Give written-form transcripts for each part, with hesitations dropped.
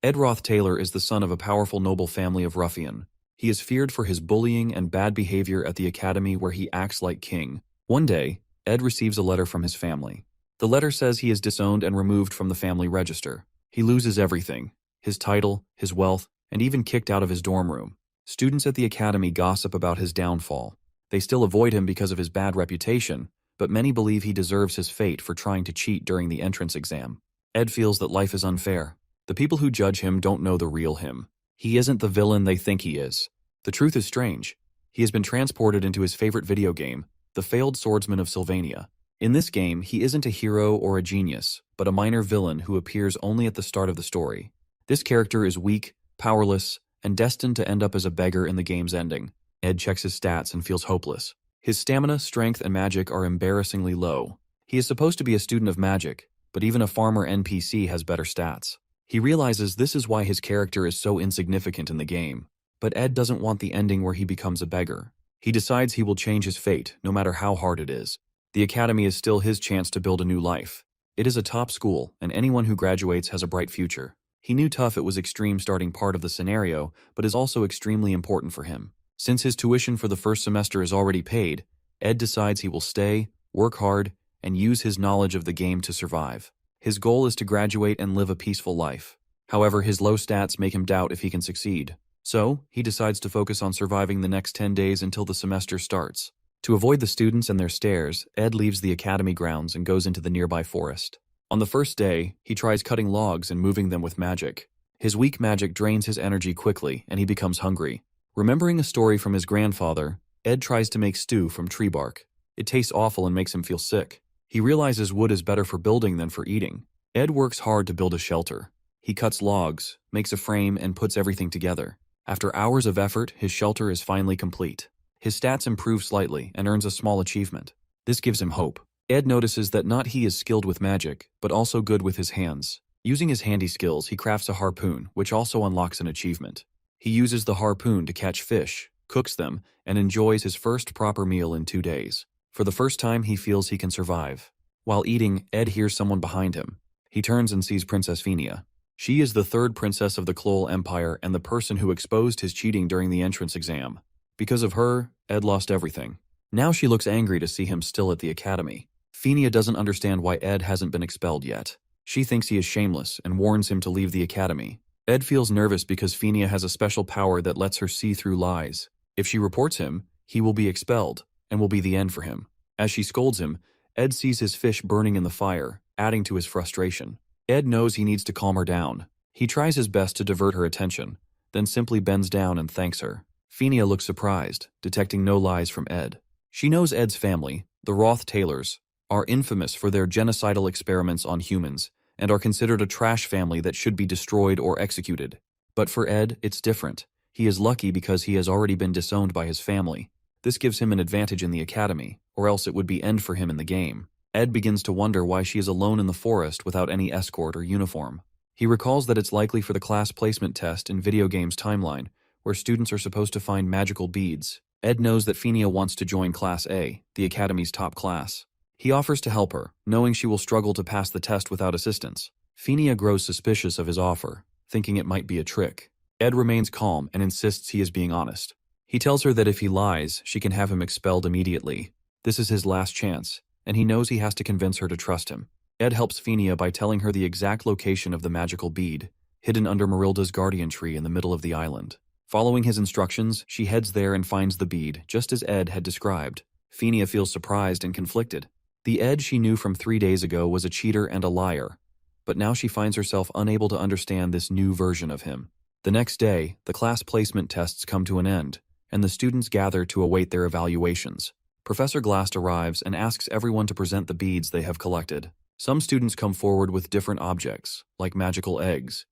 Ed Roth Taylor is the son of a powerful noble family of ruffian. He is feared for his bullying and bad behavior at the academy where he acts like king. One day, Ed receives a letter from his family. The letter says he is disowned and removed from the family register. He loses everything: his title, his wealth, and even kicked out of his dorm room. Students at the academy gossip about his downfall. They still avoid him because of his bad reputation, but many believe he deserves his fate for trying to cheat during the entrance exam. Ed feels that life is unfair. The people who judge him don't know the real him. He isn't the villain they think he is. The truth is strange. He has been transported into his favorite video game, The Failed Swordsman of Sylvania. In this game, he isn't a hero or a genius, but a minor villain who appears only at the start of the story. This character is weak, powerless, and destined to end up as a beggar in the game's ending. Ed checks his stats and feels hopeless. His stamina, strength, and magic are embarrassingly low. He is supposed to be a student of magic, but even a farmer NPC has better stats. He realizes this is why his character is so insignificant in the game. But Ed doesn't want the ending where he becomes a beggar. He decides he will change his fate, no matter how hard it is. The academy is still his chance to build a new life. It is a top school, and anyone who graduates has a bright future. He knew tough it was extreme starting part of the scenario, but is also extremely important for him. Since his tuition for the first semester is already paid, Ed decides he will stay, work hard, and use his knowledge of the game to survive. His goal is to graduate and live a peaceful life. However, his low stats make him doubt if he can succeed. So, he decides to focus on surviving the next 10 days until the semester starts. To avoid the students and their stares, Ed leaves the academy grounds and goes into the nearby forest. On the first day, he tries cutting logs and moving them with magic. His weak magic drains his energy quickly, and he becomes hungry. Remembering a story from his grandfather, Ed tries to make stew from tree bark. It tastes awful and makes him feel sick. He realizes wood is better for building than for eating. Ed works hard to build a shelter. He cuts logs, makes a frame, and puts everything together. After hours of effort, his shelter is finally complete. His stats improve slightly and earns a small achievement. This gives him hope. Ed notices that not he is skilled with magic, but also good with his hands. Using his handy skills, he crafts a harpoon, which also unlocks an achievement. He uses the harpoon to catch fish, cooks them, and enjoys his first proper meal in 2 days. For the first time, he feels he can survive. While eating, Ed hears someone behind him. He turns and sees Princess Fenia. She is the third princess of the Kloll Empire and the person who exposed his cheating during the entrance exam. Because of her, Ed lost everything. Now she looks angry to see him still at the academy. Fenia doesn't understand why Ed hasn't been expelled yet. She thinks he is shameless and warns him to leave the academy. Ed feels nervous because Fenia has a special power that lets her see through lies. If she reports him, he will be expelled, and will be the end for him. As she scolds him, Ed sees his fish burning in the fire, adding to his frustration. Ed knows he needs to calm her down. He tries his best to divert her attention, then simply bends down and thanks her. Fenia looks surprised, detecting no lies from Ed. She knows Ed's family, the Roth Taylors, are infamous for their genocidal experiments on humans, and are considered a trash family that should be destroyed or executed. But for Ed, it's different. He is lucky because he has already been disowned by his family. This gives him an advantage in the academy, or else it would be end for him in the game. Ed begins to wonder why she is alone in the forest without any escort or uniform. He recalls that it's likely for the class placement test in video games timeline, where students are supposed to find magical beads. Ed knows that Fenia wants to join Class A, the academy's top class. He offers to help her, knowing she will struggle to pass the test without assistance. Fenia grows suspicious of his offer, thinking it might be a trick. Ed remains calm and insists he is being honest. He tells her that if he lies, she can have him expelled immediately. This is his last chance, and he knows he has to convince her to trust him. Ed helps Fenia by telling her the exact location of the magical bead, hidden under Marilda's guardian tree in the middle of the island. Following his instructions, she heads there and finds the bead, just as Ed had described. Fenia feels surprised and conflicted. The Ed she knew from 3 days ago was a cheater and a liar, but now she finds herself unable to understand this new version of him. The next day, the class placement tests come to an end, and the students gather to await their evaluations. Professor Glast arrives and asks everyone to present the beads they have collected. Some students come forward with different objects, like magical eggs,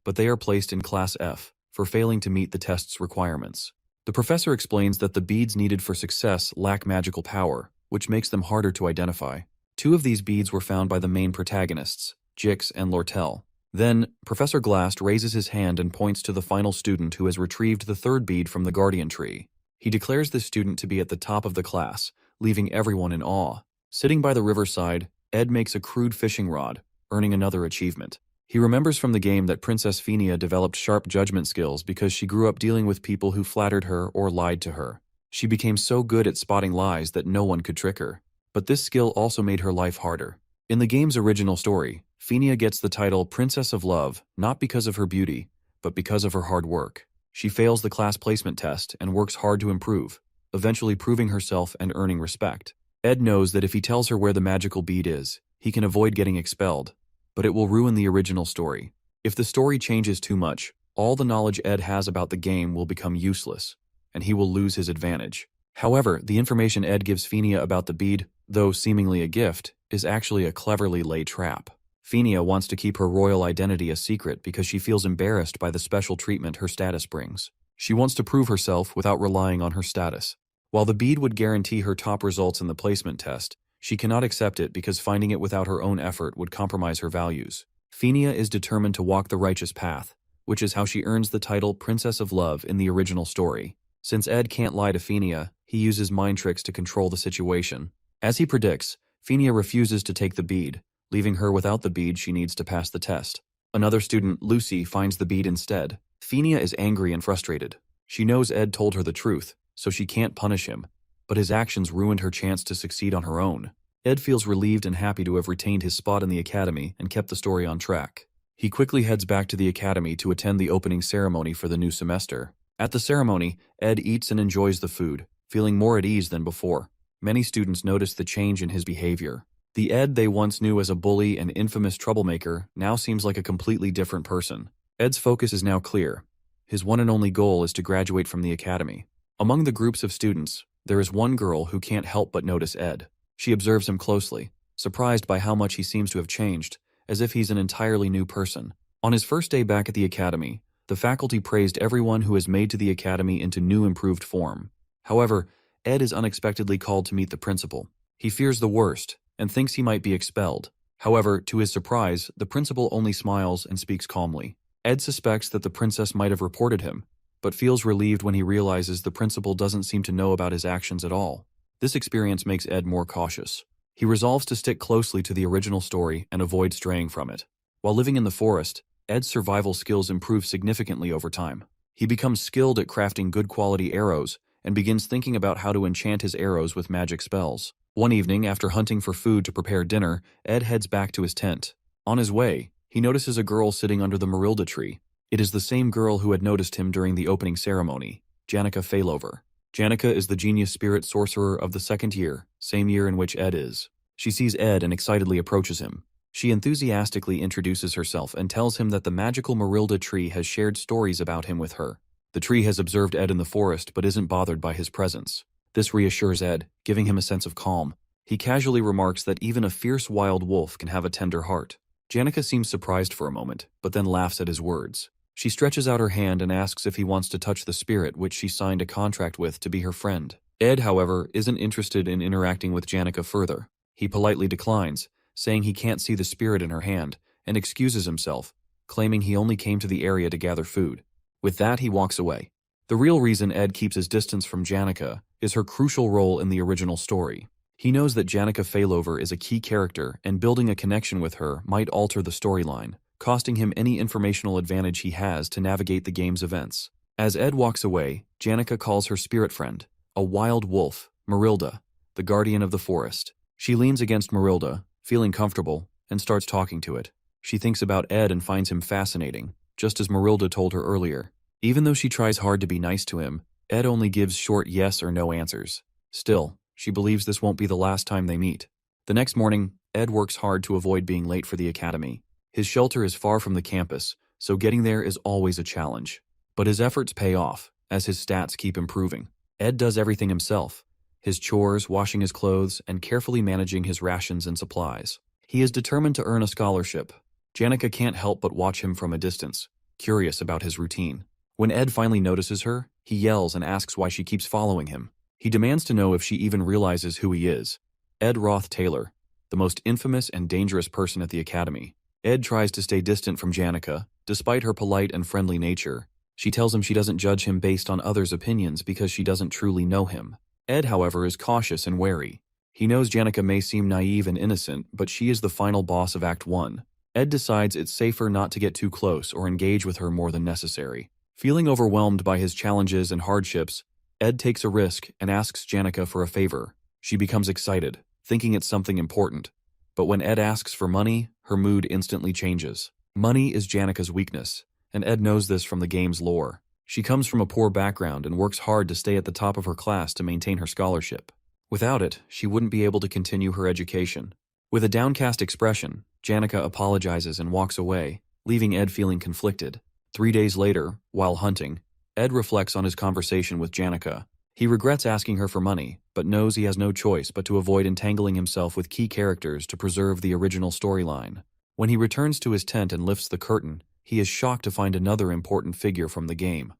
but they are placed in Class F for failing to meet the test's requirements. The professor explains that the beads needed for success lack magical power, which makes them harder to identify. 2 of these beads were found by the main protagonists, Jix and Lortell. Then, Professor Glast raises his hand and points to the final student who has retrieved the 3rd bead from the guardian tree. He declares this student to be at the top of the class, leaving everyone in awe. Sitting by the riverside, Ed makes a crude fishing rod, earning another achievement. He remembers from the game that Princess Fenia developed sharp judgment skills because she grew up dealing with people who flattered her or lied to her. She became so good at spotting lies that no one could trick her. But this skill also made her life harder. In the game's original story, Fenia gets the title Princess of Love not because of her beauty, but because of her hard work. She fails the class placement test and works hard to improve, eventually proving herself and earning respect. Ed knows that if he tells her where the magical bead is, he can avoid getting expelled, but it will ruin the original story. If the story changes too much, all the knowledge Ed has about the game will become useless, and he will lose his advantage. However, the information Ed gives Fenia about the bead, though seemingly a gift, is actually a cleverly laid trap. Fenia wants to keep her royal identity a secret because she feels embarrassed by the special treatment her status brings. She wants to prove herself without relying on her status. While the bead would guarantee her top results in the placement test, she cannot accept it because finding it without her own effort would compromise her values. Fenia is determined to walk the righteous path, which is how she earns the title Princess of Love in the original story. Since Ed can't lie to Fenia, he uses mind tricks to control the situation. As he predicts, Fenia refuses to take the bead, leaving her without the bead she needs to pass the test. Another student, Lucy, finds the bead instead. Fenia is angry and frustrated. She knows Ed told her the truth, so she can't punish him, but his actions ruined her chance to succeed on her own. Ed feels relieved and happy to have retained his spot in the academy and kept the story on track. He quickly heads back to the academy to attend the opening ceremony for the new semester. At the ceremony, Ed eats and enjoys the food, feeling more at ease than before. Many students notice the change in his behavior. The Ed they once knew as a bully and infamous troublemaker now seems like a completely different person. Ed's focus is now clear. His one and only goal is to graduate from the academy. Among the groups of students, there is one girl who can't help but notice Ed. She observes him closely, surprised by how much he seems to have changed, as if he's an entirely new person. On his first day back at the academy, the faculty praised everyone who has made to the academy into new improved form. However, Ed is unexpectedly called to meet the principal. He fears the worst and thinks he might be expelled. However, to his surprise, the principal only smiles and speaks calmly. Ed suspects that the princess might have reported him, but feels relieved when he realizes the principal doesn't seem to know about his actions at all. This experience makes Ed more cautious. He resolves to stick closely to the original story and avoid straying from it. While living in the forest, Ed's survival skills improve significantly over time. He becomes skilled at crafting good quality arrows and begins thinking about how to enchant his arrows with magic spells. One evening, after hunting for food to prepare dinner, Ed heads back to his tent. On his way, he notices a girl sitting under the Marilda tree. It is the same girl who had noticed him during the opening ceremony, Janica Failover. Janica is the genius spirit sorcerer of the second year, same year in which Ed is. She sees Ed and excitedly approaches him. She enthusiastically introduces herself and tells him that the magical Marilda tree has shared stories about him with her. The tree has observed Ed in the forest but isn't bothered by his presence. This reassures Ed, giving him a sense of calm. He casually remarks that even a fierce wild wolf can have a tender heart. Janica seems surprised for a moment, but then laughs at his words. She stretches out her hand and asks if he wants to touch the spirit which she signed a contract with to be her friend. Ed, however, isn't interested in interacting with Janica further. He politely declines, saying he can't see the spirit in her hand, and excuses himself, claiming he only came to the area to gather food. With that, he walks away. The real reason Ed keeps his distance from Janica is her crucial role in the original story. He knows that Janica Failover is a key character, and building a connection with her might alter the storyline, costing him any informational advantage he has to navigate the game's events. As Ed walks away, Janica calls her spirit friend, a wild wolf, Marilda, the guardian of the forest. She leans against Marilda, feeling comfortable, and starts talking to it. She thinks about Ed and finds him fascinating, just as Marilda told her earlier. Even though she tries hard to be nice to him, Ed only gives short yes or no answers. Still, she believes this won't be the last time they meet. The next morning, Ed works hard to avoid being late for the academy. His shelter is far from the campus, so getting there is always a challenge. But his efforts pay off, as his stats keep improving. Ed does everything himself, his chores, washing his clothes, and carefully managing his rations and supplies. He is determined to earn a scholarship. Janica can't help but watch him from a distance, curious about his routine. When Ed finally notices her, he yells and asks why she keeps following him. He demands to know if she even realizes who he is. Ed Roth Taylor, the most infamous and dangerous person at the academy. Ed tries to stay distant from Janica, despite her polite and friendly nature. She tells him she doesn't judge him based on others' opinions because she doesn't truly know him. Ed, however, is cautious and wary. He knows Janica may seem naive and innocent, but she is the final boss of Act 1. Ed decides it's safer not to get too close or engage with her more than necessary. Feeling overwhelmed by his challenges and hardships, Ed takes a risk and asks Janica for a favor. She becomes excited, thinking it's something important. But when Ed asks for money, her mood instantly changes. Money is Janica's weakness, and Ed knows this from the game's lore. She comes from a poor background and works hard to stay at the top of her class to maintain her scholarship. Without it, she wouldn't be able to continue her education. With a downcast expression, Janica apologizes and walks away, leaving Ed feeling conflicted. 3 days later, while hunting, Ed reflects on his conversation with Janica. He regrets asking her for money, but knows he has no choice but to avoid entangling himself with key characters to preserve the original storyline. When he returns to his tent and lifts the curtain, he is shocked to find another important figure from the game.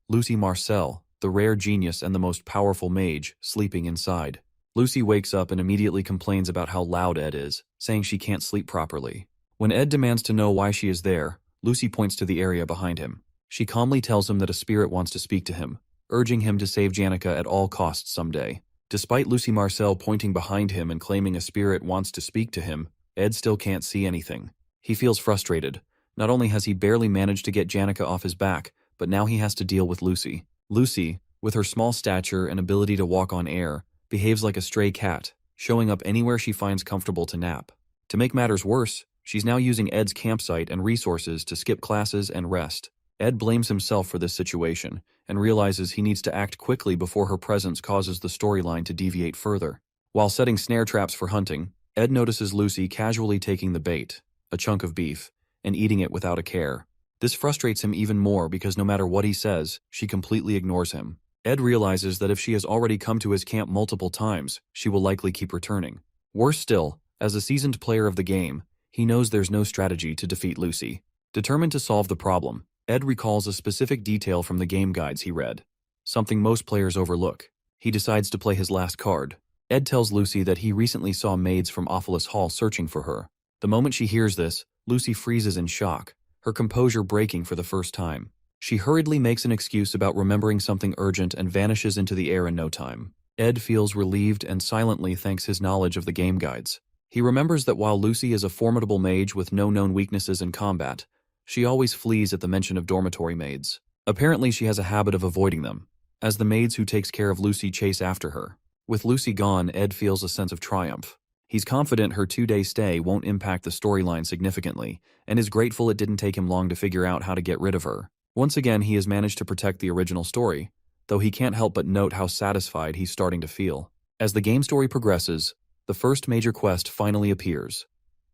Lucy Marcel, the rare genius and the most powerful mage, sleeping inside. Lucy wakes up and immediately complains about how loud Ed is, saying she can't sleep properly. When Ed demands to know why she is there, Lucy points to the area behind him. She calmly tells him that a spirit wants to speak to him, urging him to save Janica at all costs someday. Despite Lucy Marcel pointing behind him and claiming a spirit wants to speak to him, Ed still can't see anything. He feels frustrated. Not only has he barely managed to get Janica off his back, but now he has to deal with Lucy. Lucy, with her small stature and ability to walk on air, behaves like a stray cat, showing up anywhere she finds comfortable to nap. To make matters worse, she's now using Ed's campsite and resources to skip classes and rest. Ed blames himself for this situation and realizes he needs to act quickly before her presence causes the storyline to deviate further. While setting snare traps for hunting, Ed notices Lucy casually taking the bait, a chunk of beef, and eating it without a care. This frustrates him even more because no matter what he says, she completely ignores him. Ed realizes that if she has already come to his camp multiple times, she will likely keep returning. Worse still, as a seasoned player of the game, he knows there's no strategy to defeat Lucy. Determined to solve the problem, Ed recalls a specific detail from the game guides he read, something most players overlook. He decides to play his last card. Ed tells Lucy that he recently saw maids from Offus Hall searching for her. The moment she hears this, Lucy freezes in shock, her composure breaking for the first time. She hurriedly makes an excuse about remembering something urgent and vanishes into the air in no time. Ed feels relieved and silently thanks his knowledge of the game guides. He remembers that while Lucy is a formidable mage with no known weaknesses in combat, she always flees at the mention of dormitory maids. Apparently she has a habit of avoiding them, as the maids who takes care of Lucy chase after her. With Lucy gone, Ed feels a sense of triumph. He's confident her 2-day stay won't impact the storyline significantly, and is grateful it didn't take him long to figure out how to get rid of her. Once again, he has managed to protect the original story, though he can't help but note how satisfied he's starting to feel. As the game story progresses, the first major quest finally appears: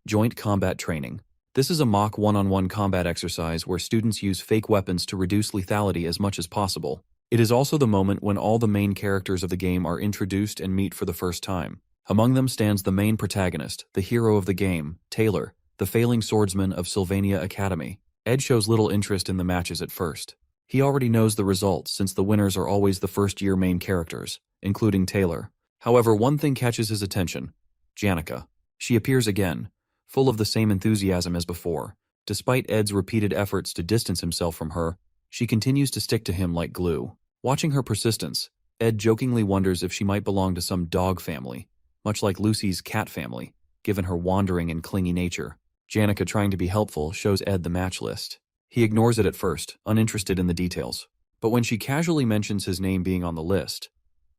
Joint Combat Training. This is a mock one-on-one combat exercise where students use fake weapons to reduce lethality as much as possible. It is also the moment when all the main characters of the game are introduced and meet for the first time. Among them stands the main protagonist, the hero of the game, Taylor, the failing swordsman of Sylvania Academy. Ed shows little interest in the matches at first. He already knows the results since the winners are always the first-year main characters, including Taylor. However, one thing catches his attention: Janica. She appears again, full of the same enthusiasm as before. Despite Ed's repeated efforts to distance himself from her, she continues to stick to him like glue. Watching her persistence, Ed jokingly wonders if she might belong to some dog family, much like Lucy's cat family, given her wandering and clingy nature. Janica, trying to be helpful, shows Ed the match list. He ignores it at first, uninterested in the details. But when she casually mentions his name being on the list,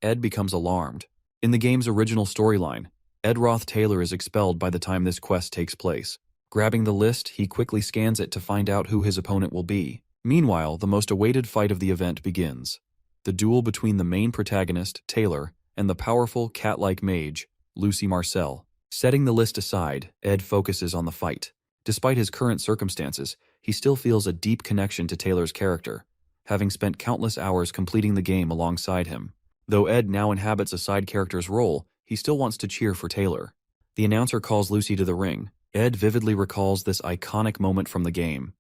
Ed becomes alarmed. In the game's original storyline, Ed Roth Taylor is expelled by the time this quest takes place. Grabbing the list, he quickly scans it to find out who his opponent will be. Meanwhile, the most awaited fight of the event begins: the duel between the main protagonist, Taylor, and the powerful, cat-like mage, Lucy Marcel. Setting the list aside, Ed focuses on the fight. Despite his current circumstances, he still feels a deep connection to Taylor's character, having spent countless hours completing the game alongside him. Though Ed now inhabits a side character's role, he still wants to cheer for Taylor. The announcer calls Lucy to the ring. Ed vividly recalls this iconic moment from the game: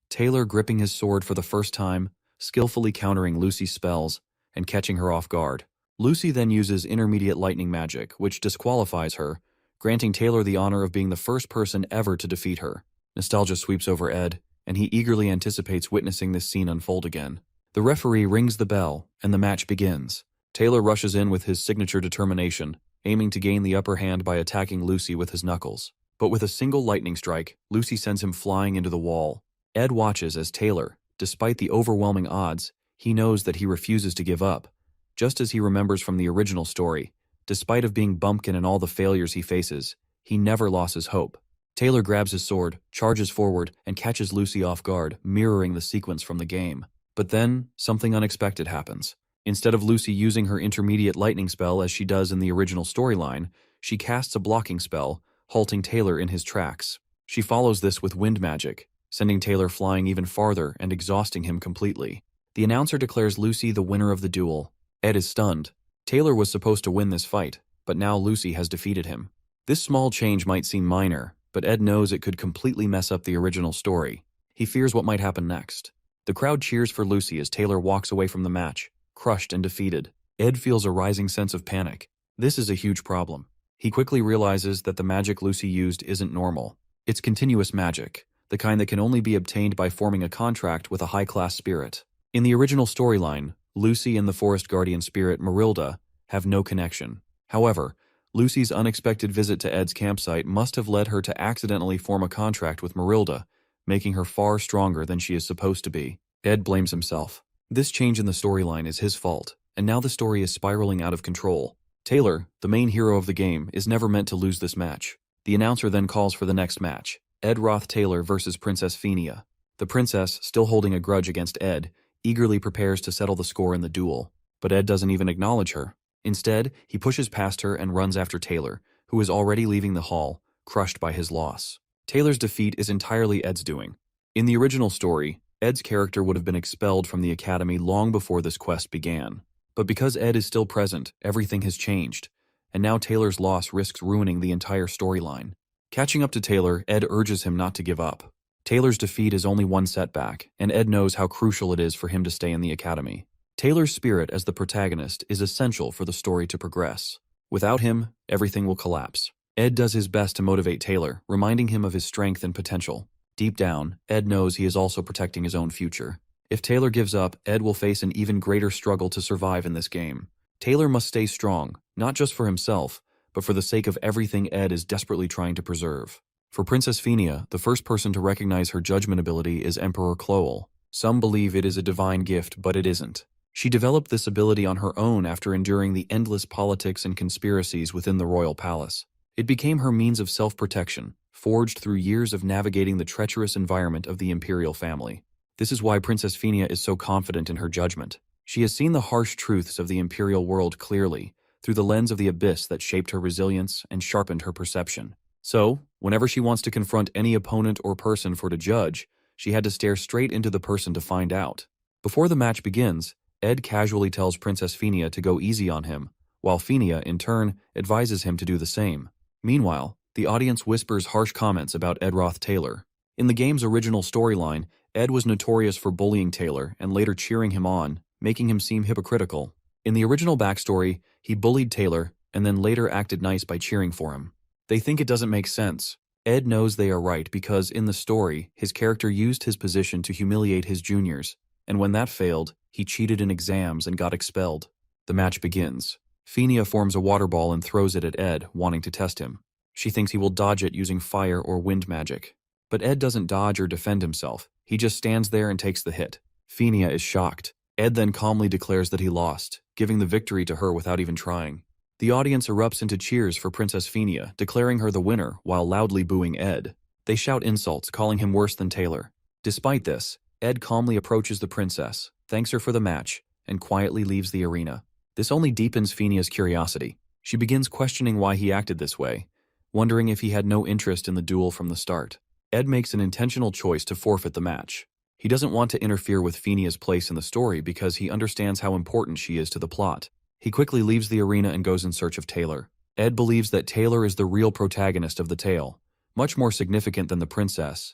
Taylor gripping his sword for the first time, skillfully countering Lucy's spells, and catching her off guard. Lucy then uses intermediate lightning magic, which disqualifies her, granting Taylor the honor of being the first person ever to defeat her. Nostalgia sweeps over Ed, and he eagerly anticipates witnessing this scene unfold again. The referee rings the bell, and the match begins. Taylor rushes in with his signature determination, aiming to gain the upper hand by attacking Lucy with his knuckles. But with a single lightning strike, Lucy sends him flying into the wall. Ed watches as Taylor, despite the overwhelming odds, he knows that he refuses to give up. Just as he remembers from the original story, despite of being bumpkin and all the failures he faces, he never loses hope. Taylor grabs his sword, charges forward, and catches Lucy off guard, mirroring the sequence from the game. But then, something unexpected happens. Instead of Lucy using her intermediate lightning spell as she does in the original storyline, she casts a blocking spell, halting Taylor in his tracks. She follows this with wind magic, sending Taylor flying even farther and exhausting him completely. The announcer declares Lucy the winner of the duel. Ed is stunned. Taylor was supposed to win this fight, but now Lucy has defeated him. This small change might seem minor, but Ed knows it could completely mess up the original story. He fears what might happen next. The crowd cheers for Lucy as Taylor walks away from the match, crushed and defeated. Ed feels a rising sense of panic. This is a huge problem. He quickly realizes that the magic Lucy used isn't normal. It's continuous magic, the kind that can only be obtained by forming a contract with a high-class spirit. In the original storyline, Lucy and the forest guardian spirit Marilda have no connection. However, Lucy's unexpected visit to Ed's campsite must have led her to accidentally form a contract with Marilda, making her far stronger than she is supposed to be. Ed blames himself. This change in the storyline is his fault, and now the story is spiraling out of control. Taylor, the main hero of the game, is never meant to lose this match. The announcer then calls for the next match, Ed Roth Taylor versus Princess Fenia. The princess, still holding a grudge against Ed, eagerly prepares to settle the score in the duel. But Ed doesn't even acknowledge her. Instead, he pushes past her and runs after Taylor, who is already leaving the hall, crushed by his loss. Taylor's defeat is entirely Ed's doing. In the original story, Ed's character would have been expelled from the academy long before this quest began. But because Ed is still present, everything has changed, and now Taylor's loss risks ruining the entire storyline. Catching up to Taylor, Ed urges him not to give up. Taylor's defeat is only one setback, and Ed knows how crucial it is for him to stay in the academy. Taylor's spirit as the protagonist is essential for the story to progress. Without him, everything will collapse. Ed does his best to motivate Taylor, reminding him of his strength and potential. Deep down, Ed knows he is also protecting his own future. If Taylor gives up, Ed will face an even greater struggle to survive in this game. Taylor must stay strong, not just for himself, but for the sake of everything Ed is desperately trying to preserve. For Princess Fenia, the first person to recognize her judgment ability is Emperor Cloel. Some believe it is a divine gift, but it isn't. She developed this ability on her own after enduring the endless politics and conspiracies within the royal palace. It became her means of self-protection, forged through years of navigating the treacherous environment of the imperial family. This is why Princess Fenia is so confident in her judgment. She has seen the harsh truths of the imperial world clearly, through the lens of the abyss that shaped her resilience and sharpened her perception. So, whenever she wants to confront any opponent or person for to judge, she had to stare straight into the person to find out. Before the match begins, Ed casually tells Princess Fenia to go easy on him, while Fenia, in turn, advises him to do the same. Meanwhile, the audience whispers harsh comments about Ed Roth Taylor. In the game's original storyline, Ed was notorious for bullying Taylor and later cheering him on, making him seem hypocritical. In the original backstory, he bullied Taylor and then later acted nice by cheering for him. They think it doesn't make sense. Ed knows they are right because in the story, his character used his position to humiliate his juniors, and when that failed, he cheated in exams and got expelled. The match begins. Fenia forms a water ball and throws it at Ed, wanting to test him. She thinks he will dodge it using fire or wind magic. But Ed doesn't dodge or defend himself. He just stands there and takes the hit. Fenia is shocked. Ed then calmly declares that he lost, giving the victory to her without even trying. The audience erupts into cheers for Princess Fenia, declaring her the winner while loudly booing Ed. They shout insults, calling him worse than Taylor. Despite this, Ed calmly approaches the princess, thanks her for the match, and quietly leaves the arena. This only deepens Fenia's curiosity. She begins questioning why he acted this way, wondering if he had no interest in the duel from the start. Ed makes an intentional choice to forfeit the match. He doesn't want to interfere with Fenia's place in the story because he understands how important she is to the plot. He quickly leaves the arena and goes in search of Taylor. Ed believes that Taylor is the real protagonist of the tale, much more significant than the princess,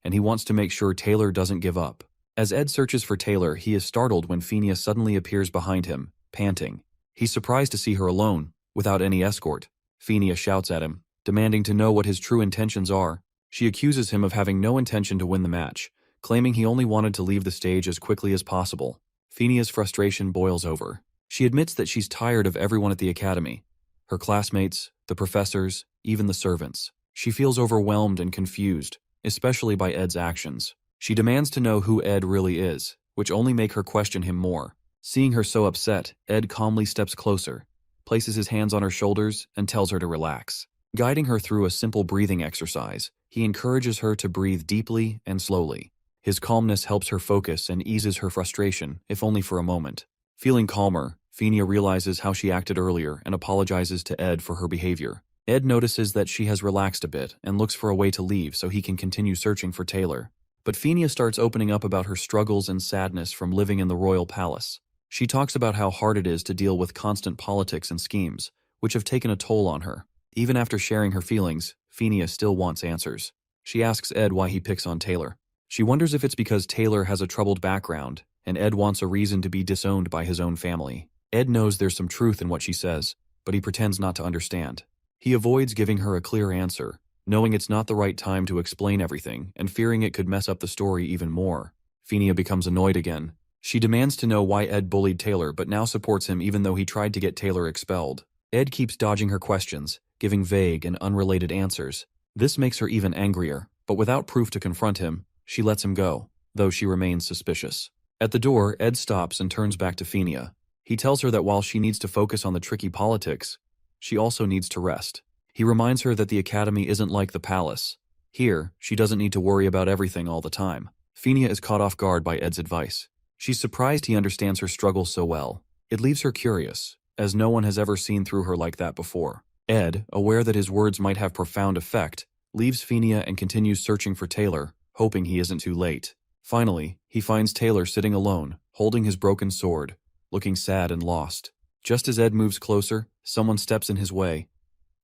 and he wants to make sure Taylor doesn't give up. As Ed searches for Taylor, he is startled when Fenia suddenly appears behind him, panting. He's surprised to see her alone, without any escort. Fenia shouts at him, demanding to know what his true intentions are. She accuses him of having no intention to win the match, claiming he only wanted to leave the stage as quickly as possible. Fenia's frustration boils over. She admits that she's tired of everyone at the academy, her classmates, the professors, even the servants. She feels overwhelmed and confused, especially by Ed's actions. She demands to know who Ed really is, which only make her question him more. Seeing her so upset, Ed calmly steps closer, places his hands on her shoulders, and tells her to relax. Guiding her through a simple breathing exercise, he encourages her to breathe deeply and slowly. His calmness helps her focus and eases her frustration, if only for a moment. Feeling calmer, Fenia realizes how she acted earlier and apologizes to Ed for her behavior. Ed notices that she has relaxed a bit and looks for a way to leave so he can continue searching for Taylor. But Fenia starts opening up about her struggles and sadness from living in the royal palace. She talks about how hard it is to deal with constant politics and schemes, which have taken a toll on her. Even after sharing her feelings, Fenia still wants answers. She asks Ed why he picks on Taylor. She wonders if it's because Taylor has a troubled background, and Ed wants a reason to be disowned by his own family. Ed knows there's some truth in what she says, but he pretends not to understand. He avoids giving her a clear answer, knowing it's not the right time to explain everything and fearing it could mess up the story even more. Fenia becomes annoyed again. She demands to know why Ed bullied Taylor but now supports him even though he tried to get Taylor expelled. Ed keeps dodging her questions, giving vague and unrelated answers. This makes her even angrier, but without proof to confront him, she lets him go, though she remains suspicious. At the door, Ed stops and turns back to Fenia. He tells her that while she needs to focus on the tricky politics, she also needs to rest. He reminds her that the academy isn't like the palace. Here, she doesn't need to worry about everything all the time. Fenia is caught off guard by Ed's advice. She's surprised he understands her struggles so well. It leaves her curious, as no one has ever seen through her like that before. Ed, aware that his words might have profound effect, leaves Fenia and continues searching for Taylor, hoping he isn't too late. Finally, he finds Taylor sitting alone, holding his broken sword, looking sad and lost. Just as Ed moves closer, someone steps in his way.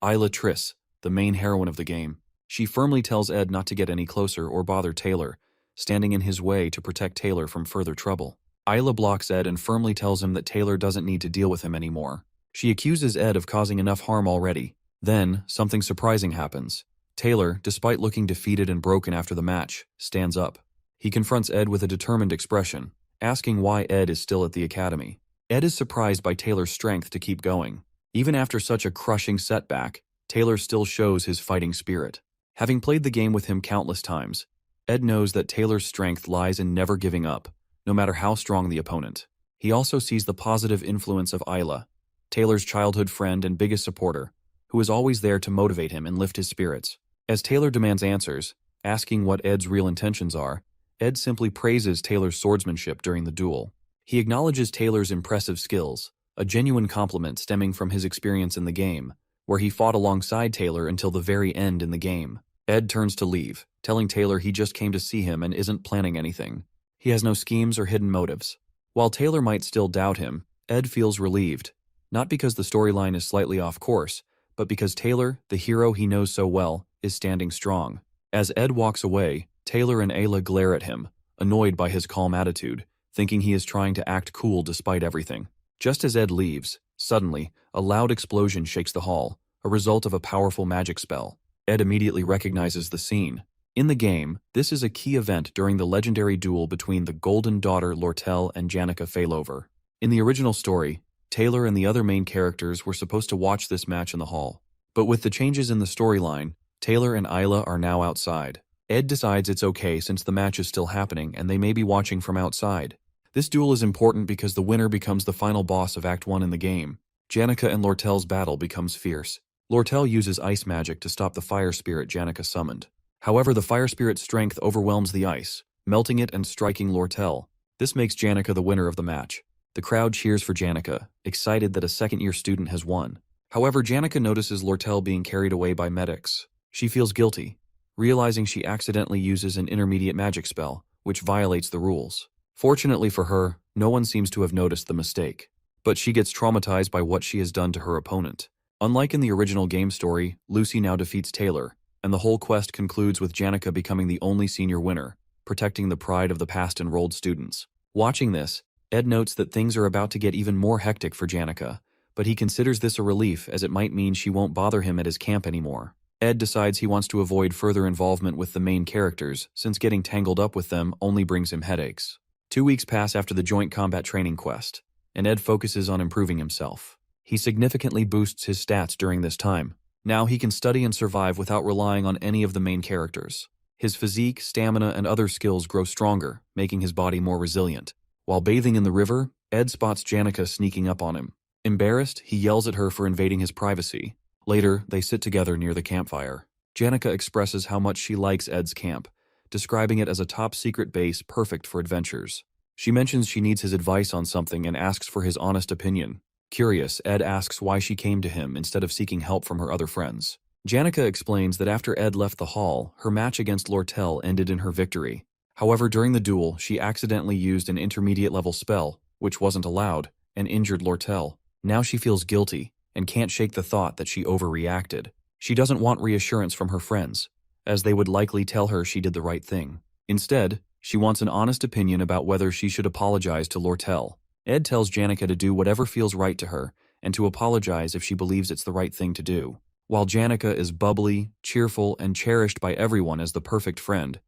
Isla Triss, the main heroine of the game. She firmly tells Ed not to get any closer or bother Taylor, standing in his way to protect Taylor from further trouble. Isla blocks Ed and firmly tells him that Taylor doesn't need to deal with him anymore. She accuses Ed of causing enough harm already. Then, something surprising happens. Taylor, despite looking defeated and broken after the match, stands up. He confronts Ed with a determined expression, asking why Ed is still at the academy. Ed is surprised by Taylor's strength to keep going. Even after such a crushing setback, Taylor still shows his fighting spirit. Having played the game with him countless times, Ed knows that Taylor's strength lies in never giving up, no matter how strong the opponent. He also sees the positive influence of Isla, Taylor's childhood friend and biggest supporter, who is always there to motivate him and lift his spirits. As Taylor demands answers, asking what Ed's real intentions are, Ed simply praises Taylor's swordsmanship during the duel. He acknowledges Taylor's impressive skills, a genuine compliment stemming from his experience in the game, where he fought alongside Taylor until the very end in the game. Ed turns to leave, telling Taylor he just came to see him and isn't planning anything. He has no schemes or hidden motives. While Taylor might still doubt him, Ed feels relieved, not because the storyline is slightly off course, but because Taylor, the hero he knows so well, is standing strong. As Ed walks away, Taylor and Ayla glare at him, annoyed by his calm attitude, thinking he is trying to act cool despite everything. Just as Ed leaves, suddenly, a loud explosion shakes the hall, a result of a powerful magic spell. Ed immediately recognizes the scene. In the game, this is a key event during the legendary duel between the Golden Daughter Lortell and Janica Failover. In the original story, Taylor and the other main characters were supposed to watch this match in the hall. But with the changes in the storyline, Taylor and Isla are now outside. Ed decides it's okay since the match is still happening and they may be watching from outside. This duel is important because the winner becomes the final boss of Act 1 in the game. Janica and Lortell's battle becomes fierce. Lortell uses ice magic to stop the fire spirit Janica summoned. However, the fire spirit's strength overwhelms the ice, melting it and striking Lortell. This makes Janica the winner of the match. The crowd cheers for Janica, excited that a second-year student has won. However, Janica notices Lortell being carried away by medics. She feels guilty, realizing she accidentally uses an intermediate magic spell, which violates the rules. Fortunately for her, no one seems to have noticed the mistake. But she gets traumatized by what she has done to her opponent. Unlike in the original game story, Lucy now defeats Taylor, and the whole quest concludes with Janica becoming the only senior winner, protecting the pride of the past enrolled students. Watching this, Ed notes that things are about to get even more hectic for Janica, but he considers this a relief as it might mean she won't bother him at his camp anymore. Ed decides he wants to avoid further involvement with the main characters, since getting tangled up with them only brings him headaches. 2 weeks pass after the joint combat training quest, and Ed focuses on improving himself. He significantly boosts his stats during this time. Now he can study and survive without relying on any of the main characters. His physique, stamina, and other skills grow stronger, making his body more resilient. While bathing in the river, Ed spots Janica sneaking up on him. Embarrassed, he yells at her for invading his privacy. Later, they sit together near the campfire. Janica expresses how much she likes Ed's camp, describing it as a top-secret base perfect for adventures. She mentions she needs his advice on something and asks for his honest opinion. Curious, Ed asks why she came to him instead of seeking help from her other friends. Janica explains that after Ed left the hall, her match against Lortell ended in her victory. However, during the duel, she accidentally used an intermediate-level spell, which wasn't allowed, and injured Lortell. Now she feels guilty and can't shake the thought that she overreacted. She doesn't want reassurance from her friends, as they would likely tell her she did the right thing. Instead, she wants an honest opinion about whether she should apologize to Lortell. Ed tells Janica to do whatever feels right to her and to apologize if she believes it's the right thing to do. While Janica is bubbly, cheerful, and cherished by everyone as the perfect friend,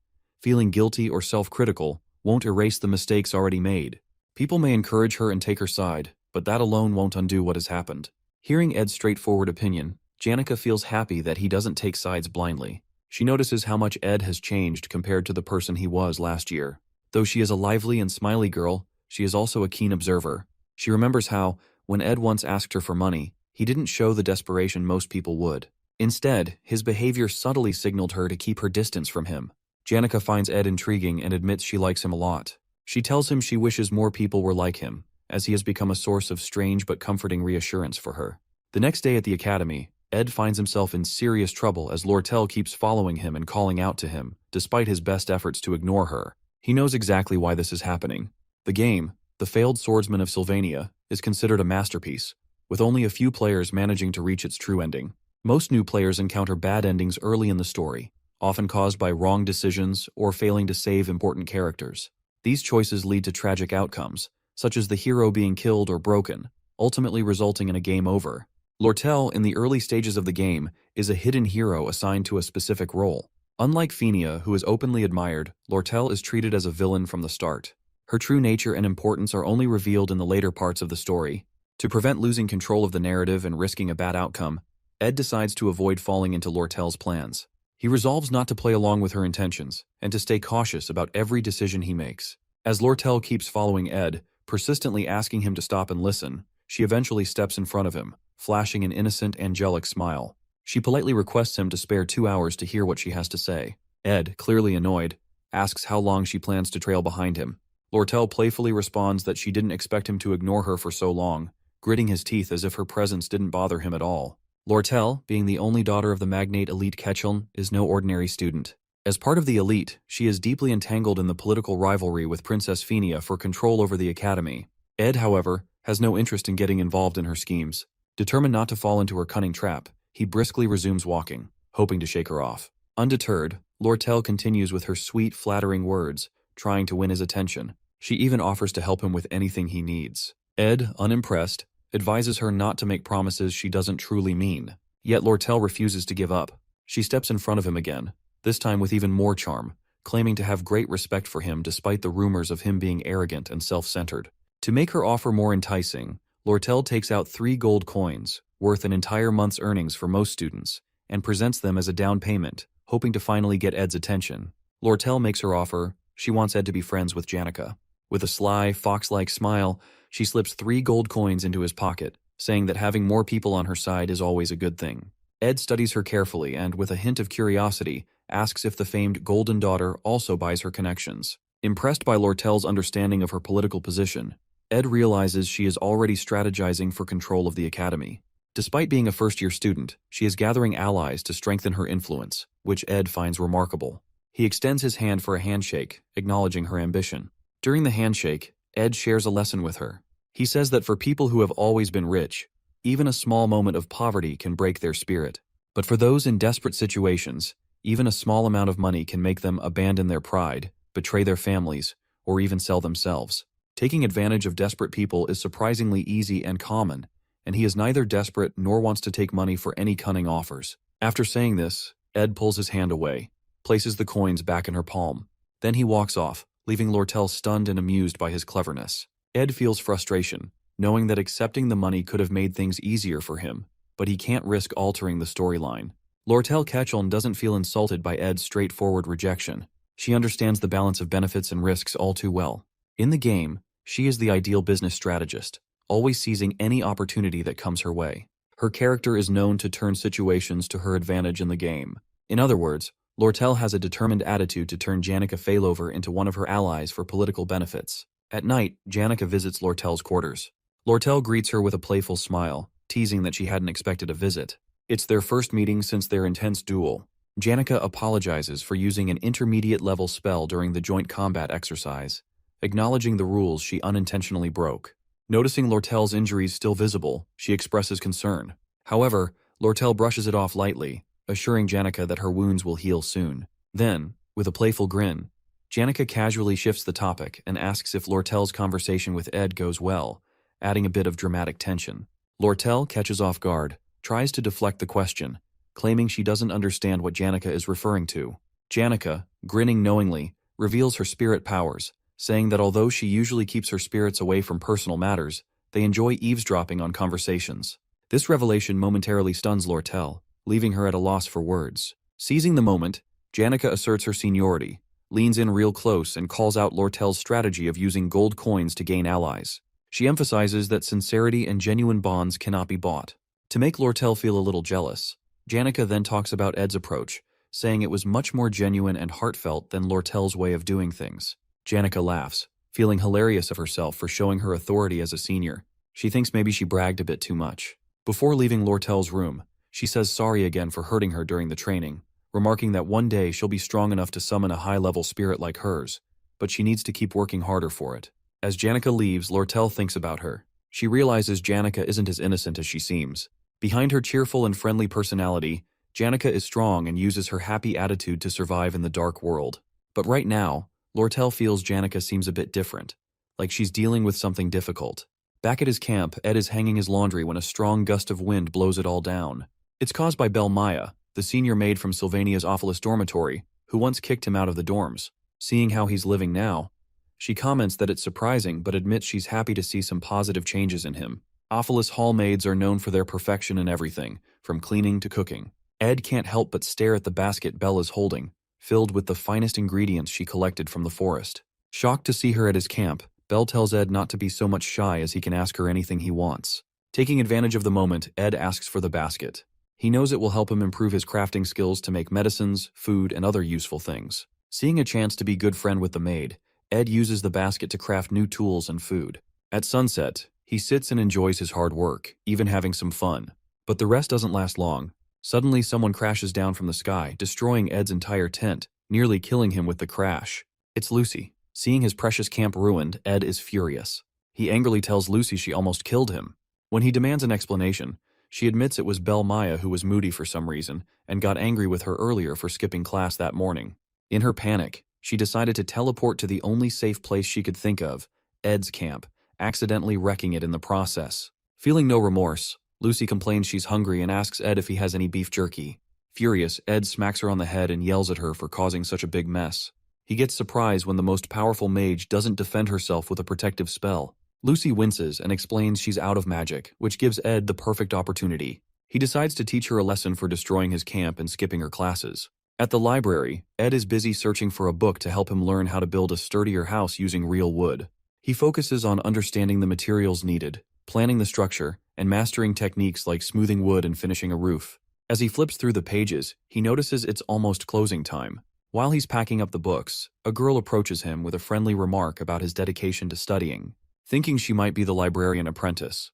feeling guilty or self-critical won't erase the mistakes already made. People may encourage her and take her side, but that alone won't undo what has happened. Hearing Ed's straightforward opinion, Janica feels happy that he doesn't take sides blindly. She notices how much Ed has changed compared to the person he was last year. Though she is a lively and smiley girl, she is also a keen observer. She remembers how, when Ed once asked her for money, he didn't show the desperation most people would. Instead, his behavior subtly signaled her to keep her distance from him. Janica finds Ed intriguing and admits she likes him a lot. She tells him she wishes more people were like him, as he has become a source of strange but comforting reassurance for her. The next day at the academy, Ed finds himself in serious trouble as Lortell keeps following him and calling out to him, despite his best efforts to ignore her. He knows exactly why this is happening. The game, The Failed Swordsman of Sylvania, is considered a masterpiece, with only a few players managing to reach its true ending. Most new players encounter bad endings early in the story, often caused by wrong decisions or failing to save important characters. These choices lead to tragic outcomes, such as the hero being killed or broken, ultimately resulting in a game over. Lortell, in the early stages of the game, is a hidden hero assigned to a specific role. Unlike Fenia, who is openly admired, Lortell is treated as a villain from the start. Her true nature and importance are only revealed in the later parts of the story. To prevent losing control of the narrative and risking a bad outcome, Ed decides to avoid falling into Lortell's plans. He resolves not to play along with her intentions, and to stay cautious about every decision he makes. As Lortell keeps following Ed, persistently asking him to stop and listen, she eventually steps in front of him, flashing an innocent, angelic smile. She politely requests him to spare 2 hours to hear what she has to say. Ed, clearly annoyed, asks how long she plans to trail behind him. Lortell playfully responds that she didn't expect him to ignore her for so long, gritting his teeth as if her presence didn't bother him at all. Lortell, being the only daughter of the magnate elite Ketchum, is no ordinary student. As part of the elite, she is deeply entangled in the political rivalry with Princess Fenia for control over the academy. Ed, however, has no interest in getting involved in her schemes. Determined not to fall into her cunning trap, he briskly resumes walking, hoping to shake her off. Undeterred, Lortell continues with her sweet, flattering words, trying to win his attention. She even offers to help him with anything he needs. Ed, unimpressed, advises her not to make promises she doesn't truly mean. Yet Lortell refuses to give up. She steps in front of him again, this time with even more charm, claiming to have great respect for him despite the rumors of him being arrogant and self-centered. To make her offer more enticing, Lortell takes out 3 gold coins, worth an entire month's earnings for most students, and presents them as a down payment, hoping to finally get Ed's attention. Lortell makes her offer. She wants Ed to be friends with Janica. With a sly, fox-like smile, she slips 3 gold coins into his pocket, saying that having more people on her side is always a good thing. Ed studies her carefully and, with a hint of curiosity, asks if the famed Golden Daughter also buys her connections. Impressed by Lortell's understanding of her political position, Ed realizes she is already strategizing for control of the academy. Despite being a first-year student, she is gathering allies to strengthen her influence, which Ed finds remarkable. He extends his hand for a handshake, acknowledging her ambition. During the handshake, Ed shares a lesson with her. He says that for people who have always been rich, even a small moment of poverty can break their spirit. But for those in desperate situations, even a small amount of money can make them abandon their pride, betray their families, or even sell themselves. Taking advantage of desperate people is surprisingly easy and common, and he is neither desperate nor wants to take money for any cunning offers. After saying this, Ed pulls his hand away, places the coins back in her palm. Then he walks off, leaving Lortell stunned and amused by his cleverness. Ed feels frustration, knowing that accepting the money could have made things easier for him, but he can't risk altering the storyline. Lortell doesn't feel insulted by Ed's straightforward rejection. She understands the balance of benefits and risks all too well. In the game, she is the ideal business strategist, always seizing any opportunity that comes her way. Her character is known to turn situations to her advantage in the game. In other words, Lortell has a determined attitude to turn Janica failover into one of her allies for political benefits. At night, Janica visits Lortell's quarters. Lortell greets her with a playful smile, teasing that she hadn't expected a visit. It's their first meeting since their intense duel. Janica apologizes for using an intermediate-level spell during the joint combat exercise, acknowledging the rules she unintentionally broke. Noticing Lortell's injuries still visible, she expresses concern. However, Lortell brushes it off lightly, assuring Janica that her wounds will heal soon. Then, with a playful grin, Janica casually shifts the topic and asks if Lortell's conversation with Ed goes well, adding a bit of dramatic tension. Lortell catches off guard, tries to deflect the question, claiming she doesn't understand what Janica is referring to. Janica, grinning knowingly, reveals her spirit powers, saying that although she usually keeps her spirits away from personal matters, they enjoy eavesdropping on conversations. This revelation momentarily stuns Lortell, leaving her at a loss for words. Seizing the moment, Janica asserts her seniority, leans in real close and calls out Lortell's strategy of using gold coins to gain allies. She emphasizes that sincerity and genuine bonds cannot be bought. To make Lortell feel a little jealous, Janica then talks about Ed's approach, saying it was much more genuine and heartfelt than Lortell's way of doing things. Janica laughs, feeling hilarious of herself for showing her authority as a senior. She thinks maybe she bragged a bit too much. Before leaving Lortell's room, she says sorry again for hurting her during the training, remarking that one day she'll be strong enough to summon a high-level spirit like hers, but she needs to keep working harder for it. As Janica leaves, Lortell thinks about her. She realizes Janica isn't as innocent as she seems. Behind her cheerful and friendly personality, Janica is strong and uses her happy attitude to survive in the dark world. But right now, Lortell feels Janica seems a bit different, like she's dealing with something difficult. Back at his camp, Ed is hanging his laundry when a strong gust of wind blows it all down. It's caused by Maya, the senior maid from Sylvania's Offus dormitory, who once kicked him out of the dorms. Seeing how he's living now, she comments that it's surprising but admits she's happy to see some positive changes in him. Offus Hall maids are known for their perfection in everything, from cleaning to cooking. Ed can't help but stare at the basket Belle is holding, filled with the finest ingredients she collected from the forest. Shocked to see her at his camp, Belle tells Ed not to be so much shy as he can ask her anything he wants. Taking advantage of the moment, Ed asks for the basket. He knows it will help him improve his crafting skills to make medicines, food, and other useful things. Seeing a chance to be good friend with the maid, Ed uses the basket to craft new tools and food. At sunset, he sits and enjoys his hard work, even having some fun. But the rest doesn't last long. Suddenly, someone crashes down from the sky, destroying Ed's entire tent, nearly killing him with the crash. It's Lucy. Seeing his precious camp ruined, Ed is furious. He angrily tells Lucy she almost killed him. When he demands an explanation, she admits it was Maya who was moody for some reason and got angry with her earlier for skipping class that morning. In her panic, she decided to teleport to the only safe place she could think of, Ed's camp, accidentally wrecking it in the process. Feeling no remorse, Lucy complains she's hungry and asks Ed if he has any beef jerky. Furious, Ed smacks her on the head and yells at her for causing such a big mess. He gets surprised when the most powerful mage doesn't defend herself with a protective spell. Lucy winces and explains she's out of magic, which gives Ed the perfect opportunity. He decides to teach her a lesson for destroying his camp and skipping her classes. At the library, Ed is busy searching for a book to help him learn how to build a sturdier house using real wood. He focuses on understanding the materials needed, planning the structure, and mastering techniques like smoothing wood and finishing a roof. As he flips through the pages, he notices it's almost closing time. While he's packing up the books, a girl approaches him with a friendly remark about his dedication to studying. Thinking she might be the librarian apprentice,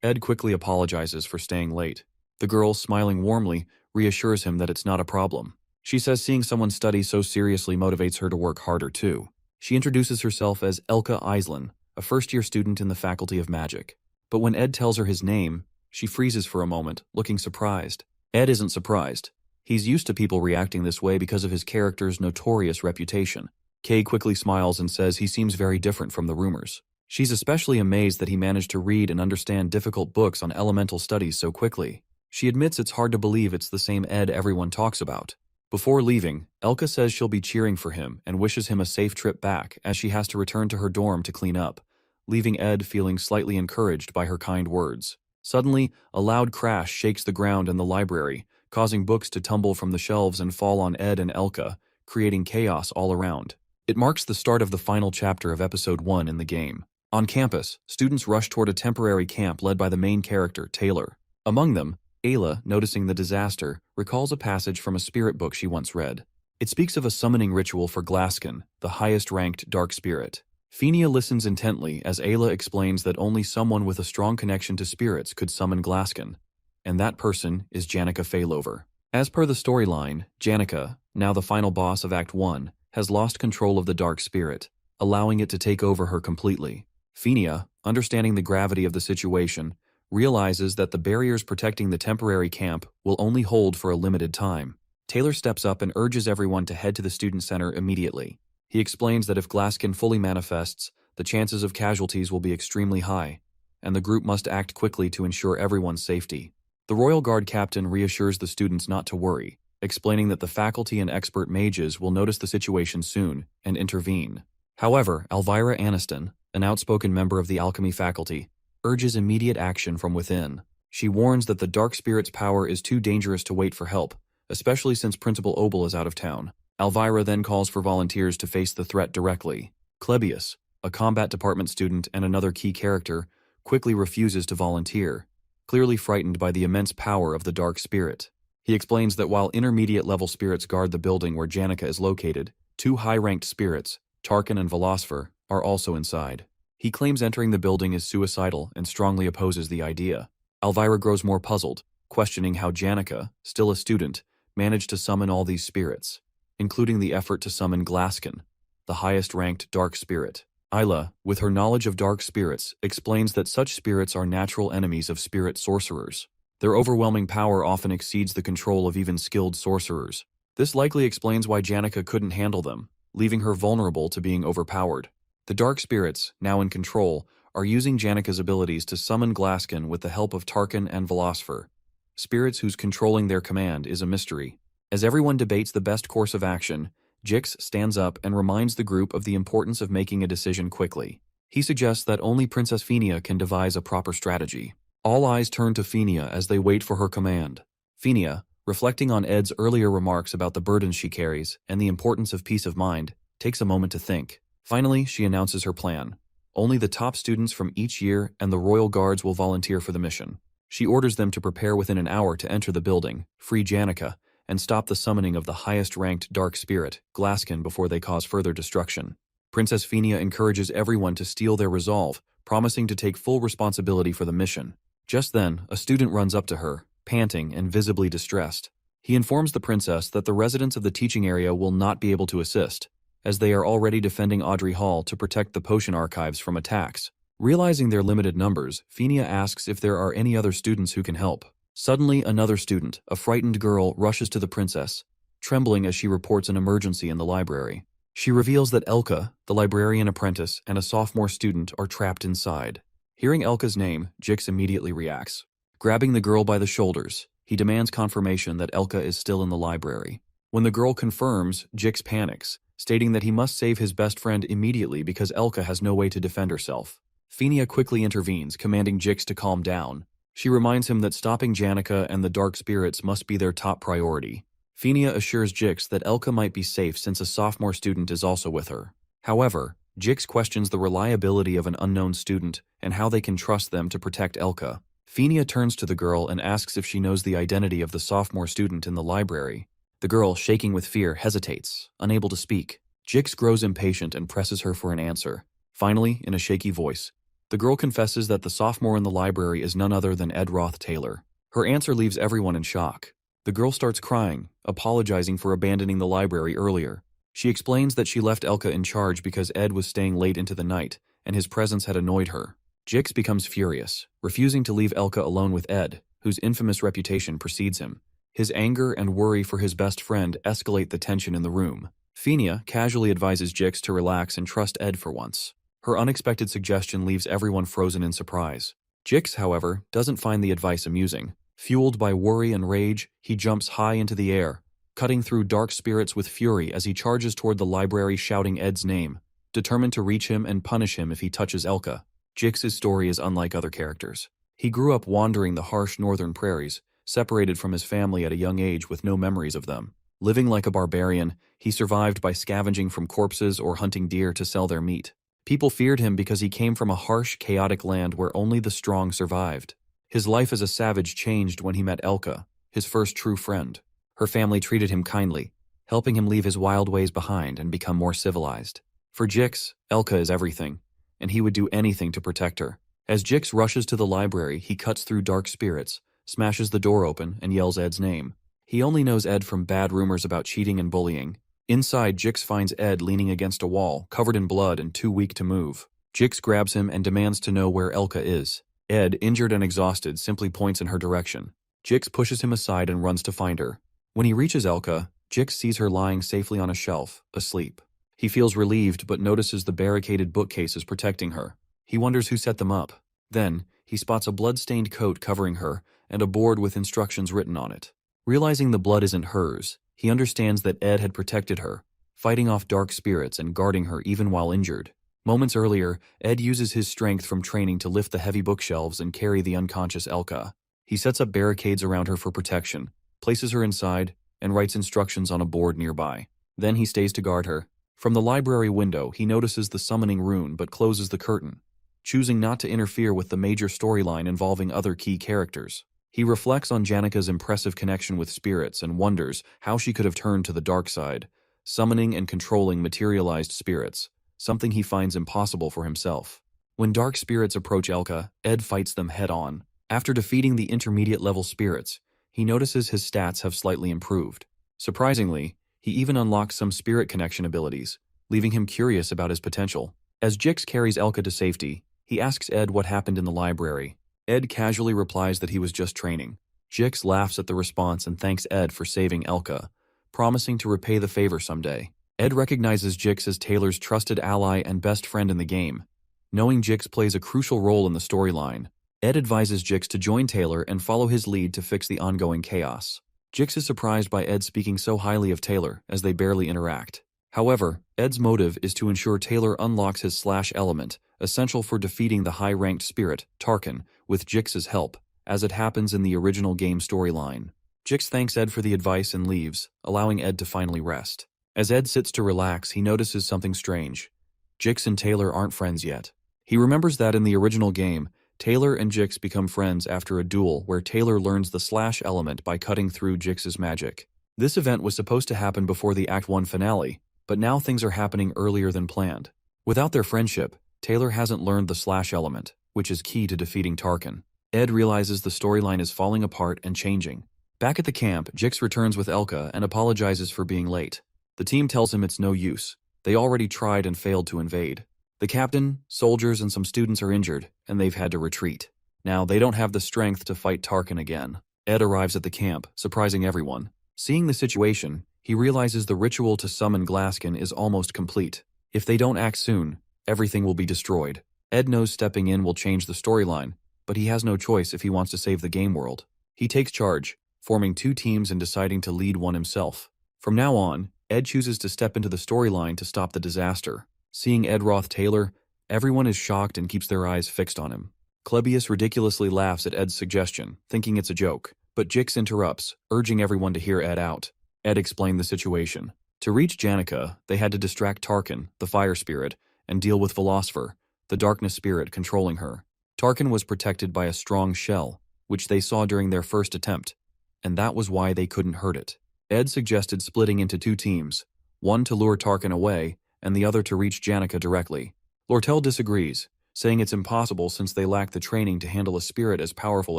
Ed quickly apologizes for staying late. The girl, smiling warmly, reassures him that it's not a problem. She says seeing someone study so seriously motivates her to work harder too. She introduces herself as Elka Islan, a first-year student in the Faculty of Magic. But when Ed tells her his name, she freezes for a moment, looking surprised. Ed isn't surprised. He's used to people reacting this way because of his character's notorious reputation. Kay quickly smiles and says he seems very different from the rumors. She's especially amazed that he managed to read and understand difficult books on elemental studies so quickly. She admits it's hard to believe it's the same Ed everyone talks about. Before leaving, Elka says she'll be cheering for him and wishes him a safe trip back as she has to return to her dorm to clean up, leaving Ed feeling slightly encouraged by her kind words. Suddenly, a loud crash shakes the ground in the library, causing books to tumble from the shelves and fall on Ed and Elka, creating chaos all around. It marks the start of the final chapter of Episode 1 in the game. On campus, students rush toward a temporary camp led by the main character, Taylor. Among them, Ayla, noticing the disaster, recalls a passage from a spirit book she once read. It speaks of a summoning ritual for Glaskin, the highest-ranked dark spirit. Fenia listens intently as Ayla explains that only someone with a strong connection to spirits could summon Glaskin, and that person is Janica Failover. As per the storyline, Janica, now the final boss of Act 1, has lost control of the dark spirit, allowing it to take over her completely. Fenia, understanding the gravity of the situation, realizes that the barriers protecting the temporary camp will only hold for a limited time. Taylor steps up and urges everyone to head to the student center immediately. He explains that if Glaskin fully manifests, the chances of casualties will be extremely high, and the group must act quickly to ensure everyone's safety. The Royal Guard captain reassures the students not to worry, explaining that the faculty and expert mages will notice the situation soon and intervene. However, Elvira Aniston, an outspoken member of the alchemy faculty, urges immediate action from within. She warns that the dark spirit's power is too dangerous to wait for help, especially since Principal Obel is out of town. Elvira then calls for volunteers to face the threat directly. Klebius, a combat department student and another key character, quickly refuses to volunteer, clearly frightened by the immense power of the dark spirit. He explains that while intermediate-level spirits guard the building where Janica is located, two high-ranked spirits, Tarkin and Velosfer, are also inside. He claims entering the building is suicidal and strongly opposes the idea. Elvira grows more puzzled, questioning how Janica, still a student, managed to summon all these spirits, including the effort to summon Glaskin, the highest-ranked dark spirit. Ayla, with her knowledge of dark spirits, explains that such spirits are natural enemies of spirit sorcerers. Their overwhelming power often exceeds the control of even skilled sorcerers. This likely explains why Janica couldn't handle them, leaving her vulnerable to being overpowered. The dark spirits, now in control, are using Janica's abilities to summon Glaskin with the help of Tarkin and Velosfer, spirits whose controlling their command is a mystery. As everyone debates the best course of action, Jix stands up and reminds the group of the importance of making a decision quickly. He suggests that only Princess Fenia can devise a proper strategy. All eyes turn to Fenia as they wait for her command. Fenia, reflecting on Ed's earlier remarks about the burdens she carries and the importance of peace of mind, takes a moment to think. Finally, she announces her plan. Only the top students from each year and the Royal Guards will volunteer for the mission. She orders them to prepare within an hour to enter the building, free Janica, and stop the summoning of the highest-ranked dark spirit, Glaskin, before they cause further destruction. Princess Fenia encourages everyone to steel their resolve, promising to take full responsibility for the mission. Just then, a student runs up to her, panting and visibly distressed. He informs the princess that the residents of the teaching area will not be able to assist, as they are already defending Audrey Hall to protect the potion archives from attacks. Realizing their limited numbers, Fenia asks if there are any other students who can help. Suddenly, another student, a frightened girl, rushes to the princess, trembling as she reports an emergency in the library. She reveals that Elka, the librarian apprentice, and a sophomore student are trapped inside. Hearing Elka's name, Jix immediately reacts. Grabbing the girl by the shoulders, he demands confirmation that Elka is still in the library. When the girl confirms, Jix panics, stating that he must save his best friend immediately because Elka has no way to defend herself. Fenia quickly intervenes, commanding Jix to calm down. She reminds him that stopping Janica and the dark spirits must be their top priority. Fenia assures Jix that Elka might be safe since a sophomore student is also with her. However, Jix questions the reliability of an unknown student and how they can trust them to protect Elka. Fenia turns to the girl and asks if she knows the identity of the sophomore student in the library. The girl, shaking with fear, hesitates, unable to speak. Jix grows impatient and presses her for an answer. Finally, in a shaky voice, the girl confesses that the sophomore in the library is none other than Ed Roth Taylor. Her answer leaves everyone in shock. The girl starts crying, apologizing for abandoning the library earlier. She explains that she left Elka in charge because Ed was staying late into the night, and his presence had annoyed her. Jix becomes furious, refusing to leave Elka alone with Ed, whose infamous reputation precedes him. His anger and worry for his best friend escalate the tension in the room. Fenia casually advises Jix to relax and trust Ed for once. Her unexpected suggestion leaves everyone frozen in surprise. Jix, however, doesn't find the advice amusing. Fueled by worry and rage, he jumps high into the air, cutting through dark spirits with fury as he charges toward the library shouting Ed's name, determined to reach him and punish him if he touches Elka. Jix's story is unlike other characters. He grew up wandering the harsh northern prairies, separated from his family at a young age with no memories of them. Living like a barbarian, he survived by scavenging from corpses or hunting deer to sell their meat. People feared him because he came from a harsh, chaotic land where only the strong survived. His life as a savage changed when he met Elka, his first true friend. Her family treated him kindly, helping him leave his wild ways behind and become more civilized. For Jix, Elka is everything, and he would do anything to protect her. As Jix rushes to the library, he cuts through dark spirits, smashes the door open, and yells Ed's name. He only knows Ed from bad rumors about cheating and bullying. Inside, Jix finds Ed leaning against a wall, covered in blood and too weak to move. Jix grabs him and demands to know where Elka is. Ed, injured and exhausted, simply points in her direction. Jix pushes him aside and runs to find her. When he reaches Elka, Jix sees her lying safely on a shelf, asleep. He feels relieved but notices the barricaded bookcases protecting her. He wonders who set them up. Then, he spots a blood-stained coat covering her and a board with instructions written on it. Realizing the blood isn't hers, he understands that Ed had protected her, fighting off dark spirits and guarding her even while injured. Moments earlier, Ed uses his strength from training to lift the heavy bookshelves and carry the unconscious Elka. He sets up barricades around her for protection, places her inside, and writes instructions on a board nearby. Then he stays to guard her. From the library window, he notices the summoning rune but closes the curtain, choosing not to interfere with the major storyline involving other key characters. He reflects on Janica's impressive connection with spirits and wonders how she could have turned to the dark side, summoning and controlling materialized spirits, something he finds impossible for himself. When dark spirits approach Elka, Ed fights them head-on. After defeating the intermediate-level spirits, he notices his stats have slightly improved. Surprisingly, he even unlocks some spirit connection abilities, leaving him curious about his potential. As Jix carries Elka to safety, he asks Ed what happened in the library. Ed casually replies that he was just training. Jix laughs at the response and thanks Ed for saving Elka, promising to repay the favor someday. Ed recognizes Jix as Taylor's trusted ally and best friend in the game. Knowing Jix plays a crucial role in the storyline, Ed advises Jix to join Taylor and follow his lead to fix the ongoing chaos. Jix is surprised by Ed speaking so highly of Taylor, as they barely interact. However, Ed's motive is to ensure Taylor unlocks his slash element, essential for defeating the high-ranked spirit, Tarkin, with Jix's help, as it happens in the original game storyline. Jix thanks Ed for the advice and leaves, allowing Ed to finally rest. As Ed sits to relax, he notices something strange. Jix and Taylor aren't friends yet. He remembers that in the original game, Taylor and Jix become friends after a duel where Taylor learns the slash element by cutting through Jix's magic. This event was supposed to happen before the Act 1 finale, but now things are happening earlier than planned. Without their friendship, Taylor hasn't learned the slash element, which is key to defeating Tarkin. Ed realizes the storyline is falling apart and changing. Back at the camp, Jix returns with Elka and apologizes for being late. The team tells him it's no use. They already tried and failed to invade. The captain, soldiers, and some students are injured, and they've had to retreat. Now, they don't have the strength to fight Tarkin again. Ed arrives at the camp, surprising everyone. Seeing the situation, he realizes the ritual to summon Glaskin is almost complete. If they don't act soon, everything will be destroyed. Ed knows stepping in will change the storyline, but he has no choice if he wants to save the game world. He takes charge, forming two teams and deciding to lead one himself. From now on, Ed chooses to step into the storyline to stop the disaster. Seeing Ed Roth Taylor, everyone is shocked and keeps their eyes fixed on him. Klebius ridiculously laughs at Ed's suggestion, thinking it's a joke, but Jix interrupts, urging everyone to hear Ed out. Ed explained the situation. To reach Janica, they had to distract Tarkin, the fire spirit, and deal with Philosopher, the darkness spirit controlling her. Tarkin was protected by a strong shell, which they saw during their first attempt, and that was why they couldn't hurt it. Ed suggested splitting into two teams, one to lure Tarkin away, and the other to reach Janica directly. Lortell disagrees, saying it's impossible since they lack the training to handle a spirit as powerful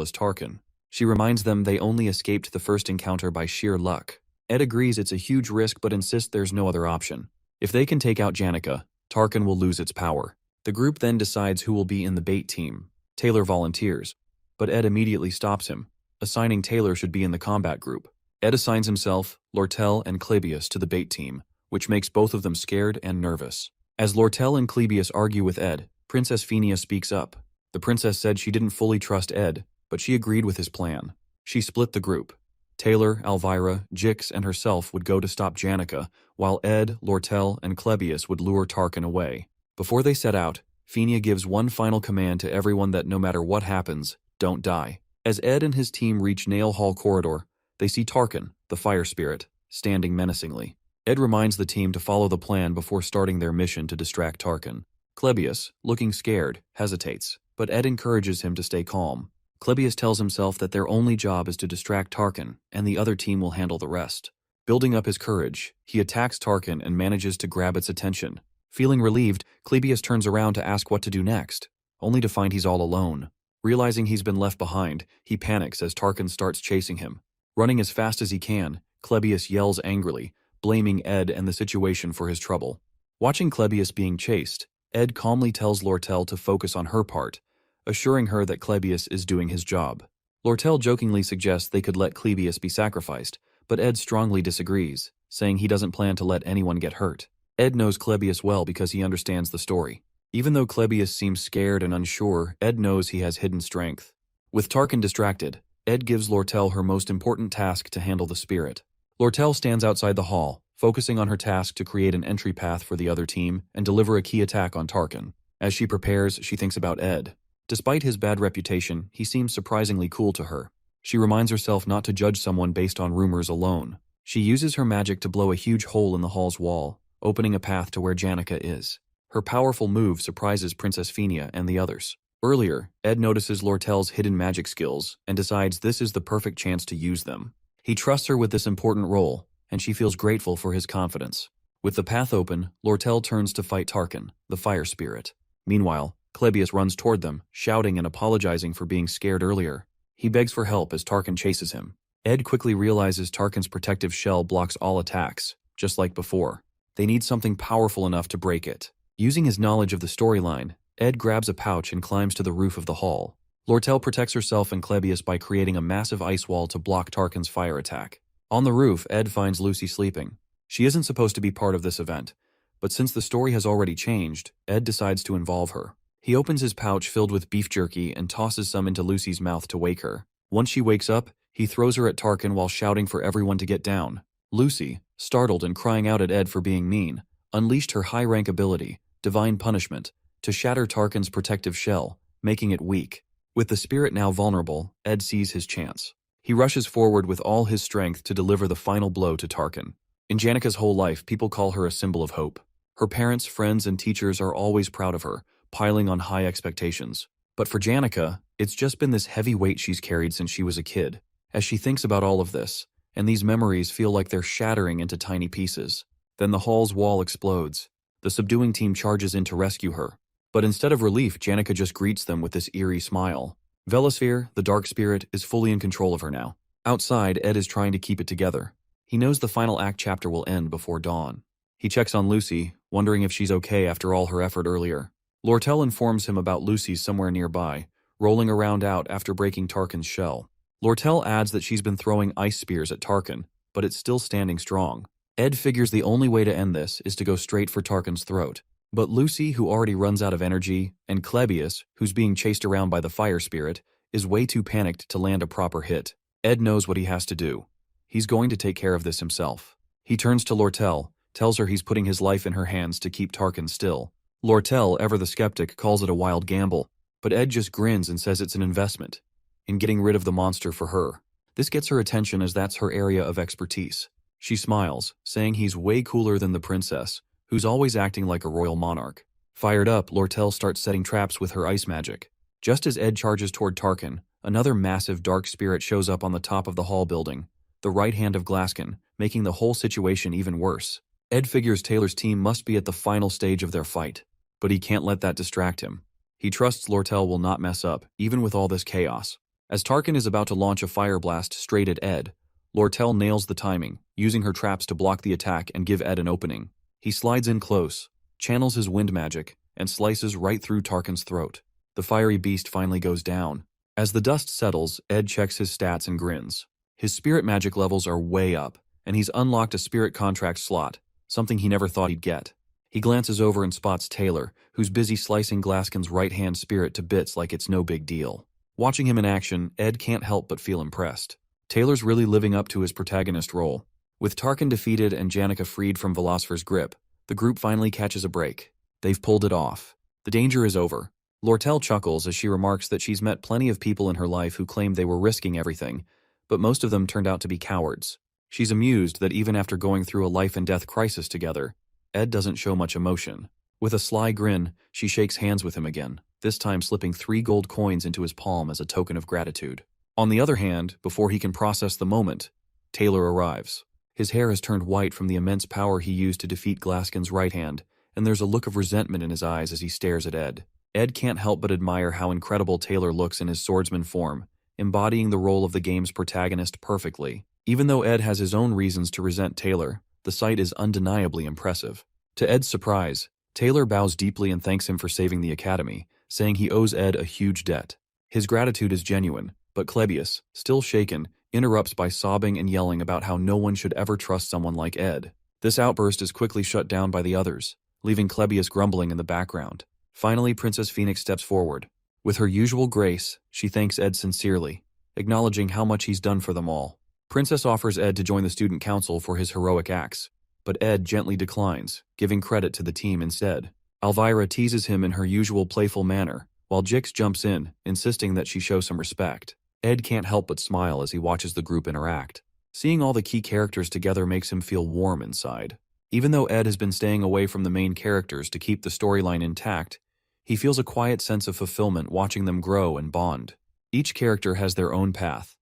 as Tarkin. She reminds them they only escaped the first encounter by sheer luck. Ed agrees it's a huge risk but insists there's no other option. If they can take out Janica, Tarkin will lose its power. The group then decides who will be in the bait team. Taylor volunteers, but Ed immediately stops him, assigning Taylor should be in the combat group. Ed assigns himself, Lortell, and Klebius to the bait team, which makes both of them scared and nervous. As Lortell and Klebius argue with Ed, Princess Fenia speaks up. The princess said she didn't fully trust Ed, but she agreed with his plan. She split the group. Taylor, Elvira, Jix, and herself would go to stop Janica, while Ed, Lortell, and Klebius would lure Tarkin away. Before they set out, Fenia gives one final command to everyone that no matter what happens, don't die. As Ed and his team reach Nail Hall corridor, they see Tarkin, the fire spirit, standing menacingly. Ed reminds the team to follow the plan before starting their mission to distract Tarkin. Klebius, looking scared, hesitates, but Ed encourages him to stay calm. Klebius tells himself that their only job is to distract Tarkin, and the other team will handle the rest. Building up his courage, he attacks Tarkin and manages to grab its attention. Feeling relieved, Klebius turns around to ask what to do next, only to find he's all alone. Realizing he's been left behind, he panics as Tarkin starts chasing him. Running as fast as he can, Klebius yells angrily, blaming Ed and the situation for his trouble. Watching Klebius being chased, Ed calmly tells Lortell to focus on her part, assuring her that Klebius is doing his job. Lortell jokingly suggests they could let Klebius be sacrificed, but Ed strongly disagrees, saying he doesn't plan to let anyone get hurt. Ed knows Klebius well because he understands the story. Even though Klebius seems scared and unsure, Ed knows he has hidden strength. With Tarkin distracted, Ed gives Lortell her most important task to handle the spirit. Lortell stands outside the hall, focusing on her task to create an entry path for the other team and deliver a key attack on Tarkin. As she prepares, she thinks about Ed. Despite his bad reputation, he seems surprisingly cool to her. She reminds herself not to judge someone based on rumors alone. She uses her magic to blow a huge hole in the hall's wall, opening a path to where Janica is. Her powerful move surprises Princess Fenia and the others. Earlier, Ed notices Lortell's hidden magic skills and decides this is the perfect chance to use them. He trusts her with this important role, and she feels grateful for his confidence. With the path open, Lortell turns to fight Tarkin, the fire spirit. Meanwhile, Klebius runs toward them, shouting and apologizing for being scared earlier. He begs for help as Tarkin chases him. Ed quickly realizes Tarkin's protective shell blocks all attacks, just like before. They need something powerful enough to break it. Using his knowledge of the storyline, Ed grabs a pouch and climbs to the roof of the hall. Lortell protects herself and Klebius by creating a massive ice wall to block Tarkin's fire attack. On the roof, Ed finds Lucy sleeping. She isn't supposed to be part of this event, but since the story has already changed, Ed decides to involve her. He opens his pouch filled with beef jerky and tosses some into Lucy's mouth to wake her. Once she wakes up, he throws her at Tarkin while shouting for everyone to get down. Lucy, startled and crying out at Ed for being mean, unleashed her high-rank ability, Divine Punishment, to shatter Tarkin's protective shell, making it weak. With the spirit now vulnerable, Ed sees his chance. He rushes forward with all his strength to deliver the final blow to Tarkin. In Janica's whole life, people call her a symbol of hope. Her parents, friends, and teachers are always proud of her, piling on high expectations. But for Janica, it's just been this heavy weight she's carried since she was a kid. As she thinks about all of this, and these memories feel like they're shattering into tiny pieces. Then the hall's wall explodes. The subduing team charges in to rescue her. But instead of relief, Janica just greets them with this eerie smile. Velosphere, the dark spirit, is fully in control of her now. Outside, Ed is trying to keep it together. He knows the final act chapter will end before dawn. He checks on Lucy, wondering if she's okay after all her effort earlier. Lortell informs him about Lucy somewhere nearby, rolling around out after breaking Tarkin's shell. Lortell adds that she's been throwing ice spears at Tarkin, but it's still standing strong. Ed figures the only way to end this is to go straight for Tarkin's throat. But Lucy, who already runs out of energy, and Klebius, who's being chased around by the fire spirit, is way too panicked to land a proper hit. Ed knows what he has to do. He's going to take care of this himself. He turns to Lortell, tells her he's putting his life in her hands to keep Tarkin still. Lortell, ever the skeptic, calls it a wild gamble, but Ed just grins and says it's an investment in getting rid of the monster for her. This gets her attention as that's her area of expertise. She smiles, saying he's way cooler than the princess, who's always acting like a royal monarch. Fired up, Lortell starts setting traps with her ice magic. Just as Ed charges toward Tarkin, another massive dark spirit shows up on the top of the hall building, the right hand of Glaskin, making the whole situation even worse. Ed figures Taylor's team must be at the final stage of their fight, but he can't let that distract him. He trusts Lortell will not mess up, even with all this chaos. As Tarkin is about to launch a fire blast straight at Ed, Lortell nails the timing, using her traps to block the attack and give Ed an opening. He slides in close, channels his wind magic, and slices right through Tarkin's throat. The fiery beast finally goes down. As the dust settles, Ed checks his stats and grins. His spirit magic levels are way up, and he's unlocked a spirit contract slot, something he never thought he'd get. He glances over and spots Taylor, who's busy slicing Glaskin's right-hand spirit to bits like it's no big deal. Watching him in action, Ed can't help but feel impressed. Taylor's really living up to his protagonist role. With Tarkin defeated and Janica freed from Velocipher's grip, the group finally catches a break. They've pulled it off. The danger is over. Lortell chuckles as she remarks that she's met plenty of people in her life who claimed they were risking everything, but most of them turned out to be cowards. She's amused that even after going through a life-and-death crisis together, Ed doesn't show much emotion. With a sly grin, she shakes hands with him again, this time slipping 3 gold coins into his palm as a token of gratitude. On the other hand, before he can process the moment, Taylor arrives. His hair has turned white from the immense power he used to defeat Glaskin's right hand, and there's a look of resentment in his eyes as he stares at Ed. Ed can't help but admire how incredible Taylor looks in his swordsman form, embodying the role of the game's protagonist perfectly. Even though Ed has his own reasons to resent Taylor, the sight is undeniably impressive. To Ed's surprise, Taylor bows deeply and thanks him for saving the academy, saying he owes Ed a huge debt. His gratitude is genuine, but Clebius, still shaken, interrupts by sobbing and yelling about how no one should ever trust someone like Ed. This outburst is quickly shut down by the others, leaving Clebius grumbling in the background. Finally, Princess Phoenix steps forward. With her usual grace, she thanks Ed sincerely, acknowledging how much he's done for them all. Princess offers Ed to join the student council for his heroic acts, but Ed gently declines, giving credit to the team instead. Elvira teases him in her usual playful manner, while Jix jumps in, insisting that she show some respect. Ed can't help but smile as he watches the group interact. Seeing all the key characters together makes him feel warm inside. Even though Ed has been staying away from the main characters to keep the storyline intact, he feels a quiet sense of fulfillment watching them grow and bond. Each character has their own path.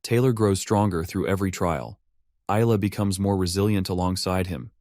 Taylor grows stronger through every trial. Isla becomes more resilient alongside him.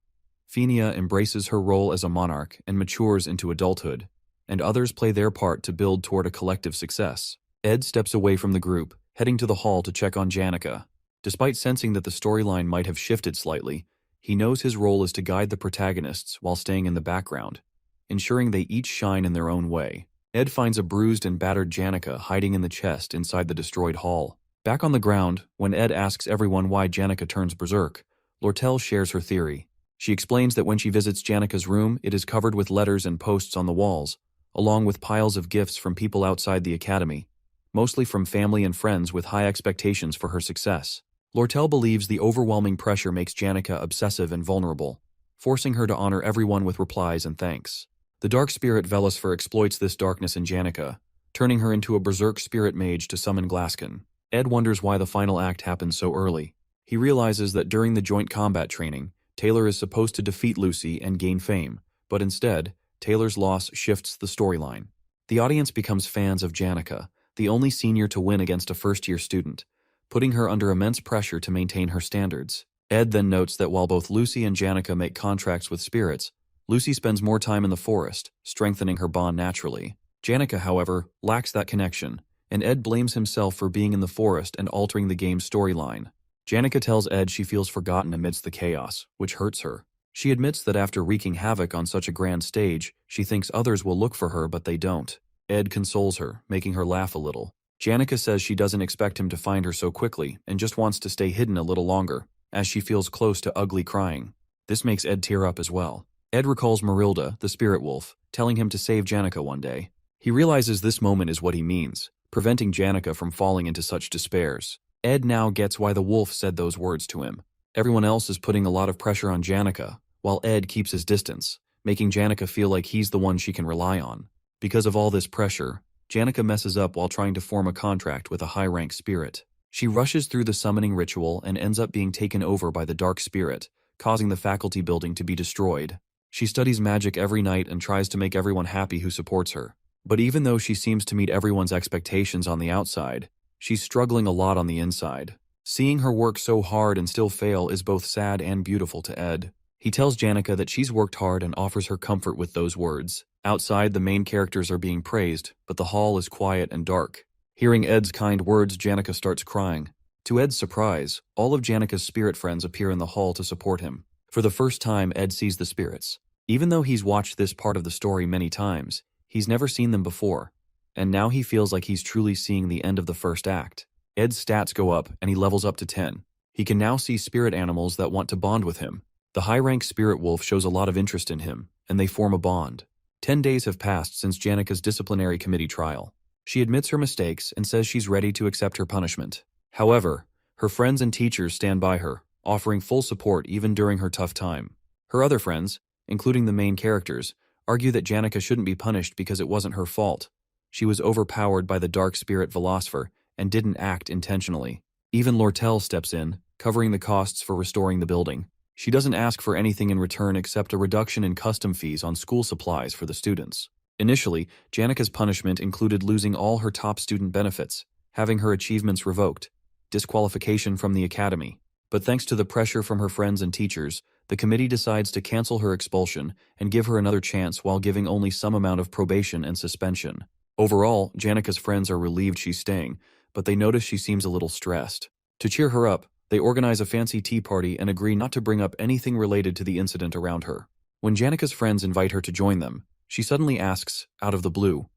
Fenia embraces her role as a monarch and matures into adulthood, and others play their part to build toward a collective success. Ed steps away from the group, heading to the hall to check on Janica. Despite sensing that the storyline might have shifted slightly, he knows his role is to guide the protagonists while staying in the background, ensuring they each shine in their own way. Ed finds a bruised and battered Janica hiding in the chest inside the destroyed hall. Back on the ground, when Ed asks everyone why Janica turns berserk, Lortell shares her theory. She explains that when she visits Janica's room, it is covered with letters and posts on the walls, along with piles of gifts from people outside the academy, mostly from family and friends with high expectations for her success. Lortell believes the overwhelming pressure makes Janica obsessive and vulnerable, forcing her to honor everyone with replies and thanks. The dark spirit Velusfer exploits this darkness in Janica, turning her into a berserk spirit mage to summon Glaskin. Ed wonders why the final act happens so early. He realizes that during the joint combat training, Taylor is supposed to defeat Lucy and gain fame, but instead, Taylor's loss shifts the storyline. The audience becomes fans of Janica, the only senior to win against a first-year student, putting her under immense pressure to maintain her standards. Ed then notes that while both Lucy and Janica make contracts with spirits, Lucy spends more time in the forest, strengthening her bond naturally. Janica, however, lacks that connection, and Ed blames himself for being in the forest and altering the game's storyline. Janica tells Ed she feels forgotten amidst the chaos, which hurts her. She admits that after wreaking havoc on such a grand stage, she thinks others will look for her but they don't. Ed consoles her, making her laugh a little. Janica says she doesn't expect him to find her so quickly and just wants to stay hidden a little longer, as she feels close to ugly crying. This makes Ed tear up as well. Ed recalls Marilda, the spirit wolf, telling him to save Janica one day. He realizes this moment is what he means, preventing Janica from falling into such despairs. Ed now gets why the wolf said those words to him. Everyone else is putting a lot of pressure on Janica, while Ed keeps his distance, making Janica feel like he's the one she can rely on. Because of all this pressure, Janica messes up while trying to form a contract with a high-rank spirit. She rushes through the summoning ritual and ends up being taken over by the dark spirit, causing the faculty building to be destroyed. She studies magic every night and tries to make everyone happy who supports her. But even though she seems to meet everyone's expectations on the outside, she's struggling a lot on the inside. Seeing her work so hard and still fail is both sad and beautiful to Ed. He tells Janica that she's worked hard and offers her comfort with those words. Outside, the main characters are being praised, but the hall is quiet and dark. Hearing Ed's kind words, Janica starts crying. To Ed's surprise, all of Janica's spirit friends appear in the hall to support him. For the first time, Ed sees the spirits. Even though he's watched this part of the story many times, he's never seen them before, and now he feels like he's truly seeing the end of the first act. Ed's stats go up, and he levels up to 10. He can now see spirit animals that want to bond with him. The high-rank spirit wolf shows a lot of interest in him, and they form a bond. 10 days have passed since Janica's disciplinary committee trial. She admits her mistakes and says she's ready to accept her punishment. However, her friends and teachers stand by her, offering full support even during her tough time. Her other friends, including the main characters, argue that Janica shouldn't be punished because it wasn't her fault, She was overpowered by the dark spirit Velocipher and didn't act intentionally. Even Lortell steps in, covering the costs for restoring the building. She doesn't ask for anything in return except a reduction in custom fees on school supplies for the students. Initially, Janica's punishment included losing all her top student benefits, having her achievements revoked, disqualification from the academy. But thanks to the pressure from her friends and teachers, the committee decides to cancel her expulsion and give her another chance while giving only some amount of probation and suspension. Overall, Janica's friends are relieved she's staying, but they notice she seems a little stressed. To cheer her up, they organize a fancy tea party and agree not to bring up anything related to the incident around her. When Janica's friends invite her to join them, she suddenly asks, out of the blue,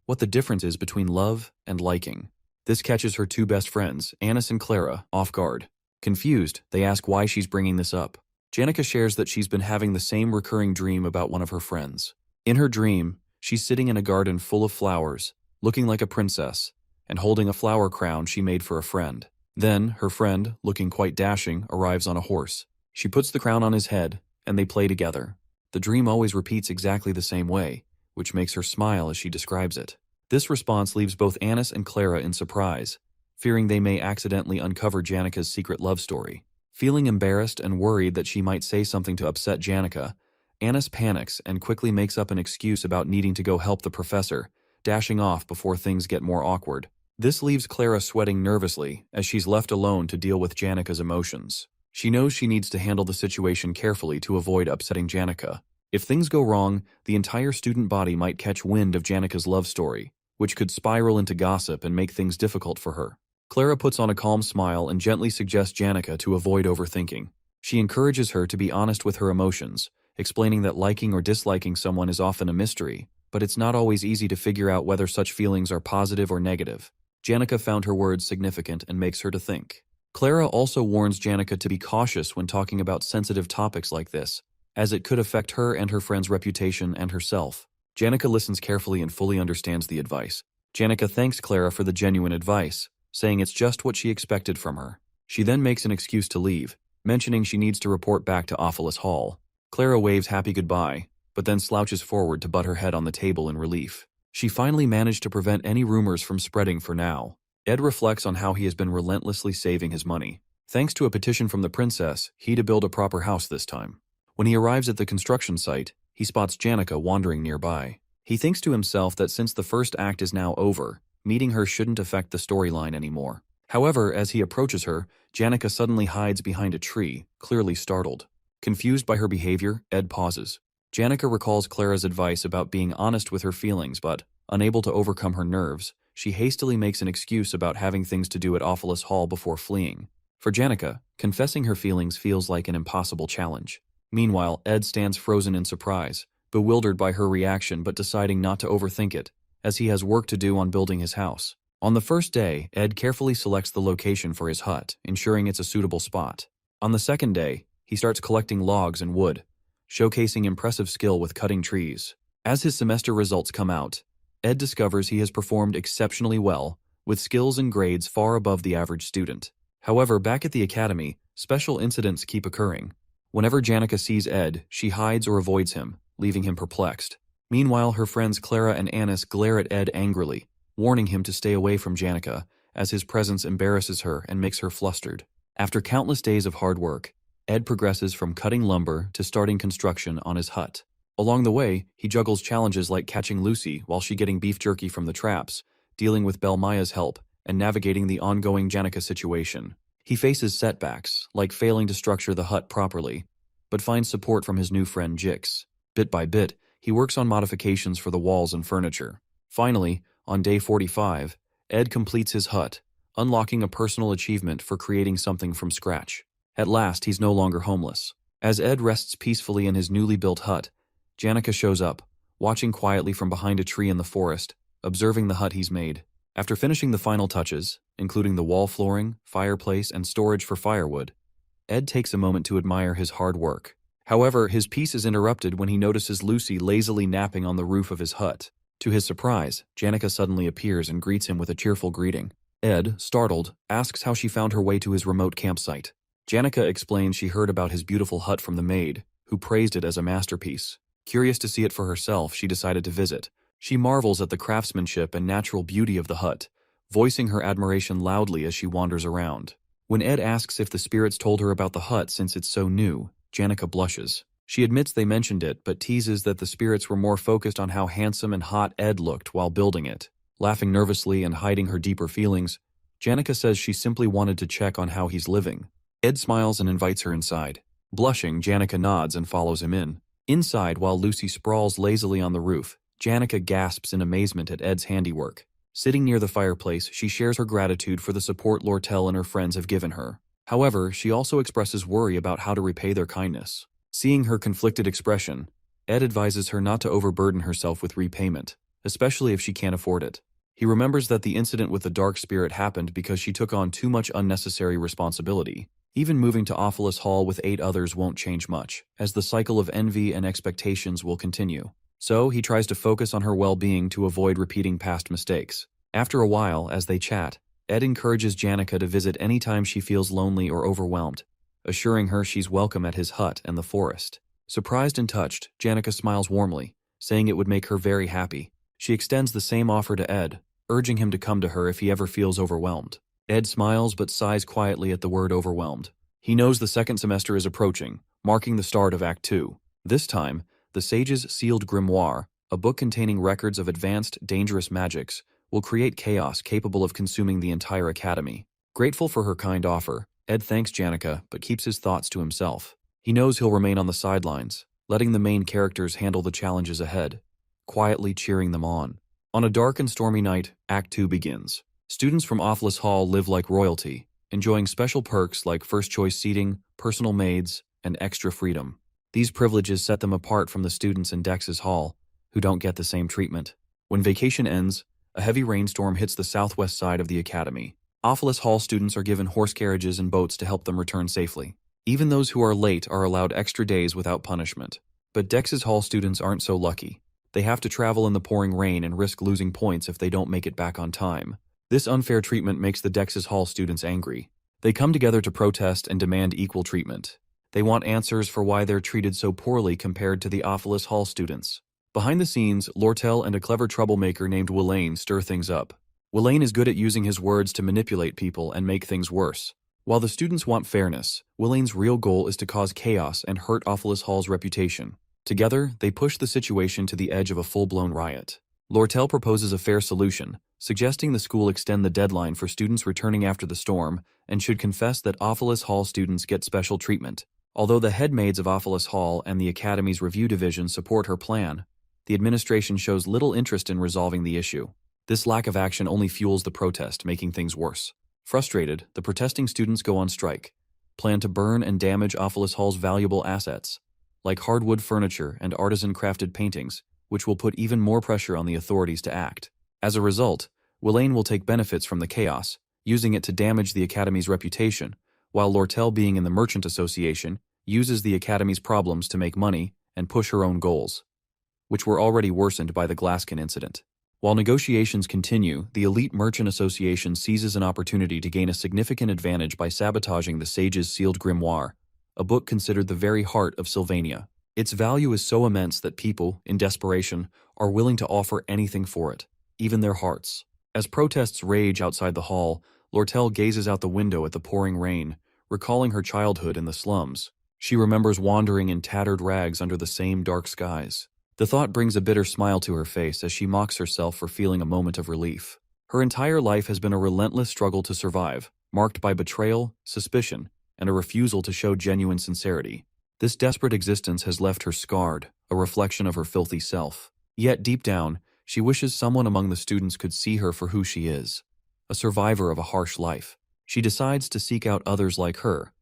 what the difference is between love and liking. This catches her two best friends, Anis and Clara, off guard. Confused, they ask why she's bringing this up. Janica shares that she's been having the same recurring dream about one of her friends. In her dream, she's sitting in a garden full of flowers, looking like a princess, and holding a flower crown she made for a friend. Then, her friend, looking quite dashing, arrives on a horse. She puts the crown on his head, and they play together. The dream always repeats exactly the same way, which makes her smile as she describes it. This response leaves both Anis and Clara in surprise, fearing they may accidentally uncover Janica's secret love story. Feeling embarrassed and worried that she might say something to upset Janica, Anis panics and quickly makes up an excuse about needing to go help the professor, dashing off before things get more awkward. This leaves Clara sweating nervously as she's left alone to deal with Janica's emotions. She knows she needs to handle the situation carefully to avoid upsetting Janica. If things go wrong, the entire student body might catch wind of Janica's love story, which could spiral into gossip and make things difficult for her. Clara puts on a calm smile and gently suggests Janica to avoid overthinking. She encourages her to be honest with her emotions, explaining that liking or disliking someone is often a mystery, but it's not always easy to figure out whether such feelings are positive or negative. Janica found her words significant and makes her to think. Clara also warns Janica to be cautious when talking about sensitive topics like this, as it could affect her and her friend's reputation and herself. Janica listens carefully and fully understands the advice. Janica thanks Clara for the genuine advice, saying it's just what she expected from her. She then makes an excuse to leave, mentioning she needs to report back to Offus Hall. Clara waves happy goodbye, but then slouches forward to butt her head on the table in relief. She finally managed to prevent any rumors from spreading for now. Ed reflects on how he has been relentlessly saving his money. Thanks to a petition from the princess, he to build a proper house this time. When he arrives at the construction site, he spots Janica wandering nearby. He thinks to himself that since the first act is now over, meeting her shouldn't affect the storyline anymore. However, as he approaches her, Janica suddenly hides behind a tree, clearly startled. Confused by her behavior, Ed pauses. Janica recalls Clara's advice about being honest with her feelings, but, unable to overcome her nerves, she hastily makes an excuse about having things to do at Offus Hall before fleeing. For Janica, confessing her feelings feels like an impossible challenge. Meanwhile, Ed stands frozen in surprise, bewildered by her reaction but deciding not to overthink it, as he has work to do on building his house. On the first day, Ed carefully selects the location for his hut, ensuring it's a suitable spot. On the second day, he starts collecting logs and wood, showcasing impressive skill with cutting trees. As his semester results come out, Ed discovers he has performed exceptionally well, with skills and grades far above the average student. However, back at the academy, special incidents keep occurring. Whenever Janica sees Ed, she hides or avoids him, leaving him perplexed. Meanwhile, her friends Clara and Anis glare at Ed angrily, warning him to stay away from Janica, as his presence embarrasses her and makes her flustered. After countless days of hard work, Ed progresses from cutting lumber to starting construction on his hut. Along the way, he juggles challenges like catching Lucy while she getting beef jerky from the traps, dealing with Belmaya's help, and navigating the ongoing Janica situation. He faces setbacks, like failing to structure the hut properly, but finds support from his new friend Jix. Bit by bit, he works on modifications for the walls and furniture. Finally, on day 45, Ed completes his hut, unlocking a personal achievement for creating something from scratch. At last, he's no longer homeless. As Ed rests peacefully in his newly built hut, Janica shows up, watching quietly from behind a tree in the forest, observing the hut he's made. After finishing the final touches, including the wall flooring, fireplace, and storage for firewood, Ed takes a moment to admire his hard work. However, his peace is interrupted when he notices Lucy lazily napping on the roof of his hut. To his surprise, Janica suddenly appears and greets him with a cheerful greeting. Ed, startled, asks how she found her way to his remote campsite. Janica explains she heard about his beautiful hut from the maid, who praised it as a masterpiece. Curious to see it for herself, she decided to visit, She marvels at the craftsmanship and natural beauty of the hut, voicing her admiration loudly as she wanders around. When Ed asks if the spirits told her about the hut since it's so new, Janica blushes. She admits they mentioned it, but teases that the spirits were more focused on how handsome and hot Ed looked while building it. Laughing nervously and hiding her deeper feelings, Janica says she simply wanted to check on how he's living. Ed smiles and invites her inside. Blushing, Janica nods and follows him in. Inside, while Lucy sprawls lazily on the roof, Janica gasps in amazement at Ed's handiwork. Sitting near the fireplace, she shares her gratitude for the support Lortell and her friends have given her. However, she also expresses worry about how to repay their kindness. Seeing her conflicted expression, Ed advises her not to overburden herself with repayment, especially if she can't afford it. He remembers that the incident with the dark spirit happened because she took on too much unnecessary responsibility. Even moving to Offus Hall with 8 others won't change much, as the cycle of envy and expectations will continue. So, he tries to focus on her well-being to avoid repeating past mistakes. After a while, as they chat, Ed encourages Janica to visit anytime she feels lonely or overwhelmed, assuring her she's welcome at his hut and the forest. Surprised and touched, Janica smiles warmly, saying it would make her very happy. She extends the same offer to Ed, urging him to come to her if he ever feels overwhelmed. Ed smiles but sighs quietly at the word overwhelmed. He knows the second semester is approaching, marking the start of Act 2. This time, the Sage's Sealed Grimoire, a book containing records of advanced, dangerous magics, will create chaos capable of consuming the entire academy. Grateful for her kind offer, Ed thanks Janica but keeps his thoughts to himself. He knows he'll remain on the sidelines, letting the main characters handle the challenges ahead, quietly cheering them on. On a dark and stormy night, Act 2 begins. Students from Offus Hall live like royalty, enjoying special perks like first-choice seating, personal maids, and extra freedom. These privileges set them apart from the students in Dex's Hall, who don't get the same treatment. When vacation ends, a heavy rainstorm hits the southwest side of the academy. Offus Hall students are given horse carriages and boats to help them return safely. Even those who are late are allowed extra days without punishment. But Dex's Hall students aren't so lucky. They have to travel in the pouring rain and risk losing points if they don't make it back on time. This unfair treatment makes the Dex's Hall students angry. They come together to protest and demand equal treatment. They want answers for why they're treated so poorly compared to the Offus Hall students. Behind the scenes, Lortell and a clever troublemaker named Willain stir things up. Willain is good at using his words to manipulate people and make things worse. While the students want fairness, Willain's real goal is to cause chaos and hurt Offus Hall's reputation. Together, they push the situation to the edge of a full-blown riot. Lortell proposes a fair solution, suggesting the school extend the deadline for students returning after the storm and should confess that Offus Hall students get special treatment. Although the head maids of Offus Hall and the Academy's review division support her plan, the administration shows little interest in resolving the issue. This lack of action only fuels the protest, making things worse. Frustrated, the protesting students go on strike, plan to burn and damage Offus Hall's valuable assets, like hardwood furniture and artisan-crafted paintings, which will put even more pressure on the authorities to act. As a result, Willain will take benefits from the chaos, using it to damage the Academy's reputation, while Lortell, being in the Merchant Association, uses the Academy's problems to make money and push her own goals, which were already worsened by the Glasskin incident. While negotiations continue, the elite Merchant Association seizes an opportunity to gain a significant advantage by sabotaging the Sage's Sealed Grimoire, a book considered the very heart of Sylvania. Its value is so immense that people, in desperation, are willing to offer anything for it, even their hearts. As protests rage outside the hall, Lortell gazes out the window at the pouring rain, recalling her childhood in the slums. She remembers wandering in tattered rags under the same dark skies. The thought brings a bitter smile to her face as she mocks herself for feeling a moment of relief. Her entire life has been a relentless struggle to survive, marked by betrayal, suspicion, and a refusal to show genuine sincerity. This desperate existence has left her scarred, a reflection of her filthy self. Yet deep down, she wishes someone among the students could see her for who she is, a survivor of a harsh life. She decides to seek out others like her,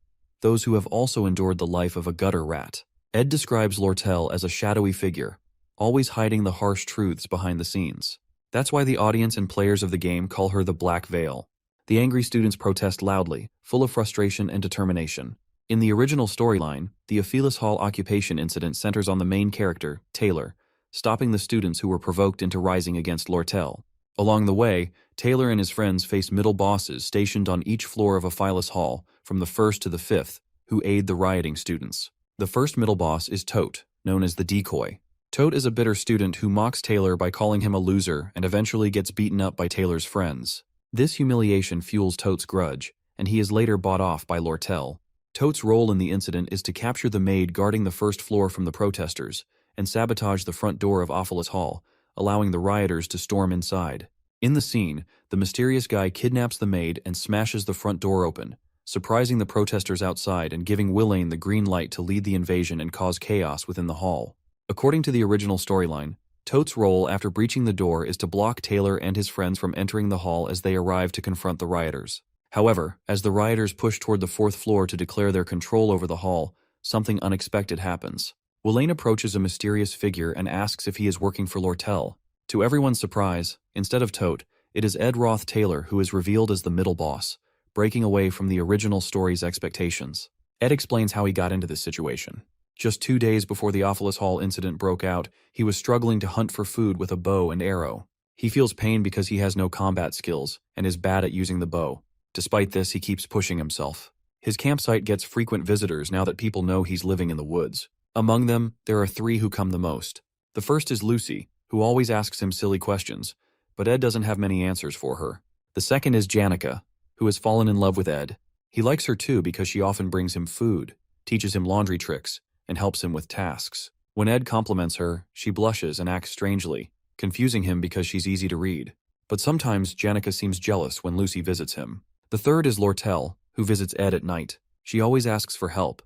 those who have also endured the life of a gutter rat. Ed describes Lortell as a shadowy figure, always hiding the harsh truths behind the scenes. That's why the audience and players of the game call her the Black Veil. The angry students protest loudly, full of frustration and determination. In the original storyline, the Offus Hall occupation incident centers on the main character, Taylor, stopping the students who were provoked into rising against Lortell. Along the way, Taylor and his friends face middle bosses stationed on each floor of Offus Hall, from the 1st to the 5th, who aid the rioting students. The first middle boss is Tote, known as the Decoy. Tote is a bitter student who mocks Taylor by calling him a loser and eventually gets beaten up by Taylor's friends. This humiliation fuels Tote's grudge, and he is later bought off by Lortell. Tote's role in the incident is to capture the maid guarding the first floor from the protesters and sabotage the front door of Offus Hall, allowing the rioters to storm inside. In the scene, the mysterious guy kidnaps the maid and smashes the front door open, surprising the protesters outside and giving Willain the green light to lead the invasion and cause chaos within the hall. According to the original storyline, Tote's role after breaching the door is to block Taylor and his friends from entering the hall as they arrive to confront the rioters. However, as the rioters push toward the fourth floor to declare their control over the hall, something unexpected happens. Willain approaches a mysterious figure and asks if he is working for Lortell. To everyone's surprise, instead of Tote, it is Ed Roth Taylor who is revealed as the middle boss, breaking away from the original story's expectations. Ed explains how he got into this situation. Just 2 days before the Offus Hall incident broke out, he was struggling to hunt for food with a bow and arrow. He feels pain because he has no combat skills and is bad at using the bow. Despite this, he keeps pushing himself. His campsite gets frequent visitors now that people know he's living in the woods. Among them, there are 3 who come the most. The first is Lucy, who always asks him silly questions, but Ed doesn't have many answers for her. The second is Janica, who has fallen in love with Ed. He likes her too because she often brings him food, teaches him laundry tricks, and helps him with tasks. When Ed compliments her, she blushes and acts strangely, confusing him because she's easy to read. But sometimes Janica seems jealous when Lucy visits him. The third is Lortell, who visits Ed at night. She always asks for help,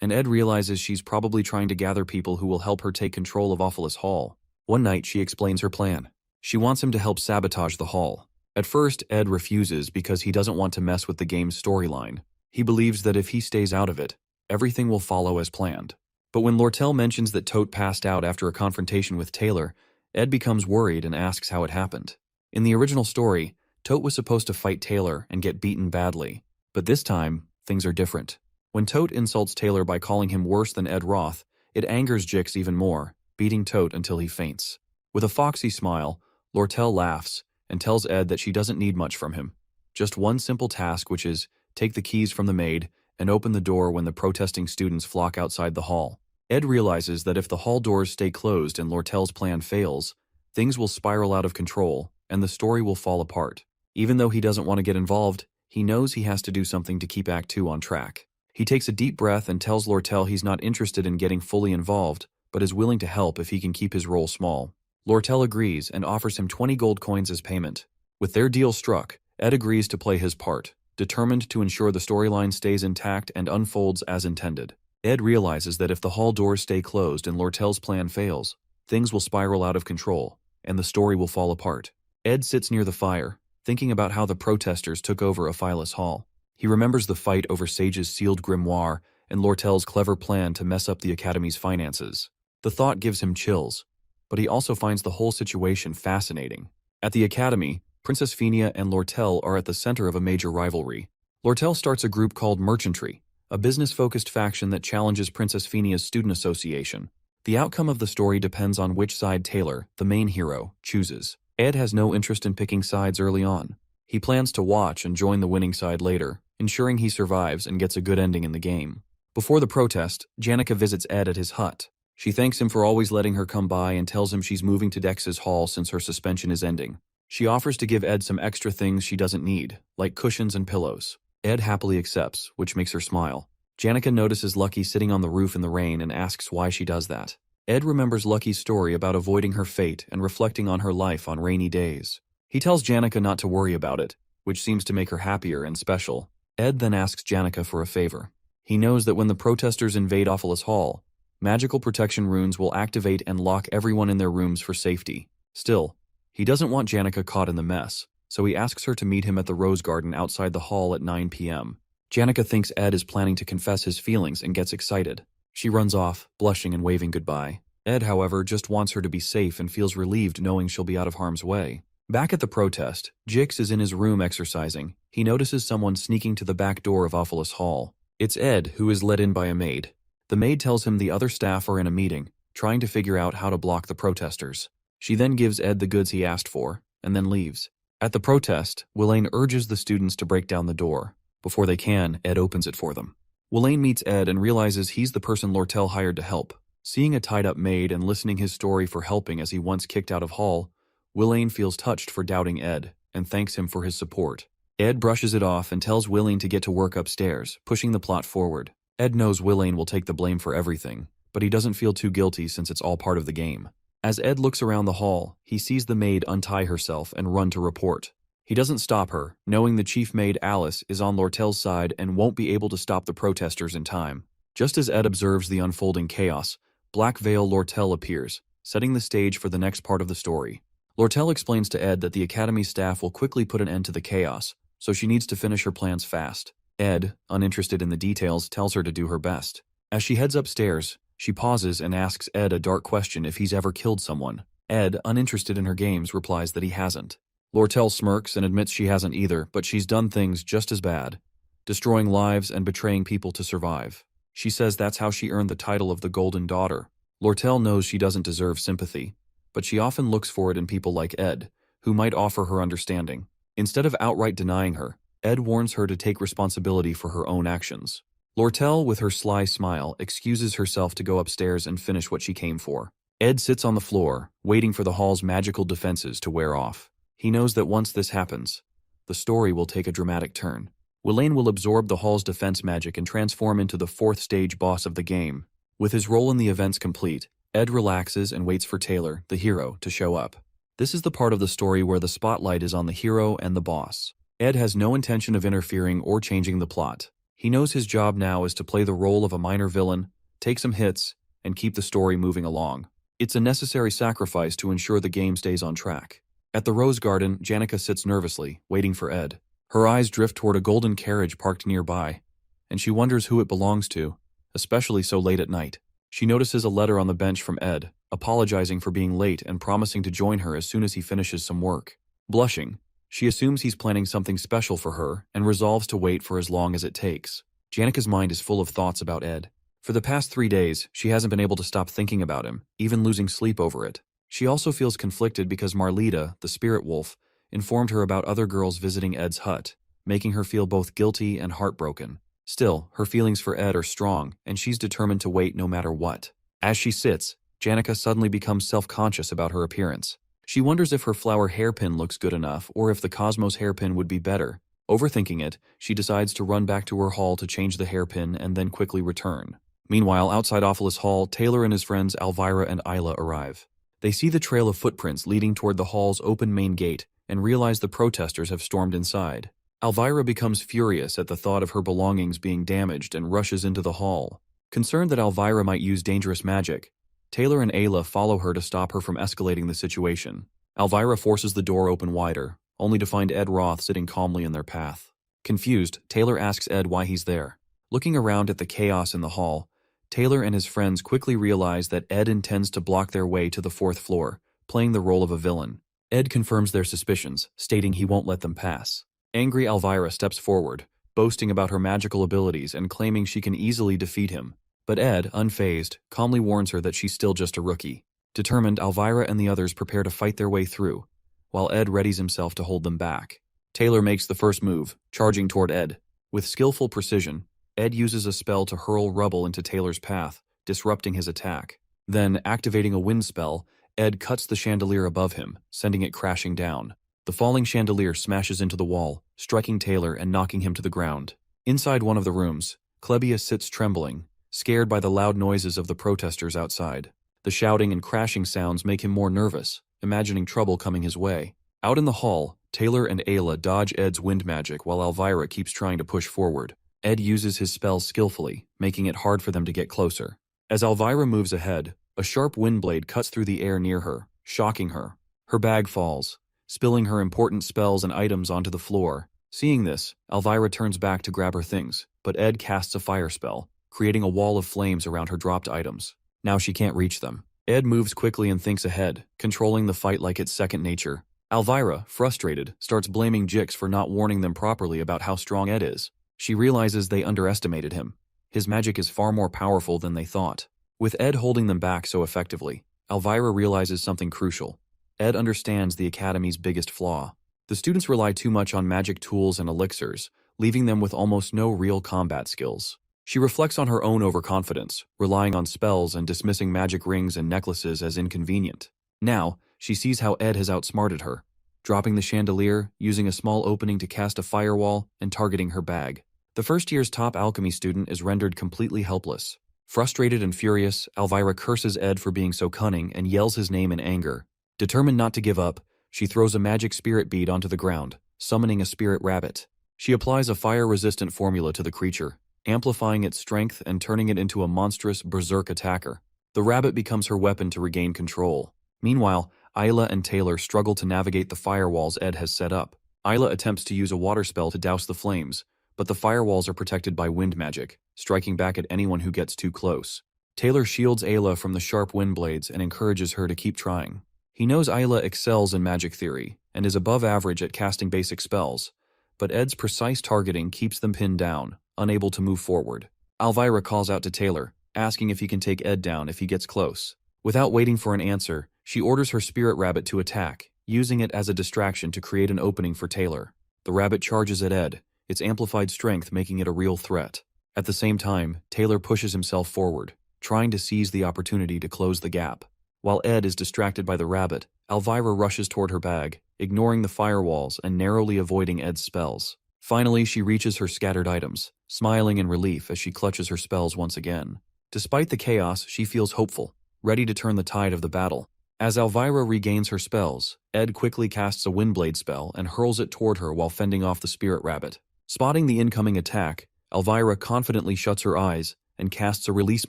and Ed realizes she's probably trying to gather people who will help her take control of Offus Hall. One night, she explains her plan. She wants him to help sabotage the hall. At first, Ed refuses because he doesn't want to mess with the game's storyline. He believes that if he stays out of it, everything will follow as planned. But when Lortell mentions that Tote passed out after a confrontation with Taylor, Ed becomes worried and asks how it happened. In the original story, Tote was supposed to fight Taylor and get beaten badly, but this time, things are different. When Tote insults Taylor by calling him worse than Ed Roth, it angers Jix even more, beating Tote until he faints. With a foxy smile, Lortell laughs and tells Ed that she doesn't need much from him. Just one simple task, which is take the keys from the maid and open the door when the protesting students flock outside the hall. Ed realizes that if the hall doors stay closed and Lortell's plan fails, things will spiral out of control and the story will fall apart. Even though he doesn't want to get involved, he knows he has to do something to keep Act 2 on track. He takes a deep breath and tells Lortell he's not interested in getting fully involved, but is willing to help if he can keep his role small. Lortell agrees and offers him 20 gold coins as payment. With their deal struck, Ed agrees to play his part, determined to ensure the storyline stays intact and unfolds as intended. Ed realizes that if the hall doors stay closed and Lortell's plan fails, things will spiral out of control, and the story will fall apart. Ed sits near the fire, thinking about how the protesters took over Offus Hall. He remembers the fight over Sage's sealed grimoire and Lortell's clever plan to mess up the Academy's finances. The thought gives him chills, but he also finds the whole situation fascinating. At the Academy, Princess Fenia and Lortell are at the center of a major rivalry. Lortell starts a group called Merchantry, a business-focused faction that challenges Princess Fenia's student association. The outcome of the story depends on which side Taylor, the main hero, chooses. Ed has no interest in picking sides early on. He plans to watch and join the winning side later, ensuring he survives and gets a good ending in the game. Before the protest, Janica visits Ed at his hut. She thanks him for always letting her come by and tells him she's moving to Dex's hall since her suspension is ending. She offers to give Ed some extra things she doesn't need, like cushions and pillows. Ed happily accepts, which makes her smile. Janica notices Lucky sitting on the roof in the rain and asks why she does that. Ed remembers Lucky's story about avoiding her fate and reflecting on her life on rainy days. He tells Janica not to worry about it, which seems to make her happier and special. Ed then asks Janica for a favor. He knows that when the protesters invade Offus Hall, magical protection runes will activate and lock everyone in their rooms for safety. Still, he doesn't want Janica caught in the mess, so he asks her to meet him at the Rose Garden outside the hall at 9 p.m. Janica thinks Ed is planning to confess his feelings and gets excited. She runs off, blushing and waving goodbye. Ed, however, just wants her to be safe and feels relieved knowing she'll be out of harm's way. Back at the protest, Jix is in his room exercising. He notices someone sneaking to the back door of Offus Hall. It's Ed, who is let in by a maid. The maid tells him the other staff are in a meeting, trying to figure out how to block the protesters. She then gives Ed the goods he asked for, and then leaves. At the protest, Willain urges the students to break down the door. Before they can, Ed opens it for them. Willain meets Ed and realizes he's the person Lortell hired to help, Seeing a tied-up maid and listening his story for helping as he once kicked out of Hall, Willain feels touched for doubting Ed and thanks him for his support. Ed brushes it off and tells Willain to get to work upstairs, pushing the plot forward. Ed knows Willain will take the blame for everything, but he doesn't feel too guilty since it's all part of the game. As Ed looks around the hall, he sees the maid untie herself and run to report. He doesn't stop her, knowing the chief maid Alice is on Lortell's side and won't be able to stop the protesters in time. Just as Ed observes the unfolding chaos, Black Veil Lortell appears, setting the stage for the next part of the story. Lortell explains to Ed that the Academy's staff will quickly put an end to the chaos, so she needs to finish her plans fast. Ed, uninterested in the details, tells her to do her best. As she heads upstairs, she pauses and asks Ed a dark question if he's ever killed someone. Ed, uninterested in her games, replies that he hasn't. Lortell smirks and admits she hasn't either, but she's done things just as bad, destroying lives and betraying people to survive. She says that's how she earned the title of the Golden Daughter. Lortell knows she doesn't deserve sympathy, but she often looks for it in people like Ed, who might offer her understanding. Instead of outright denying her, Ed warns her to take responsibility for her own actions. Lortell, with her sly smile, excuses herself to go upstairs and finish what she came for. Ed sits on the floor, waiting for the hall's magical defenses to wear off. He knows that once this happens, the story will take a dramatic turn. Willain will absorb the hall's defense magic and transform into the fourth stage boss of the game. With his role in the events complete, Ed relaxes and waits for Taylor, the hero, to show up. This is the part of the story where the spotlight is on the hero and the boss. Ed has no intention of interfering or changing the plot. He knows his job now is to play the role of a minor villain, take some hits, and keep the story moving along. It's a necessary sacrifice to ensure the game stays on track. At the Rose Garden, Janica sits nervously, waiting for Ed. Her eyes drift toward a golden carriage parked nearby, and she wonders who it belongs to, especially so late at night. She notices a letter on the bench from Ed, apologizing for being late and promising to join her as soon as he finishes some work. Blushing, she assumes he's planning something special for her and resolves to wait for as long as it takes. Janica's mind is full of thoughts about Ed. For the past 3 days, she hasn't been able to stop thinking about him, even losing sleep over it. She also feels conflicted because Marlita, the spirit wolf, informed her about other girls visiting Ed's hut, making her feel both guilty and heartbroken. Still, her feelings for Ed are strong, and she's determined to wait no matter what. As she sits, Janica suddenly becomes self-conscious about her appearance. She wonders if her flower hairpin looks good enough or if the Cosmos hairpin would be better. Overthinking it, she decides to run back to her hall to change the hairpin and then quickly return. Meanwhile, outside Offus Hall, Taylor and his friends Elvira and Isla arrive. They see the trail of footprints leading toward the hall's open main gate and realize the protesters have stormed inside. Elvira becomes furious at the thought of her belongings being damaged and rushes into the hall. Concerned that Elvira might use dangerous magic, Taylor and Ayla follow her to stop her from escalating the situation. Elvira forces the door open wider, only to find Ed Roth sitting calmly in their path. Confused, Taylor asks Ed why he's there. Looking around at the chaos in the hall, Taylor and his friends quickly realize that Ed intends to block their way to the 4th floor, playing the role of a villain. Ed confirms their suspicions, stating he won't let them pass. Angry Elvira steps forward, boasting about her magical abilities and claiming she can easily defeat him. But Ed, unfazed, calmly warns her that she's still just a rookie. Determined, Elvira and the others prepare to fight their way through, while Ed readies himself to hold them back. Taylor makes the first move, charging toward Ed. With skillful precision, Ed uses a spell to hurl rubble into Taylor's path, disrupting his attack. Then, activating a wind spell, Ed cuts the chandelier above him, sending it crashing down. The falling chandelier smashes into the wall, striking Taylor and knocking him to the ground. Inside one of the rooms, Klebia sits trembling, scared by the loud noises of the protesters outside. The shouting and crashing sounds make him more nervous, imagining trouble coming his way. Out in the hall, Taylor and Ayla dodge Ed's wind magic while Elvira keeps trying to push forward. Ed uses his spells skillfully, making it hard for them to get closer. As Elvira moves ahead, a sharp wind blade cuts through the air near her, shocking her. Her bag falls, spilling her important spells and items onto the floor. Seeing this, Elvira turns back to grab her things, but Ed casts a fire spell, creating a wall of flames around her dropped items. Now she can't reach them. Ed moves quickly and thinks ahead, controlling the fight like it's second nature. Elvira, frustrated, starts blaming Jix for not warning them properly about how strong Ed is. She realizes they underestimated him. His magic is far more powerful than they thought. With Ed holding them back so effectively, Elvira realizes something crucial. Ed understands the Academy's biggest flaw. The students rely too much on magic tools and elixirs, leaving them with almost no real combat skills. She reflects on her own overconfidence, relying on spells and dismissing magic rings and necklaces as inconvenient. Now, she sees how Ed has outsmarted her, dropping the chandelier, using a small opening to cast a firewall, and targeting her bag. The first year's top alchemy student is rendered completely helpless. Frustrated and furious, Elvira curses Ed for being so cunning and yells his name in anger. Determined not to give up, she throws a magic spirit bead onto the ground, summoning a spirit rabbit. She applies a fire-resistant formula to the creature, amplifying its strength and turning it into a monstrous berserk attacker. The rabbit becomes her weapon to regain control. Meanwhile, Isla and Taylor struggle to navigate the firewalls Ed has set up. Isla attempts to use a water spell to douse the flames, but the firewalls are protected by wind magic, striking back at anyone who gets too close. Taylor shields Ayla from the sharp wind blades and encourages her to keep trying. He knows Isla excels in magic theory and is above average at casting basic spells, but Ed's precise targeting keeps them pinned down, unable to move forward. Elvira calls out to Taylor, asking if he can take Ed down if he gets close. Without waiting for an answer, she orders her spirit rabbit to attack, using it as a distraction to create an opening for Taylor. The rabbit charges at Ed, its amplified strength making it a real threat. At the same time, Taylor pushes himself forward, trying to seize the opportunity to close the gap. While Ed is distracted by the rabbit, Elvira rushes toward her bag, ignoring the firewalls and narrowly avoiding Ed's spells. Finally, she reaches her scattered items, smiling in relief as she clutches her spells once again. Despite the chaos, she feels hopeful, ready to turn the tide of the battle. As Elvira regains her spells, Ed quickly casts a windblade spell and hurls it toward her while fending off the spirit rabbit. Spotting the incoming attack, Elvira confidently shuts her eyes and casts a release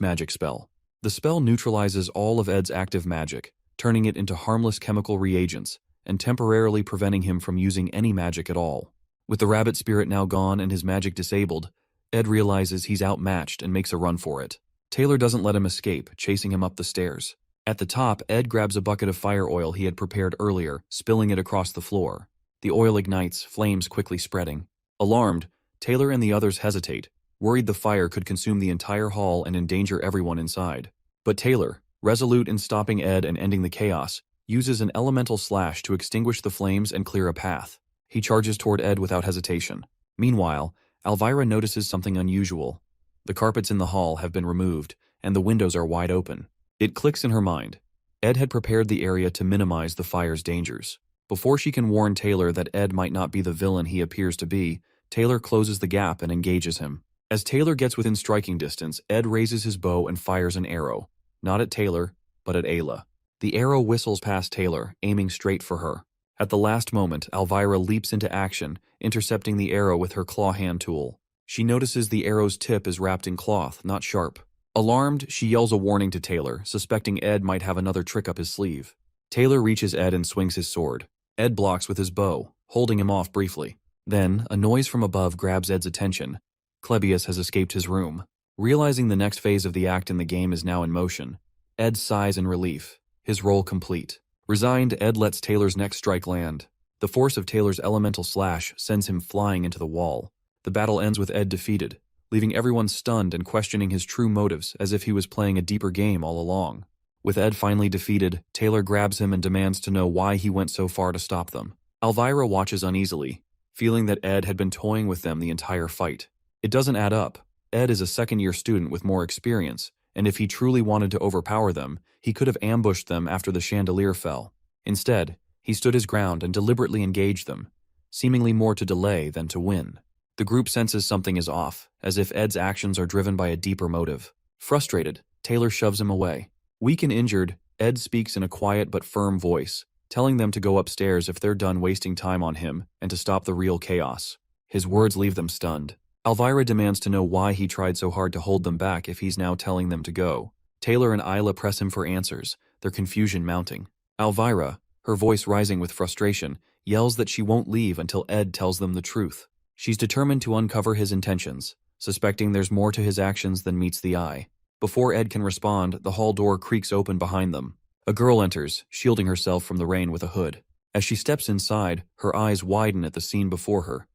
magic spell. The spell neutralizes all of Ed's active magic, turning it into harmless chemical reagents and temporarily preventing him from using any magic at all. With the rabbit spirit now gone and his magic disabled, Ed realizes he's outmatched and makes a run for it. Taylor doesn't let him escape, chasing him up the stairs. At the top, Ed grabs a bucket of fire oil he had prepared earlier, spilling it across the floor. The oil ignites, flames quickly spreading. Alarmed, Taylor and the others hesitate, worried the fire could consume the entire hall and endanger everyone inside. But Taylor, resolute in stopping Ed and ending the chaos, uses an elemental slash to extinguish the flames and clear a path. He charges toward Ed without hesitation. Meanwhile, Elvira notices something unusual. The carpets in the hall have been removed, and the windows are wide open. It clicks in her mind. Ed had prepared the area to minimize the fire's dangers. Before she can warn Taylor that Ed might not be the villain he appears to be, Taylor closes the gap and engages him. As Taylor gets within striking distance, Ed raises his bow and fires an arrow, not at Taylor, but at Ayla. The arrow whistles past Taylor, aiming straight for her. At the last moment, Elvira leaps into action, intercepting the arrow with her claw hand tool. She notices the arrow's tip is wrapped in cloth, not sharp. Alarmed, she yells a warning to Taylor, suspecting Ed might have another trick up his sleeve. Taylor reaches Ed and swings his sword. Ed blocks with his bow, holding him off briefly. Then, a noise from above grabs Ed's attention. Clebius has escaped his room. Realizing the next phase of the act in the game is now in motion, Ed sighs in relief, his role complete. Resigned, Ed lets Taylor's next strike land. The force of Taylor's elemental slash sends him flying into the wall. The battle ends with Ed defeated, leaving everyone stunned and questioning his true motives as if he was playing a deeper game all along. With Ed finally defeated, Taylor grabs him and demands to know why he went so far to stop them. Elvira watches uneasily, feeling that Ed had been toying with them the entire fight. It doesn't add up. Ed is a second-year student with more experience, and if he truly wanted to overpower them, he could have ambushed them after the chandelier fell. Instead, he stood his ground and deliberately engaged them, seemingly more to delay than to win. The group senses something is off, as if Ed's actions are driven by a deeper motive. Frustrated, Taylor shoves him away. Weak and injured, Ed speaks in a quiet but firm voice, telling them to go upstairs if they're done wasting time on him and to stop the real chaos. His words leave them stunned. Elvira demands to know why he tried so hard to hold them back if he's now telling them to go. Taylor and Isla press him for answers, their confusion mounting. Elvira, her voice rising with frustration, yells that she won't leave until Ed tells them the truth. She's determined to uncover his intentions, suspecting there's more to his actions than meets the eye. Before Ed can respond, the hall door creaks open behind them. A girl enters, shielding herself from the rain with a hood. As she steps inside, her eyes widen at the scene before her.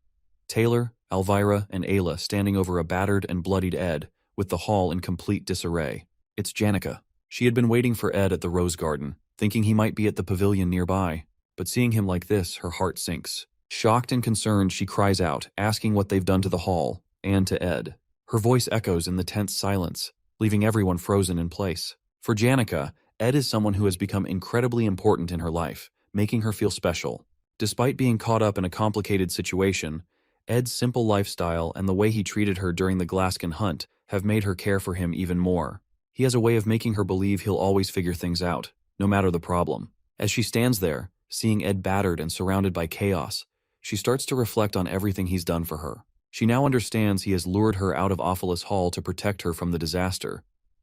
Taylor, Elvira, and Ayla standing over a battered and bloodied Ed, with the hall in complete disarray. It's Janica. She had been waiting for Ed at the Rose Garden, thinking he might be at the pavilion nearby, but seeing him like this, her heart sinks. Shocked and concerned, she cries out, asking what they've done to the hall, and to Ed. Her voice echoes in the tense silence, leaving everyone frozen in place. For Janica, Ed is someone who has become incredibly important in her life, making her feel special. Despite being caught up in a complicated situation, Ed's simple lifestyle and the way he treated her during the Glaskin hunt have made her care for him even more. He has a way of making her believe he'll always figure things out, no matter the problem. As she stands there, seeing Ed battered and surrounded by chaos, she starts to reflect on everything he's done for her. She now understands he has lured her out of Offus Hall to protect her from the disaster,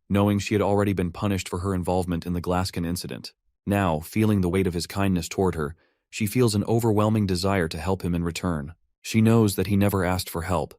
knowing she had already been punished for her involvement in the Glaskin incident. Now, feeling the weight of his kindness toward her, she feels an overwhelming desire to help him in return. She knows that he never asked for help,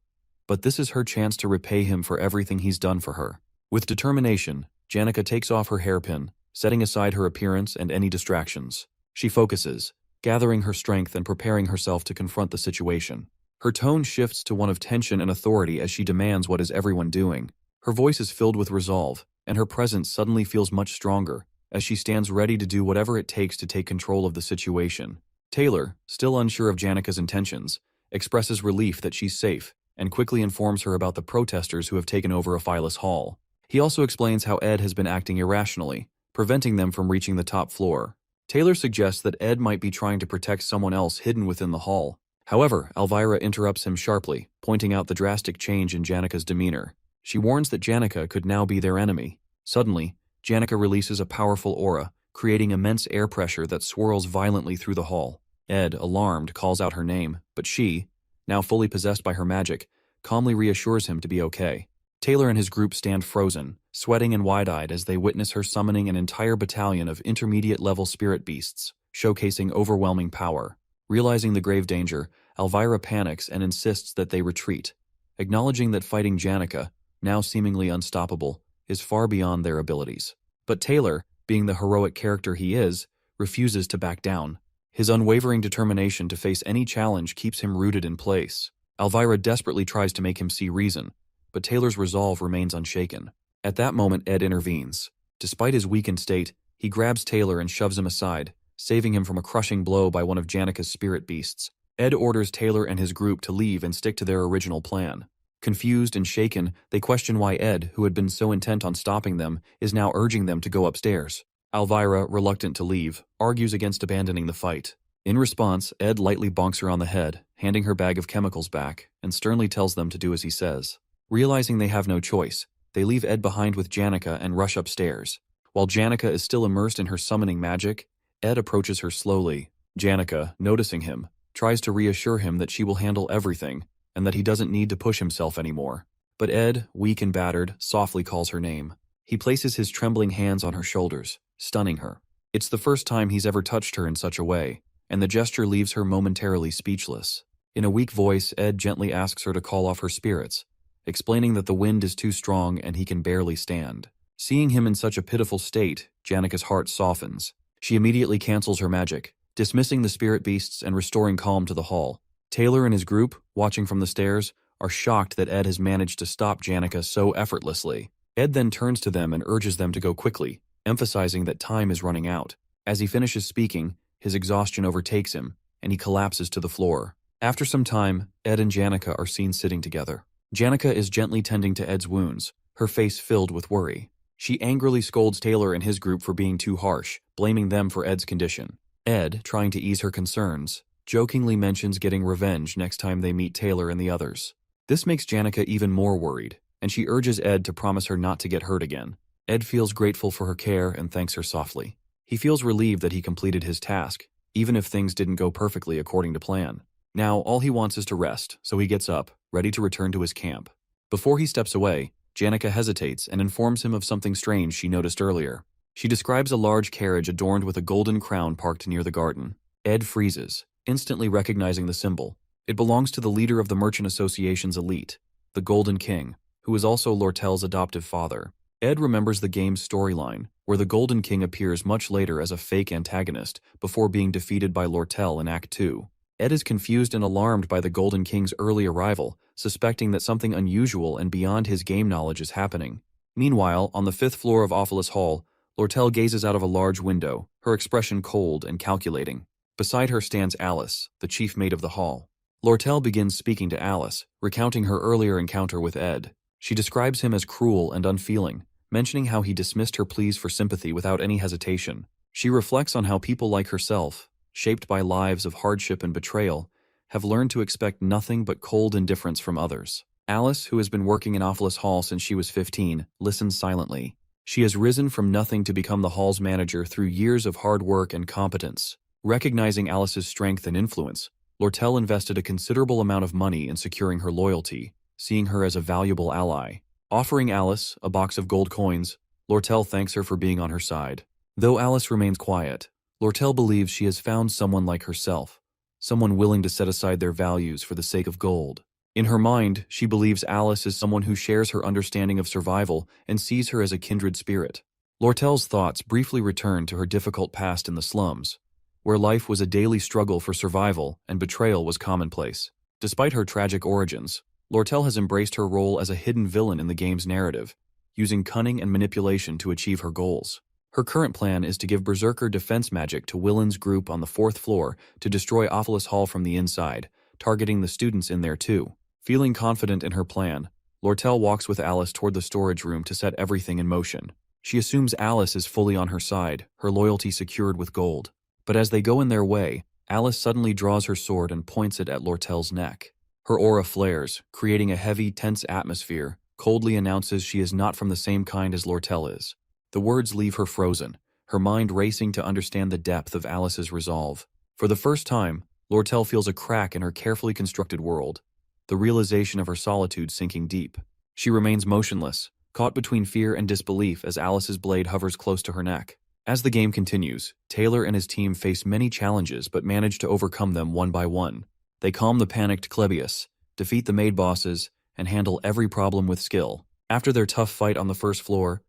but this is her chance to repay him for everything he's done for her. With determination, Janica takes off her hairpin, setting aside her appearance and any distractions. She focuses, gathering her strength and preparing herself to confront the situation. Her tone shifts to one of tension and authority as she demands what is everyone doing. Her voice is filled with resolve, and her presence suddenly feels much stronger, as she stands ready to do whatever it takes to take control of the situation. Taylor, still unsure of Janica's intentions, expresses relief that she's safe, and quickly informs her about the protesters who have taken over Offus Hall. He also explains how Ed has been acting irrationally, preventing them from reaching the top floor. Taylor suggests that Ed might be trying to protect someone else hidden within the hall. However, Elvira interrupts him sharply, pointing out the drastic change in Janica's demeanor. She warns that Janica could now be their enemy. Suddenly, Janica releases a powerful aura, creating immense air pressure that swirls violently through the hall. Ed, alarmed, calls out her name, but she, now fully possessed by her magic, calmly reassures him to be okay. Taylor and his group stand frozen, sweating and wide-eyed as they witness her summoning an entire battalion of intermediate-level spirit beasts, showcasing overwhelming power. Realizing the grave danger, Elvira panics and insists that they retreat, acknowledging that fighting Janica, now seemingly unstoppable, is far beyond their abilities. But Taylor, being the heroic character he is, refuses to back down. His unwavering determination to face any challenge keeps him rooted in place. Elvira desperately tries to make him see reason, but Taylor's resolve remains unshaken. At that moment, Ed intervenes. Despite his weakened state, he grabs Taylor and shoves him aside, saving him from a crushing blow by one of Janica's spirit beasts. Ed orders Taylor and his group to leave and stick to their original plan. Confused and shaken, they question why Ed, who had been so intent on stopping them, is now urging them to go upstairs. Elvira, reluctant to leave, argues against abandoning the fight. In response, Ed lightly bonks her on the head, handing her bag of chemicals back, and sternly tells them to do as he says. Realizing they have no choice, they leave Ed behind with Janica and rush upstairs. While Janica is still immersed in her summoning magic, Ed approaches her slowly. Janica, noticing him, tries to reassure him that she will handle everything, and that he doesn't need to push himself anymore. But Ed, weak and battered, softly calls her name. He places his trembling hands on her shoulders, stunning her. It's the first time he's ever touched her in such a way, and the gesture leaves her momentarily speechless. In a weak voice, Ed gently asks her to call off her spirits, explaining that the wind is too strong and he can barely stand. Seeing him in such a pitiful state, Janica's heart softens. She immediately cancels her magic, dismissing the spirit beasts and restoring calm to the hall. Taylor and his group, watching from the stairs, are shocked that Ed has managed to stop Janica so effortlessly. Ed then turns to them and urges them to go quickly, emphasizing that time is running out. As he finishes speaking, his exhaustion overtakes him, and he collapses to the floor. After some time, Ed and Janica are seen sitting together. Janica is gently tending to Ed's wounds, her face filled with worry. She angrily scolds Taylor and his group for being too harsh, blaming them for Ed's condition. Ed, trying to ease her concerns, jokingly mentions getting revenge next time they meet Taylor and the others. This makes Janica even more worried, and she urges Ed to promise her not to get hurt again. Ed feels grateful for her care and thanks her softly. He feels relieved that he completed his task, even if things didn't go perfectly according to plan. Now, all he wants is to rest, so he gets up, ready to return to his camp. Before he steps away, Janica hesitates and informs him of something strange she noticed earlier. She describes a large carriage adorned with a golden crown parked near the garden. Ed freezes, instantly recognizing the symbol. It belongs to the leader of the Merchant Association's elite, the Golden King, who is also Lortell's adoptive father. Ed remembers the game's storyline, where the Golden King appears much later as a fake antagonist before being defeated by Lortell in Act 2. Ed is confused and alarmed by the Golden King's early arrival, suspecting that something unusual and beyond his game knowledge is happening. Meanwhile, on the 5th floor of Offus Hall, Lortell gazes out of a large window, her expression cold and calculating. Beside her stands Alice, the chief mate of the hall. Lortell begins speaking to Alice, recounting her earlier encounter with Ed. She describes him as cruel and unfeeling, mentioning how he dismissed her pleas for sympathy without any hesitation. She reflects on how people like herself, shaped by lives of hardship and betrayal, have learned to expect nothing but cold indifference from others. Alice, who has been working in Offus Hall since she was 15, listens silently. She has risen from nothing to become the hall's manager through years of hard work and competence. Recognizing Alice's strength and influence, Lortell invested a considerable amount of money in securing her loyalty, seeing her as a valuable ally. Offering Alice a box of gold coins, Lortell thanks her for being on her side. Though Alice remains quiet, Lortell believes she has found someone like herself, someone willing to set aside their values for the sake of gold. In her mind, she believes Alice is someone who shares her understanding of survival and sees her as a kindred spirit. Lortell's thoughts briefly return to her difficult past in the slums, where life was a daily struggle for survival and betrayal was commonplace. Despite her tragic origins, Lortell has embraced her role as a hidden villain in the game's narrative, using cunning and manipulation to achieve her goals. Her current plan is to give Berserker defense magic to Willen's group on the 4th floor to destroy Offus Hall from the inside, targeting the students in there too. Feeling confident in her plan, Lortell walks with Alice toward the storage room to set everything in motion. She assumes Alice is fully on her side, her loyalty secured with gold. But as they go in their way, Alice suddenly draws her sword and points it at Lortell's neck. Her aura flares, creating a heavy, tense atmosphere, coldly announces she is not from the same kind as Lortell is. The words leave her frozen, her mind racing to understand the depth of Alice's resolve. For the first time, Lortell feels a crack in her carefully constructed world, the realization of her solitude sinking deep. She remains motionless, caught between fear and disbelief as Alice's blade hovers close to her neck. As the game continues, Taylor and his team face many challenges but manage to overcome them one by one. They calm the panicked Clebius, defeat the maid bosses, and handle every problem with skill. After their tough fight on the 1st floor,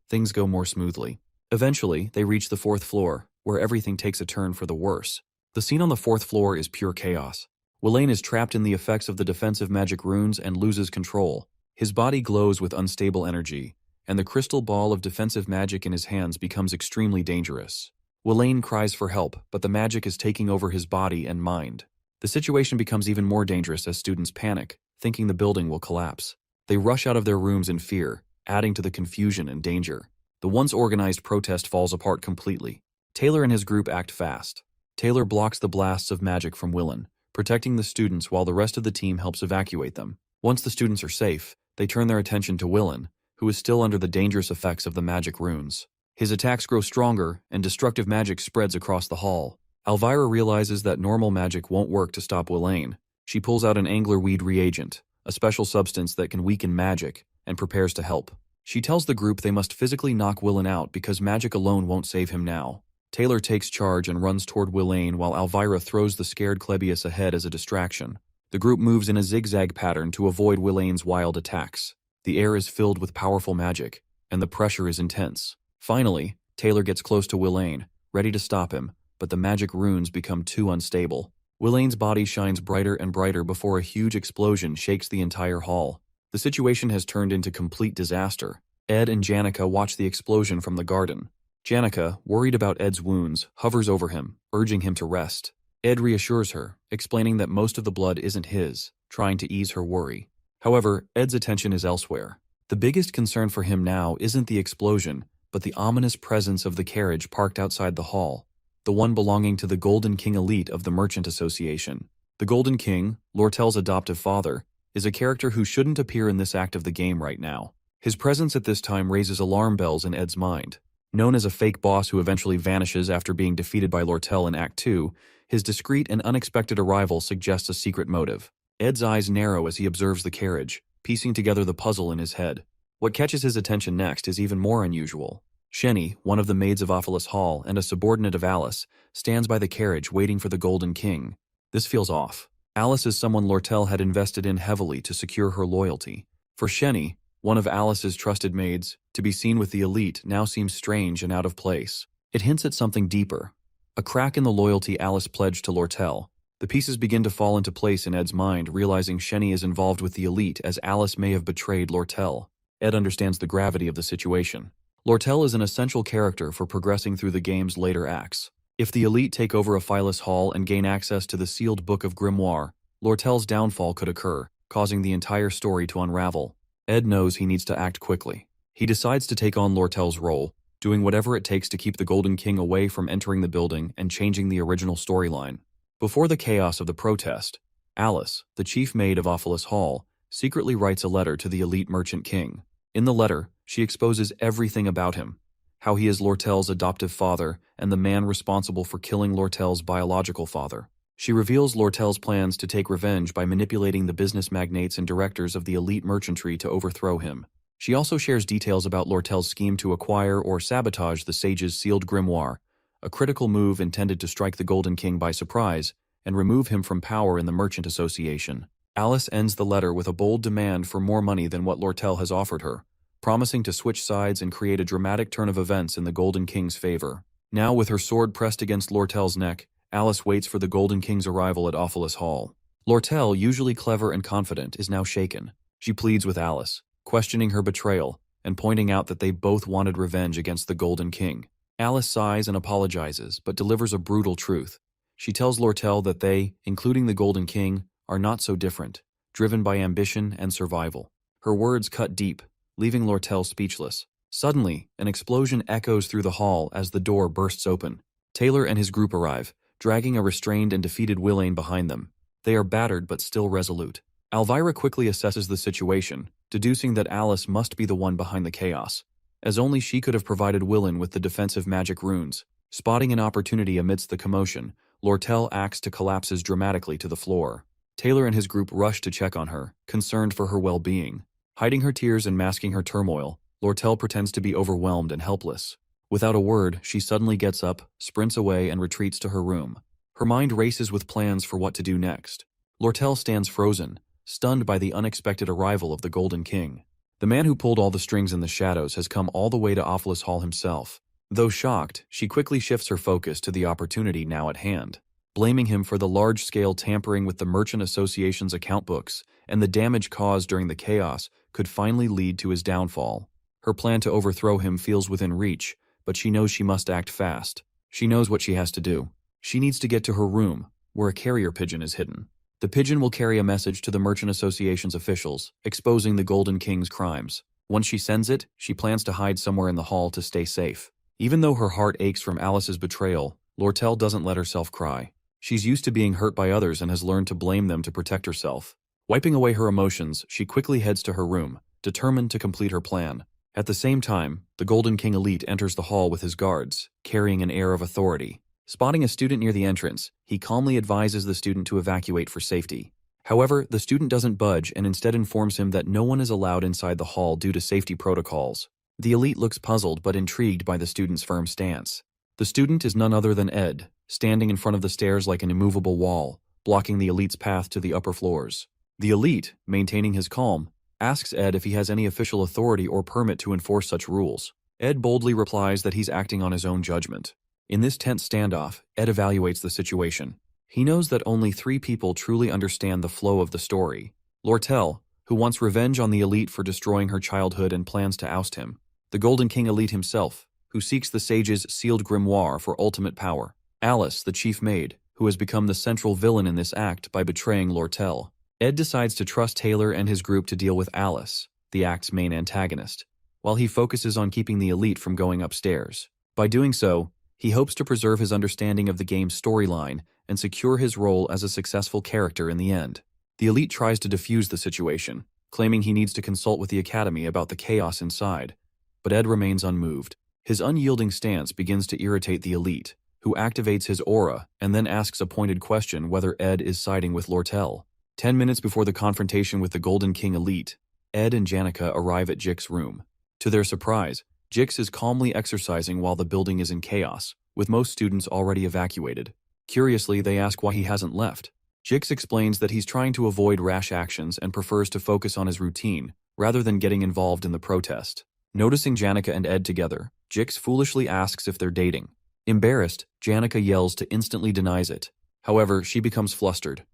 things go more smoothly. Eventually, they reach the 4th floor, where everything takes a turn for the worse. The scene on the 4th floor is pure chaos. Willen is trapped in the effects of the defensive magic runes and loses control. His body glows with unstable energy, and the crystal ball of defensive magic in his hands becomes extremely dangerous. Willen cries for help, but the magic is taking over his body and mind. The situation becomes even more dangerous as students panic, thinking the building will collapse. They rush out of their rooms in fear, adding to the confusion and danger. The once organized protest falls apart completely. Taylor and his group act fast. Taylor blocks the blasts of magic from Willen, protecting the students while the rest of the team helps evacuate them. Once the students are safe, they turn their attention to Willen, who is still under the dangerous effects of the magic runes. His attacks grow stronger, and destructive magic spreads across the hall. Elvira realizes that normal magic won't work to stop Willen. She pulls out an anglerweed reagent, a special substance that can weaken magic, and prepares to help. She tells the group they must physically knock Willen out because magic alone won't save him now. Taylor takes charge and runs toward Willen while Elvira throws the scared Clebius ahead as a distraction. The group moves in a zigzag pattern to avoid Willen's wild attacks. The air is filled with powerful magic, and the pressure is intense. Finally, Taylor gets close to Willen, ready to stop him, but the magic runes become too unstable. Willen's body shines brighter and brighter before a huge explosion shakes the entire hall. The situation has turned into complete disaster. Ed and Janica watch the explosion from the garden. Janica, worried about Ed's wounds, hovers over him, urging him to rest. Ed reassures her, explaining that most of the blood isn't his, trying to ease her worry. However, Ed's attention is elsewhere. The biggest concern for him now isn't the explosion, but the ominous presence of the carriage parked outside the hall, the one belonging to the Golden King elite of the Merchant Association. The Golden King, Lortell's adoptive father, is a character who shouldn't appear in this act of the game right now. His presence at this time raises alarm bells in Ed's mind. Known as a fake boss who eventually vanishes after being defeated by Lortell in Act 2, his discreet and unexpected arrival suggests a secret motive. Ed's eyes narrow as he observes the carriage, piecing together the puzzle in his head. What catches his attention next is even more unusual. Shenny, one of the maids of Offus Hall and a subordinate of Alice, stands by the carriage waiting for the Golden King. This feels off. Alice is someone Lortell had invested in heavily to secure her loyalty. For Shenny, one of Alice's trusted maids, to be seen with the elite now seems strange and out of place. It hints at something deeper. A crack in the loyalty Alice pledged to Lortell. The pieces begin to fall into place in Ed's mind, realizing Shenny is involved with the elite as Alice may have betrayed Lortell. Ed understands the gravity of the situation. Lortell is an essential character for progressing through the game's later acts. If the elite take over Offus Hall and gain access to the sealed Book of Grimoire, Lortell's downfall could occur, causing the entire story to unravel. Ed knows he needs to act quickly. He decides to take on Lortell's role, doing whatever it takes to keep the Golden King away from entering the building and changing the original storyline. Before the chaos of the protest, Alice, the chief maid of Offus Hall, secretly writes a letter to the elite merchant king. In the letter, she exposes everything about him, how he is Lortell's adoptive father and the man responsible for killing Lortell's biological father. She reveals Lortell's plans to take revenge by manipulating the business magnates and directors of the elite merchantry to overthrow him. She also shares details about Lortell's scheme to acquire or sabotage the sage's sealed grimoire, a critical move intended to strike the Golden King by surprise and remove him from power in the Merchant Association. Alice ends the letter with a bold demand for more money than what Lortell has offered her, promising to switch sides and create a dramatic turn of events in the Golden King's favor. Now, with her sword pressed against Lortell's neck, Alice waits for the Golden King's arrival at Offus Hall. Lortell, usually clever and confident, is now shaken. She pleads with Alice, questioning her betrayal and pointing out that they both wanted revenge against the Golden King. Alice sighs and apologizes, but delivers a brutal truth. She tells Lortell that they, including the Golden King, are not so different, driven by ambition and survival. Her words cut deep, leaving Lortell speechless. Suddenly, an explosion echoes through the hall as the door bursts open. Taylor and his group arrive, dragging a restrained and defeated Willain behind them. They are battered but still resolute. Elvira quickly assesses the situation, deducing that Alice must be the one behind the chaos, as only she could have provided Willain with the defensive magic runes. Spotting an opportunity amidst the commotion, Lortell acts to collapses dramatically to the floor. Taylor and his group rush to check on her, concerned for her well-being. Hiding her tears and masking her turmoil, Lortell pretends to be overwhelmed and helpless. Without a word, she suddenly gets up, sprints away, and retreats to her room. Her mind races with plans for what to do next. Lortell stands frozen, stunned by the unexpected arrival of the Golden King. The man who pulled all the strings in the shadows has come all the way to Offus Hall himself. Though shocked, she quickly shifts her focus to the opportunity now at hand, blaming him for the large-scale tampering with the Merchant Association's account books and the damage caused during the chaos could finally lead to his downfall. Her plan to overthrow him feels within reach, but she knows she must act fast. She knows what she has to do. She needs to get to her room, where a carrier pigeon is hidden. The pigeon will carry a message to the Merchant Association's officials, exposing the Golden King's crimes. Once she sends it, she plans to hide somewhere in the hall to stay safe. Even though her heart aches from Alice's betrayal, Lortell doesn't let herself cry. She's used to being hurt by others and has learned to blame them to protect herself. Wiping away her emotions, she quickly heads to her room, determined to complete her plan. At the same time, the Golden King elite enters the hall with his guards, carrying an air of authority. Spotting a student near the entrance, he calmly advises the student to evacuate for safety. However, the student doesn't budge and instead informs him that no one is allowed inside the hall due to safety protocols. The elite looks puzzled but intrigued by the student's firm stance. The student is none other than Ed, standing in front of the stairs like an immovable wall, blocking the elite's path to the upper floors. The elite, maintaining his calm, asks Ed if he has any official authority or permit to enforce such rules. Ed boldly replies that he's acting on his own judgment. In this tense standoff, Ed evaluates the situation. He knows that only 3 people truly understand the flow of the story. Lortell, who wants revenge on the elite for destroying her childhood and plans to oust him. The Golden King elite himself, who seeks the sage's sealed grimoire for ultimate power. Alice, the chief maid, who has become the central villain in this act by betraying Lortell. Ed decides to trust Taylor and his group to deal with Alice, the act's main antagonist, while he focuses on keeping the elite from going upstairs. By doing so, he hopes to preserve his understanding of the game's storyline and secure his role as a successful character in the end. The elite tries to defuse the situation, claiming he needs to consult with the Academy about the chaos inside, but Ed remains unmoved. His unyielding stance begins to irritate the elite, who activates his aura and then asks a pointed question whether Ed is siding with Lortell. 10 minutes before the confrontation with the Golden King elite, Ed and Janica arrive at Jix's room. To their surprise, Jix is calmly exercising while the building is in chaos, with most students already evacuated. Curiously, they ask why he hasn't left. Jix explains that he's trying to avoid rash actions and prefers to focus on his routine, rather than getting involved in the protest. Noticing Janica and Ed together, Jix foolishly asks if they're dating. Embarrassed, Janica yells to instantly denies it. However, she becomes flustered,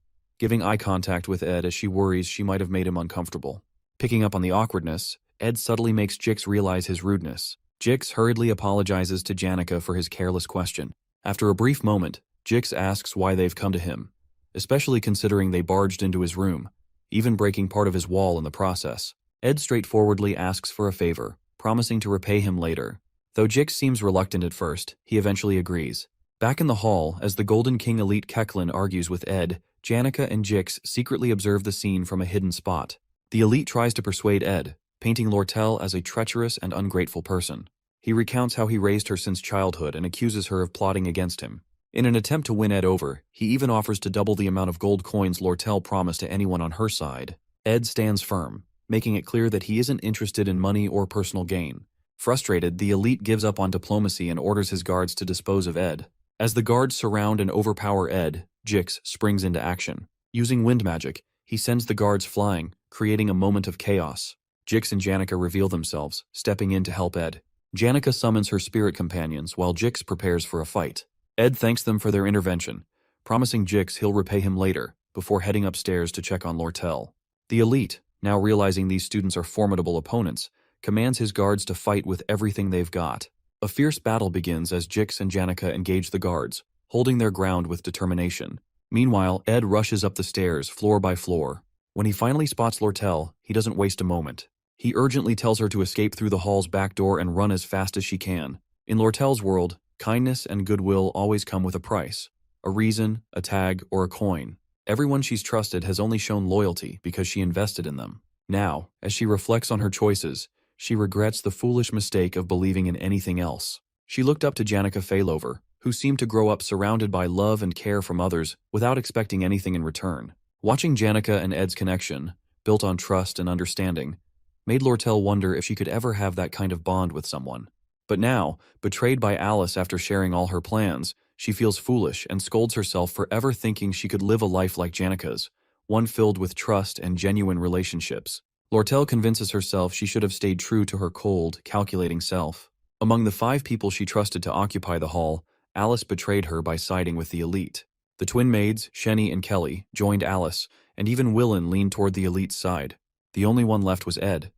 giving eye contact with Ed as she worries she might have made him uncomfortable. Picking up on the awkwardness, Ed subtly makes Jix realize his rudeness. Jix hurriedly apologizes to Janica for his careless question. After a brief moment, Jix asks why they've come to him, especially considering they barged into his room, even breaking part of his wall in the process. Ed straightforwardly asks for a favor, promising to repay him later. Though Jix seems reluctant at first, he eventually agrees. Back in the hall, as the Golden King elite Keklin argues with Ed, Janica and Jix secretly observe the scene from a hidden spot. The elite tries to persuade Ed, painting Lortell as a treacherous and ungrateful person. He recounts how he raised her since childhood and accuses her of plotting against him. In an attempt to win Ed over, he even offers to double the amount of gold coins Lortell promised to anyone on her side. Ed stands firm, making it clear that he isn't interested in money or personal gain. Frustrated, the elite gives up on diplomacy and orders his guards to dispose of Ed. As the guards surround and overpower Ed, Jix springs into action. Using wind magic, he sends the guards flying, creating a moment of chaos. Jix and Janica reveal themselves, stepping in to help Ed. Janica summons her spirit companions while Jix prepares for a fight. Ed thanks them for their intervention, promising Jix he'll repay him later, before heading upstairs to check on Lortell. The elite, now realizing these students are formidable opponents, commands his guards to fight with everything they've got. A fierce battle begins as Jix and Janica engage the guards, holding their ground with determination. Meanwhile, Ed rushes up the stairs, floor by floor. When he finally spots Lortell, he doesn't waste a moment. He urgently tells her to escape through the hall's back door and run as fast as she can. In Lortell's world, kindness and goodwill always come with a price. A reason, a tag, or a coin. Everyone she's trusted has only shown loyalty because she invested in them. Now, as she reflects on her choices, she regrets the foolish mistake of believing in anything else. She looked up to Janica Failover, who seemed to grow up surrounded by love and care from others without expecting anything in return. Watching Janica and Ed's connection, built on trust and understanding, made Lortell wonder if she could ever have that kind of bond with someone. But now, betrayed by Alice after sharing all her plans, she feels foolish and scolds herself for ever thinking she could live a life like Janica's, one filled with trust and genuine relationships. Lortell convinces herself she should have stayed true to her cold, calculating self. Among the 5 people she trusted to occupy the hall, Alice betrayed her by siding with the elite. The twin maids, Shenny and Kelly, joined Alice, and even Willen leaned toward the elite's side. The only one left was Ed.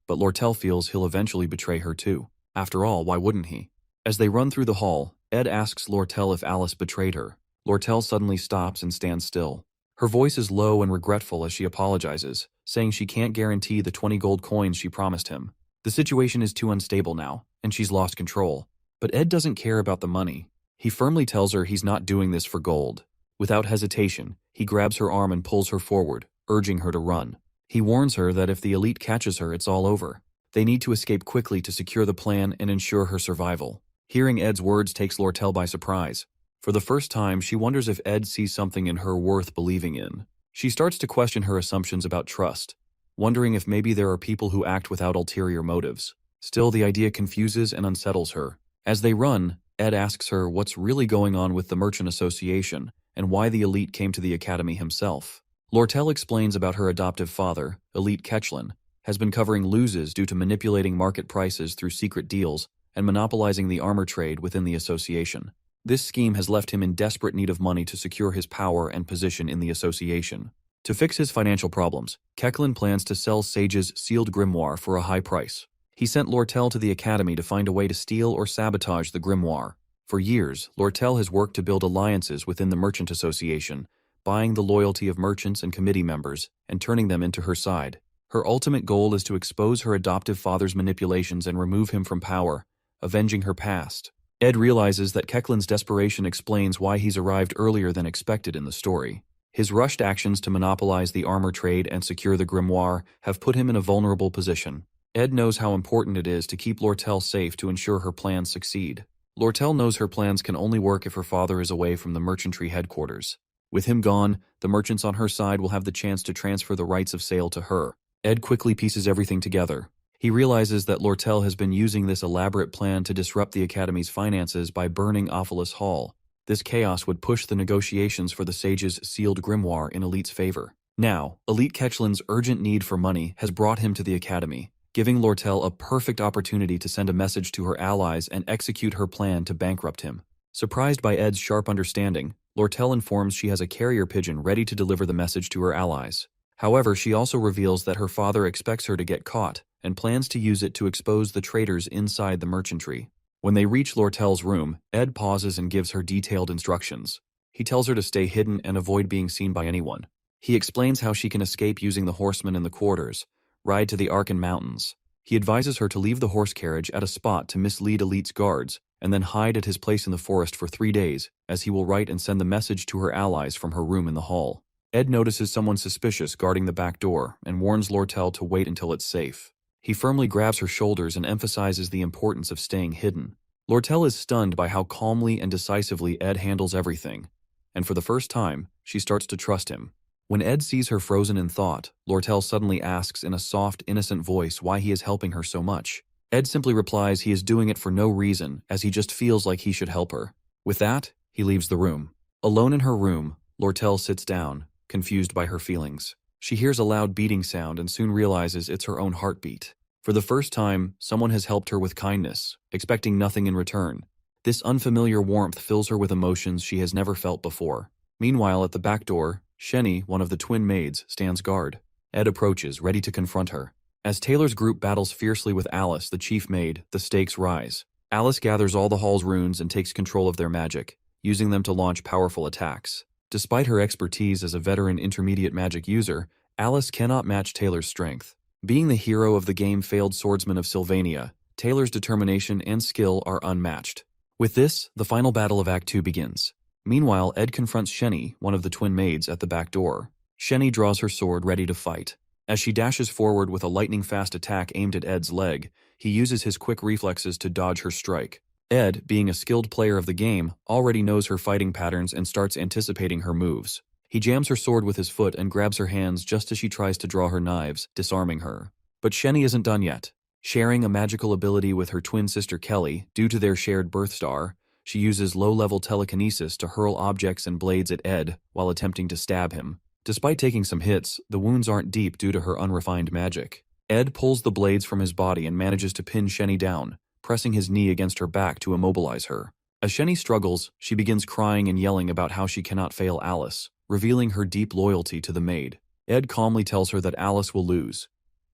But Lortell feels he'll eventually betray her too. After all, why wouldn't he? As they run through the hall, Ed asks Lortell if Alice betrayed her. Lortell suddenly stops and stands still. Her voice is low and regretful as she apologizes, saying she can't guarantee the 20 gold coins she promised him. The situation is too unstable now, and she's lost control. But Ed doesn't care about the money. He firmly tells her he's not doing this for gold. Without hesitation, he grabs her arm and pulls her forward, urging her to run. He warns her that if the elite catches her, it's all over. They need to escape quickly to secure the plan and ensure her survival. Hearing Ed's words takes Lortell by surprise. For the first time, she wonders if Ed sees something in her worth believing in. She starts to question her assumptions about trust, wondering if maybe there are people who act without ulterior motives. Still, the idea confuses and unsettles her. As they run, Ed asks her what's really going on with the Merchant Association and why the elite came to the academy himself. Lortell explains about her adoptive father, Elite Ketchlin, has been covering losses due to manipulating market prices through secret deals and monopolizing the armor trade within the association. This scheme has left him in desperate need of money to secure his power and position in the association. To fix his financial problems, Ketchlin plans to sell Sage's sealed grimoire for a high price. He sent Lortell to the academy to find a way to steal or sabotage the grimoire. For years, Lortell has worked to build alliances within the Merchant Association, buying the loyalty of merchants and committee members and turning them into her side. Her ultimate goal is to expose her adoptive father's manipulations and remove him from power, avenging her past. Ed realizes that Ketchlin's desperation explains why he's arrived earlier than expected in the story. His rushed actions to monopolize the armor trade and secure the grimoire have put him in a vulnerable position. Ed knows how important it is to keep Lortell safe to ensure her plans succeed. Lortell knows her plans can only work if her father is away from the merchantry headquarters. With him gone, the merchants on her side will have the chance to transfer the rights of sale to her. Ed quickly pieces everything together. He realizes that Lortell has been using this elaborate plan to disrupt the Academy's finances by burning Offus Hall. This chaos would push the negotiations for the Sage's sealed grimoire in Elite's favor. Now, Elite Ketchlin's urgent need for money has brought him to the Academy, giving Lortell a perfect opportunity to send a message to her allies and execute her plan to bankrupt him. Surprised by Ed's sharp understanding, Lortell informs she has a carrier pigeon ready to deliver the message to her allies. However, she also reveals that her father expects her to get caught and plans to use it to expose the traitors inside the merchantry. When they reach Lortell's room, Ed pauses and gives her detailed instructions. He tells her to stay hidden and avoid being seen by anyone. He explains how she can escape using the horsemen in the quarters, ride to the Arkan Mountains. He advises her to leave the horse carriage at a spot to mislead Elite's guards, and then hide at his place in the forest for 3 days, as he will write and send the message to her allies from her room in the hall. Ed notices someone suspicious guarding the back door, and warns Lortell to wait until it's safe. He firmly grabs her shoulders and emphasizes the importance of staying hidden. Lortell is stunned by how calmly and decisively Ed handles everything, and for the first time, she starts to trust him. When Ed sees her frozen in thought, Lortell suddenly asks in a soft, innocent voice why he is helping her so much. Ed simply replies he is doing it for no reason, as he just feels like he should help her. With that, he leaves the room. Alone in her room, Lortell sits down, confused by her feelings. She hears a loud beating sound and soon realizes it's her own heartbeat. For the first time, someone has helped her with kindness, expecting nothing in return. This unfamiliar warmth fills her with emotions she has never felt before. Meanwhile, at the back door, Sheni, one of the twin maids, stands guard. Ed approaches, ready to confront her. As Taylor's group battles fiercely with Alice, the chief maid, the stakes rise. Alice gathers all the hall's runes and takes control of their magic, using them to launch powerful attacks. Despite her expertise as a veteran intermediate magic user, Alice cannot match Taylor's strength. Being the hero of the game-failed swordsman of Sylvania, Taylor's determination and skill are unmatched. With this, the final battle of Act 2 begins. Meanwhile, Ed confronts Sheni, one of the twin maids, at the back door. Sheni draws her sword, ready to fight. As she dashes forward with a lightning-fast attack aimed at Ed's leg, he uses his quick reflexes to dodge her strike. Ed, being a skilled player of the game, already knows her fighting patterns and starts anticipating her moves. He jams her sword with his foot and grabs her hands just as she tries to draw her knives, disarming her. But Sheni isn't done yet. Sharing a magical ability with her twin sister Kelly, due to their shared birth star, she uses low-level telekinesis to hurl objects and blades at Ed while attempting to stab him. Despite taking some hits, the wounds aren't deep due to her unrefined magic. Ed pulls the blades from his body and manages to pin Sheni down, pressing his knee against her back to immobilize her. As Sheni struggles, she begins crying and yelling about how she cannot fail Alice, revealing her deep loyalty to the maid. Ed calmly tells her that Alice will lose,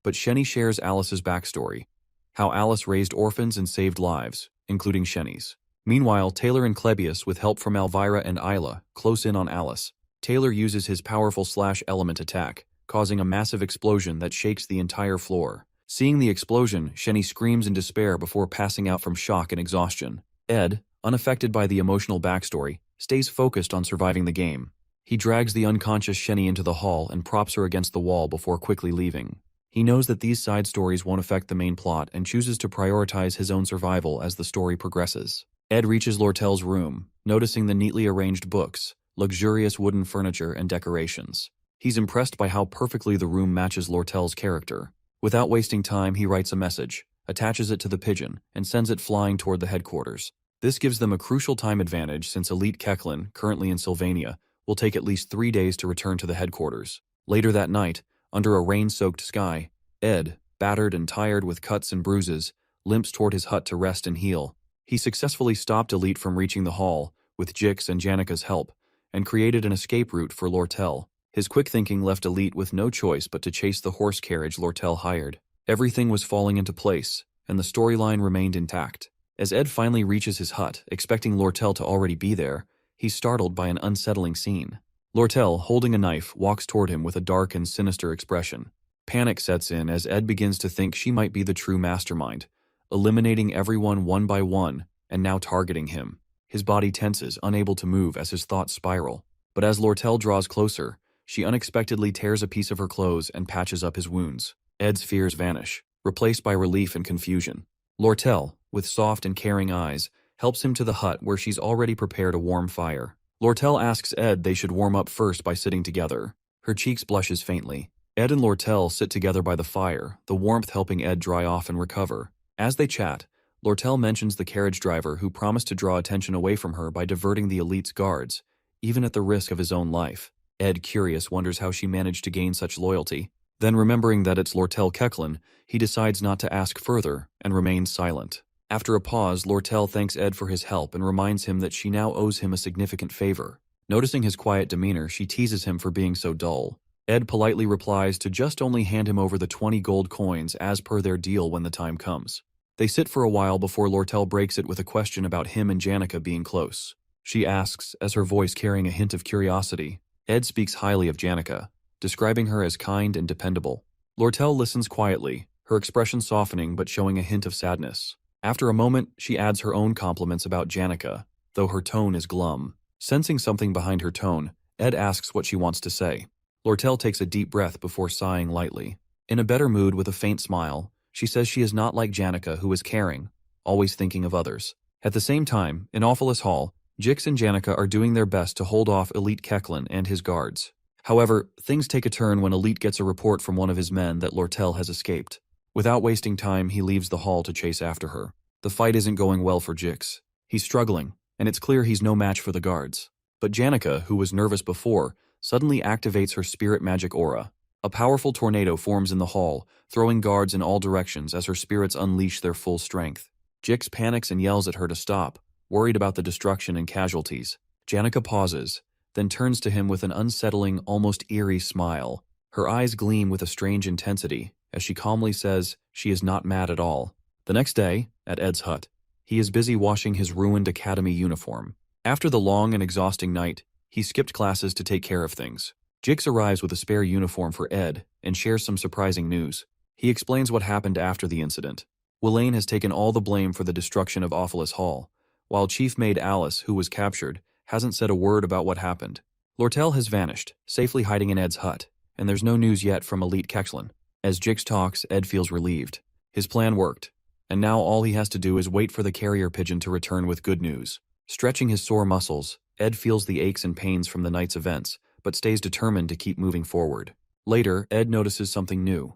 but Sheni shares Alice's backstory, how Alice raised orphans and saved lives, including Sheni's. Meanwhile, Taylor and Klebius, with help from Elvira and Isla, close in on Alice. Taylor uses his powerful slash-element attack, causing a massive explosion that shakes the entire floor. Seeing the explosion, Sheni screams in despair before passing out from shock and exhaustion. Ed, unaffected by the emotional backstory, stays focused on surviving the game. He drags the unconscious Sheni into the hall and props her against the wall before quickly leaving. He knows that these side stories won't affect the main plot and chooses to prioritize his own survival as the story progresses. Ed reaches Lortell's room, noticing the neatly arranged books, luxurious wooden furniture, and decorations. He's impressed by how perfectly the room matches Lortell's character. Without wasting time, he writes a message, attaches it to the pigeon, and sends it flying toward the headquarters. This gives them a crucial time advantage since Elite Kechlin, currently in Sylvania, will take at least 3 days to return to the headquarters. Later that night, under a rain-soaked sky, Ed, battered and tired with cuts and bruises, limps toward his hut to rest and heal. He successfully stopped Elite from reaching the hall, with Jix and Janica's help, and created an escape route for Lortell. His quick thinking left Elite with no choice but to chase the horse carriage Lortell hired. Everything was falling into place, and the storyline remained intact. As Ed finally reaches his hut, expecting Lortell to already be there, he's startled by an unsettling scene. Lortell, holding a knife, walks toward him with a dark and sinister expression. Panic sets in as Ed begins to think she might be the true mastermind, eliminating everyone one by one, and now targeting him. His body tenses, unable to move as his thoughts spiral. But as Lortell draws closer, she unexpectedly tears a piece of her clothes and patches up his wounds. Ed's fears vanish, replaced by relief and confusion. Lortell, with soft and caring eyes, helps him to the hut where she's already prepared a warm fire. Lortell asks Ed they should warm up first by sitting together. Her cheeks blushes faintly. Ed and Lortell sit together by the fire, the warmth helping Ed dry off and recover. As they chat, Lortell mentions the carriage driver who promised to draw attention away from her by diverting the Elite's guards, even at the risk of his own life. Ed, curious, wonders how she managed to gain such loyalty. Then, remembering that it's Lortell Kechlin, he decides not to ask further and remains silent. After a pause, Lortell thanks Ed for his help and reminds him that she now owes him a significant favor. Noticing his quiet demeanor, she teases him for being so dull. Ed politely replies to just only hand him over the 20 gold coins as per their deal when the time comes. They sit for a while before Lortell breaks it with a question about him and Janica being close. She asks, as her voice carrying a hint of curiosity. Ed speaks highly of Janica, describing her as kind and dependable. Lortell listens quietly, her expression softening but showing a hint of sadness. After a moment, she adds her own compliments about Janica, though her tone is glum. Sensing something behind her tone, Ed asks what she wants to say. Lortell takes a deep breath before sighing lightly. In a better mood with a faint smile, she says she is not like Janica, who is caring, always thinking of others. At the same time, in Offus Hall, Jix and Janica are doing their best to hold off Elite Kechlin and his guards. However, things take a turn when Elite gets a report from one of his men that Lortell has escaped. Without wasting time, he leaves the hall to chase after her. The fight isn't going well for Jix. He's struggling, and it's clear he's no match for the guards. But Janica, who was nervous before, suddenly activates her spirit magic aura. A powerful tornado forms in the hall, throwing guards in all directions as her spirits unleash their full strength. Jix panics and yells at her to stop, worried about the destruction and casualties. Janica pauses, then turns to him with an unsettling, almost eerie smile. Her eyes gleam with a strange intensity, as she calmly says she is not mad at all. The next day, at Ed's hut, he is busy washing his ruined academy uniform. After the long and exhausting night, he skipped classes to take care of things. Jix arrives with a spare uniform for Ed and shares some surprising news. He explains what happened after the incident. Willain has taken all the blame for the destruction of Offus Hall, while Chief Maid Alice, who was captured, hasn't said a word about what happened. Lortell has vanished, safely hiding in Ed's hut, and there's no news yet from Elite Kechlin. As Jix talks, Ed feels relieved. His plan worked, and now all he has to do is wait for the carrier pigeon to return with good news. Stretching his sore muscles, Ed feels the aches and pains from the night's events, but stays determined to keep moving forward. Later, Ed notices something new.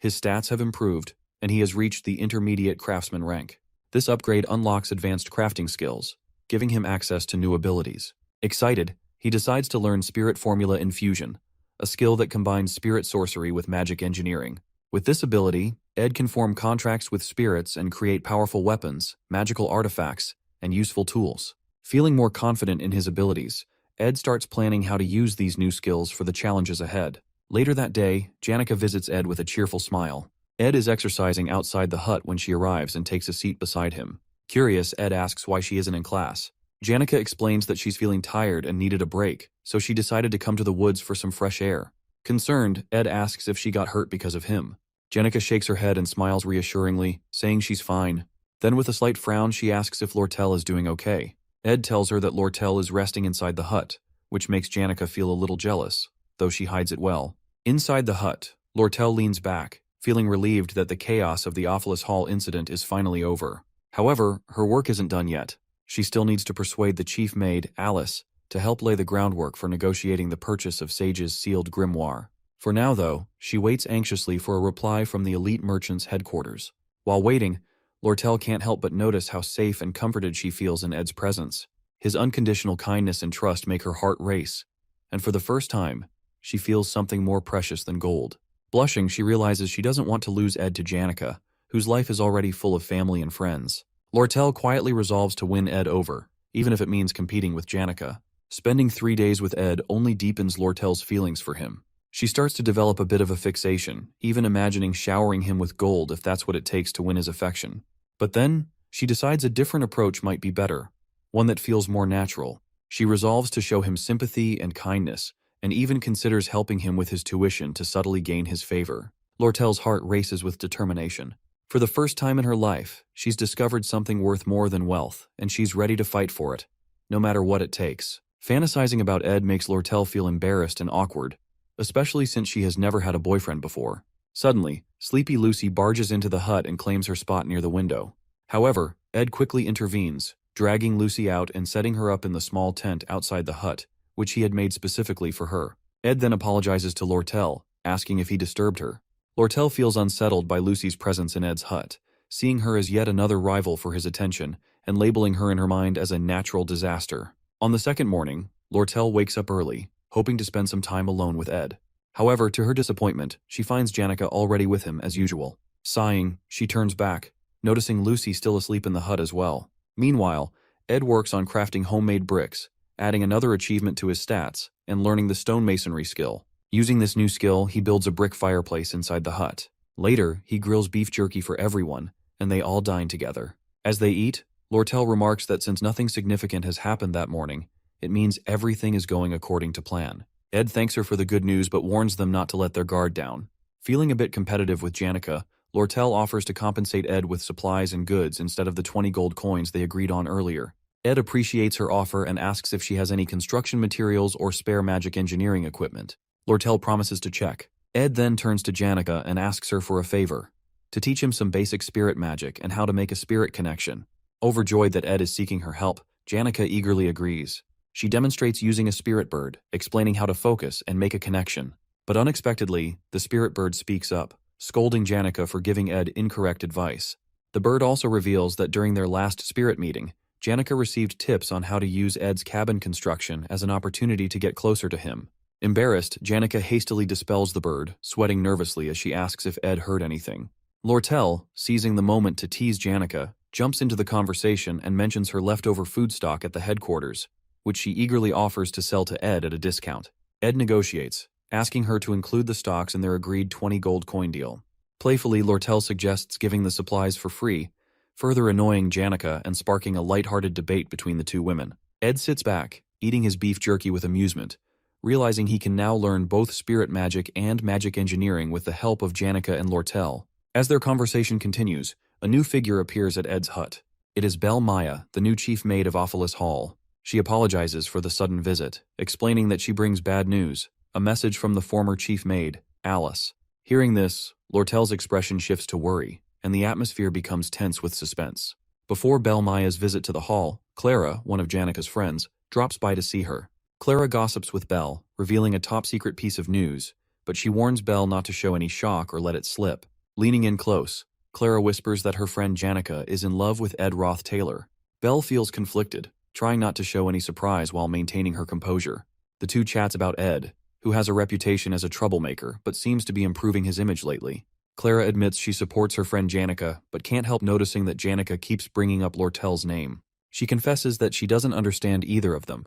His stats have improved, and he has reached the intermediate craftsman rank. This upgrade unlocks advanced crafting skills, giving him access to new abilities. Excited, he decides to learn Spirit Formula Infusion, a skill that combines spirit sorcery with magic engineering. With this ability, Ed can form contracts with spirits and create powerful weapons, magical artifacts, and useful tools. Feeling more confident in his abilities, Ed starts planning how to use these new skills for the challenges ahead. Later that day, Janica visits Ed with a cheerful smile. Ed is exercising outside the hut when she arrives and takes a seat beside him. Curious, Ed asks why she isn't in class. Janica explains that she's feeling tired and needed a break, so she decided to come to the woods for some fresh air. Concerned, Ed asks if she got hurt because of him. Janica shakes her head and smiles reassuringly, saying she's fine. Then with a slight frown, she asks if Lortell is doing okay. Ed tells her that Lortell is resting inside the hut, which makes Janica feel a little jealous, though she hides it well. Inside the hut, Lortell leans back, feeling relieved that the chaos of the Offus Hall incident is finally over. However, her work isn't done yet. She still needs to persuade the chief maid, Alice, to help lay the groundwork for negotiating the purchase of Sage's sealed grimoire. For now, though, she waits anxiously for a reply from the elite merchant's headquarters. While waiting, Lortell can't help but notice how safe and comforted she feels in Ed's presence. His unconditional kindness and trust make her heart race, and for the first time, she feels something more precious than gold. Blushing, she realizes she doesn't want to lose Ed to Janica, whose life is already full of family and friends. Lortell quietly resolves to win Ed over, even if it means competing with Janica. Spending 3 days with Ed only deepens Lortell's feelings for him. She starts to develop a bit of a fixation, even imagining showering him with gold if that's what it takes to win his affection. But then, she decides a different approach might be better, one that feels more natural. She resolves to show him sympathy and kindness, and even considers helping him with his tuition to subtly gain his favor. Lortell's heart races with determination. For the first time in her life, she's discovered something worth more than wealth, and she's ready to fight for it, no matter what it takes. Fantasizing about Ed makes Lortell feel embarrassed and awkward, especially since she has never had a boyfriend before. Suddenly, Sleepy Lucy barges into the hut and claims her spot near the window. However, Ed quickly intervenes, dragging Lucy out and setting her up in the small tent outside the hut, which he had made specifically for her. Ed then apologizes to Lortell, asking if he disturbed her. Lortell feels unsettled by Lucy's presence in Ed's hut, seeing her as yet another rival for his attention and labeling her in her mind as a natural disaster. On the second morning, Lortell wakes up early, hoping to spend some time alone with Ed. However, to her disappointment, she finds Janica already with him as usual. Sighing, she turns back, noticing Lucy still asleep in the hut as well. Meanwhile, Ed works on crafting homemade bricks, adding another achievement to his stats, and learning the stonemasonry skill. Using this new skill, he builds a brick fireplace inside the hut. Later, he grills beef jerky for everyone, and they all dine together. As they eat, Lortell remarks that since nothing significant has happened that morning, it means everything is going according to plan. Ed thanks her for the good news but warns them not to let their guard down. Feeling a bit competitive with Janica, Lortell offers to compensate Ed with supplies and goods instead of the 20 gold coins they agreed on earlier. Ed appreciates her offer and asks if she has any construction materials or spare magic engineering equipment. Lortell promises to check. Ed then turns to Janica and asks her for a favor, to teach him some basic spirit magic and how to make a spirit connection. Overjoyed that Ed is seeking her help, Janica eagerly agrees. She demonstrates using a spirit bird, explaining how to focus and make a connection. But unexpectedly, the spirit bird speaks up, scolding Janica for giving Ed incorrect advice. The bird also reveals that during their last spirit meeting, Janica received tips on how to use Ed's cabin construction as an opportunity to get closer to him. Embarrassed, Janica hastily dispels the bird, sweating nervously as she asks if Ed heard anything. Lortell, seizing the moment to tease Janica, jumps into the conversation and mentions her leftover food stock at the headquarters, which she eagerly offers to sell to Ed at a discount. Ed negotiates, asking her to include the stocks in their agreed 20 gold coin deal. Playfully, Lortell suggests giving the supplies for free, further annoying Janica and sparking a light-hearted debate between the two women. Ed sits back, eating his beef jerky with amusement, realizing he can now learn both spirit magic and magic engineering with the help of Janica and Lortell. As their conversation continues, a new figure appears at Ed's hut. It is Belle Maya, the new chief maid of Offus Hall. She apologizes for the sudden visit, explaining that she brings bad news, a message from the former chief maid, Alice. Hearing this, Lortell's expression shifts to worry, and the atmosphere becomes tense with suspense. Before Belle Maya's visit to the hall, Clara, one of Janica's friends, drops by to see her. Clara gossips with Belle, revealing a top-secret piece of news, but she warns Belle not to show any shock or let it slip. Leaning in close, Clara whispers that her friend Janica is in love with Ed Roth Taylor. Belle feels conflicted, trying not to show any surprise while maintaining her composure. The two chats about Ed, who has a reputation as a troublemaker but seems to be improving his image lately. Clara admits she supports her friend Janica, but can't help noticing that Janica keeps bringing up Lortell's name. She confesses that she doesn't understand either of them.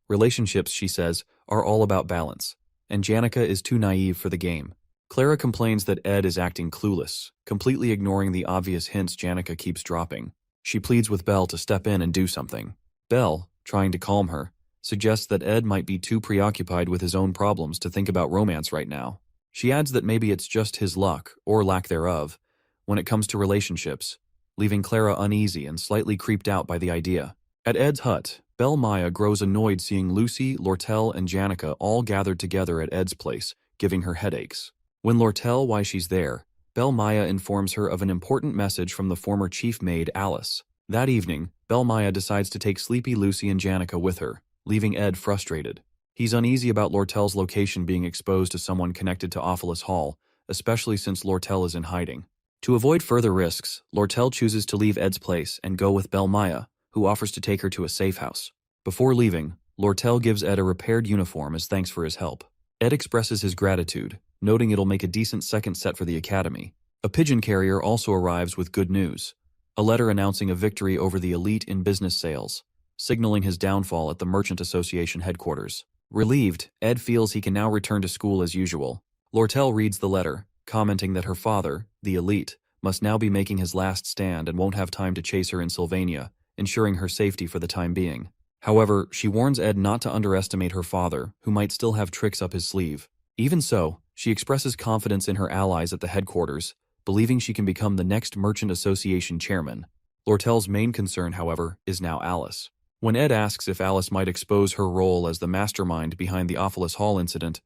Relationships, she says, are all about balance, and Janica is too naive for the game. Clara complains that Ed is acting clueless, completely ignoring the obvious hints Janica keeps dropping. She pleads with Belle to step in and do something. Belle, trying to calm her, suggests that Ed might be too preoccupied with his own problems to think about romance right now. She adds that maybe it's just his luck, or lack thereof, when it comes to relationships, leaving Clara uneasy and slightly creeped out by the idea. At Ed's hut, Belle Maya grows annoyed seeing Lucy, Lortell, and Janica all gathered together at Ed's place, giving her headaches. When Lortell why she's there, Belle Maya informs her of an important message from the former chief maid, Alice. That evening, Belle Maya decides to take sleepy Lucy and Janica with her, leaving Ed frustrated. He's uneasy about Lortell's location being exposed to someone connected to Offus Hall, especially since Lortell is in hiding. To avoid further risks, Lortell chooses to leave Ed's place and go with Belle Maya, who offers to take her to a safe house. Before leaving, Lortell gives Ed a repaired uniform as thanks for his help. Ed expresses his gratitude, noting it'll make a decent second set for the academy. A pigeon carrier also arrives with good news, a letter announcing a victory over the elite in business sales, signaling his downfall at the Merchant Association headquarters. Relieved, Ed feels he can now return to school as usual. Lortell reads the letter, commenting that her father, the elite, must now be making his last stand and won't have time to chase her in Sylvania, ensuring her safety for the time being. However, she warns Ed not to underestimate her father, who might still have tricks up his sleeve. Even so, she expresses confidence in her allies at the headquarters, believing she can become the next Merchant Association chairman. Lortell's main concern, however, is now Alice. When Ed asks if Alice might expose her role as the mastermind behind the Offus Hall incident,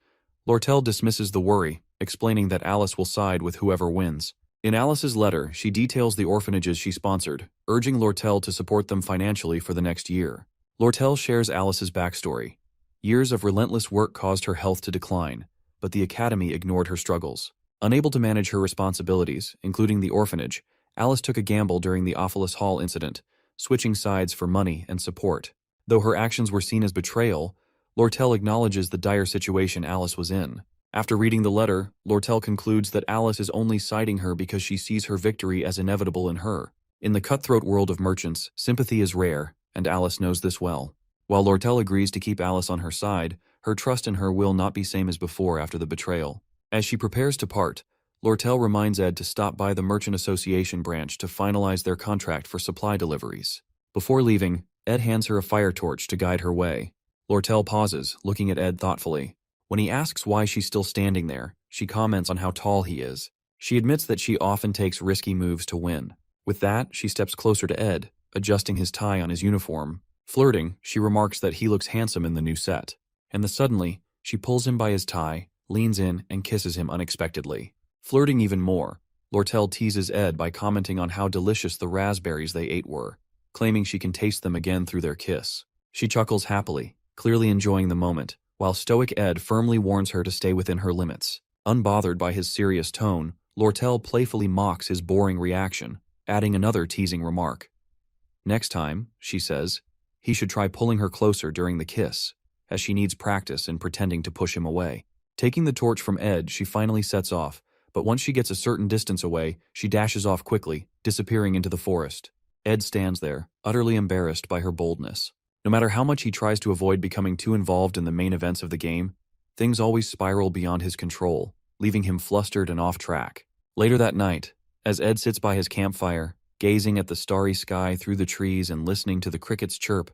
Lortell dismisses the worry, explaining that Alice will side with whoever wins. In Alice's letter, she details the orphanages she sponsored, urging Lortell to support them financially for the next year. Lortell shares Alice's backstory. Years of relentless work caused her health to decline, but the academy ignored her struggles. Unable to manage her responsibilities, including the orphanage, Alice took a gamble during the Offus Hall incident, switching sides for money and support. Though her actions were seen as betrayal, Lortell acknowledges the dire situation Alice was in. After reading the letter, Lortell concludes that Alice is only siding her because she sees her victory as inevitable in her. In the cutthroat world of merchants, sympathy is rare, and Alice knows this well. While Lortell agrees to keep Alice on her side, her trust in her will not be same as before after the betrayal. As she prepares to part, Lortell reminds Ed to stop by the Merchant Association branch to finalize their contract for supply deliveries. Before leaving, Ed hands her a fire torch to guide her way. Lortell pauses, looking at Ed thoughtfully. When he asks why she's still standing there, She comments on how tall he is. She admits that she often takes risky moves to win. With that, she steps closer to Ed, adjusting his tie on his uniform. Flirting, she remarks that he looks handsome in the new set. And suddenly, she pulls him by his tie, leans in, and kisses him unexpectedly. Flirting even more, Lortell teases Ed by commenting on how delicious the raspberries they ate were, claiming she can taste them again through their kiss. She chuckles happily, clearly enjoying the moment, while stoic Ed firmly warns her to stay within her limits. Unbothered by his serious tone, Lortell playfully mocks his boring reaction, adding another teasing remark. Next time, she says, he should try pulling her closer during the kiss, as she needs practice in pretending to push him away. Taking the torch from Ed, she finally sets off, but once she gets a certain distance away, she dashes off quickly, disappearing into the forest. Ed stands there, utterly embarrassed by her boldness. No matter how much he tries to avoid becoming too involved in the main events of the game, things always spiral beyond his control, leaving him flustered and off track. Later that night, as Ed sits by his campfire, gazing at the starry sky through the trees and listening to the crickets chirp,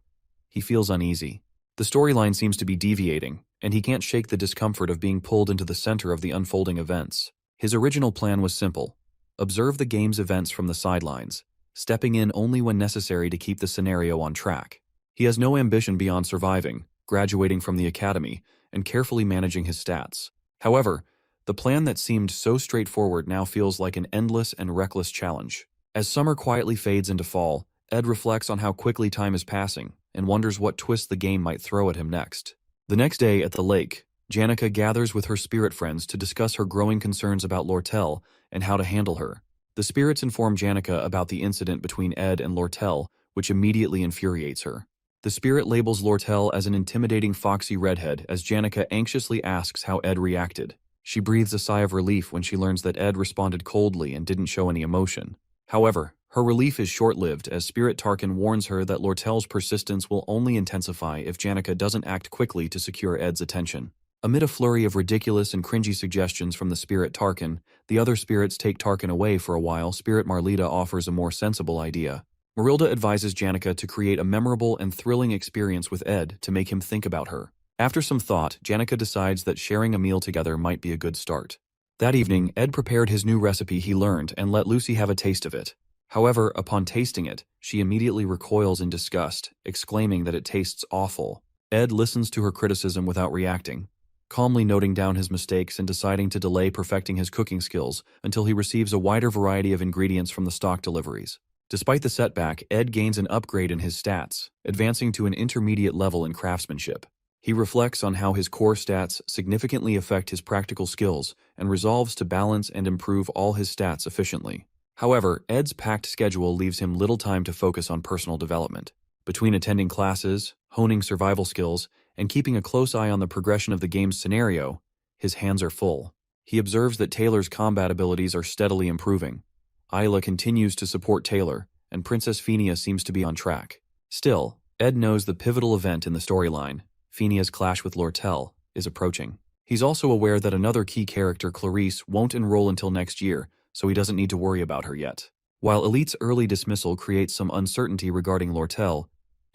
he feels uneasy. The storyline seems to be deviating, and he can't shake the discomfort of being pulled into the center of the unfolding events. His original plan was simple: observe the game's events from the sidelines, stepping in only when necessary to keep the scenario on track. He has no ambition beyond surviving, graduating from the academy, and carefully managing his stats. However, the plan that seemed so straightforward now feels like an endless and reckless challenge. As summer quietly fades into fall, Ed reflects on how quickly time is passing and wonders what twists the game might throw at him next. The next day at the lake, Janica gathers with her spirit friends to discuss her growing concerns about Lortell and how to handle her. The spirits inform Janica about the incident between Ed and Lortell, which immediately infuriates her. The spirit labels Lortell as an intimidating foxy redhead as Janica anxiously asks how Ed reacted. She breathes a sigh of relief when she learns that Ed responded coldly and didn't show any emotion. However, her relief is short-lived as Spirit Tarkin warns her that Lortell's persistence will only intensify if Janica doesn't act quickly to secure Ed's attention. Amid a flurry of ridiculous and cringy suggestions from the Spirit Tarkin, the other spirits take Tarkin away for a while. Spirit Marlita offers a more sensible idea. Marilda advises Janica to create a memorable and thrilling experience with Ed to make him think about her. After some thought, Janica decides that sharing a meal together might be a good start. That evening, Ed prepared his new recipe he learned and let Lucy have a taste of it. However, upon tasting it, she immediately recoils in disgust, exclaiming that it tastes awful. Ed listens to her criticism without reacting, calmly noting down his mistakes and deciding to delay perfecting his cooking skills until he receives a wider variety of ingredients from the stock deliveries. Despite the setback, Ed gains an upgrade in his stats, advancing to an intermediate level in craftsmanship. He reflects on how his core stats significantly affect his practical skills and resolves to balance and improve all his stats efficiently. However, Ed's packed schedule leaves him little time to focus on personal development. Between attending classes, honing survival skills, and keeping a close eye on the progression of the game's scenario, his hands are full. He observes that Taylor's combat abilities are steadily improving. Isla continues to support Taylor, and Princess Fenia seems to be on track. Still, Ed knows the pivotal event in the storyline, Fenia's clash with Lortell, is approaching. He's also aware that another key character, Clarice, won't enroll until next year, so he doesn't need to worry about her yet. While Elite's early dismissal creates some uncertainty regarding Lortell,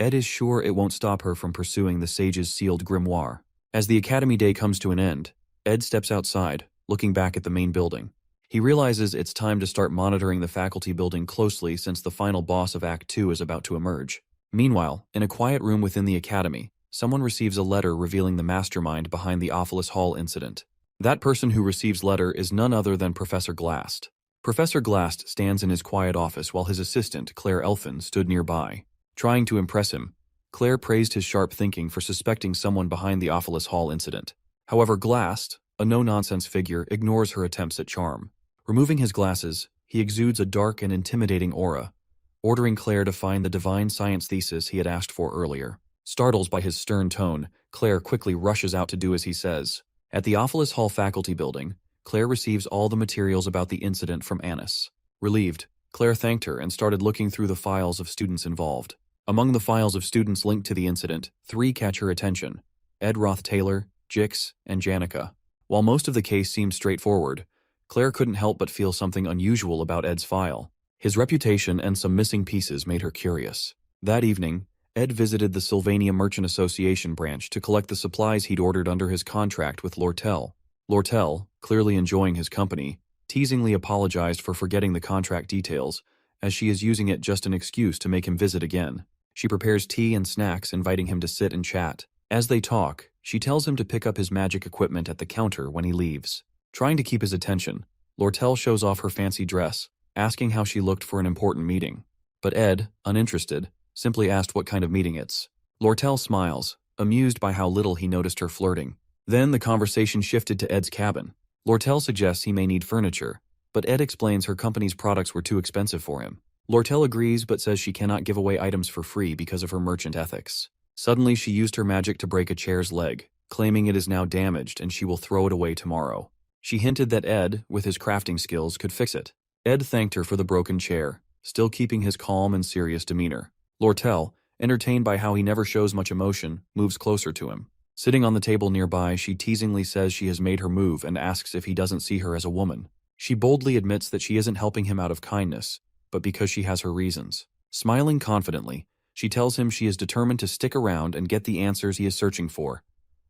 Ed is sure it won't stop her from pursuing the sage's sealed grimoire. As the academy day comes to an end, Ed steps outside, looking back at the main building. He realizes it's time to start monitoring the faculty building closely since the final boss of Act 2 is about to emerge. Meanwhile, in a quiet room within the academy, someone receives a letter revealing the mastermind behind the Offus Hall incident. That person who receives letter is none other than Professor Glast. Professor Glast stands in his quiet office while his assistant, Claire Elfin, stood nearby. Trying to impress him, Claire praised his sharp thinking for suspecting someone behind the Offus Hall incident. However, Glast, a no-nonsense figure, ignores her attempts at charm. Removing his glasses, he exudes a dark and intimidating aura, ordering Claire to find the divine science thesis he had asked for earlier. Startled by his stern tone, Claire quickly rushes out to do as he says. At the Offus Hall faculty building, Claire receives all the materials about the incident from Annis. Relieved, Claire thanked her and started looking through the files of students involved. Among the files of students linked to the incident, 3 catch her attention: Ed Roth Taylor, Jix, and Janica. While most of the case seemed straightforward, Claire couldn't help but feel something unusual about Ed's file. His reputation and some missing pieces made her curious. That evening, Ed visited the Sylvania Merchant Association branch to collect the supplies he'd ordered under his contract with Lortell. Lortell, clearly enjoying his company, teasingly apologized for forgetting the contract details, as she is using it just an excuse to make him visit again. She prepares tea and snacks, inviting him to sit and chat. As they talk, she tells him to pick up his magic equipment at the counter when he leaves. Trying to keep his attention, Lortell shows off her fancy dress, asking how she looked for an important meeting. But Ed, uninterested, simply asked what kind of meeting it's. Lortell smiles, amused by how little he noticed her flirting. Then the conversation shifted to Ed's cabin. Lortell suggests he may need furniture, but Ed explains her company's products were too expensive for him. Lortell agrees but says she cannot give away items for free because of her merchant ethics. Suddenly she used her magic to break a chair's leg, claiming it is now damaged and she will throw it away tomorrow. She hinted that Ed, with his crafting skills, could fix it. Ed thanked her for the broken chair, still keeping his calm and serious demeanor. Lortell, entertained by how he never shows much emotion, moves closer to him. Sitting on the table nearby, she teasingly says she has made her move and asks if he doesn't see her as a woman. She boldly admits that she isn't helping him out of kindness, but because she has her reasons. Smiling confidently, she tells him she is determined to stick around and get the answers he is searching for,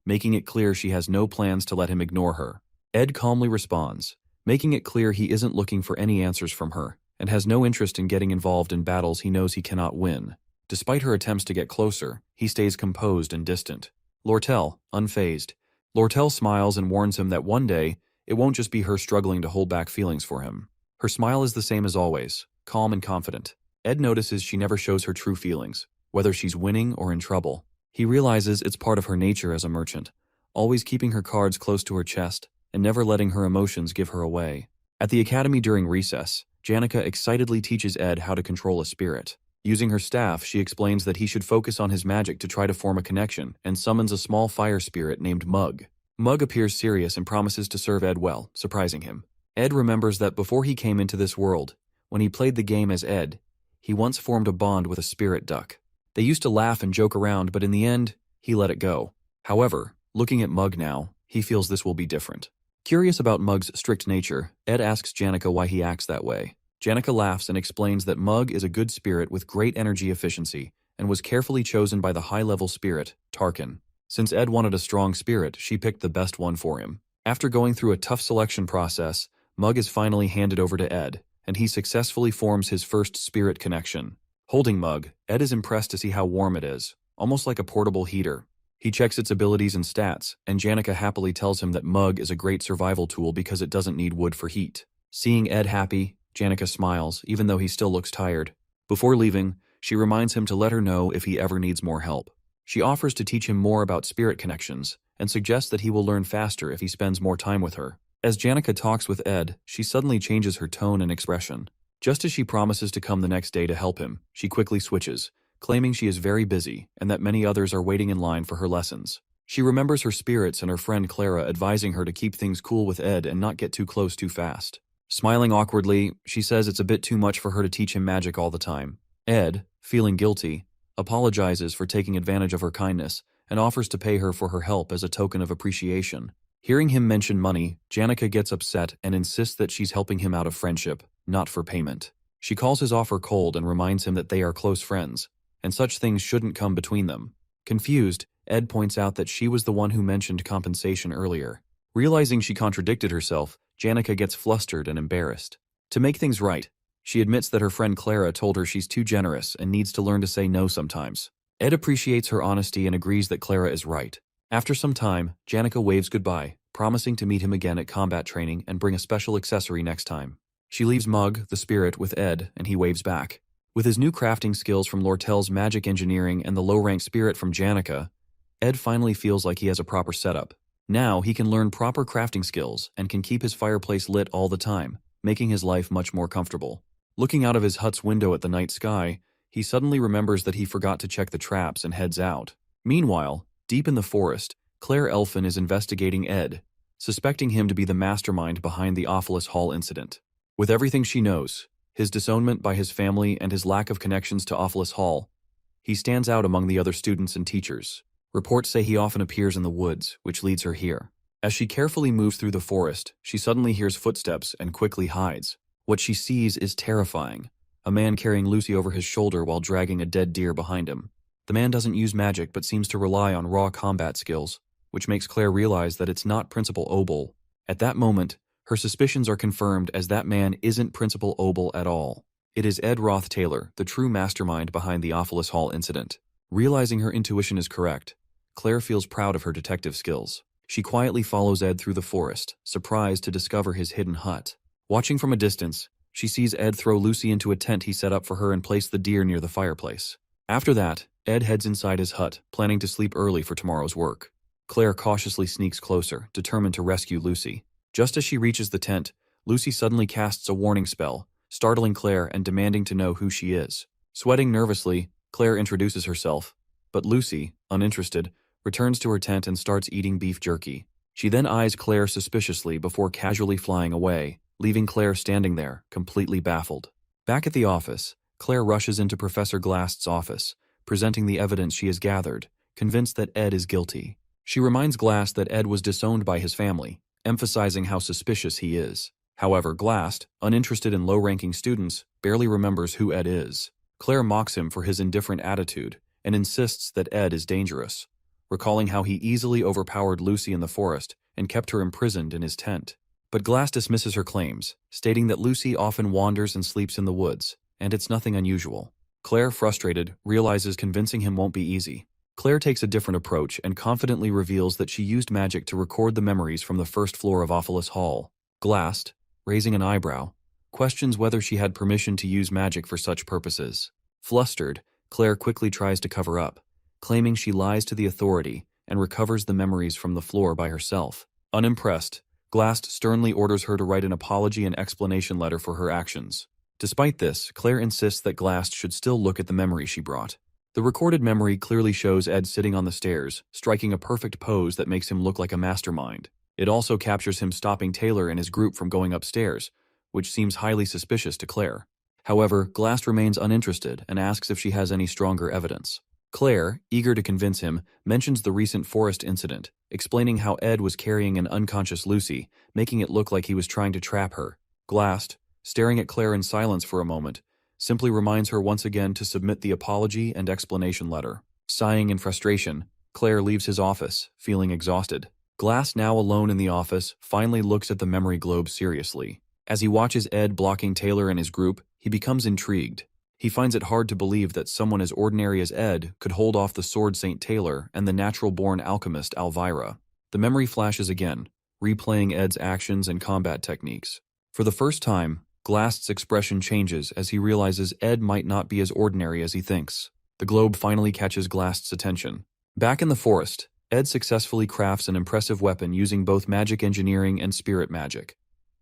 making it clear she has no plans to let him ignore her. Ed calmly responds, making it clear he isn't looking for any answers from her, and has no interest in getting involved in battles he knows he cannot win. Despite her attempts to get closer, he stays composed and distant. Lortell, unfazed. Lortell smiles and warns him that one day, it won't just be her struggling to hold back feelings for him. Her smile is the same as always, calm and confident. Ed notices she never shows her true feelings, whether she's winning or in trouble. He realizes it's part of her nature as a merchant, always keeping her cards close to her chest and never letting her emotions give her away. At the academy during recess, Janica excitedly teaches Ed how to control a spirit. Using her staff, she explains that he should focus on his magic to try to form a connection and summons a small fire spirit named Mug. Mug appears serious and promises to serve Ed well, surprising him. Ed remembers that before he came into this world, when he played the game as Ed, he once formed a bond with a spirit duck. They used to laugh and joke around, but in the end, he let it go. However, looking at Mug now, he feels this will be different. Curious about Mug's strict nature, Ed asks Janica why he acts that way. Janica laughs and explains that Mug is a good spirit with great energy efficiency and was carefully chosen by the high-level spirit, Tarkin. Since Ed wanted a strong spirit, she picked the best one for him. After going through a tough selection process, Mug is finally handed over to Ed, and he successfully forms his first spirit connection. Holding Mug, Ed is impressed to see how warm it is, almost like a portable heater. He checks its abilities and stats, and Janica happily tells him that Mug is a great survival tool because it doesn't need wood for heat. Seeing Ed happy, Janica smiles, even though he still looks tired. Before leaving, she reminds him to let her know if he ever needs more help. She offers to teach him more about spirit connections, and suggests that he will learn faster if he spends more time with her. As Janica talks with Ed, she suddenly changes her tone and expression. Just as she promises to come the next day to help him, she quickly switches, claiming she is very busy and that many others are waiting in line for her lessons. She remembers her spirits and her friend Clara advising her to keep things cool with Ed and not get too close too fast. Smiling awkwardly, she says it's a bit too much for her to teach him magic all the time. Ed, feeling guilty, apologizes for taking advantage of her kindness and offers to pay her for her help as a token of appreciation. Hearing him mention money, Janica gets upset and insists that she's helping him out of friendship, not for payment. She calls his offer cold and reminds him that they are close friends, and such things shouldn't come between them. Confused, Ed points out that she was the one who mentioned compensation earlier. Realizing she contradicted herself, Janica gets flustered and embarrassed. To make things right, she admits that her friend Clara told her she's too generous and needs to learn to say no sometimes. Ed appreciates her honesty and agrees that Clara is right. After some time, Janica waves goodbye, promising to meet him again at combat training and bring a special accessory next time. She leaves Mug, the spirit, with Ed, and he waves back. With his new crafting skills from Lortell's magic engineering and the low-rank spirit from Janica, Ed finally feels like he has a proper setup. Now he can learn proper crafting skills and can keep his fireplace lit all the time, making his life much more comfortable. Looking out of his hut's window at the night sky, he suddenly remembers that he forgot to check the traps and heads out. Meanwhile, deep in the forest, Claire Elfin is investigating Ed, suspecting him to be the mastermind behind the Offus Hall incident. With everything she knows, his disownment by his family and his lack of connections to Offus Hall, he stands out among the other students and teachers. Reports say he often appears in the woods, which leads her here. As she carefully moves through the forest, she suddenly hears footsteps and quickly hides. What she sees is terrifying. A man carrying Lucy over his shoulder while dragging a dead deer behind him. The man doesn't use magic but seems to rely on raw combat skills, which makes Claire realize that it's not Principal Obel, At that moment, her suspicions are confirmed as that man isn't Principal Obel at all. It is Ed Roth Taylor, the true mastermind behind the Offus Hall incident. Realizing her intuition is correct, Claire feels proud of her detective skills. She quietly follows Ed through the forest, surprised to discover his hidden hut. Watching from a distance, she sees Ed throw Lucy into a tent he set up for her and place the deer near the fireplace. After that, Ed heads inside his hut, planning to sleep early for tomorrow's work. Claire cautiously sneaks closer, determined to rescue Lucy. Just as she reaches the tent, Lucy suddenly casts a warning spell, startling Claire and demanding to know who she is. Sweating nervously, Claire introduces herself, but Lucy, uninterested, returns to her tent and starts eating beef jerky. She then eyes Claire suspiciously before casually flying away, leaving Claire standing there, completely baffled. Back at the office, Claire rushes into Professor Glast's office, presenting the evidence she has gathered, convinced that Ed is guilty. She reminds Glast that Ed was disowned by his family, emphasizing how suspicious he is. However, Glast, uninterested in low-ranking students, barely remembers who Ed is. Claire mocks him for his indifferent attitude and insists that Ed is dangerous, recalling how he easily overpowered Lucy in the forest and kept her imprisoned in his tent. But Glast dismisses her claims, stating that Lucy often wanders and sleeps in the woods, and it's nothing unusual. Claire, frustrated, realizes convincing him won't be easy. Claire takes a different approach and confidently reveals that she used magic to record the memories from the first floor of Offus Hall. Glast, raising an eyebrow, questions whether she had permission to use magic for such purposes. Flustered, Claire quickly tries to cover up, claiming she lies to the authority and recovers the memories from the floor by herself. Unimpressed, Glast sternly orders her to write an apology and explanation letter for her actions. Despite this, Claire insists that Glast should still look at the memory she brought. The recorded memory clearly shows Ed sitting on the stairs, striking a perfect pose that makes him look like a mastermind. It also captures him stopping Taylor and his group from going upstairs, which seems highly suspicious to Claire. However, Glast remains uninterested and asks if she has any stronger evidence. Claire, eager to convince him, mentions the recent forest incident, explaining how Ed was carrying an unconscious Lucy, making it look like he was trying to trap her. Glast, staring at Claire in silence for a moment, simply reminds her once again to submit the apology and explanation letter. Sighing in frustration, Claire leaves his office, feeling exhausted. Glast, now alone in the office, finally looks at the memory globe seriously. As he watches Ed blocking Taylor and his group, he becomes intrigued. He finds it hard to believe that someone as ordinary as Ed could hold off the Sword Saint Taylor and the natural-born alchemist Elvira. The memory flashes again, replaying Ed's actions and combat techniques. For the first time, Glast's expression changes as he realizes Ed might not be as ordinary as he thinks. The globe finally catches Glast's attention. Back in the forest, Ed successfully crafts an impressive weapon using both magic engineering and spirit magic.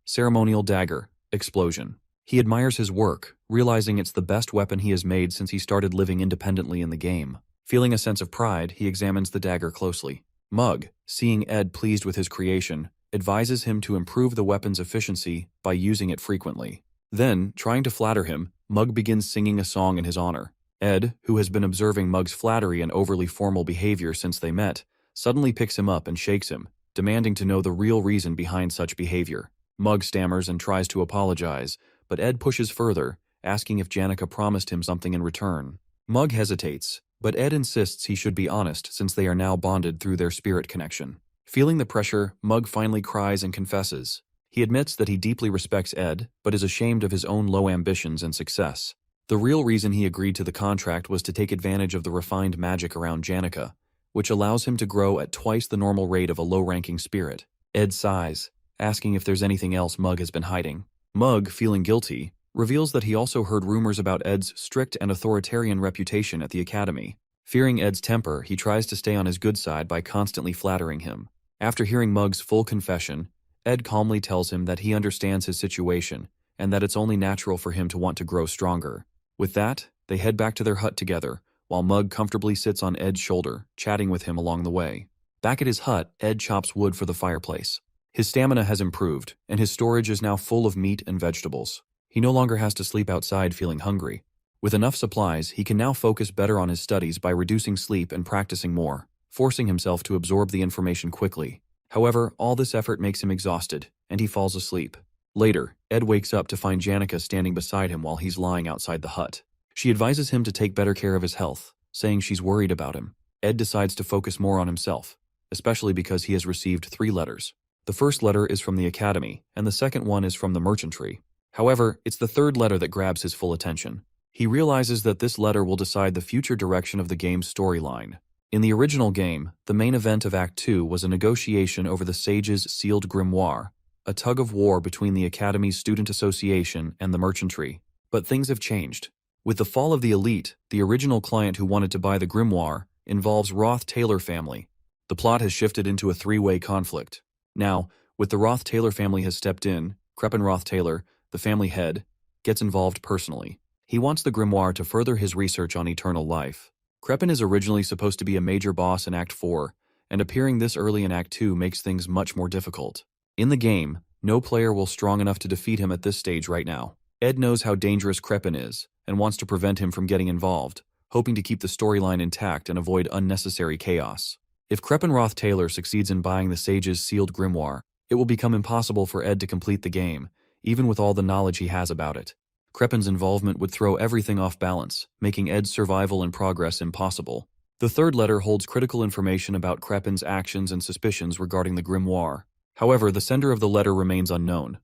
Ceremonial dagger, explosion. He admires his work, realizing it's the best weapon he has made since he started living independently in the game. Feeling a sense of pride, he examines the dagger closely. Mug, seeing Ed pleased with his creation, advises him to improve the weapon's efficiency by using it frequently. Then, trying to flatter him, Mug begins singing a song in his honor. Ed, who has been observing Mug's flattery and overly formal behavior since they met, suddenly picks him up and shakes him, demanding to know the real reason behind such behavior. Mug stammers and tries to apologize, but Ed pushes further, asking if Janica promised him something in return. Mug hesitates, but Ed insists he should be honest since they are now bonded through their spirit connection. Feeling the pressure, Mug finally cries and confesses. He admits that he deeply respects Ed, but is ashamed of his own low ambitions and success. The real reason he agreed to the contract was to take advantage of the refined magic around Janica, which allows him to grow at twice the normal rate of a low-ranking spirit. Ed sighs, asking if there's anything else Mug has been hiding. Mug, feeling guilty, reveals that he also heard rumors about Ed's strict and authoritarian reputation at the academy. Fearing Ed's temper, he tries to stay on his good side by constantly flattering him. After hearing Mug's full confession, Ed calmly tells him that he understands his situation and that it's only natural for him to want to grow stronger. With that, they head back to their hut together, while Mug comfortably sits on Ed's shoulder, chatting with him along the way. Back at his hut, Ed chops wood for the fireplace. His stamina has improved, and his storage is now full of meat and vegetables. He no longer has to sleep outside feeling hungry. With enough supplies, he can now focus better on his studies by reducing sleep and practicing more, forcing himself to absorb the information quickly. However, all this effort makes him exhausted, and he falls asleep. Later, Ed wakes up to find Janica standing beside him while he's lying outside the hut. She advises him to take better care of his health, saying she's worried about him. Ed decides to focus more on himself, especially because he has received 3 letters. The first letter is from the Academy, and the second one is from the merchantry. However, it's the third letter that grabs his full attention. He realizes that this letter will decide the future direction of the game's storyline. In the original game, the main event of Act 2 was a negotiation over the Sage's sealed grimoire, a tug-of-war between the Academy's Student Association and the merchantry. But things have changed. With the fall of the elite, the original client who wanted to buy the grimoire involves Roth Taylor family. The plot has shifted into a three-way conflict. Now, with the Roth Taylor family has stepped in, Crippen Roth Taylor, the family head, gets involved personally. He wants the grimoire to further his research on eternal life. Crippen is originally supposed to be a major boss in Act 4, and appearing this early in Act 2 makes things much more difficult. In the game, no player will strong enough to defeat him at this stage right now. Ed knows how dangerous Crippen is, and wants to prevent him from getting involved, hoping to keep the storyline intact and avoid unnecessary chaos. If Crippen Roth Taylor succeeds in buying the Sage's sealed grimoire, it will become impossible for Ed to complete the game, even with all the knowledge he has about it. Creppen's involvement would throw everything off balance, making Ed's survival and progress impossible. The third letter holds critical information about Creppen's actions and suspicions regarding the grimoire. However, the sender of the letter remains unknown,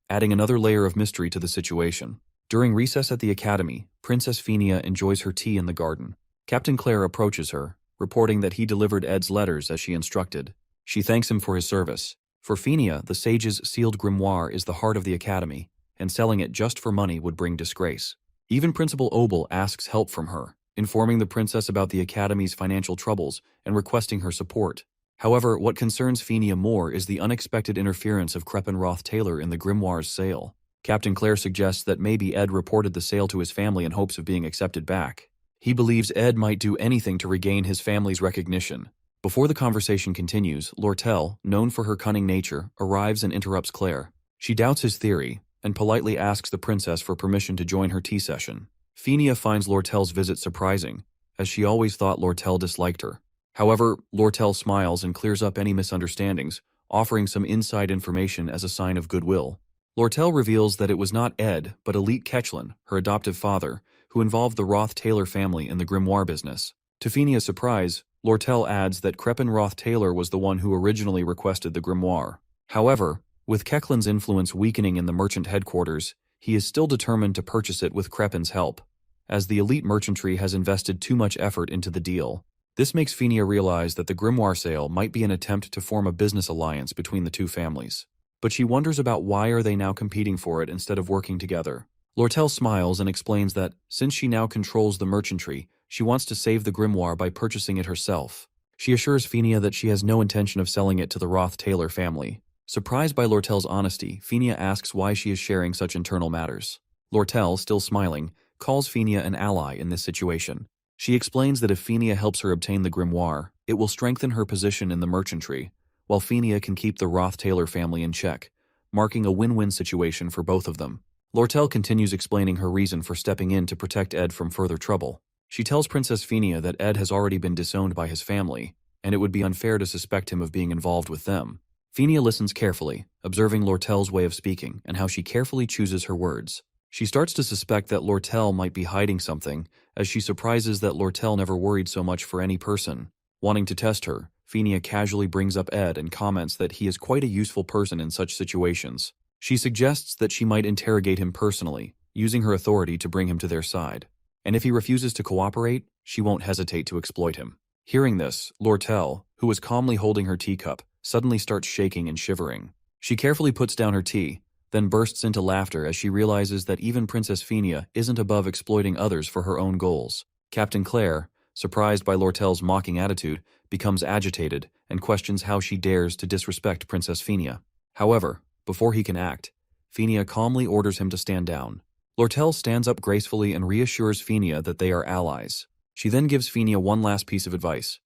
adding another layer of mystery to the situation. During recess at the Academy, Princess Fenia enjoys her tea in the garden. Captain Claire approaches her, reporting that he delivered Ed's letters as she instructed. She thanks him for his service. For Fenia, the Sage's sealed grimoire is the heart of the Academy, and selling it just for money would bring disgrace. Even Principal Obel asks help from her, informing the princess about the Academy's financial troubles and requesting her support. However, what concerns Fenia more is the unexpected interference of Crippen Roth Taylor in the grimoire's sale. Captain Claire suggests that maybe Ed reported the sale to his family in hopes of being accepted back. He believes Ed might do anything to regain his family's recognition. Before the conversation continues, Lortell, known for her cunning nature, arrives and interrupts Claire. She doubts his theory, and politely asks the princess for permission to join her tea session. Fenia finds Lortell's visit surprising, as she always thought Lortell disliked her. However, Lortell smiles and clears up any misunderstandings, offering some inside information as a sign of goodwill. Lortell reveals that it was not Ed, but Elite Ketchlin, her adoptive father, who involved the Roth Taylor family in the grimoire business. To Fenia's surprise, Lortell adds that Crippen Roth Taylor was the one who originally requested the grimoire. However, with Ketchlin's influence weakening in the merchant headquarters, he is still determined to purchase it with Creppen's help, as the elite merchantry has invested too much effort into the deal. This makes Fenia realize that the grimoire sale might be an attempt to form a business alliance between the two families. But she wonders about why are they now competing for it instead of working together. Lortell smiles and explains that, since she now controls the merchantry, she wants to save the grimoire by purchasing it herself. She assures Fenia that she has no intention of selling it to the Roth Taylor family. Surprised by Lortell's honesty, Fenia asks why she is sharing such internal matters. Lortell, still smiling, calls Fenia an ally in this situation. She explains that if Fenia helps her obtain the grimoire, it will strengthen her position in the merchantry, while Fenia can keep the Roth Taylor family in check, marking a win-win situation for both of them. Lortell continues explaining her reason for stepping in to protect Ed from further trouble. She tells Princess Fenia that Ed has already been disowned by his family, and it would be unfair to suspect him of being involved with them. Fenia listens carefully, observing Lortell's way of speaking and how she carefully chooses her words. She starts to suspect that Lortell might be hiding something, as she surprises that Lortell never worried so much for any person. Wanting to test her, Fenia casually brings up Ed and comments that he is quite a useful person in such situations. She suggests that she might interrogate him personally, using her authority to bring him to their side. And if he refuses to cooperate, she won't hesitate to exploit him. Hearing this, Lortell, who was calmly holding her teacup, suddenly starts shaking and shivering. She carefully puts down her tea, then bursts into laughter as she realizes that even Princess Fenia isn't above exploiting others for her own goals. Captain Claire, surprised by Lortell's mocking attitude, becomes agitated and questions how she dares to disrespect Princess Fenia. However, before he can act, Fenia calmly orders him to stand down. Lortell stands up gracefully and reassures Fenia that they are allies. She then gives Fenia one last piece of advice.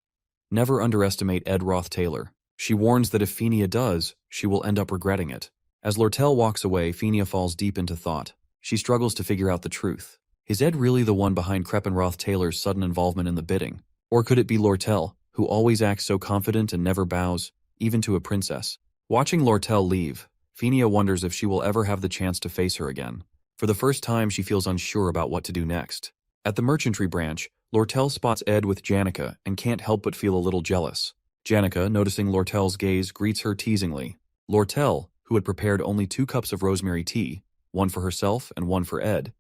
Never underestimate Ed Roth Taylor. She warns that if Fenia does, she will end up regretting it. As Lortell walks away, Fenia falls deep into thought. She struggles to figure out the truth. Is Ed really the one behind Crippen Roth Taylor's sudden involvement in the bidding? Or could it be Lortell, who always acts so confident and never bows, even to a princess? Watching Lortell leave, Fenia wonders if she will ever have the chance to face her again. For the first time, she feels unsure about what to do next. At the merchantry branch, Lortell spots Ed with Janica and can't help but feel a little jealous. Janica, noticing Lortell's gaze, greets her teasingly. Lortell, who had prepared only 2 cups of rosemary tea, one for herself and one for Ed,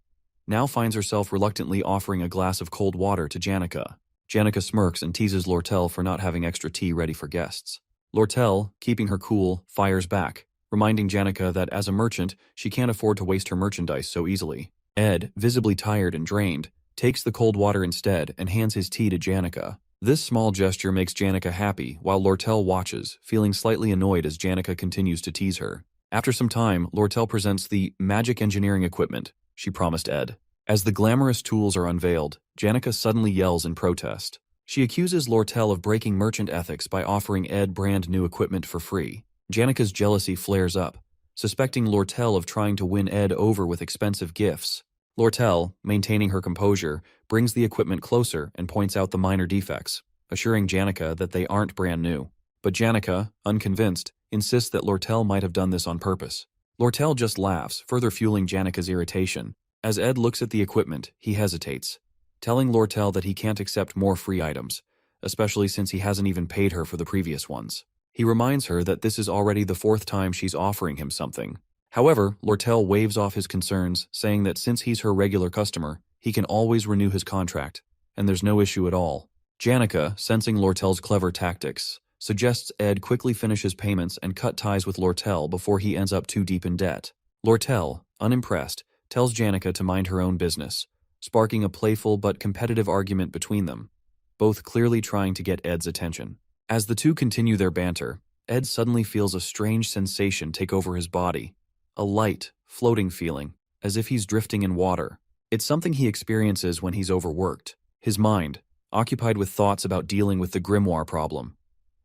now finds herself reluctantly offering a glass of cold water to Janica. Janica smirks and teases Lortell for not having extra tea ready for guests. Lortell, keeping her cool, fires back, reminding Janica that as a merchant, she can't afford to waste her merchandise so easily. Ed, visibly tired and drained, takes the cold water instead and hands his tea to Janica. This small gesture makes Janica happy, while Lortell watches, feeling slightly annoyed as Janica continues to tease her. After some time, Lortell presents the magic engineering equipment she promised Ed. As the glamorous tools are unveiled, Janica suddenly yells in protest. She accuses Lortell of breaking merchant ethics by offering Ed brand new equipment for free. Janica's jealousy flares up, suspecting Lortell of trying to win Ed over with expensive gifts. Lortell, maintaining her composure, brings the equipment closer and points out the minor defects, assuring Janica that they aren't brand new. But Janica, unconvinced, insists that Lortell might have done this on purpose. Lortell just laughs, further fueling Janica's irritation. As Ed looks at the equipment, he hesitates, telling Lortell that he can't accept more free items, especially since he hasn't even paid her for the previous ones. He reminds her that this is already the 4th time she's offering him something. However, Lortell waves off his concerns, saying that since he's her regular customer, he can always renew his contract, and there's no issue at all. Janica, sensing Lortell's clever tactics, suggests Ed quickly finish his payments and cut ties with Lortell before he ends up too deep in debt. Lortell, unimpressed, tells Janica to mind her own business, sparking a playful but competitive argument between them, both clearly trying to get Ed's attention. As the two continue their banter, Ed suddenly feels a strange sensation take over his body. A light, floating feeling, as if he's drifting in water. It's something he experiences when he's overworked. His mind, occupied with thoughts about dealing with the grimoire problem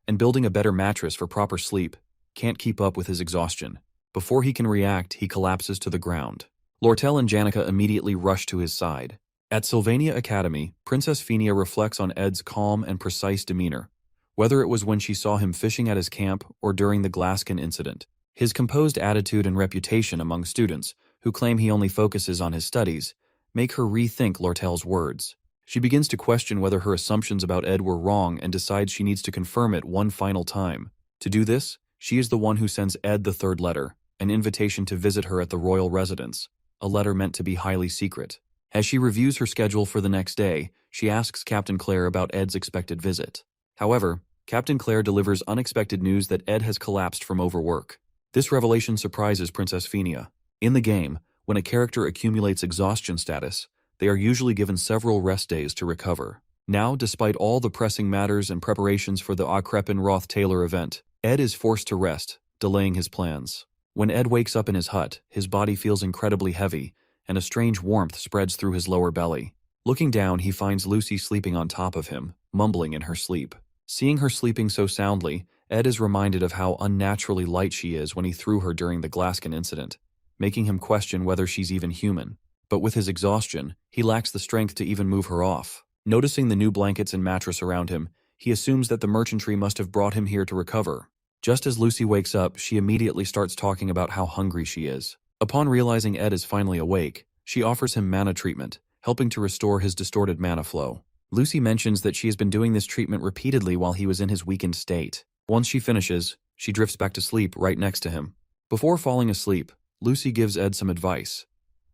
and building a better mattress for proper sleep, can't keep up with his exhaustion. Before he can react, he collapses to the ground. Lortell and Janica immediately rush to his side. At Sylvania Academy, Princess Fenia reflects on Ed's calm and precise demeanor, whether it was when she saw him fishing at his camp or during the Glasskin incident. His composed attitude and reputation among students, who claim he only focuses on his studies, make her rethink Lortell's words. She begins to question whether her assumptions about Ed were wrong and decides she needs to confirm it one final time. To do this, she is the one who sends Ed the 3rd letter, an invitation to visit her at the royal residence, a letter meant to be highly secret. As she reviews her schedule for the next day, she asks Captain Claire about Ed's expected visit. However, Captain Claire delivers unexpected news that Ed has collapsed from overwork. This revelation surprises Princess Fenia. In the game, when a character accumulates exhaustion status, they are usually given several rest days to recover. Now, despite all the pressing matters and preparations for the Ed Roth Taylor event, Ed is forced to rest, delaying his plans. When Ed wakes up in his hut, his body feels incredibly heavy, and a strange warmth spreads through his lower belly. Looking down, he finds Lucy sleeping on top of him, mumbling in her sleep. Seeing her sleeping so soundly, Ed is reminded of how unnaturally light she is when he threw her during the Glasskin incident, making him question whether she's even human. But with his exhaustion, he lacks the strength to even move her off. Noticing the new blankets and mattress around him, he assumes that the merchantry must have brought him here to recover. Just as Lucy wakes up, she immediately starts talking about how hungry she is. Upon realizing Ed is finally awake, she offers him mana treatment, helping to restore his distorted mana flow. Lucy mentions that she has been doing this treatment repeatedly while he was in his weakened state. Once she finishes, she drifts back to sleep right next to him. Before falling asleep, Lucy gives Ed some advice.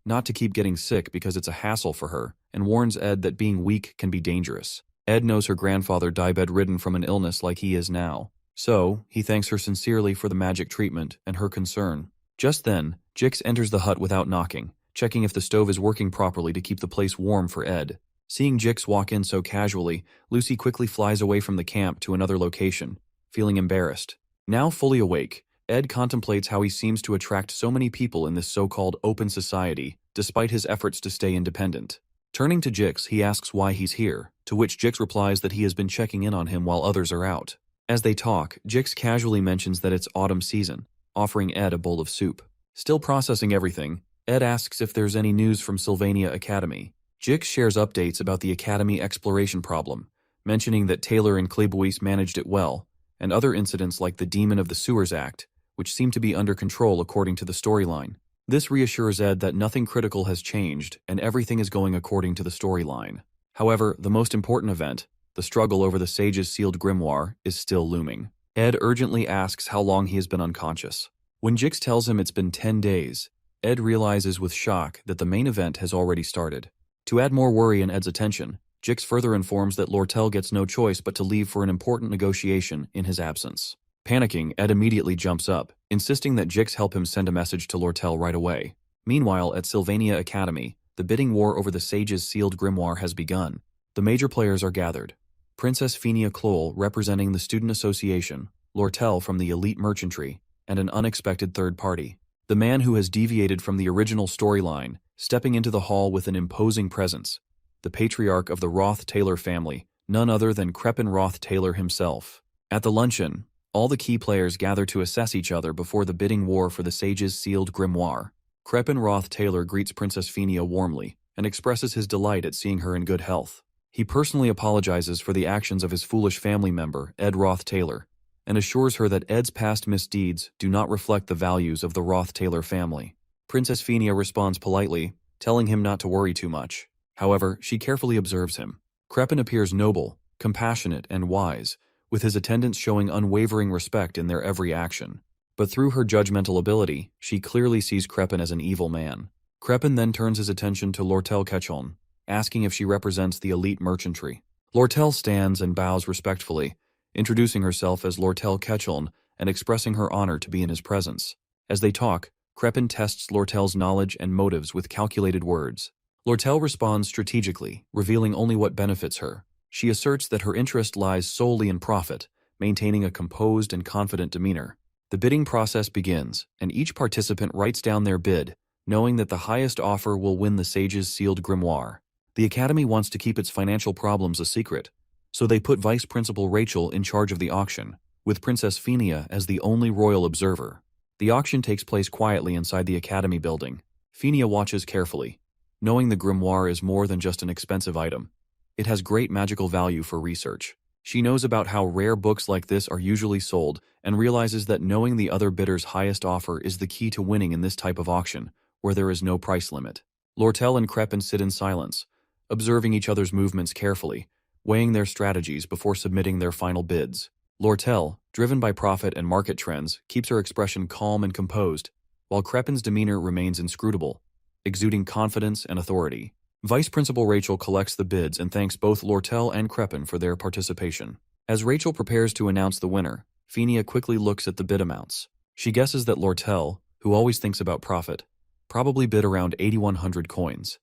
Not to keep getting sick because it's a hassle for her, and warns Ed that being weak can be dangerous. Ed knows her grandfather died bedridden from an illness like he is now. So, he thanks her sincerely for the magic treatment and her concern. Just then, Jix enters the hut without knocking, checking if the stove is working properly to keep the place warm for Ed. Seeing Jix walk in so casually, Lucy quickly flies away from the camp to another location, feeling embarrassed. Now fully awake, Ed contemplates how he seems to attract so many people in this so-called open society, despite his efforts to stay independent. Turning to Jix, he asks why he's here, to which Jix replies that he has been checking in on him while others are out. As they talk, Jix casually mentions that it's autumn season, offering Ed a bowl of soup. Still processing everything, Ed asks if there's any news from Sylvania Academy. Jix shares updates about the Academy exploration problem, mentioning that Taylor and Klebois managed it well, and other incidents like the Demon of the Sewers Act, which seem to be under control according to the storyline. This reassures Ed that nothing critical has changed and everything is going according to the storyline. However, the most important event, the struggle over the Sage's sealed grimoire, is still looming. Ed urgently asks how long he has been unconscious. When Jix tells him it's been 10 days, Ed realizes with shock that the main event has already started. To add more worry in Ed's attention, Jix further informs that Lortell gets no choice but to leave for an important negotiation in his absence. Panicking, Ed immediately jumps up, insisting that Jix help him send a message to Lortell right away. Meanwhile, at Sylvania Academy, the bidding war over the sage's sealed grimoire has begun. The major players are gathered. Princess Fenia Kloll representing the Student Association, Lortell from the elite merchantry, and an unexpected third party. The man who has deviated from the original storyline, stepping into the hall with an imposing presence. The patriarch of the Roth Taylor family, none other than Ed Roth Taylor himself. At the luncheon, all the key players gather to assess each other before the bidding war for the sage's sealed grimoire. Ed Roth Taylor greets Princess Fenia warmly and expresses his delight at seeing her in good health. He personally apologizes for the actions of his foolish family member, Ed Roth Taylor, and assures her that Ed's past misdeeds do not reflect the values of the Roth Taylor family. Princess Fenia responds politely, telling him not to worry too much. However, she carefully observes him. Ed appears noble, compassionate, and wise, with his attendants showing unwavering respect in their every action. But through her judgmental ability, she clearly sees Ed as an evil man. Ed then turns his attention to Lortell Ketchon, asking if she represents the elite merchantry. Lortell stands and bows respectfully, introducing herself as Lortell Ketchon and expressing her honor to be in his presence. As they talk, Ed tests Lortell's knowledge and motives with calculated words. Lortell responds strategically, revealing only what benefits her. She asserts that her interest lies solely in profit, maintaining a composed and confident demeanor. The bidding process begins, and each participant writes down their bid, knowing that the highest offer will win the sage's sealed grimoire. The Academy wants to keep its financial problems a secret, so they put Vice Principal Rachel in charge of the auction, with Princess Fenia as the only royal observer. The auction takes place quietly inside the Academy building. Fenia watches carefully, knowing the grimoire is more than just an expensive item. It has great magical value for research. She knows about how rare books like this are usually sold and realizes that knowing the other bidder's highest offer is the key to winning in this type of auction, where there is no price limit. Lortell and Ed sit in silence, observing each other's movements carefully, weighing their strategies before submitting their final bids. Lortell, driven by profit and market trends, keeps her expression calm and composed, while Ed's demeanor remains inscrutable, exuding confidence and authority. Vice Principal Rachel collects the bids and thanks both Lortell and Ed for their participation. As Rachel prepares to announce the winner, Fenia quickly looks at the bid amounts. She guesses that Lortell, who always thinks about profit, probably bid around 8,100 coins,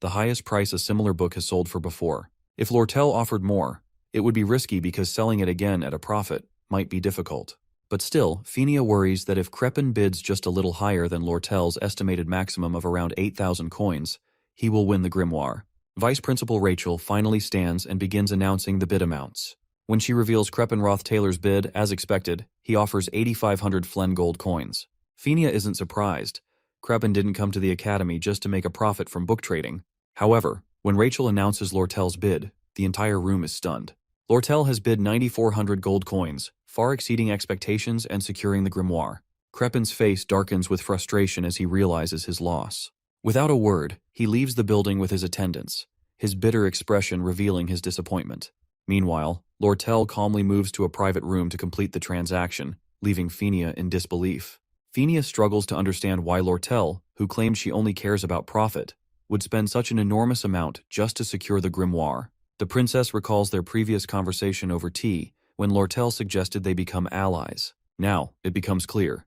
the highest price a similar book has sold for before. If Lortell offered more, it would be risky because selling it again at a profit might be difficult. But still, Fenia worries that if Ed bids just a little higher than Lortell's estimated maximum of around 8,000 coins, he will win the grimoire. Vice Principal Rachel finally stands and begins announcing the bid amounts. When she reveals Ed Roth Taylor's bid, as expected, he offers 8,500 Flen gold coins. Fenia isn't surprised. Ed didn't come to the Academy just to make a profit from book trading. However, when Rachel announces Lortell's bid, the entire room is stunned. Lortell has bid 9,400 gold coins, far exceeding expectations and securing the grimoire. Ed's face darkens with frustration as he realizes his loss. Without a word, he leaves the building with his attendants, his bitter expression revealing his disappointment. Meanwhile, Lortell calmly moves to a private room to complete the transaction, leaving Fenia in disbelief. Fenia struggles to understand why Lortell, who claimed she only cares about profit, would spend such an enormous amount just to secure the grimoire. The princess recalls their previous conversation over tea, when Lortell suggested they become allies. Now, it becomes clear.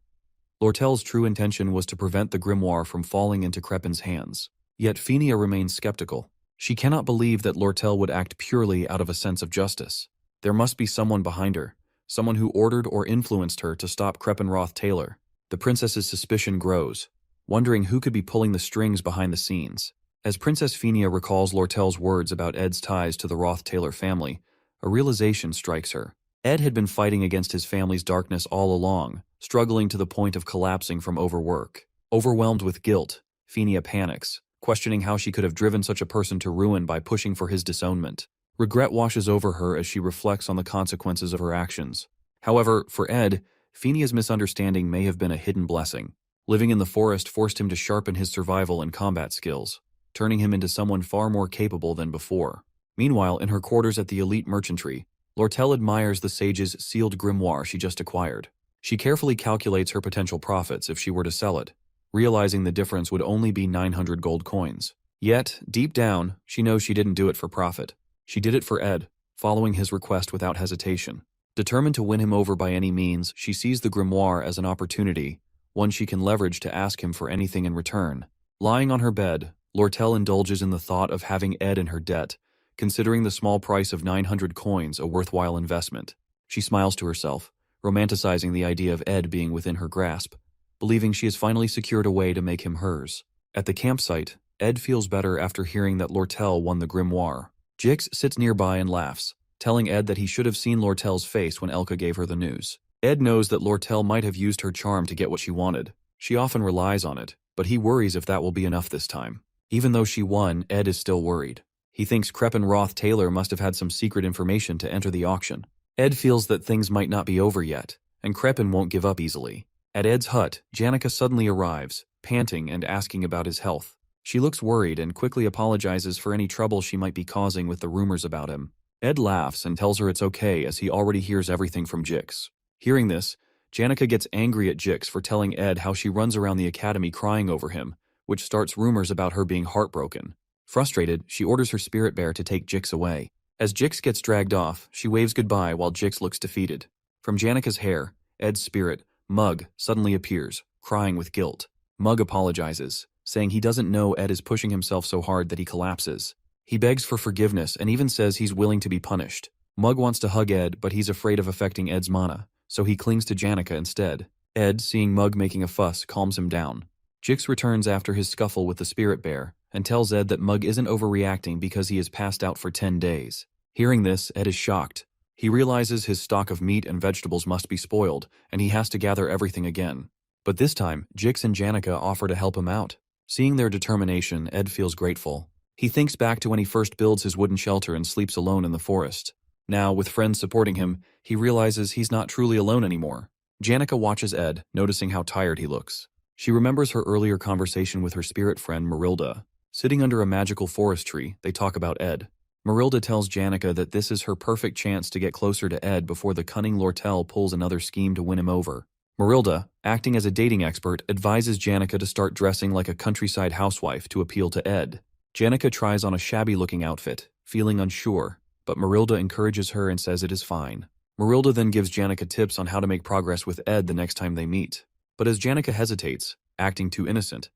Lortell's true intention was to prevent the grimoire from falling into Ed's hands. Yet Fenia remains skeptical. She cannot believe that Lortell would act purely out of a sense of justice. There must be someone behind her, someone who ordered or influenced her to stop Ed Roth Taylor. The princess's suspicion grows, wondering who could be pulling the strings behind the scenes. As Princess Fenia recalls Lortell's words about Ed's ties to the Roth Taylor family, a realization strikes her. Ed had been fighting against his family's darkness all along, struggling to the point of collapsing from overwork. Overwhelmed with guilt, Fenia panics, questioning how she could have driven such a person to ruin by pushing for his disownment. Regret washes over her as she reflects on the consequences of her actions. However, for Ed, Fenia's misunderstanding may have been a hidden blessing. Living in the forest forced him to sharpen his survival and combat skills, turning him into someone far more capable than before. Meanwhile, in her quarters at the elite merchantry, Lortell admires the sage's sealed grimoire she just acquired. She carefully calculates her potential profits if she were to sell it, realizing the difference would only be 900 gold coins. Yet, deep down, she knows she didn't do it for profit. She did it for Ed, following his request without hesitation. Determined to win him over by any means, she sees the grimoire as an opportunity, one she can leverage to ask him for anything in return. Lying on her bed, Lortell indulges in the thought of having Ed in her debt, considering the small price of 900 coins a worthwhile investment. She smiles to herself, romanticizing the idea of Ed being within her grasp, believing she has finally secured a way to make him hers. At the campsite, Ed feels better after hearing that Lortell won the grimoire. Jix sits nearby and laughs, telling Ed that he should have seen Lortell's face when Elka gave her the news. Ed knows that Lortell might have used her charm to get what she wanted. She often relies on it, but he worries if that will be enough this time. Even though she won, Ed is still worried. He thinks Ed Roth Taylor must have had some secret information to enter the auction. Ed feels that things might not be over yet, and Kreppen won't give up easily. At Ed's hut, Janica suddenly arrives, panting and asking about his health. She looks worried and quickly apologizes for any trouble she might be causing with the rumors about him. Ed laughs and tells her it's okay as he already hears everything from Jix. Hearing this, Janica gets angry at Jix for telling Ed how she runs around the academy crying over him, which starts rumors about her being heartbroken. Frustrated, she orders her spirit bear to take Jix away. As Jix gets dragged off, she waves goodbye while Jix looks defeated. From Janica's hair, Ed's spirit, Mug, suddenly appears, crying with guilt. Mug apologizes, saying he doesn't know Ed is pushing himself so hard that he collapses. He begs for forgiveness and even says he's willing to be punished. Mug wants to hug Ed, but he's afraid of affecting Ed's mana, so he clings to Janica instead. Ed, seeing Mug making a fuss, calms him down. Jix returns after his scuffle with the spirit bear and tells Ed that Mug isn't overreacting because he has passed out for 10 days. Hearing this, Ed is shocked. He realizes his stock of meat and vegetables must be spoiled, and he has to gather everything again. But this time, Jix and Janica offer to help him out. Seeing their determination, Ed feels grateful. He thinks back to when he first builds his wooden shelter and sleeps alone in the forest. Now, with friends supporting him, he realizes he's not truly alone anymore. Janica watches Ed, noticing how tired he looks. She remembers her earlier conversation with her spirit friend Marilda. Sitting under a magical forest tree, they talk about Ed. Marilda tells Janica that this is her perfect chance to get closer to Ed before the cunning Lortell pulls another scheme to win him over. Marilda, acting as a dating expert, advises Janica to start dressing like a countryside housewife to appeal to Ed. Janica tries on a shabby-looking outfit, feeling unsure, but Marilda encourages her and says it is fine. Marilda then gives Janica tips on how to make progress with Ed the next time they meet. But as Janica hesitates, acting too innocent,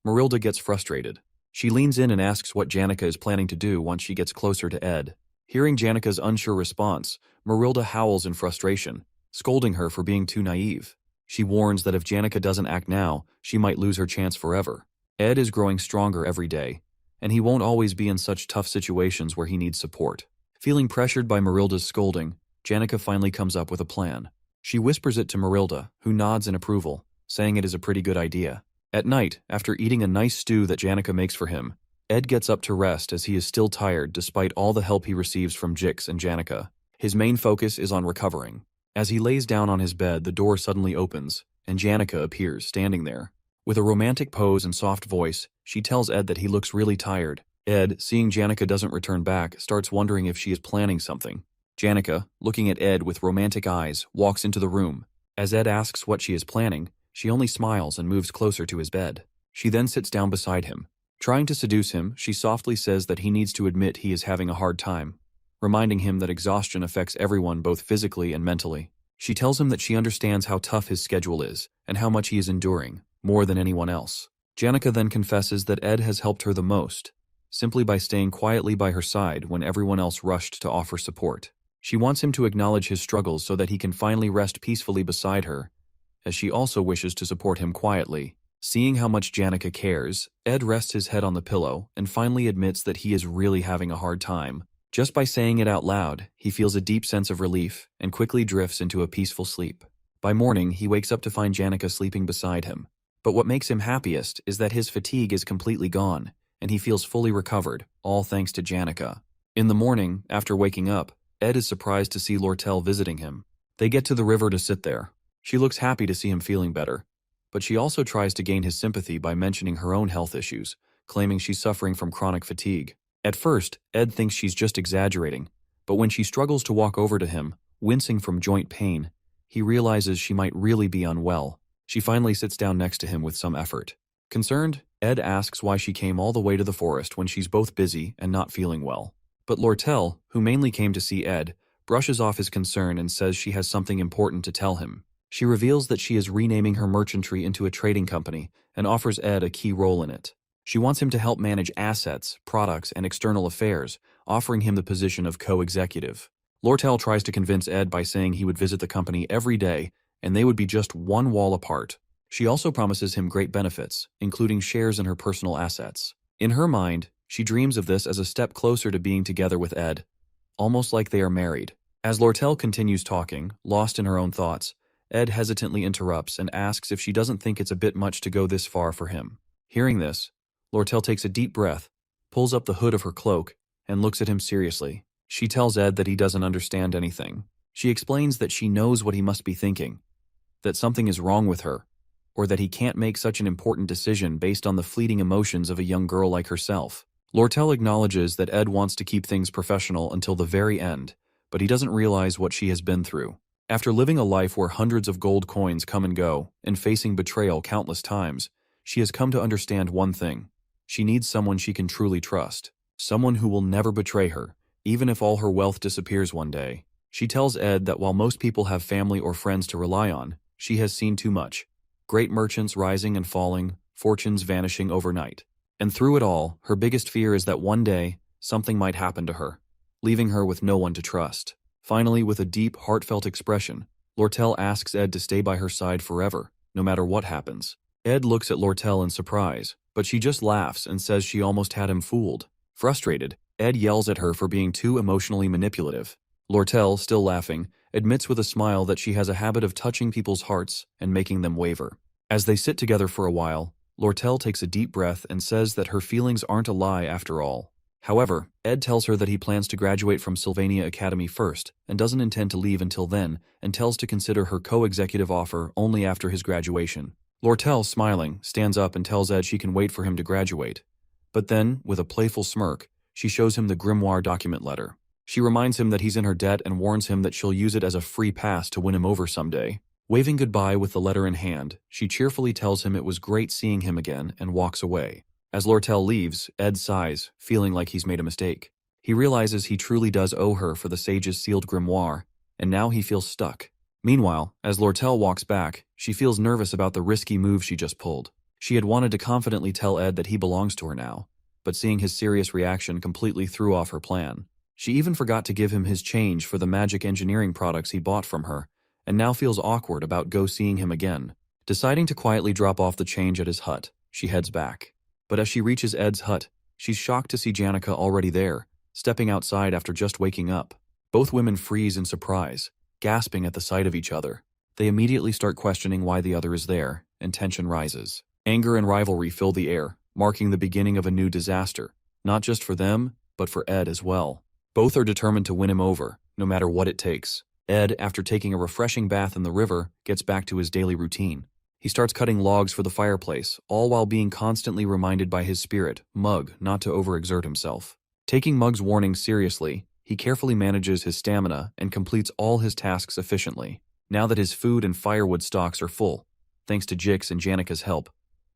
Marilda gets frustrated. She leans in and asks what Janica is planning to do once she gets closer to Ed. Hearing Janica's unsure response, Marilda howls in frustration, scolding her for being too naive. She warns that if Janica doesn't act now, she might lose her chance forever. Ed is growing stronger every day, and he won't always be in such tough situations where he needs support. Feeling pressured by Marilda's scolding, Janica finally comes up with a plan. She whispers it to Marilda, who nods in approval, saying it is a pretty good idea. At night, after eating a nice stew that Janica makes for him, Ed gets up to rest as he is still tired despite all the help he receives from Jix and Janica. His main focus is on recovering. As he lays down on his bed, the door suddenly opens, and Janica appears, standing there. With a romantic pose and soft voice, she tells Ed that he looks really tired. Ed, seeing Janica doesn't return back, starts wondering if she is planning something. Janica, looking at Ed with romantic eyes, walks into the room. As Ed asks what she is planning, she only smiles and moves closer to his bed. She then sits down beside him. Trying to seduce him, she softly says that he needs to admit he is having a hard time, reminding him that exhaustion affects everyone both physically and mentally. She tells him that she understands how tough his schedule is and how much he is enduring, more than anyone else. Janica then confesses that Ed has helped her the most, simply by staying quietly by her side when everyone else rushed to offer support. She wants him to acknowledge his struggles so that he can finally rest peacefully beside her, as she also wishes to support him quietly. Seeing how much Janica cares, Ed rests his head on the pillow and finally admits that he is really having a hard time. Just by saying it out loud, he feels a deep sense of relief and quickly drifts into a peaceful sleep. By morning, he wakes up to find Janica sleeping beside him. But what makes him happiest is that his fatigue is completely gone, and he feels fully recovered, all thanks to Janica. In the morning, after waking up, Ed is surprised to see Lortell visiting him. They get to the river to sit there. She looks happy to see him feeling better, but she also tries to gain his sympathy by mentioning her own health issues, claiming she's suffering from chronic fatigue. At first, Ed thinks she's just exaggerating, But when she struggles to walk over to him, wincing from joint pain, he realizes she might really be unwell. She finally sits down next to him with some effort. Concerned, Ed asks why she came all the way to the forest when she's both busy and not feeling well. But Lortell, who mainly came to see Ed, brushes off his concern and says she has something important to tell him. She reveals that she is renaming her merchantry into a trading company and offers Ed a key role in it. She wants him to help manage assets, products, and external affairs, offering him the position of co-executive. Lortell tries to convince Ed by saying he would visit the company every day and they would be just one wall apart. She also promises him great benefits, including shares in her personal assets. In her mind, she dreams of this as a step closer to being together with Ed, almost like they are married. As Lortell continues talking, lost in her own thoughts, Ed hesitantly interrupts and asks if she doesn't think it's a bit much to go this far for him. Hearing this, Lortell takes a deep breath, pulls up the hood of her cloak, and looks at him seriously. She tells Ed that he doesn't understand anything. She explains that she knows what he must be thinking, that something is wrong with her, or that he can't make such an important decision based on the fleeting emotions of a young girl like herself. Lortell acknowledges that Ed wants to keep things professional until the very end, but he doesn't realize what she has been through. After living a life where hundreds of gold coins come and go, and facing betrayal countless times, she has come to understand one thing. She needs someone she can truly trust, someone who will never betray her, even if all her wealth disappears one day. She tells Ed that while most people have family or friends to rely on, she has seen too much. Great merchants rising and falling, fortunes vanishing overnight. And through it all, her biggest fear is that one day, something might happen to her, leaving her with no one to trust. Finally, with a deep, heartfelt expression, Lortell asks Ed to stay by her side forever, no matter what happens. Ed looks at Lortell in surprise, but she just laughs and says she almost had him fooled. Frustrated, Ed yells at her for being too emotionally manipulative. Lortell, still laughing, admits with a smile that she has a habit of touching people's hearts and making them waver. As they sit together for a while, Lortell takes a deep breath and says that her feelings aren't a lie after all. However, Ed tells her that he plans to graduate from Sylvania Academy first and doesn't intend to leave until then, and tells to consider her co-executive offer only after his graduation. Lortell, smiling, stands up and tells Ed she can wait for him to graduate. But then, with a playful smirk, she shows him the grimoire document letter. She reminds him that he's in her debt and warns him that she'll use it as a free pass to win him over someday. Waving goodbye with the letter in hand, she cheerfully tells him it was great seeing him again and walks away. As Lortell leaves, Ed sighs, feeling like he's made a mistake. He realizes he truly does owe her for the sage's sealed grimoire, and now he feels stuck. Meanwhile, as Lortell walks back, she feels nervous about the risky move she just pulled. She had wanted to confidently tell Ed that he belongs to her now, but seeing his serious reaction completely threw off her plan. She even forgot to give him his change for the magic engineering products he bought from her, and now feels awkward about seeing him again. Deciding to quietly drop off the change at his hut, she heads back. But as she reaches Ed's hut, she's shocked to see Janica already there, stepping outside after just waking up. Both women freeze in surprise, gasping at the sight of each other. They immediately start questioning why the other is there, and tension rises. Anger and rivalry fill the air, marking the beginning of a new disaster, not just for them, but for Ed as well. Both are determined to win him over, no matter what it takes. Ed, after taking a refreshing bath in the river, gets back to his daily routine. He starts cutting logs for the fireplace, all while being constantly reminded by his spirit, Mug, not to overexert himself. Taking Mug's warning seriously, he carefully manages his stamina and completes all his tasks efficiently. Now that his food and firewood stocks are full, thanks to Jix and Janica's help,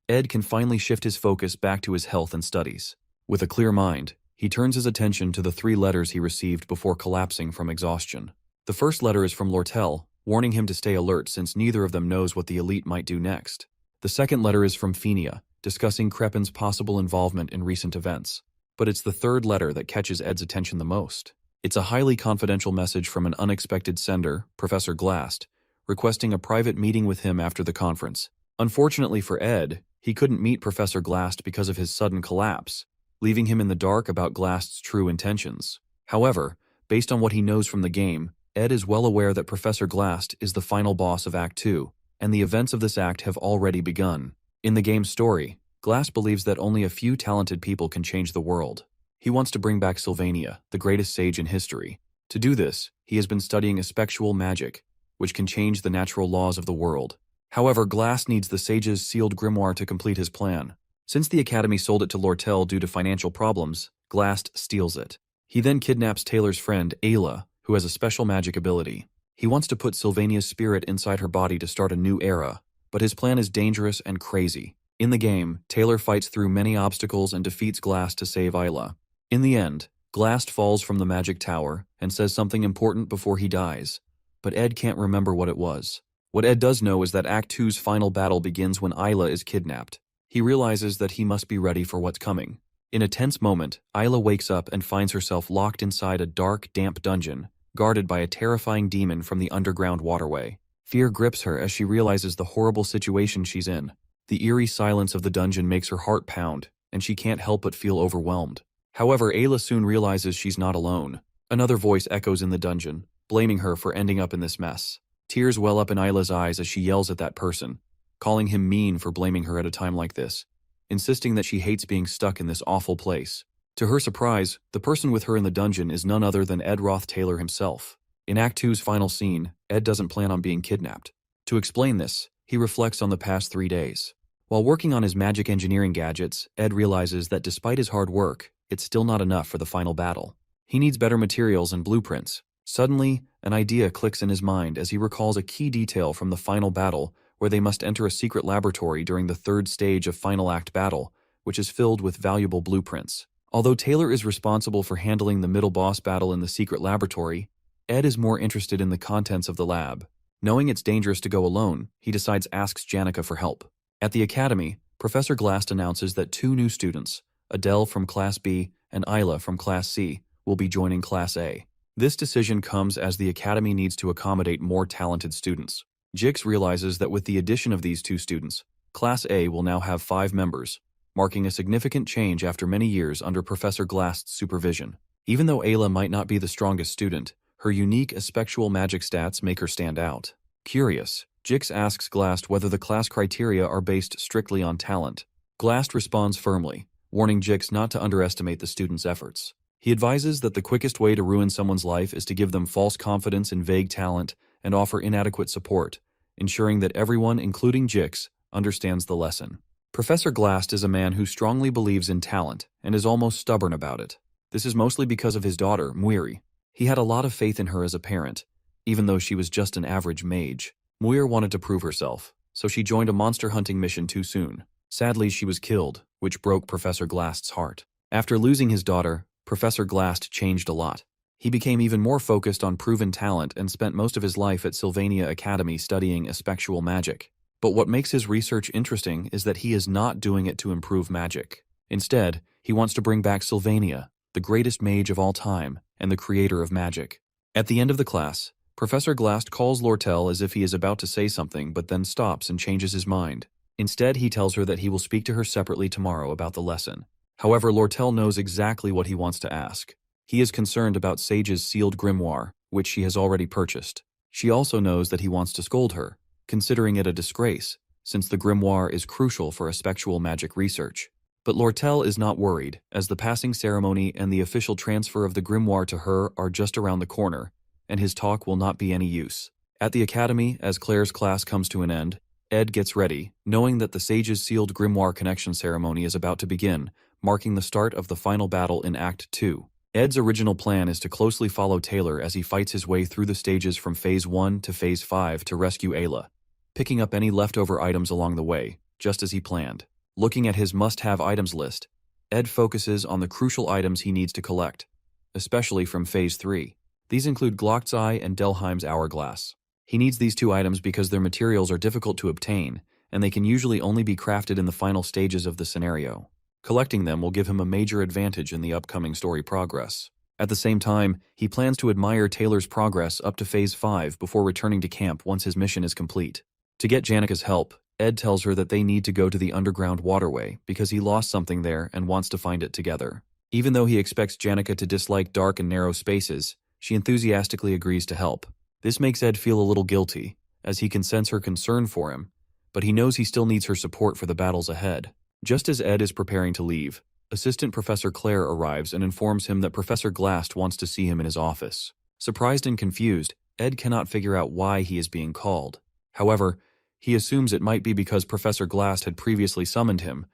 Ed can finally shift his focus back to his health and studies. With a clear mind, he turns his attention to the 3 letters he received before collapsing from exhaustion. The first letter is from Lortell, warning him to stay alert since neither of them knows what the elite might do next. The second letter is from Fenia, discussing Crepin's possible involvement in recent events. But it's the third letter that catches Ed's attention the most. It's a highly confidential message from an unexpected sender, Professor Glast, requesting a private meeting with him after the conference. Unfortunately for Ed, he couldn't meet Professor Glast because of his sudden collapse, leaving him in the dark about Glast's true intentions. However, based on what he knows from the game, Ed is well aware that Professor Glast is the final boss of Act 2, and the events of this act have already begun. In the game's story, Glast believes that only a few talented people can change the world. He wants to bring back Sylvania, the greatest sage in history. To do this, he has been studying espectual magic, which can change the natural laws of the world. However, Glast needs the sage's sealed grimoire to complete his plan. Since the Academy sold it to Lortell due to financial problems, Glast steals it. He then kidnaps Taylor's friend, Ayla, who has a special magic ability. He wants to put Sylvania's spirit inside her body to start a new era, but his plan is dangerous and crazy. In the game, Taylor fights through many obstacles and defeats Glast to save Ayla. In the end, Glast falls from the magic tower and says something important before he dies, but Ed can't remember what it was. What Ed does know is that Act 2's final battle begins when Ayla is kidnapped. He realizes that he must be ready for what's coming. In a tense moment, Ayla wakes up and finds herself locked inside a dark, damp dungeon, guarded by a terrifying demon from the underground waterway. Fear grips her as she realizes the horrible situation she's in. The eerie silence of the dungeon makes her heart pound, and she can't help but feel overwhelmed. However, Ayla soon realizes she's not alone. Another voice echoes in the dungeon, blaming her for ending up in this mess. Tears well up in Ayla's eyes as she yells at that person, calling him mean for blaming her at a time like this, insisting that she hates being stuck in this awful place. To her surprise, the person with her in the dungeon is none other than Ed Roth Taylor himself. In Act 2's final scene, Ed doesn't plan on being kidnapped. To explain this, he reflects on the past 3 days. While working on his magic engineering gadgets, Ed realizes that despite his hard work, it's still not enough for the final battle. He needs better materials and blueprints. Suddenly, an idea clicks in his mind as he recalls a key detail from the final battle where they must enter a secret laboratory during the 3rd stage of Final Act battle, which is filled with valuable blueprints. Although Taylor is responsible for handling the middle boss battle in the secret laboratory, Ed is more interested in the contents of the lab. Knowing it's dangerous to go alone, he decides asks Janica for help. At the academy, Professor Glast announces that 2 new students, Adele from Class B and Ayla from Class C, will be joining Class A. This decision comes as the academy needs to accommodate more talented students. Jix realizes that with the addition of these 2 students, Class A will now have 5 members, marking a significant change after many years under Professor Glast's supervision. Even though Ayla might not be the strongest student, her unique aspectual magic stats make her stand out. Curious, Jix asks Glast whether the class criteria are based strictly on talent. Glast responds firmly, warning Jix not to underestimate the student's efforts. He advises that the quickest way to ruin someone's life is to give them false confidence and vague talent and offer inadequate support, ensuring that everyone, including Jix, understands the lesson. Professor Glast is a man who strongly believes in talent and is almost stubborn about it. This is mostly because of his daughter, Muiri. He had a lot of faith in her as a parent, even though she was just an average mage. Muir wanted to prove herself, so she joined a monster hunting mission too soon. Sadly, she was killed, which broke Professor Glast's heart. After losing his daughter, Professor Glast changed a lot. He became even more focused on proven talent and spent most of his life at Sylvania Academy studying aspectual magic. But what makes his research interesting is that he is not doing it to improve magic. Instead, he wants to bring back Sylvania, the greatest mage of all time and the creator of magic. At the end of the class, Professor Glast calls Lortell as if he is about to say something but then stops and changes his mind. Instead, he tells her that he will speak to her separately tomorrow about the lesson. However, Lortell knows exactly what he wants to ask. He is concerned about Sage's sealed grimoire, which she has already purchased. She also knows that he wants to scold her, considering it a disgrace, since the grimoire is crucial for aspectual magic research. But Lortell is not worried, as the passing ceremony and the official transfer of the grimoire to her are just around the corner, and his talk will not be any use. At the academy, as Claire's class comes to an end, Ed gets ready, knowing that the Sage's sealed grimoire connection ceremony is about to begin, marking the start of the final battle in Act 2. Ed's original plan is to closely follow Taylor as he fights his way through the stages from Phase 1 to Phase 5 to rescue Ayla, picking up any leftover items along the way, just as he planned. Looking at his must-have items list, Ed focuses on the crucial items he needs to collect, especially from Phase 3. These include Glock's Eye and Delheim's Hourglass. He needs these 2 items because their materials are difficult to obtain, and they can usually only be crafted in the final stages of the scenario. Collecting them will give him a major advantage in the upcoming story progress. At the same time, he plans to admire Taylor's progress up to Phase 5 before returning to camp once his mission is complete. To get Janica's help, Ed tells her that they need to go to the underground waterway because he lost something there and wants to find it together. Even though he expects Janica to dislike dark and narrow spaces, she enthusiastically agrees to help. This makes Ed feel a little guilty, as he can sense her concern for him, but he knows he still needs her support for the battles ahead. Just as Ed is preparing to leave, Assistant Professor Claire arrives and informs him that Professor Glast wants to see him in his office. Surprised and confused, Ed cannot figure out why he is being called. However, he assumes it might be because Professor Glast had previously summoned him,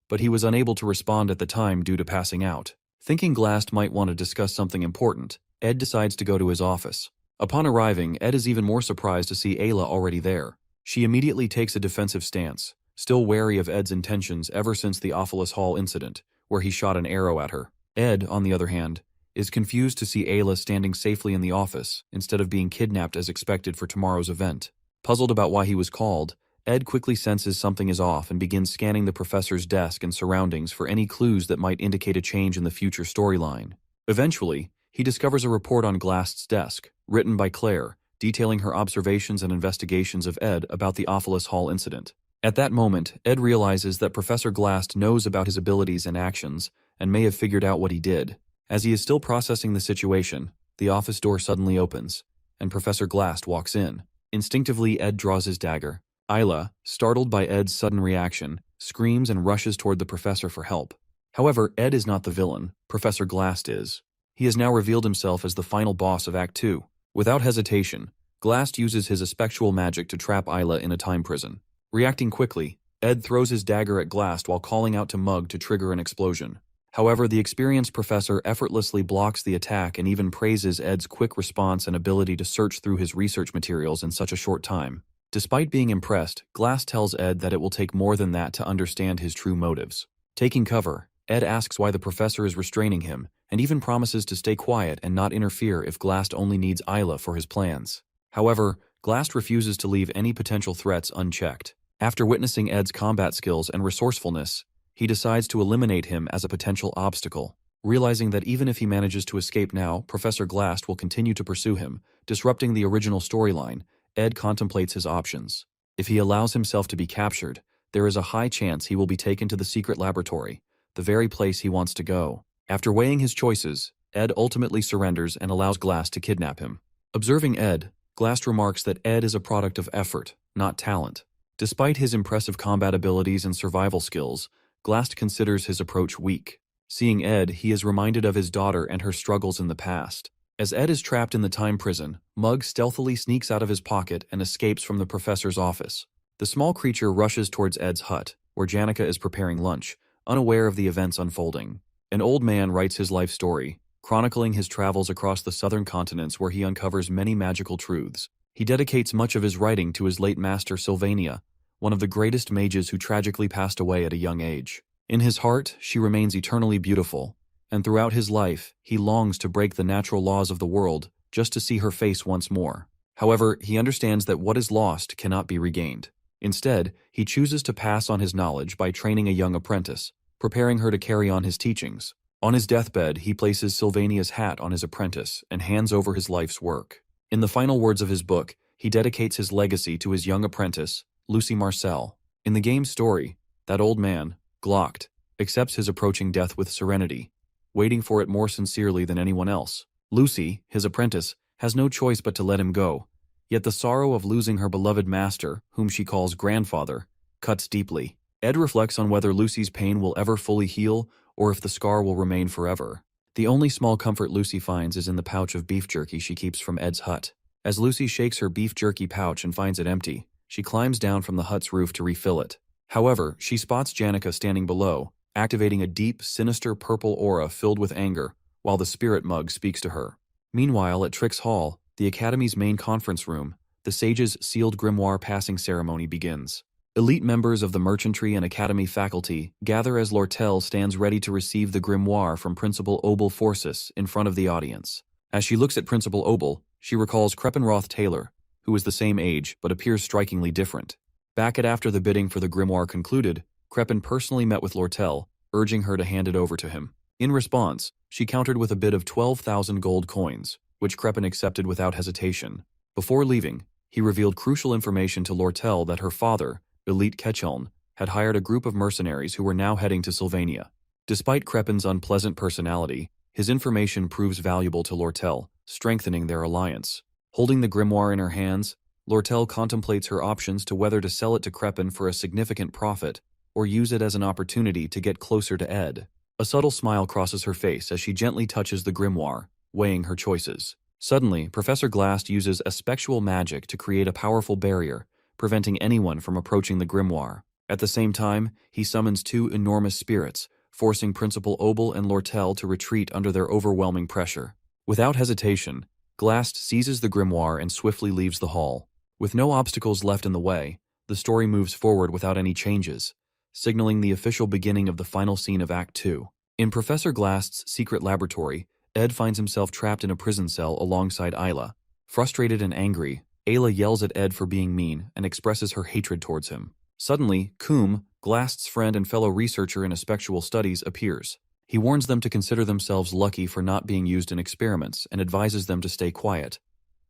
but he was unable to respond at the time due to passing out. Thinking Glast might want to discuss something important, Ed decides to go to his office. Upon arriving, Ed is even more surprised to see Ayla already there. She immediately takes a defensive stance, still wary of Ed's intentions ever since the Offus Hall incident, where he shot an arrow at her. Ed, on the other hand, is confused to see Ayla standing safely in the office instead of being kidnapped as expected for tomorrow's event. Puzzled about why he was called, Ed quickly senses something is off and begins scanning the professor's desk and surroundings for any clues that might indicate a change in the future storyline. Eventually, he discovers a report on Glast's desk, written by Claire, detailing her observations and investigations of Ed about the Offus Hall incident. At that moment, Ed realizes that Professor Glast knows about his abilities and actions and may have figured out what he did. As he is still processing the situation, the office door suddenly opens, and Professor Glast walks in. Instinctively, Ed draws his dagger. Ayla, startled by Ed's sudden reaction, screams and rushes toward the professor for help. However, Ed is not the villain, Professor Glast is. He has now revealed himself as the final boss of Act 2. Without hesitation, Glast uses his espectual magic to trap Ayla in a time prison. Reacting quickly, Ed throws his dagger at Glast while calling out to Mug to trigger an explosion. However, the experienced professor effortlessly blocks the attack and even praises Ed's quick response and ability to search through his research materials in such a short time. Despite being impressed, Glast tells Ed that it will take more than that to understand his true motives. Taking cover, Ed asks why the professor is restraining him, and even promises to stay quiet and not interfere if Glast only needs Ayla for his plans. However, Glast refuses to leave any potential threats unchecked. After witnessing Ed's combat skills and resourcefulness, he decides to eliminate him as a potential obstacle. Realizing that even if he manages to escape now, Professor Glast will continue to pursue him, disrupting the original storyline. Ed contemplates his options. If he allows himself to be captured, there is a high chance he will be taken to the secret laboratory, the very place he wants to go. After weighing his choices, Ed ultimately surrenders and allows Glast to kidnap him. Observing Ed, Glast remarks that Ed is a product of effort, not talent. Despite his impressive combat abilities and survival skills, Glast considers his approach weak. Seeing Ed, he is reminded of his daughter and her struggles in the past. As Ed is trapped in the time prison, Mug stealthily sneaks out of his pocket and escapes from the professor's office. The small creature rushes towards Ed's hut, where Janica is preparing lunch, unaware of the events unfolding. An old man writes his life story, chronicling his travels across the southern continents where he uncovers many magical truths. He dedicates much of his writing to his late master Sylvania, one of the greatest mages who tragically passed away at a young age. In his heart, she remains eternally beautiful, and throughout his life, he longs to break the natural laws of the world just to see her face once more. However, he understands that what is lost cannot be regained. Instead, he chooses to pass on his knowledge by training a young apprentice, preparing her to carry on his teachings. On his deathbed, he places Sylvania's hat on his apprentice and hands over his life's work. In the final words of his book, he dedicates his legacy to his young apprentice, Lucy Marcel. In the game's story, that old man, Glocked, accepts his approaching death with serenity, waiting for it more sincerely than anyone else. Lucy, his apprentice, has no choice but to let him go, yet the sorrow of losing her beloved master, whom she calls grandfather, cuts deeply. Ed reflects on whether Lucy's pain will ever fully heal or if the scar will remain forever. The only small comfort Lucy finds is in the pouch of beef jerky she keeps from Ed's hut. As Lucy shakes her beef jerky pouch and finds it empty, she climbs down from the hut's roof to refill it. However, she spots Janica standing below, activating a deep, sinister purple aura filled with anger, while the spirit mug speaks to her. Meanwhile, at Trix Hall, the Academy's main conference room, the sage's sealed grimoire passing ceremony begins. Elite members of the Merchantry and Academy faculty gather as Lortell stands ready to receive the grimoire from Principal Obel Forsyth in front of the audience. As she looks at Principal Obel, she recalls Ed Roth Taylor, who is the same age but appears strikingly different. Back at after the bidding for the grimoire concluded, Crepin personally met with Lortell, urging her to hand it over to him. In response, she countered with a bid of 12,000 gold coins, which Crepin accepted without hesitation. Before leaving, he revealed crucial information to Lortell that her father, Elite Ketcheln, had hired a group of mercenaries who were now heading to Sylvania. Despite Crepin's unpleasant personality, his information proves valuable to Lortell, strengthening their alliance. Holding the grimoire in her hands, Lortell contemplates her options to whether to sell it to Crepin for a significant profit or use it as an opportunity to get closer to Ed. A subtle smile crosses her face as she gently touches the grimoire, weighing her choices. Suddenly, Professor Glast uses espectual magic to create a powerful barrier, preventing anyone from approaching the grimoire. At the same time, he summons two enormous spirits, forcing Principal Obel and Lortell to retreat under their overwhelming pressure. Without hesitation, Glast seizes the grimoire and swiftly leaves the hall. With no obstacles left in the way, the story moves forward without any changes, signaling the official beginning of the final scene of Act 2. In Professor Glast's secret laboratory, Ed finds himself trapped in a prison cell alongside Ayla. Frustrated and angry, Ayla yells at Ed for being mean and expresses her hatred towards him. Suddenly, Coom, Glast's friend and fellow researcher in Aspectual Studies, appears. He warns them to consider themselves lucky for not being used in experiments and advises them to stay quiet,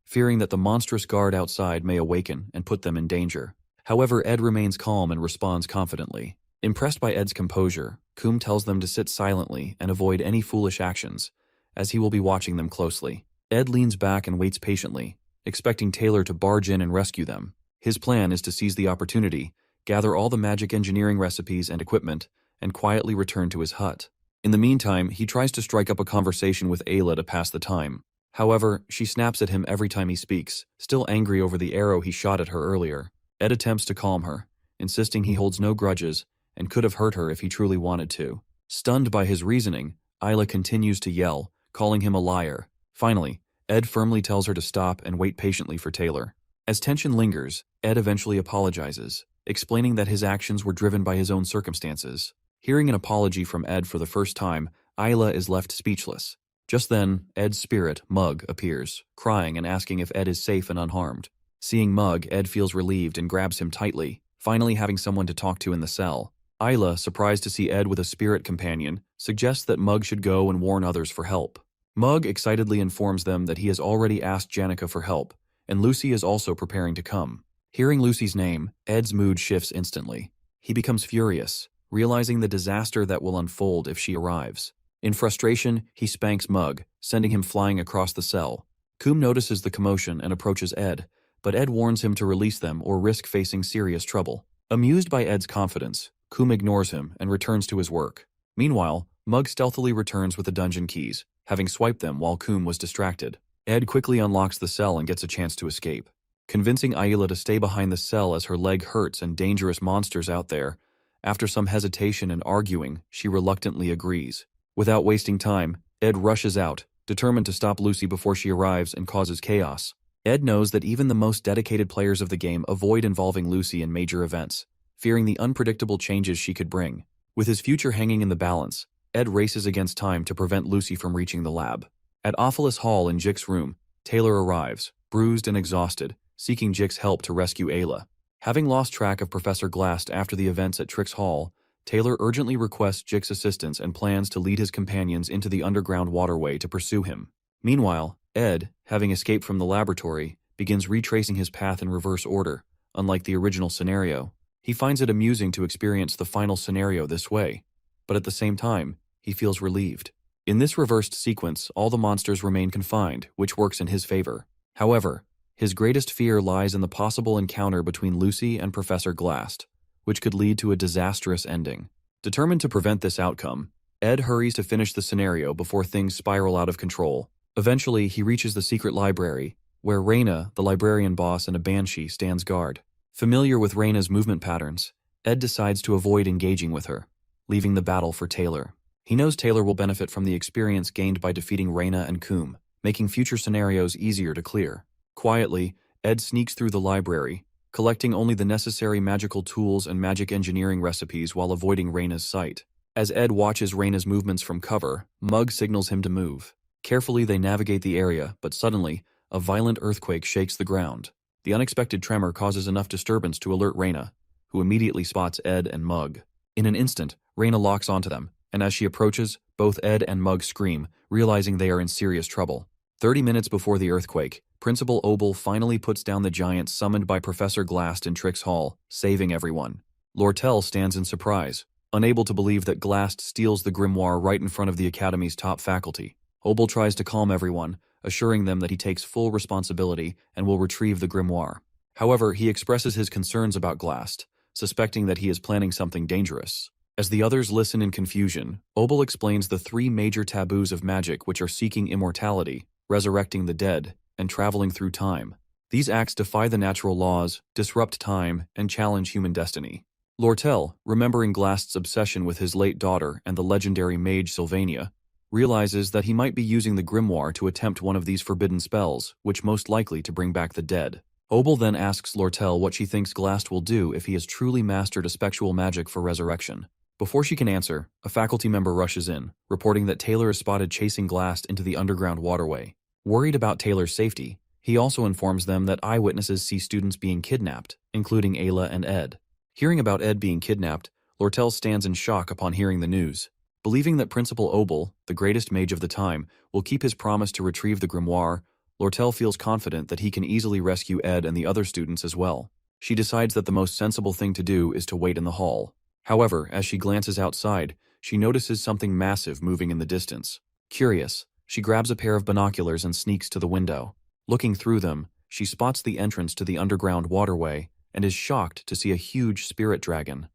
fearing that the monstrous guard outside may awaken and put them in danger. However, Ed remains calm and responds confidently. Impressed by Ed's composure, Coom tells them to sit silently and avoid any foolish actions, as he will be watching them closely. Ed leans back and waits patiently, expecting Taylor to barge in and rescue them. His plan is to seize the opportunity, gather all the magic engineering recipes and equipment, and quietly return to his hut. In the meantime, he tries to strike up a conversation with Ayla to pass the time. However, she snaps at him every time he speaks, still angry over the arrow he shot at her earlier. Ed attempts to calm her, insisting he holds no grudges and could have hurt her if he truly wanted to. Stunned by his reasoning, Ayla continues to yell, calling him a liar. Finally, Ed firmly tells her to stop and wait patiently for Taylor. As tension lingers, Ed eventually apologizes, explaining that his actions were driven by his own circumstances. Hearing an apology from Ed for the first time, Ayla is left speechless. Just then, Ed's spirit, Mug, appears, crying and asking if Ed is safe and unharmed. Seeing Mug, Ed feels relieved and grabs him tightly, finally having someone to talk to in the cell. Ayla, surprised to see Ed with a spirit companion, suggests that Mug should go and warn others for help. Mug excitedly informs them that he has already asked Janica for help, and Lucy is also preparing to come. Hearing Lucy's name, Ed's mood shifts instantly. He becomes furious, realizing the disaster that will unfold if she arrives. In frustration, he spanks Mug, sending him flying across the cell. Coom notices the commotion and approaches Ed, but Ed warns him to release them or risk facing serious trouble. Amused by Ed's confidence, Coom ignores him and returns to his work. Meanwhile, Mug stealthily returns with the dungeon keys, having swiped them while Coom was distracted. Ed quickly unlocks the cell and gets a chance to escape. Convincing Ayla to stay behind the cell as her leg hurts and dangerous monsters out there, after some hesitation and arguing, she reluctantly agrees. Without wasting time, Ed rushes out, determined to stop Lucy before she arrives and causes chaos. Ed knows that even the most dedicated players of the game avoid involving Lucy in major events, fearing the unpredictable changes she could bring. With his future hanging in the balance, Ed races against time to prevent Lucy from reaching the lab. At Offus Hall in Jick's room, Taylor arrives, bruised and exhausted, seeking Jick's help to rescue Ayla. Having lost track of Professor Glast after the events at Trix Hall, Taylor urgently requests Jick's assistance and plans to lead his companions into the underground waterway to pursue him. Meanwhile, Ed, having escaped from the laboratory, begins retracing his path in reverse order, unlike the original scenario. He finds it amusing to experience the final scenario this way, but at the same time, he feels relieved. In this reversed sequence, all the monsters remain confined, which works in his favor. However, his greatest fear lies in the possible encounter between Lucy and Professor Glast, which could lead to a disastrous ending. Determined to prevent this outcome, Ed hurries to finish the scenario before things spiral out of control. Eventually, he reaches the secret library, where Reyna, the librarian boss and a banshee, stands guard. Familiar with Reyna's movement patterns, Ed decides to avoid engaging with her, leaving the battle for Taylor. He knows Taylor will benefit from the experience gained by defeating Reyna and Coom, making future scenarios easier to clear. Quietly, Ed sneaks through the library, collecting only the necessary magical tools and magic engineering recipes while avoiding Reyna's sight. As Ed watches Reyna's movements from cover, Mug signals him to move. Carefully they navigate the area, but suddenly, a violent earthquake shakes the ground. The unexpected tremor causes enough disturbance to alert Reyna, who immediately spots Ed and Mug. In an instant, Reyna locks onto them, and as she approaches, both Ed and Mug scream, realizing they are in serious trouble. 30 minutes before the earthquake, Principal Obel finally puts down the giants summoned by Professor Glast in Trix Hall, saving everyone. Lortell stands in surprise, unable to believe that Glast steals the grimoire right in front of the Academy's top faculty. Obel tries to calm everyone, assuring them that he takes full responsibility and will retrieve the grimoire. However, he expresses his concerns about Glast, suspecting that he is planning something dangerous. As the others listen in confusion, Obel explains the 3 major taboos of magic which are seeking immortality, resurrecting the dead, and traveling through time. These acts defy the natural laws, disrupt time, and challenge human destiny. Lortell, remembering Glast's obsession with his late daughter and the legendary mage Sylvania, realizes that he might be using the grimoire to attempt one of these forbidden spells, which most likely to bring back the dead. Obel then asks Lortell what she thinks Glast will do if he has truly mastered a spectral magic for resurrection. Before she can answer, a faculty member rushes in, reporting that Taylor is spotted chasing Glast into the underground waterway. Worried about Taylor's safety, he also informs them that eyewitnesses see students being kidnapped, including Ayla and Ed. Hearing about Ed being kidnapped, Lortell stands in shock upon hearing the news. Believing that Principal Obel, the greatest mage of the time, will keep his promise to retrieve the grimoire, Lortell feels confident that he can easily rescue Ed and the other students as well. She decides that the most sensible thing to do is to wait in the hall. However, as she glances outside, she notices something massive moving in the distance. Curious, she grabs a pair of binoculars and sneaks to the window. Looking through them, she spots the entrance to the underground waterway and is shocked to see a huge spirit dragon,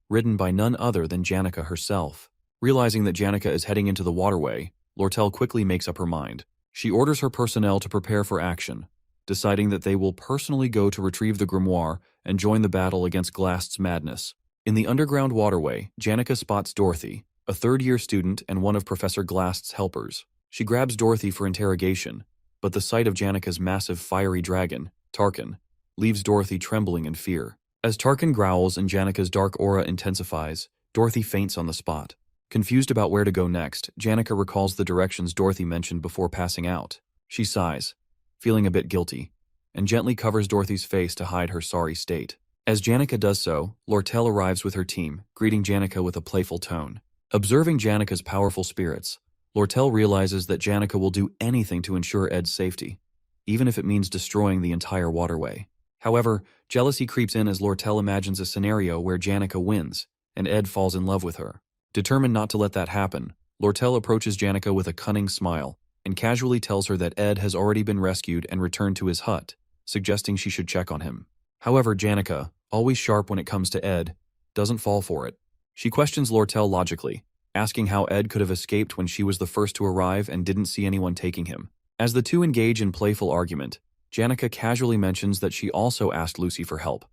ridden by none other than Janica herself. Realizing that Janica is heading into the waterway, Lortell quickly makes up her mind. She orders her personnel to prepare for action, deciding that they will personally go to retrieve the grimoire and join the battle against Glast's madness. In the underground waterway, Janica spots Dorothy, a third-year student and one of Professor Glast's helpers. She grabs Dorothy for interrogation, but the sight of Janica's massive fiery dragon, Tarkin, leaves Dorothy trembling in fear. As Tarkin growls and Janica's dark aura intensifies, Dorothy faints on the spot. Confused about where to go next, Janica recalls the directions Dorothy mentioned before passing out. She sighs, feeling a bit guilty, and gently covers Dorothy's face to hide her sorry state. As Janica does so, Lortell arrives with her team, greeting Janica with a playful tone. Observing Janica's powerful spirits, Lortell realizes that Janica will do anything to ensure Ed's safety, even if it means destroying the entire waterway. However, jealousy creeps in as Lortell imagines a scenario where Janica wins, and Ed falls in love with her. Determined not to let that happen, Lortell approaches Janica with a cunning smile, and casually tells her that Ed has already been rescued and returned to his hut, suggesting she should check on him. However, Janica, always sharp when it comes to Ed, doesn't fall for it. She questions Lortell logically, asking how Ed could have escaped when she was the first to arrive and didn't see anyone taking him. As the two engage in playful argument, Janica casually mentions that she also asked Lucy for help,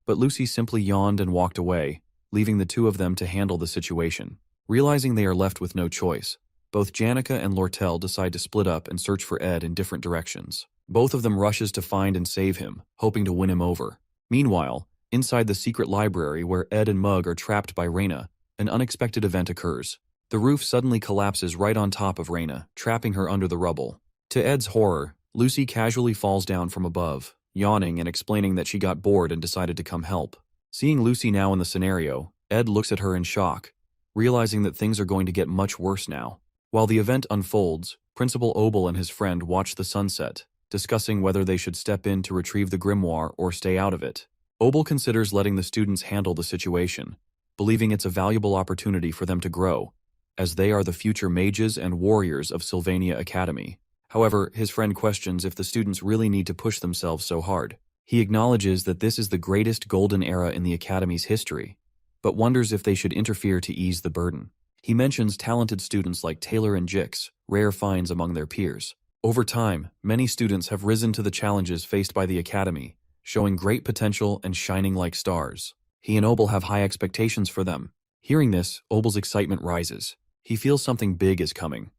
but Lucy simply yawned and walked away, leaving the two of them to handle the situation. Realizing they are left with no choice, both Janica and Lortell decide to split up and search for Ed in different directions. Both of them rushes to find and save him, hoping to win him over. Meanwhile, inside the secret library where Ed and Mug are trapped by Reyna, an unexpected event occurs. The roof suddenly collapses right on top of Reyna, trapping her under the rubble. To Ed's horror, Lucy casually falls down from above, yawning and explaining that she got bored and decided to come help. Seeing Lucy now in the scenario, Ed looks at her in shock, realizing that things are going to get much worse now. While the event unfolds, Principal Obel and his friend watch the sunset, discussing whether they should step in to retrieve the grimoire or stay out of it. Obel considers letting the students handle the situation, believing it's a valuable opportunity for them to grow, as they are the future mages and warriors of Sylvania Academy. However, his friend questions if the students really need to push themselves so hard. He acknowledges that this is the greatest golden era in the Academy's history, but wonders if they should interfere to ease the burden. He mentions talented students like Taylor and Jix, rare finds among their peers. Over time, many students have risen to the challenges faced by the Academy, showing great potential and shining like stars. He and Obel have high expectations for them. Hearing this, Obel's excitement rises. He feels something big is coming.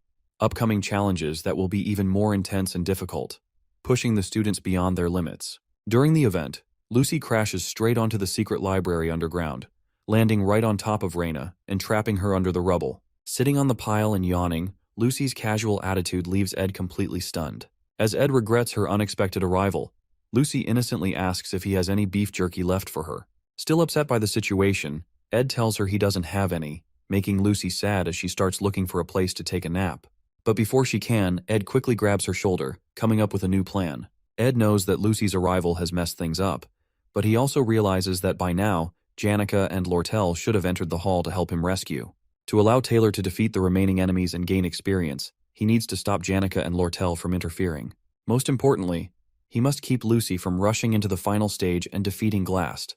Upcoming challenges that will be even more intense and difficult, pushing the students beyond their limits. During the event, Lucy crashes straight onto the secret library underground, landing right on top of Reyna and trapping her under the rubble. Sitting on the pile and yawning, Lucy's casual attitude leaves Ed completely stunned. As Ed regrets her unexpected arrival, Lucy innocently asks if he has any beef jerky left for her. Still upset by the situation, Ed tells her he doesn't have any, making Lucy sad as she starts looking for a place to take a nap. But before she can, Ed quickly grabs her shoulder, coming up with a new plan. Ed knows that Lucy's arrival has messed things up, but he also realizes that by now, Janica and Lortell should have entered the hall to help him rescue. To allow Taylor to defeat the remaining enemies and gain experience, he needs to stop Janica and Lortell from interfering. Most importantly, he must keep Lucy from rushing into the final stage and defeating Glast,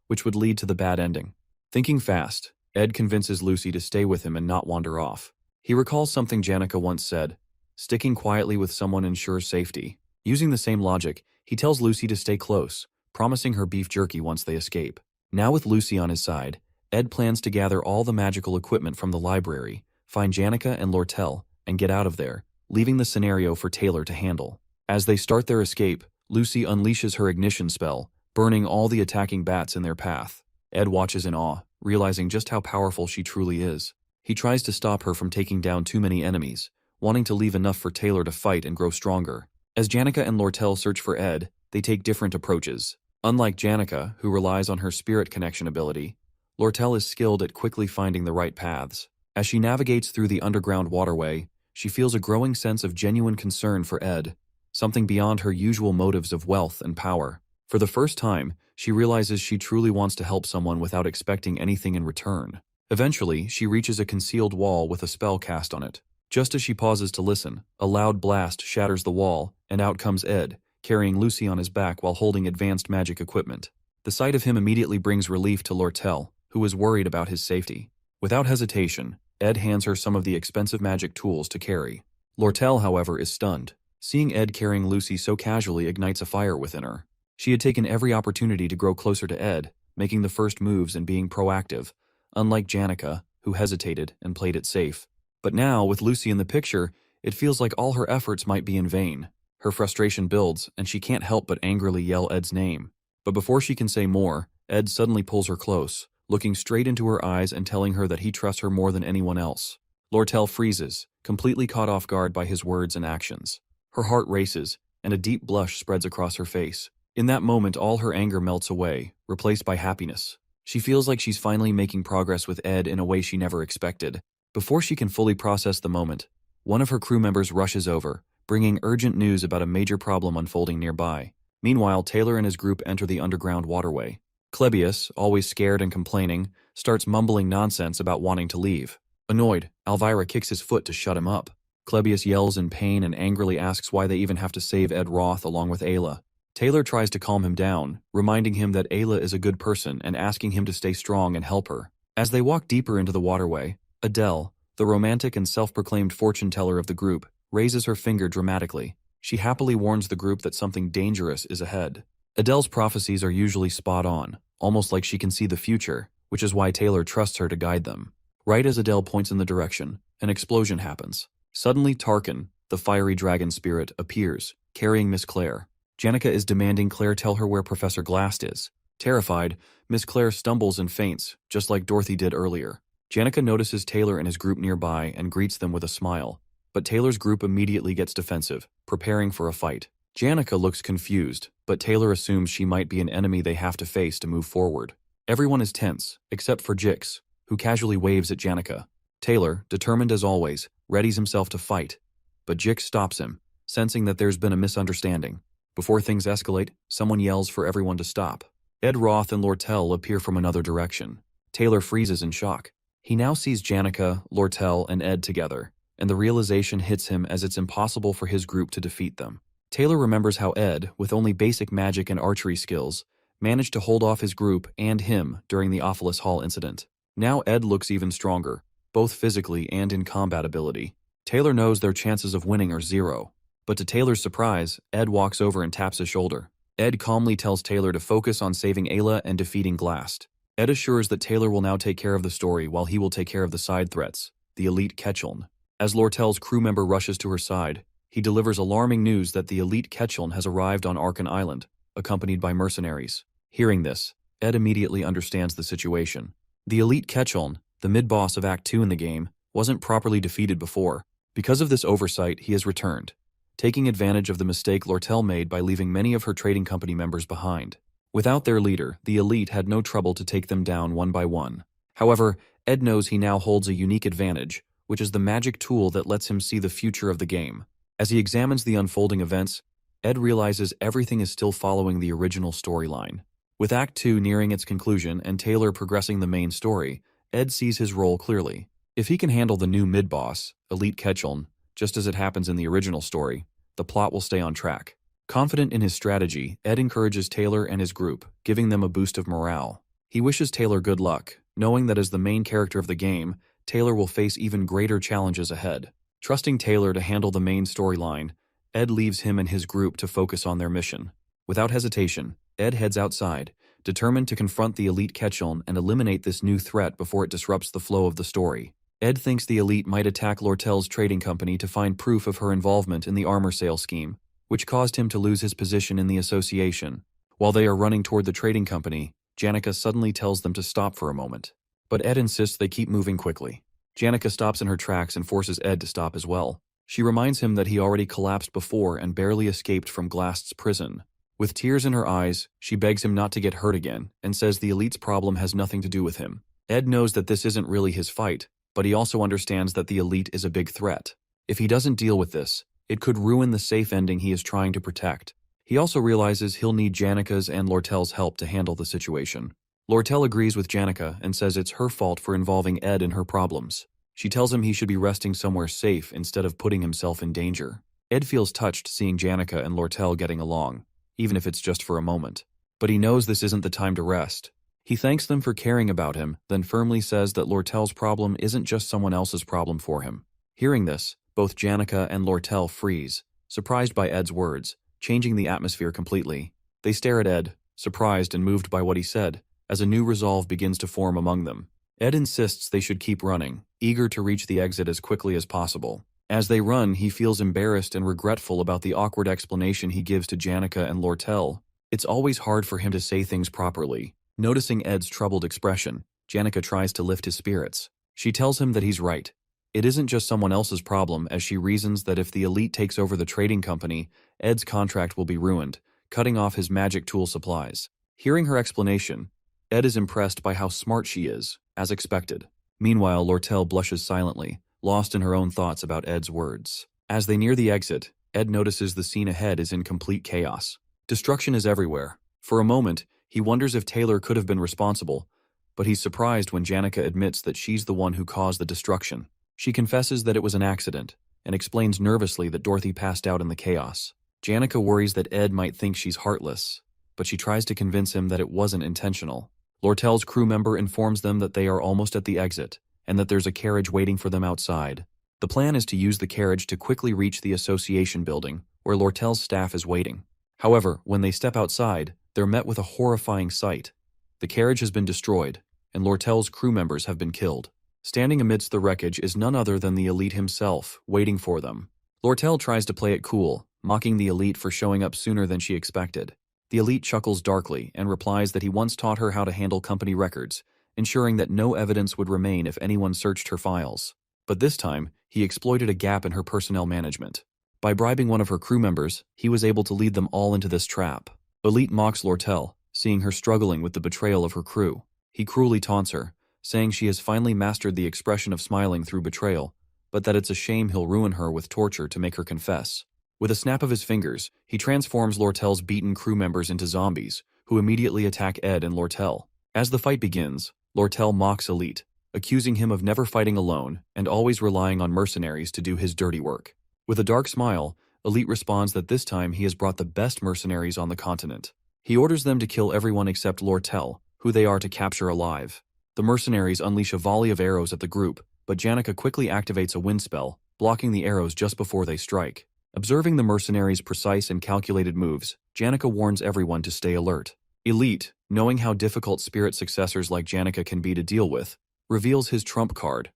which would lead to the bad ending. Thinking fast, Ed convinces Lucy to stay with him and not wander off. He recalls something Janica once said, sticking quietly with someone ensures safety. Using the same logic, he tells Lucy to stay close, promising her beef jerky once they escape. Now with Lucy on his side, Ed plans to gather all the magical equipment from the library, find Janica and Lortell, and get out of there, leaving the scenario for Taylor to handle. As they start their escape, Lucy unleashes her ignition spell, burning all the attacking bats in their path. Ed watches in awe, realizing just how powerful she truly is. He tries to stop her from taking down too many enemies, wanting to leave enough for Taylor to fight and grow stronger. As Janica and Lortell search for Ed, they take different approaches. Unlike Janica, who relies on her spirit connection ability, Lortell is skilled at quickly finding the right paths. As she navigates through the underground waterway, she feels a growing sense of genuine concern for Ed, something beyond her usual motives of wealth and power. For the first time, she realizes she truly wants to help someone without expecting anything in return. Eventually, she reaches a concealed wall with a spell cast on it. Just as she pauses to listen, a loud blast shatters the wall, and out comes Ed, carrying Lucy on his back while holding advanced magic equipment. The sight of him immediately brings relief to Lortell, who is worried about his safety. Without hesitation, Ed hands her some of the expensive magic tools to carry. Lortell, however, is stunned. Seeing Ed carrying Lucy so casually ignites a fire within her. She had taken every opportunity to grow closer to Ed, making the first moves and being proactive, unlike Janica, who hesitated and played it safe. But now, with Lucy in the picture, it feels like all her efforts might be in vain. Her frustration builds, and she can't help but angrily yell Ed's name. But before she can say more, Ed suddenly pulls her close, looking straight into her eyes and telling her that he trusts her more than anyone else. Lortell freezes, completely caught off guard by his words and actions. Her heart races, and a deep blush spreads across her face. In that moment, all her anger melts away, replaced by happiness. She feels like she's finally making progress with Ed in a way she never expected. Before she can fully process the moment, one of her crew members rushes over, bringing urgent news about a major problem unfolding nearby. Meanwhile, Taylor and his group enter the underground waterway. Clebius, always scared and complaining, starts mumbling nonsense about wanting to leave. Annoyed, Elvira kicks his foot to shut him up. Clebius yells in pain and angrily asks why they even have to save Ed Roth along with Ayla. Taylor tries to calm him down, reminding him that Ayla is a good person and asking him to stay strong and help her. As they walk deeper into the waterway, Adele, the romantic and self-proclaimed fortune-teller of the group, raises her finger dramatically. She happily warns the group that something dangerous is ahead. Adele's prophecies are usually spot on, almost like she can see the future, which is why Taylor trusts her to guide them. Right as Adele points in the direction, an explosion happens. Suddenly Tarkin, the fiery dragon spirit, appears, carrying Miss Claire. Janica is demanding Claire tell her where Professor Glast is. Terrified, Miss Claire stumbles and faints, just like Dorothy did earlier. Janica notices Taylor and his group nearby and greets them with a smile. But Taylor's group immediately gets defensive, preparing for a fight. Janica looks confused, but Taylor assumes she might be an enemy they have to face to move forward. Everyone is tense, except for Jix, who casually waves at Janica. Taylor, determined as always, readies himself to fight. But Jix stops him, sensing that there's been a misunderstanding. Before things escalate, someone yells for everyone to stop. Ed Roth and Lortell appear from another direction. Taylor freezes in shock. He now sees Janica, Lortell, and Ed together, and the realization hits him as it's impossible for his group to defeat them. Taylor remembers how Ed, with only basic magic and archery skills, managed to hold off his group and him during the Offus Hall incident. Now Ed looks even stronger, both physically and in combat ability. Taylor knows their chances of winning are zero. But to Taylor's surprise, Ed walks over and taps his shoulder. Ed calmly tells Taylor to focus on saving Ayla and defeating Glast. Ed assures that Taylor will now take care of the story while he will take care of the side threats, the elite Ketchuln. As Lortell's crew member rushes to her side, he delivers alarming news that the elite Ketchuln has arrived on Arkan Island, accompanied by mercenaries. Hearing this, Ed immediately understands the situation. The elite Ketchuln, the mid-boss of Act 2 in the game, wasn't properly defeated before. Because of this oversight, he has returned, taking advantage of the mistake Lortell made by leaving many of her trading company members behind. Without their leader, the elite had no trouble to take them down one by one. However, Ed knows he now holds a unique advantage, which is the magic tool that lets him see the future of the game. As he examines the unfolding events, Ed realizes everything is still following the original storyline. With Act 2 nearing its conclusion and Taylor progressing the main story, Ed sees his role clearly. If he can handle the new mid-boss, Elite Ketchuln, just as it happens in the original story, the plot will stay on track. Confident in his strategy, Ed encourages Taylor and his group, giving them a boost of morale. He wishes Taylor good luck, knowing that as the main character of the game, Taylor will face even greater challenges ahead. Trusting Taylor to handle the main storyline, Ed leaves him and his group to focus on their mission. Without hesitation, Ed heads outside, determined to confront the elite Ketchuln and eliminate this new threat before it disrupts the flow of the story. Ed thinks the elite might attack Lortell's trading company to find proof of her involvement in the armor sale scheme, which caused him to lose his position in the association. While they are running toward the trading company, Janica suddenly tells them to stop for a moment. But Ed insists they keep moving quickly. Janica stops in her tracks and forces Ed to stop as well. She reminds him that he already collapsed before and barely escaped from Glast's prison. With tears in her eyes, she begs him not to get hurt again and says the elite's problem has nothing to do with him. Ed knows that this isn't really his fight, but he also understands that the elite is a big threat. If he doesn't deal with this, it could ruin the safe ending he is trying to protect. He also realizes he'll need Janica's and Lortell's help to handle the situation. Lortell agrees with Janica and says it's her fault for involving Ed in her problems. She tells him he should be resting somewhere safe instead of putting himself in danger. Ed feels touched seeing Janica and Lortell getting along, even if it's just for a moment. But he knows this isn't the time to rest. He thanks them for caring about him, then firmly says that Lortell's problem isn't just someone else's problem for him. Hearing this, both Janica and Lortell freeze, surprised by Ed's words, changing the atmosphere completely. They stare at Ed, surprised and moved by what he said, as a new resolve begins to form among them. Ed insists they should keep running, eager to reach the exit as quickly as possible. As they run, he feels embarrassed and regretful about the awkward explanation he gives to Janica and Lortell. It's always hard for him to say things properly. Noticing Ed's troubled expression, Janica tries to lift his spirits. She tells him that he's right. It isn't just someone else's problem, as she reasons that if the elite takes over the trading company, Ed's contract will be ruined, cutting off his magic tool supplies. Hearing her explanation, Ed is impressed by how smart she is, as expected. Meanwhile, Lortell blushes silently, lost in her own thoughts about Ed's words. As they near the exit, Ed notices the scene ahead is in complete chaos. Destruction is everywhere. For a moment, he wonders if Taylor could have been responsible, but he's surprised when Janica admits that she's the one who caused the destruction. She confesses that it was an accident, and explains nervously that Dorothy passed out in the chaos. Janica worries that Ed might think she's heartless, but she tries to convince him that it wasn't intentional. Lortell's crew member informs them that they are almost at the exit, and that there's a carriage waiting for them outside. The plan is to use the carriage to quickly reach the association building, where Lortell's staff is waiting. However, when they step outside, they're met with a horrifying sight. The carriage has been destroyed, and Lortell's crew members have been killed. Standing amidst the wreckage is none other than the elite himself, waiting for them. Lortell tries to play it cool, mocking the elite for showing up sooner than she expected. The elite chuckles darkly and replies that he once taught her how to handle company records, ensuring that no evidence would remain if anyone searched her files. But this time, he exploited a gap in her personnel management. By bribing one of her crew members, he was able to lead them all into this trap. Elite mocks Lortell, seeing her struggling with the betrayal of her crew. He cruelly taunts her, saying she has finally mastered the expression of smiling through betrayal, but that it's a shame he'll ruin her with torture to make her confess. With a snap of his fingers, he transforms Lortell's beaten crew members into zombies, who immediately attack Ed and Lortell. As the fight begins, Lortell mocks Elite, accusing him of never fighting alone and always relying on mercenaries to do his dirty work. With a dark smile, Elite responds that this time he has brought the best mercenaries on the continent. He orders them to kill everyone except Lortell, who they are to capture alive. The mercenaries unleash a volley of arrows at the group, but Janica quickly activates a wind spell, blocking the arrows just before they strike. Observing the mercenaries' precise and calculated moves, Janica warns everyone to stay alert. Elite, knowing how difficult spirit successors like Janica can be to deal with, reveals his trump card,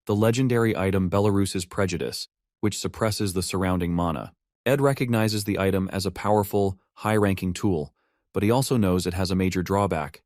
the legendary item Belarus's Prejudice, which suppresses the surrounding mana. Ed recognizes the item as a powerful, high-ranking tool, but he also knows it has a major drawback.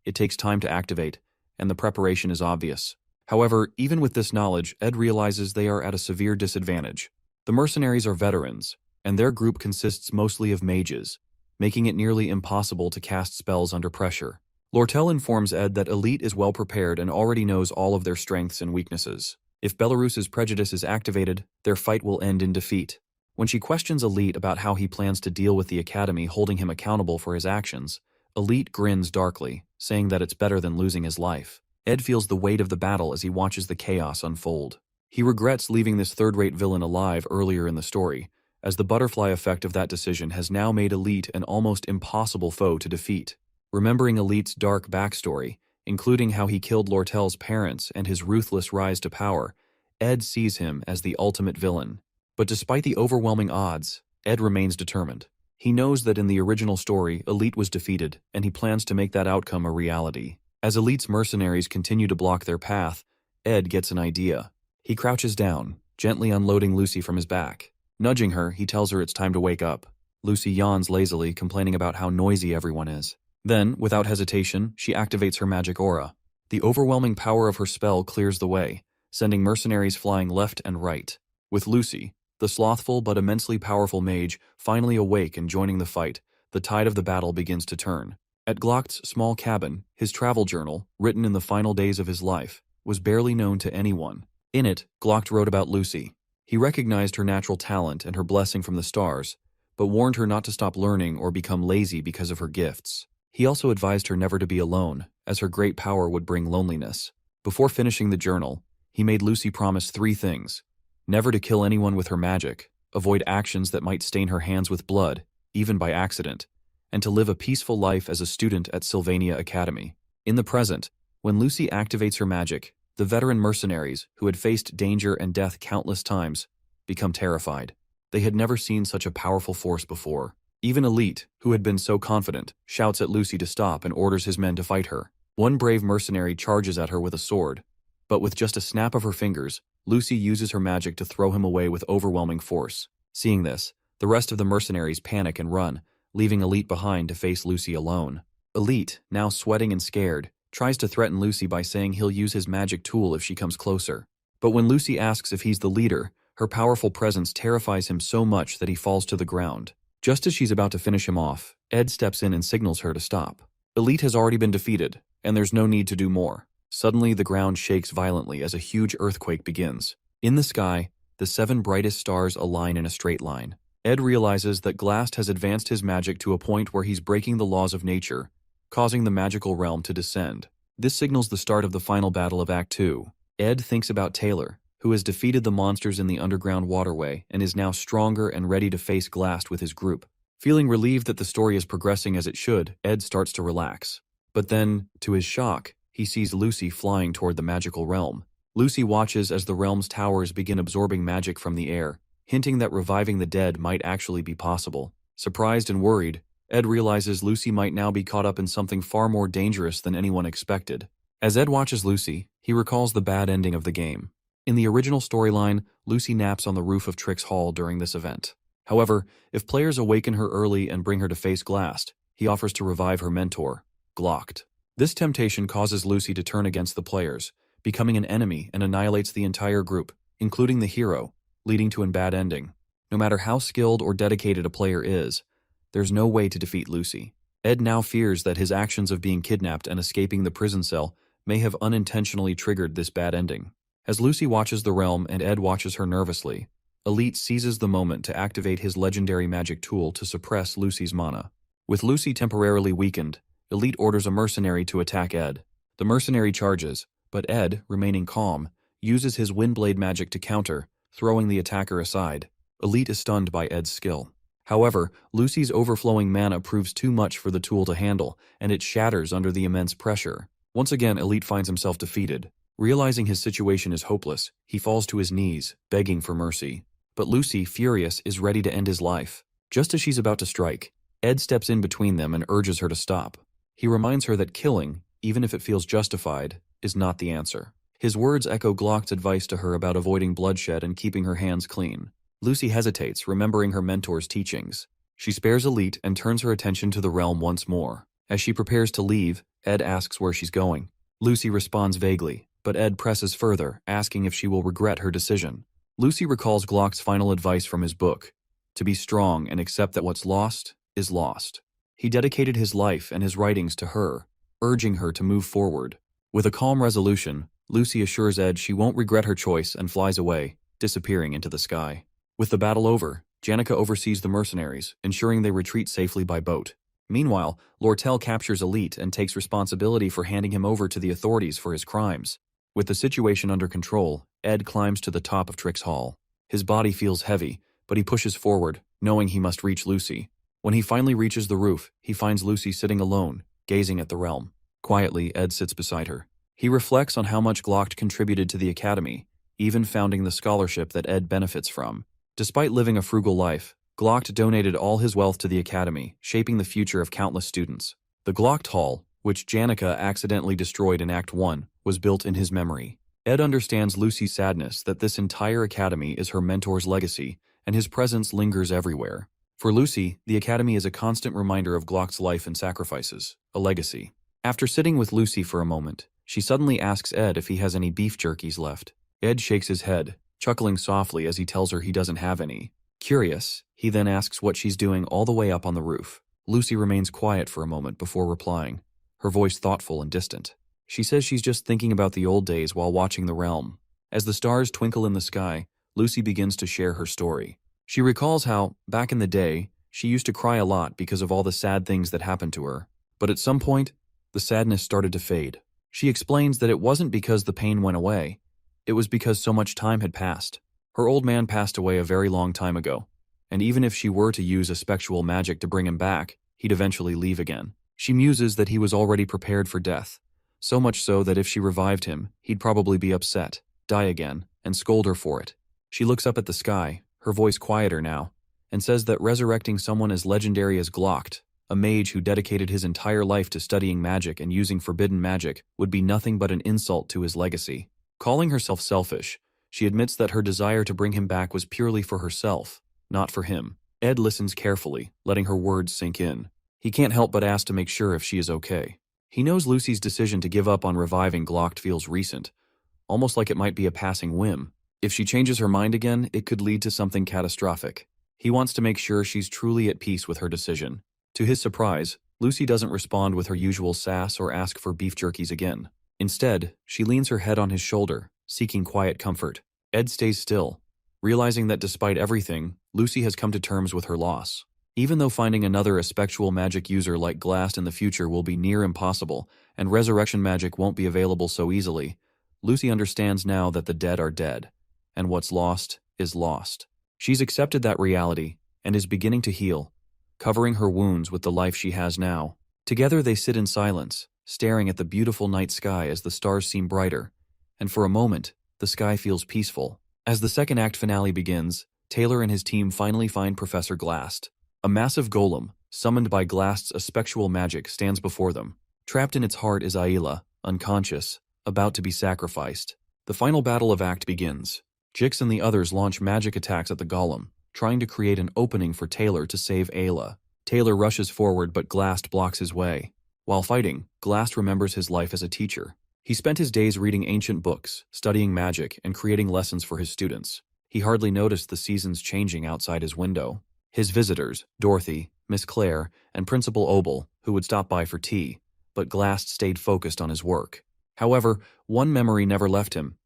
It takes time to activate, and the preparation is obvious. However, even with this knowledge, Ed realizes they are at a severe disadvantage. The mercenaries are veterans, and their group consists mostly of mages, making it nearly impossible to cast spells under pressure. Lortell informs Ed that Elite is well prepared and already knows all of their strengths and weaknesses. If Belarus's Prejudice is activated, their fight will end in defeat. When she questions Elite about how he plans to deal with the Academy holding him accountable for his actions, Elite grins darkly, saying that it's better than losing his life. Ed feels the weight of the battle as he watches the chaos unfold. He regrets leaving this third-rate villain alive earlier in the story, as the butterfly effect of that decision has now made Elite an almost impossible foe to defeat. Remembering Elite's dark backstory, including how he killed Lortell's parents and his ruthless rise to power, Ed sees him as the ultimate villain. But despite the overwhelming odds, Ed remains determined. He knows that in the original story, Elite was defeated, and he plans to make that outcome a reality. As Elite's mercenaries continue to block their path, Ed gets an idea. He crouches down, gently unloading Lucy from his back. Nudging her, he tells her it's time to wake up. Lucy yawns lazily, complaining about how noisy everyone is. Then, without hesitation, she activates her magic aura. The overwhelming power of her spell clears the way, sending mercenaries flying left and right. With Lucy, the slothful but immensely powerful mage, finally awake and joining the fight, the tide of the battle begins to turn. At Glock's small cabin, his travel journal, written in the final days of his life, was barely known to anyone. In it, Glock wrote about Lucy. He recognized her natural talent and her blessing from the stars, but warned her not to stop learning or become lazy because of her gifts. He also advised her never to be alone, as her great power would bring loneliness. Before finishing the journal, he made Lucy promise 3 things: never to kill anyone with her magic, avoid actions that might stain her hands with blood, even by accident, and to live a peaceful life as a student at Sylvania Academy. In the present, when Lucy activates her magic, the veteran mercenaries, who had faced danger and death countless times, become terrified. They had never seen such a powerful force before. Even Elite, who had been so confident, shouts at Lucy to stop and orders his men to fight her. One brave mercenary charges at her with a sword, but with just a snap of her fingers, Lucy uses her magic to throw him away with overwhelming force. Seeing this, the rest of the mercenaries panic and run, leaving Elite behind to face Lucy alone. Elite, now sweating and scared, tries to threaten Lucy by saying he'll use his magic tool if she comes closer. But when Lucy asks if he's the leader, her powerful presence terrifies him so much that he falls to the ground. Just as she's about to finish him off, Ed steps in and signals her to stop. Elite has already been defeated, and there's no need to do more. Suddenly, the ground shakes violently as a huge earthquake begins. In the sky, the 7 brightest stars align in a straight line. Ed realizes that Glast has advanced his magic to a point where he's breaking the laws of nature, causing the magical realm to descend. This signals the start of the final battle of Act 2. Ed thinks about Taylor, who has defeated the monsters in the underground waterway and is now stronger and ready to face Glast with his group. Feeling relieved that the story is progressing as it should, Ed starts to relax. But then, to his shock, he sees Lucy flying toward the magical realm. Lucy watches as the realm's towers begin absorbing magic from the air, hinting that reviving the dead might actually be possible. Surprised and worried, Ed realizes Lucy might now be caught up in something far more dangerous than anyone expected. As Ed watches Lucy, he recalls the bad ending of the game. In the original storyline, Lucy naps on the roof of Trix Hall during this event. However, if players awaken her early and bring her to face Glast, he offers to revive her mentor, Glocked. This temptation causes Lucy to turn against the players, becoming an enemy and annihilates the entire group, including the hero, leading to a bad ending. No matter how skilled or dedicated a player is, there's no way to defeat Lucy. Ed now fears that his actions of being kidnapped and escaping the prison cell may have unintentionally triggered this bad ending. As Lucy watches the realm and Ed watches her nervously, Elite seizes the moment to activate his legendary magic tool to suppress Lucy's mana. With Lucy temporarily weakened, Elite orders a mercenary to attack Ed. The mercenary charges, but Ed, remaining calm, uses his Windblade magic to counter, throwing the attacker aside. Elite is stunned by Ed's skill. However, Lucy's overflowing mana proves too much for the tool to handle, and it shatters under the immense pressure. Once again, Elite finds himself defeated. Realizing his situation is hopeless, he falls to his knees, begging for mercy. But Lucy, furious, is ready to end his life. Just as she's about to strike, Ed steps in between them and urges her to stop. He reminds her that killing, even if it feels justified, is not the answer. His words echo Glock's advice to her about avoiding bloodshed and keeping her hands clean. Lucy hesitates, remembering her mentor's teachings. She spares Elite and turns her attention to the realm once more. As she prepares to leave, Ed asks where she's going. Lucy responds vaguely, but Ed presses further, asking if she will regret her decision. Lucy recalls Glock's final advice from his book, to be strong and accept that what's lost is lost. He dedicated his life and his writings to her, urging her to move forward. With a calm resolution, Lucy assures Ed she won't regret her choice and flies away, disappearing into the sky. With the battle over, Janica oversees the mercenaries, ensuring they retreat safely by boat. Meanwhile, Lortell captures Elite and takes responsibility for handing him over to the authorities for his crimes. With the situation under control, Ed climbs to the top of Trix Hall. His body feels heavy, but he pushes forward, knowing he must reach Lucy. When he finally reaches the roof, he finds Lucy sitting alone, gazing at the realm. Quietly, Ed sits beside her. He reflects on how much Glock contributed to the Academy, even founding the scholarship that Ed benefits from. Despite living a frugal life, Glock donated all his wealth to the academy, shaping the future of countless students. The Glock Hall, which Janica accidentally destroyed in Act 1, was built in his memory. Ed understands Lucy's sadness that this entire academy is her mentor's legacy, and his presence lingers everywhere. For Lucy, the academy is a constant reminder of Glock's life and sacrifices, a legacy. After sitting with Lucy for a moment, she suddenly asks Ed if he has any beef jerkies left. Ed shakes his head, chuckling softly as he tells her he doesn't have any. Curious, he then asks what she's doing all the way up on the roof. Lucy remains quiet for a moment before replying, her voice thoughtful and distant. She says she's just thinking about the old days while watching The Realm. As the stars twinkle in the sky, Lucy begins to share her story. She recalls how, back in the day, she used to cry a lot because of all the sad things that happened to her. But at some point, the sadness started to fade. She explains that it wasn't because the pain went away. It was because so much time had passed. Her old man passed away a very long time ago, and even if she were to use a spectral magic to bring him back, he'd eventually leave again. She muses that he was already prepared for death, so much so that if she revived him, he'd probably be upset, die again, and scold her for it. She looks up at the sky, her voice quieter now, and says that resurrecting someone as legendary as Glock, a mage who dedicated his entire life to studying magic and using forbidden magic, would be nothing but an insult to his legacy. Calling herself selfish, she admits that her desire to bring him back was purely for herself, not for him. Ed listens carefully, letting her words sink in. He can't help but ask to make sure if she is okay. He knows Lucy's decision to give up on reviving Glock feels recent, almost like it might be a passing whim. If she changes her mind again, it could lead to something catastrophic. He wants to make sure she's truly at peace with her decision. To his surprise, Lucy doesn't respond with her usual sass or ask for beef jerkies again. Instead, she leans her head on his shoulder, seeking quiet comfort. Ed stays still, realizing that despite everything, Lucy has come to terms with her loss. Even though finding another spectral magic user like Glast in the future will be near impossible, and resurrection magic won't be available so easily, Lucy understands now that the dead are dead, and what's lost is lost. She's accepted that reality, and is beginning to heal, covering her wounds with the life she has now. Together they sit in silence, staring at the beautiful night sky as the stars seem brighter, and for a moment, the sky feels peaceful. As the second act finale begins, Taylor and his team finally find Professor Glast. A massive golem, summoned by Glast's spectral magic, stands before them. Trapped in its heart is Ayla, unconscious, about to be sacrificed. The final battle of Act begins. Jix and the others launch magic attacks at the golem, trying to create an opening for Taylor to save Ayla. Taylor rushes forward, but Glast blocks his way. While fighting, Glast remembers his life as a teacher. He spent his days reading ancient books, studying magic, and creating lessons for his students. He hardly noticed the seasons changing outside his window. His visitors, Dorothy, Miss Claire, and Principal Obel, who would stop by for tea, but Glast stayed focused on his work. However, one memory never left him: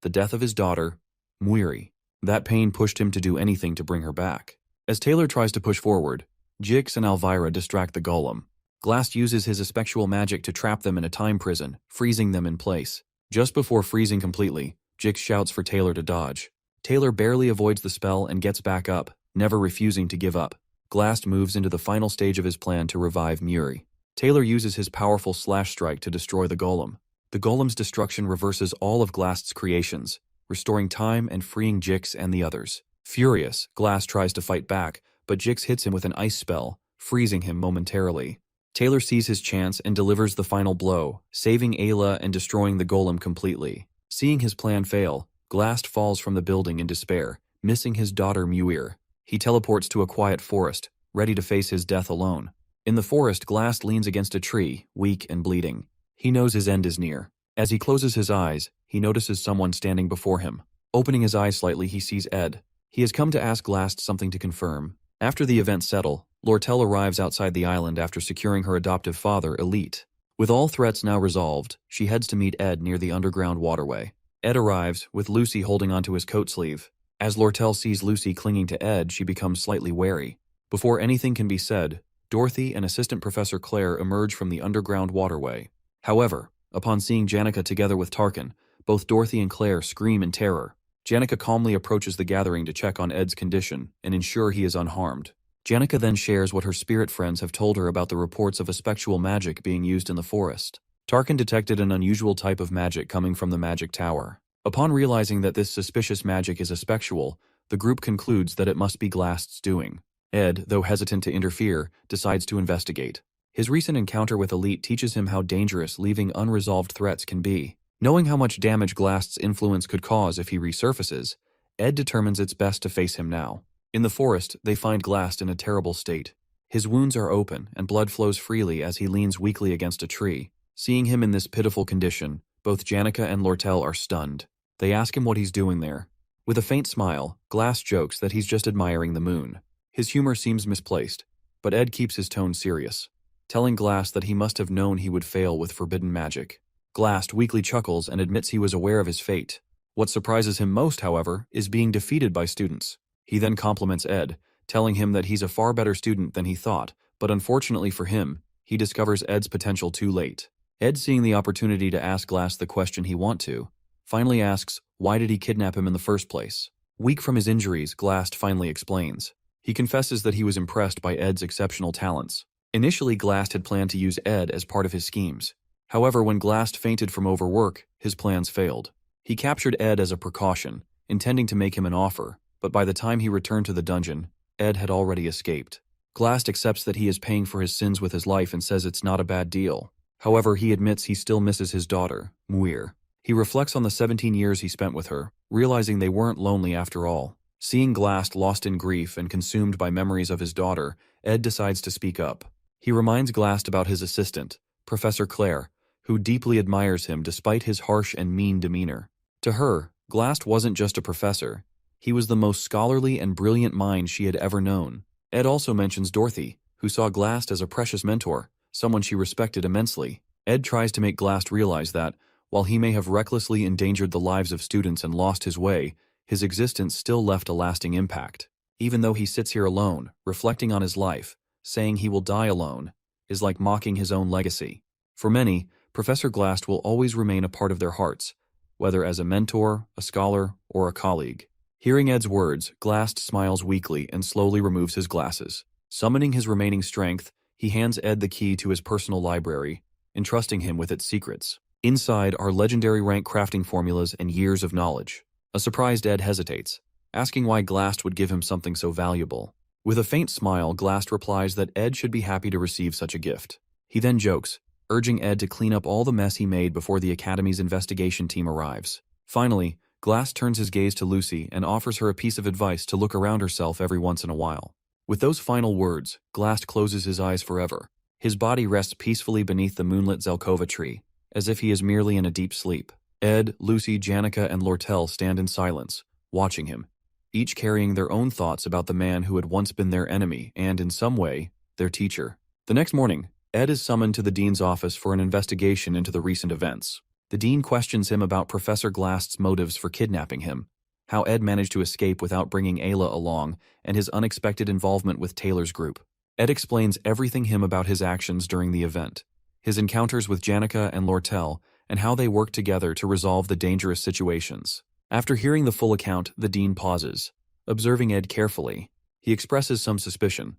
the death of his daughter, Muiri. That pain pushed him to do anything to bring her back. As Taylor tries to push forward, Jix and Elvira distract the golem. Glast uses his spectral magic to trap them in a time prison, freezing them in place. Just before freezing completely, Jix shouts for Taylor to dodge. Taylor barely avoids the spell and gets back up, never refusing to give up. Glast moves into the final stage of his plan to revive Muiri. Taylor uses his powerful slash strike to destroy the golem. The golem's destruction reverses all of Glast's creations, restoring time and freeing Jix and the others. Furious, Glast tries to fight back, but Jix hits him with an ice spell, freezing him momentarily. Taylor sees his chance and delivers the final blow, saving Ayla and destroying the golem completely. Seeing his plan fail, Glast falls from the building in despair, missing his daughter Muir. He teleports to a quiet forest, ready to face his death alone. In the forest, Glast leans against a tree, weak and bleeding. He knows his end is near. As he closes his eyes, he notices someone standing before him. Opening his eyes slightly, he sees Ed. He has come to ask Glast something to confirm. After the events settle, Lortell arrives outside the island after securing her adoptive father, Elite. With all threats now resolved, she heads to meet Ed near the underground waterway. Ed arrives, with Lucy holding onto his coat sleeve. As Lortell sees Lucy clinging to Ed, she becomes slightly wary. Before anything can be said, Dorothy and Assistant Professor Claire emerge from the underground waterway. However, upon seeing Janica together with Tarkin, both Dorothy and Claire scream in terror. Janica calmly approaches the gathering to check on Ed's condition and ensure he is unharmed. Janica then shares what her spirit friends have told her about the reports of a spectral magic being used in the forest. Tarkin detected an unusual type of magic coming from the magic tower. Upon realizing that this suspicious magic is a spectral, the group concludes that it must be Glast's doing. Ed, though hesitant to interfere, decides to investigate. His recent encounter with Elite teaches him how dangerous leaving unresolved threats can be. Knowing how much damage Glast's influence could cause if he resurfaces, Ed determines it's best to face him now. In the forest, they find Glast in a terrible state. His wounds are open, and blood flows freely as he leans weakly against a tree. Seeing him in this pitiful condition, both Janica and Lortell are stunned. They ask him what he's doing there. With a faint smile, Glast jokes that he's just admiring the moon. His humor seems misplaced, but Ed keeps his tone serious, telling Glast that he must have known he would fail with forbidden magic. Glast weakly chuckles and admits he was aware of his fate. What surprises him most, however, is being defeated by students. He then compliments Ed, telling him that he's a far better student than he thought, but unfortunately for him, he discovers Ed's potential too late. Ed, seeing the opportunity to ask Glast the question he wants to, finally asks, why did he kidnap him in the first place? Weak from his injuries, Glast finally explains. He confesses that he was impressed by Ed's exceptional talents. Initially, Glast had planned to use Ed as part of his schemes. However, when Glast fainted from overwork, his plans failed. He captured Ed as a precaution, intending to make him an offer, but by the time he returned to the dungeon, Ed had already escaped. Glast accepts that he is paying for his sins with his life and says it's not a bad deal. However, he admits he still misses his daughter, Muir. He reflects on the 17 years he spent with her, realizing they weren't lonely after all. Seeing Glast lost in grief and consumed by memories of his daughter, Ed decides to speak up. He reminds Glast about his assistant, Professor Claire, who deeply admires him despite his harsh and mean demeanor. To her, Glast wasn't just a professor. He was the most scholarly and brilliant mind she had ever known. Ed also mentions Dorothy, who saw Glast as a precious mentor, someone she respected immensely. Ed tries to make Glast realize that, while he may have recklessly endangered the lives of students and lost his way, his existence still left a lasting impact. Even though he sits here alone, reflecting on his life, saying he will die alone, is like mocking his own legacy. For many, Professor Glast will always remain a part of their hearts, whether as a mentor, a scholar, or a colleague. Hearing Ed's words, Glast smiles weakly and slowly removes his glasses. Summoning his remaining strength, he hands Ed the key to his personal library, entrusting him with its secrets. Inside are legendary rank crafting formulas and years of knowledge. A surprised Ed hesitates, asking why Glast would give him something so valuable. With a faint smile, Glast replies that Ed should be happy to receive such a gift. He then jokes, urging Ed to clean up all the mess he made before the Academy's investigation team arrives. Finally, Glast turns his gaze to Lucy and offers her a piece of advice to look around herself every once in a while. With those final words, Glast closes his eyes forever. His body rests peacefully beneath the moonlit Zelkova tree, as if he is merely in a deep sleep. Ed, Lucy, Janica, and Lortell stand in silence, watching him, each carrying their own thoughts about the man who had once been their enemy and, in some way, their teacher. The next morning, Ed is summoned to the dean's office for an investigation into the recent events. The dean questions him about Professor Glast's motives for kidnapping him, how Ed managed to escape without bringing Ayla along, and his unexpected involvement with Taylor's group. Ed explains everything him about his actions during the event, his encounters with Janica and Lortell, and how they worked together to resolve the dangerous situations. After hearing the full account, the dean pauses, observing Ed carefully. He expresses some suspicion,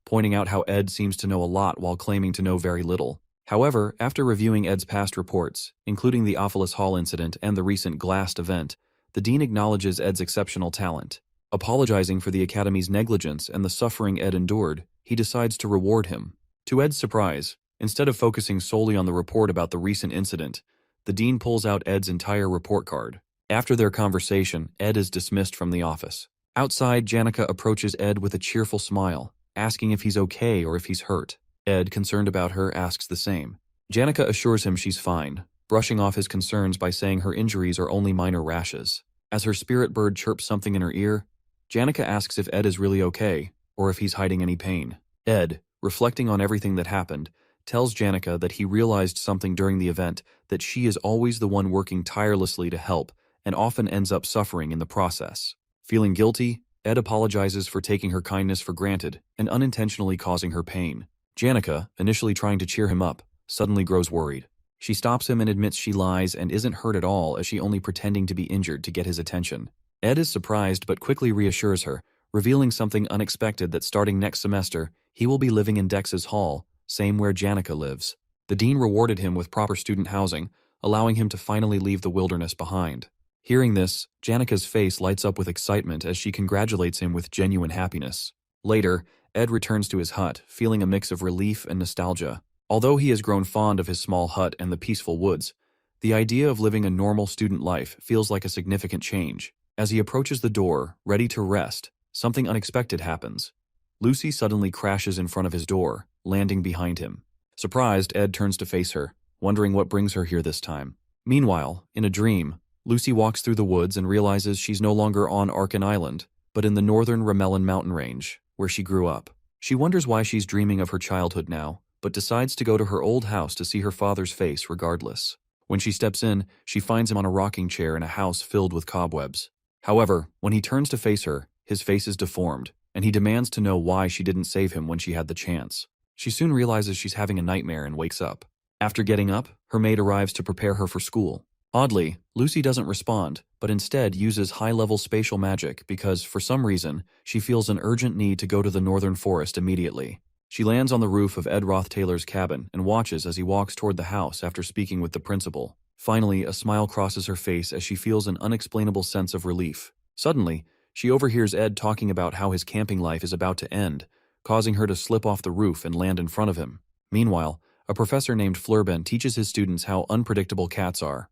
pointing out how Ed seems to know a lot while claiming to know very little. However, after reviewing Ed's past reports, including the Offus Hall incident and the recent Glast event, the dean acknowledges Ed's exceptional talent. Apologizing for the Academy's negligence and the suffering Ed endured, he decides to reward him. To Ed's surprise, instead of focusing solely on the report about the recent incident, the dean pulls out Ed's entire report card. After their conversation, Ed is dismissed from the office. Outside, Janica approaches Ed with a cheerful smile, asking if he's okay or if he's hurt. Ed, concerned about her, asks the same. Janica assures him she's fine, brushing off his concerns by saying her injuries are only minor rashes. As her spirit bird chirps something in her ear, Janica asks if Ed is really okay, or if he's hiding any pain. Ed, reflecting on everything that happened, tells Janica that he realized something during the event, that she is always the one working tirelessly to help, and often ends up suffering in the process. Feeling guilty, Ed apologizes for taking her kindness for granted and unintentionally causing her pain. Janica, initially trying to cheer him up, suddenly grows worried. She stops him and admits she lies and isn't hurt at all, as she only pretending to be injured to get his attention. Ed is surprised but quickly reassures her, revealing something unexpected, that starting next semester, he will be living in Dex's hall, same where Janica lives. The dean rewarded him with proper student housing, allowing him to finally leave the wilderness behind. Hearing this, Janica's face lights up with excitement as she congratulates him with genuine happiness. Later, Ed returns to his hut, feeling a mix of relief and nostalgia. Although he has grown fond of his small hut and the peaceful woods, the idea of living a normal student life feels like a significant change. As he approaches the door, ready to rest, something unexpected happens. Lucy suddenly crashes in front of his door, landing behind him. Surprised, Ed turns to face her, wondering what brings her here this time. Meanwhile, in a dream, Lucy walks through the woods and realizes she's no longer on Arkan Island, but in the northern Ramelin mountain range, where she grew up. She wonders why she's dreaming of her childhood now, but decides to go to her old house to see her father's face regardless. When she steps in, she finds him on a rocking chair in a house filled with cobwebs. However, when he turns to face her, his face is deformed, and he demands to know why she didn't save him when she had the chance. She soon realizes she's having a nightmare and wakes up. After getting up, her maid arrives to prepare her for school. Oddly, Lucy doesn't respond, but instead uses high-level spatial magic because, for some reason, she feels an urgent need to go to the northern forest immediately. She lands on the roof of Ed Roth Taylor's cabin and watches as he walks toward the house after speaking with the principal. Finally, a smile crosses her face as she feels an unexplainable sense of relief. Suddenly, she overhears Ed talking about how his camping life is about to end, causing her to slip off the roof and land in front of him. Meanwhile, a professor named Frieren teaches his students how unpredictable cats are.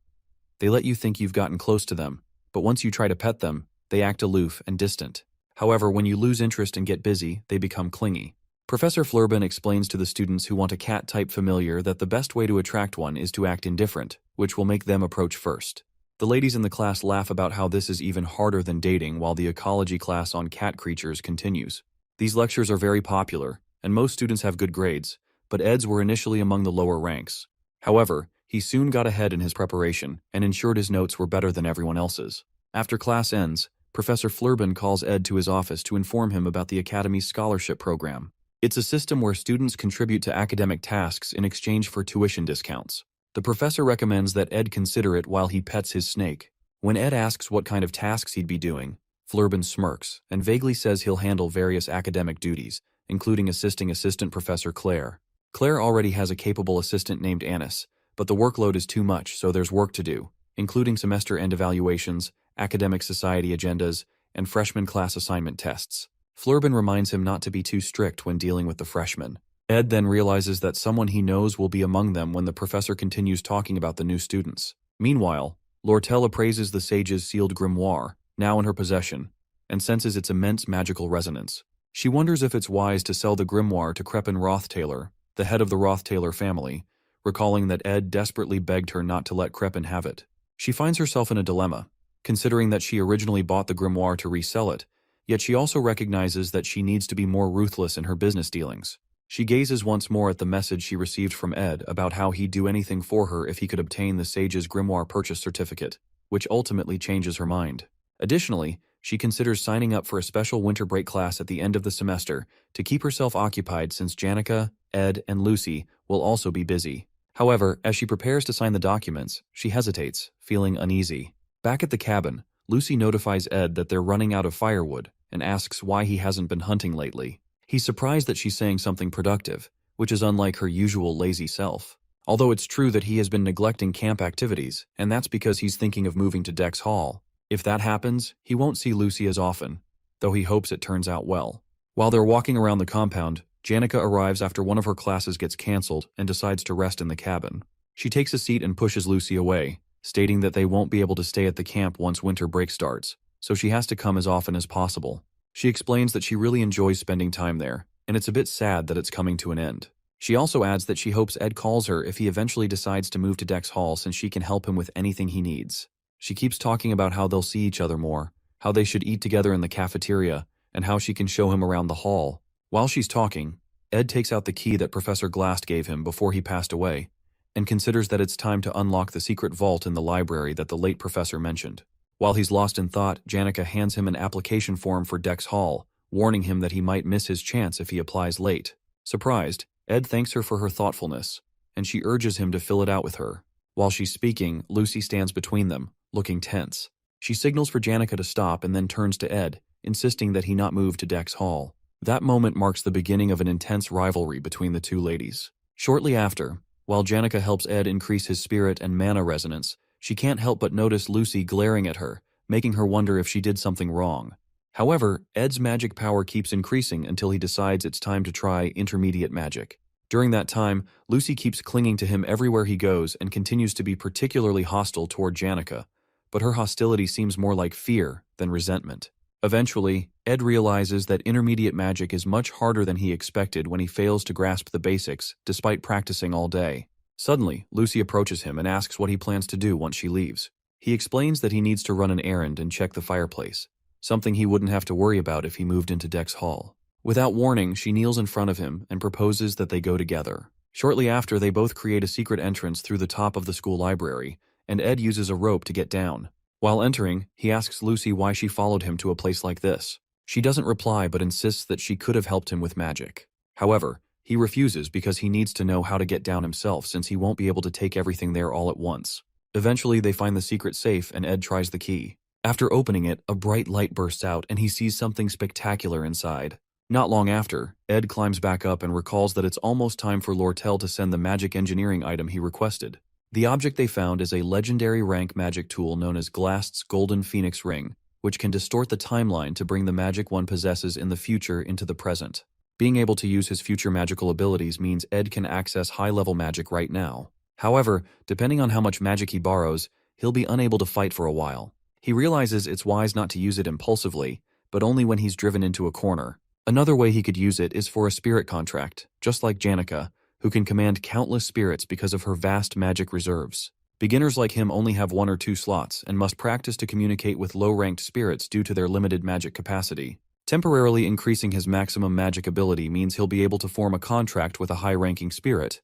They let you think you've gotten close to them, but once you try to pet them, they act aloof and distant. However, when you lose interest and get busy, they become clingy. Professor Frieren explains to the students who want a cat-type familiar that the best way to attract one is to act indifferent, which will make them approach first. The ladies in the class laugh about how this is even harder than dating while the ecology class on cat creatures continues. These lectures are very popular, and most students have good grades, but Ed's were initially among the lower ranks. However, he soon got ahead in his preparation and ensured his notes were better than everyone else's. After class ends, Professor Frieren calls Ed to his office to inform him about the Academy's scholarship program. It's a system where students contribute to academic tasks in exchange for tuition discounts. The professor recommends that Ed consider it while he pets his snake. When Ed asks what kind of tasks he'd be doing, Frieren smirks and vaguely says he'll handle various academic duties, including assisting Assistant Professor Claire. Claire already has a capable assistant named Anis, but the workload is too much, so there's work to do, including semester-end evaluations, academic society agendas, and freshman class assignment tests. Frieren reminds him not to be too strict when dealing with the freshmen. Ed then realizes that someone he knows will be among them when the professor continues talking about the new students. Meanwhile, Lortell appraises the sage's sealed grimoire, now in her possession, and senses its immense magical resonance. She wonders if it's wise to sell the grimoire to Creppen Roth Taylor, the head of the Roth Taylor family, recalling that Ed desperately begged her not to let Creppen have it. She finds herself in a dilemma, considering that she originally bought the grimoire to resell it, yet she also recognizes that she needs to be more ruthless in her business dealings. She gazes once more at the message she received from Ed about how he'd do anything for her if he could obtain the sage's grimoire purchase certificate, which ultimately changes her mind. Additionally, she considers signing up for a special winter break class at the end of the semester to keep herself occupied since Janica, Ed, and Lucy will also be busy. However, as she prepares to sign the documents, she hesitates, feeling uneasy. Back at the cabin, Lucy notifies Ed that they're running out of firewood and asks why he hasn't been hunting lately. He's surprised that she's saying something productive, which is unlike her usual lazy self. Although it's true that he has been neglecting camp activities, and that's because he's thinking of moving to Dex Hall. If that happens, he won't see Lucy as often, though he hopes it turns out well. While they're walking around the compound, Janica arrives after one of her classes gets cancelled and decides to rest in the cabin. She takes a seat and pushes Lucy away, stating that they won't be able to stay at the camp once winter break starts, so she has to come as often as possible. She explains that she really enjoys spending time there, and it's a bit sad that it's coming to an end. She also adds that she hopes Ed calls her if he eventually decides to move to Dex Hall since she can help him with anything he needs. She keeps talking about how they'll see each other more, how they should eat together in the cafeteria, and how she can show him around the hall. While she's talking, Ed takes out the key that Professor Glast gave him before he passed away, and considers that it's time to unlock the secret vault in the library that the late professor mentioned. While he's lost in thought, Janica hands him an application form for Dex Hall, warning him that he might miss his chance if he applies late. Surprised, Ed thanks her for her thoughtfulness, and she urges him to fill it out with her. While she's speaking, Lucy stands between them, looking tense. She signals for Janica to stop and then turns to Ed, insisting that he not move to Dex Hall. That moment marks the beginning of an intense rivalry between the two ladies. Shortly after, while Janica helps Ed increase his spirit and mana resonance, she can't help but notice Lucy glaring at her, making her wonder if she did something wrong. However, Ed's magic power keeps increasing until he decides it's time to try intermediate magic. During that time, Lucy keeps clinging to him everywhere he goes and continues to be particularly hostile toward Janica, but her hostility seems more like fear than resentment. Eventually, Ed realizes that intermediate magic is much harder than he expected when he fails to grasp the basics, despite practicing all day. Suddenly, Lucy approaches him and asks what he plans to do once she leaves. He explains that he needs to run an errand and check the fireplace, something he wouldn't have to worry about if he moved into Dex Hall. Without warning, she kneels in front of him and proposes that they go together. Shortly after, they both create a secret entrance through the top of the school library, and Ed uses a rope to get down. While entering, he asks Lucy why she followed him to a place like this. She doesn't reply but insists that she could have helped him with magic. However, he refuses because he needs to know how to get down himself since he won't be able to take everything there all at once. Eventually, they find the secret safe and Ed tries the key. After opening it, a bright light bursts out and he sees something spectacular inside. Not long after, Ed climbs back up and recalls that it's almost time for Lortell to send the magic engineering item he requested. The object they found is a legendary rank magic tool known as Glast's Golden Phoenix Ring, which can distort the timeline to bring the magic one possesses in the future into the present. Being able to use his future magical abilities means Ed can access high-level magic right now. However, depending on how much magic he borrows, he'll be unable to fight for a while. He realizes it's wise not to use it impulsively, but only when he's driven into a corner. Another way he could use it is for a spirit contract, just like Janica, who can command countless spirits because of her vast magic reserves. Beginners like him only have 1 or 2 slots and must practice to communicate with low-ranked spirits due to their limited magic capacity. Temporarily increasing his maximum magic ability means he'll be able to form a contract with a high-ranking spirit,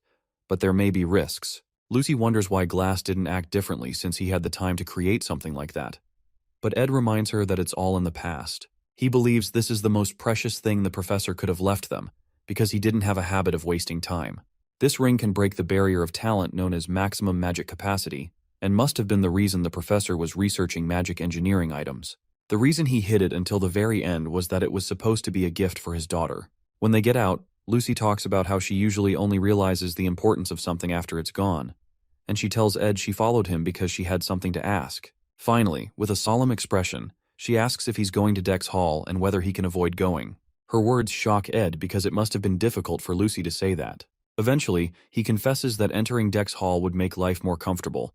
but there may be risks. Lucy wonders why Glass didn't act differently since he had the time to create something like that. But Ed reminds her that it's all in the past. He believes this is the most precious thing the professor could have left them, because he didn't have a habit of wasting time. This ring can break the barrier of talent known as maximum magic capacity, and must have been the reason the professor was researching magic engineering items. The reason he hid it until the very end was that it was supposed to be a gift for his daughter. When they get out, Lucy talks about how she usually only realizes the importance of something after it's gone, and she tells Ed she followed him because she had something to ask. Finally, with a solemn expression, she asks if he's going to Dex Hall and whether he can avoid going. Her words shock Ed because it must have been difficult for Lucy to say that. Eventually, he confesses that entering Dex Hall would make life more comfortable.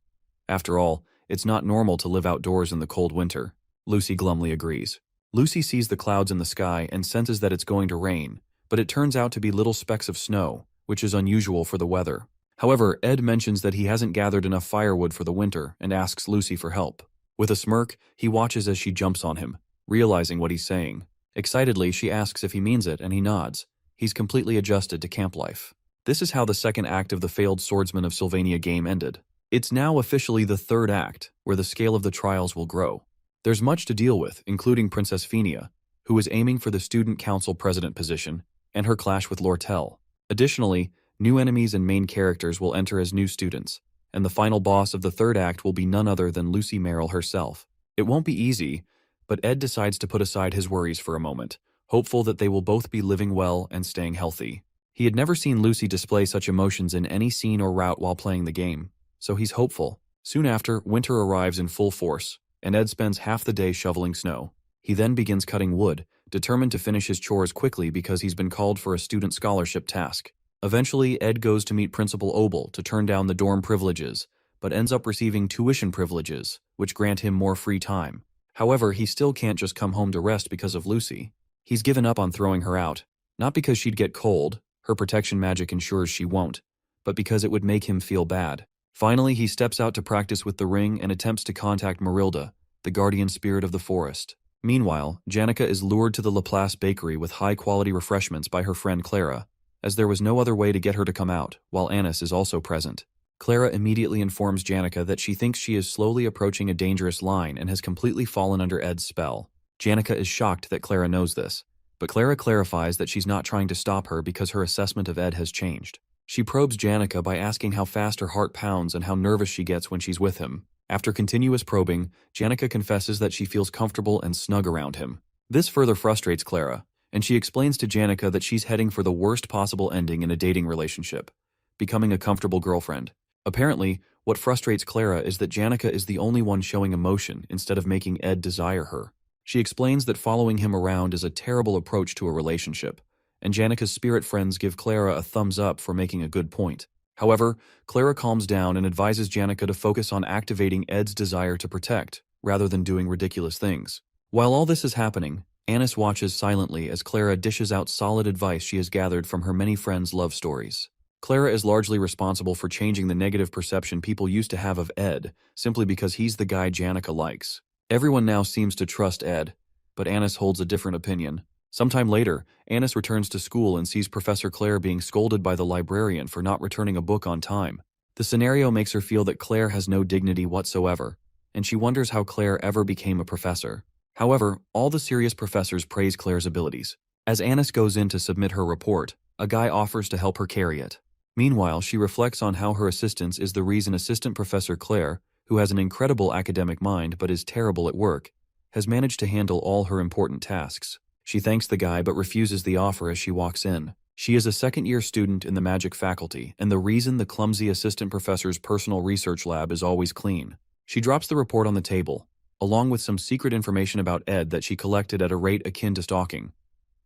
After all, it's not normal to live outdoors in the cold winter. Lucy glumly agrees. Lucy sees the clouds in the sky and senses that it's going to rain, but it turns out to be little specks of snow, which is unusual for the weather. However, Ed mentions that he hasn't gathered enough firewood for the winter and asks Lucy for help. With a smirk, he watches as she jumps on him, realizing what he's saying. Excitedly, she asks if he means it, and he nods. He's completely adjusted to camp life. This is how the second act of the failed Swordsman of Sylvania game ended. It's now officially the third act, where the scale of the trials will grow. There's much to deal with, including Princess Fenia, who is aiming for the Student Council President position, and her clash with Lortell. Additionally, new enemies and main characters will enter as new students, and the final boss of the third act will be none other than Lucy Merrill herself. It won't be easy, but Ed decides to put aside his worries for a moment, hopeful that they will both be living well and staying healthy. He had never seen Lucy display such emotions in any scene or route while playing the game, so he's hopeful. Soon after, winter arrives in full force, and Ed spends half the day shoveling snow. He then begins cutting wood, determined to finish his chores quickly because he's been called for a student scholarship task. Eventually, Ed goes to meet Principal Obel to turn down the dorm privileges, but ends up receiving tuition privileges, which grant him more free time. However, he still can't just come home to rest because of Lucy. He's given up on throwing her out, not because she'd get cold, her protection magic ensures she won't, but because it would make him feel bad. Finally, he steps out to practice with the ring and attempts to contact Marilda, the guardian spirit of the forest. Meanwhile, Janica is lured to the Laplace bakery with high-quality refreshments by her friend Clara, as there was no other way to get her to come out, while Annis is also present. Clara immediately informs Janica that she thinks she is slowly approaching a dangerous line and has completely fallen under Ed's spell. Janica is shocked that Clara knows this, but Clara clarifies that she's not trying to stop her because her assessment of Ed has changed. She probes Janica by asking how fast her heart pounds and how nervous she gets when she's with him. After continuous probing, Janica confesses that she feels comfortable and snug around him. This further frustrates Clara, and she explains to Janica that she's heading for the worst possible ending in a dating relationship, becoming a comfortable girlfriend. Apparently, what frustrates Clara is that Janica is the only one showing emotion instead of making Ed desire her. She explains that following him around is a terrible approach to a relationship, and Janica's spirit friends give Clara a thumbs up for making a good point. However, Clara calms down and advises Janica to focus on activating Ed's desire to protect, rather than doing ridiculous things. While all this is happening, Anis watches silently as Clara dishes out solid advice she has gathered from her many friends' love stories. Clara is largely responsible for changing the negative perception people used to have of Ed, simply because he's the guy Janica likes. Everyone now seems to trust Ed, but Anis holds a different opinion. Sometime later, Anis returns to school and sees Professor Claire being scolded by the librarian for not returning a book on time. The scenario makes her feel that Claire has no dignity whatsoever, and she wonders how Claire ever became a professor. However, all the serious professors praise Claire's abilities. As Anis goes in to submit her report, a guy offers to help her carry it. Meanwhile, she reflects on how her assistance is the reason Assistant Professor Claire, who has an incredible academic mind but is terrible at work, has managed to handle all her important tasks. She thanks the guy but refuses the offer as she walks in. She is a second-year student in the magic faculty, and the reason the clumsy assistant professor's personal research lab is always clean. She drops the report on the table, along with some secret information about Ed that she collected at a rate akin to stalking,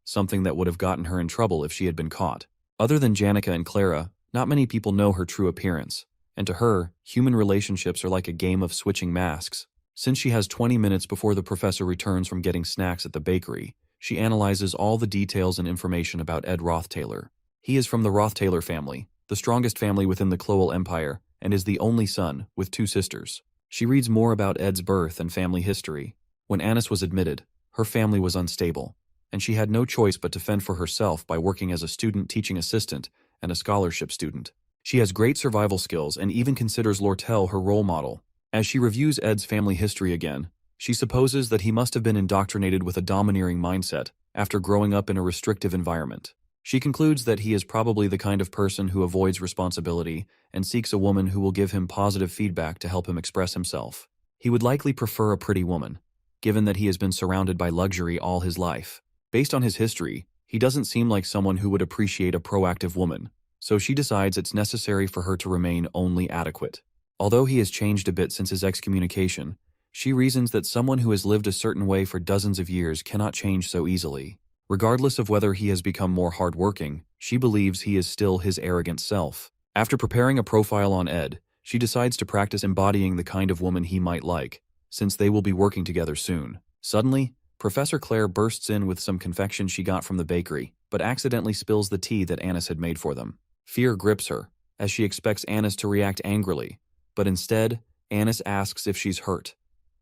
something that would have gotten her in trouble if she had been caught. Other than Janica and Clara, not many people know her true appearance, and to her, human relationships are like a game of switching masks. Since she has 20 minutes before the professor returns from getting snacks at the bakery, she analyzes all the details and information about Ed Roth Taylor. He is from the Roth Taylor family, the strongest family within the Clowell Empire, and is the only son, with 2 sisters. She reads more about Ed's birth and family history. When Anis was admitted, her family was unstable, and she had no choice but to fend for herself by working as a student teaching assistant and a scholarship student. She has great survival skills and even considers Lortell her role model. As she reviews Ed's family history again, she supposes that he must have been indoctrinated with a domineering mindset after growing up in a restrictive environment. She concludes that he is probably the kind of person who avoids responsibility and seeks a woman who will give him positive feedback to help him express himself. He would likely prefer a pretty woman, given that he has been surrounded by luxury all his life. Based on his history, he doesn't seem like someone who would appreciate a proactive woman, so she decides it's necessary for her to remain only adequate. Although he has changed a bit since his excommunication, she reasons that someone who has lived a certain way for dozens of years cannot change so easily. Regardless of whether he has become more hardworking, she believes he is still his arrogant self. After preparing a profile on Ed, she decides to practice embodying the kind of woman he might like, since they will be working together soon. Suddenly, Professor Claire bursts in with some confection she got from the bakery, but accidentally spills the tea that Anis had made for them. Fear grips her, as she expects Anis to react angrily, but instead, Anis asks if she's hurt.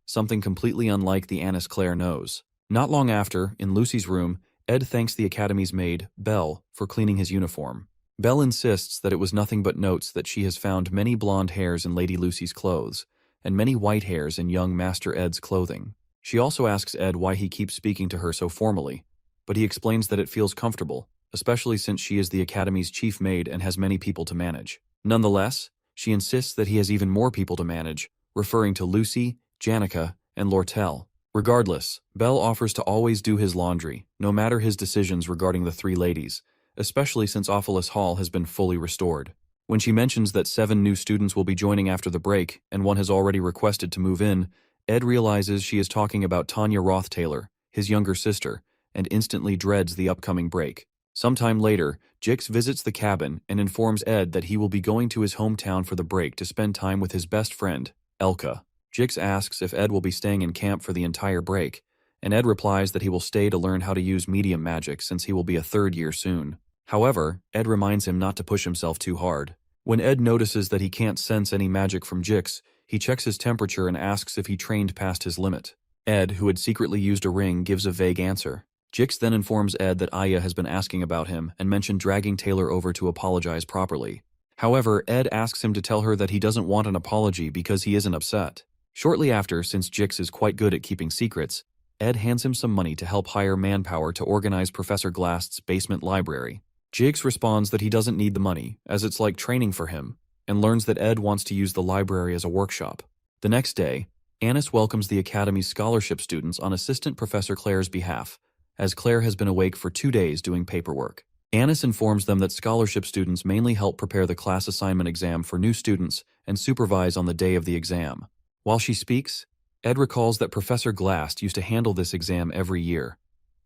Something completely unlike the Anis Claire knows. Not long after, in Lucy's room, Ed thanks the Academy's maid, Belle, for cleaning his uniform. Belle insists that it was nothing but notes that she has found many blonde hairs in Lady Lucy's clothes, and many white hairs in young Master Ed's clothing. She also asks Ed why he keeps speaking to her so formally, but he explains that it feels comfortable, especially since she is the Academy's chief maid and has many people to manage. Nonetheless, she insists that he has even more people to manage, referring to Lucy, Janica, and Lortell. Regardless, Belle offers to always do his laundry, no matter his decisions regarding the 3 ladies, especially since Offus Hall has been fully restored. When she mentions that 7 new students will be joining after the break, and one has already requested to move in, Ed realizes she is talking about Tanya Roth Taylor, his younger sister, and instantly dreads the upcoming break. Sometime later, Jix visits the cabin and informs Ed that he will be going to his hometown for the break to spend time with his best friend, Elka. Jix asks if Ed will be staying in camp for the entire break, and Ed replies that he will stay to learn how to use medium magic since he will be a 3rd year soon. However, Ed reminds him not to push himself too hard. When Ed notices that he can't sense any magic from Jix, he checks his temperature and asks if he trained past his limit. Ed, who had secretly used a ring, gives a vague answer. Jix then informs Ed that Aya has been asking about him and mentioned dragging Taylor over to apologize properly. However, Ed asks him to tell her that he doesn't want an apology because he isn't upset. Shortly after, since Jix is quite good at keeping secrets, Ed hands him some money to help hire manpower to organize Professor Glast's basement library. Jix responds that he doesn't need the money, as it's like training for him, and learns that Ed wants to use the library as a workshop. The next day, Anis welcomes the Academy's scholarship students on Assistant Professor Claire's behalf, as Claire has been awake for 2 days doing paperwork. Anis informs them that scholarship students mainly help prepare the class assignment exam for new students and supervise on the day of the exam. While she speaks, Ed recalls that Professor Glast used to handle this exam every year,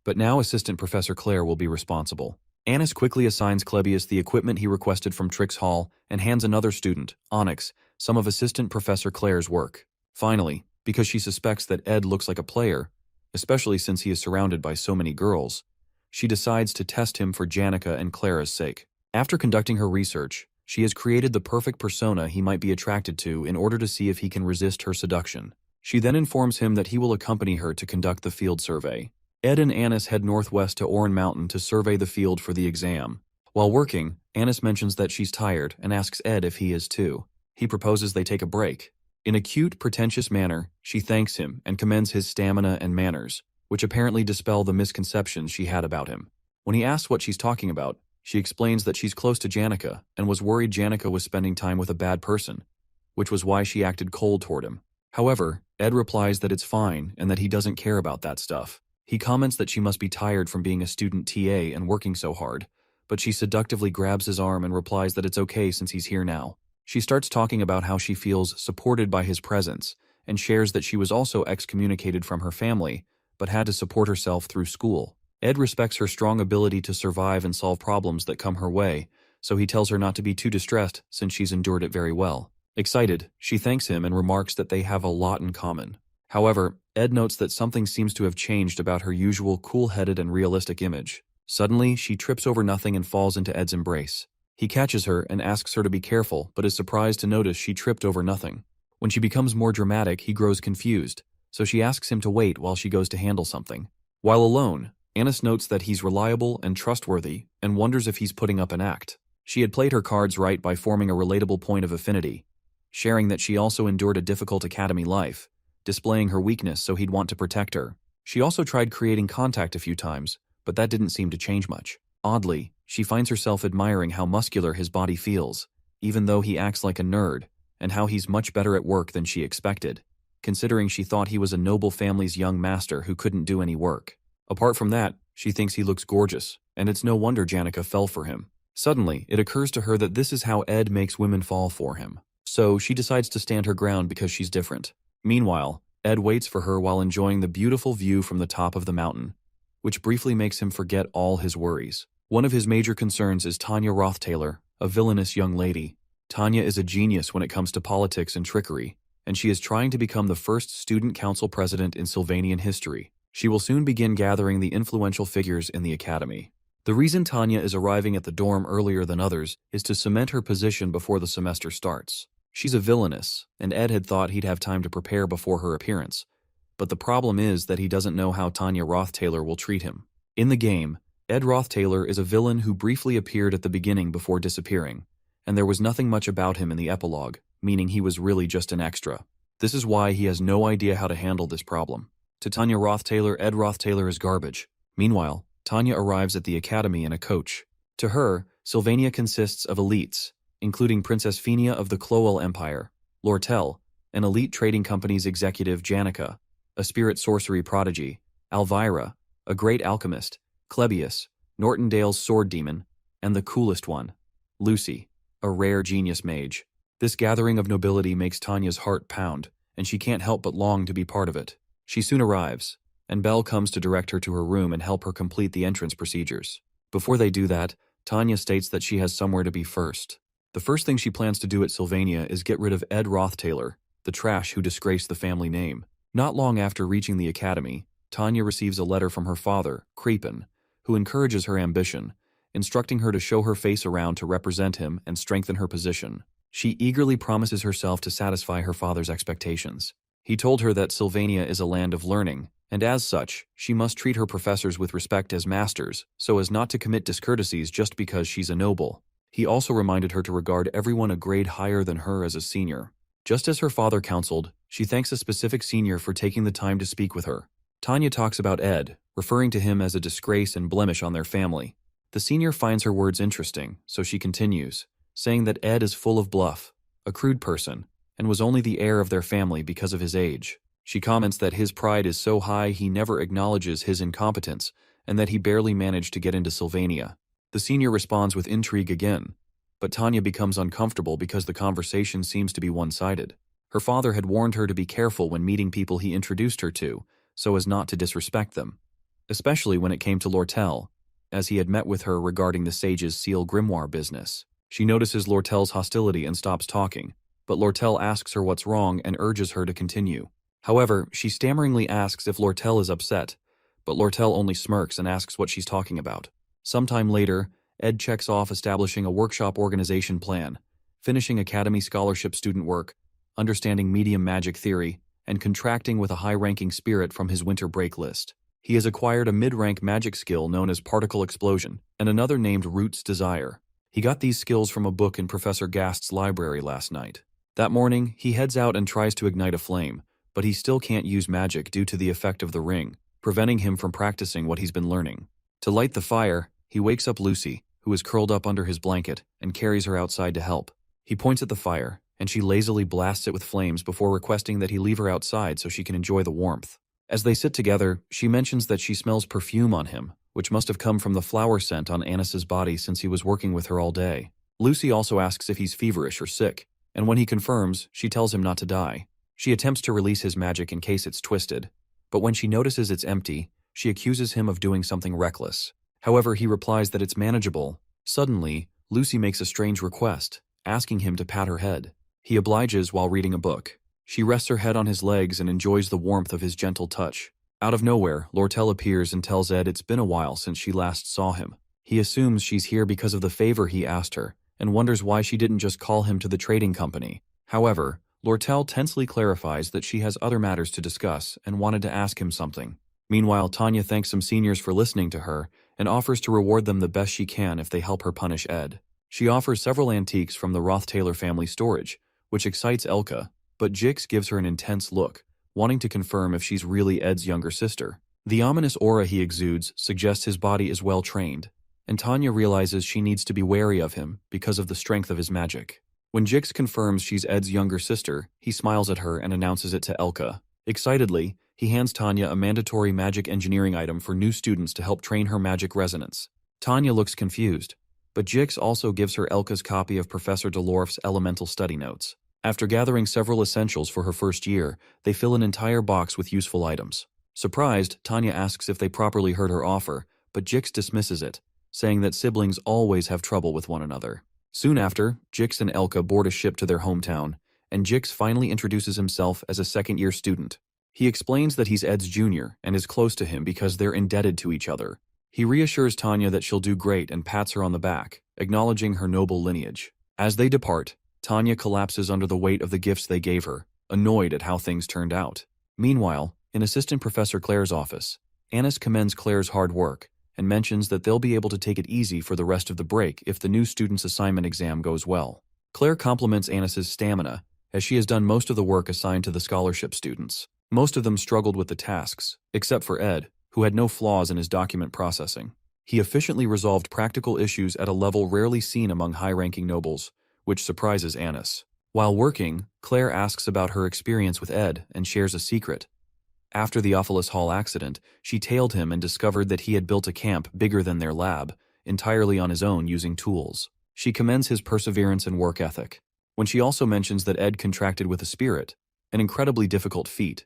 but now Assistant Professor Claire will be responsible. Annis quickly assigns Clebius the equipment he requested from Trix Hall and hands another student, Onyx, some of Assistant Professor Claire's work. Finally, because she suspects that Ed looks like a player, especially since he is surrounded by so many girls, she decides to test him for Janica and Clara's sake. After conducting her research, she has created the perfect persona he might be attracted to in order to see if he can resist her seduction. She then informs him that he will accompany her to conduct the field survey. Ed and Annis head northwest to Oran Mountain to survey the field for the exam. While working, Annis mentions that she's tired and asks Ed if he is too. He proposes they take a break. In a cute, pretentious manner, she thanks him and commends his stamina and manners, which apparently dispel the misconceptions she had about him. When he asks what she's talking about, she explains that she's close to Janica and was worried Janica was spending time with a bad person, which was why she acted cold toward him. However, Ed replies that it's fine and that he doesn't care about that stuff. He comments that she must be tired from being a student TA and working so hard, but she seductively grabs his arm and replies that it's okay since he's here now. She starts talking about how she feels supported by his presence and shares that she was also excommunicated from her family, but had to support herself through school. Ed respects her strong ability to survive and solve problems that come her way, so he tells her not to be too distressed since she's endured it very well. Excited, she thanks him and remarks that they have a lot in common. However, Ed notes that something seems to have changed about her usual cool-headed and realistic image. Suddenly, she trips over nothing and falls into Ed's embrace. He catches her and asks her to be careful, but is surprised to notice she tripped over nothing. When she becomes more dramatic, he grows confused, so she asks him to wait while she goes to handle something. While alone, Annis notes that he's reliable and trustworthy and wonders if he's putting up an act. She had played her cards right by forming a relatable point of affinity, sharing that she also endured a difficult academy life, displaying her weakness so he'd want to protect her. She also tried creating contact a few times, but that didn't seem to change much. Oddly, she finds herself admiring how muscular his body feels, even though he acts like a nerd, and how he's much better at work than she expected, considering she thought he was a noble family's young master who couldn't do any work. Apart from that, she thinks he looks gorgeous, and it's no wonder Janica fell for him. Suddenly, it occurs to her that this is how Ed makes women fall for him. So she decides to stand her ground because she's different. Meanwhile, Ed waits for her while enjoying the beautiful view from the top of the mountain, which briefly makes him forget all his worries. One of his major concerns is Ed Roth Taylor, a villainous young lady. Tanya is a genius when it comes to politics and trickery, and she is trying to become the first student council president in Sylvanian history. She will soon begin gathering the influential figures in the academy. The reason Tanya is arriving at the dorm earlier than others is to cement her position before the semester starts. She's a villainess, and Ed had thought he'd have time to prepare before her appearance. But the problem is that he doesn't know how Ed Roth Taylor will treat him. In the game, Ed Roth Taylor is a villain who briefly appeared at the beginning before disappearing, and there was nothing much about him in the epilogue, meaning he was really just an extra. This is why he has no idea how to handle this problem. To Ed Roth Taylor is garbage. Meanwhile, Tanya arrives at the academy in a coach. To her, Sylvania consists of elites, including Princess Fenia of the Cloel Empire, Lortell, an elite trading company's executive Janica, a spirit sorcery prodigy, Alvira, a great alchemist, Clebius, Nortondale's sword demon, and the coolest one, Lucy, a rare genius mage. This gathering of nobility makes Tanya's heart pound, and she can't help but long to be part of it. She soon arrives, and Belle comes to direct her to her room and help her complete the entrance procedures. Before they do that, Tanya states that she has somewhere to be first. The first thing she plans to do at Sylvania is get rid of Ed Roth Taylor, the trash who disgraced the family name. Not long after reaching the academy, Tanya receives a letter from her father, Frieren, who encourages her ambition, instructing her to show her face around to represent him and strengthen her position. She eagerly promises herself to satisfy her father's expectations. He told her that Sylvania is a land of learning, and as such, she must treat her professors with respect as masters, so as not to commit discourtesies just because she's a noble. He also reminded her to regard everyone a grade higher than her as a senior. Just as her father counseled, she thanks a specific senior for taking the time to speak with her. Tanya talks about Ed, referring to him as a disgrace and blemish on their family. The senior finds her words interesting, so she continues, saying that Ed is full of bluff, a crude person, and was only the heir of their family because of his age. She comments that his pride is so high he never acknowledges his incompetence, and that he barely managed to get into Sylvania. The senior responds with intrigue again, but Tanya becomes uncomfortable because the conversation seems to be one-sided. Her father had warned her to be careful when meeting people he introduced her to, so as not to disrespect them, especially when it came to Lortell, as he had met with her regarding the sage's seal grimoire business. She notices Lortell's hostility and stops talking, but Lortell asks her what's wrong and urges her to continue. However, she stammeringly asks if Lortell is upset, but Lortell only smirks and asks what she's talking about. Sometime later, Ed checks off establishing a workshop organization plan, finishing academy scholarship student work, understanding medium magic theory, and contracting with a high-ranking spirit from his winter break list. He has acquired a mid-rank magic skill known as Particle Explosion, and another named Root's Desire. He got these skills from a book in Professor Gast's library last night. That morning, he heads out and tries to ignite a flame, but he still can't use magic due to the effect of the ring, preventing him from practicing what he's been learning. To light the fire, he wakes up Lucy, who is curled up under his blanket, and carries her outside to help. He points at the fire, and she lazily blasts it with flames before requesting that he leave her outside so she can enjoy the warmth. As they sit together, she mentions that she smells perfume on him, which must have come from the flower scent on Anis's body since he was working with her all day. Lucy also asks if he's feverish or sick, and when he confirms, she tells him not to die. She attempts to release his magic in case it's twisted, but when she notices it's empty, she accuses him of doing something reckless. However, he replies that it's manageable. Suddenly, Lucy makes a strange request, asking him to pat her head. He obliges while reading a book. She rests her head on his legs and enjoys the warmth of his gentle touch. Out of nowhere, Lortell appears and tells Ed it's been a while since she last saw him. He assumes she's here because of the favor he asked her, and wonders why she didn't just call him to the trading company. However, Lortell tensely clarifies that she has other matters to discuss and wanted to ask him something. Meanwhile, Tanya thanks some seniors for listening to her and offers to reward them the best she can if they help her punish Ed. She offers several antiques from the Roth Taylor family storage, which excites Elka, but Jix gives her an intense look, wanting to confirm if she's really Ed's younger sister. The ominous aura he exudes suggests his body is well trained, and Tanya realizes she needs to be wary of him because of the strength of his magic. When Jix confirms she's Ed's younger sister, he smiles at her and announces it to Elka. Excitedly, he hands Tanya a mandatory magic engineering item for new students to help train her magic resonance. Tanya looks confused, but Jix also gives her Elka's copy of Professor Delorf's elemental study notes. After gathering several essentials for her first year, they fill an entire box with useful items. Surprised, Tanya asks if they properly heard her offer, but Jix dismisses it, saying that siblings always have trouble with one another. Soon after, Jix and Elka board a ship to their hometown, and Jix finally introduces himself as a second-year student. He explains that he's Ed's junior and is close to him because they're indebted to each other. He reassures Tanya that she'll do great and pats her on the back, acknowledging her noble lineage. As they depart, Tanya collapses under the weight of the gifts they gave her, annoyed at how things turned out. Meanwhile, in Assistant Professor Claire's office, Anis commends Claire's hard work and mentions that they'll be able to take it easy for the rest of the break if the new student's assignment exam goes well. Claire compliments Anis's stamina, as she has done most of the work assigned to the scholarship students. Most of them struggled with the tasks, except for Ed, who had no flaws in his document processing. He efficiently resolved practical issues at a level rarely seen among high-ranking nobles, which surprises Anis. While working, Claire asks about her experience with Ed and shares a secret. After the Offus Hall accident, she tailed him and discovered that he had built a camp bigger than their lab, entirely on his own using tools. She commends his perseverance and work ethic. When she also mentions that Ed contracted with a spirit, an incredibly difficult feat,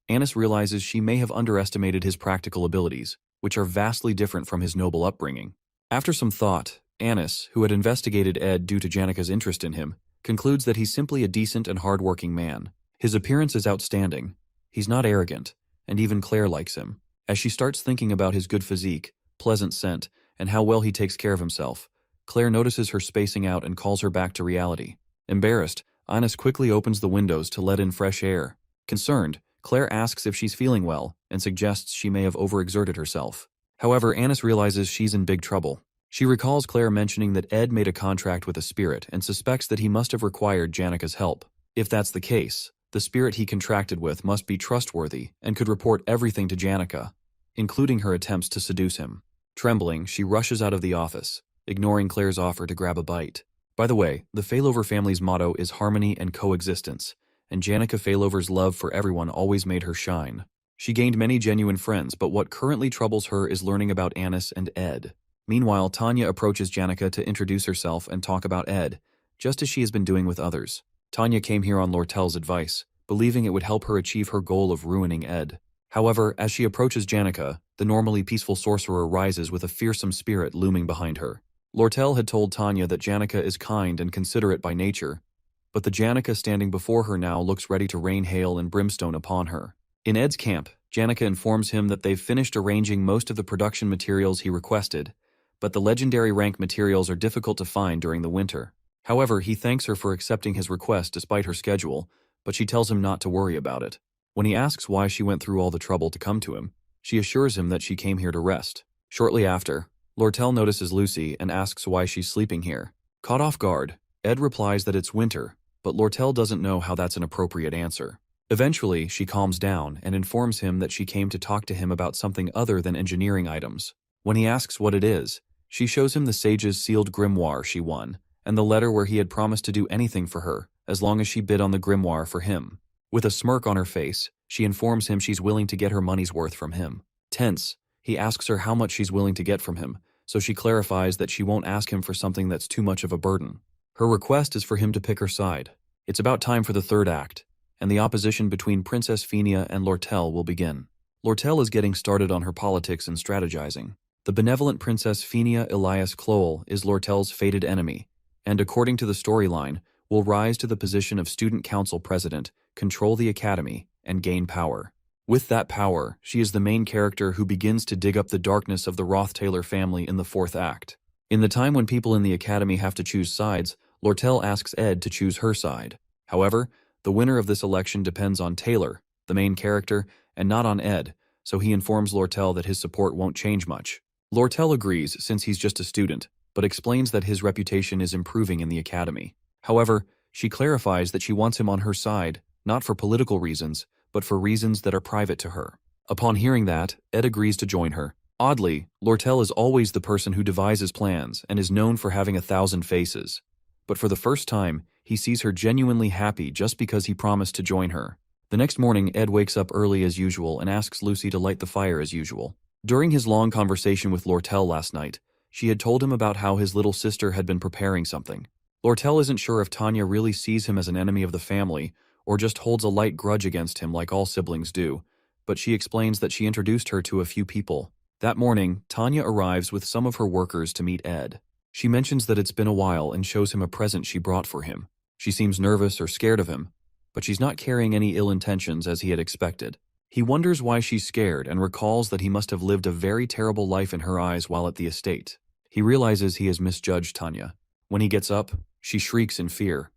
Anis realizes she may have underestimated his practical abilities, which are vastly different from his noble upbringing. After some thought, Anis, who had investigated Ed due to Janica's interest in him, concludes that he's simply a decent and hard-working man. His appearance is outstanding. He's not arrogant, and even Claire likes him. As she starts thinking about his good physique, pleasant scent, and how well he takes care of himself, Claire notices her spacing out and calls her back to reality. Embarrassed, Anis quickly opens the windows to let in fresh air. Concerned, Claire asks if she's feeling well and suggests she may have overexerted herself. However, Anis realizes she's in big trouble. She recalls Claire mentioning that Ed made a contract with a spirit and suspects that he must have required Janica's help. If that's the case, the spirit he contracted with must be trustworthy and could report everything to Janica, including her attempts to seduce him. Trembling, she rushes out of the office, ignoring Claire's offer to grab a bite. By the way, the Failover family's motto is harmony and coexistence, and Janica Failover's love for everyone always made her shine. She gained many genuine friends, but what currently troubles her is learning about Anis and Ed. Meanwhile, Tanya approaches Janica to introduce herself and talk about Ed, just as she has been doing with others. Tanya came here on Lortell's advice, believing it would help her achieve her goal of ruining Ed. However, as she approaches Janica, the normally peaceful sorcerer rises with a fearsome spirit looming behind her. Lortell had told Tanya that Janica is kind and considerate by nature, but the Janica standing before her now looks ready to rain hail and brimstone upon her. In Ed's camp, Janica informs him that they've finished arranging most of the production materials he requested, but the legendary rank materials are difficult to find during the winter. However, he thanks her for accepting his request despite her schedule, but she tells him not to worry about it. When he asks why she went through all the trouble to come to him, she assures him that she came here to rest. Shortly after, Lortell notices Lucy and asks why she's sleeping here. Caught off guard, Ed replies that it's winter, but Lortell doesn't know how that's an appropriate answer. Eventually, she calms down and informs him that she came to talk to him about something other than engineering items. When he asks what it is, she shows him the sage's sealed grimoire she won, and the letter where he had promised to do anything for her, as long as she bid on the grimoire for him. With a smirk on her face, she informs him she's willing to get her money's worth from him. Tense, he asks her how much she's willing to get from him, so she clarifies that she won't ask him for something that's too much of a burden. Her request is for him to pick her side. It's about time for the third act, and the opposition between Princess Fenia and Lortell will begin. Lortell is getting started on her politics and strategizing. The benevolent Princess Fenia Elias Cloel is Lortell's fated enemy, and according to the storyline, will rise to the position of student council president, control the academy, and gain power. With that power, she is the main character who begins to dig up the darkness of the Roth Taylor family in the fourth act. In the time when people in the academy have to choose sides, Lortell asks Ed to choose her side. However, the winner of this election depends on Taylor, the main character, and not on Ed, so he informs Lortell that his support won't change much. Lortell agrees since he's just a student, but explains that his reputation is improving in the academy. However, she clarifies that she wants him on her side, not for political reasons, but for reasons that are private to her. Upon hearing that, Ed agrees to join her. Oddly, Lortell is always the person who devises plans and is known for having 1,000 faces. But for the first time, he sees her genuinely happy just because he promised to join her. The next morning, Ed wakes up early as usual and asks Lucy to light the fire as usual. During his long conversation with Lortell last night, she had told him about how his little sister had been preparing something. Lortell isn't sure if Tanya really sees him as an enemy of the family or just holds a light grudge against him like all siblings do, but she explains that she introduced her to a few people. That morning, Tanya arrives with some of her workers to meet Ed. She mentions that it's been a while and shows him a present she brought for him. She seems nervous or scared of him, but she's not carrying any ill intentions as he had expected. He wonders why she's scared and recalls that he must have lived a very terrible life in her eyes while at the estate. He realizes he has misjudged Tanya. When he gets up, she shrieks in fear,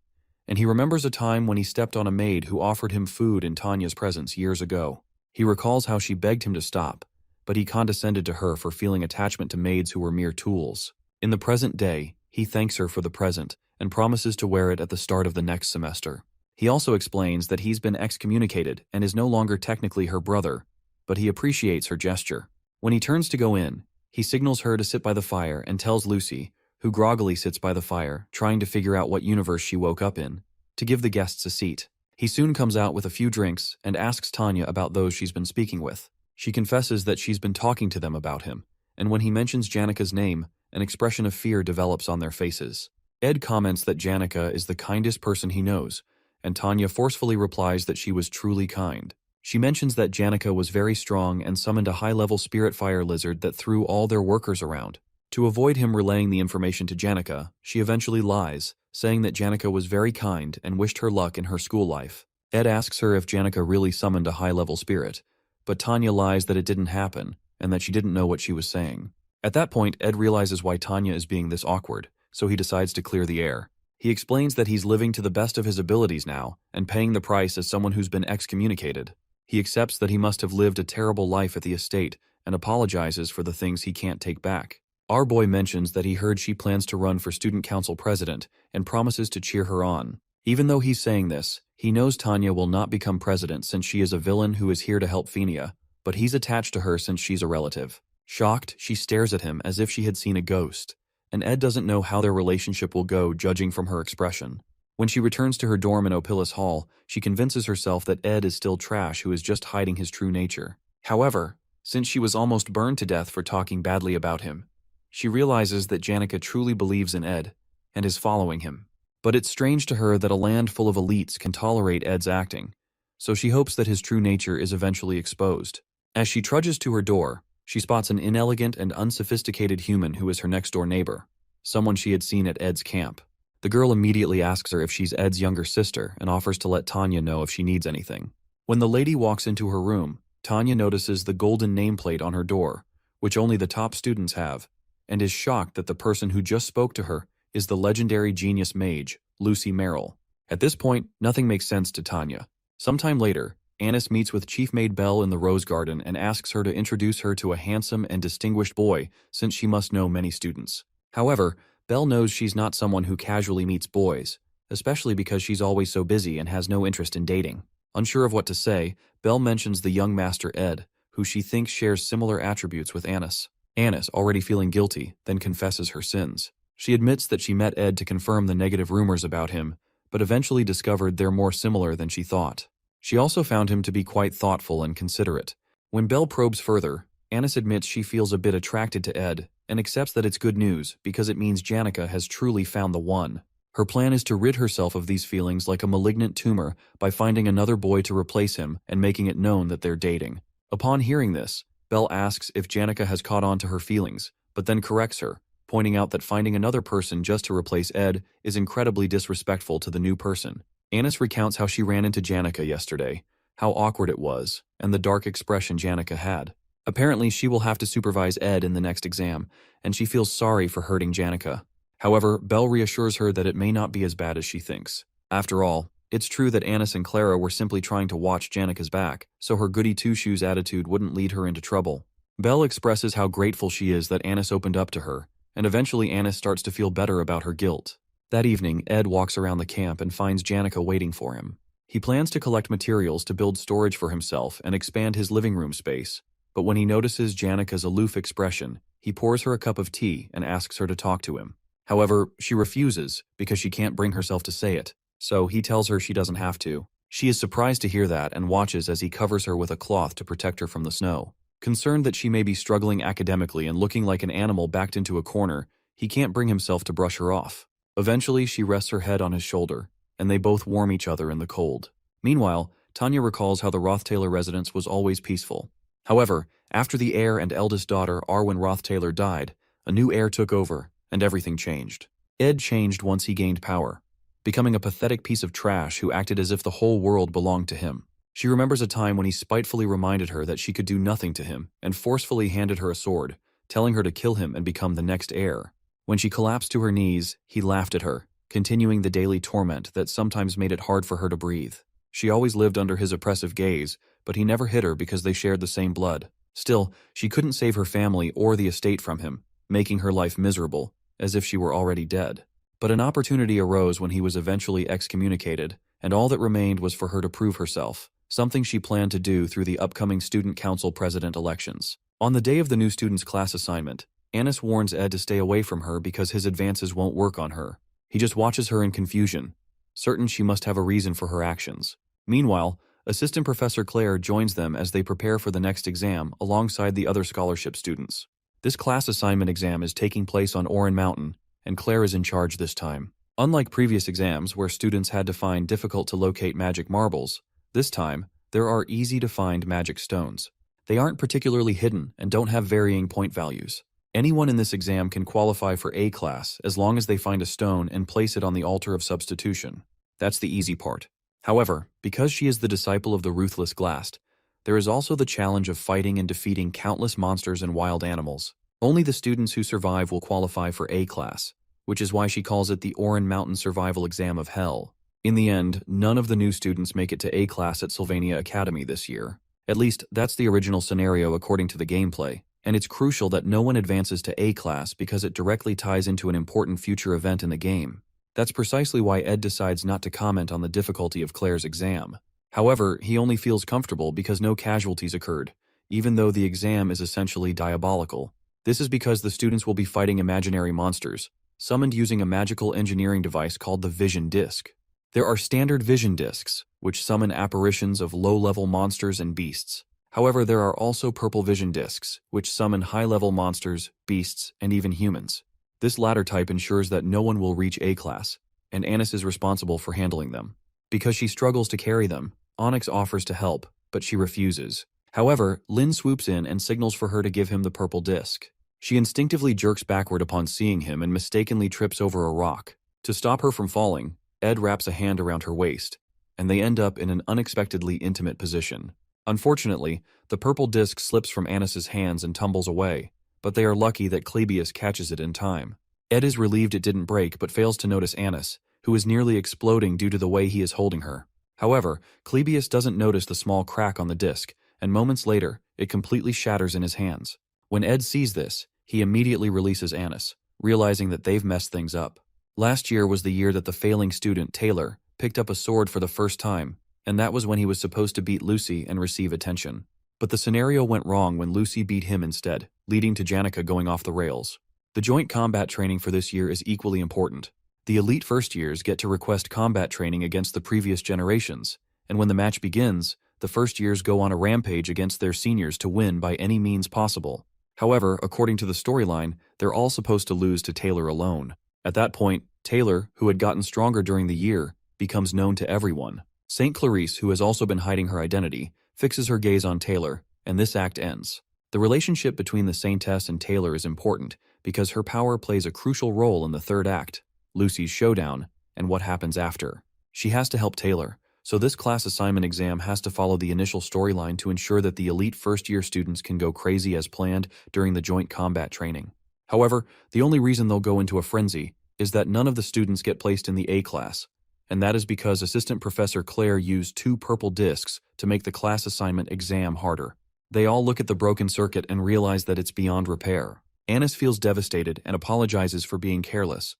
and he remembers a time when he stepped on a maid who offered him food in Tanya's presence years ago. He recalls how she begged him to stop, but he condescended to her for feeling attachment to maids who were mere tools. In the present day, he thanks her for the present and promises to wear it at the start of the next semester. He also explains that he's been excommunicated and is no longer technically her brother, but he appreciates her gesture. When he turns to go in, he signals her to sit by the fire and tells Lucy, who groggily sits by the fire, trying to figure out what universe she woke up in, to give the guests a seat. He soon comes out with a few drinks and asks Tanya about those she's been speaking with. She confesses that she's been talking to them about him, and when he mentions Janica's name, an expression of fear develops on their faces. Ed comments that Janica is the kindest person he knows, and Tanya forcefully replies that she was truly kind. She mentions that Janica was very strong and summoned a high-level spirit fire lizard that threw all their workers around. To avoid him relaying the information to Janica, she eventually lies, saying that Janica was very kind and wished her luck in her school life. Ed asks her if Janica really summoned a high-level spirit, but Tanya lies that it didn't happen and that she didn't know what she was saying. At that point, Ed realizes why Tanya is being this awkward, so he decides to clear the air. He explains that he's living to the best of his abilities now and paying the price as someone who's been excommunicated. He accepts that he must have lived a terrible life at the estate and apologizes for the things he can't take back. Our boy mentions that he heard she plans to run for student council president and promises to cheer her on. Even though he's saying this, he knows Tanya will not become president since she is a villain who is here to help Fenia, but he's attached to her since she's a relative. Shocked, she stares at him as if she had seen a ghost, and Ed doesn't know how their relationship will go judging from her expression. When she returns to her dorm in Offus Hall, she convinces herself that Ed is still trash who is just hiding his true nature. However, since she was almost burned to death for talking badly about him, she realizes that Janica truly believes in Ed and is following him. But it's strange to her that a land full of elites can tolerate Ed's acting, so she hopes that his true nature is eventually exposed. As she trudges to her door, she spots an inelegant and unsophisticated human who is her next-door neighbor, someone she had seen at Ed's camp. The girl immediately asks her if she's Ed's younger sister and offers to let Tanya know if she needs anything. When the lady walks into her room, Tanya notices the golden nameplate on her door, which only the top students have, and is shocked that the person who just spoke to her is the legendary genius mage, Lucy Merrill. At this point, nothing makes sense to Tanya. Sometime later, Annis meets with Chief Maid Belle in the Rose Garden and asks her to introduce her to a handsome and distinguished boy since she must know many students. However, Belle knows she's not someone who casually meets boys, especially because she's always so busy and has no interest in dating. Unsure of what to say, Belle mentions the young master Ed, who she thinks shares similar attributes with Annis. Annis, already feeling guilty, then confesses her sins. She admits that she met Ed to confirm the negative rumors about him, but eventually discovered they're more similar than she thought. She also found him to be quite thoughtful and considerate. When Belle probes further, Annis admits she feels a bit attracted to Ed and accepts that it's good news because it means Janica has truly found the one. Her plan is to rid herself of these feelings like a malignant tumor by finding another boy to replace him and making it known that they're dating. Upon hearing this, Belle asks if Janica has caught on to her feelings, but then corrects her, pointing out that finding another person just to replace Ed is incredibly disrespectful to the new person. Annis recounts how she ran into Janica yesterday, how awkward it was, and the dark expression Janica had. Apparently, she will have to supervise Ed in the next exam, and she feels sorry for hurting Janica. However, Belle reassures her that it may not be as bad as she thinks. After all, it's true that Annis and Clara were simply trying to watch Janica's back, so her goody-two-shoes attitude wouldn't lead her into trouble. Belle expresses how grateful she is that Annis opened up to her, and eventually Annis starts to feel better about her guilt. That evening, Ed walks around the camp and finds Janica waiting for him. He plans to collect materials to build storage for himself and expand his living room space, but when he notices Janica's aloof expression, he pours her a cup of tea and asks her to talk to him. However, she refuses because she can't bring herself to say it, so he tells her she doesn't have to. She is surprised to hear that and watches as he covers her with a cloth to protect her from the snow. Concerned that she may be struggling academically and looking like an animal backed into a corner, he can't bring himself to brush her off. Eventually, she rests her head on his shoulder, and they both warm each other in the cold. Meanwhile, Tanya recalls how the Roth Taylor residence was always peaceful. However, after the heir and eldest daughter Arwen Roth Taylor died, a new heir took over, and everything changed. Ed changed once he gained power, becoming a pathetic piece of trash who acted as if the whole world belonged to him. She remembers a time when he spitefully reminded her that she could do nothing to him and forcefully handed her a sword, telling her to kill him and become the next heir. When she collapsed to her knees, he laughed at her, continuing the daily torment that sometimes made it hard for her to breathe. She always lived under his oppressive gaze, but he never hit her because they shared the same blood. Still, she couldn't save her family or the estate from him, making her life miserable, as if she were already dead. But an opportunity arose when he was eventually excommunicated, and all that remained was for her to prove herself, something she planned to do through the upcoming Student Council President elections. On the day of the new student's class assignment, Annis warns Ed to stay away from her because his advances won't work on her. He just watches her in confusion, certain she must have a reason for her actions. Meanwhile, Assistant Professor Claire joins them as they prepare for the next exam alongside the other scholarship students. This class assignment exam is taking place on Orin Mountain, and Claire is in charge this time. Unlike previous exams where students had to find difficult-to-locate magic marbles, this time, there are easy-to-find magic stones. They aren't particularly hidden and don't have varying point values. Anyone in this exam can qualify for A class as long as they find a stone and place it on the altar of substitution. That's the easy part. However, because she is the disciple of the ruthless Glast, there is also the challenge of fighting and defeating countless monsters and wild animals. Only the students who survive will qualify for A class, which is why she calls it the Orin Mountain Survival Exam of Hell. In the end, none of the new students make it to A class at Sylvania Academy this year. At least, that's the original scenario according to the gameplay, and it's crucial that no one advances to A class because it directly ties into an important future event in the game. That's precisely why Ed decides not to comment on the difficulty of Claire's exam. However, he only feels comfortable because no casualties occurred, even though the exam is essentially diabolical. This is because the students will be fighting imaginary monsters, summoned using a magical engineering device called the Vision Disc. There are standard vision discs, which summon apparitions of low-level monsters and beasts. However, there are also purple vision discs, which summon high-level monsters, beasts, and even humans. This latter type ensures that no one will reach A class, and Anis is responsible for handling them. Because she struggles to carry them, Onyx offers to help, but she refuses. However, Lin swoops in and signals for her to give him the purple disc. She instinctively jerks backward upon seeing him and mistakenly trips over a rock. To stop her from falling, Ed wraps a hand around her waist, and they end up in an unexpectedly intimate position. Unfortunately, the purple disc slips from Anis's hands and tumbles away, but they are lucky that Clebius catches it in time. Ed is relieved it didn't break but fails to notice Anis, who is nearly exploding due to the way he is holding her. However, Clebius doesn't notice the small crack on the disc, and moments later, it completely shatters in his hands. When Ed sees this, he immediately releases Anis, realizing that they've messed things up. Last year was the year that the failing student, Taylor, picked up a sword for the first time, and that was when he was supposed to beat Lucy and receive attention. But the scenario went wrong when Lucy beat him instead, leading to Janica going off the rails. The joint combat training for this year is equally important. The elite first years get to request combat training against the previous generations, and when the match begins, the first years go on a rampage against their seniors to win by any means possible. However, according to the storyline, they're all supposed to lose to Taylor alone. At that point, Taylor, who had gotten stronger during the year, becomes known to everyone. St. Clarice, who has also been hiding her identity, fixes her gaze on Taylor, and this act ends. The relationship between the Saintess and Taylor is important because her power plays a crucial role in the third act, Lucy's showdown, and what happens after. She has to help Taylor, so this class assignment exam has to follow the initial storyline to ensure that the elite first-year students can go crazy as planned during the joint combat training. However, the only reason they'll go into a frenzy is that none of the students get placed in the A class, and that is because Assistant Professor Claire used 2 purple discs to make the class assignment exam harder. They all look at the broken circuit and realize that it's beyond repair. Anis feels devastated and apologizes for being careless,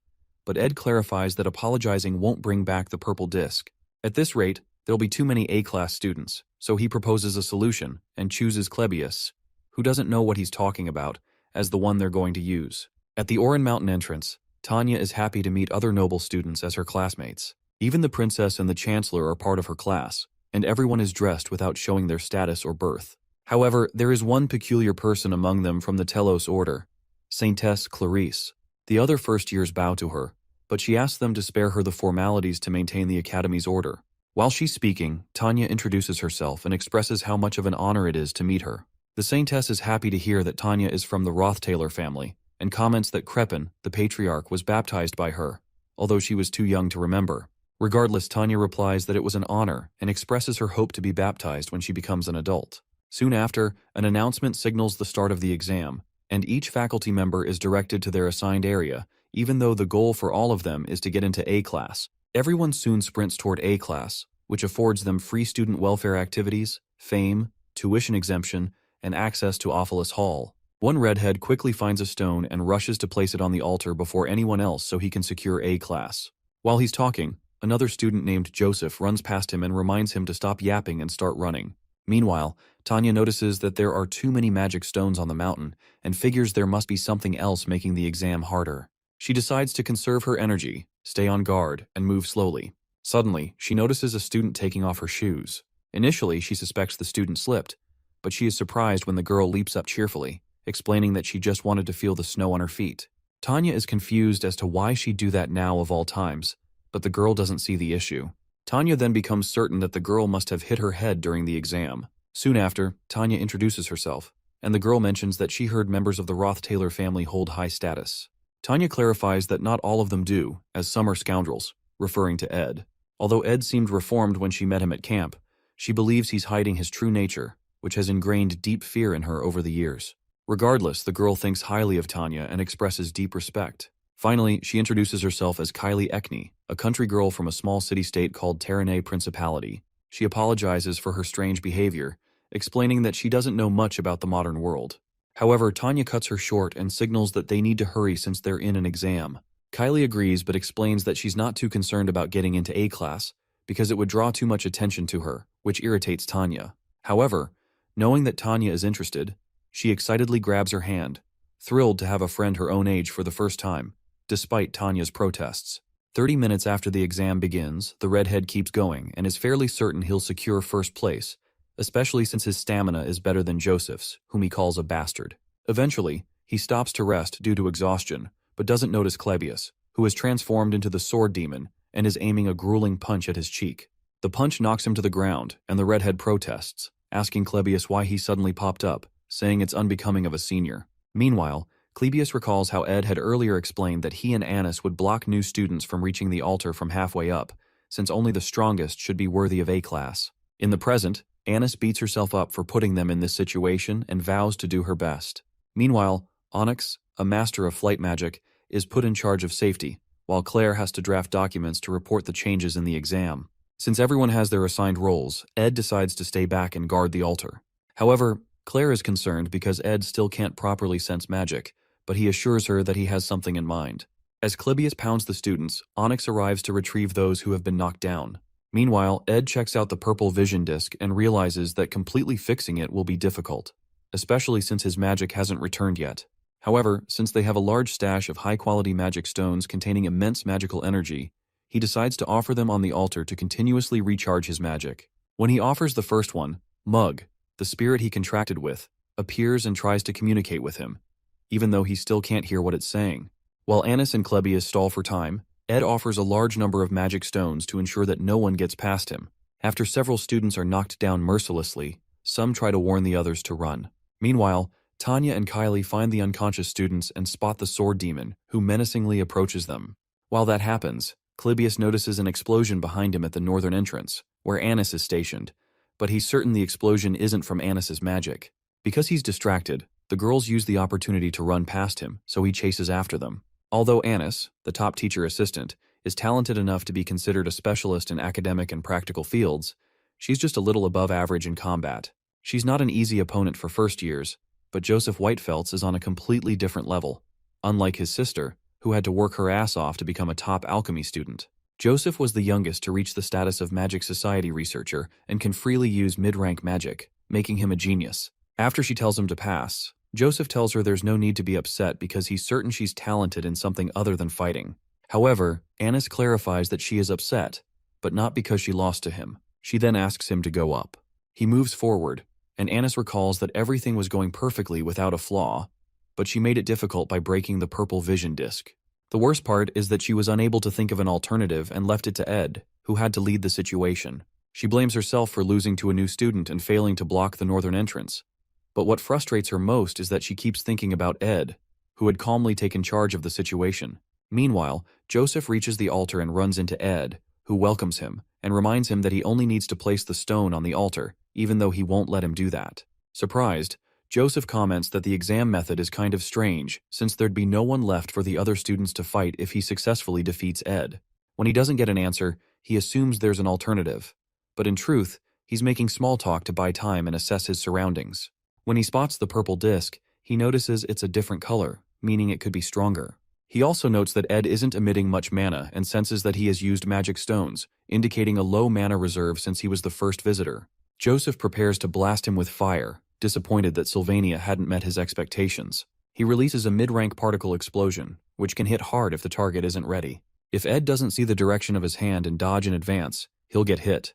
but Ed clarifies that apologizing won't bring back the purple disc. At this rate, there'll be too many A-class students, so he proposes a solution and chooses Clebius, who doesn't know what he's talking about, as the one they're going to use. At the Oran Mountain entrance, Tanya is happy to meet other noble students as her classmates. Even the princess and the chancellor are part of her class, and everyone is dressed without showing their status or birth. However, there is one peculiar person among them from the Telos order, Saintess Clarice. The other first years bow to her, but she asks them to spare her the formalities to maintain the Academy's order. While she's speaking, Tanya introduces herself and expresses how much of an honor it is to meet her. The Saintess is happy to hear that Tanya is from the Roth Taylor family, and comments that Crepin, the patriarch, was baptized by her, although she was too young to remember. Regardless, Tanya replies that it was an honor and expresses her hope to be baptized when she becomes an adult. Soon after, an announcement signals the start of the exam, and each faculty member is directed to their assigned area, even though the goal for all of them is to get into A class. Everyone soon sprints toward A class, which affords them free student welfare activities, fame, tuition exemption, and access to Offus Hall. One redhead quickly finds a stone and rushes to place it on the altar before anyone else so he can secure A class. While he's talking, another student named Joseph runs past him and reminds him to stop yapping and start running. Meanwhile, Tanya notices that there are too many magic stones on the mountain and figures there must be something else making the exam harder. She decides to conserve her energy, stay on guard, and move slowly. Suddenly, she notices a student taking off her shoes. Initially, she suspects the student slipped, but she is surprised when the girl leaps up cheerfully, explaining that she just wanted to feel the snow on her feet. Tanya is confused as to why she'd do that now of all times, but the girl doesn't see the issue. Tanya then becomes certain that the girl must have hit her head during the exam. Soon after, Tanya introduces herself, and the girl mentions that she heard members of the Roth Taylor family hold high status. Tanya clarifies that not all of them do, as some are scoundrels, referring to Ed. Although Ed seemed reformed when she met him at camp, she believes he's hiding his true nature, which has ingrained deep fear in her over the years. Regardless, the girl thinks highly of Tanya and expresses deep respect. Finally, she introduces herself as Kylie Ekney, a country girl from a small city-state called Terranay Principality. She apologizes for her strange behavior, explaining that she doesn't know much about the modern world. However, Tanya cuts her short and signals that they need to hurry since they're in an exam. Kylie agrees but explains that she's not too concerned about getting into A class because it would draw too much attention to her, which irritates Tanya. However, knowing that Tanya is interested, she excitedly grabs her hand, thrilled to have a friend her own age for the first time, despite Tanya's protests. 30 minutes after the exam begins, the redhead keeps going and is fairly certain he'll secure first place, especially since his stamina is better than Joseph's, whom he calls a bastard. Eventually, he stops to rest due to exhaustion, but doesn't notice Clebius, who is transformed into the sword demon and is aiming a grueling punch at his cheek. The punch knocks him to the ground, and the redhead protests, asking Clebius why he suddenly popped up, saying it's unbecoming of a senior. Meanwhile, Clebius recalls how Ed had earlier explained that he and Annis would block new students from reaching the altar from halfway up, since only the strongest should be worthy of A-class. In the present, Annis beats herself up for putting them in this situation and vows to do her best. Meanwhile, Onyx, a master of flight magic, is put in charge of safety, while Claire has to draft documents to report the changes in the exam. Since everyone has their assigned roles, Ed decides to stay back and guard the altar. However, Claire is concerned because Ed still can't properly sense magic, but he assures her that he has something in mind. As Clebius pounds the students, Onyx arrives to retrieve those who have been knocked down. Meanwhile, Ed checks out the purple vision disc and realizes that completely fixing it will be difficult, especially since his magic hasn't returned yet. However, since they have a large stash of high-quality magic stones containing immense magical energy, he decides to offer them on the altar to continuously recharge his magic. When he offers the first one, Mug, the spirit he contracted with, appears and tries to communicate with him, even though he still can't hear what it's saying. While Annis and Clebius stall for time, Ed offers a large number of magic stones to ensure that no one gets past him. After several students are knocked down mercilessly, some try to warn the others to run. Meanwhile, Tanya and Kylie find the unconscious students and spot the sword demon, who menacingly approaches them. While that happens, Clebius notices an explosion behind him at the northern entrance, where Annis is stationed, but he's certain the explosion isn't from Annis's magic. Because he's distracted, the girls use the opportunity to run past him, so he chases after them. Although Annis, the top teacher assistant, is talented enough to be considered a specialist in academic and practical fields, she's just a little above average in combat. She's not an easy opponent for first years, but Joseph Whitefeltz is on a completely different level, unlike his sister, who had to work her ass off to become a top alchemy student. Joseph was the youngest to reach the status of Magic Society researcher and can freely use mid-rank magic, making him a genius. After she tells him to pass, Joseph tells her there's no need to be upset because he's certain she's talented in something other than fighting. However, Annis clarifies that she is upset, but not because she lost to him. She then asks him to go up. He moves forward, and Annis recalls that everything was going perfectly without a flaw, but she made it difficult by breaking the purple vision disc. The worst part is that she was unable to think of an alternative and left it to Ed, who had to lead the situation. She blames herself for losing to a new student and failing to block the northern entrance. But what frustrates her most is that she keeps thinking about Ed, who had calmly taken charge of the situation. Meanwhile, Joseph reaches the altar and runs into Ed, who welcomes him and reminds him that he only needs to place the stone on the altar, even though he won't let him do that. Surprised, Joseph comments that the exam method is kind of strange, since there'd be no one left for the other students to fight if he successfully defeats Ed. When he doesn't get an answer, he assumes there's an alternative. But in truth, he's making small talk to buy time and assess his surroundings. When he spots the purple disc, he notices it's a different color, meaning it could be stronger. He also notes that Ed isn't emitting much mana and senses that he has used magic stones, indicating a low mana reserve since he was the first visitor. Joseph prepares to blast him with fire, disappointed that Sylvania hadn't met his expectations. He releases a mid-rank particle explosion, which can hit hard if the target isn't ready. If Ed doesn't see the direction of his hand and dodge in advance, he'll get hit.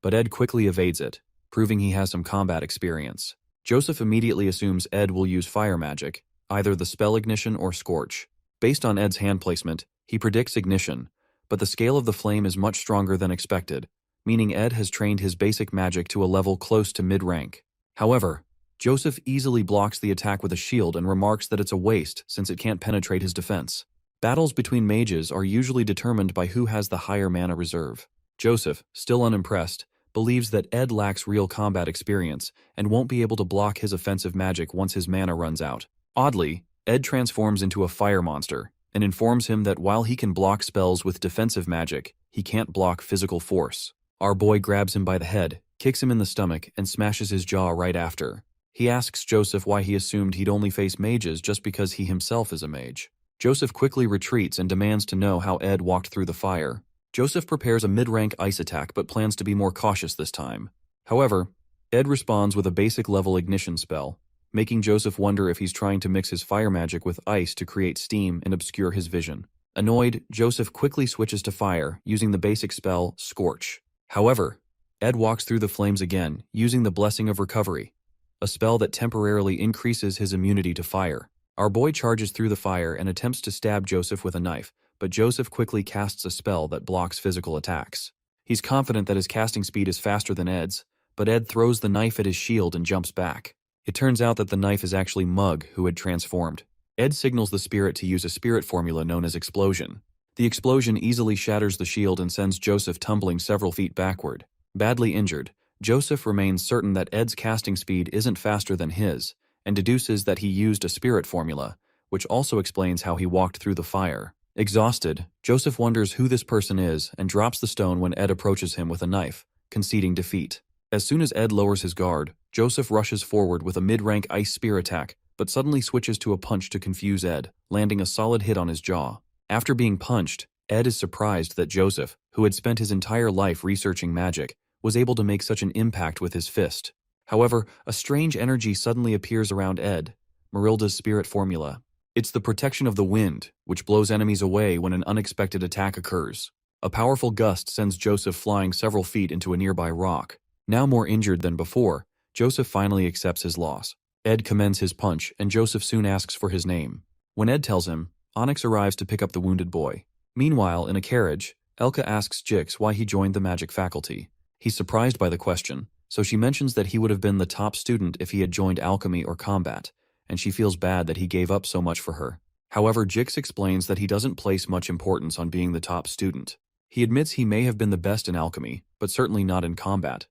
But Ed quickly evades it, proving he has some combat experience. Joseph immediately assumes Ed will use fire magic, either the spell ignition or scorch. Based on Ed's hand placement, he predicts ignition, but the scale of the flame is much stronger than expected, meaning Ed has trained his basic magic to a level close to mid-rank. However, Joseph easily blocks the attack with a shield and remarks that it's a waste since it can't penetrate his defense. Battles between mages are usually determined by who has the higher mana reserve. Joseph, still unimpressed, believes that Ed lacks real combat experience and won't be able to block his offensive magic once his mana runs out. Oddly, Ed transforms into a fire monster and informs him that while he can block spells with defensive magic, he can't block physical force. Our boy grabs him by the head, kicks him in the stomach, and smashes his jaw right after. He asks Joseph why he assumed he'd only face mages just because he himself is a mage. Joseph quickly retreats and demands to know how Ed walked through the fire. Joseph prepares a mid-rank ice attack but plans to be more cautious this time. However, Ed responds with a basic level ignition spell, making Joseph wonder if he's trying to mix his fire magic with ice to create steam and obscure his vision. Annoyed, Joseph quickly switches to fire, using the basic spell Scorch. However, Ed walks through the flames again, using the Blessing of Recovery, a spell that temporarily increases his immunity to fire. Our boy charges through the fire and attempts to stab Joseph with a knife, but Joseph quickly casts a spell that blocks physical attacks. He's confident that his casting speed is faster than Ed's, but Ed throws the knife at his shield and jumps back. It turns out that the knife is actually Mug, who had transformed. Ed signals the spirit to use a spirit formula known as explosion. The explosion easily shatters the shield and sends Joseph tumbling several feet backward. Badly injured, Joseph remains certain that Ed's casting speed isn't faster than his, and deduces that he used a spirit formula, which also explains how he walked through the fire. Exhausted, Joseph wonders who this person is and drops the stone when Ed approaches him with a knife, conceding defeat. As soon as Ed lowers his guard, Joseph rushes forward with a mid-rank ice spear attack, but suddenly switches to a punch to confuse Ed, landing a solid hit on his jaw. After being punched, Ed is surprised that Joseph, who had spent his entire life researching magic, was able to make such an impact with his fist. However, a strange energy suddenly appears around Ed, Marilda's spirit formula. It's the protection of the wind, which blows enemies away when an unexpected attack occurs. A powerful gust sends Joseph flying several feet into a nearby rock. Now more injured than before, Joseph finally accepts his loss. Ed commends his punch, and Joseph soon asks for his name. When Ed tells him, Onyx arrives to pick up the wounded boy. Meanwhile, in a carriage, Elka asks Jix why he joined the magic faculty. He's surprised by the question, so she mentions that he would have been the top student if he had joined alchemy or combat, and she feels bad that he gave up so much for her. However, Jix explains that he doesn't place much importance on being the top student. He admits he may have been the best in alchemy, but certainly not in combat,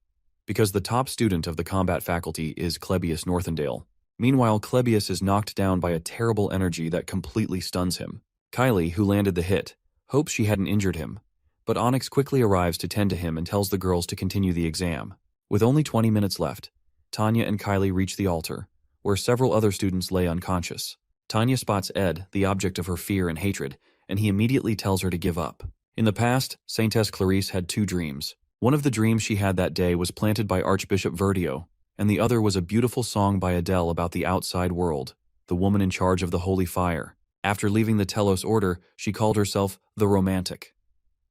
because the top student of the combat faculty is Clebius Northendale. Meanwhile, Clebius is knocked down by a terrible energy that completely stuns him. Kylie, who landed the hit, hopes she hadn't injured him, but Onyx quickly arrives to tend to him and tells the girls to continue the exam. With only 20 minutes left, Tanya and Kylie reach the altar, where several other students lay unconscious. Tanya spots Ed, the object of her fear and hatred, and he immediately tells her to give up. In the past, Saintess Clarice had two dreams. One of the dreams she had that day was planted by Archbishop Verdio, and the other was a beautiful song by Adele about the outside world, the woman in charge of the holy fire. After leaving the Telos Order, she called herself the Romantic.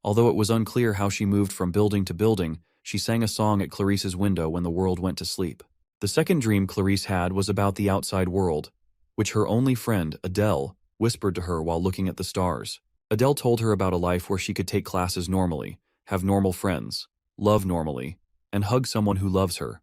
Although it was unclear how she moved from building to building, she sang a song at Clarice's window when the world went to sleep. The second dream Clarice had was about the outside world, which her only friend, Adele, whispered to her while looking at the stars. Adele told her about a life where she could take classes normally, have normal friends, love normally, and hug someone who loves her,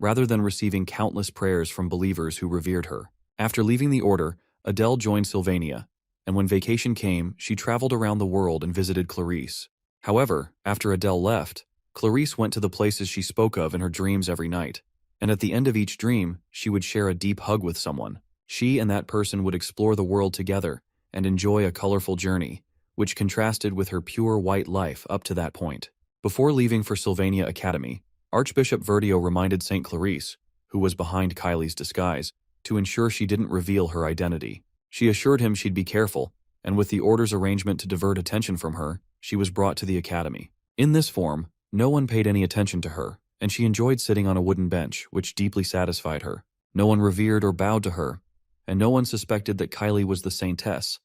rather than receiving countless prayers from believers who revered her. After leaving the order, Adele joined Sylvania, and when vacation came, she traveled around the world and visited Clarice. However, after Adele left, Clarice went to the places she spoke of in her dreams every night, and at the end of each dream, she would share a deep hug with someone. She and that person would explore the world together and enjoy a colorful journey, which contrasted with her pure white life up to that point. Before leaving for Sylvania Academy, Archbishop Verdio reminded St. Clarice, who was behind Kylie's disguise, to ensure she didn't reveal her identity. She assured him she'd be careful, and with the order's arrangement to divert attention from her, she was brought to the academy. In this form, no one paid any attention to her, and she enjoyed sitting on a wooden bench, which deeply satisfied her. No one revered or bowed to her, and no one suspected that Kylie was the saintess,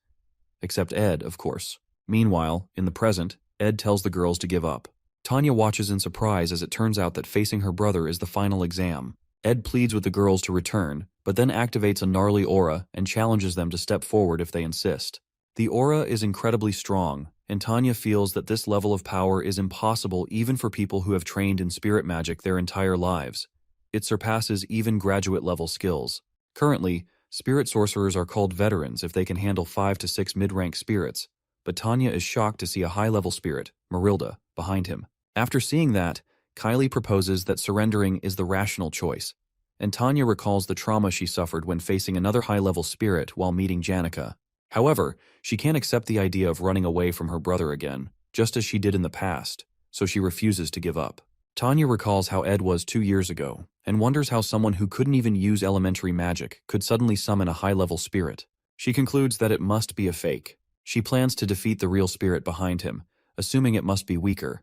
except Ed, of course. Meanwhile, in the present, Ed tells the girls to give up. Tanya watches in surprise as it turns out that facing her brother is the final exam. Ed pleads with the girls to return, but then activates a gnarly aura and challenges them to step forward if they insist. The aura is incredibly strong, and Tanya feels that this level of power is impossible even for people who have trained in spirit magic their entire lives. It surpasses even graduate-level skills. Currently, spirit sorcerers are called veterans if they can handle 5 to 6 mid-rank spirits, but Tanya is shocked to see a high-level spirit, Marilda, behind him. After seeing that, Kylie proposes that surrendering is the rational choice, and Tanya recalls the trauma she suffered when facing another high-level spirit while meeting Janica. However, she can't accept the idea of running away from her brother again, just as she did in the past, so she refuses to give up. Tanya recalls how Ed was 2 years ago, and wonders how someone who couldn't even use elementary magic could suddenly summon a high-level spirit. She concludes that it must be a fake. She plans to defeat the real spirit behind him, assuming it must be weaker.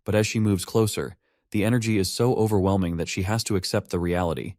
But as she moves closer, the energy is so overwhelming that she has to accept the reality.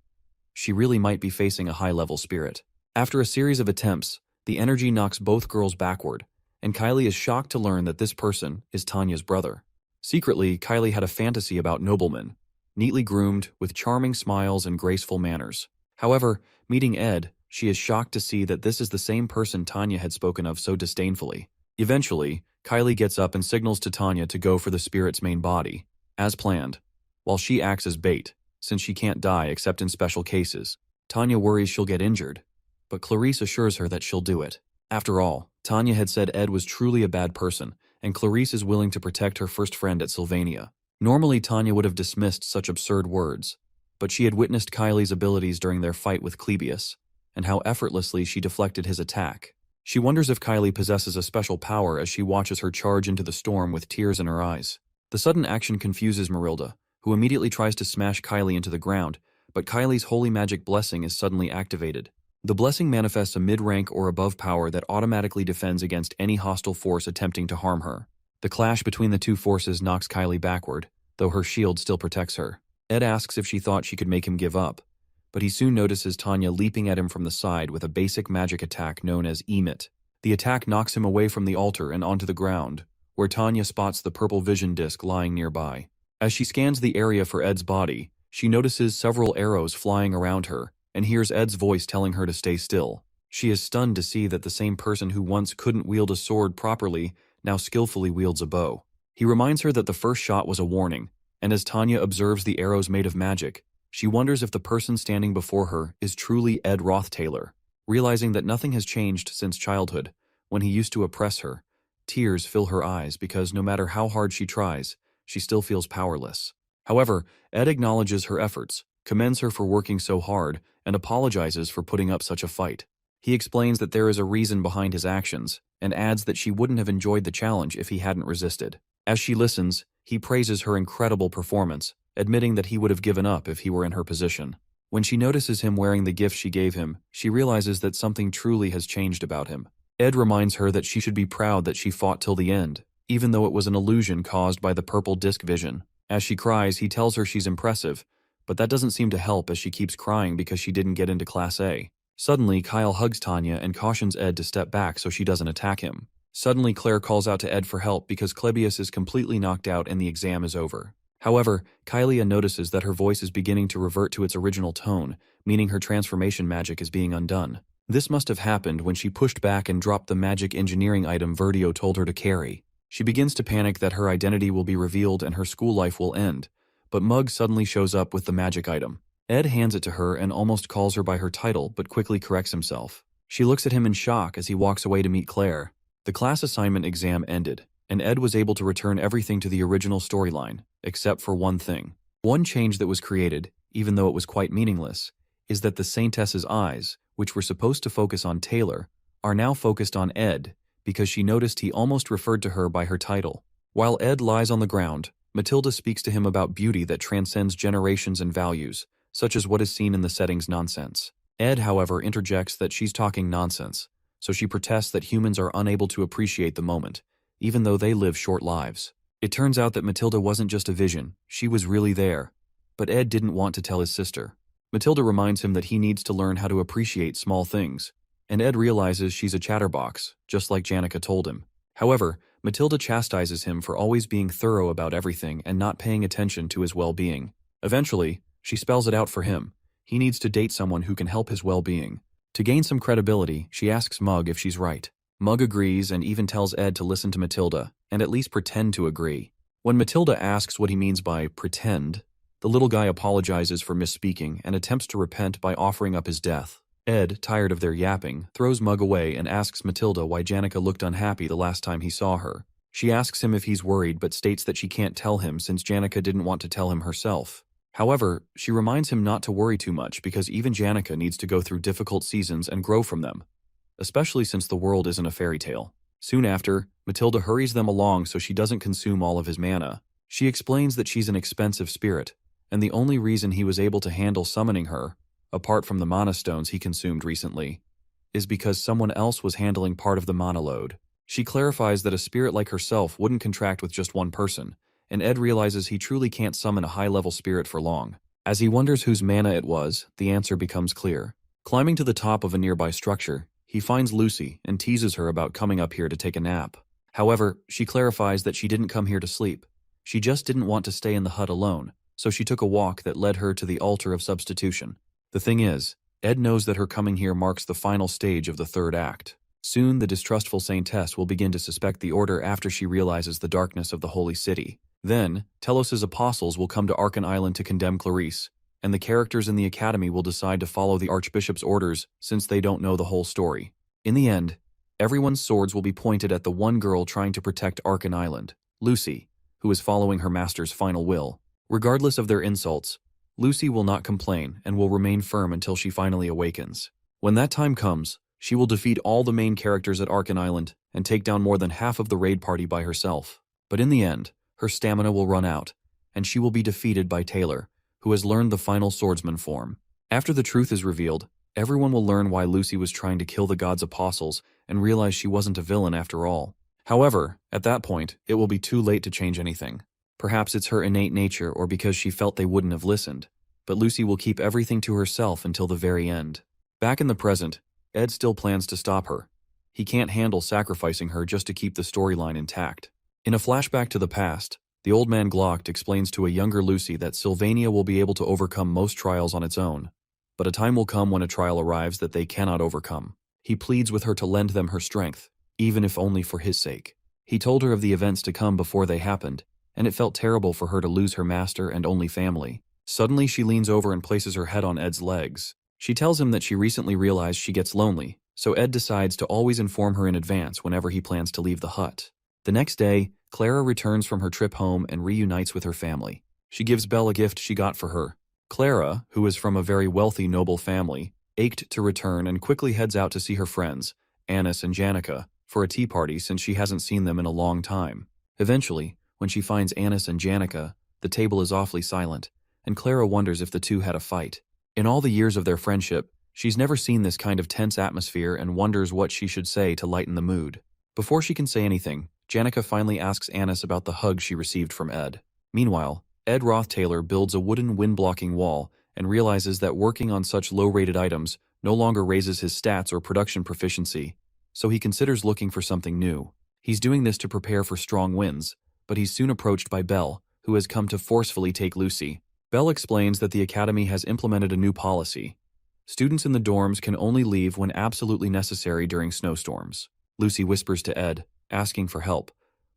She really might be facing a high-level spirit. After a series of attempts, the energy knocks both girls backward, and Kylie is shocked to learn that this person is Tanya's brother. Secretly, Kylie had a fantasy about noblemen, neatly groomed, with charming smiles and graceful manners. However, meeting Ed, she is shocked to see that this is the same person Tanya had spoken of so disdainfully. Eventually, Kylie gets up and signals to Tanya to go for the spirit's main body, as planned, while she acts as bait, since she can't die except in special cases. Tanya worries she'll get injured, but Clarice assures her that she'll do it. After all, Tanya had said Ed was truly a bad person, and Clarice is willing to protect her first friend at Sylvania. Normally, Tanya would have dismissed such absurd words, but she had witnessed Kylie's abilities during their fight with Clebius, and how effortlessly she deflected his attack. She wonders if Kylie possesses a special power as she watches her charge into the storm with tears in her eyes. The sudden action confuses Marilda, who immediately tries to smash Kylie into the ground, but Kylie's holy magic blessing is suddenly activated. The blessing manifests a mid-rank or above power that automatically defends against any hostile force attempting to harm her. The clash between the two forces knocks Kylie backward, though her shield still protects her. Ed asks if she thought she could make him give up, but he soon notices Tanya leaping at him from the side with a basic magic attack known as Emit. The attack knocks him away from the altar and onto the ground, where Tanya spots the purple vision disc lying nearby. As she scans the area for Ed's body, she notices several arrows flying around her and hears Ed's voice telling her to stay still. She is stunned to see that the same person who once couldn't wield a sword properly now skillfully wields a bow. He reminds her that the first shot was a warning, and as Tanya observes the arrows made of magic, she wonders if the person standing before her is truly Ed Roth Taylor. Realizing that nothing has changed since childhood, when he used to oppress her, tears fill her eyes because no matter how hard she tries, she still feels powerless. However, Ed acknowledges her efforts, commends her for working so hard, and apologizes for putting up such a fight. He explains that there is a reason behind his actions, and adds that she wouldn't have enjoyed the challenge if he hadn't resisted. As she listens, he praises her incredible performance, admitting that he would have given up if he were in her position. When she notices him wearing the gift she gave him, she realizes that something truly has changed about him. Ed reminds her that she should be proud that she fought till the end, even though it was an illusion caused by the purple disc vision. As she cries, he tells her she's impressive, but that doesn't seem to help as she keeps crying because she didn't get into Class A. Suddenly, Kyle hugs Tanya and cautions Ed to step back so she doesn't attack him. Suddenly, Claire calls out to Ed for help because Clebius is completely knocked out and the exam is over. However, Kylia notices that her voice is beginning to revert to its original tone, meaning her transformation magic is being undone. This must have happened when she pushed back and dropped the magic engineering item Verdio told her to carry. She begins to panic that her identity will be revealed and her school life will end, but Mug suddenly shows up with the magic item. Ed hands it to her and almost calls her by her title but quickly corrects himself. She looks at him in shock as he walks away to meet Claire. The class assignment exam ended, and Ed was able to return everything to the original storyline, except for one thing. One change that was created, even though it was quite meaningless, is that the Saintess's eyes, which were supposed to focus on Taylor, are now focused on Ed, because she noticed he almost referred to her by her title. While Ed lies on the ground, Matilda speaks to him about beauty that transcends generations and values, such as what is seen in the setting's nonsense. Ed, however, interjects that she's talking nonsense, so she protests that humans are unable to appreciate the moment, even though they live short lives. It turns out that Matilda wasn't just a vision, she was really there, but Ed didn't want to tell his sister. Matilda reminds him that he needs to learn how to appreciate small things, and Ed realizes she's a chatterbox, just like Janica told him. However, Matilda chastises him for always being thorough about everything and not paying attention to his well-being. Eventually, she spells it out for him. He needs to date someone who can help his well-being. To gain some credibility, she asks Mug if she's right. Mug agrees and even tells Ed to listen to Matilda and at least pretend to agree. When Matilda asks what he means by pretend, the little guy apologizes for misspeaking and attempts to repent by offering up his death. Ed, tired of their yapping, throws Mug away and asks Matilda why Janica looked unhappy the last time he saw her. She asks him if he's worried but states that she can't tell him since Janica didn't want to tell him herself. However, she reminds him not to worry too much because even Janica needs to go through difficult seasons and grow from them, especially since the world isn't a fairy tale. Soon after, Matilda hurries them along so she doesn't consume all of his mana. She explains that she's an expensive spirit, and the only reason he was able to handle summoning her, apart from the mana stones he consumed recently, is because someone else was handling part of the mana load. She clarifies that a spirit like herself wouldn't contract with just one person, and Ed realizes he truly can't summon a high-level spirit for long. As he wonders whose mana it was, the answer becomes clear. Climbing to the top of a nearby structure, he finds Lucy and teases her about coming up here to take a nap. However, she clarifies that she didn't come here to sleep. She just didn't want to stay in the hut alone, so she took a walk that led her to the altar of substitution. The thing is, Ed knows that her coming here marks the final stage of the third act. Soon, the distrustful Saintess will begin to suspect the Order after she realizes the darkness of the Holy City. Then, Telos's apostles will come to Archon Island to condemn Clarice, and the characters in the Academy will decide to follow the Archbishop's orders since they don't know the whole story. In the end, everyone's swords will be pointed at the one girl trying to protect Archon Island, Lucy, who is following her master's final will. Regardless of their insults, Lucy will not complain and will remain firm until she finally awakens. When that time comes, she will defeat all the main characters at Archon Island and take down more than half of the raid party by herself. But in the end, her stamina will run out, and she will be defeated by Taylor, who has learned the final swordsman form. After the truth is revealed, everyone will learn why Lucy was trying to kill the god's apostles and realize she wasn't a villain after all. However, at that point, it will be too late to change anything. Perhaps it's her innate nature or because she felt they wouldn't have listened, but Lucy will keep everything to herself until the very end. Back in the present, Ed still plans to stop her. He can't handle sacrificing her just to keep the storyline intact. In a flashback to the past, the old man Glock explains to a younger Lucy that Sylvania will be able to overcome most trials on its own, but a time will come when a trial arrives that they cannot overcome. He pleads with her to lend them her strength, even if only for his sake. He told her of the events to come before they happened, and it felt terrible for her to lose her master and only family. Suddenly she leans over and places her head on Ed's legs. She tells him that she recently realized she gets lonely, so Ed decides to always inform her in advance whenever he plans to leave the hut. The next day, Clara returns from her trip home and reunites with her family. She gives Belle a gift she got for her. Clara, who is from a very wealthy noble family, ached to return and quickly heads out to see her friends, Annis and Janica, for a tea party since she hasn't seen them in a long time. Eventually, when she finds Annis and Janica, the table is awfully silent, and Clara wonders if the two had a fight. In all the years of their friendship, she's never seen this kind of tense atmosphere and wonders what she should say to lighten the mood. Before she can say anything, Janica finally asks Annis about the hug she received from Ed. Meanwhile, Ed Roth Taylor builds a wooden wind-blocking wall and realizes that working on such low-rated items no longer raises his stats or production proficiency, so he considers looking for something new. He's doing this to prepare for strong winds, but he's soon approached by Belle, who has come to forcefully take Lucy. Belle explains that the Academy has implemented a new policy. Students in the dorms can only leave when absolutely necessary during snowstorms. Lucy whispers to Ed, asking for help,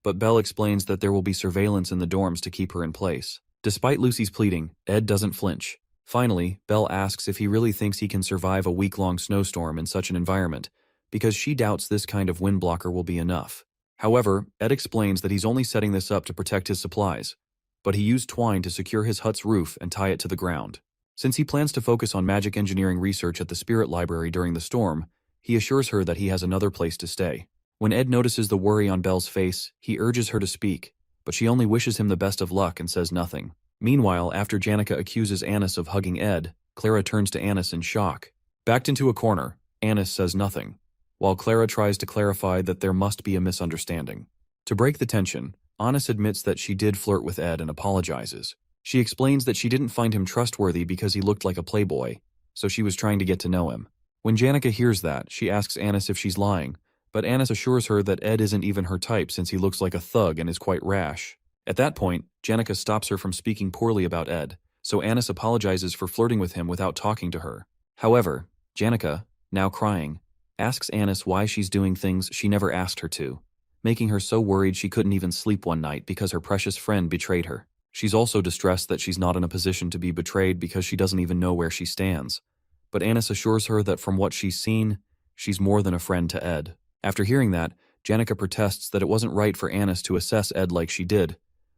but Belle explains that there will be surveillance in the dorms to keep her in place. Despite Lucy's pleading, Ed doesn't flinch. Finally, Belle asks if he really thinks he can survive a week-long snowstorm in such an environment, because she doubts this kind of wind blocker will be enough. However, Ed explains that he's only setting this up to protect his supplies, but he used twine to secure his hut's roof and tie it to the ground. Since he plans to focus on magic engineering research at the Spirit Library during the storm, he assures her that he has another place to stay. When Ed notices the worry on Belle's face, he urges her to speak, but she only wishes him the best of luck and says nothing. Meanwhile, after Janica accuses Annis of hugging Ed, Clara turns to Annis in shock. Backed into a corner, Annis says nothing, while Clara tries to clarify that there must be a misunderstanding. To break the tension, Annis admits that she did flirt with Ed and apologizes. She explains that she didn't find him trustworthy because he looked like a playboy, so she was trying to get to know him. When Janica hears that, she asks Annis if she's lying, but Annis assures her that Ed isn't even her type since he looks like a thug and is quite rash. At that point, Janica stops her from speaking poorly about Ed, so Annis apologizes for flirting with him without talking to her. However, Janica, now crying, asks Annis why she's doing things she never asked her to, making her so worried she couldn't even sleep one night because her precious friend betrayed her. She's also distressed that she's not in a position to be betrayed because she doesn't even know where she stands. But Annis assures her that from what she's seen, she's more than a friend to Ed. After hearing that, Janica protests that it wasn't right for Annis to assess Ed like she did,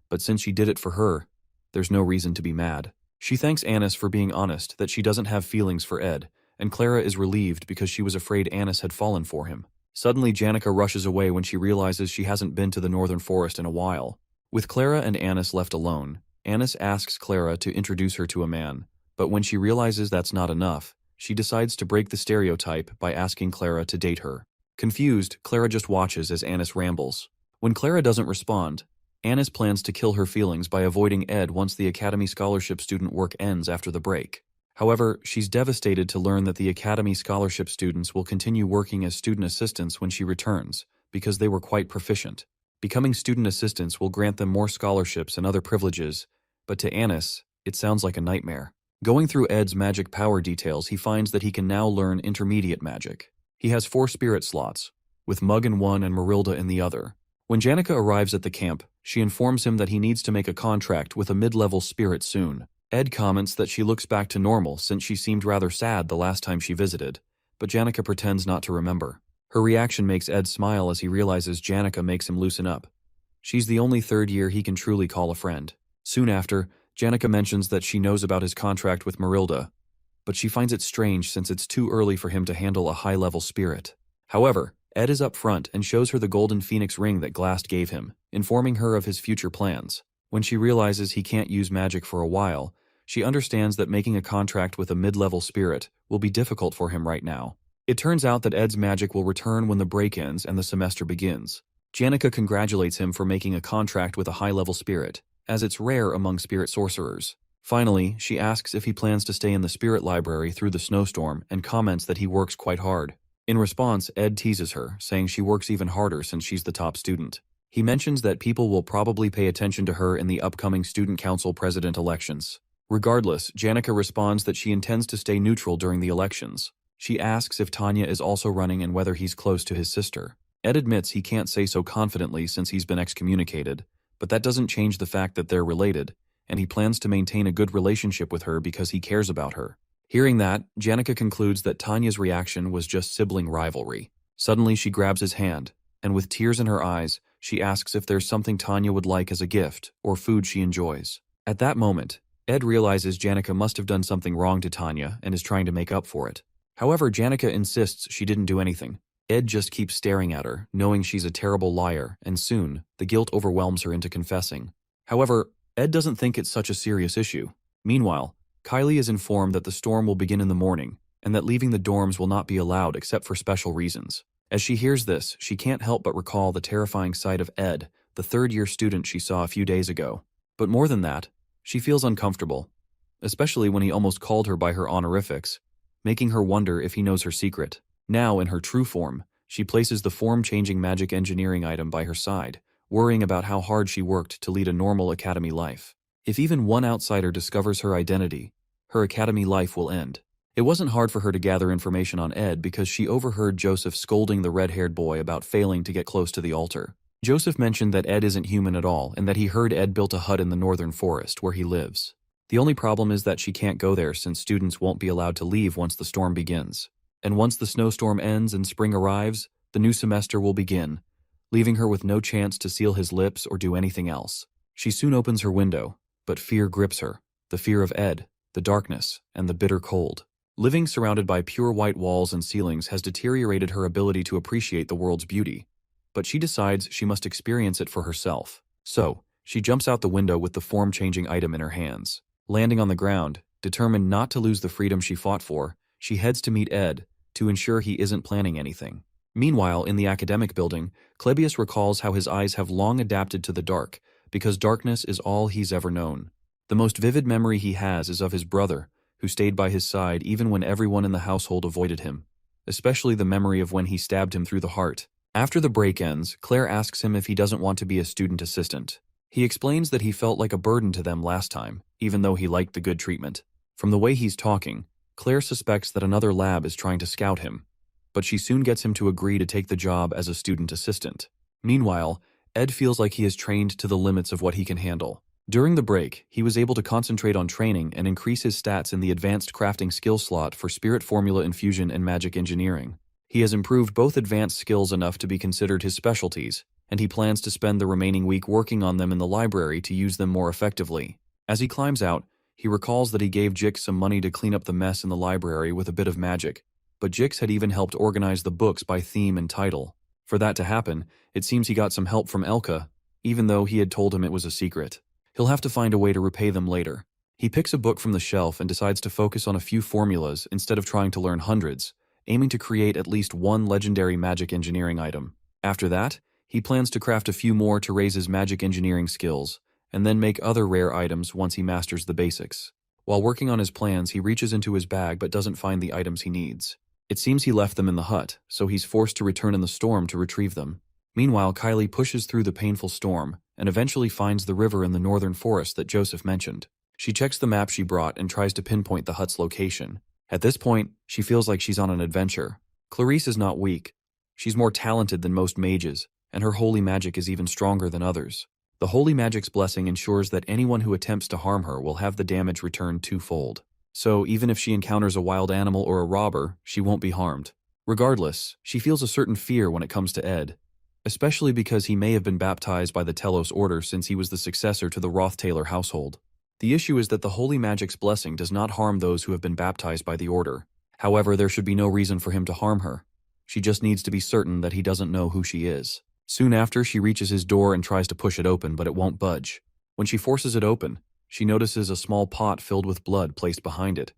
but since she did it for her, there's no reason to be mad. She thanks Annis for being honest that she doesn't have feelings for Ed, and Clara is relieved because she was afraid Annis had fallen for him. Suddenly, Janica rushes away when she realizes she hasn't been to the Northern Forest in a while. With Clara and Annis left alone, Annis asks Clara to introduce her to a man, but when she realizes that's not enough, she decides to break the stereotype by asking Clara to date her. Confused, Clara just watches as Annis rambles. When Clara doesn't respond, Annis plans to kill her feelings by avoiding Ed once the Academy Scholarship student work ends after the break. However, she's devastated to learn that the Academy Scholarship students will continue working as student assistants when she returns, because they were quite proficient. Becoming student assistants will grant them more scholarships and other privileges, but to Annis, it sounds like a nightmare. Going through Ed's magic power details, he finds that he can now learn intermediate magic. He has 4 spirit slots, with Mug in one and Marilda in the other. When Janica arrives at the camp, she informs him that he needs to make a contract with a mid-level spirit soon. Ed comments that she looks back to normal since she seemed rather sad the last time she visited, but Janica pretends not to remember. Her reaction makes Ed smile as he realizes Janica makes him loosen up. She's the only third year he can truly call a friend. Soon after, Janica mentions that she knows about his contract with Marilda, but she finds it strange since it's too early for him to handle a high-level spirit. However, Ed is up front and shows her the golden phoenix ring that Glast gave him, informing her of his future plans. When she realizes he can't use magic for a while, she understands that making a contract with a mid-level spirit will be difficult for him right now. It turns out that Ed's magic will return when the break ends and the semester begins. Janica congratulates him for making a contract with a high-level spirit, as it's rare among spirit sorcerers. Finally, she asks if he plans to stay in the spirit library through the snowstorm and comments that he works quite hard. In response, Ed teases her, saying she works even harder since she's the top student. He mentions that people will probably pay attention to her in the upcoming student council president elections. Regardless, Janica responds that she intends to stay neutral during the elections. She asks if Tanya is also running and whether he's close to his sister. Ed admits he can't say so confidently since he's been excommunicated, but that doesn't change the fact that they're related, and he plans to maintain a good relationship with her because he cares about her. Hearing that, Janica concludes that Tanya's reaction was just sibling rivalry. Suddenly she grabs his hand, and with tears in her eyes, she asks if there's something Tanya would like as a gift, or food she enjoys. At that moment, Ed realizes Janica must have done something wrong to Tanya and is trying to make up for it. However, Janica insists she didn't do anything. Ed just keeps staring at her, knowing she's a terrible liar, and soon, the guilt overwhelms her into confessing. However, Ed doesn't think it's such a serious issue. Meanwhile, Kylie is informed that the storm will begin in the morning, and that leaving the dorms will not be allowed except for special reasons. As she hears this, she can't help but recall the terrifying sight of Ed, the third-year student she saw a few days ago. But more than that, she feels uncomfortable, especially when he almost called her by her honorifics, making her wonder if he knows her secret. Now, in her true form, she places the form-changing magic engineering item by her side, worrying about how hard she worked to lead a normal academy life. If even one outsider discovers her identity, her academy life will end. It wasn't hard for her to gather information on Ed because she overheard Joseph scolding the red-haired boy about failing to get close to the altar. Joseph mentioned that Ed isn't human at all and that he heard Ed built a hut in the northern forest where he lives. The only problem is that she can't go there since students won't be allowed to leave once the storm begins. And once the snowstorm ends and spring arrives, the new semester will begin, leaving her with no chance to seal his lips or do anything else. She soon opens her window, but fear grips her, the fear of Ed, the darkness, and the bitter cold. Living surrounded by pure white walls and ceilings has deteriorated her ability to appreciate the world's beauty, but she decides she must experience it for herself. So, she jumps out the window with the form-changing item in her hands. Landing on the ground, determined not to lose the freedom she fought for, she heads to meet Ed to ensure he isn't planning anything. Meanwhile, in the academic building, Klebius recalls how his eyes have long adapted to the dark, because darkness is all he's ever known. The most vivid memory he has is of his brother, who stayed by his side even when everyone in the household avoided him, especially the memory of when he stabbed him through the heart. After the break ends, Claire asks him if he doesn't want to be a student assistant. He explains that he felt like a burden to them last time, even though he liked the good treatment. From the way he's talking, Claire suspects that another lab is trying to scout him, but she soon gets him to agree to take the job as a student assistant. Meanwhile, Ed feels like he is trained to the limits of what he can handle. During the break, he was able to concentrate on training and increase his stats in the advanced crafting skill slot for spirit formula infusion and magic engineering. He has improved both advanced skills enough to be considered his specialties, and he plans to spend the remaining week working on them in the library to use them more effectively. As he climbs out, he recalls that he gave Jix some money to clean up the mess in the library with a bit of magic, but Jix had even helped organize the books by theme and title. For that to happen, it seems he got some help from Elka, even though he had told him it was a secret. He'll have to find a way to repay them later. He picks a book from the shelf and decides to focus on a few formulas instead of trying to learn hundreds, aiming to create at least one legendary magic engineering item. After that, he plans to craft a few more to raise his magic engineering skills, and then make other rare items once he masters the basics. While working on his plans, he reaches into his bag but doesn't find the items he needs. It seems he left them in the hut, so he's forced to return in the storm to retrieve them. Meanwhile, Kylie pushes through the painful storm and eventually finds the river in the northern forest that Joseph mentioned. She checks the map she brought and tries to pinpoint the hut's location. At this point, she feels like she's on an adventure. Clarice is not weak. She's more talented than most mages, and her holy magic is even stronger than others. The holy magic's blessing ensures that anyone who attempts to harm her will have the damage returned twofold. So even if she encounters a wild animal or a robber, she won't be harmed. Regardless, she feels a certain fear when it comes to Ed, especially because he may have been baptized by the Telos order since he was the successor to the Roth Taylor household. The issue is that the holy magic's blessing does not harm those who have been baptized by the order. However, there should be no reason for him to harm her. She just needs to be certain that he doesn't know who she is. Soon after, she reaches his door and tries to push it open, but it won't budge. When she forces it open, she notices a small pot filled with blood placed behind it,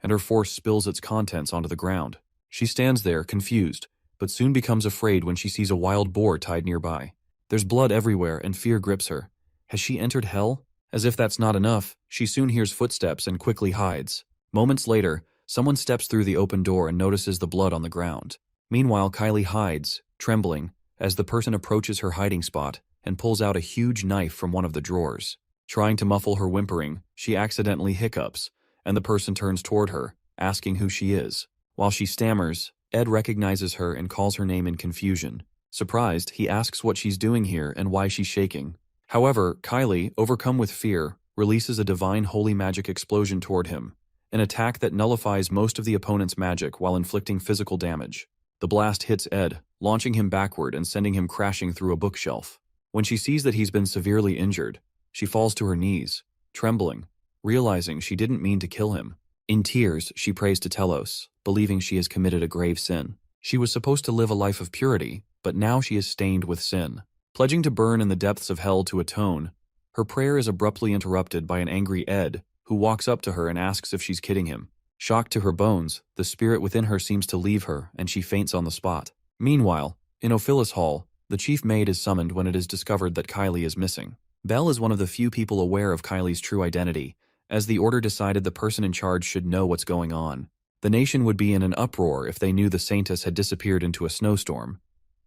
and her force spills its contents onto the ground. She stands there, confused, but soon becomes afraid when she sees a wild boar tied nearby. There's blood everywhere, and fear grips her. Has she entered hell? As if that's not enough, she soon hears footsteps and quickly hides. Moments later, someone steps through the open door and notices the blood on the ground. Meanwhile, Kylie hides, trembling, as the person approaches her hiding spot and pulls out a huge knife from one of the drawers. Trying to muffle her whimpering, she accidentally hiccups, and the person turns toward her, asking who she is. While she stammers, Ed recognizes her and calls her name in confusion. Surprised, he asks what she's doing here and why she's shaking. However, Kylie, overcome with fear, releases a divine holy magic explosion toward him, an attack that nullifies most of the opponent's magic while inflicting physical damage. The blast hits Ed, launching him backward and sending him crashing through a bookshelf. When she sees that he's been severely injured, she falls to her knees, trembling, realizing she didn't mean to kill him. In tears, she prays to Telos, believing she has committed a grave sin. She was supposed to live a life of purity, but now she is stained with sin. Pledging to burn in the depths of hell to atone, her prayer is abruptly interrupted by an angry Ed, who walks up to her and asks if she's kidding him. Shocked to her bones, the spirit within her seems to leave her, and she faints on the spot. Meanwhile, in Offus Hall, the chief maid is summoned when it is discovered that Kylie is missing. Belle is one of the few people aware of Kylie's true identity, as the order decided the person in charge should know what's going on. The nation would be in an uproar if they knew the Saintess had disappeared into a snowstorm.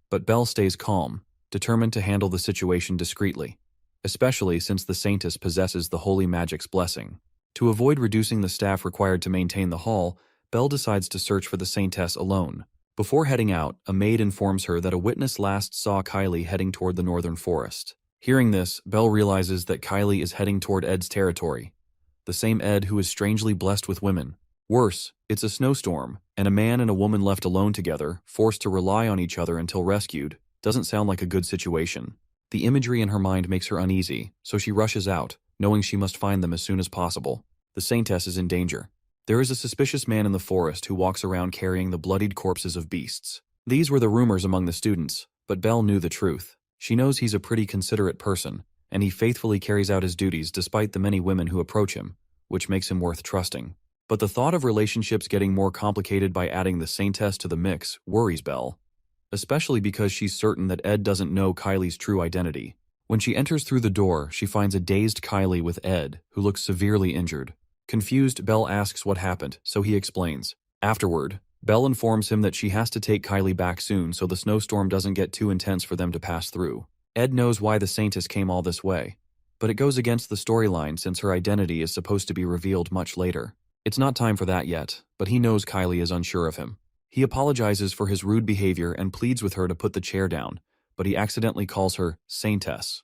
But Belle stays calm, determined to handle the situation discreetly, especially since the Saintess possesses the holy magic's blessing. To avoid reducing the staff required to maintain the hall, Belle decides to search for the Saintess alone. Before heading out, a maid informs her that a witness last saw Kylie heading toward the northern forest. Hearing this, Belle realizes that Kylie is heading toward Ed's territory, the same Ed who is strangely blessed with women. Worse, it's a snowstorm, and a man and a woman left alone together, forced to rely on each other until rescued, doesn't sound like a good situation. The imagery in her mind makes her uneasy, so she rushes out, knowing she must find them as soon as possible. The Saintess is in danger. There is a suspicious man in the forest who walks around carrying the bloodied corpses of beasts. These were the rumors among the students, but Belle knew the truth. She knows he's a pretty considerate person, and he faithfully carries out his duties despite the many women who approach him, which makes him worth trusting. But the thought of relationships getting more complicated by adding the Saintess to the mix worries Belle, especially because she's certain that Ed doesn't know Kylie's true identity. When she enters through the door, she finds a dazed Kylie with Ed, who looks severely injured. Confused, Belle asks what happened, so he explains. Afterward, Belle informs him that she has to take Kylie back soon so the snowstorm doesn't get too intense for them to pass through. Ed knows why the Saintess came all this way, but it goes against the storyline since her identity is supposed to be revealed much later. It's not time for that yet, but he knows Kylie is unsure of him. He apologizes for his rude behavior and pleads with her to put the chair down, but he accidentally calls her Saintess.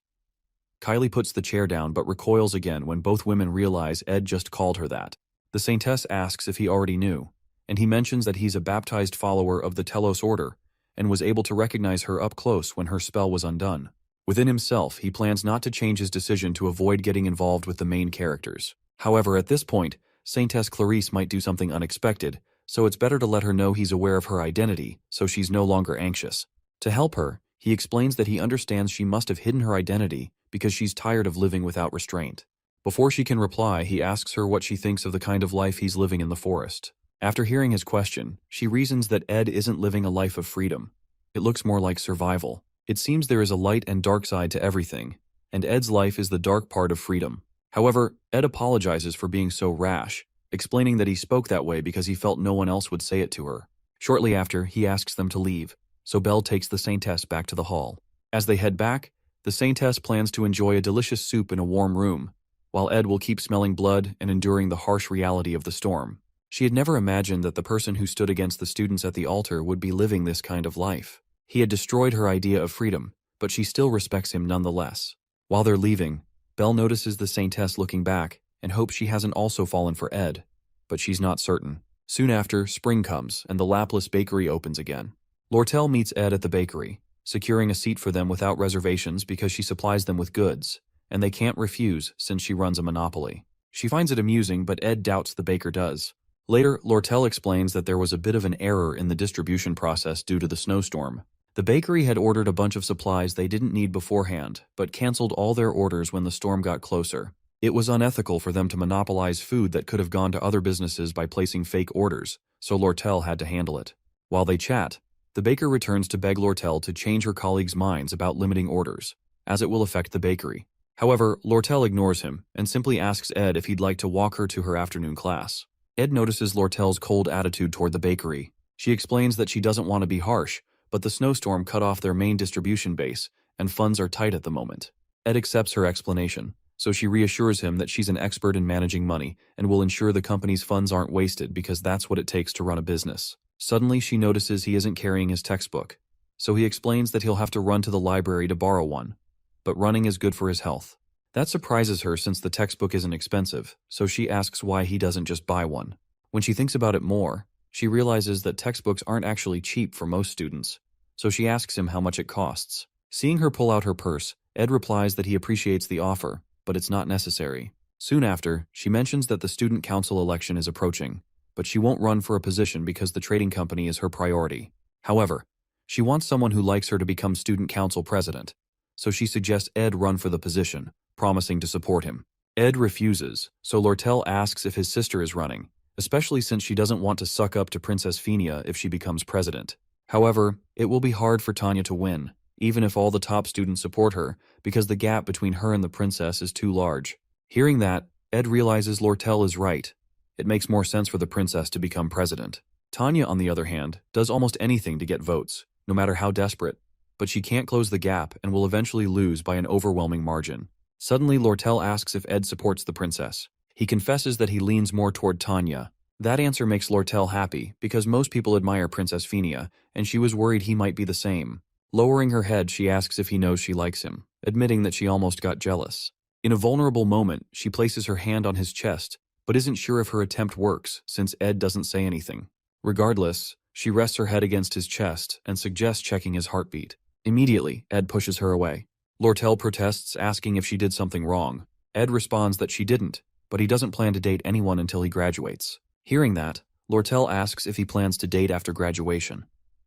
Kylie puts the chair down but recoils again when both women realize Ed just called her that. The Saintess asks if he already knew, and he mentions that he's a baptized follower of the Telos order and was able to recognize her up close when her spell was undone. Within himself, he plans not to change his decision to avoid getting involved with the main characters. However, at this point, Saintess Clarice might do something unexpected, so it's better to let her know he's aware of her identity so she's no longer anxious. To help her, he explains that he understands she must have hidden her identity because she's tired of living without restraint. Before she can reply, he asks her what she thinks of the kind of life he's living in the forest. After hearing his question, she reasons that Ed isn't living a life of freedom. It looks more like survival. It seems there is a light and dark side to everything, and Ed's life is the dark part of freedom. However, Ed apologizes for being so rash, explaining that he spoke that way because he felt no one else would say it to her. Shortly after, he asks them to leave, so Belle takes the Saintess back to the hall. As they head back, the Saintess plans to enjoy a delicious soup in a warm room, while Ed will keep smelling blood and enduring the harsh reality of the storm. She had never imagined that the person who stood against the students at the altar would be living this kind of life. He had destroyed her idea of freedom, but she still respects him nonetheless. While they're leaving, Belle notices the Saintess looking back and hopes she hasn't also fallen for Ed, but she's not certain. Soon after, spring comes and the Laplace bakery opens again. Lortell meets Ed at the bakery, securing a seat for them without reservations because she supplies them with goods, and they can't refuse since she runs a monopoly. She finds it amusing, but Ed doubts the baker does. Later, Lortell explains that there was a bit of an error in the distribution process due to the snowstorm. The bakery had ordered a bunch of supplies they didn't need beforehand, but canceled all their orders when the storm got closer. It was unethical for them to monopolize food that could have gone to other businesses by placing fake orders, so Lortell had to handle it. While they chat, the baker returns to beg Lortell to change her colleagues' minds about limiting orders, as it will affect the bakery. However, Lortell ignores him and simply asks Ed if he'd like to walk her to her afternoon class. Ed notices Lortell's cold attitude toward the bakery. She explains that she doesn't want to be harsh, but the snowstorm cut off their main distribution base, and funds are tight at the moment. Ed accepts her explanation, so she reassures him that she's an expert in managing money and will ensure the company's funds aren't wasted because that's what it takes to run a business. Suddenly, she notices he isn't carrying his textbook, so he explains that he'll have to run to the library to borrow one, but running is good for his health. That surprises her since the textbook isn't expensive, so she asks why he doesn't just buy one. When she thinks about it more, she realizes that textbooks aren't actually cheap for most students, so she asks him how much it costs. Seeing her pull out her purse, Ed replies that he appreciates the offer, but it's not necessary. Soon after, she mentions that the student council election is approaching, but she won't run for a position because the trading company is her priority. However, she wants someone who likes her to become student council president, so she suggests Ed run for the position, promising to support him. Ed refuses, so Lortell asks if his sister is running, especially since she doesn't want to suck up to Princess Fenia if she becomes president. However, it will be hard for Tanya to win, even if all the top students support her, because the gap between her and the princess is too large. Hearing that, Ed realizes Lortell is right. It makes more sense for the princess to become president. Tanya, on the other hand, does almost anything to get votes, no matter how desperate, but she can't close the gap and will eventually lose by an overwhelming margin. Suddenly, Lortell asks if Ed supports the princess. He confesses that he leans more toward Tanya. That answer makes Lortell happy because most people admire Princess Fenia, and she was worried he might be the same. Lowering her head, she asks if he knows she likes him, admitting that she almost got jealous. In a vulnerable moment, she places her hand on his chest, but isn't sure if her attempt works since Ed doesn't say anything. Regardless, she rests her head against his chest and suggests checking his heartbeat. Immediately, Ed pushes her away. Lortell protests, asking if she did something wrong. Ed responds that she didn't, but he doesn't plan to date anyone until he graduates. Hearing that, Lortell asks if he plans to date after graduation,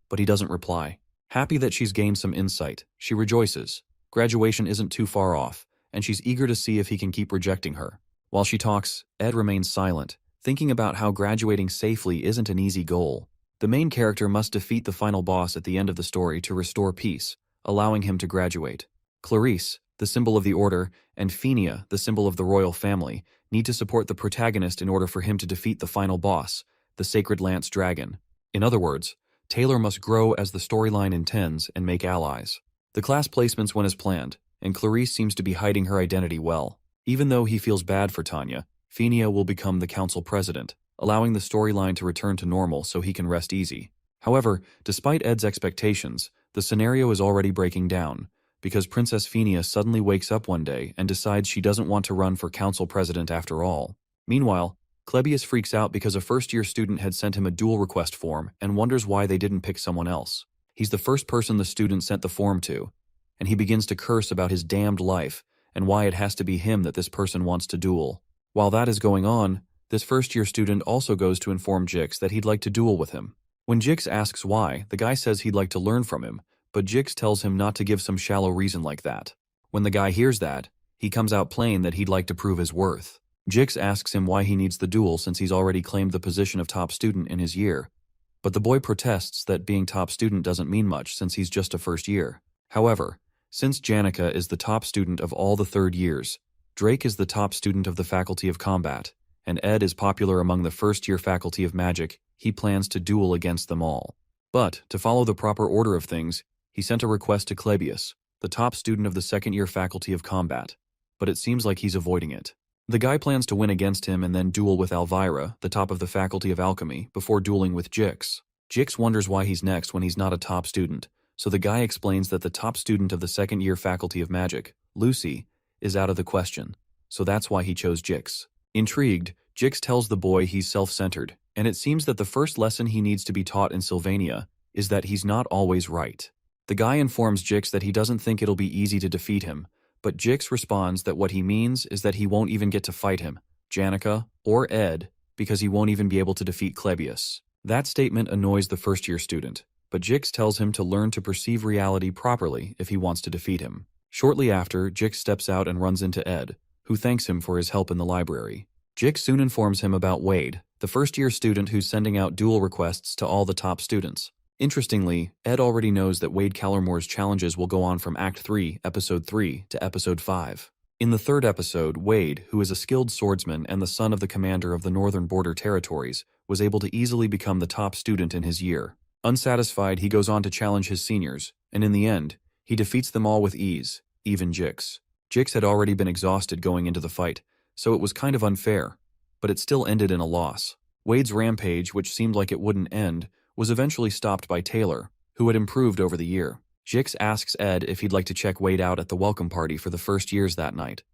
but he doesn't reply. Happy that she's gained some insight, she rejoices. Graduation isn't too far off, and she's eager to see if he can keep rejecting her. While she talks, Ed remains silent, thinking about how graduating safely isn't an easy goal. The main character must defeat the final boss at the end of the story to restore peace, allowing him to graduate. Clarice, the symbol of the Order, and Fenia, the symbol of the royal family, need to support the protagonist in order for him to defeat the final boss, the Sacred Lance Dragon. In other words, Taylor must grow as the storyline intends and make allies. The class placements went as planned, and Clarice seems to be hiding her identity well. Even though he feels bad for Tanya, Fenia will become the council president, allowing the storyline to return to normal so he can rest easy. However, despite Ed's expectations, the scenario is already breaking down, because Princess Fenia suddenly wakes up one day and decides she doesn't want to run for council president after all. Meanwhile, Clebius freaks out because a first-year student had sent him a duel request form and wonders why they didn't pick someone else. He's the first person the student sent the form to, and he begins to curse about his damned life and why it has to be him that this person wants to duel. While that is going on, this first-year student also goes to inform Jix that he'd like to duel with him. When Jix asks why, the guy says he'd like to learn from him, but Jix tells him not to give some shallow reason like that. When the guy hears that, he comes out plain that he'd like to prove his worth. Jix asks him why he needs the duel since he's already claimed the position of top student in his year. But the boy protests that being top student doesn't mean much since he's just a first year. However, since Janica is the top student of all the third years, Drake is the top student of the Faculty of Combat, and Ed is popular among the first-year Faculty of Magic, he plans to duel against them all. But, to follow the proper order of things, he sent a request to Clebius, the top student of the second-year Faculty of Combat, but it seems like he's avoiding it. The guy plans to win against him and then duel with Elvira, the top of the Faculty of Alchemy, before dueling with Jix. Jix wonders why he's next when he's not a top student, so the guy explains that the top student of the second-year Faculty of Magic, Lucy, is out of the question, so that's why he chose Jix. Intrigued, Jix tells the boy he's self-centered, and it seems that the first lesson he needs to be taught in Sylvania is that he's not always right. The guy informs Jix that he doesn't think it'll be easy to defeat him, but Jix responds that what he means is that he won't even get to fight him, Janica, or Ed, because he won't even be able to defeat Klebius. That statement annoys the first-year student, but Jix tells him to learn to perceive reality properly if he wants to defeat him. Shortly after, Jix steps out and runs into Ed, who thanks him for his help in the library. Jix soon informs him about Wade, the first-year student who's sending out duel requests to all the top students. Interestingly, Ed already knows that Wade Callermore's challenges will go on from Act 3, Episode 3, to Episode 5. In the third episode, Wade, who is a skilled swordsman and the son of the commander of the Northern Border Territories, was able to easily become the top student in his year. Unsatisfied, he goes on to challenge his seniors, and in the end, he defeats them all with ease, even Jix. Jix had already been exhausted going into the fight, so it was kind of unfair, but it still ended in a loss. Wade's rampage, which seemed like it wouldn't end, was eventually stopped by Taylor, who had improved over the year. Jix asks Ed if he'd like to check Wade out at the welcome party for the first years that night.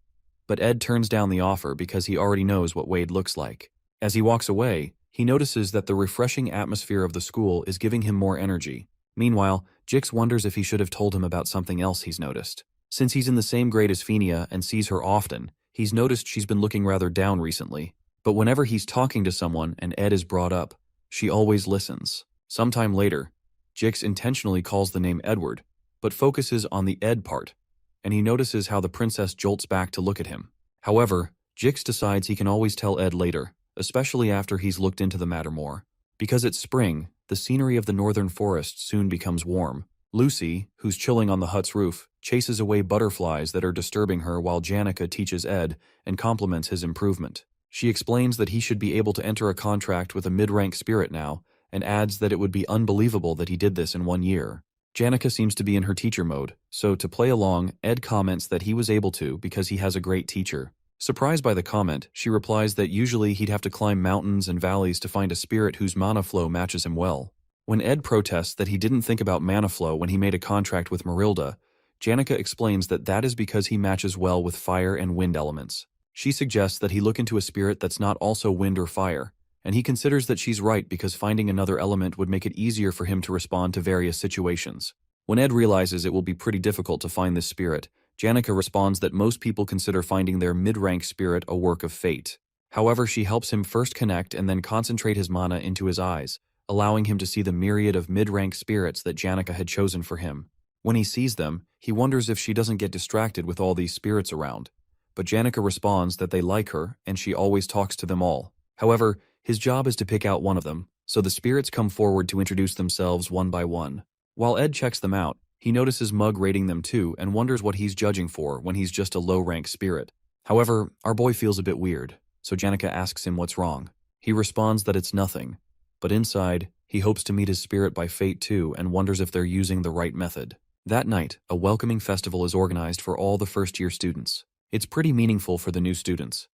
But Ed turns down the offer because he already knows what Wade looks like. As he walks away, he notices that the refreshing atmosphere of the school is giving him more energy. Meanwhile, Jix wonders if he should have told him about something else he's noticed. Since he's in the same grade as Fenia and sees her often, he's noticed she's been looking rather down recently. But whenever he's talking to someone and Ed is brought up, she always listens. Sometime later, Jix intentionally calls the name Edward, but focuses on the Ed part, and he notices how the princess jolts back to look at him. However, Jix decides he can always tell Ed later, especially after he's looked into the matter more. Because it's spring, the scenery of the northern forest soon becomes warm. Lucy, who's chilling on the hut's roof, chases away butterflies that are disturbing her while Janica teaches Ed and compliments his improvement. She explains that he should be able to enter a contract with a mid-rank spirit now, and adds that it would be unbelievable that he did this in 1 year. Janica seems to be in her teacher mode, so to play along, Ed comments that he was able to because he has a great teacher. Surprised by the comment, she replies that usually he'd have to climb mountains and valleys to find a spirit whose mana flow matches him well. When Ed protests that he didn't think about mana flow when he made a contract with Marilda, Janica explains that that is because he matches well with fire and wind elements. She suggests that he look into a spirit that's not also wind or fire, and he considers that she's right because finding another element would make it easier for him to respond to various situations. When Ed realizes it will be pretty difficult to find this spirit, Janica responds that most people consider finding their mid-rank spirit a work of fate. However, she helps him first connect and then concentrate his mana into his eyes, allowing him to see the myriad of mid-rank spirits that Janica had chosen for him. When he sees them, he wonders if she doesn't get distracted with all these spirits around. But Janica responds that they like her and she always talks to them all. However, his job is to pick out one of them, so the spirits come forward to introduce themselves one by one. While Ed checks them out, he notices Mug rating them too and wonders what he's judging for when he's just a low-rank spirit. However, our boy feels a bit weird, so Janica asks him what's wrong. He responds that it's nothing, but inside, he hopes to meet his spirit by fate too and wonders if they're using the right method. That night, a welcoming festival is organized for all the first-year students. It's pretty meaningful for the new students.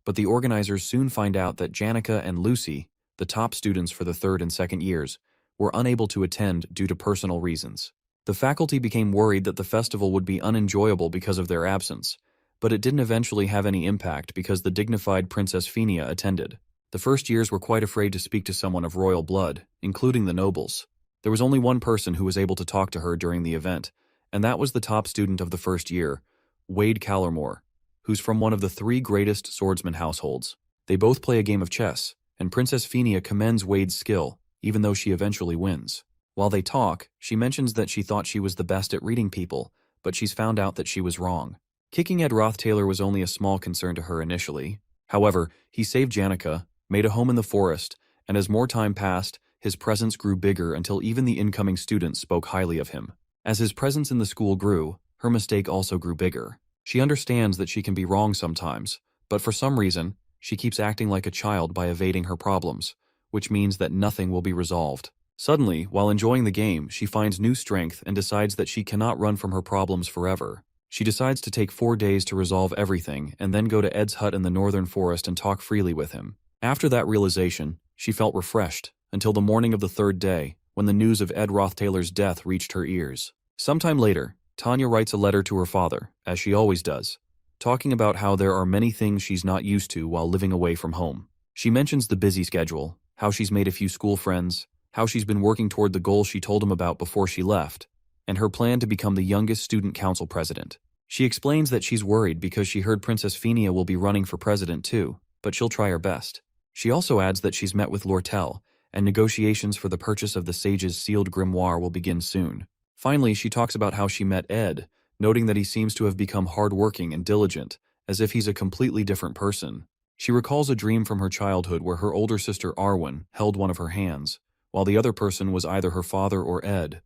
But the organizers soon find out that Janica and Lucy, the top students for the third and second years, were unable to attend due to personal reasons. The faculty became worried that the festival would be unenjoyable because of their absence, but it didn't eventually have any impact because the dignified Princess Fenia attended. The first years were quite afraid to speak to someone of royal blood, including the nobles. There was only one person who was able to talk to her during the event, and that was the top student of the first year, Wade Callermore, who's from one of the 3 greatest swordsman households. They both play a game of chess, and Princess Fenia commends Wade's skill, even though she eventually wins. While they talk, she mentions that she thought she was the best at reading people, but she's found out that she was wrong. Kicking Ed Roth Taylor was only a small concern to her initially. However, he saved Janica, made a home in the forest, and as more time passed, his presence grew bigger until even the incoming students spoke highly of him. As his presence in the school grew, her mistake also grew bigger. She understands that she can be wrong sometimes, but for some reason, she keeps acting like a child by evading her problems, which means that nothing will be resolved. Suddenly, while enjoying the game, she finds new strength and decides that she cannot run from her problems forever. She decides to take 4 days to resolve everything and then go to Ed's hut in the northern forest and talk freely with him. After that realization, she felt refreshed until the morning of the 3rd day, when the news of Ed Roth Taylor's death reached her ears. Sometime later, Tanya writes a letter to her father, as she always does, talking about how there are many things she's not used to while living away from home. She mentions the busy schedule, how she's made a few school friends, how she's been working toward the goal she told him about before she left, and her plan to become the youngest student council president. She explains that she's worried because she heard Princess Fenia will be running for president too, but she'll try her best. She also adds that she's met with Lortell, and negotiations for the purchase of the sage's sealed grimoire will begin soon. Finally, she talks about how she met Ed, noting that he seems to have become hardworking and diligent, as if he's a completely different person. She recalls a dream from her childhood where her older sister Arwen held one of her hands, while the other person was either her father or Ed,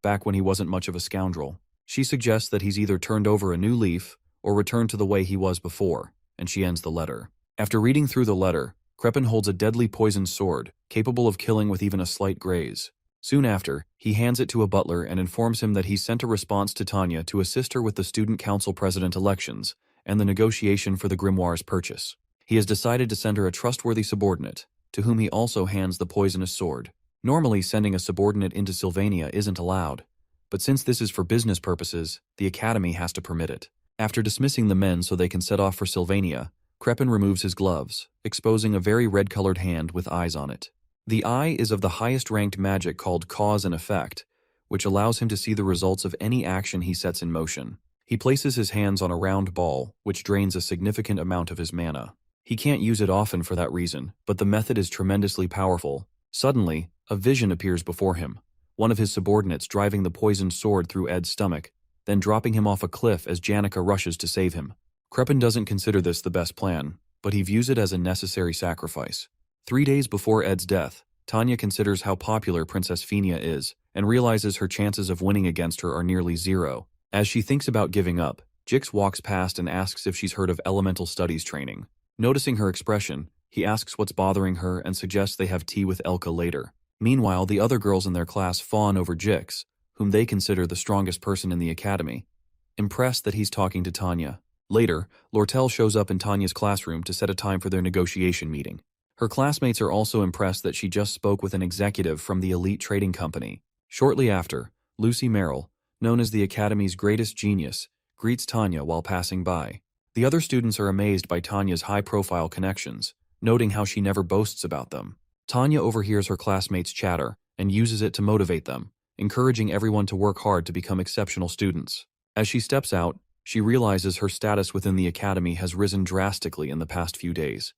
back when he wasn't much of a scoundrel. She suggests that he's either turned over a new leaf or returned to the way he was before, and she ends the letter. After reading through the letter, Kreppen holds a deadly poisoned sword, capable of killing with even a slight graze. Soon after, he hands it to a butler and informs him that he sent a response to Tanya to assist her with the student council president elections and the negotiation for the grimoire's purchase. He has decided to send her a trustworthy subordinate, to whom he also hands the poisonous sword. Normally, sending a subordinate into Sylvania isn't allowed, but since this is for business purposes, the Academy has to permit it. After dismissing the men so they can set off for Sylvania, Kreppen removes his gloves, exposing a very red-colored hand with eyes on it. The eye is of the highest-ranked magic called cause and effect, which allows him to see the results of any action he sets in motion. He places his hands on a round ball, which drains a significant amount of his mana. He can't use it often for that reason, but the method is tremendously powerful. Suddenly, a vision appears before him, one of his subordinates driving the poisoned sword through Ed's stomach, then dropping him off a cliff as Janica rushes to save him. Kreppen doesn't consider this the best plan, but he views it as a necessary sacrifice. 3 days before Ed's death, Tanya considers how popular Princess Fenia is and realizes her chances of winning against her are nearly zero. As she thinks about giving up, Jix walks past and asks if she's heard of elemental studies training. Noticing her expression, he asks what's bothering her and suggests they have tea with Elka later. Meanwhile, the other girls in their class fawn over Jix, whom they consider the strongest person in the academy, impressed that he's talking to Tanya. Later, Lortell shows up in Tanya's classroom to set a time for their negotiation meeting. Her classmates are also impressed that she just spoke with an executive from the elite trading company. Shortly after, Lucy Merrill, known as the Academy's greatest genius, greets Tanya while passing by. The other students are amazed by Tanya's high-profile connections, noting how she never boasts about them. Tanya overhears her classmates' chatter and uses it to motivate them, encouraging everyone to work hard to become exceptional students. As she steps out, she realizes her status within the academy has risen drastically in the past few days,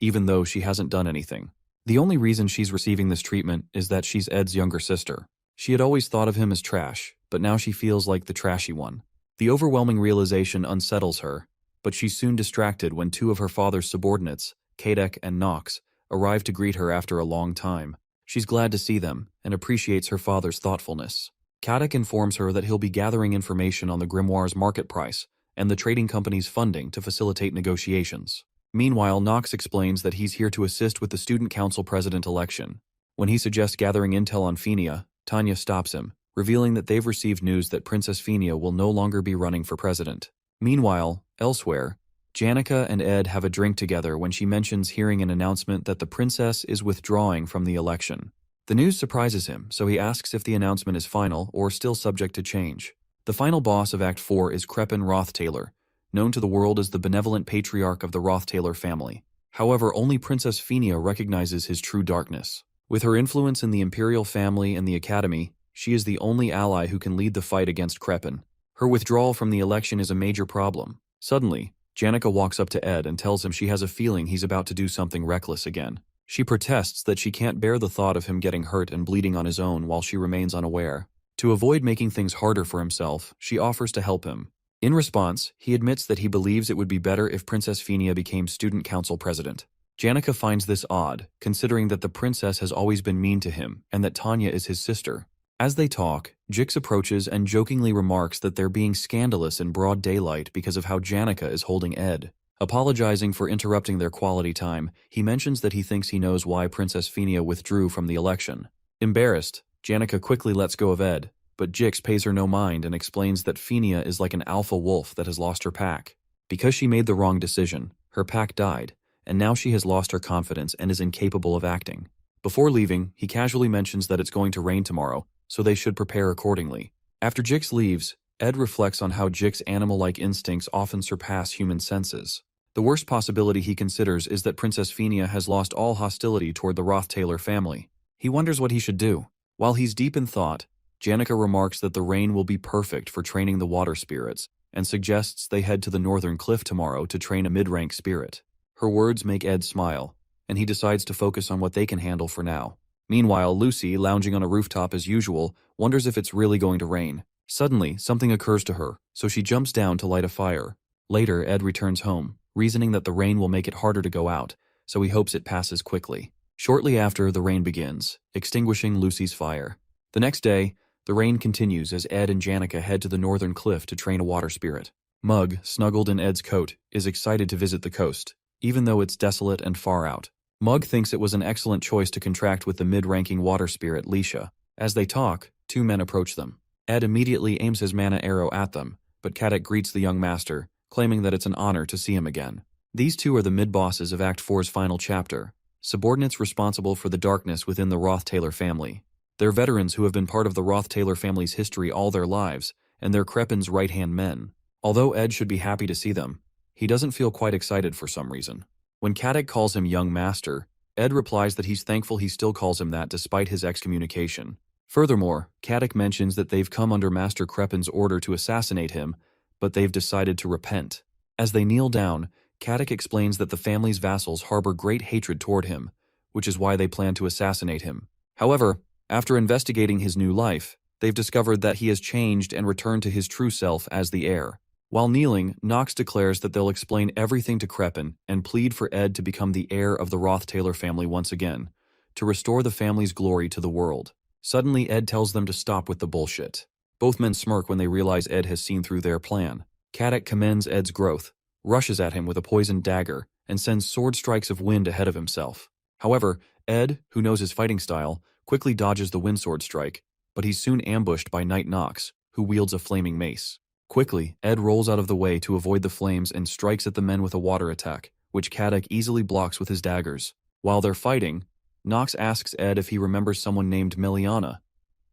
even though she hasn't done anything. The only reason she's receiving this treatment is that she's Ed's younger sister. She had always thought of him as trash, but now she feels like the trashy one. The overwhelming realization unsettles her, but she's soon distracted when 2 of her father's subordinates, Kadek and Nox, arrive to greet her after a long time. She's glad to see them and appreciates her father's thoughtfulness. Kadek informs her that he'll be gathering information on the grimoire's market price and the trading company's funding to facilitate negotiations. Meanwhile, Nox explains that he's here to assist with the student council president election. When he suggests gathering intel on Fenia, Tanya stops him, revealing that they've received news that Princess Fenia will no longer be running for president. Meanwhile, elsewhere, Janica and Ed have a drink together when she mentions hearing an announcement that the princess is withdrawing from the election. The news surprises him, so he asks if the announcement is final or still subject to change. The final boss of Act 4 is Kreppen Roth Taylor, known to the world as the benevolent patriarch of the Roth Taylor family. However, only Princess Fenia recognizes his true darkness. With her influence in the imperial family and the academy, she is the only ally who can lead the fight against Kreppen. Her withdrawal from the election is a major problem. Suddenly, Janica walks up to Ed and tells him she has a feeling he's about to do something reckless again. She protests that she can't bear the thought of him getting hurt and bleeding on his own while she remains unaware. To avoid making things harder for himself, she offers to help him. In response, he admits that he believes it would be better if Princess Fenia became student council president. Janica finds this odd, considering that the princess has always been mean to him and that Tanya is his sister. As they talk, Jix approaches and jokingly remarks that they're being scandalous in broad daylight because of how Janica is holding Ed. Apologizing for interrupting their quality time, he mentions that he thinks he knows why Princess Fenia withdrew from the election. Embarrassed, Janica quickly lets go of Ed, but Jix pays her no mind and explains that Fenia is like an alpha wolf that has lost her pack. Because she made the wrong decision, her pack died, and now she has lost her confidence and is incapable of acting. Before leaving, he casually mentions that it's going to rain tomorrow, so they should prepare accordingly. After Jix leaves, Ed reflects on how Jix's animal-like instincts often surpass human senses. The worst possibility he considers is that Princess Fenia has lost all hostility toward the Roth Taylor family. He wonders what he should do. While he's deep in thought, Janica remarks that the rain will be perfect for training the water spirits, and suggests they head to the northern cliff tomorrow to train a mid-rank spirit. Her words make Ed smile, and he decides to focus on what they can handle for now. Meanwhile, Lucy, lounging on a rooftop as usual, wonders if it's really going to rain. Suddenly, something occurs to her, so she jumps down to light a fire. Later, Ed returns home, reasoning that the rain will make it harder to go out, so he hopes it passes quickly. Shortly after, the rain begins, extinguishing Lucy's fire. The next day, the rain continues as Ed and Janica head to the northern cliff to train a water spirit. Mug, snuggled in Ed's coat, is excited to visit the coast, even though it's desolate and far out. Mug thinks it was an excellent choice to contract with the mid-ranking water spirit, Leisha. As they talk, two men approach them. Ed immediately aims his mana arrow at them, but Caddick greets the young master, claiming that it's an honor to see him again. These two are the mid-bosses of Act 4's final chapter, subordinates responsible for the darkness within the Roth Taylor family. They're veterans who have been part of the Roth Taylor family's history all their lives, and they're Crepin's right-hand men. Although Ed should be happy to see them, he doesn't feel quite excited for some reason. When Caddick calls him young master, Ed replies that he's thankful he still calls him that despite his excommunication. Furthermore, Caddick mentions that they've come under Master Crepin's order to assassinate him, but they've decided to repent. As they kneel down, Caddick explains that the family's vassals harbor great hatred toward him, which is why they plan to assassinate him. However, after investigating his new life, they've discovered that he has changed and returned to his true self as the heir. While kneeling, Knox declares that they'll explain everything to Crepin and plead for Ed to become the heir of the Roth Taylor family once again, to restore the family's glory to the world. Suddenly, Ed tells them to stop with the bullshit. Both men smirk when they realize Ed has seen through their plan. Caddick commends Ed's growth, rushes at him with a poisoned dagger, and sends sword strikes of wind ahead of himself. However, Ed, who knows his fighting style, quickly dodges the windsword strike, but he's soon ambushed by Knight Knox, who wields a flaming mace. Quickly, Ed rolls out of the way to avoid the flames and strikes at the men with a water attack, which Caddick easily blocks with his daggers. While they're fighting, Knox asks Ed if he remembers someone named Meliana,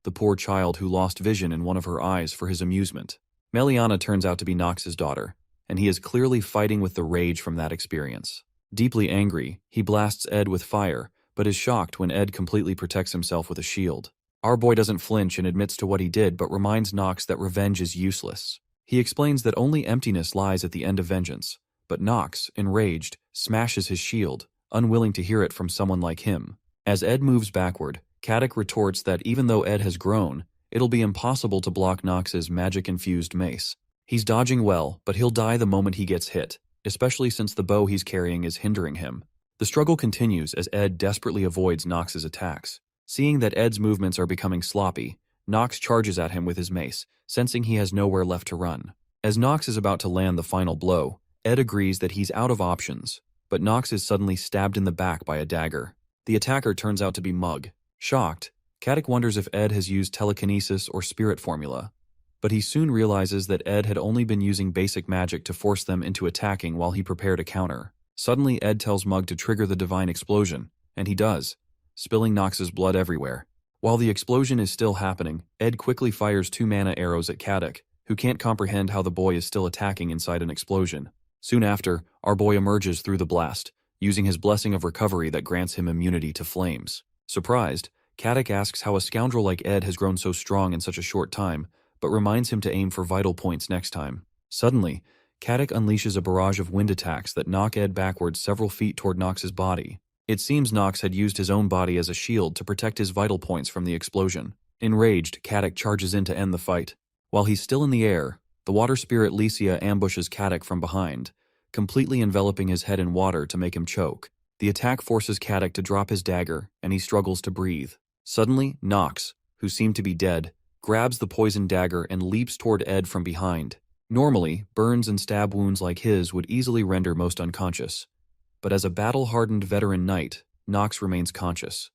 the poor child who lost vision in one of her eyes for his amusement. Meliana turns out to be Knox's daughter, and he is clearly fighting with the rage from that experience. Deeply angry, he blasts Ed with fire, but is shocked when Ed completely protects himself with a shield. Our boy doesn't flinch and admits to what he did, but reminds Knox that revenge is useless. He explains that only emptiness lies at the end of vengeance, but Knox, enraged, smashes his shield, unwilling to hear it from someone like him. As Ed moves backward, Caddick retorts that even though Ed has grown, it'll be impossible to block Knox's magic-infused mace. He's dodging well, but he'll die the moment he gets hit, especially since the bow he's carrying is hindering him. The struggle continues as Ed desperately avoids Knox's attacks. Seeing that Ed's movements are becoming sloppy, Knox charges at him with his mace, sensing he has nowhere left to run. As Knox is about to land the final blow, Ed agrees that he's out of options, but Knox is suddenly stabbed in the back by a dagger. The attacker turns out to be Mug. Shocked, Caddick wonders if Ed has used telekinesis or spirit formula, but he soon realizes that Ed had only been using basic magic to force them into attacking while he prepared a counter. Suddenly, Ed tells Mug to trigger the divine explosion, and he does, spilling Knox's blood everywhere. While the explosion is still happening, Ed quickly fires 2 mana arrows at Caddick, who can't comprehend how the boy is still attacking inside an explosion. Soon after, our boy emerges through the blast, using his blessing of recovery that grants him immunity to flames. Surprised, Caddick asks how a scoundrel like Ed has grown so strong in such a short time, but reminds him to aim for vital points next time. Suddenly, Caddick unleashes a barrage of wind attacks that knock Ed backwards several feet toward Knox's body. It seems Knox had used his own body as a shield to protect his vital points from the explosion. Enraged, Caddick charges in to end the fight. While he's still in the air, the water spirit Lycia ambushes Caddick from behind, completely enveloping his head in water to make him choke. The attack forces Caddick to drop his dagger, and he struggles to breathe. Suddenly, Knox, who seemed to be dead, grabs the poisoned dagger and leaps toward Ed from behind. Normally, burns and stab wounds like his would easily render most unconscious. But as a battle-hardened veteran knight, Knox remains conscious,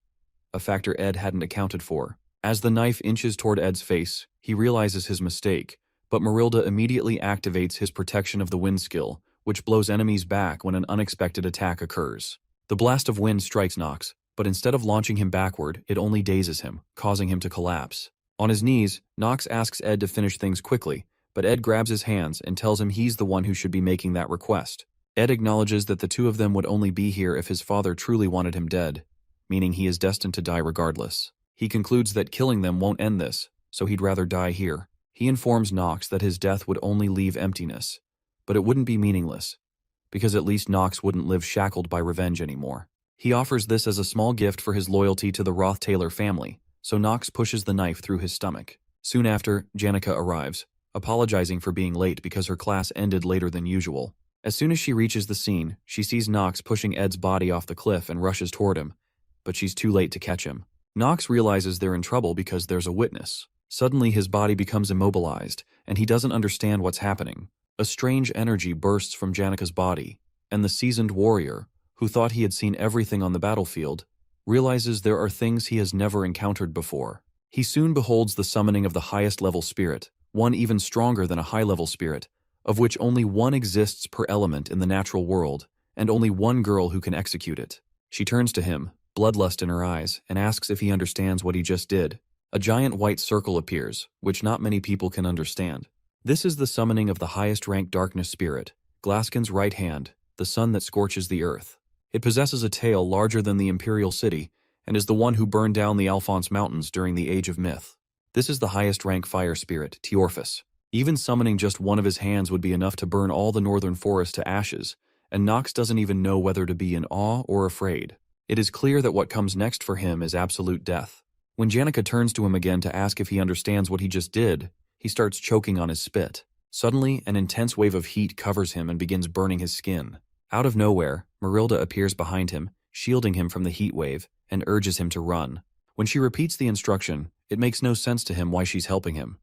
a factor Ed hadn't accounted for. As the knife inches toward Ed's face, he realizes his mistake, but Marilda immediately activates his protection of the wind skill, which blows enemies back when an unexpected attack occurs. The blast of wind strikes Nox, but instead of launching him backward, it only dazes him, causing him to collapse. On his knees, Nox asks Ed to finish things quickly, but Ed grabs his hands and tells him he's the one who should be making that request. Ed acknowledges that the two of them would only be here if his father truly wanted him dead, meaning he is destined to die regardless. He concludes that killing them won't end this, so he'd rather die here. He informs Nox that his death would only leave emptiness, but it wouldn't be meaningless, because at least Nox wouldn't live shackled by revenge anymore. He offers this as a small gift for his loyalty to the Roth Taylor family, so Nox pushes the knife through his stomach. Soon after, Janica arrives, apologizing for being late because her class ended later than usual. As soon as she reaches the scene, she sees Nox pushing Ed's body off the cliff and rushes toward him, but she's too late to catch him. Nox realizes they're in trouble because there's a witness. Suddenly his body becomes immobilized, and he doesn't understand what's happening. A strange energy bursts from Janica's body, and the seasoned warrior, who thought he had seen everything on the battlefield, realizes there are things he has never encountered before. He soon beholds the summoning of the highest level spirit, one even stronger than a high-level spirit, of which only one exists per element in the natural world, and only one girl who can execute it. She turns to him, bloodlust in her eyes, and asks if he understands what he just did. A giant white circle appears, which not many people can understand. This is the summoning of the highest-ranked darkness spirit, Glaskin's right hand, the sun that scorches the earth. It possesses a tail larger than the Imperial City, and is the one who burned down the Alphonse Mountains during the Age of Myth. This is the highest-ranked fire spirit, Teorphus. Even summoning just one of his hands would be enough to burn all the northern forest to ashes, and Nox doesn't even know whether to be in awe or afraid. It is clear that what comes next for him is absolute death. When Janica turns to him again to ask if he understands what he just did, he starts choking on his spit. Suddenly, an intense wave of heat covers him and begins burning his skin. Out of nowhere, Marilda appears behind him, shielding him from the heat wave, and urges him to run. When she repeats the instruction, it makes no sense to him why she's helping him.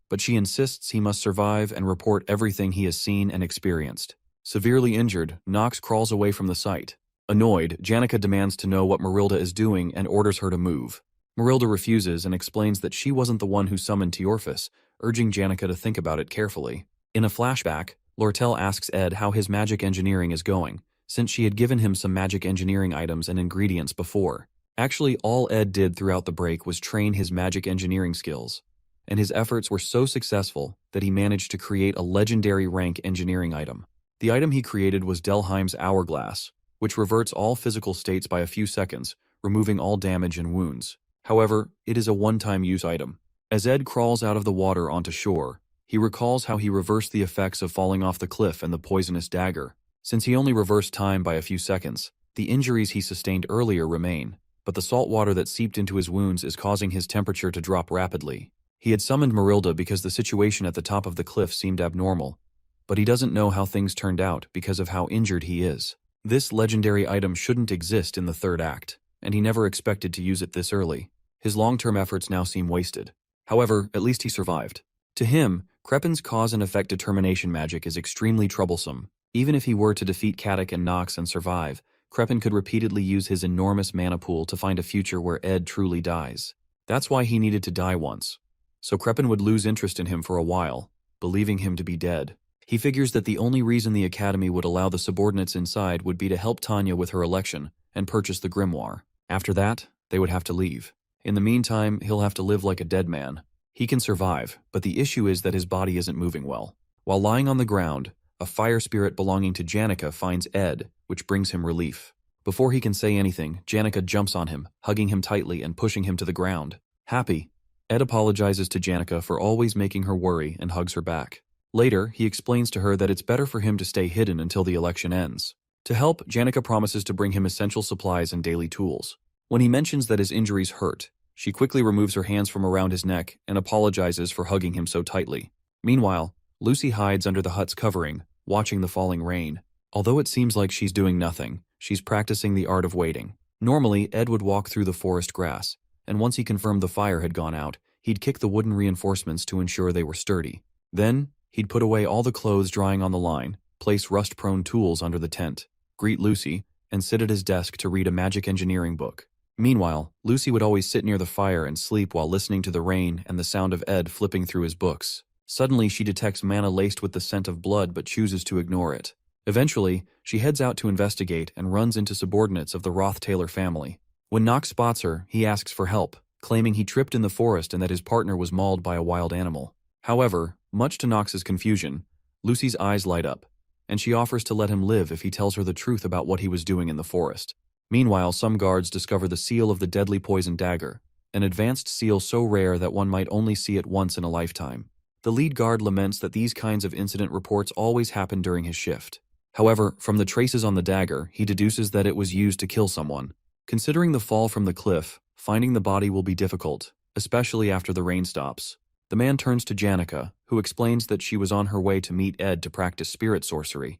But she insists he must survive and report everything he has seen and experienced. Severely injured, Nox crawls away from the site. Annoyed, Janica demands to know what Marilda is doing and orders her to move. Marilda refuses and explains that she wasn't the one who summoned Teorphus, urging Janica to think about it carefully. In a flashback, Lortell asks Ed how his magic engineering is going, since she had given him some magic engineering items and ingredients before. Actually, all Ed did throughout the break was train his magic engineering skills, and his efforts were so successful that he managed to create a legendary rank engineering item. The item he created was Delheim's Hourglass, which reverts all physical states by a few seconds, removing all damage and wounds. However, it is a one-time use item. As Ed crawls out of the water onto shore, he recalls how he reversed the effects of falling off the cliff and the poisonous dagger. Since he only reversed time by a few seconds, the injuries he sustained earlier remain, but the salt water that seeped into his wounds is causing his temperature to drop rapidly. He had summoned Marilda because the situation at the top of the cliff seemed abnormal, but he doesn't know how things turned out because of how injured he is. This legendary item shouldn't exist in the third act, and he never expected to use it this early. His long-term efforts now seem wasted. However, at least he survived. To him, Crepin's cause and effect determination magic is extremely troublesome. Even if he were to defeat Katic and Nox and survive, Crepin could repeatedly use his enormous mana pool to find a future where Ed truly dies. That's why he needed to die once. So Crepin would lose interest in him for a while, believing him to be dead. He figures that the only reason the Academy would allow the subordinates inside would be to help Tanya with her election and purchase the grimoire. After that, they would have to leave. In the meantime, he'll have to live like a dead man. He can survive, but the issue is that his body isn't moving well. While lying on the ground, a fire spirit belonging to Janica finds Ed, which brings him relief. Before he can say anything, Janica jumps on him, hugging him tightly and pushing him to the ground. Happy, Ed apologizes to Janica for always making her worry and hugs her back. Later, he explains to her that it's better for him to stay hidden until the election ends. To help, Janica promises to bring him essential supplies and daily tools. When he mentions that his injuries hurt, she quickly removes her hands from around his neck and apologizes for hugging him so tightly. Meanwhile, Lucy hides under the hut's covering, watching the falling rain. Although it seems like she's doing nothing, she's practicing the art of waiting. Normally, Ed would walk through the forest grass, and once he confirmed the fire had gone out, he'd kick the wooden reinforcements to ensure they were sturdy. Then, he'd put away all the clothes drying on the line, place rust-prone tools under the tent, greet Lucy, and sit at his desk to read a magic engineering book. Meanwhile, Lucy would always sit near the fire and sleep while listening to the rain and the sound of Ed flipping through his books. Suddenly, she detects manna laced with the scent of blood but chooses to ignore it. Eventually, she heads out to investigate and runs into subordinates of the Roth Taylor family. When Knox spots her, he asks for help, claiming he tripped in the forest and that his partner was mauled by a wild animal. However, much to Knox's confusion, Lucy's eyes light up, and she offers to let him live if he tells her the truth about what he was doing in the forest. Meanwhile, some guards discover the seal of the deadly poison dagger, an advanced seal so rare that one might only see it once in a lifetime. The lead guard laments that these kinds of incident reports always happen during his shift. However, from the traces on the dagger, he deduces that it was used to kill someone. Considering the fall from the cliff, finding the body will be difficult, especially after the rain stops. The man turns to Janica, who explains that she was on her way to meet Ed to practice spirit sorcery.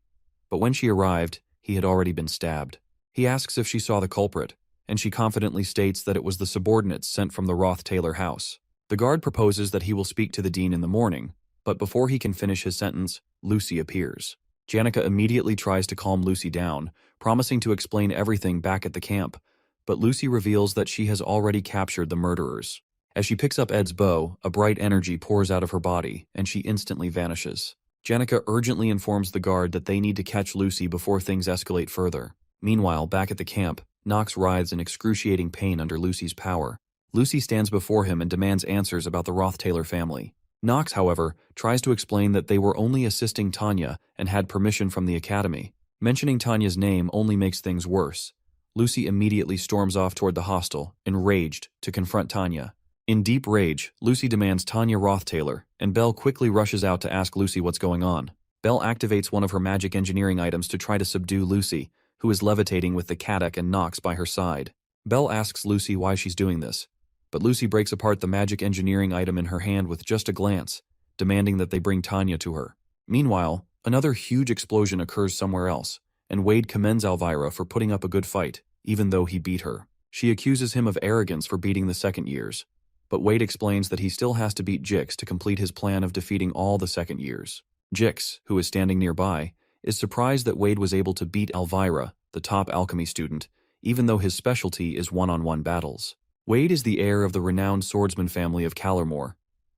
But when she arrived, he had already been stabbed. He asks if she saw the culprit, and she confidently states that it was the subordinates sent from the Roth Taylor house. The guard proposes that he will speak to the dean in the morning, but before he can finish his sentence, Lucy appears. Janica immediately tries to calm Lucy down, promising to explain everything back at the camp, but Lucy reveals that she has already captured the murderers. As she picks up Ed's bow, a bright energy pours out of her body, and she instantly vanishes. Janica urgently informs the guard that they need to catch Lucy before things escalate further. Meanwhile, back at the camp, Knox writhes in excruciating pain under Lucy's power. Lucy stands before him and demands answers about the Roth Taylor family. Knox, however, tries to explain that they were only assisting Tanya and had permission from the academy. Mentioning Tanya's name only makes things worse. Lucy immediately storms off toward the hostel, enraged, to confront Tanya. In deep rage, Lucy demands Tanya Roth Taylor, and Belle quickly rushes out to ask Lucy what's going on. Belle activates one of her magic engineering items to try to subdue Lucy, who is levitating with the Kadak and Knox by her side. Belle asks Lucy why she's doing this, but Lucy breaks apart the magic engineering item in her hand with just a glance, demanding that they bring Tanya to her. Meanwhile, another huge explosion occurs somewhere else, and Wade commends Elvira for putting up a good fight, even though he beat her. She accuses him of arrogance for beating the second years, but Wade explains that he still has to beat Jix to complete his plan of defeating all the second years. Jix, who is standing nearby, is surprised that Wade was able to beat Elvira, the top alchemy student, even though his specialty is one-on-one battles. Wade is the heir of the renowned swordsman family of Callermore,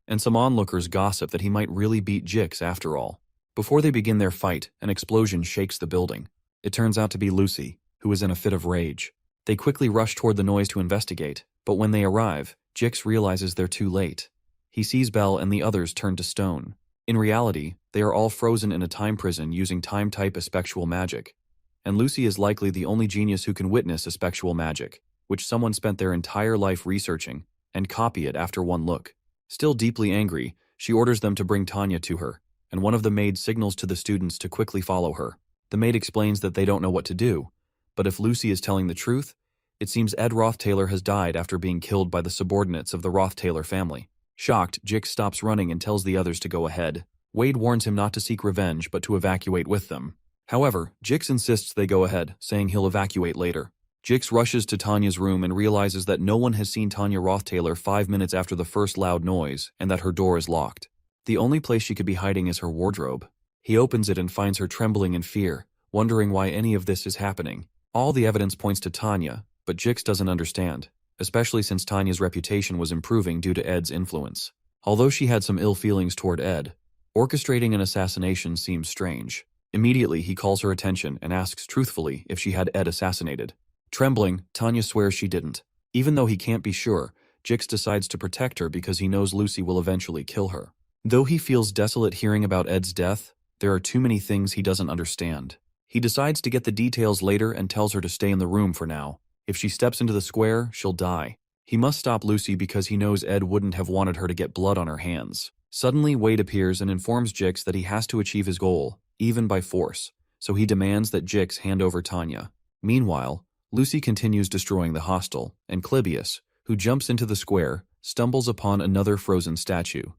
and some onlookers gossip that he might really beat Jix after all. Before they begin their fight, an explosion shakes the building. It turns out to be Lucy, who is in a fit of rage. They quickly rush toward the noise to investigate, but when they arrive, Jix realizes they're too late. He sees Belle and the others turn to stone. In reality, they are all frozen in a time prison using time-type aspectual magic, and Lucy is likely the only genius who can witness aspectual magic, which someone spent their entire life researching, and copy it after one look. Still deeply angry, she orders them to bring Tanya to her, and one of the maids signals to the students to quickly follow her. The maid explains that they don't know what to do, but if Lucy is telling the truth, it seems Ed Roth Taylor has died after being killed by the subordinates of the Roth Taylor family. Shocked, Jix stops running and tells the others to go ahead. Wade warns him not to seek revenge but to evacuate with them. However, Jix insists they go ahead, saying he'll evacuate later. Jix rushes to Tanya's room and realizes that no one has seen Tanya Roth Taylor 5 minutes after the first loud noise and that her door is locked. The only place she could be hiding is her wardrobe. He opens it and finds her trembling in fear, wondering why any of this is happening. All the evidence points to Tanya, but Jix doesn't understand, especially since Tanya's reputation was improving due to Ed's influence. Although she had some ill feelings toward Ed, orchestrating an assassination seems strange. Immediately, he calls her attention and asks truthfully if she had Ed assassinated. Trembling, Tanya swears she didn't. Even though he can't be sure, Jix decides to protect her because he knows Lucy will eventually kill her. Though he feels desolate hearing about Ed's death, there are too many things he doesn't understand. He decides to get the details later and tells her to stay in the room for now. If she steps into the square, she'll die. He must stop Lucy because he knows Ed wouldn't have wanted her to get blood on her hands. Suddenly, Wade appears and informs Jix that he has to achieve his goal, even by force, so he demands that Jix hand over Tanya. Meanwhile, Lucy continues destroying the hostel, and Clybius, who jumps into the square, stumbles upon another frozen statue.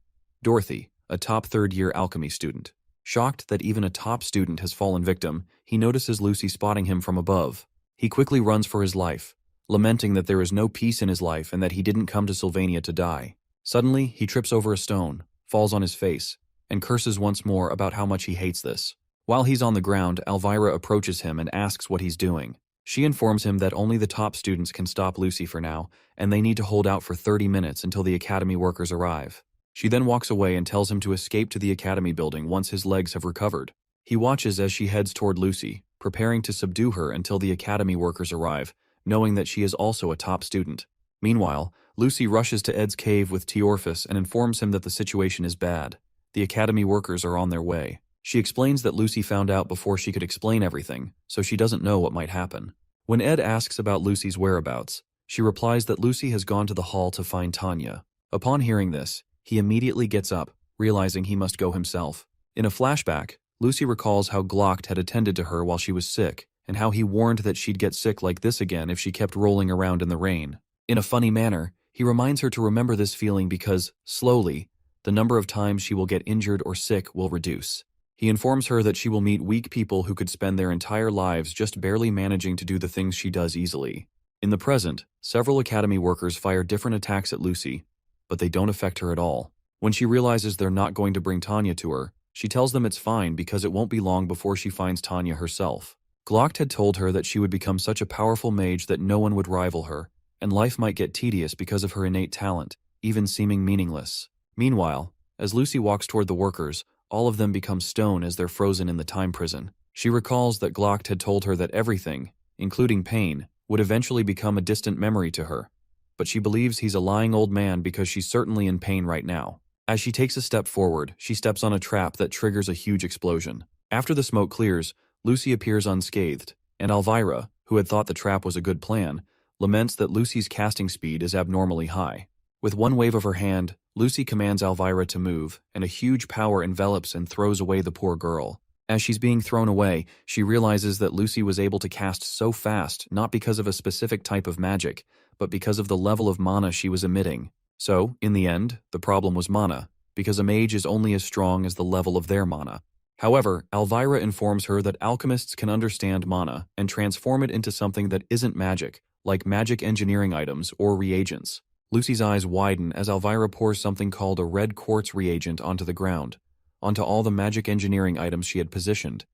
Dorothy, a top third-year alchemy student. Shocked that even a top student has fallen victim, he notices Lucy spotting him from above. He quickly runs for his life, lamenting that there is no peace in his life and that he didn't come to Sylvania to die. Suddenly, he trips over a stone, falls on his face, and curses once more about how much he hates this. While he's on the ground, Elvira approaches him and asks what he's doing. She informs him that only the top students can stop Lucy for now, and they need to hold out for 30 minutes until the academy workers arrive. She then walks away and tells him to escape to the academy building once his legs have recovered. He watches as she heads toward Lucy, preparing to subdue her until the academy workers arrive, knowing that she is also a top student. Meanwhile, Lucy rushes to Ed's cave with Teorphus and informs him that the situation is bad. The academy workers are on their way. She explains that Lucy found out before she could explain everything, so she doesn't know what might happen. When Ed asks about Lucy's whereabouts, she replies that Lucy has gone to the hall to find Tanya. Upon hearing this, he immediately gets up, realizing he must go himself. In a flashback, Lucy recalls how Glock had attended to her while she was sick, and how he warned that she'd get sick like this again if she kept rolling around in the rain. In a funny manner, he reminds her to remember this feeling because, slowly, the number of times she will get injured or sick will reduce. He informs her that she will meet weak people who could spend their entire lives just barely managing to do the things she does easily. In the present, several academy workers fire different attacks at Lucy, but they don't affect her at all. When she realizes they're not going to bring Tanya to her, she tells them it's fine because it won't be long before she finds Tanya herself. Glock had told her that she would become such a powerful mage that no one would rival her, and life might get tedious because of her innate talent, even seeming meaningless. Meanwhile, as Lucy walks toward the workers, all of them become stone as they're frozen in the time prison. She recalls that Glock had told her that everything, including pain, would eventually become a distant memory to her, but she believes he's a lying old man because she's certainly in pain right now. As she takes a step forward, she steps on a trap that triggers a huge explosion. After the smoke clears, Lucy appears unscathed, and Elvira, who had thought the trap was a good plan, laments that Lucy's casting speed is abnormally high. With one wave of her hand, Lucy commands Elvira to move, and a huge power envelops and throws away the poor girl. As she's being thrown away, she realizes that Lucy was able to cast so fast not because of a specific type of magic, but because of the level of mana she was emitting. So, in the end, the problem was mana, because a mage is only as strong as the level of their mana. However, Elvira informs her that alchemists can understand mana and transform it into something that isn't magic, like magic engineering items or reagents. Lucy's eyes widen as Elvira pours something called a red quartz reagent onto the ground, onto all the magic engineering items she had positioned,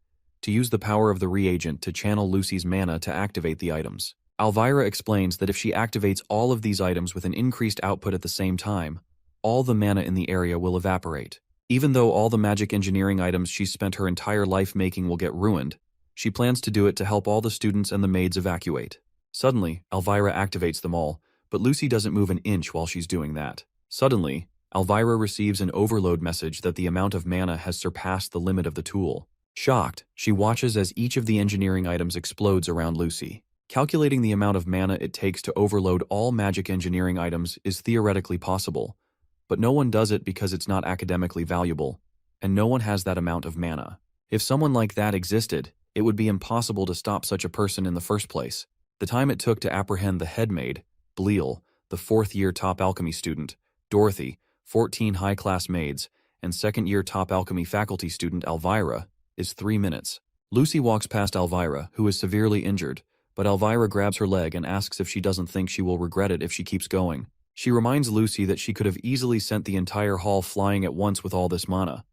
to use the power of the reagent to channel Lucy's mana to activate the items. Elvira explains that if she activates all of these items with an increased output at the same time, all the mana in the area will evaporate. Even though all the magic engineering items she's spent her entire life making will get ruined, she plans to do it to help all the students and the maids evacuate. Suddenly, Elvira activates them all, but Lucy doesn't move an inch while she's doing that. Suddenly, Elvira receives an overload message that the amount of mana has surpassed the limit of the tool. Shocked, she watches as each of the engineering items explodes around Lucy. Calculating the amount of mana it takes to overload all magic engineering items is theoretically possible, but no one does it because it's not academically valuable, and no one has that amount of mana. If someone like that existed, it would be impossible to stop such a person in the first place. The time it took to apprehend the head maid, Bleal, the fourth-year top alchemy student, Dorothy, 14 high-class maids, and second-year top alchemy faculty student Elvira, is 3 minutes. Lucy walks past Elvira, who is severely injured, but Elvira grabs her leg and asks if she doesn't think she will regret it if she keeps going. She reminds Lucy that she could have easily sent the entire hall flying at once with all this mana,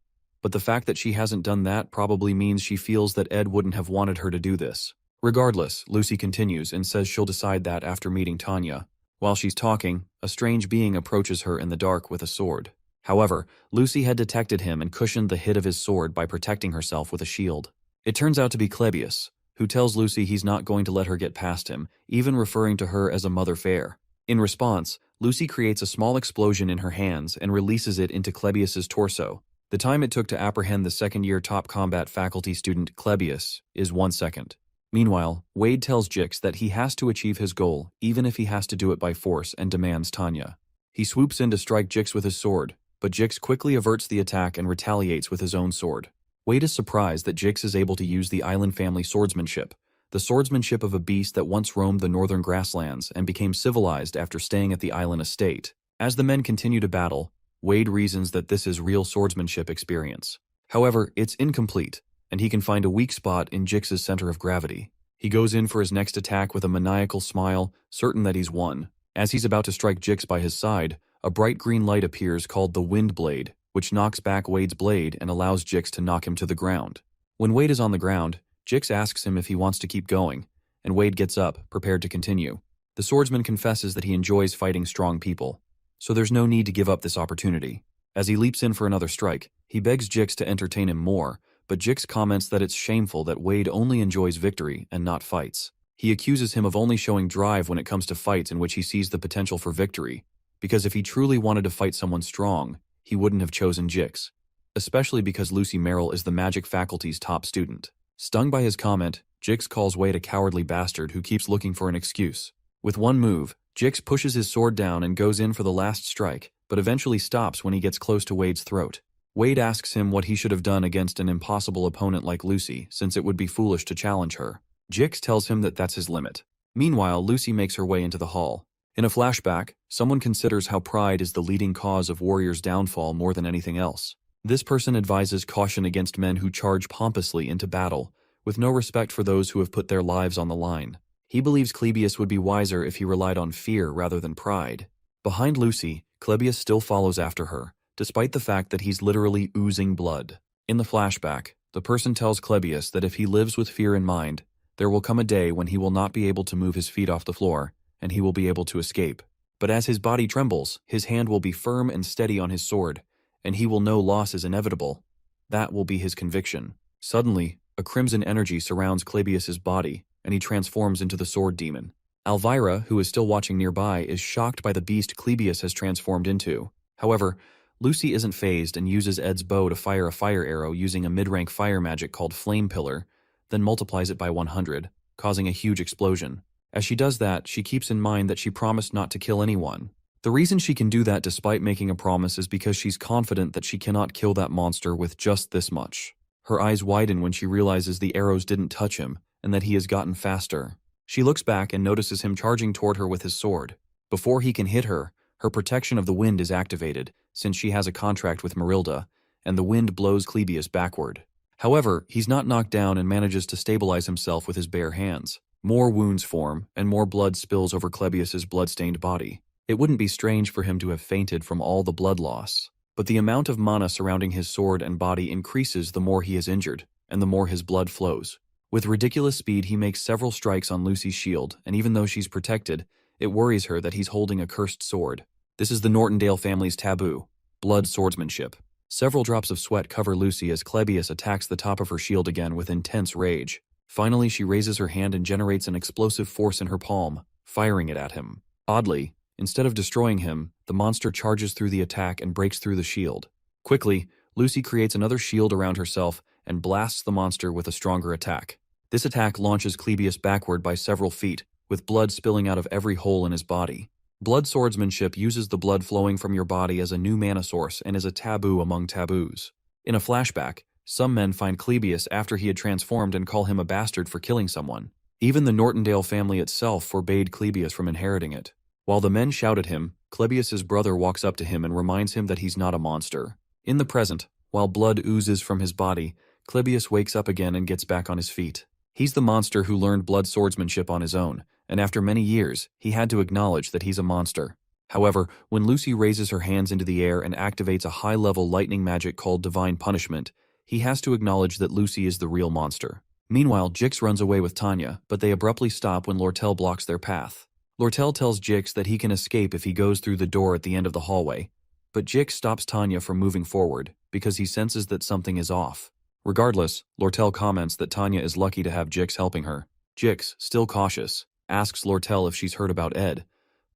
but the fact that she hasn't done that probably means she feels that Ed wouldn't have wanted her to do this. Regardless, Lucy continues and says she'll decide that after meeting Tanya. While she's talking, a strange being approaches her in the dark with a sword. However, Lucy had detected him and cushioned the hit of his sword by protecting herself with a shield. It turns out to be Clebius, who tells Lucy he's not going to let her get past him, even referring to her as a mother fair. In response, Lucy creates a small explosion in her hands and releases it into Clebius's torso. The time it took to apprehend the second-year top combat faculty student Clebius is 1 second. Meanwhile, Wade tells Jix that he has to achieve his goal, even if he has to do it by force, and demands Tanya. He swoops in to strike Jix with his sword, but Jix quickly averts the attack and retaliates with his own sword. Wade is surprised that Jix is able to use the island family swordsmanship, the swordsmanship of a beast that once roamed the northern grasslands and became civilized after staying at the island estate. As the men continue to battle, Wade reasons that this is real swordsmanship experience. However, it's incomplete, and he can find a weak spot in Jix's center of gravity. He goes in for his next attack with a maniacal smile, certain that he's won. As he's about to strike Jix by his side, a bright green light appears called the Wind Blade, which knocks back Wade's blade and allows Jix to knock him to the ground. When Wade is on the ground, Jix asks him if he wants to keep going, and Wade gets up, prepared to continue. The swordsman confesses that he enjoys fighting strong people, so there's no need to give up this opportunity. As he leaps in for another strike, he begs Jix to entertain him more, but Jix comments that it's shameful that Wade only enjoys victory and not fights. He accuses him of only showing drive when it comes to fights in which he sees the potential for victory, because if he truly wanted to fight someone strong, he wouldn't have chosen Jix, especially because Lucy Merrill is the magic faculty's top student. Stung by his comment, Jix calls Wade a cowardly bastard who keeps looking for an excuse. With one move, Jix pushes his sword down and goes in for the last strike, but eventually stops when he gets close to Wade's throat. Wade asks him what he should have done against an impossible opponent like Lucy, since it would be foolish to challenge her. Jix tells him that that's his limit. Meanwhile, Lucy makes her way into the hall. In a flashback, someone considers how pride is the leading cause of warriors' downfall more than anything else. This person advises caution against men who charge pompously into battle, with no respect for those who have put their lives on the line. He believes Clebius would be wiser if he relied on fear rather than pride. Behind Lucy, Clebius still follows after her, despite the fact that he's literally oozing blood. In the flashback, the person tells Clebius that if he lives with fear in mind, there will come a day when he will not be able to move his feet off the floor, and he will be able to escape. But as his body trembles, his hand will be firm and steady on his sword, and he will know loss is inevitable. That will be his conviction. Suddenly, a crimson energy surrounds Clebius's body, and he transforms into the sword demon. Elvira, who is still watching nearby, is shocked by the beast Clebius has transformed into. However, Lucy isn't fazed and uses Ed's bow to fire a fire arrow using a mid-rank fire magic called Flame Pillar, then multiplies it by 100, causing a huge explosion. As she does that, she keeps in mind that she promised not to kill anyone. The reason she can do that despite making a promise is because she's confident that she cannot kill that monster with just this much. Her eyes widen when she realizes the arrows didn't touch him, and that he has gotten faster. She looks back and notices him charging toward her with his sword. Before he can hit her, her protection of the wind is activated, since she has a contract with Marilda, and the wind blows Clebius backward. However, he's not knocked down and manages to stabilize himself with his bare hands. More wounds form, and more blood spills over Clebius's blood-stained body. It wouldn't be strange for him to have fainted from all the blood loss. But the amount of mana surrounding his sword and body increases the more he is injured, and the more his blood flows. With ridiculous speed, he makes several strikes on Lucy's shield, and even though she's protected, it worries her that he's holding a cursed sword. This is the Nortendale family's taboo: blood swordsmanship. Several drops of sweat cover Lucy as Clebius attacks the top of her shield again with intense rage. Finally, she raises her hand and generates an explosive force in her palm, firing it at him. Oddly, instead of destroying him, the monster charges through the attack and breaks through the shield. Quickly, Lucy creates another shield around herself and blasts the monster with a stronger attack. This attack launches Clebius backward by several feet, with blood spilling out of every hole in his body. Blood swordsmanship uses the blood flowing from your body as a new mana source and is a taboo among taboos. In a flashback, some men find Clebius after he had transformed and call him a bastard for killing someone. Even the Nortendale family itself forbade Clebius from inheriting it. While the men shout at him, Clebius's brother walks up to him and reminds him that he's not a monster. In the present, while blood oozes from his body, Clebius wakes up again and gets back on his feet. He's the monster who learned blood swordsmanship on his own, and after many years, he had to acknowledge that he's a monster. However, when Lucy raises her hands into the air and activates a high-level lightning magic called Divine Punishment, he has to acknowledge that Lucy is the real monster. Meanwhile, Jix runs away with Tanya, but they abruptly stop when Lortell blocks their path. Lortell tells Jix that he can escape if he goes through the door at the end of the hallway, but Jix stops Tanya from moving forward because he senses that something is off. Regardless, Lortell comments that Tanya is lucky to have Jix helping her. Jix, still cautious, asks Lortell if she's heard about Ed,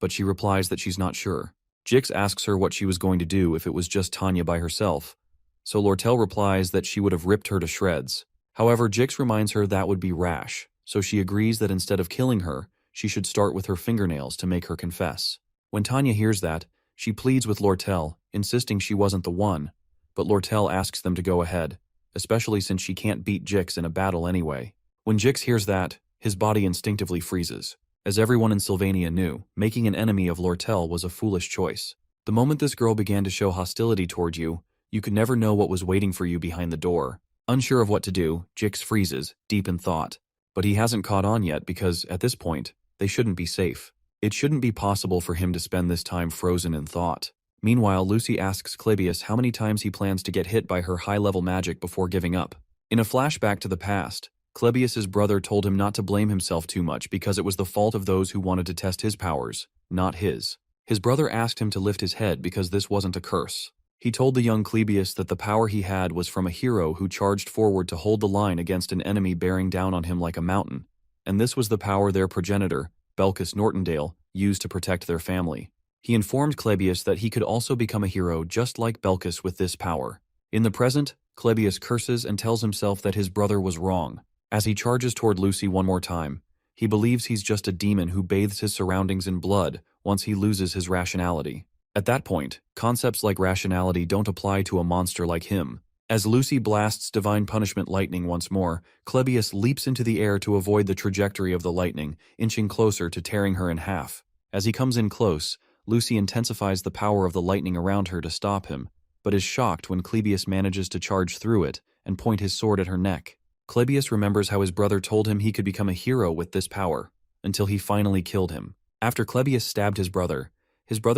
but she replies that she's not sure. Jix asks her what she was going to do if it was just Tanya by herself, so Lortell replies that she would have ripped her to shreds. However, Jix reminds her that would be rash, so she agrees that instead of killing her, she should start with her fingernails to make her confess. When Tanya hears that, she pleads with Lortell, insisting she wasn't the one, but Lortell asks them to go ahead, especially since she can't beat Jix in a battle anyway. When Jix hears that, his body instinctively freezes. As everyone in Sylvania knew, making an enemy of Lortell was a foolish choice. The moment this girl began to show hostility toward you, you could never know what was waiting for you behind the door. Unsure of what to do, Jix freezes, deep in thought. But he hasn't caught on yet because, at this point, they shouldn't be safe. It shouldn't be possible for him to spend this time frozen in thought. Meanwhile, Lucy asks Clebius how many times he plans to get hit by her high-level magic before giving up. In a flashback to the past, Clebius's brother told him not to blame himself too much because it was the fault of those who wanted to test his powers, not his. His brother asked him to lift his head because this wasn't a curse. He told the young Clebius that the power he had was from a hero who charged forward to hold the line against an enemy bearing down on him like a mountain, and this was the power their progenitor, Belcus Nortendale, used to protect their family. He informed Clebius that he could also become a hero just like Belcus with this power. In the present, Clebius curses and tells himself that his brother was wrong. As he charges toward Lucy one more time, he believes he's just a demon who bathes his surroundings in blood once he loses his rationality. At that point, concepts like rationality don't apply to a monster like him. As Lucy blasts divine punishment lightning once more, Clebius leaps into the air to avoid the trajectory of the lightning, inching closer to tearing her in half. As he comes in close, Lucy intensifies the power of the lightning around her to stop him, but is shocked when Clebius manages to charge through it and point his sword at her neck. Clebius remembers how his brother told him he could become a hero with this power, until he finally killed him. After Clebius stabbed his brother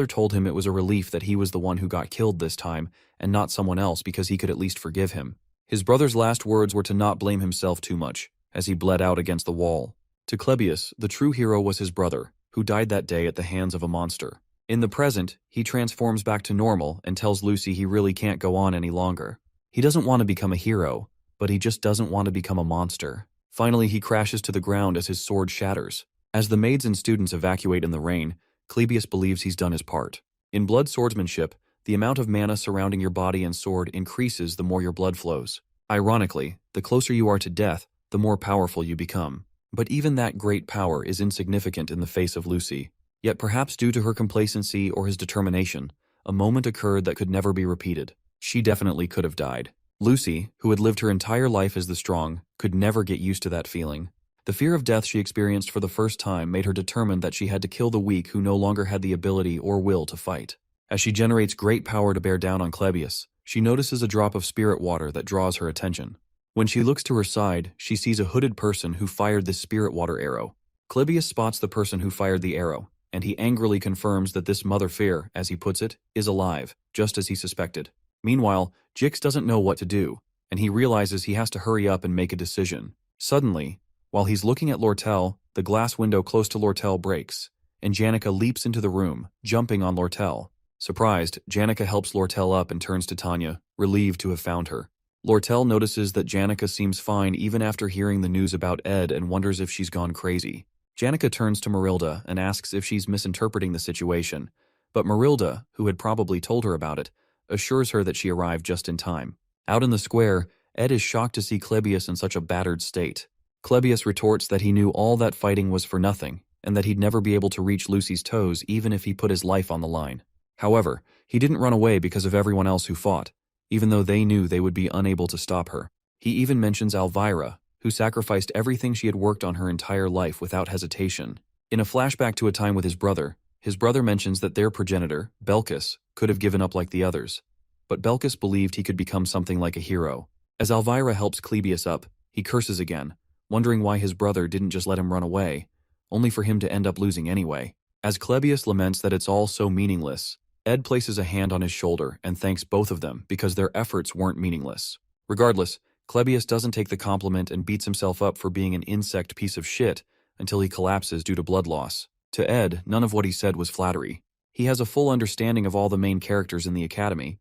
told him it was a relief that he was the one who got killed this time, and not someone else because he could at least forgive him. His brother's last words were to not blame himself too much, as he bled out against the wall. To Clebius, the true hero was his brother, who died that day at the hands of a monster. In the present, he transforms back to normal and tells Lucy he really can't go on any longer. He doesn't want to become a hero, but he just doesn't want to become a monster. Finally, he crashes to the ground as his sword shatters. As the maids and students evacuate in the rain, Clebius believes he's done his part. In blood swordsmanship, the amount of mana surrounding your body and sword increases the more your blood flows. Ironically, the closer you are to death, the more powerful you become. But even that great power is insignificant in the face of Lucy. Yet perhaps due to her complacency or his determination, a moment occurred that could never be repeated. She definitely could have died. Lucy, who had lived her entire life as the strong, could never get used to that feeling. The fear of death she experienced for the first time made her determined that she had to kill the weak who no longer had the ability or will to fight. As she generates great power to bear down on Clebius, she notices a drop of spirit water that draws her attention. When she looks to her side, she sees a hooded person who fired this spirit water arrow. Clebius spots the person who fired the arrow, and he angrily confirms that this Mother Fear, as he puts it, is alive, just as he suspected. Meanwhile, Jix doesn't know what to do, and he realizes he has to hurry up and make a decision. Suddenly, while he's looking at Lortell, the glass window close to Lortell breaks, and Janica leaps into the room, jumping on Lortell. Surprised, Janica helps Lortell up and turns to Tanya, relieved to have found her. Lortell notices that Janica seems fine even after hearing the news about Ed and wonders if she's gone crazy. Janica turns to Marilda and asks if she's misinterpreting the situation, but Marilda, who had probably told her about it, assures her that she arrived just in time. Out in the square, Ed is shocked to see Clebius in such a battered state. Clebius retorts that he knew all that fighting was for nothing, and that he'd never be able to reach Lucy's toes even if he put his life on the line. However, he didn't run away because of everyone else who fought, even though they knew they would be unable to stop her. He even mentions Elvira, who sacrificed everything she had worked on her entire life without hesitation. In a flashback to a time with his brother mentions that their progenitor, Belcus, could have given up like the others. But Belcus believed he could become something like a hero. As Elvira helps Clebius up, he curses again, wondering why his brother didn't just let him run away, only for him to end up losing anyway. As Clebius laments that it's all so meaningless, Ed places a hand on his shoulder and thanks both of them because their efforts weren't meaningless. Regardless, Clebius doesn't take the compliment and beats himself up for being an insect piece of shit until he collapses due to blood loss. To Ed, none of what he said was flattery. He has a full understanding of all the main characters in the academy,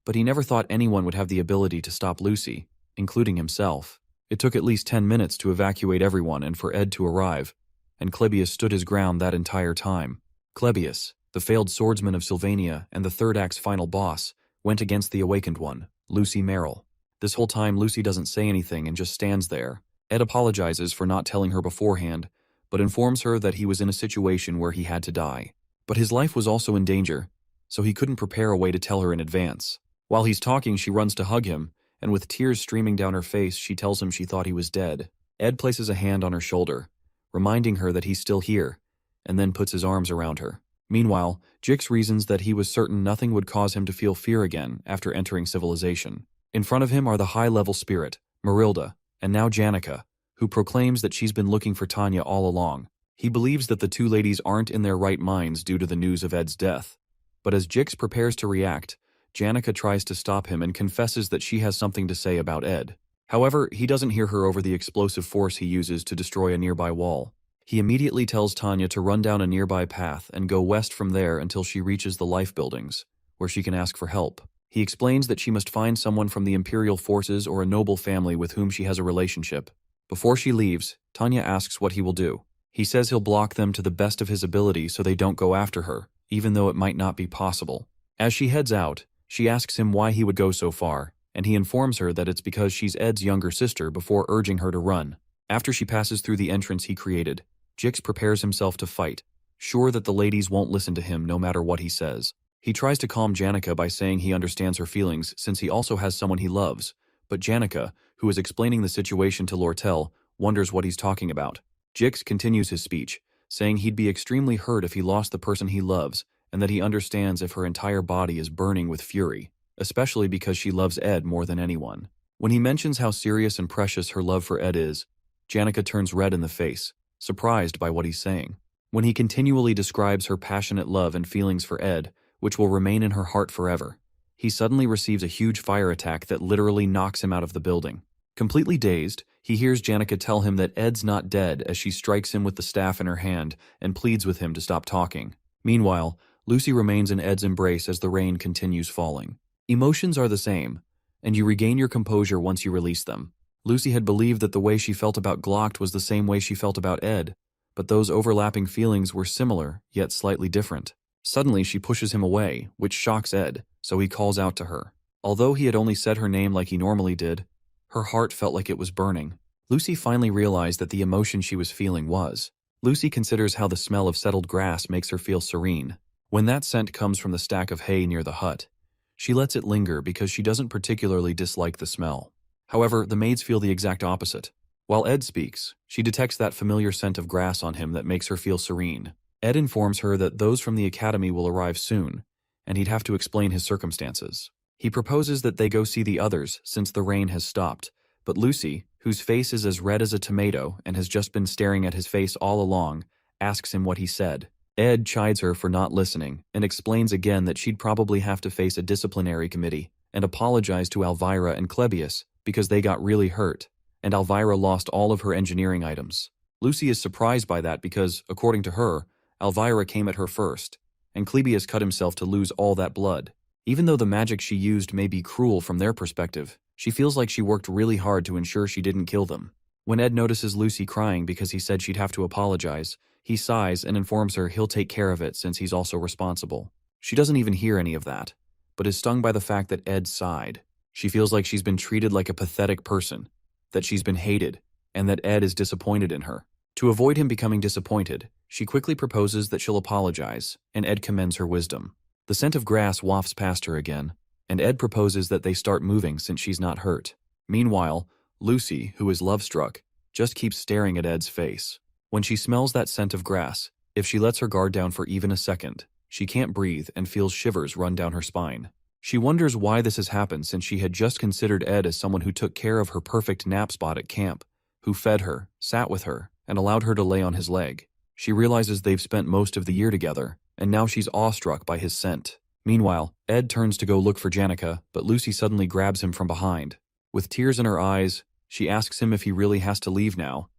but he never thought anyone would have the ability to stop Lucy, including himself. It took at least 10 minutes to evacuate everyone and for Ed to arrive, and Clebius stood his ground that entire time. Clebius, the failed swordsman of Sylvania and the third act's final boss, went against the awakened one, Lucy Merrill. This whole time Lucy doesn't say anything and just stands there. Ed apologizes for not telling her beforehand, but informs her that he was in a situation where he had to die. But his life was also in danger, so he couldn't prepare a way to tell her in advance. While he's talking, she runs to hug him, and with tears streaming down her face, she tells him she thought he was dead. Ed places a hand on her shoulder, reminding her that he's still here, and then puts his arms around her. Meanwhile, Jix reasons that he was certain nothing would cause him to feel fear again after entering civilization. In front of him are the high-level spirit, Marilda, and now Janica, who proclaims that she's been looking for Tanya all along. He believes that the two ladies aren't in their right minds due to the news of Ed's death. But as Jix prepares to react, Janica tries to stop him and confesses that she has something to say about Ed. However, he doesn't hear her over the explosive force he uses to destroy a nearby wall. He immediately tells Tanya to run down a nearby path and go west from there until she reaches the life buildings, where she can ask for help. He explains that she must find someone from the Imperial forces or a noble family with whom she has a relationship. Before she leaves, Tanya asks what he will do. He says he'll block them to the best of his ability so they don't go after her, even though it might not be possible. As she heads out, she asks him why he would go so far, and he informs her that it's because she's Ed's younger sister before urging her to run. After she passes through the entrance he created, Jix prepares himself to fight, sure that the ladies won't listen to him no matter what he says. He tries to calm Janica by saying he understands her feelings since he also has someone he loves, but Janica, who is explaining the situation to Lortell, wonders what he's talking about. Jix continues his speech, saying he'd be extremely hurt if he lost the person he loves, and that he understands if her entire body is burning with fury, especially because she loves Ed more than anyone. When he mentions how serious and precious her love for Ed is, Janica turns red in the face, surprised by what he's saying. When he continually describes her passionate love and feelings for Ed, which will remain in her heart forever, he suddenly receives a huge fire attack that literally knocks him out of the building. Completely dazed, he hears Janica tell him that Ed's not dead as she strikes him with the staff in her hand and pleads with him to stop talking. Meanwhile, Lucy remains in Ed's embrace as the rain continues falling. Emotions are the same, and you regain your composure once you release them. Lucy had believed that the way she felt about Glocked was the same way she felt about Ed, but those overlapping feelings were similar, yet slightly different. Suddenly, she pushes him away, which shocks Ed, so he calls out to her. Although he had only said her name like he normally did, her heart felt like it was burning. Lucy finally realized that the emotion she was feeling was. Lucy considers how the smell of settled grass makes her feel serene. When that scent comes from the stack of hay near the hut, she lets it linger because she doesn't particularly dislike the smell. However, the maids feel the exact opposite. While Ed speaks, she detects that familiar scent of grass on him that makes her feel serene. Ed informs her that those from the academy will arrive soon, and he'd have to explain his circumstances. He proposes that they go see the others since the rain has stopped, but Lucy, whose face is as red as a tomato and has just been staring at his face all along, asks him what he said. Ed chides her for not listening and explains again that she'd probably have to face a disciplinary committee and apologize to Elvira and Clebius because they got really hurt, and Elvira lost all of her engineering items. Lucy is surprised by that because, according to her, Elvira came at her first, and Clebius cut himself to lose all that blood. Even though the magic she used may be cruel from their perspective, she feels like she worked really hard to ensure she didn't kill them. When Ed notices Lucy crying because he said she'd have to apologize, he sighs and informs her he'll take care of it since he's also responsible. She doesn't even hear any of that, but is stung by the fact that Ed sighed. She feels like she's been treated like a pathetic person, that she's been hated, and that Ed is disappointed in her. To avoid him becoming disappointed, she quickly proposes that she'll apologize, and Ed commends her wisdom. The scent of grass wafts past her again, and Ed proposes that they start moving since she's not hurt. Meanwhile, Lucy, who is love-struck, just keeps staring at Ed's face. When she smells that scent of grass, if she lets her guard down for even a second, she can't breathe and feels shivers run down her spine. She wonders why this has happened since she had just considered Ed as someone who took care of her perfect nap spot at camp, who fed her, sat with her, and allowed her to lay on his leg. She realizes they've spent most of the year together, and now she's awestruck by his scent. Meanwhile, Ed turns to go look for Janica, but Lucy suddenly grabs him from behind. With tears in her eyes, she asks him if he really has to leave now,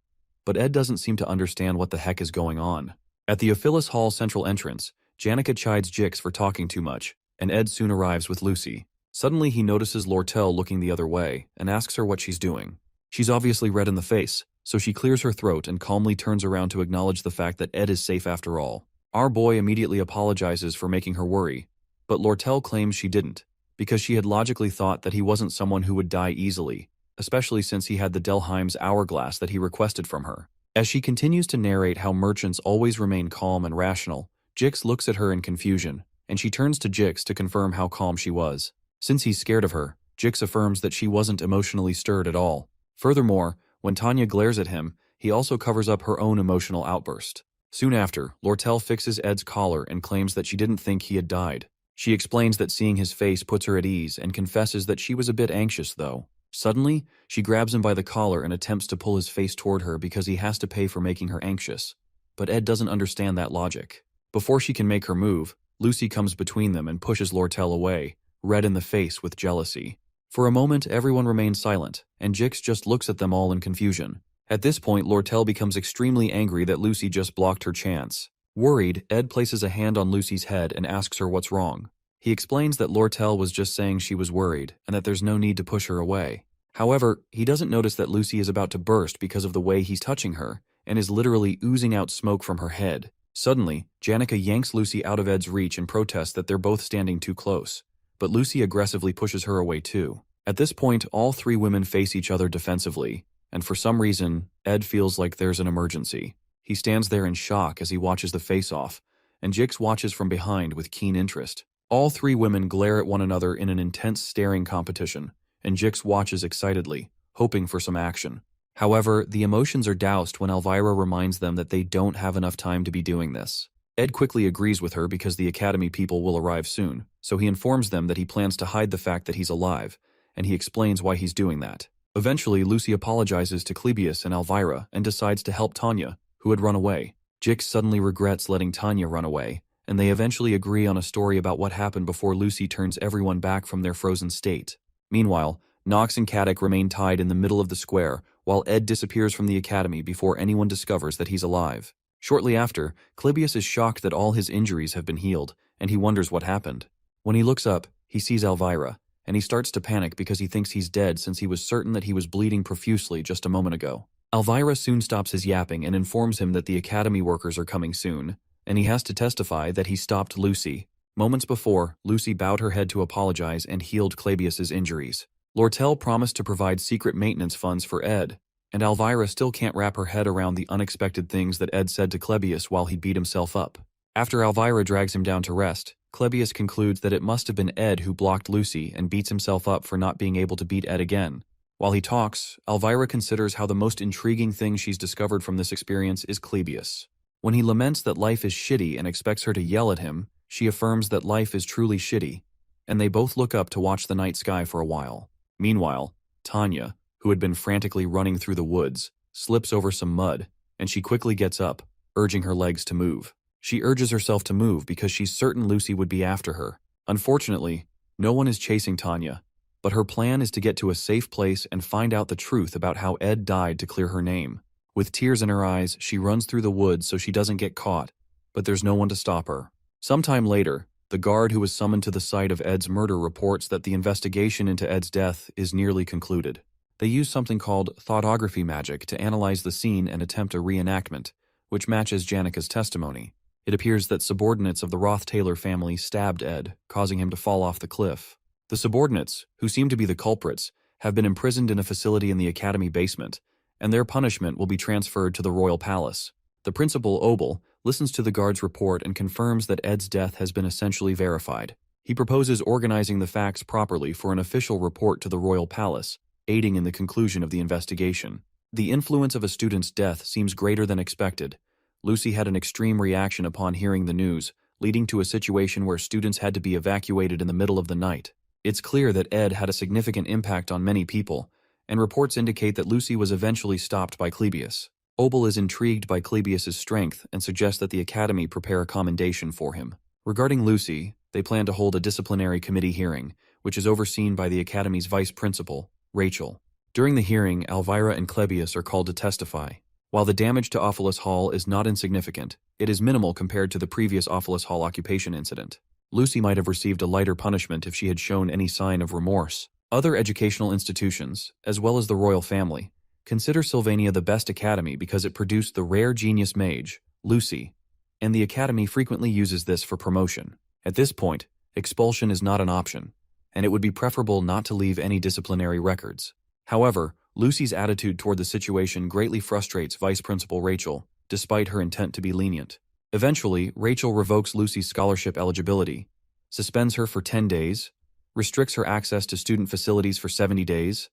but Ed doesn't seem to understand what the heck is going on. At the Offus Hall central entrance, Janica chides Jix for talking too much, and Ed soon arrives with Lucy. Suddenly he notices Lortell looking the other way and asks her what she's doing. She's obviously red in the face, so she clears her throat and calmly turns around to acknowledge the fact that Ed is safe after all. Our boy immediately apologizes for making her worry, but Lortell claims she didn't, because she had logically thought that he wasn't someone who would die easily, especially since he had the Delheim's hourglass that he requested from her. As she continues to narrate how merchants always remain calm and rational, Jix looks at her in confusion, and she turns to Jix to confirm how calm she was. Since he's scared of her, Jix affirms that she wasn't emotionally stirred at all. Furthermore, when Tanya glares at him, he also covers up her own emotional outburst. Soon after, Lortell fixes Ed's collar and claims that she didn't think he had died. She explains that seeing his face puts her at ease and confesses that she was a bit anxious though. Suddenly, she grabs him by the collar and attempts to pull his face toward her because he has to pay for making her anxious. But Ed doesn't understand that logic. Before she can make her move, Lucy comes between them and pushes Lortell away, red in the face with jealousy. For a moment, everyone remains silent, and Jix just looks at them all in confusion. At this point, Lortell becomes extremely angry that Lucy just blocked her chance. Worried, Ed places a hand on Lucy's head and asks her what's wrong. He explains that Lortell was just saying she was worried, and that there's no need to push her away. However, he doesn't notice that Lucy is about to burst because of the way he's touching her, and is literally oozing out smoke from her head. Suddenly, Janica yanks Lucy out of Ed's reach and protests that they're both standing too close. But Lucy aggressively pushes her away too. At this point, all three women face each other defensively, and for some reason, Ed feels like there's an emergency. He stands there in shock as he watches the face-off, and Jix watches from behind with keen interest. All three women glare at one another in an intense staring competition, and Jix watches excitedly, hoping for some action. However, the emotions are doused when Elvira reminds them that they don't have enough time to be doing this. Ed quickly agrees with her because the Academy people will arrive soon, so he informs them that he plans to hide the fact that he's alive, and he explains why he's doing that. Eventually, Lucy apologizes to Clebius and Elvira and decides to help Tanya, who had run away. Jix suddenly regrets letting Tanya run away, and they eventually agree on a story about what happened before Lucy turns everyone back from their frozen state. Meanwhile, Nox and Caddick remain tied in the middle of the square, while Ed disappears from the Academy before anyone discovers that he's alive. Shortly after, Clebius is shocked that all his injuries have been healed, and he wonders what happened. When he looks up, he sees Elvira, and he starts to panic because he thinks he's dead since he was certain that he was bleeding profusely just a moment ago. Elvira soon stops his yapping and informs him that the Academy workers are coming soon, and he has to testify that he stopped Lucy. Moments before, Lucy bowed her head to apologize and healed Clebius's injuries. Lortell promised to provide secret maintenance funds for Ed, and Elvira still can't wrap her head around the unexpected things that Ed said to Clebius while he beat himself up. After Elvira drags him down to rest, Clebius concludes that it must have been Ed who blocked Lucy and beats himself up for not being able to beat Ed again. While he talks, Elvira considers how the most intriguing thing she's discovered from this experience is Clebius. When he laments that life is shitty and expects her to yell at him, she affirms that life is truly shitty, and they both look up to watch the night sky for a while. Meanwhile, Tanya, who had been frantically running through the woods, slips over some mud, and she quickly gets up, urging her legs to move. She urges herself to move because she's certain Lucy would be after her. Unfortunately, no one is chasing Tanya, but her plan is to get to a safe place and find out the truth about how Ed died to clear her name. With tears in her eyes, she runs through the woods so she doesn't get caught, but there's no one to stop her. Sometime later, the guard who was summoned to the site of Ed's murder reports that the investigation into Ed's death is nearly concluded. They use something called thoughtography magic to analyze the scene and attempt a reenactment, which matches Janica's testimony. It appears that subordinates of the Roth Taylor family stabbed Ed, causing him to fall off the cliff. The subordinates, who seem to be the culprits, have been imprisoned in a facility in the Academy basement, and their punishment will be transferred to the royal palace. The principal, Obel, listens to the guard's report and confirms that Ed's death has been essentially verified. He proposes organizing the facts properly for an official report to the royal palace, aiding in the conclusion of the investigation. The influence of a student's death seems greater than expected. Lucy had an extreme reaction upon hearing the news, leading to a situation where students had to be evacuated in the middle of the night. It's clear that Ed had a significant impact on many people, and reports indicate that Lucy was eventually stopped by Clebius. Obel is intrigued by Clebius's strength and suggests that the Academy prepare a commendation for him. Regarding Lucy, they plan to hold a disciplinary committee hearing, which is overseen by the Academy's vice principal, Rachel. During the hearing, Elvira and Clebius are called to testify. While the damage to Offus Hall is not insignificant, it is minimal compared to the previous Offus Hall occupation incident. Lucy might have received a lighter punishment if she had shown any sign of remorse. Other educational institutions, as well as the royal family, consider Sylvania the best academy because it produced the rare genius mage, Lucy, and the Academy frequently uses this for promotion. At this point, expulsion is not an option, and it would be preferable not to leave any disciplinary records. However, Lucy's attitude toward the situation greatly frustrates Vice Principal Rachel, despite her intent to be lenient. Eventually, Rachel revokes Lucy's scholarship eligibility, suspends her for 10 days, restricts her access to student facilities for 70 days,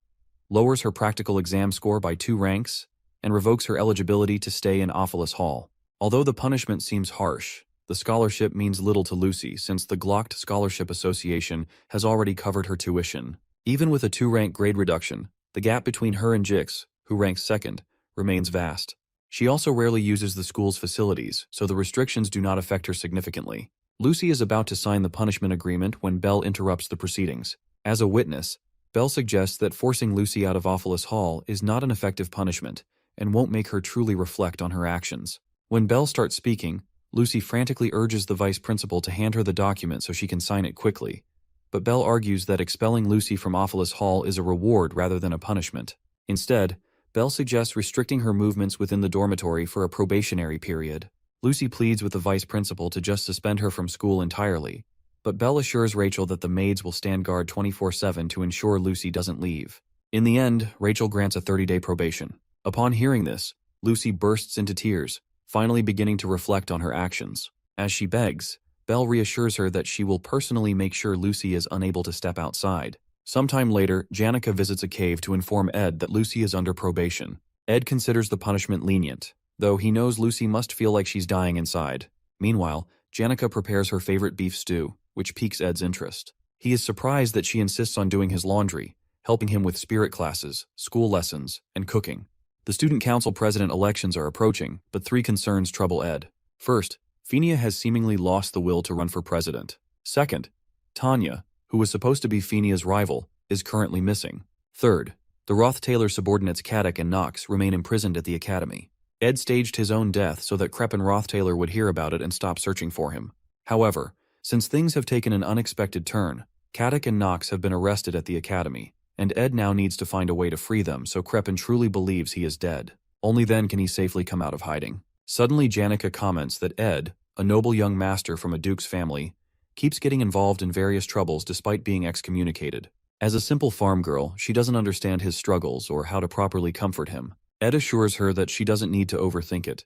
lowers her practical exam score by 2 ranks, and revokes her eligibility to stay in Offus Hall. Although the punishment seems harsh, the scholarship means little to Lucy since the Glocked Scholarship Association has already covered her tuition. Even with a 2-rank grade reduction, the gap between her and Jix, who ranks second, remains vast. She also rarely uses the school's facilities, so the restrictions do not affect her significantly. Lucy is about to sign the punishment agreement when Belle interrupts the proceedings. As a witness, Belle suggests that forcing Lucy out of Offus Hall is not an effective punishment and won't make her truly reflect on her actions. When Belle starts speaking, Lucy frantically urges the vice principal to hand her the document so she can sign it quickly. But Belle argues that expelling Lucy from Offus Hall is a reward rather than a punishment. Instead, Belle suggests restricting her movements within the dormitory for a probationary period. Lucy pleads with the vice principal to just suspend her from school entirely, but Belle assures Rachel that the maids will stand guard 24/7 to ensure Lucy doesn't leave. In the end, Rachel grants a 30-day probation. Upon hearing this, Lucy bursts into tears, finally beginning to reflect on her actions. As she begs, Belle reassures her that she will personally make sure Lucy is unable to step outside. Sometime later, Janica visits a cave to inform Ed that Lucy is under probation. Ed considers the punishment lenient, though he knows Lucy must feel like she's dying inside. Meanwhile, Janica prepares her favorite beef stew, which piques Ed's interest. He is surprised that she insists on doing his laundry, helping him with spirit classes, school lessons, and cooking. The student council president elections are approaching, but three concerns trouble Ed. First, Fenia has seemingly lost the will to run for president. Second, Tanya, who was supposed to be Fenia's rival, is currently missing. Third, the Roth Taylor subordinates Caddick and Knox remain imprisoned at the academy. Ed staged his own death so that Crep and Roth Taylor would hear about it and stop searching for him. However, since things have taken an unexpected turn, Caddick and Knox have been arrested at the academy, and Ed now needs to find a way to free them so Crepin truly believes he is dead. Only then can he safely come out of hiding. Suddenly Janica comments that Ed, a noble young master from a duke's family, keeps getting involved in various troubles despite being excommunicated. As a simple farm girl, she doesn't understand his struggles or how to properly comfort him. Ed assures her that she doesn't need to overthink it,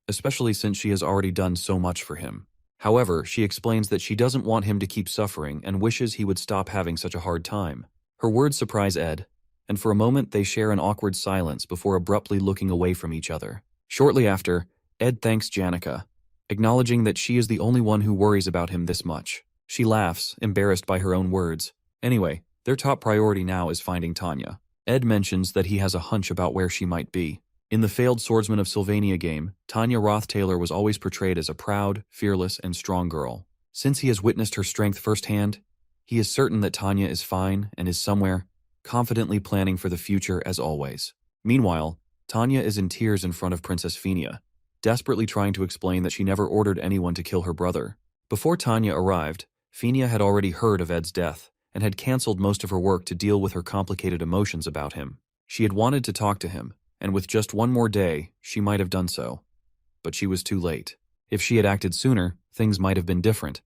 especially since she has already done so much for him. However, she explains that she doesn't want him to keep suffering and wishes he would stop having such a hard time. Her words surprise Ed, and for a moment they share an awkward silence before abruptly looking away from each other. Shortly after, Ed thanks Janica, acknowledging that she is the only one who worries about him this much. She laughs, embarrassed by her own words. Anyway, their top priority now is finding Tanya. Ed mentions that he has a hunch about where she might be. In the failed Swordsman of Sylvania game, Tanya Roth Taylor was always portrayed as a proud, fearless, and strong girl. Since he has witnessed her strength firsthand, he is certain that Tanya is fine and is somewhere, confidently planning for the future as always. Meanwhile, Tanya is in tears in front of Princess Fenia, desperately trying to explain that she never ordered anyone to kill her brother. Before Tanya arrived, Fenia had already heard of Ed's death and had cancelled most of her work to deal with her complicated emotions about him. She had wanted to talk to him, and with just one more day, she might have done so. But she was too late. If she had acted sooner, things might have been different.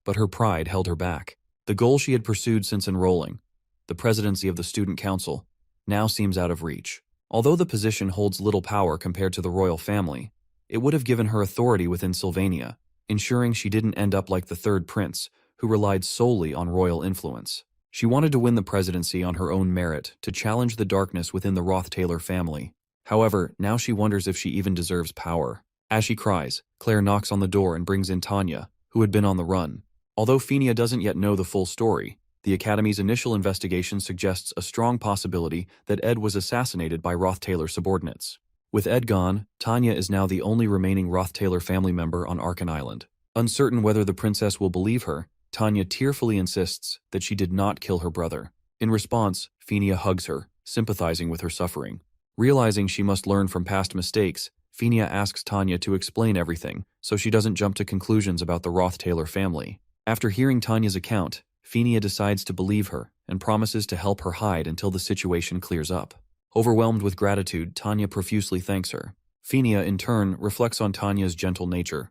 But her pride held her back. The goal she had pursued since enrolling, the presidency of the student council, now seems out of reach. Although the position holds little power compared to the royal family, it would have given her authority within Sylvania, ensuring she didn't end up like the third prince, who relied solely on royal influence. She wanted to win the presidency on her own merit, to challenge the darkness within the Roth Taylor family. However, now she wonders if she even deserves power. As she cries, Claire knocks on the door and brings in Tanya, who had been on the run. Although Fenia doesn't yet know the full story, the Academy's initial investigation suggests a strong possibility that Ed was assassinated by Roth Taylor subordinates. With Ed gone, Tanya is now the only remaining Roth Taylor family member on Arkan Island. Uncertain whether the princess will believe her, Tanya tearfully insists that she did not kill her brother. In response, Fenia hugs her, sympathizing with her suffering. Realizing she must learn from past mistakes, Fenia asks Tanya to explain everything, so she doesn't jump to conclusions about the Roth Taylor family. After hearing Tanya's account, Fenia decides to believe her and promises to help her hide until the situation clears up. Overwhelmed with gratitude, Tanya profusely thanks her. Fenia, in turn, reflects on Tanya's gentle nature.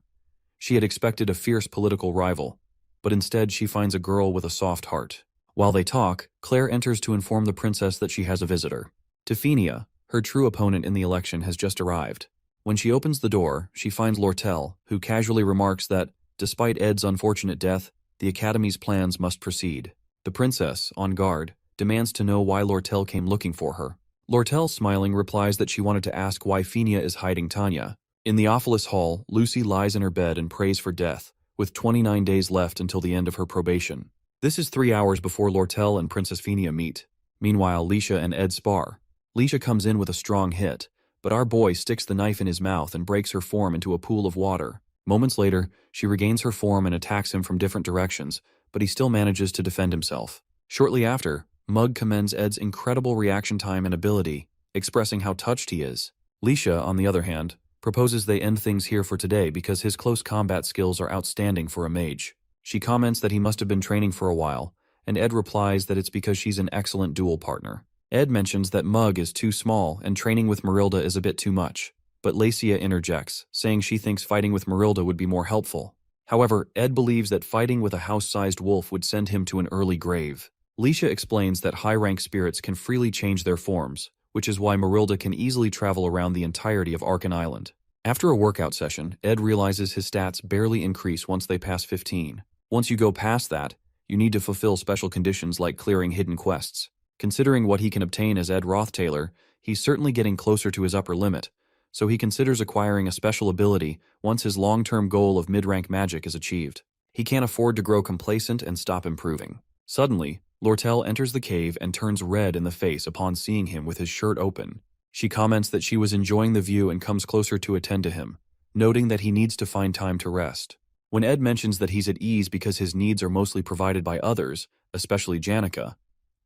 She had expected a fierce political rival, but instead she finds a girl with a soft heart. While they talk, Claire enters to inform the princess that she has a visitor. To Fenia, her true opponent in the election has just arrived. When she opens the door, she finds Lortell, who casually remarks that, despite Ed's unfortunate death, the Academy's plans must proceed. The princess, on guard, demands to know why Lortell came looking for her. Lortell, smiling, replies that she wanted to ask why Fenia is hiding Tanya. In the Offus Hall, Lucy lies in her bed and prays for death, with 29 days left until the end of her probation. This is 3 hours before Lortell and Princess Fenia meet. Meanwhile, Leisha and Ed spar. Leisha comes in with a strong hit, but our boy sticks the knife in his mouth and breaks her form into a pool of water. Moments later, she regains her form and attacks him from different directions, but he still manages to defend himself. Shortly after, Mug commends Ed's incredible reaction time and ability, expressing how touched he is. Leisha, on the other hand, proposes they end things here for today because his close combat skills are outstanding for a mage. She comments that he must have been training for a while, and Ed replies that it's because she's an excellent duel partner. Ed mentions that Mug is too small and training with Marilda is a bit too much, but Lacia interjects, saying she thinks fighting with Marilda would be more helpful. However, Ed believes that fighting with a house-sized wolf would send him to an early grave. Leisha explains that high-rank spirits can freely change their forms, which is why Marilda can easily travel around the entirety of Arkan Island. After a workout session, Ed realizes his stats barely increase once they pass 15. Once you go past that, you need to fulfill special conditions like clearing hidden quests. Considering what he can obtain as Ed Roth Taylor, he's certainly getting closer to his upper limit, so he considers acquiring a special ability once his long-term goal of mid-rank magic is achieved. He can't afford to grow complacent and stop improving. Suddenly, Lortell enters the cave and turns red in the face upon seeing him with his shirt open. She comments that she was enjoying the view and comes closer to attend to him, noting that he needs to find time to rest. When Ed mentions that he's at ease because his needs are mostly provided by others, especially Janica,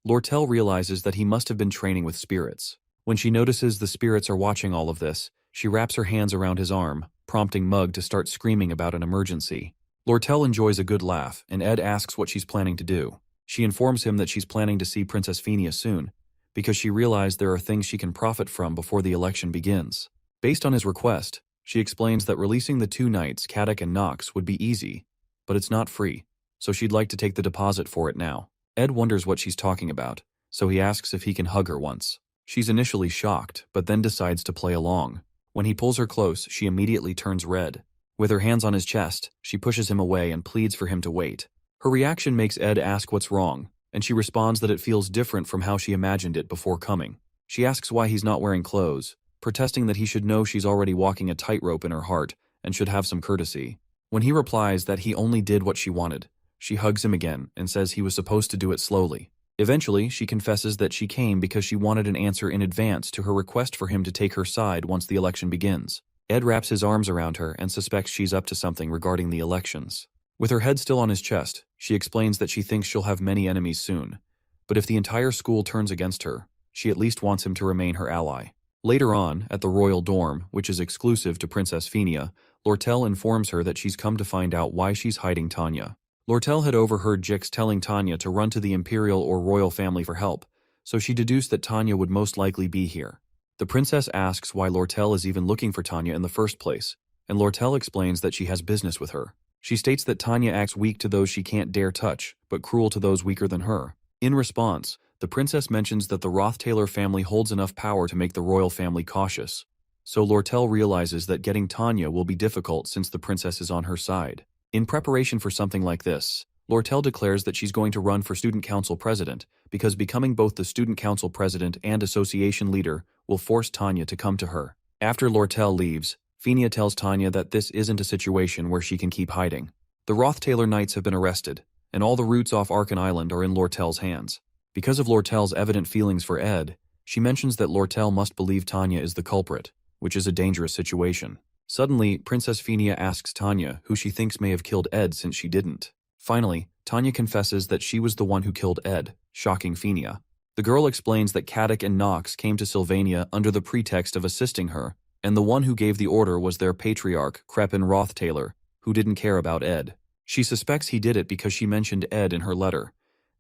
Lortell realizes that he must have been training with spirits. When she notices the spirits are watching all of this, she wraps her hands around his arm, prompting Mug to start screaming about an emergency. Lortell enjoys a good laugh, and Ed asks what she's planning to do. She informs him that she's planning to see Princess Fenia soon, because she realized there are things she can profit from before the election begins. Based on his request, she explains that releasing the two knights, Caddock and Knox, would be easy, but it's not free, so she'd like to take the deposit for it now. Ed wonders what she's talking about, so he asks if he can hug her once. She's initially shocked, but then decides to play along. When he pulls her close, she immediately turns red. With her hands on his chest, she pushes him away and pleads for him to wait. Her reaction makes Ed ask what's wrong, and she responds that it feels different from how she imagined it before coming. She asks why he's not wearing clothes, protesting that he should know she's already walking a tightrope in her heart and should have some courtesy. When he replies that he only did what she wanted, she hugs him again and says he was supposed to do it slowly. Eventually, she confesses that she came because she wanted an answer in advance to her request for him to take her side once the election begins. Ed wraps his arms around her and suspects she's up to something regarding the elections. With her head still on his chest, she explains that she thinks she'll have many enemies soon, but if the entire school turns against her, she at least wants him to remain her ally. Later on, at the royal dorm, which is exclusive to Princess Fenia, Lortell informs her that she's come to find out why she's hiding Tanya. Lortell had overheard Jix telling Tanya to run to the imperial or royal family for help, so she deduced that Tanya would most likely be here. The princess asks why Lortell is even looking for Tanya in the first place, and Lortell explains that she has business with her. She states that Tanya acts weak to those she can't dare touch, but cruel to those weaker than her. In response, the princess mentions that the Roth Taylor family holds enough power to make the royal family cautious. So Lortell realizes that getting Tanya will be difficult since the princess is on her side. In preparation for something like this, Lortell declares that she's going to run for student council president because becoming both the student council president and association leader will force Tanya to come to her. After Lortell leaves, Fenia tells Tanya that this isn't a situation where she can keep hiding. The Roth Taylor Knights have been arrested, and all the routes off Arkan Island are in Lortell's hands. Because of Lortell's evident feelings for Ed, she mentions that Lortell must believe Tanya is the culprit, which is a dangerous situation. Suddenly, Princess Fenia asks Tanya who she thinks may have killed Ed since she didn't. Finally, Tanya confesses that she was the one who killed Ed, shocking Fenia. The girl explains that Caddock and Knox came to Sylvania under the pretext of assisting her, and the one who gave the order was their patriarch, Crepin Roth Taylor, who didn't care about Ed. She suspects he did it because she mentioned Ed in her letter,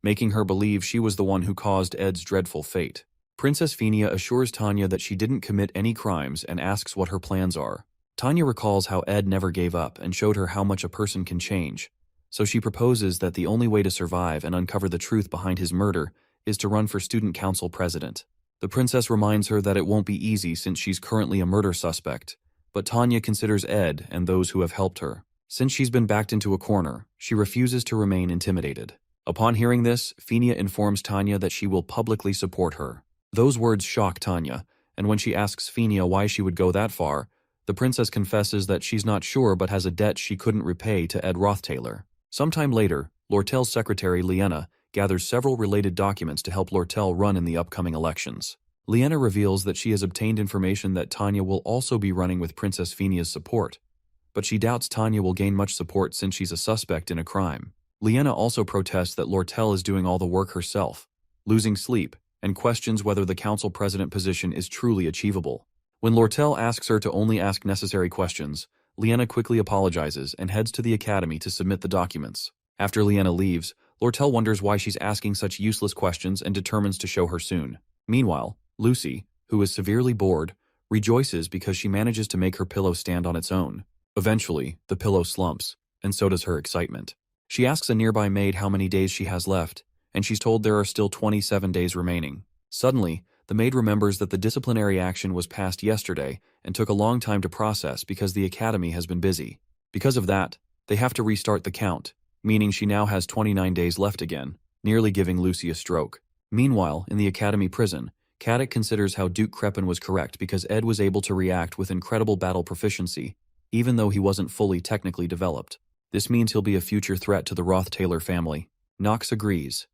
making her believe she was the one who caused Ed's dreadful fate. Princess Fenia assures Tanya that she didn't commit any crimes and asks what her plans are. Tanya recalls how Ed never gave up and showed her how much a person can change, so she proposes that the only way to survive and uncover the truth behind his murder is to run for student council president. The princess reminds her that it won't be easy since she's currently a murder suspect, but Tanya considers Ed and those who have helped her. Since she's been backed into a corner, she refuses to remain intimidated. Upon hearing this, Fenia informs Tanya that she will publicly support her. Those words shock Tanya, and when she asks Fenia why she would go that far, the princess confesses that she's not sure but has a debt she couldn't repay to Ed Roth Taylor. Sometime later, Lortell's secretary, Liena, gathers several related documents to help Lortell run in the upcoming elections. Liena reveals that she has obtained information that Tanya will also be running with Princess Fenia's support, but she doubts Tanya will gain much support since she's a suspect in a crime. Liena also protests that Lortell is doing all the work herself. losing sleep, and questions whether the council president position is truly achievable. When Lortell asks her to only ask necessary questions, Liana quickly apologizes and heads to the academy to submit the documents. After Liana leaves, Lortell wonders why she's asking such useless questions and determines to show her soon. Meanwhile, Lucy, who is severely bored, rejoices because she manages to make her pillow stand on its own. Eventually, the pillow slumps, and so does her excitement. She asks a nearby maid how many days she has left, and she's told there are still 27 days remaining. Suddenly, the maid remembers that the disciplinary action was passed yesterday and took a long time to process because the academy has been busy. Because of that, they have to restart the count, meaning she now has 29 days left again, nearly giving Lucy a stroke. Meanwhile, in the academy prison, Caddick considers how Duke Crepin was correct because Ed was able to react with incredible battle proficiency, even though he wasn't fully technically developed. This means he'll be a future threat to the Roth Taylor family. Knox agrees,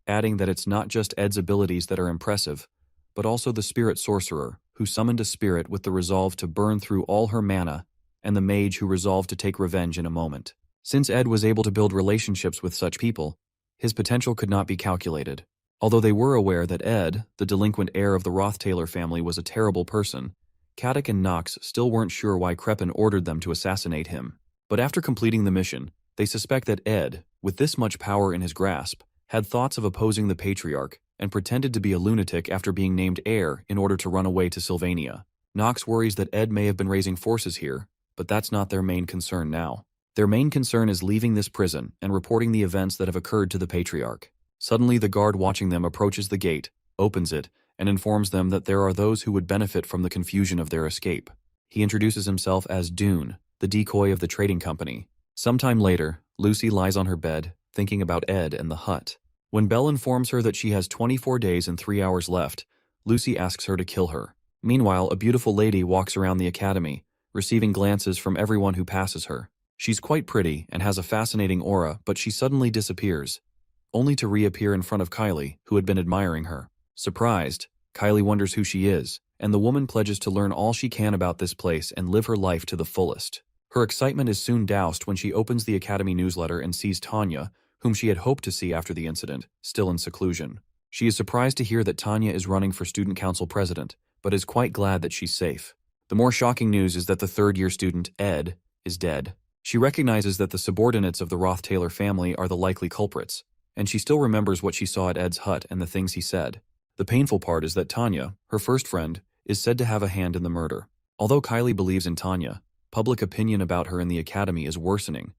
adding that it's not just Ed's abilities that are impressive, but also the spirit sorcerer, who summoned a spirit with the resolve to burn through all her mana, and the mage who resolved to take revenge in a moment. Since Ed was able to build relationships with such people, his potential could not be calculated. Although they were aware that Ed, the delinquent heir of the Roth Taylor family, was a terrible person, Caddick and Knox still weren't sure why Crepin ordered them to assassinate him. But after completing the mission, they suspect that Ed, with this much power in his grasp, had thoughts of opposing the Patriarch and pretended to be a lunatic after being named heir in order to run away to Sylvania. Knox worries that Ed may have been raising forces here, but that's not their main concern now. Their main concern is leaving this prison and reporting the events that have occurred to the Patriarch. Suddenly, the guard watching them approaches the gate, opens it, and informs them that there are those who would benefit from the confusion of their escape. He introduces himself as Dune, the decoy of the trading company. Sometime later, Lucy lies on her bed, thinking about Ed and the hut. When Belle informs her that she has 24 days and 3 hours left, Lucy asks her to kill her. Meanwhile, a beautiful lady walks around the academy, receiving glances from everyone who passes her. She's quite pretty and has a fascinating aura, but she suddenly disappears, only to reappear in front of Kylie, who had been admiring her. Surprised, Kylie wonders who she is, and the woman pledges to learn all she can about this place and live her life to the fullest. Her excitement is soon doused when she opens the academy newsletter and sees Tanya, whom she had hoped to see after the incident, still in seclusion. She is surprised to hear that Tanya is running for student council president, but is quite glad that she's safe. The more shocking news is that the third-year student, Ed, is dead. She recognizes that the subordinates of the Roth Taylor family are the likely culprits, and she still remembers what she saw at Ed's hut and the things he said. The painful part is that Tanya, her first friend, is said to have a hand in the murder. Although Kylie believes in Tanya, public opinion about her in the academy is worsening,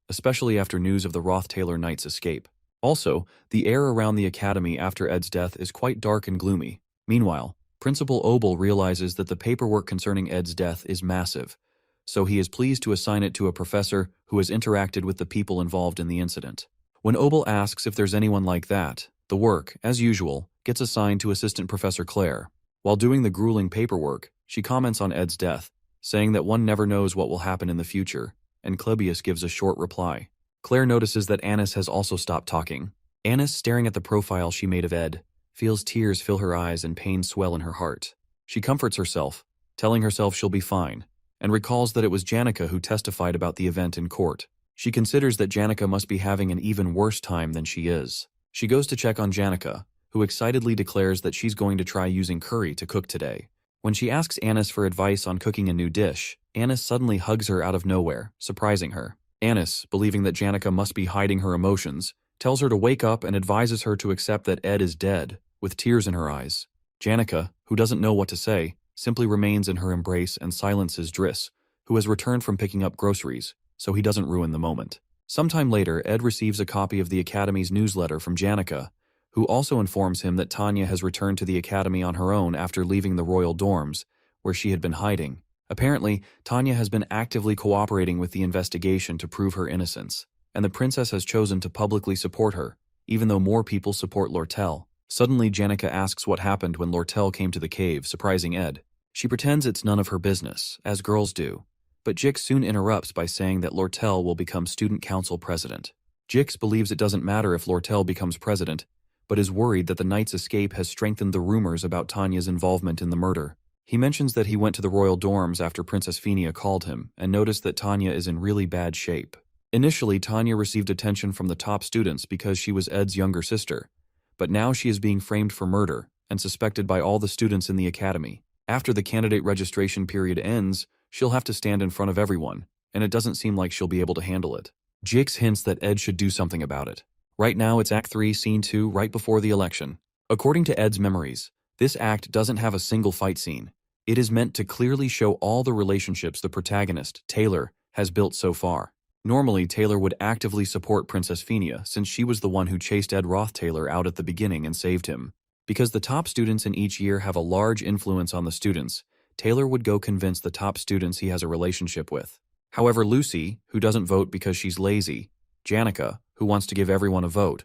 especially after news of the Roth Taylor Knight's escape. Also, the air around the academy after Ed's death is quite dark and gloomy. Meanwhile, Principal Obel realizes that the paperwork concerning Ed's death is massive, so he is pleased to assign it to a professor who has interacted with the people involved in the incident. When Obel asks if there's anyone like that, the work, as usual, gets assigned to Assistant Professor Claire. While doing the grueling paperwork, she comments on Ed's death, saying that one never knows what will happen in the future, and Clebius gives a short reply. Claire notices that Annis has also stopped talking. Annis, staring at the profile she made of Ed, feels tears fill her eyes and pain swell in her heart. She comforts herself, telling herself she'll be fine, and recalls that it was Janica who testified about the event in court. She considers that Janica must be having an even worse time than she is. She goes to check on Janica, who excitedly declares that she's going to try using curry to cook today. When she asks Annis for advice on cooking a new dish, Annis suddenly hugs her out of nowhere, surprising her. Annis, believing that Janica must be hiding her emotions, tells her to wake up and advises her to accept that Ed is dead, with tears in her eyes. Janica, who doesn't know what to say, simply remains in her embrace and silences Driss, who has returned from picking up groceries, so he doesn't ruin the moment. Sometime later, Ed receives a copy of the Academy's newsletter from Janica, who also informs him that Tanya has returned to the Academy on her own after leaving the royal dorms, where she had been hiding. Apparently, Tanya has been actively cooperating with the investigation to prove her innocence, and the princess has chosen to publicly support her, even though more people support Lortell. Suddenly, Janica asks what happened when Lortell came to the cave, surprising Ed. She pretends it's none of her business, as girls do, but Jix soon interrupts by saying that Lortell will become student council president. Jix believes it doesn't matter if Lortell becomes president, but is worried that the knight's escape has strengthened the rumors about Tanya's involvement in the murder. He mentions that he went to the royal dorms after Princess Fenia called him and noticed that Tanya is in really bad shape. Initially, Tanya received attention from the top students because she was Ed's younger sister, but now she is being framed for murder and suspected by all the students in the academy. After the candidate registration period ends, she'll have to stand in front of everyone, and it doesn't seem like she'll be able to handle it. Jix hints that Ed should do something about it. Right now it's Act 3, Scene 2, right before the election. According to Ed's memories, this act doesn't have a single fight scene. It is meant to clearly show all the relationships the protagonist, Taylor, has built so far. Normally, Taylor would actively support Princess Fenia since she was the one who chased Ed Roth Taylor out at the beginning and saved him. Because the top students in each year have a large influence on the students, Taylor would go convince the top students he has a relationship with. However, Lucy, who doesn't vote because she's lazy, Janica, who wants to give everyone a vote,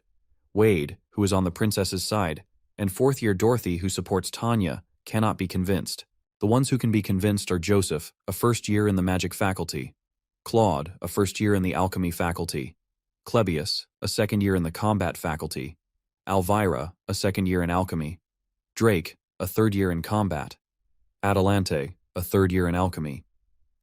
Wade, who is on the princess's side, and fourth-year Dorothy, who supports Tanya, cannot be convinced. The ones who can be convinced are Joseph, a first year in the magic faculty, Claude, a first year in the alchemy faculty, Clebius, a second year in the combat faculty, Elvira, a second year in alchemy, Drake, a third year in combat, Adelante, a third year in alchemy,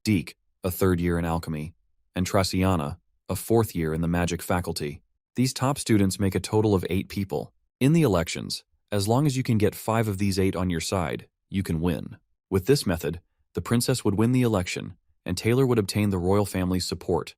Deke, a third year in alchemy, and Traciana, a fourth year in the magic faculty. These top students make a total of 8 people. In the elections, as long as you can get 5 of these 8 on your side, you can win. With this method, the princess would win the election, and Taylor would obtain the royal family's support,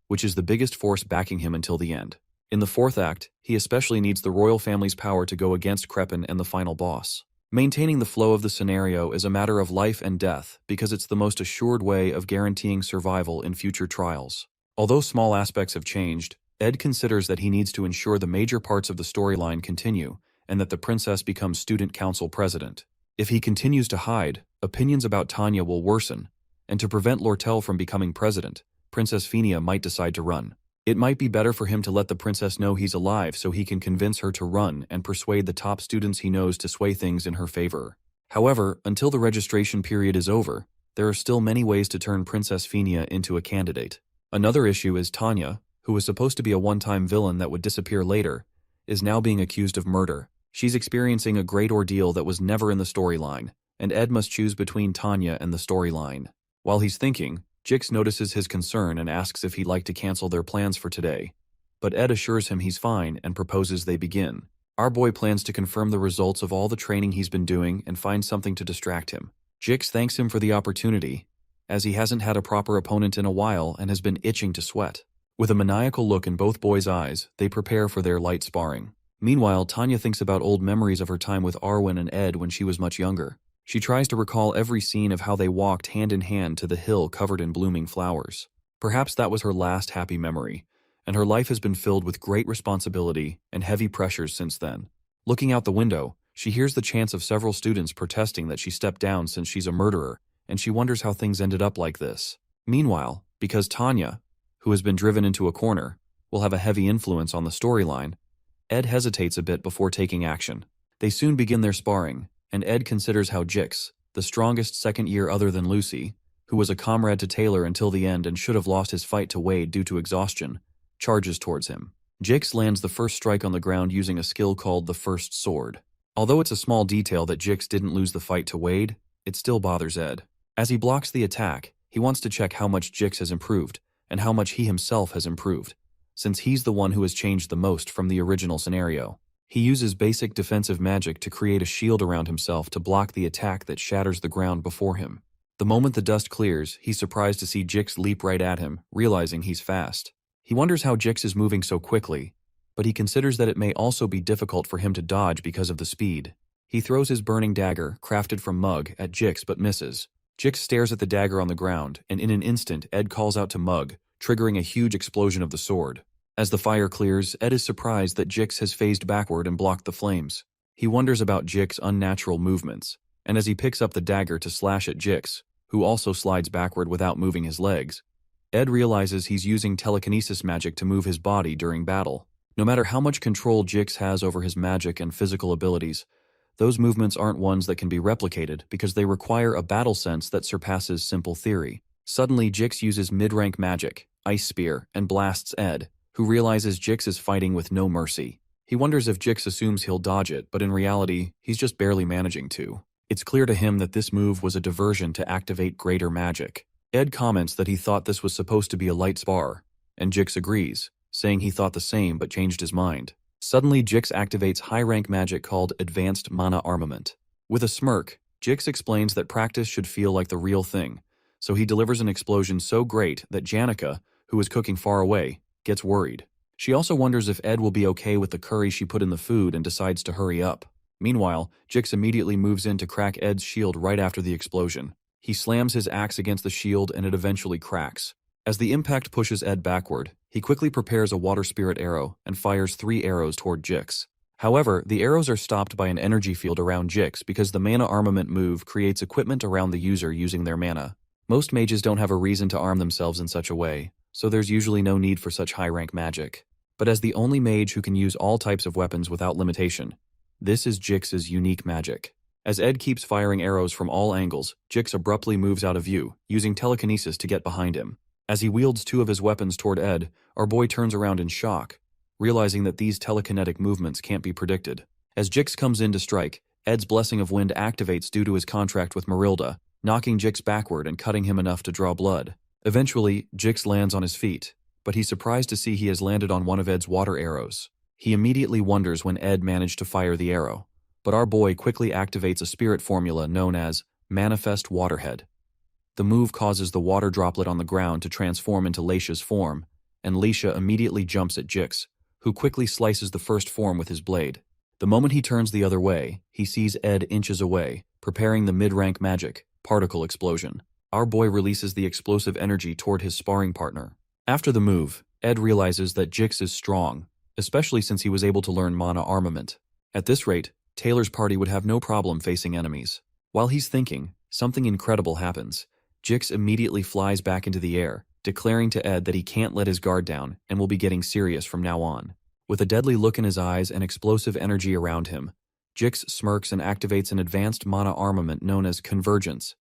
which is the biggest force backing him until the end. In the 4th act, he especially needs the royal family's power to go against Crepin and the final boss. Maintaining the flow of the scenario is a matter of life and death because it's the most assured way of guaranteeing survival in future trials. Although small aspects have changed, Ed considers that he needs to ensure the major parts of the storyline continue and that the princess becomes student council president. If he continues to hide, opinions about Tanya will worsen, and to prevent Lortell from becoming president, Princess Fenia might decide to run. It might be better for him to let the princess know he's alive so he can convince her to run and persuade the top students he knows to sway things in her favor. However, until the registration period is over, there are still many ways to turn Princess Fenia into a candidate. Another issue is Tanya, who was supposed to be a one-time villain that would disappear later, is now being accused of murder. She's experiencing a great ordeal that was never in the storyline, and Ed must choose between Tanya and the storyline. While he's thinking, Jix notices his concern and asks if he'd like to cancel their plans for today. But Ed assures him he's fine and proposes they begin. Our boy plans to confirm the results of all the training he's been doing and find something to distract him. Jix thanks him for the opportunity, as he hasn't had a proper opponent in a while and has been itching to sweat. With a maniacal look in both boys' eyes, they prepare for their light sparring. Meanwhile, Tanya thinks about old memories of her time with Arwen and Ed when she was much younger. She tries to recall every scene of how they walked hand in hand to the hill covered in blooming flowers. Perhaps that was her last happy memory, and her life has been filled with great responsibility and heavy pressures since then. Looking out the window, she hears the chants of several students protesting that she stepped down since she's a murderer, and she wonders how things ended up like this. Meanwhile, because Tanya, who has been driven into a corner, will have a heavy influence on the storyline, Ed hesitates a bit before taking action. They soon begin their sparring, and Ed considers how Jix, the strongest second year other than Lucy, who was a comrade to Taylor until the end and should have lost his fight to Wade due to exhaustion, charges towards him. Jix lands the first strike on the ground using a skill called the First Sword. Although it's a small detail that Jix didn't lose the fight to Wade, it still bothers Ed. As he blocks the attack, he wants to check how much Jix has improved, and how much he himself has improved, since he's the one who has changed the most from the original scenario. He uses basic defensive magic to create a shield around himself to block the attack that shatters the ground before him. The moment the dust clears, he's surprised to see Jix leap right at him, realizing he's fast. He wonders how Jix is moving so quickly, but he considers that it may also be difficult for him to dodge because of the speed. He throws his burning dagger, crafted from Mug, at Jix but misses. Jix stares at the dagger on the ground, and in an instant Ed calls out to Mug, triggering a huge explosion of the sword. As the fire clears, Ed is surprised that Jix has phased backward and blocked the flames. He wonders about Jix's unnatural movements, and as he picks up the dagger to slash at Jix, who also slides backward without moving his legs, Ed realizes he's using telekinesis magic to move his body during battle. No matter how much control Jix has over his magic and physical abilities, those movements aren't ones that can be replicated because they require a battle sense that surpasses simple theory. Suddenly, Jix uses mid-rank magic, Ice Spear, and blasts Ed, who realizes Jix is fighting with no mercy. He wonders if Jix assumes he'll dodge it, but in reality, he's just barely managing to. It's clear to him that this move was a diversion to activate greater magic. Ed comments that he thought this was supposed to be a light spar, and Jix agrees, saying he thought the same but changed his mind. Suddenly, Jix activates high-rank magic called Advanced Mana Armament. With a smirk, Jix explains that practice should feel like the real thing, so he delivers an explosion so great that Janica, who is cooking far away, gets worried. She also wonders if Ed will be okay with the curry she put in the food and decides to hurry up. Meanwhile, Jix immediately moves in to crack Ed's shield right after the explosion. He slams his axe against the shield and it eventually cracks. As the impact pushes Ed backward, he quickly prepares a water spirit arrow and fires 3 arrows toward Jix. However, the arrows are stopped by an energy field around Jix because the mana armament move creates equipment around the user using their mana. Most mages don't have a reason to arm themselves in such a way, so there's usually no need for such high-rank magic. But as the only mage who can use all types of weapons without limitation, this is Jix's unique magic. As Ed keeps firing arrows from all angles, Jix abruptly moves out of view, using telekinesis to get behind him. As he wields 2 of his weapons toward Ed, our boy turns around in shock, realizing that these telekinetic movements can't be predicted. As Jix comes in to strike, Ed's Blessing of Wind activates due to his contract with Marilda, knocking Jix backward and cutting him enough to draw blood. Eventually, Jix lands on his feet, but he's surprised to see he has landed on one of Ed's water arrows. He immediately wonders when Ed managed to fire the arrow, but our boy quickly activates a spirit formula known as Manifest Waterhead. The move causes the water droplet on the ground to transform into Leisha's form, and Leisha immediately jumps at Jix, who quickly slices the first form with his blade. The moment he turns the other way, he sees Ed inches away, preparing the mid-rank magic, Particle Explosion. Our boy releases the explosive energy toward his sparring partner. After the move, Ed realizes that Jix is strong, especially since he was able to learn mana armament. At this rate, Taylor's party would have no problem facing enemies. While he's thinking, something incredible happens. Jix immediately flies back into the air, declaring to Ed that he can't let his guard down and will be getting serious from now on. With a deadly look in his eyes and explosive energy around him, Jix smirks and activates an advanced mana armament known as Convergence.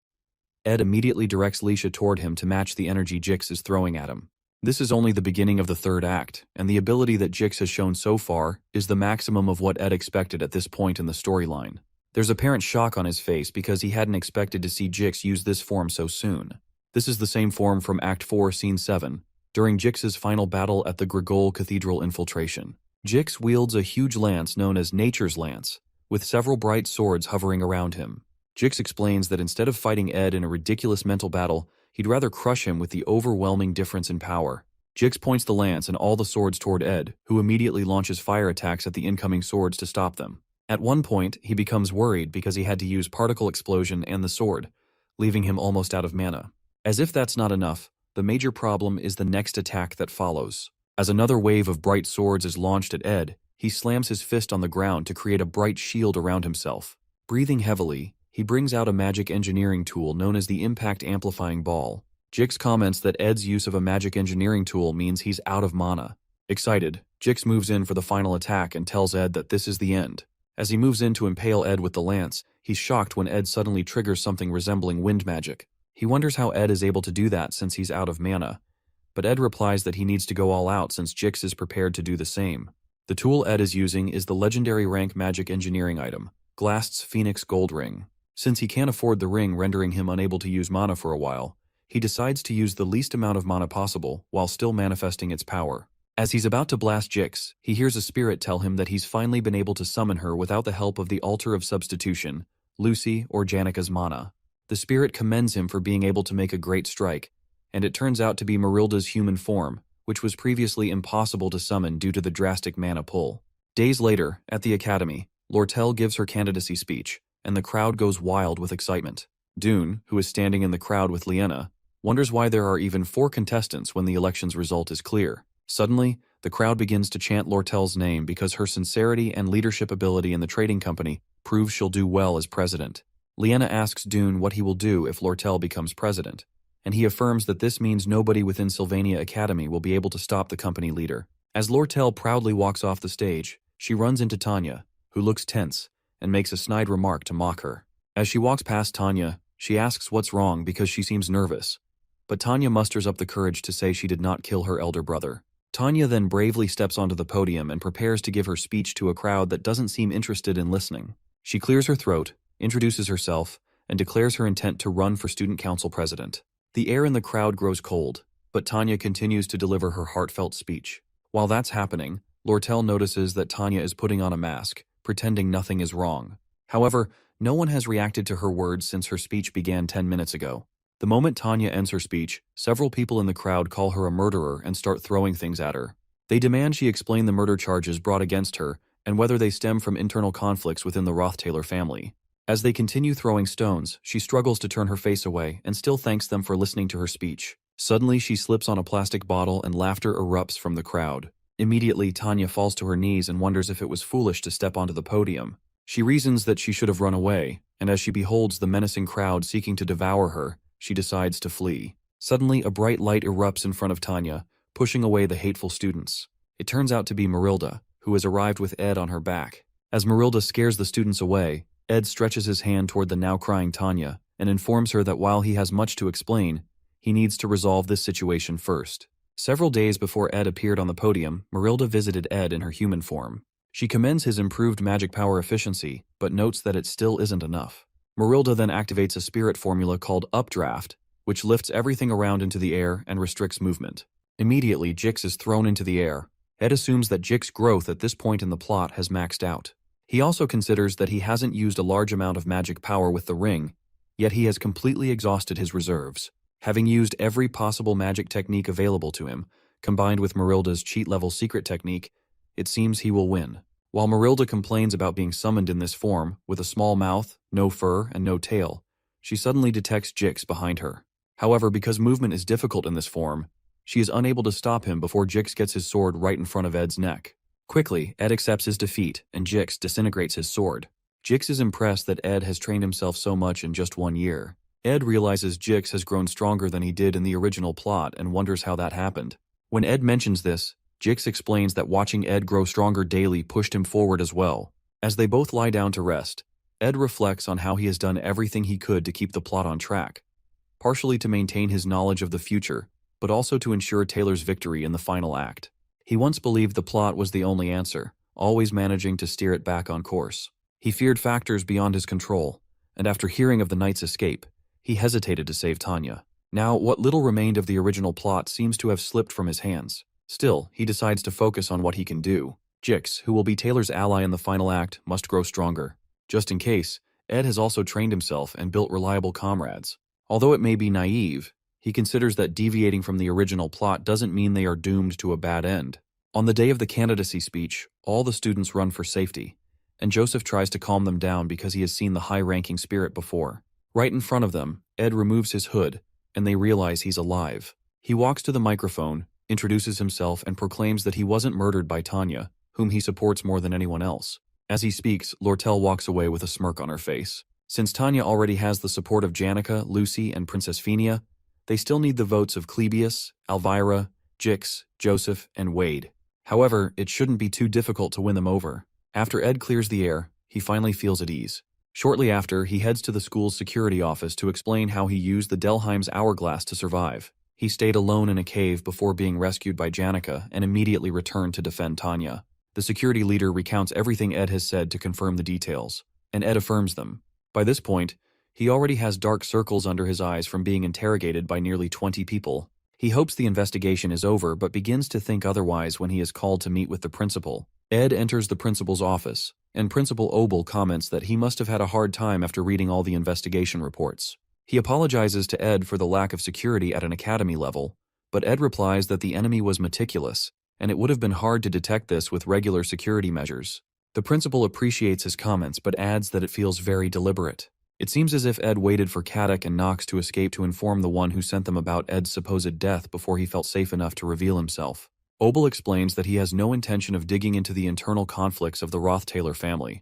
Ed immediately directs Leisha toward him to match the energy Jix is throwing at him. This is only the beginning of the 3rd act, and the ability that Jix has shown so far is the maximum of what Ed expected at this point in the storyline. There's apparent shock on his face because he hadn't expected to see Jix use this form so soon. This is the same form from Act 4, Scene 7, during Jix's final battle at the Grigol Cathedral infiltration. Jix wields a huge lance known as Nature's Lance, with several bright swords hovering around him. Jix explains that instead of fighting Ed in a ridiculous mental battle, he'd rather crush him with the overwhelming difference in power. Jix points the lance and all the swords toward Ed, who immediately launches fire attacks at the incoming swords to stop them. At one point, he becomes worried because he had to use Particle Explosion and the sword, leaving him almost out of mana. As if that's not enough, the major problem is the next attack that follows. As another wave of bright swords is launched at Ed, he slams his fist on the ground to create a bright shield around himself. Breathing heavily, he brings out a magic engineering tool known as the Impact Amplifying Ball. Jix comments that Ed's use of a magic engineering tool means he's out of mana. Excited, Jix moves in for the final attack and tells Ed that this is the end. As he moves in to impale Ed with the lance, he's shocked when Ed suddenly triggers something resembling wind magic. He wonders how Ed is able to do that since he's out of mana, but Ed replies that he needs to go all out since Jix is prepared to do the same. The tool Ed is using is the legendary rank magic engineering item, Glast's Phoenix Gold Ring. Since he can't afford the ring rendering him unable to use mana for a while, he decides to use the least amount of mana possible while still manifesting its power. As he's about to blast Jix, he hears a spirit tell him that he's finally been able to summon her without the help of the Altar of Substitution, Lucy, or Janica's mana. The spirit commends him for being able to make a great strike, and it turns out to be Marilda's human form, which was previously impossible to summon due to the drastic mana pull. Days later, at the academy, Lortell gives her candidacy speech, and the crowd goes wild with excitement. Dune, who is standing in the crowd with Liena, wonders why there are even 4 contestants when the election's result is clear. Suddenly, the crowd begins to chant Lortell's name because her sincerity and leadership ability in the trading company proves she'll do well as president. Liena asks Dune what he will do if Lortell becomes president, and he affirms that this means nobody within Sylvania Academy will be able to stop the company leader. As Lortell proudly walks off the stage, she runs into Tanya, who looks tense, and makes a snide remark to mock her. As she walks past Tanya, she asks what's wrong because she seems nervous, but Tanya musters up the courage to say she did not kill her elder brother. Tanya then bravely steps onto the podium and prepares to give her speech to a crowd that doesn't seem interested in listening. She clears her throat, introduces herself, and declares her intent to run for student council president. The air in the crowd grows cold, but Tanya continues to deliver her heartfelt speech. While that's happening, Lortell notices that Tanya is putting on a mask, pretending nothing is wrong. However, no one has reacted to her words since her speech began 10 minutes ago. The moment Tanya ends her speech, several people in the crowd call her a murderer and start throwing things at her. They demand she explain the murder charges brought against her and whether they stem from internal conflicts within the Roth Taylor family. As they continue throwing stones, she struggles to turn her face away and still thanks them for listening to her speech. Suddenly, she slips on a plastic bottle and laughter erupts from the crowd. Immediately, Tanya falls to her knees and wonders if it was foolish to step onto the podium. She reasons that she should have run away, and as she beholds the menacing crowd seeking to devour her, she decides to flee. Suddenly, a bright light erupts in front of Tanya, pushing away the hateful students. It turns out to be Marilda, who has arrived with Ed on her back. As Marilda scares the students away, Ed stretches his hand toward the now crying Tanya and informs her that while he has much to explain, he needs to resolve this situation first. Several days before Ed appeared on the podium, Marilda visited Ed in her human form. She commends his improved magic power efficiency, but notes that it still isn't enough. Marilda then activates a spirit formula called Updraft, which lifts everything around into the air and restricts movement. Immediately, Jix is thrown into the air. Ed assumes that Jix's growth at this point in the plot has maxed out. He also considers that he hasn't used a large amount of magic power with the ring, yet he has completely exhausted his reserves. Having used every possible magic technique available to him, combined with Marilda's cheat-level secret technique, it seems he will win. While Marilda complains about being summoned in this form, with a small mouth, no fur, and no tail, she suddenly detects Jix behind her. However, because movement is difficult in this form, she is unable to stop him before Jix gets his sword right in front of Ed's neck. Quickly, Ed accepts his defeat, and Jix disintegrates his sword. Jix is impressed that Ed has trained himself so much in just 1 year. Ed realizes Jix has grown stronger than he did in the original plot and wonders how that happened. When Ed mentions this, Jix explains that watching Ed grow stronger daily pushed him forward as well. As they both lie down to rest, Ed reflects on how he has done everything he could to keep the plot on track, partially to maintain his knowledge of the future, but also to ensure Taylor's victory in the final act. He once believed the plot was the only answer, always managing to steer it back on course. He feared factors beyond his control, and after hearing of the knight's escape, he hesitated to save Tanya. Now, what little remained of the original plot seems to have slipped from his hands. Still, he decides to focus on what he can do. Jix, who will be Taylor's ally in the final act, must grow stronger. Just in case, Ed has also trained himself and built reliable comrades. Although it may be naive, he considers that deviating from the original plot doesn't mean they are doomed to a bad end. On the day of the candidacy speech, all the students run for safety, and Joseph tries to calm them down because he has seen the high-ranking spirit before. Right in front of them, Ed removes his hood, and they realize he's alive. He walks to the microphone, introduces himself, and proclaims that he wasn't murdered by Tanya, whom he supports more than anyone else. As he speaks, Lortell walks away with a smirk on her face. Since Tanya already has the support of Janica, Lucy, and Princess Fenia, they still need the votes of Clebius, Elvira, Jix, Joseph, and Wade. However, it shouldn't be too difficult to win them over. After Ed clears the air, he finally feels at ease. Shortly after, he heads to the school's security office to explain how he used the Delheim's hourglass to survive. He stayed alone in a cave before being rescued by Janica and immediately returned to defend Tanya. The security leader recounts everything Ed has said to confirm the details, and Ed affirms them. By this point, he already has dark circles under his eyes from being interrogated by nearly 20 people. He hopes the investigation is over but begins to think otherwise when he is called to meet with the principal. Ed enters the principal's office, and Principal Obel comments that he must have had a hard time after reading all the investigation reports. He apologizes to Ed for the lack of security at an academy level, but Ed replies that the enemy was meticulous, and it would have been hard to detect this with regular security measures. The principal appreciates his comments but adds that it feels very deliberate. It seems as if Ed waited for Caddock and Knox to escape to inform the one who sent them about Ed's supposed death before he felt safe enough to reveal himself. Obel explains that he has no intention of digging into the internal conflicts of the Roth Taylor family,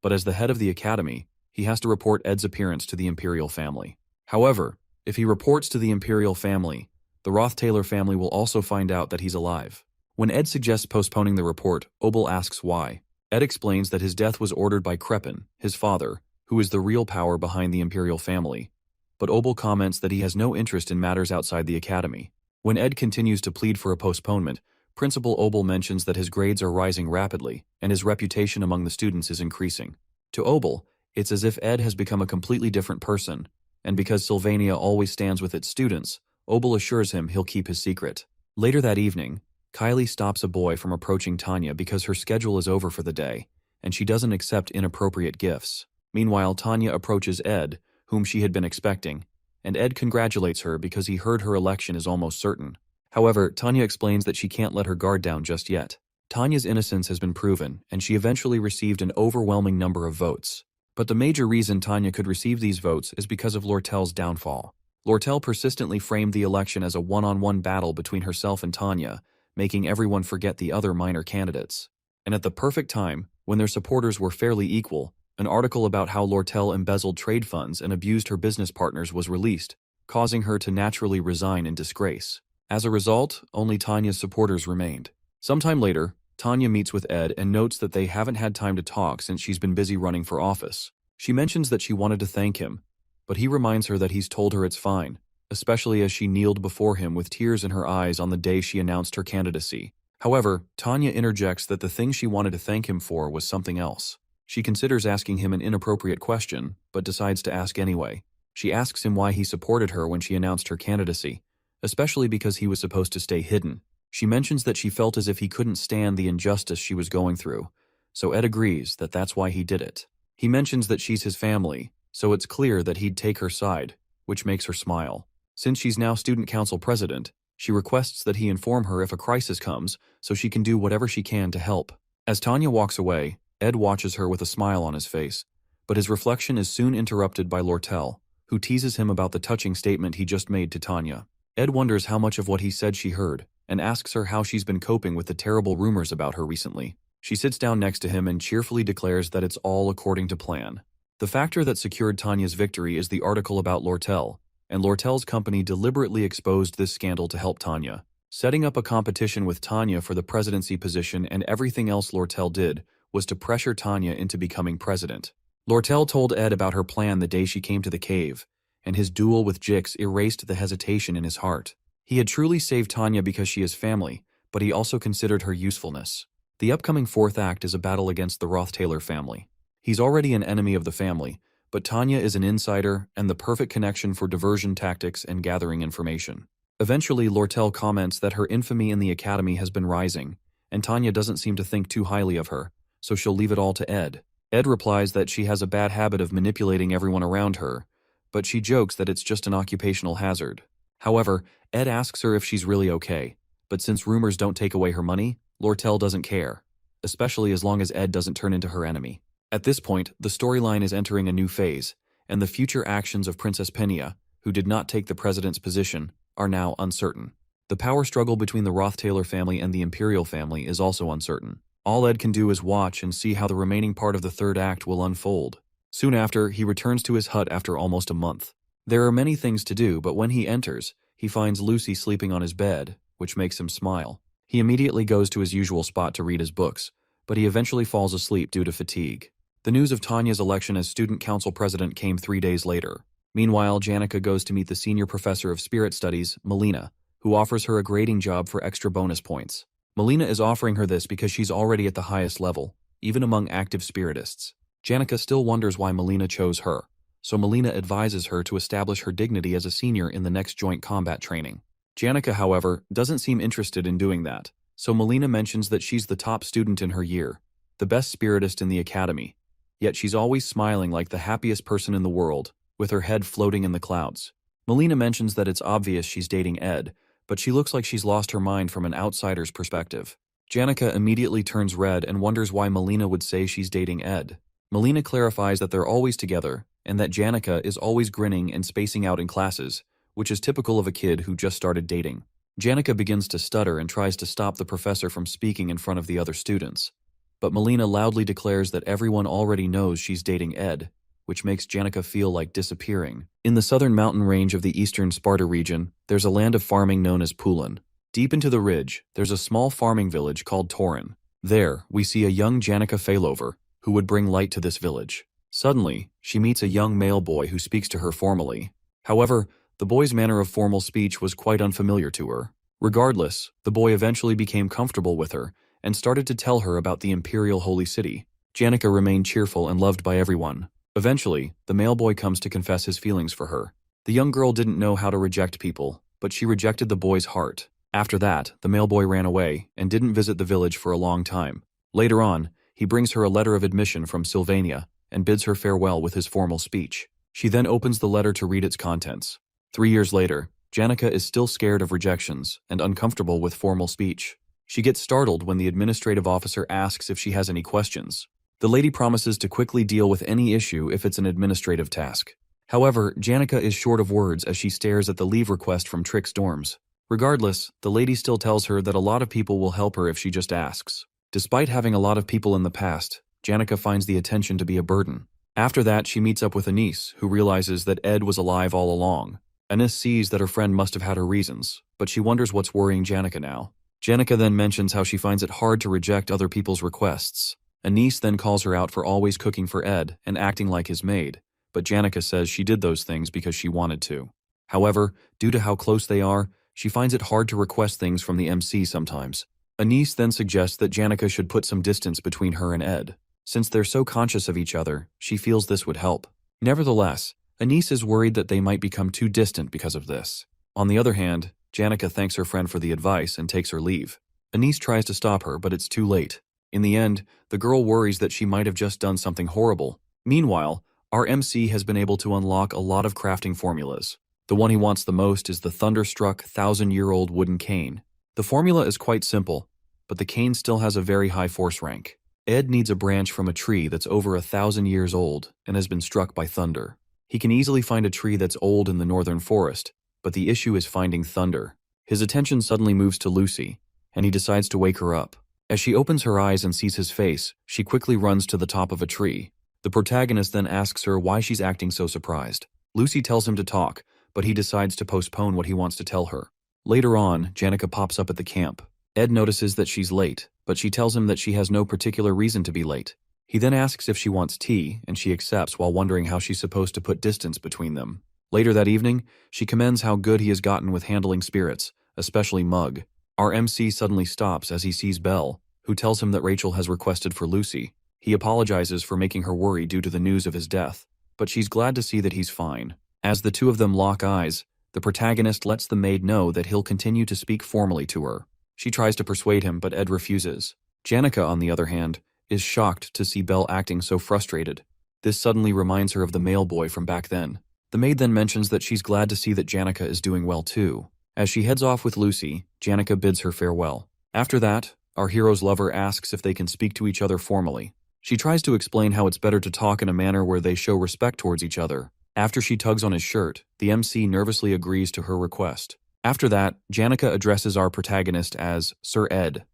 but as the head of the academy, he has to report Ed's appearance to the Imperial family. However, if he reports to the Imperial family, the Roth Taylor family will also find out that he's alive. When Ed suggests postponing the report, Obel asks why. Ed explains that his death was ordered by Crepin, his father, who is the real power behind the Imperial family, but Obel comments that he has no interest in matters outside the academy. When Ed continues to plead for a postponement, Principal Obel mentions that his grades are rising rapidly, and his reputation among the students is increasing. To Obel, it's as if Ed has become a completely different person, and because Sylvania always stands with its students, Obel assures him he'll keep his secret. Later that evening, Kylie stops a boy from approaching Tanya because her schedule is over for the day, and she doesn't accept inappropriate gifts. Meanwhile, Tanya approaches Ed, whom she had been expecting, and Ed congratulates her because he heard her election is almost certain. However, Tanya explains that she can't let her guard down just yet. Tanya's innocence has been proven, and she eventually received an overwhelming number of votes. But the major reason Tanya could receive these votes is because of Lortell's downfall. Lortell persistently framed the election as a one-on-one battle between herself and Tanya, making everyone forget the other minor candidates. And at the perfect time, when their supporters were fairly equal, an article about how Lortell embezzled trade funds and abused her business partners was released, causing her to naturally resign in disgrace. As a result, only Tanya's supporters remained. Sometime later, Tanya meets with Ed and notes that they haven't had time to talk since she's been busy running for office. She mentions that she wanted to thank him, but he reminds her that he's told her it's fine, especially as she kneeled before him with tears in her eyes on the day she announced her candidacy. However, Tanya interjects that the thing she wanted to thank him for was something else. She considers asking him an inappropriate question, but decides to ask anyway. She asks him why he supported her when she announced her candidacy, especially because he was supposed to stay hidden. She mentions that she felt as if he couldn't stand the injustice she was going through, so Ed agrees that that's why he did it. He mentions that she's his family, so it's clear that he'd take her side, which makes her smile. Since she's now student council president, she requests that he inform her if a crisis comes so she can do whatever she can to help. As Tanya walks away, Ed watches her with a smile on his face, but his reflection is soon interrupted by Lortell, who teases him about the touching statement he just made to Tanya. Ed wonders how much of what he said she heard, and asks her how she's been coping with the terrible rumors about her recently. She sits down next to him and cheerfully declares that it's all according to plan. The factor that secured Tanya's victory is the article about Lortell, and Lortell's company deliberately exposed this scandal to help Tanya, setting up a competition with Tanya for the presidency position, and everything else Lortell did was to pressure Tanya into becoming president. Lortell told Ed about her plan the day she came to the cave, and his duel with Jix erased the hesitation in his heart. He had truly saved Tanya because she is family, but he also considered her usefulness. The upcoming fourth act is a battle against the Roth Taylor family. He's already an enemy of the family, but Tanya is an insider and the perfect connection for diversion tactics and gathering information. Eventually, Lortell comments that her infamy in the academy has been rising, and Tanya doesn't seem to think too highly of her, so she'll leave it all to Ed. Ed replies that she has a bad habit of manipulating everyone around her, but she jokes that it's just an occupational hazard. However, Ed asks her if she's really okay, but since rumors don't take away her money, Lortell doesn't care, especially as long as Ed doesn't turn into her enemy. At this point, the storyline is entering a new phase, and the future actions of Princess Fenia, who did not take the president's position, are now uncertain. The power struggle between the Roth Taylor family and the Imperial family is also uncertain. All Ed can do is watch and see how the remaining part of the third act will unfold. Soon after, he returns to his hut after almost a month. There are many things to do, but when he enters, he finds Lucy sleeping on his bed, which makes him smile. He immediately goes to his usual spot to read his books, but he eventually falls asleep due to fatigue. The news of Tanya's election as student council president came 3 days later. Meanwhile, Janica goes to meet the senior professor of spirit studies, Melina, who offers her a grading job for extra bonus points. Melina is offering her this because she's already at the highest level, even among active spiritists. Janica still wonders why Melina chose her, so Melina advises her to establish her dignity as a senior in the next joint combat training. Janica, however, doesn't seem interested in doing that, so Melina mentions that she's the top student in her year, the best spiritist in the academy, yet she's always smiling like the happiest person in the world, with her head floating in the clouds. Melina mentions that it's obvious she's dating Ed, but she looks like she's lost her mind from an outsider's perspective. Janica immediately turns red and wonders why Melina would say she's dating Ed. Melina clarifies that they're always together, and that Janica is always grinning and spacing out in classes, which is typical of a kid who just started dating. Janica begins to stutter and tries to stop the professor from speaking in front of the other students. But Melina loudly declares that everyone already knows she's dating Ed, which makes Janica feel like disappearing. In the southern mountain range of the eastern Sparta region, there's a land of farming known as Pulin. Deep into the ridge, there's a small farming village called Torin. There, we see a young Janica Failover, who would bring light to this village. Suddenly, she meets a young male boy who speaks to her formally. However, the boy's manner of formal speech was quite unfamiliar to her. Regardless, the boy eventually became comfortable with her and started to tell her about the Imperial Holy City. Janica remained cheerful and loved by everyone. Eventually, the male boy comes to confess his feelings for her. The young girl didn't know how to reject people, but she rejected the boy's heart. After that, the male boy ran away and didn't visit the village for a long time. Later on, he brings her a letter of admission from Sylvania and bids her farewell with his formal speech. She then opens the letter to read its contents. 3 years later, Janica is still scared of rejections and uncomfortable with formal speech. She gets startled when the administrative officer asks if she has any questions. The lady promises to quickly deal with any issue if it's an administrative task. However, Janica is short of words as she stares at the leave request from Trick's dorms. Regardless, the lady still tells her that a lot of people will help her if she just asks. Despite having a lot of people in the past, Janica finds the attention to be a burden. After that, she meets up with Anise, who realizes that Ed was alive all along. Anise sees that her friend must have had her reasons, but she wonders what's worrying Janica now. Janica then mentions how she finds it hard to reject other people's requests. Anise then calls her out for always cooking for Ed and acting like his maid, but Janica says she did those things because she wanted to. However, due to how close they are, she finds it hard to request things from the MC sometimes. Anise then suggests that Janica should put some distance between her and Ed. Since they're so conscious of each other, she feels this would help. Nevertheless, Anise is worried that they might become too distant because of this. On the other hand, Janica thanks her friend for the advice and takes her leave. Anise tries to stop her, but it's too late. In the end, the girl worries that she might have just done something horrible. Meanwhile, our MC has been able to unlock a lot of crafting formulas. The one he wants the most is the thunderstruck 1,000-year-old wooden cane. The formula is quite simple, but the cane still has a very high force rank. Ed needs a branch from a tree that's over 1,000 years old and has been struck by thunder. He can easily find a tree that's old in the northern forest, but the issue is finding thunder. His attention suddenly moves to Lucy, and he decides to wake her up. As she opens her eyes and sees his face, she quickly runs to the top of a tree. The protagonist then asks her why she's acting so surprised. Lucy tells him to talk, but he decides to postpone what he wants to tell her. Later on, Janica pops up at the camp. Ed notices that she's late, but she tells him that she has no particular reason to be late. He then asks if she wants tea, and she accepts while wondering how she's supposed to put distance between them. Later that evening, she commends how good he has gotten with handling spirits, especially Mug. Our MC suddenly stops as he sees Belle, who tells him that Rachel has requested for Lucy. He apologizes for making her worry due to the news of his death, but she's glad to see that he's fine. As the two of them lock eyes, the protagonist lets the maid know that he'll continue to speak formally to her. She tries to persuade him, but Ed refuses. Janica, on the other hand, is shocked to see Belle acting so frustrated. This suddenly reminds her of the male boy from back then. The maid then mentions that she's glad to see that Janica is doing well too. As she heads off with Lucy, Janica bids her farewell. After that, our hero's lover asks if they can speak to each other formally. She tries to explain how it's better to talk in a manner where they show respect towards each other. After she tugs on his shirt, the MC nervously agrees to her request. After that, Janica addresses our protagonist as Sir Ed.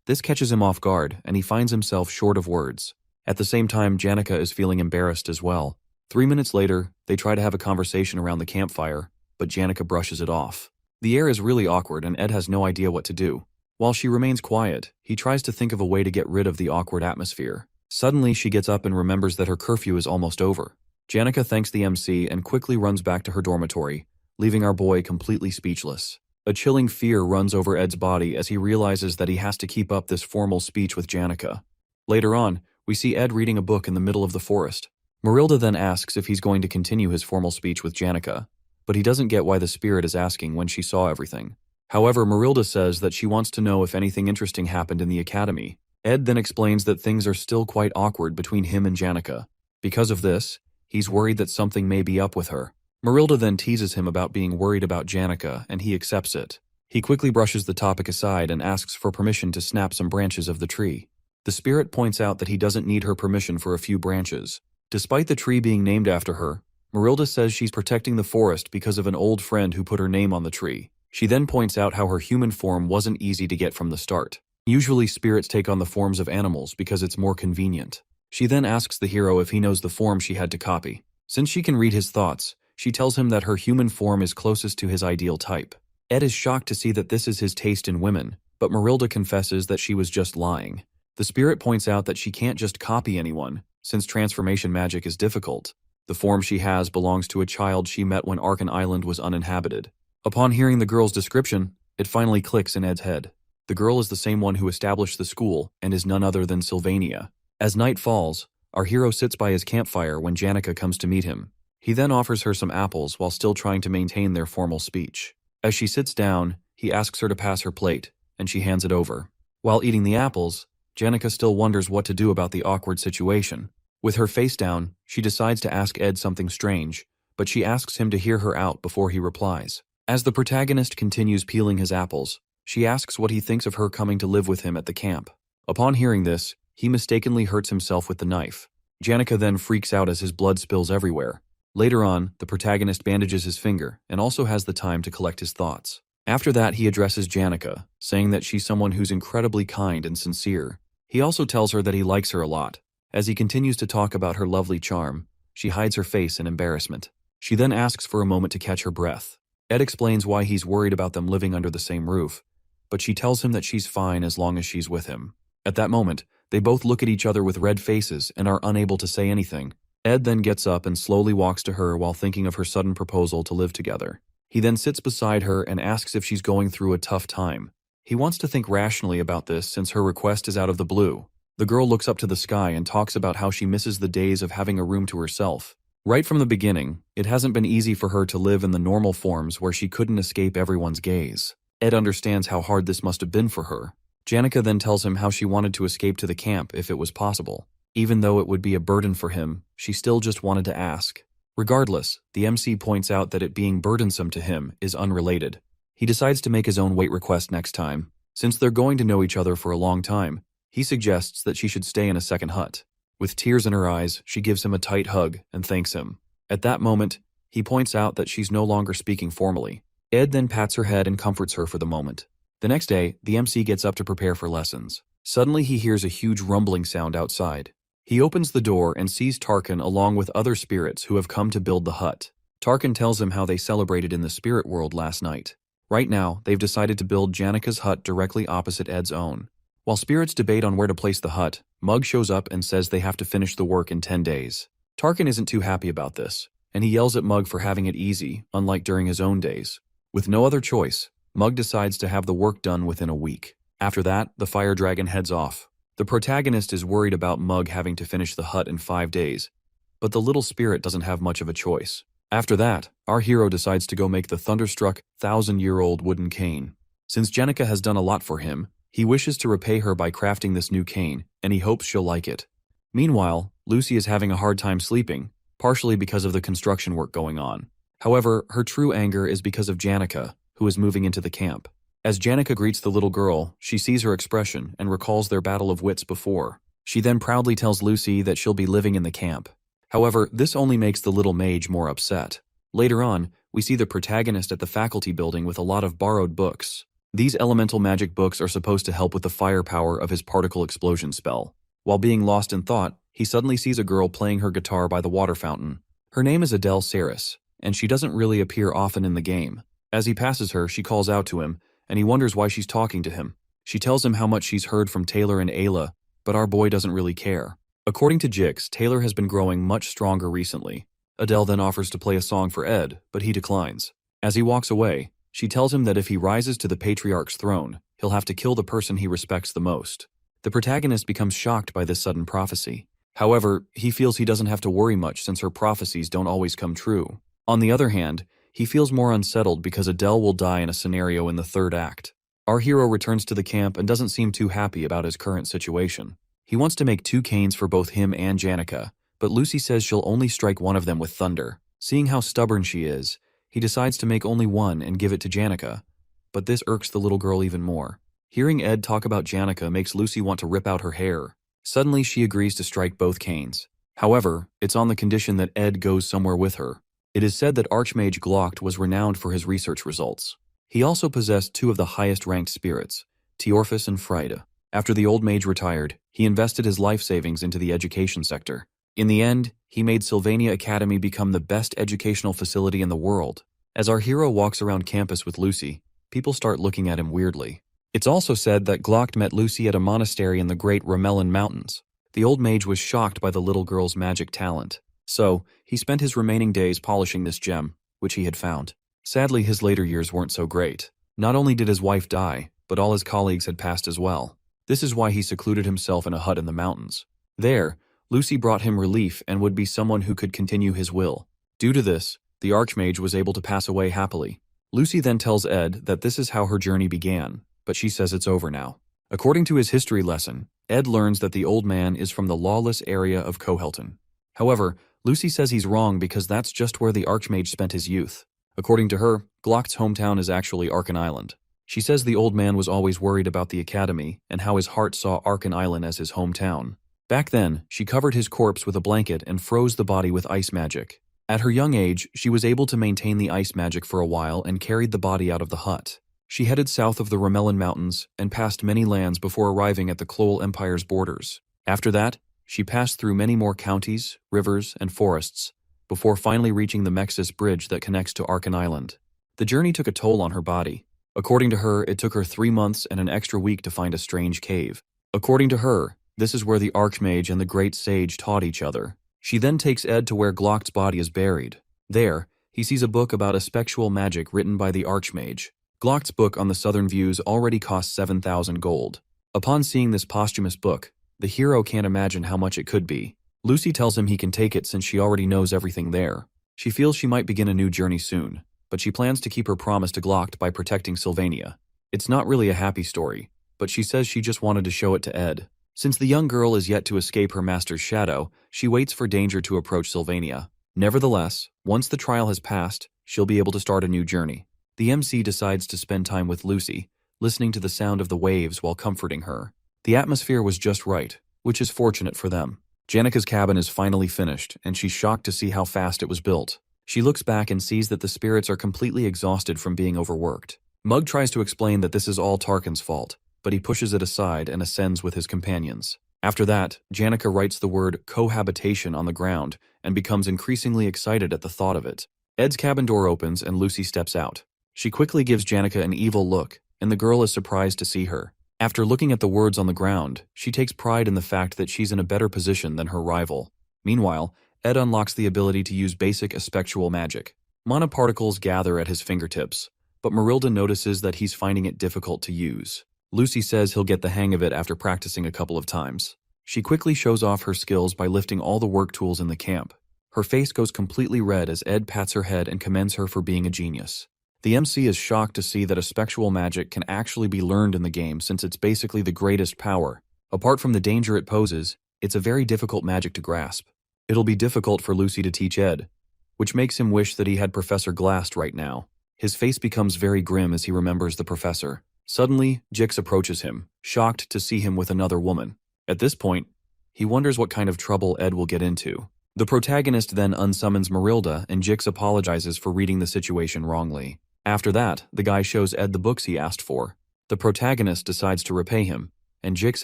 This catches him off guard, and he finds himself short of words. At the same time, Janica is feeling embarrassed as well. 3 minutes later, they try to have a conversation around the campfire, but Janica brushes it off. The air is really awkward and Ed has no idea what to do. While she remains quiet, he tries to think of a way to get rid of the awkward atmosphere. Suddenly, she gets up and remembers that her curfew is almost over. Janica thanks the MC and quickly runs back to her dormitory, leaving our boy completely speechless. A chilling fear runs over Ed's body as he realizes that he has to keep up this formal speech with Janica. Later on, we see Ed reading a book in the middle of the forest. Marilda then asks if he's going to continue his formal speech with Janica, but he doesn't get why the spirit is asking when she saw everything. However, Marilda says that she wants to know if anything interesting happened in the academy. Ed then explains that things are still quite awkward between him and Janica. Because of this, he's worried that something may be up with her. Marilda then teases him about being worried about Janica, and he accepts it. He quickly brushes the topic aside and asks for permission to snap some branches of the tree. The spirit points out that he doesn't need her permission for a few branches. Despite the tree being named after her, Marilda says she's protecting the forest because of an old friend who put her name on the tree. She then points out how her human form wasn't easy to get from the start. Usually spirits take on the forms of animals because it's more convenient. She then asks the hero if he knows the form she had to copy. Since she can read his thoughts, she tells him that her human form is closest to his ideal type. Ed is shocked to see that this is his taste in women, but Marilda confesses that she was just lying. The spirit points out that she can't just copy anyone, since transformation magic is difficult. The form she has belongs to a child she met when Arkan Island was uninhabited. Upon hearing the girl's description, it finally clicks in Ed's head. The girl is the same one who established the school and is none other than Sylvania. As night falls, our hero sits by his campfire when Janica comes to meet him. He then offers her some apples while still trying to maintain their formal speech. As she sits down, he asks her to pass her plate, and she hands it over. While eating the apples, Janica still wonders what to do about the awkward situation. With her face down, she decides to ask Ed something strange, but she asks him to hear her out before he replies. As the protagonist continues peeling his apples, she asks what he thinks of her coming to live with him at the camp. Upon hearing this, he mistakenly hurts himself with the knife. Janica then freaks out as his blood spills everywhere. Later on, the protagonist bandages his finger and also has the time to collect his thoughts. After that, he addresses Janica, saying that she's someone who's incredibly kind and sincere. He also tells her that he likes her a lot. As he continues to talk about her lovely charm, she hides her face in embarrassment. She then asks for a moment to catch her breath. Ed explains why he's worried about them living under the same roof, but she tells him that she's fine as long as she's with him. At that moment, they both look at each other with red faces and are unable to say anything. Ed then gets up and slowly walks to her while thinking of her sudden proposal to live together. He then sits beside her and asks if she's going through a tough time. He wants to think rationally about this since her request is out of the blue. The girl looks up to the sky and talks about how she misses the days of having a room to herself. Right from the beginning, it hasn't been easy for her to live in the normal forms where she couldn't escape everyone's gaze. Ed understands how hard this must have been for her. Janica then tells him how she wanted to escape to the camp if it was possible. Even though it would be a burden for him, she still just wanted to ask. Regardless, the MC points out that it being burdensome to him is unrelated. He decides to make his own wait request next time. Since they're going to know each other for a long time, he suggests that she should stay in a second hut. With tears in her eyes, she gives him a tight hug and thanks him. At that moment, he points out that she's no longer speaking formally. Ed then pats her head and comforts her for the moment. The next day, the MC gets up to prepare for lessons. Suddenly he hears a huge rumbling sound outside. He opens the door and sees Tarkin along with other spirits who have come to build the hut. Tarkin tells him how they celebrated in the spirit world last night. Right now, they've decided to build Janica's hut directly opposite Ed's own. While spirits debate on where to place the hut, Mug shows up and says they have to finish the work in 10 days. Tarkin isn't too happy about this, and he yells at Mug for having it easy, unlike during his own days. With no other choice, Mug decides to have the work done within a week. After that, the fire dragon heads off. The protagonist is worried about Mug having to finish the hut in 5 days, but the little spirit doesn't have much of a choice. After that, our hero decides to go make the thunderstruck, 1,000-year-old wooden cane. Since Janica has done a lot for him, he wishes to repay her by crafting this new cane, and he hopes she'll like it. Meanwhile, Lucy is having a hard time sleeping, partially because of the construction work going on. However, her true anger is because of Janica, who is moving into the camp. As Janica greets the little girl, she sees her expression and recalls their battle of wits before. She then proudly tells Lucy that she'll be living in the camp. However, this only makes the little mage more upset. Later on, we see the protagonist at the faculty building with a lot of borrowed books. These elemental magic books are supposed to help with the firepower of his particle explosion spell. While being lost in thought, he suddenly sees a girl playing her guitar by the water fountain. Her name is Adele Saris, and she doesn't really appear often in the game. As he passes her, she calls out to him, and he wonders why she's talking to him. She tells him how much she's heard from Taylor and Ayla, but our boy doesn't really care. According to Jix, Taylor has been growing much stronger recently. Adele then offers to play a song for Ed, but he declines. As he walks away, she tells him that if he rises to the patriarch's throne, he'll have to kill the person he respects the most. The protagonist becomes shocked by this sudden prophecy. However, he feels he doesn't have to worry much since her prophecies don't always come true. On the other hand, he feels more unsettled because Adele will die in a scenario in the third act. Our hero returns to the camp and doesn't seem too happy about his current situation. He wants to make 2 canes for both him and Janica, but Lucy says she'll only strike one of them with thunder. Seeing how stubborn she is, he decides to make only one and give it to Janica, but this irks the little girl even more. Hearing Ed talk about Janica makes Lucy want to rip out her hair. Suddenly, she agrees to strike both canes. However, it's on the condition that Ed goes somewhere with her. It is said that Archmage Glocht was renowned for his research results. He also possessed 2 of the highest-ranked spirits, Teorphus and Frieren. After the old mage retired, he invested his life savings into the education sector. In the end, he made Sylvania Academy become the best educational facility in the world. As our hero walks around campus with Lucy, people start looking at him weirdly. It's also said that Glocht met Lucy at a monastery in the Great Ramelin Mountains. The old mage was shocked by the little girl's magic talent. So, he spent his remaining days polishing this gem, which he had found. Sadly, his later years weren't so great. Not only did his wife die, but all his colleagues had passed as well. This is why he secluded himself in a hut in the mountains. There, Lucy brought him relief and would be someone who could continue his will. Due to this, the Archmage was able to pass away happily. Lucy then tells Ed that this is how her journey began, but she says it's over now. According to his history lesson, Ed learns that the old man is from the lawless area of Cohelton. However, Lucy says he's wrong because that's just where the Archmage spent his youth. According to her, Glock's hometown is actually Arkan Island. She says the old man was always worried about the academy and how his heart saw Arkan Island as his hometown. Back then, she covered his corpse with a blanket and froze the body with ice magic. At her young age, she was able to maintain the ice magic for a while and carried the body out of the hut. She headed south of the Romellan Mountains and passed many lands before arriving at the Clole Empire's borders. After that, she passed through many more counties, rivers, and forests, before finally reaching the Mexis Bridge that connects to Arkan Island. The journey took a toll on her body. According to her, it took her 3 months and an extra week to find a strange cave. According to her, this is where the Archmage and the Great Sage taught each other. She then takes Ed to where Glock's body is buried. There, he sees a book about spectral magic written by the Archmage. Glock's book on the southern views already cost 7,000 gold. Upon seeing this posthumous book, the hero can't imagine how much it could be. Lucy tells him he can take it since she already knows everything there. She feels she might begin a new journey soon, but she plans to keep her promise to Glock by protecting Sylvania. It's not really a happy story, but she says she just wanted to show it to Ed. Since the young girl is yet to escape her master's shadow, she waits for danger to approach Sylvania. Nevertheless, once the trial has passed, she'll be able to start a new journey. The MC decides to spend time with Lucy, listening to the sound of the waves while comforting her. The atmosphere was just right, which is fortunate for them. Janica's cabin is finally finished, and she's shocked to see how fast it was built. She looks back and sees that the spirits are completely exhausted from being overworked. Mug tries to explain that this is all Tarkin's fault, but he pushes it aside and ascends with his companions. After that, Janica writes the word cohabitation on the ground and becomes increasingly excited at the thought of it. Ed's cabin door opens and Lucy steps out. She quickly gives Janica an evil look, and the girl is surprised to see her. After looking at the words on the ground, she takes pride in the fact that she's in a better position than her rival. Meanwhile, Ed unlocks the ability to use basic spectral magic. Mana particles gather at his fingertips, but Marilda notices that he's finding it difficult to use. Lucy says he'll get the hang of it after practicing a couple of times. She quickly shows off her skills by lifting all the work tools in the camp. Her face goes completely red as Ed pats her head and commends her for being a genius. The MC is shocked to see that a spectral magic can actually be learned in the game since it's basically the greatest power. Apart from the danger it poses, it's a very difficult magic to grasp. It'll be difficult for Lucy to teach Ed, which makes him wish that he had Professor Glast right now. His face becomes very grim as he remembers the professor. Suddenly, Jix approaches him, shocked to see him with another woman. At this point, he wonders what kind of trouble Ed will get into. The protagonist then unsummons Marilda and Jix apologizes for reading the situation wrongly. After that, the guy shows Ed the books he asked for. The protagonist decides to repay him, and Jix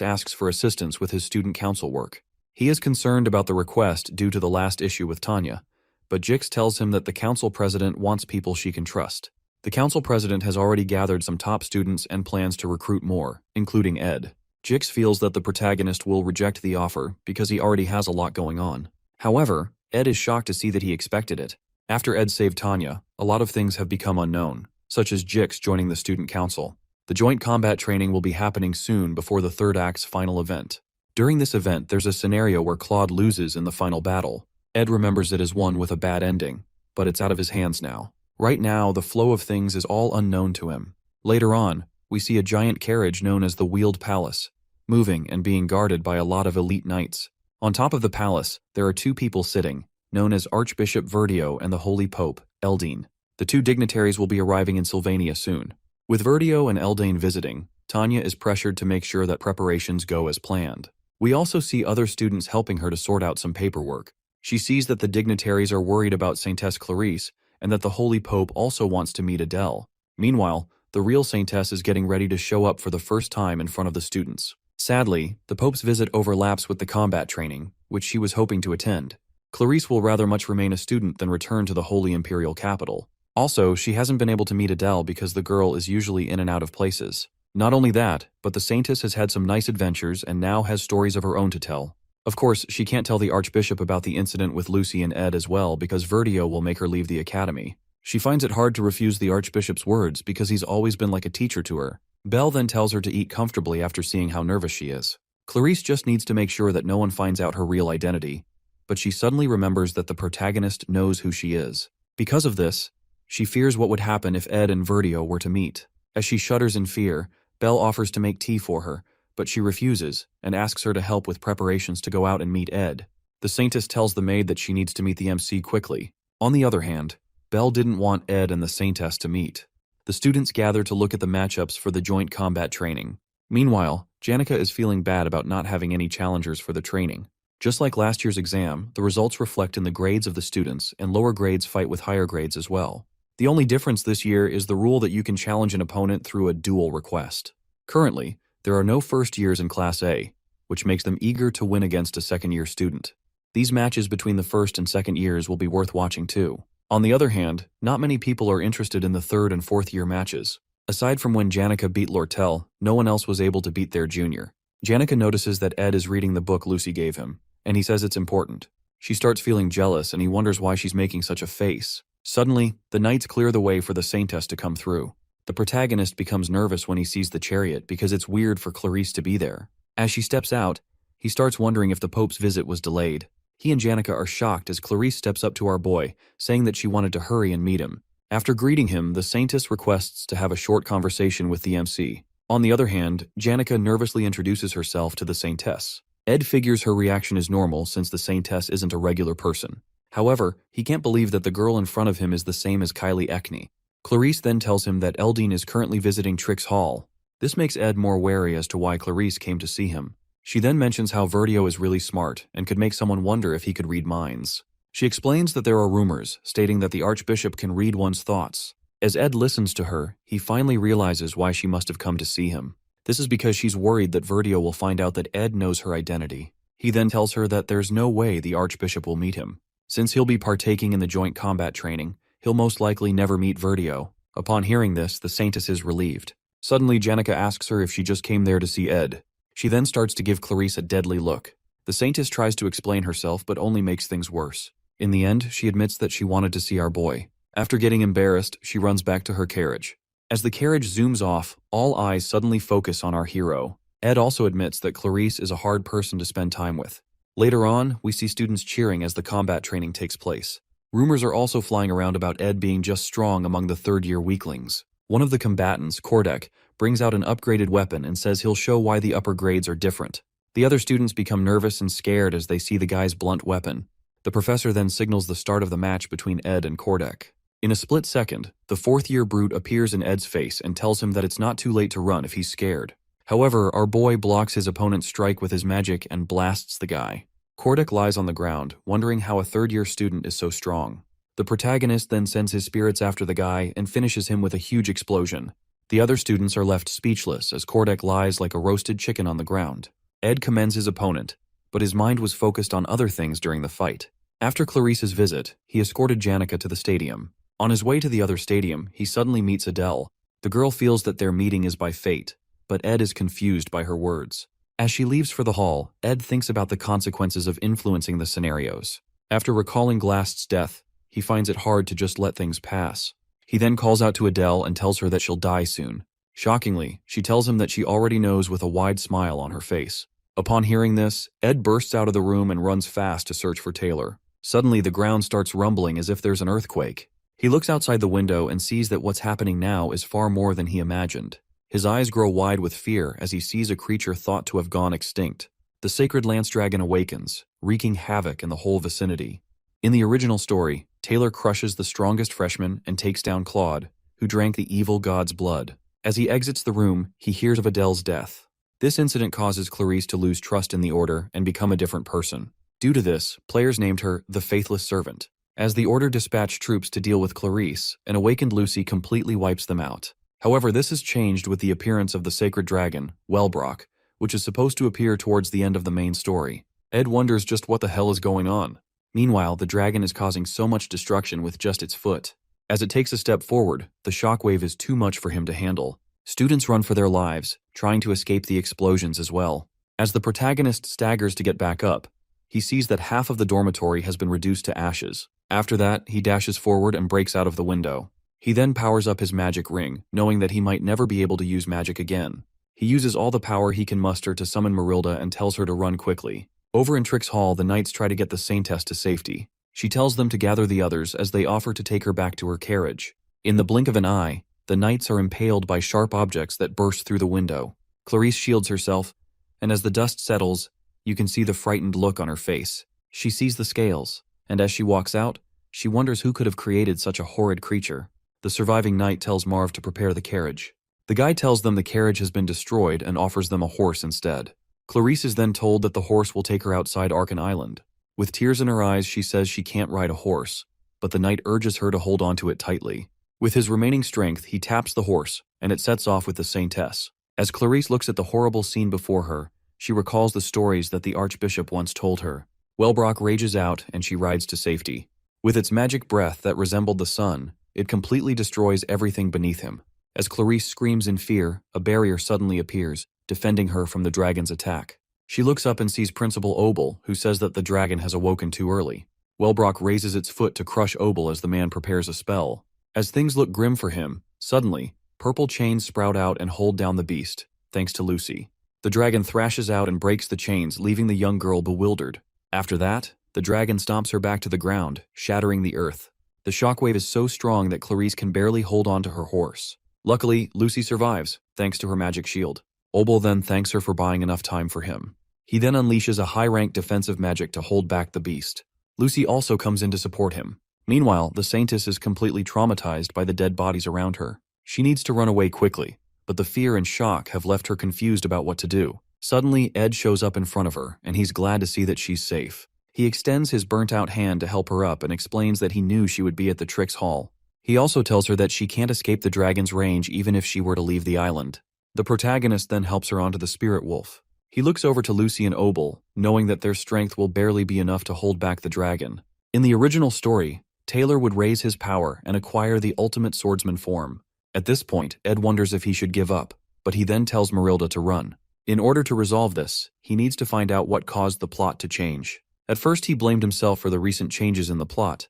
asks for assistance with his student council work. He is concerned about the request due to the last issue with Tanya, but Jix tells him that the council president wants people she can trust. The council president has already gathered some top students and plans to recruit more, including Ed. Jix feels that the protagonist will reject the offer because he already has a lot going on. However, Ed is shocked to see that he expected it. After Ed saved Tanya, a lot of things have become unknown, such as Jix joining the student council. The joint combat training will be happening soon before the third act's final event. During this event, there's a scenario where Claude loses in the final battle. Ed remembers it as one with a bad ending, but it's out of his hands now. Right now, the flow of things is all unknown to him. Later on, we see a giant carriage known as the Wheeled Palace, moving and being guarded by a lot of elite knights. On top of the palace, there are two people sitting, known as Archbishop Verdio and the Holy Pope, Eldine. The two dignitaries will be arriving in Sylvania soon. With Verdio and Eldane visiting, Tanya is pressured to make sure that preparations go as planned. We also see other students helping her to sort out some paperwork. She sees that the dignitaries are worried about Saintess Clarice and that the Holy Pope also wants to meet Adele. Meanwhile, the real Saintess is getting ready to show up for the first time in front of the students. Sadly, the Pope's visit overlaps with the combat training, which she was hoping to attend. Clarice will rather much remain a student than return to the Holy Imperial capital. Also, she hasn't been able to meet Adele because the girl is usually in and out of places. Not only that, but the Saintess has had some nice adventures and now has stories of her own to tell. Of course, she can't tell the Archbishop about the incident with Lucy and Ed as well because Verdio will make her leave the academy. She finds it hard to refuse the Archbishop's words because he's always been like a teacher to her. Belle then tells her to eat comfortably after seeing how nervous she is. Clarice just needs to make sure that no one finds out her real identity, but she suddenly remembers that the protagonist knows who she is. Because of this, She fears what would happen if Ed and Verdio were to meet. As she shudders in fear, Belle offers to make tea for her, but she refuses and asks her to help with preparations to go out and meet Ed. The Saintess tells the maid that she needs to meet the MC quickly. On the other hand, Belle didn't want Ed and the Saintess to meet. The students gather to look at the matchups for the joint combat training. Meanwhile, Janica is feeling bad about not having any challengers for the training. Just like last year's exam, the results reflect in the grades of the students, and lower grades fight with higher grades as well. The only difference this year is the rule that you can challenge an opponent through a duel request. Currently, there are no first years in Class A, which makes them eager to win against a second-year student. These matches between the first and second years will be worth watching too. On the other hand, not many people are interested in the third and fourth-year matches. Aside from when Janica beat Lortell, no one else was able to beat their junior. Janica notices that Ed is reading the book Lucy gave him, and he says it's important. She starts feeling jealous, and he wonders why she's making such a face. Suddenly, the knights clear the way for the Saintess to come through. The protagonist becomes nervous when he sees the chariot because it's weird for Clarice to be there. As she steps out, he starts wondering if the Pope's visit was delayed. He and Janica are shocked as Clarice steps up to our boy, saying that she wanted to hurry and meet him. After greeting him, the Saintess requests to have a short conversation with the MC. On the other hand, Janica nervously introduces herself to the Saintess. Ed figures her reaction is normal since the Saintess isn't a regular person. However, he can't believe that the girl in front of him is the same as Kylie Ekney. Clarice then tells him that Eldine is currently visiting Offus Hall. This makes Ed more wary as to why Clarice came to see him. She then mentions how Verdio is really smart and could make someone wonder if he could read minds. She explains that there are rumors stating that the Archbishop can read one's thoughts. As Ed listens to her, he finally realizes why she must have come to see him. This is because she's worried that Verdio will find out that Ed knows her identity. He then tells her that there's no way the Archbishop will meet him. Since he'll be partaking in the joint combat training, he'll most likely never meet Verdio. Upon hearing this, the Saintess is relieved. Suddenly, Janica asks her if she just came there to see Ed. She then starts to give Clarice a deadly look. The Saintess tries to explain herself but only makes things worse. In the end, she admits that she wanted to see our boy. After getting embarrassed, she runs back to her carriage. As the carriage zooms off, all eyes suddenly focus on our hero. Ed also admits that Clarice is a hard person to spend time with. Later on, we see students cheering as the combat training takes place. Rumors are also flying around about Ed being just strong among the third-year weaklings. One of the combatants, Kordek, brings out an upgraded weapon and says he'll show why the upper grades are different. The other students become nervous and scared as they see the guy's blunt weapon. The professor then signals the start of the match between Ed and Kordek. In a split second, the fourth-year brute appears in Ed's face and tells him that it's not too late to run if he's scared. However, our boy blocks his opponent's strike with his magic and blasts the guy. Kordek lies on the ground, wondering how a third-year student is so strong. The protagonist then sends his spirits after the guy and finishes him with a huge explosion. The other students are left speechless as Kordek lies like a roasted chicken on the ground. Ed commends his opponent, but his mind was focused on other things during the fight. After Clarice's visit, he escorted Janica to the stadium. On his way to the other stadium, he suddenly meets Adele. The girl feels that their meeting is by fate, but Ed is confused by her words. As she leaves for the hall, Ed thinks about the consequences of influencing the scenarios. After recalling Glast's death, he finds it hard to just let things pass. He then calls out to Adele and tells her that she'll die soon. Shockingly, she tells him that she already knows with a wide smile on her face. Upon hearing this, Ed bursts out of the room and runs fast to search for Taylor. Suddenly, the ground starts rumbling as if there's an earthquake. He looks outside the window and sees that what's happening now is far more than he imagined. His eyes grow wide with fear as he sees a creature thought to have gone extinct. The sacred lance dragon awakens, wreaking havoc in the whole vicinity. In the original story, Taylor crushes the strongest freshman and takes down Claude, who drank the evil god's blood. As he exits the room, he hears of Adele's death. This incident causes Clarice to lose trust in the Order and become a different person. Due to this, players named her the Faithless Servant. As the Order dispatched troops to deal with Clarice, an awakened Lucy completely wipes them out. However, this is changed with the appearance of the sacred dragon, Wellbrock, which is supposed to appear towards the end of the main story. Ed wonders just what the hell is going on. Meanwhile, the dragon is causing so much destruction with just its foot. As it takes a step forward, the shockwave is too much for him to handle. Students run for their lives, trying to escape the explosions as well. As the protagonist staggers to get back up, he sees that half of the dormitory has been reduced to ashes. After that, he dashes forward and breaks out of the window. He then powers up his magic ring, knowing that he might never be able to use magic again. He uses all the power he can muster to summon Marilda and tells her to run quickly. Over in Offus Hall, the knights try to get the Saintess to safety. She tells them to gather the others as they offer to take her back to her carriage. In the blink of an eye, the knights are impaled by sharp objects that burst through the window. Clarisse shields herself, and as the dust settles, you can see the frightened look on her face. She sees the scales, and as she walks out, she wonders who could have created such a horrid creature. The surviving knight tells Marv to prepare the carriage. The guy tells them the carriage has been destroyed and offers them a horse instead. Clarisse is then told that the horse will take her outside Arkan Island. With tears in her eyes, she says she can't ride a horse, but the knight urges her to hold onto it tightly. With his remaining strength, he taps the horse, and it sets off with the saintess. As Clarisse looks at the horrible scene before her, she recalls the stories that the archbishop once told her. Wellbrock rages out, and she rides to safety. With its magic breath that resembled the sun, it completely destroys everything beneath him. As Clarisse screams in fear, a barrier suddenly appears, defending her from the dragon's attack. She looks up and sees Principal Obel, who says that the dragon has awoken too early. Wellbrock raises its foot to crush Obel as the man prepares a spell. As things look grim for him, suddenly, purple chains sprout out and hold down the beast, thanks to Lucy. The dragon thrashes out and breaks the chains, leaving the young girl bewildered. After that, the dragon stomps her back to the ground, shattering the earth. The shockwave is so strong that Clarisse can barely hold on to her horse. Luckily, Lucy survives, thanks to her magic shield. Obel then thanks her for buying enough time for him. He then unleashes a high-ranked defensive magic to hold back the beast. Lucy also comes in to support him. Meanwhile, the Saintess is completely traumatized by the dead bodies around her. She needs to run away quickly, but the fear and shock have left her confused about what to do. Suddenly, Ed shows up in front of her, and he's glad to see that she's safe. He extends his burnt-out hand to help her up and explains that he knew she would be at the Trix Hall. He also tells her that she can't escape the dragon's range even if she were to leave the island. The protagonist then helps her onto the spirit wolf. He looks over to Lucy and Obel, knowing that their strength will barely be enough to hold back the dragon. In the original story, Taylor would raise his power and acquire the ultimate swordsman form. At this point, Ed wonders if he should give up, but he then tells Marilda to run. In order to resolve this, he needs to find out what caused the plot to change. At first, he blamed himself for the recent changes in the plot,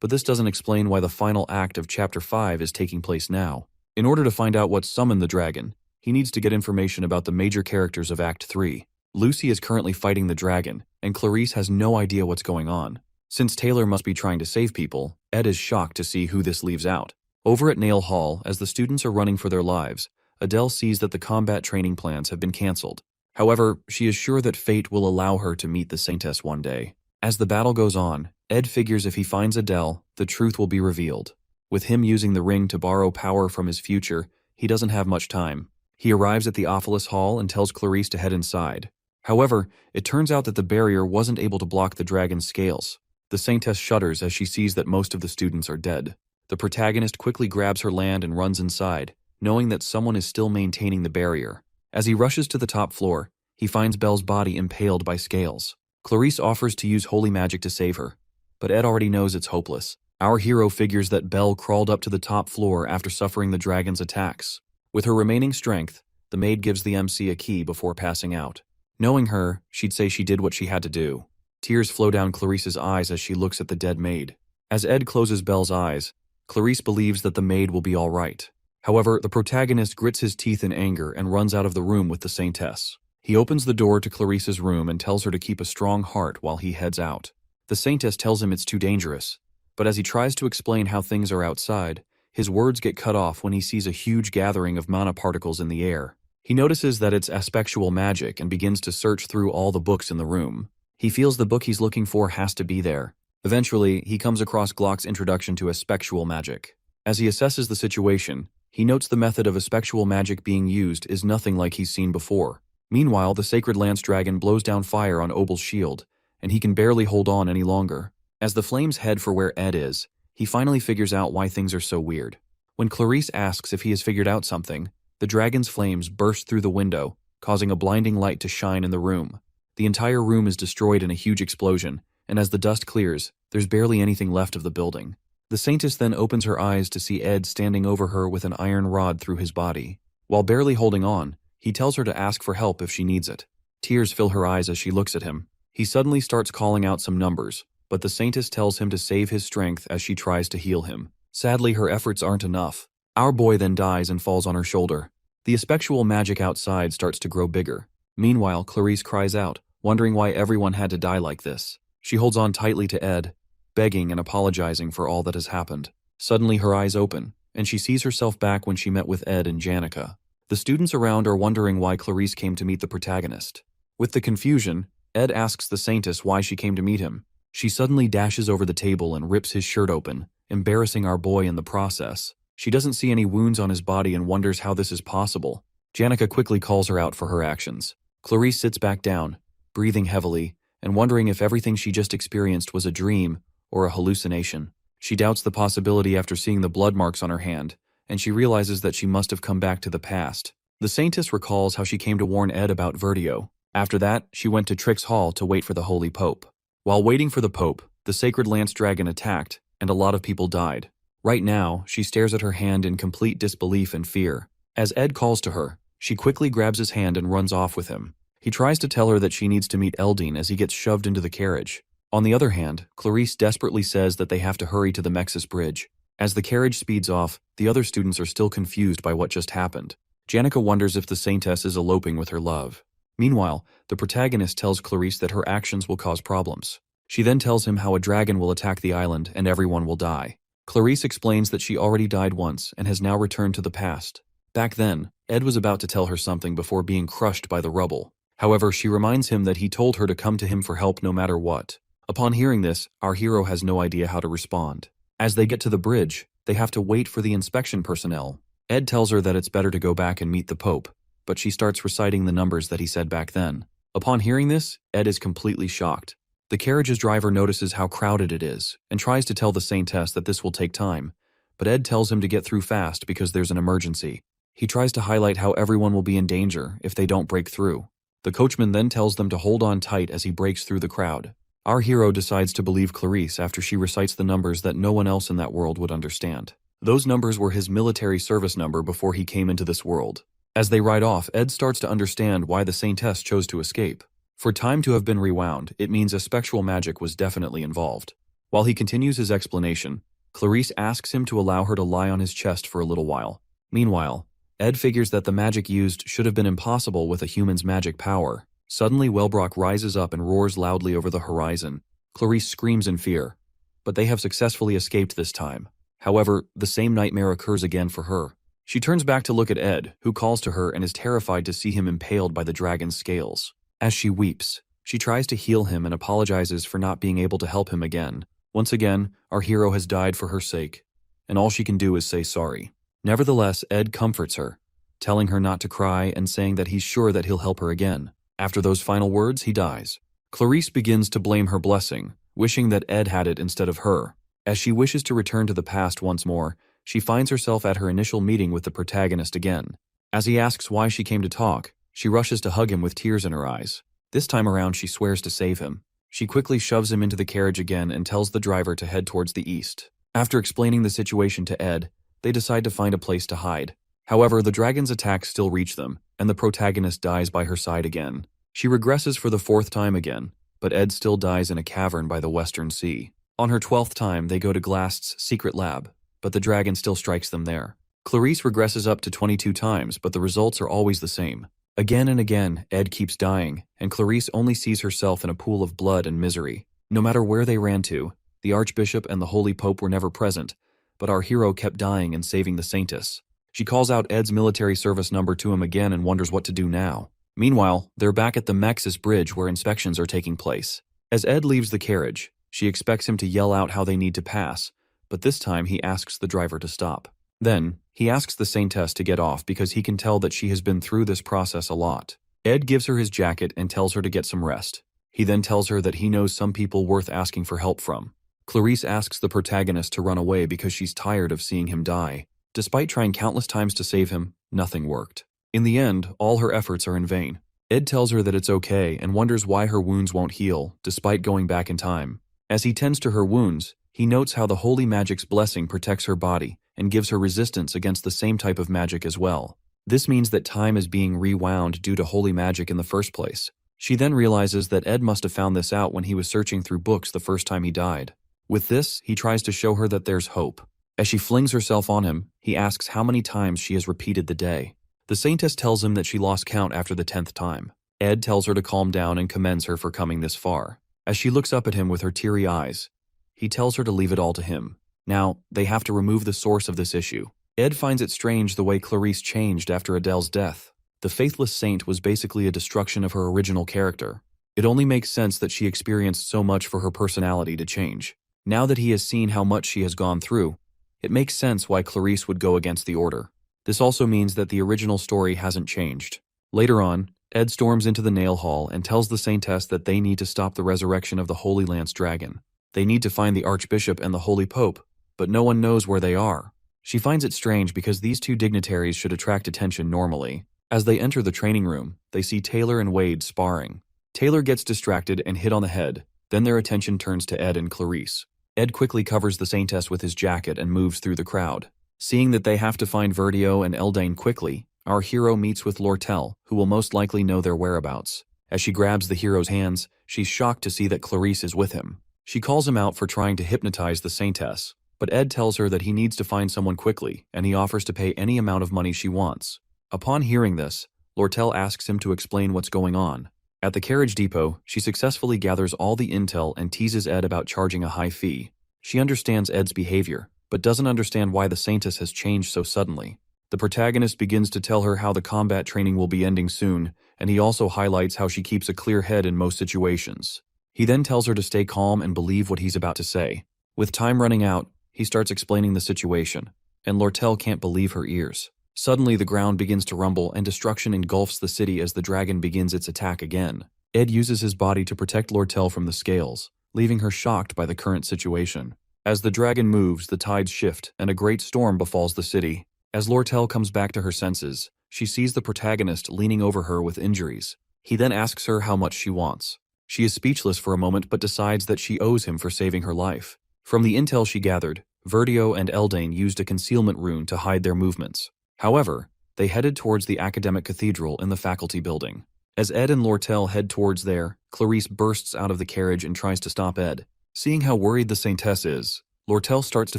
but this doesn't explain why the final act of Chapter 5 is taking place now. In order to find out what summoned the dragon, he needs to get information about the major characters of Act 3. Lucy is currently fighting the dragon, and Clarisse has no idea what's going on. Since Taylor must be trying to save people, Ed is shocked to see who this leaves out. Over at Nail Hall, as the students are running for their lives, Adele sees that the combat training plans have been cancelled. However, she is sure that fate will allow her to meet the Saintess one day. As the battle goes on, Ed figures if he finds Adele, the truth will be revealed. With him using the ring to borrow power from his future, he doesn't have much time. He arrives at the Offus Hall and tells Clarisse to head inside. However, it turns out that the barrier wasn't able to block the dragon's scales. The Saintess shudders as she sees that most of the students are dead. The protagonist quickly grabs her land and runs inside, knowing that someone is still maintaining the barrier. As he rushes to the top floor, he finds Belle's body impaled by scales. Clarisse offers to use holy magic to save her, but Ed already knows it's hopeless. Our hero figures that Belle crawled up to the top floor after suffering the dragon's attacks. With her remaining strength, the maid gives the MC a key before passing out. Knowing her, she'd say she did what she had to do. Tears flow down Clarisse's eyes as she looks at the dead maid. As Ed closes Belle's eyes, Clarisse believes that the maid will be all right. However, the protagonist grits his teeth in anger and runs out of the room with the Saintess. He opens the door to Clarisse's room and tells her to keep a strong heart while he heads out. The Saintess tells him it's too dangerous, but as he tries to explain how things are outside, his words get cut off when he sees a huge gathering of mana particles in the air. He notices that it's aspectual magic and begins to search through all the books in the room. He feels the book he's looking for has to be there. Eventually, he comes across Glock's introduction to aspectual magic. As he assesses the situation, he notes the method of aspectual magic being used is nothing like he's seen before. Meanwhile, the Sacred Lance Dragon blows down fire on Obel's shield, and he can barely hold on any longer. As the flames head for where Ed is, he finally figures out why things are so weird. When Clarisse asks if he has figured out something, the dragon's flames burst through the window, causing a blinding light to shine in the room. The entire room is destroyed in a huge explosion, and as the dust clears, there's barely anything left of the building. The Saintess then opens her eyes to see Ed standing over her with an iron rod through his body. While barely holding on, he tells her to ask for help if she needs it. Tears fill her eyes as she looks at him. He suddenly starts calling out some numbers, but the Saintess tells him to save his strength as she tries to heal him. Sadly, her efforts aren't enough. Our boy then dies and falls on her shoulder. The aspectual magic outside starts to grow bigger. Meanwhile, Clarisse cries out, wondering why everyone had to die like this. She holds on tightly to Ed, begging and apologizing for all that has happened. Suddenly, her eyes open, and she sees herself back when she met with Ed and Janica. The students around are wondering why Clarice came to meet the protagonist. With the confusion, Ed asks the Saintess why she came to meet him. She suddenly dashes over the table and rips his shirt open, embarrassing our boy in the process. She doesn't see any wounds on his body and wonders how this is possible. Janica quickly calls her out for her actions. Clarice sits back down, breathing heavily, and wondering if everything she just experienced was a dream or a hallucination. She doubts the possibility after seeing the blood marks on her hand, and she realizes that she must have come back to the past. The Saintess recalls how she came to warn Ed about Vertio. After that, she went to Trix Hall to wait for the Holy Pope. While waiting for the Pope, the Sacred Lance Dragon attacked, and a lot of people died. Right now, she stares at her hand in complete disbelief and fear. As Ed calls to her, she quickly grabs his hand and runs off with him. He tries to tell her that she needs to meet Eldine as he gets shoved into the carriage. On the other hand, Clarice desperately says that they have to hurry to the Mexis Bridge. As the carriage speeds off, the other students are still confused by what just happened. Janica wonders if the Saintess is eloping with her love. Meanwhile, the protagonist tells Clarice that her actions will cause problems. She then tells him how a dragon will attack the island and everyone will die. Clarice explains that she already died once and has now returned to the past. Back then, Ed was about to tell her something before being crushed by the rubble. However, she reminds him that he told her to come to him for help no matter what. Upon hearing this, our hero has no idea how to respond. As they get to the bridge, they have to wait for the inspection personnel. Ed tells her that it's better to go back and meet the Pope, but she starts reciting the numbers that he said back then. Upon hearing this, Ed is completely shocked. The carriage's driver notices how crowded it is and tries to tell the Saintess that this will take time, but Ed tells him to get through fast because there's an emergency. He tries to highlight how everyone will be in danger if they don't break through. The coachman then tells them to hold on tight as he breaks through the crowd. Our hero decides to believe Clarice after she recites the numbers that no one else in that world would understand. Those numbers were his military service number before he came into this world. As they ride off, Ed starts to understand why the Saintess chose to escape. For time to have been rewound, it means a spectral magic was definitely involved. While he continues his explanation, Clarice asks him to allow her to lie on his chest for a little while. Meanwhile, Ed figures that the magic used should have been impossible with a human's magic power. Suddenly, Wellbrock rises up and roars loudly over the horizon. Clarice screams in fear, but they have successfully escaped this time. However, the same nightmare occurs again for her. She turns back to look at Ed, who calls to her and is terrified to see him impaled by the dragon's scales. As she weeps, she tries to heal him and apologizes for not being able to help him again. Once again, our hero has died for her sake, and all she can do is say sorry. Nevertheless, Ed comforts her, telling her not to cry and saying that he's sure that he'll help her again. After those final words, he dies. Clarice begins to blame her blessing, wishing that Ed had it instead of her. As she wishes to return to the past once more, she finds herself at her initial meeting with the protagonist again. As he asks why she came to talk, she rushes to hug him with tears in her eyes. This time around, she swears to save him. She quickly shoves him into the carriage again and tells the driver to head towards the east. After explaining the situation to Ed, they decide to find a place to hide. However, the dragon's attacks still reach them, and the protagonist dies by her side again. She regresses for the 4th time again, but Ed still dies in a cavern by the Western Sea. On her 12th time, they go to Glast's secret lab, but the dragon still strikes them there. Clarice regresses up to 22 times, but the results are always the same. Again and again, Ed keeps dying, and Clarice only sees herself in a pool of blood and misery. No matter where they ran to, the Archbishop and the Holy Pope were never present, but our hero kept dying and saving the Saintess. She calls out Ed's military service number to him again and wonders what to do now. Meanwhile, they're back at the Mexis Bridge where inspections are taking place. As Ed leaves the carriage, she expects him to yell out how they need to pass, but this time he asks the driver to stop. Then, he asks the Saintess to get off because he can tell that she has been through this process a lot. Ed gives her his jacket and tells her to get some rest. He then tells her that he knows some people worth asking for help from. Clarice asks the protagonist to run away because she's tired of seeing him die. Despite trying countless times to save him, nothing worked. In the end, all her efforts are in vain. Ed tells her that it's okay and wonders why her wounds won't heal, despite going back in time. As he tends to her wounds, he notes how the holy magic's blessing protects her body and gives her resistance against the same type of magic as well. This means that time is being rewound due to holy magic in the first place. She then realizes that Ed must have found this out when he was searching through books the first time he died. With this, he tries to show her that there's hope. As she flings herself on him, he asks how many times she has repeated the day. The Saintess tells him that she lost count after the 10th time. Ed tells her to calm down and commends her for coming this far. As she looks up at him with her teary eyes, he tells her to leave it all to him. Now, they have to remove the source of this issue. Ed finds it strange the way Clarice changed after Adele's death. The faithless saint was basically a destruction of her original character. It only makes sense that she experienced so much for her personality to change. Now that he has seen how much she has gone through, it makes sense why Clarice would go against the order. This also means that the original story hasn't changed. Later on, Ed storms into the nail hall and tells the Saintess that they need to stop the resurrection of the Holy Lance Dragon. They need to find the Archbishop and the Holy Pope, but no one knows where they are. She finds it strange because these two dignitaries should attract attention normally. As they enter the training room, they see Taylor and Wade sparring. Taylor gets distracted and hit on the head, then their attention turns to Ed and Clarice. Ed quickly covers the Saintess with his jacket and moves through the crowd. Seeing that they have to find Verdio and Eldane quickly, our hero meets with Lortell, who will most likely know their whereabouts. As she grabs the hero's hands, she's shocked to see that Clarice is with him. She calls him out for trying to hypnotize the Saintess, but Ed tells her that he needs to find someone quickly, and he offers to pay any amount of money she wants. Upon hearing this, Lortell asks him to explain what's going on. At the carriage depot, she successfully gathers all the intel and teases Ed about charging a high fee. She understands Ed's behavior, but doesn't understand why the Saintess has changed so suddenly. The protagonist begins to tell her how the combat training will be ending soon, and he also highlights how she keeps a clear head in most situations. He then tells her to stay calm and believe what he's about to say. With time running out, he starts explaining the situation, and Lortell can't believe her ears. Suddenly the ground begins to rumble and destruction engulfs the city as the dragon begins its attack again. Ed uses his body to protect Lortell from the scales, leaving her shocked by the current situation. As the dragon moves, the tides shift, and a great storm befalls the city. As Lortell comes back to her senses, she sees the protagonist leaning over her with injuries. He then asks her how much she wants. She is speechless for a moment but decides that she owes him for saving her life. From the intel she gathered, Verdio and Eldane used a concealment rune to hide their movements. However, they headed towards the academic cathedral in the faculty building. As Ed and Lortell head towards there, Clarice bursts out of the carriage and tries to stop Ed. Seeing how worried the Saintess is, Lortell starts to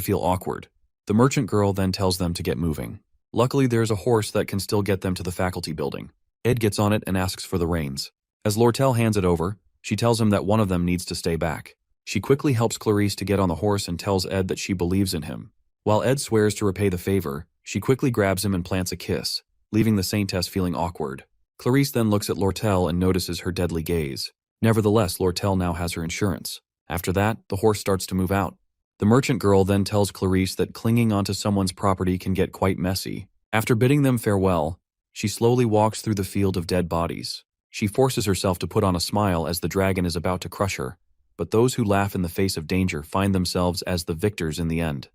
feel awkward. The merchant girl then tells them to get moving. Luckily, there's a horse that can still get them to the faculty building. Ed gets on it and asks for the reins. As Lortell hands it over, she tells him that one of them needs to stay back. She quickly helps Clarice to get on the horse and tells Ed that she believes in him. While Ed swears to repay the favor, she quickly grabs him and plants a kiss, leaving the Saintess feeling awkward. Clarice then looks at Lortell and notices her deadly gaze. Nevertheless, Lortell now has her insurance. After that, the horse starts to move out. The merchant girl then tells Clarice that clinging onto someone's property can get quite messy. After bidding them farewell, she slowly walks through the field of dead bodies. She forces herself to put on a smile as the dragon is about to crush her, but those who laugh in the face of danger find themselves as the victors in the end.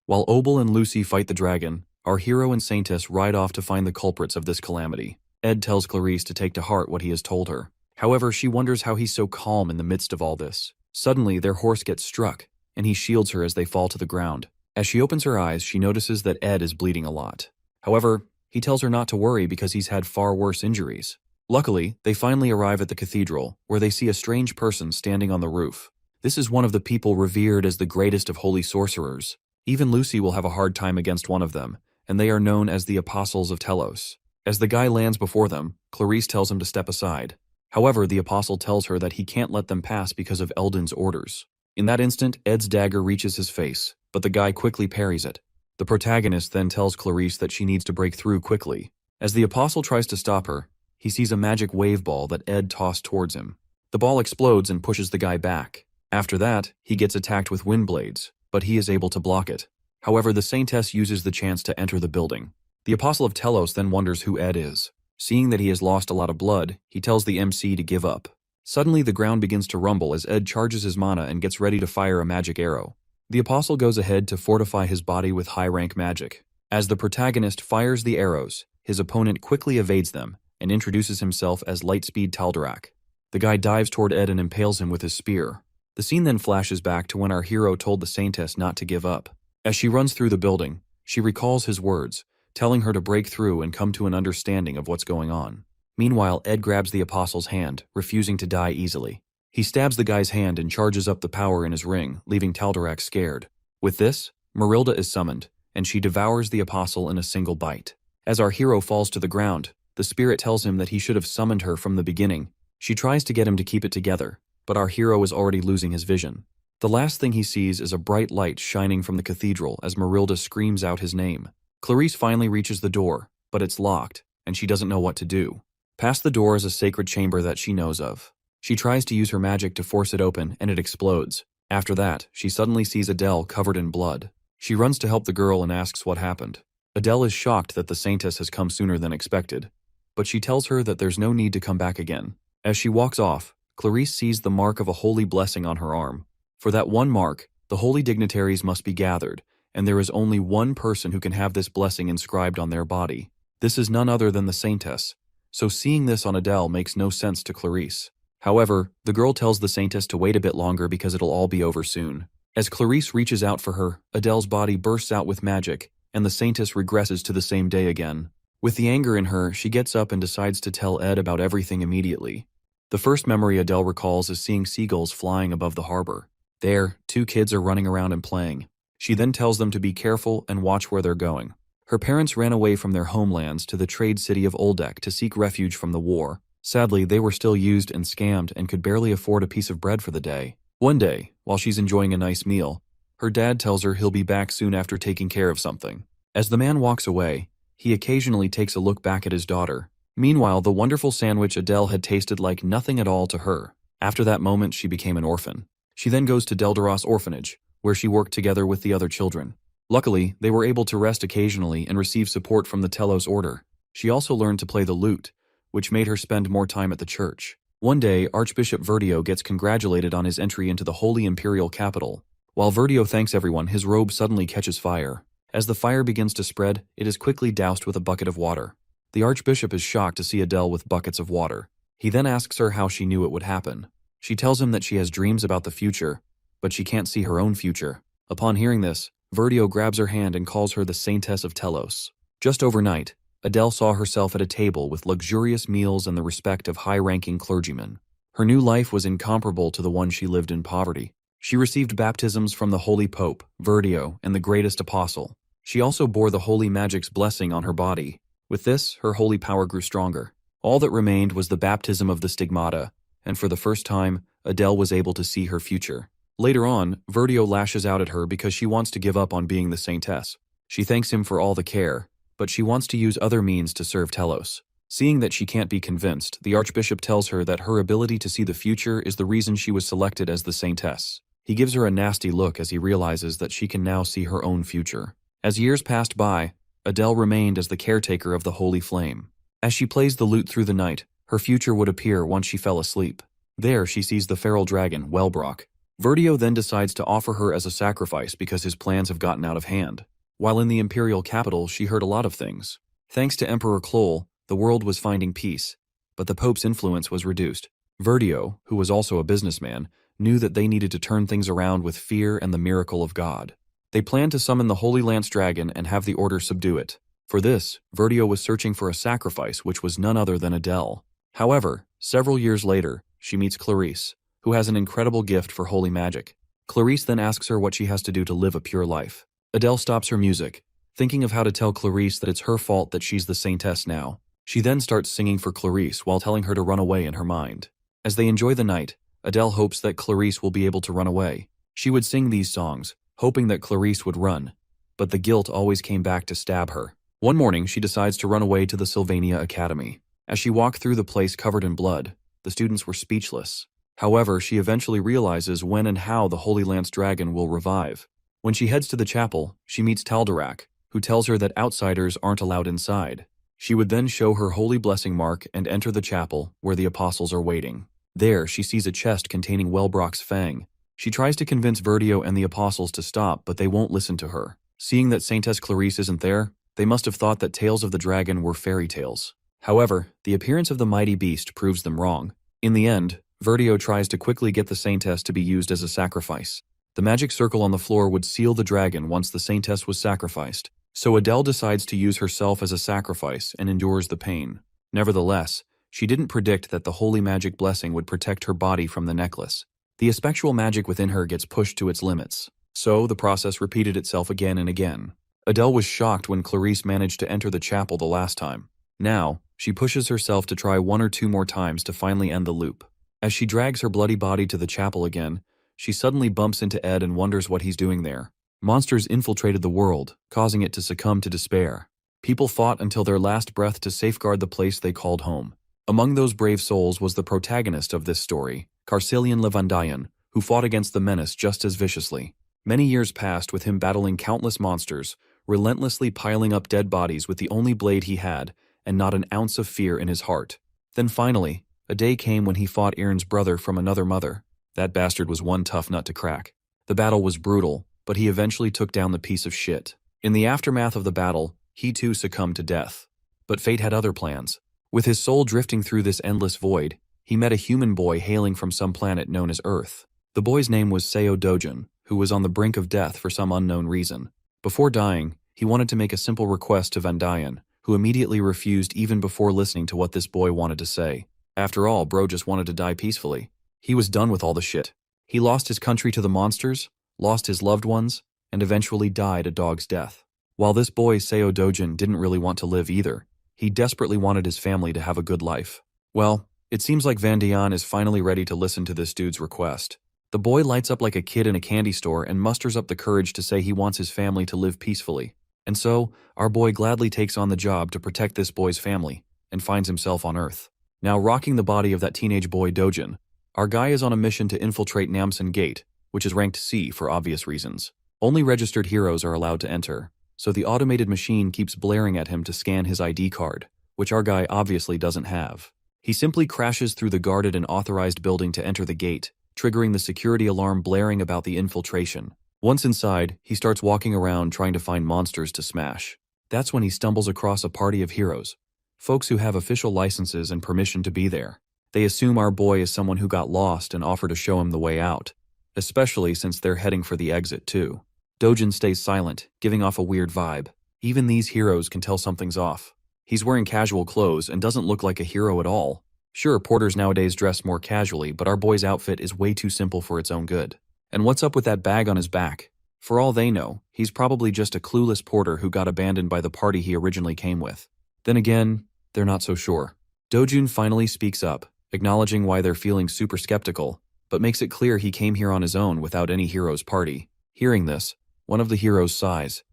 While Obel and Lucy fight the dragon, our hero and Saintess ride off to find the culprits of this calamity. Ed tells Clarice to take to heart what he has told her. However, she wonders how he's so calm in the midst of all this. Suddenly, their horse gets struck, and he shields her as they fall to the ground. As she opens her eyes, she notices that Ed is bleeding a lot. However, he tells her not to worry because he's had far worse injuries. Luckily, they finally arrive at the cathedral, where they see a strange person standing on the roof. This is one of the people revered as the greatest of holy sorcerers. Even Lucy will have a hard time against one of them, and they are known as the Apostles of Telos. As the guy lands before them, Clarice tells him to step aside. However, the apostle tells her that he can't let them pass because of Eldon's orders. In that instant, Ed's dagger reaches his face, but the guy quickly parries it. The protagonist then tells Clarice that she needs to break through quickly. As the apostle tries to stop her, he sees a magic wave ball that Ed tossed towards him. The ball explodes and pushes the guy back. After that, he gets attacked with wind blades, but he is able to block it. However, the Saintess uses the chance to enter the building. The Apostle of Telos then wonders who Ed is. Seeing that he has lost a lot of blood, he tells the MC to give up. Suddenly, the ground begins to rumble as Ed charges his mana and gets ready to fire a magic arrow. The Apostle goes ahead to fortify his body with high-rank magic. As the protagonist fires the arrows, his opponent quickly evades them and introduces himself as Lightspeed Taldarak. The guy dives toward Ed and impales him with his spear. The scene then flashes back to when our hero told the Saintess not to give up. As she runs through the building, she recalls his words, telling her to break through and come to an understanding of what's going on. Meanwhile, Ed grabs the Apostle's hand, refusing to die easily. He stabs the guy's hand and charges up the power in his ring, leaving Taldarak scared. With this, Marilda is summoned, and she devours the Apostle in a single bite. As our hero falls to the ground, the spirit tells him that he should have summoned her from the beginning. She tries to get him to keep it together, but our hero is already losing his vision. The last thing he sees is a bright light shining from the cathedral as Marilda screams out his name. Clarice finally reaches the door, but it's locked, and she doesn't know what to do. Past the door is a sacred chamber that she knows of. She tries to use her magic to force it open, and it explodes. After that, she suddenly sees Adele covered in blood. She runs to help the girl and asks what happened. Adele is shocked that the Saintess has come sooner than expected, but she tells her that there's no need to come back again. As she walks off, Clarice sees the mark of a holy blessing on her arm. For that one mark, the holy dignitaries must be gathered, and there is only one person who can have this blessing inscribed on their body. This is none other than the Saintess, so seeing this on Adele makes no sense to Clarice. However, the girl tells the Saintess to wait a bit longer because it'll all be over soon. As Clarice reaches out for her, Adele's body bursts out with magic, and the Saintess regresses to the same day again. With the anger in her, she gets up and decides to tell Ed about everything immediately. The first memory Adele recalls is seeing seagulls flying above the harbor. There, two kids are running around and playing. She then tells them to be careful and watch where they're going. Her parents ran away from their homelands to the trade city of Oldek to seek refuge from the war. Sadly, they were still used and scammed and could barely afford a piece of bread for the day. One day, while she's enjoying a nice meal, her dad tells her he'll be back soon after taking care of something. As the man walks away, he occasionally takes a look back at his daughter. Meanwhile, the wonderful sandwich Adele had tasted like nothing at all to her. After that moment, she became an orphan. She then goes to Delderos Orphanage, where she worked together with the other children. Luckily, they were able to rest occasionally and receive support from the Telos Order. She also learned to play the lute, which made her spend more time at the church. One day, Archbishop Verdio gets congratulated on his entry into the Holy Imperial Capital. While Verdio thanks everyone, his robe suddenly catches fire. As the fire begins to spread, it is quickly doused with a bucket of water. The Archbishop is shocked to see Adele with buckets of water. He then asks her how she knew it would happen. She tells him that she has dreams about the future, but she can't see her own future. Upon hearing this, Verdio grabs her hand and calls her the Saintess of Telos. Just overnight, Adele saw herself at a table with luxurious meals and the respect of high-ranking clergymen. Her new life was incomparable to the one she lived in poverty. She received baptisms from the Holy Pope, Verdio, and the greatest apostle. She also bore the Holy Magic's blessing on her body. With this, her holy power grew stronger. All that remained was the baptism of the stigmata, and for the first time, Adele was able to see her future. Later on, Verdio lashes out at her because she wants to give up on being the Saintess. She thanks him for all the care, but she wants to use other means to serve Telos. Seeing that she can't be convinced, the Archbishop tells her that her ability to see the future is the reason she was selected as the Saintess. He gives her a nasty look as he realizes that she can now see her own future. As years passed by, Adele remained as the caretaker of the Holy Flame. As she plays the lute through the night, her future would appear once she fell asleep. There, she sees the feral dragon, Wellbrock. Verdio then decides to offer her as a sacrifice because his plans have gotten out of hand. While in the imperial capital, she heard a lot of things. Thanks to Emperor Kloll, the world was finding peace, but the Pope's influence was reduced. Verdio, who was also a businessman, knew that they needed to turn things around with fear and the miracle of God. They planned to summon the Holy Lance Dragon and have the Order subdue it. For this, Verdio was searching for a sacrifice which was none other than Adele. However, several years later, she meets Clarice, who has an incredible gift for holy magic. Clarice then asks her what she has to do to live a pure life. Adele stops her music, thinking of how to tell Clarice that it's her fault that she's the Saintess now. She then starts singing for Clarice while telling her to run away in her mind. As they enjoy the night, Adele hopes that Clarice will be able to run away. She would sing these songs, hoping that Clarice would run, but the guilt always came back to stab her. One morning, she decides to run away to the Sylvania Academy. As she walked through the place covered in blood, the students were speechless. However, she eventually realizes when and how the Holy Lance Dragon will revive. When she heads to the chapel, she meets Taldarak, who tells her that outsiders aren't allowed inside. She would then show her holy blessing mark and enter the chapel, where the apostles are waiting. There, she sees a chest containing Wellbrock's fang. She tries to convince Verdio and the apostles to stop, but they won't listen to her. Seeing that Saintess Clarice isn't there, they must have thought that tales of the dragon were fairy tales. However, the appearance of the mighty beast proves them wrong. In the end, Verdio tries to quickly get the Saintess to be used as a sacrifice. The magic circle on the floor would seal the dragon once the Saintess was sacrificed, so Adele decides to use herself as a sacrifice and endures the pain. Nevertheless, she didn't predict that the holy magic blessing would protect her body from the necklace. The aspectual magic within her gets pushed to its limits, so the process repeated itself again and again. Adele was shocked when Clarice managed to enter the chapel the last time. Now, she pushes herself to try 1 or 2 more times to finally end the loop. As she drags her bloody body to the chapel again, she suddenly bumps into Ed and wonders what he's doing there. Monsters infiltrated the world, causing it to succumb to despair. People fought until their last breath to safeguard the place they called home. Among those brave souls was the protagonist of this story, Carcelian Levandian, who fought against the menace just as viciously. Many years passed with him battling countless monsters, relentlessly piling up dead bodies with the only blade he had, and not an ounce of fear in his heart. Then finally, a day came when he fought Irn's brother from another mother. That bastard was one tough nut to crack. The battle was brutal, but he eventually took down the piece of shit. In the aftermath of the battle, he too succumbed to death. But fate had other plans. With his soul drifting through this endless void, he met a human boy hailing from some planet known as Earth. The boy's name was Seo Dojin, who was on the brink of death for some unknown reason. Before dying, he wanted to make a simple request to Vandayan, who immediately refused even before listening to what this boy wanted to say. After all, bro just wanted to die peacefully. He was done with all the shit. He lost his country to the monsters, lost his loved ones, and eventually died a dog's death. While this boy, Seo Dojin, didn't really want to live either, he desperately wanted his family to have a good life. Well, it seems like Vandayan is finally ready to listen to this dude's request. The boy lights up like a kid in a candy store and musters up the courage to say he wants his family to live peacefully. And so, our boy gladly takes on the job to protect this boy's family, and finds himself on Earth. Now rocking the body of that teenage boy Dojin, our guy is on a mission to infiltrate Namsen Gate, which is ranked C for obvious reasons. Only registered heroes are allowed to enter, so the automated machine keeps blaring at him to scan his ID card, which our guy obviously doesn't have. He simply crashes through the guarded and authorized building to enter the gate, triggering the security alarm blaring about the infiltration. Once inside, he starts walking around trying to find monsters to smash. That's when he stumbles across a party of heroes, folks who have official licenses and permission to be there. They assume our boy is someone who got lost and offer to show him the way out, especially since they're heading for the exit too. Dojin stays silent, giving off a weird vibe. Even these heroes can tell something's off. He's wearing casual clothes and doesn't look like a hero at all. Sure, porters nowadays dress more casually, but our boy's outfit is way too simple for its own good. And what's up with that bag on his back? For all they know, he's probably just a clueless porter who got abandoned by the party he originally came with. Then again, they're not so sure. Dojin finally speaks up, acknowledging why they're feeling super skeptical, but makes it clear he came here on his own without any hero's party. Hearing this, one of the heroes sighs,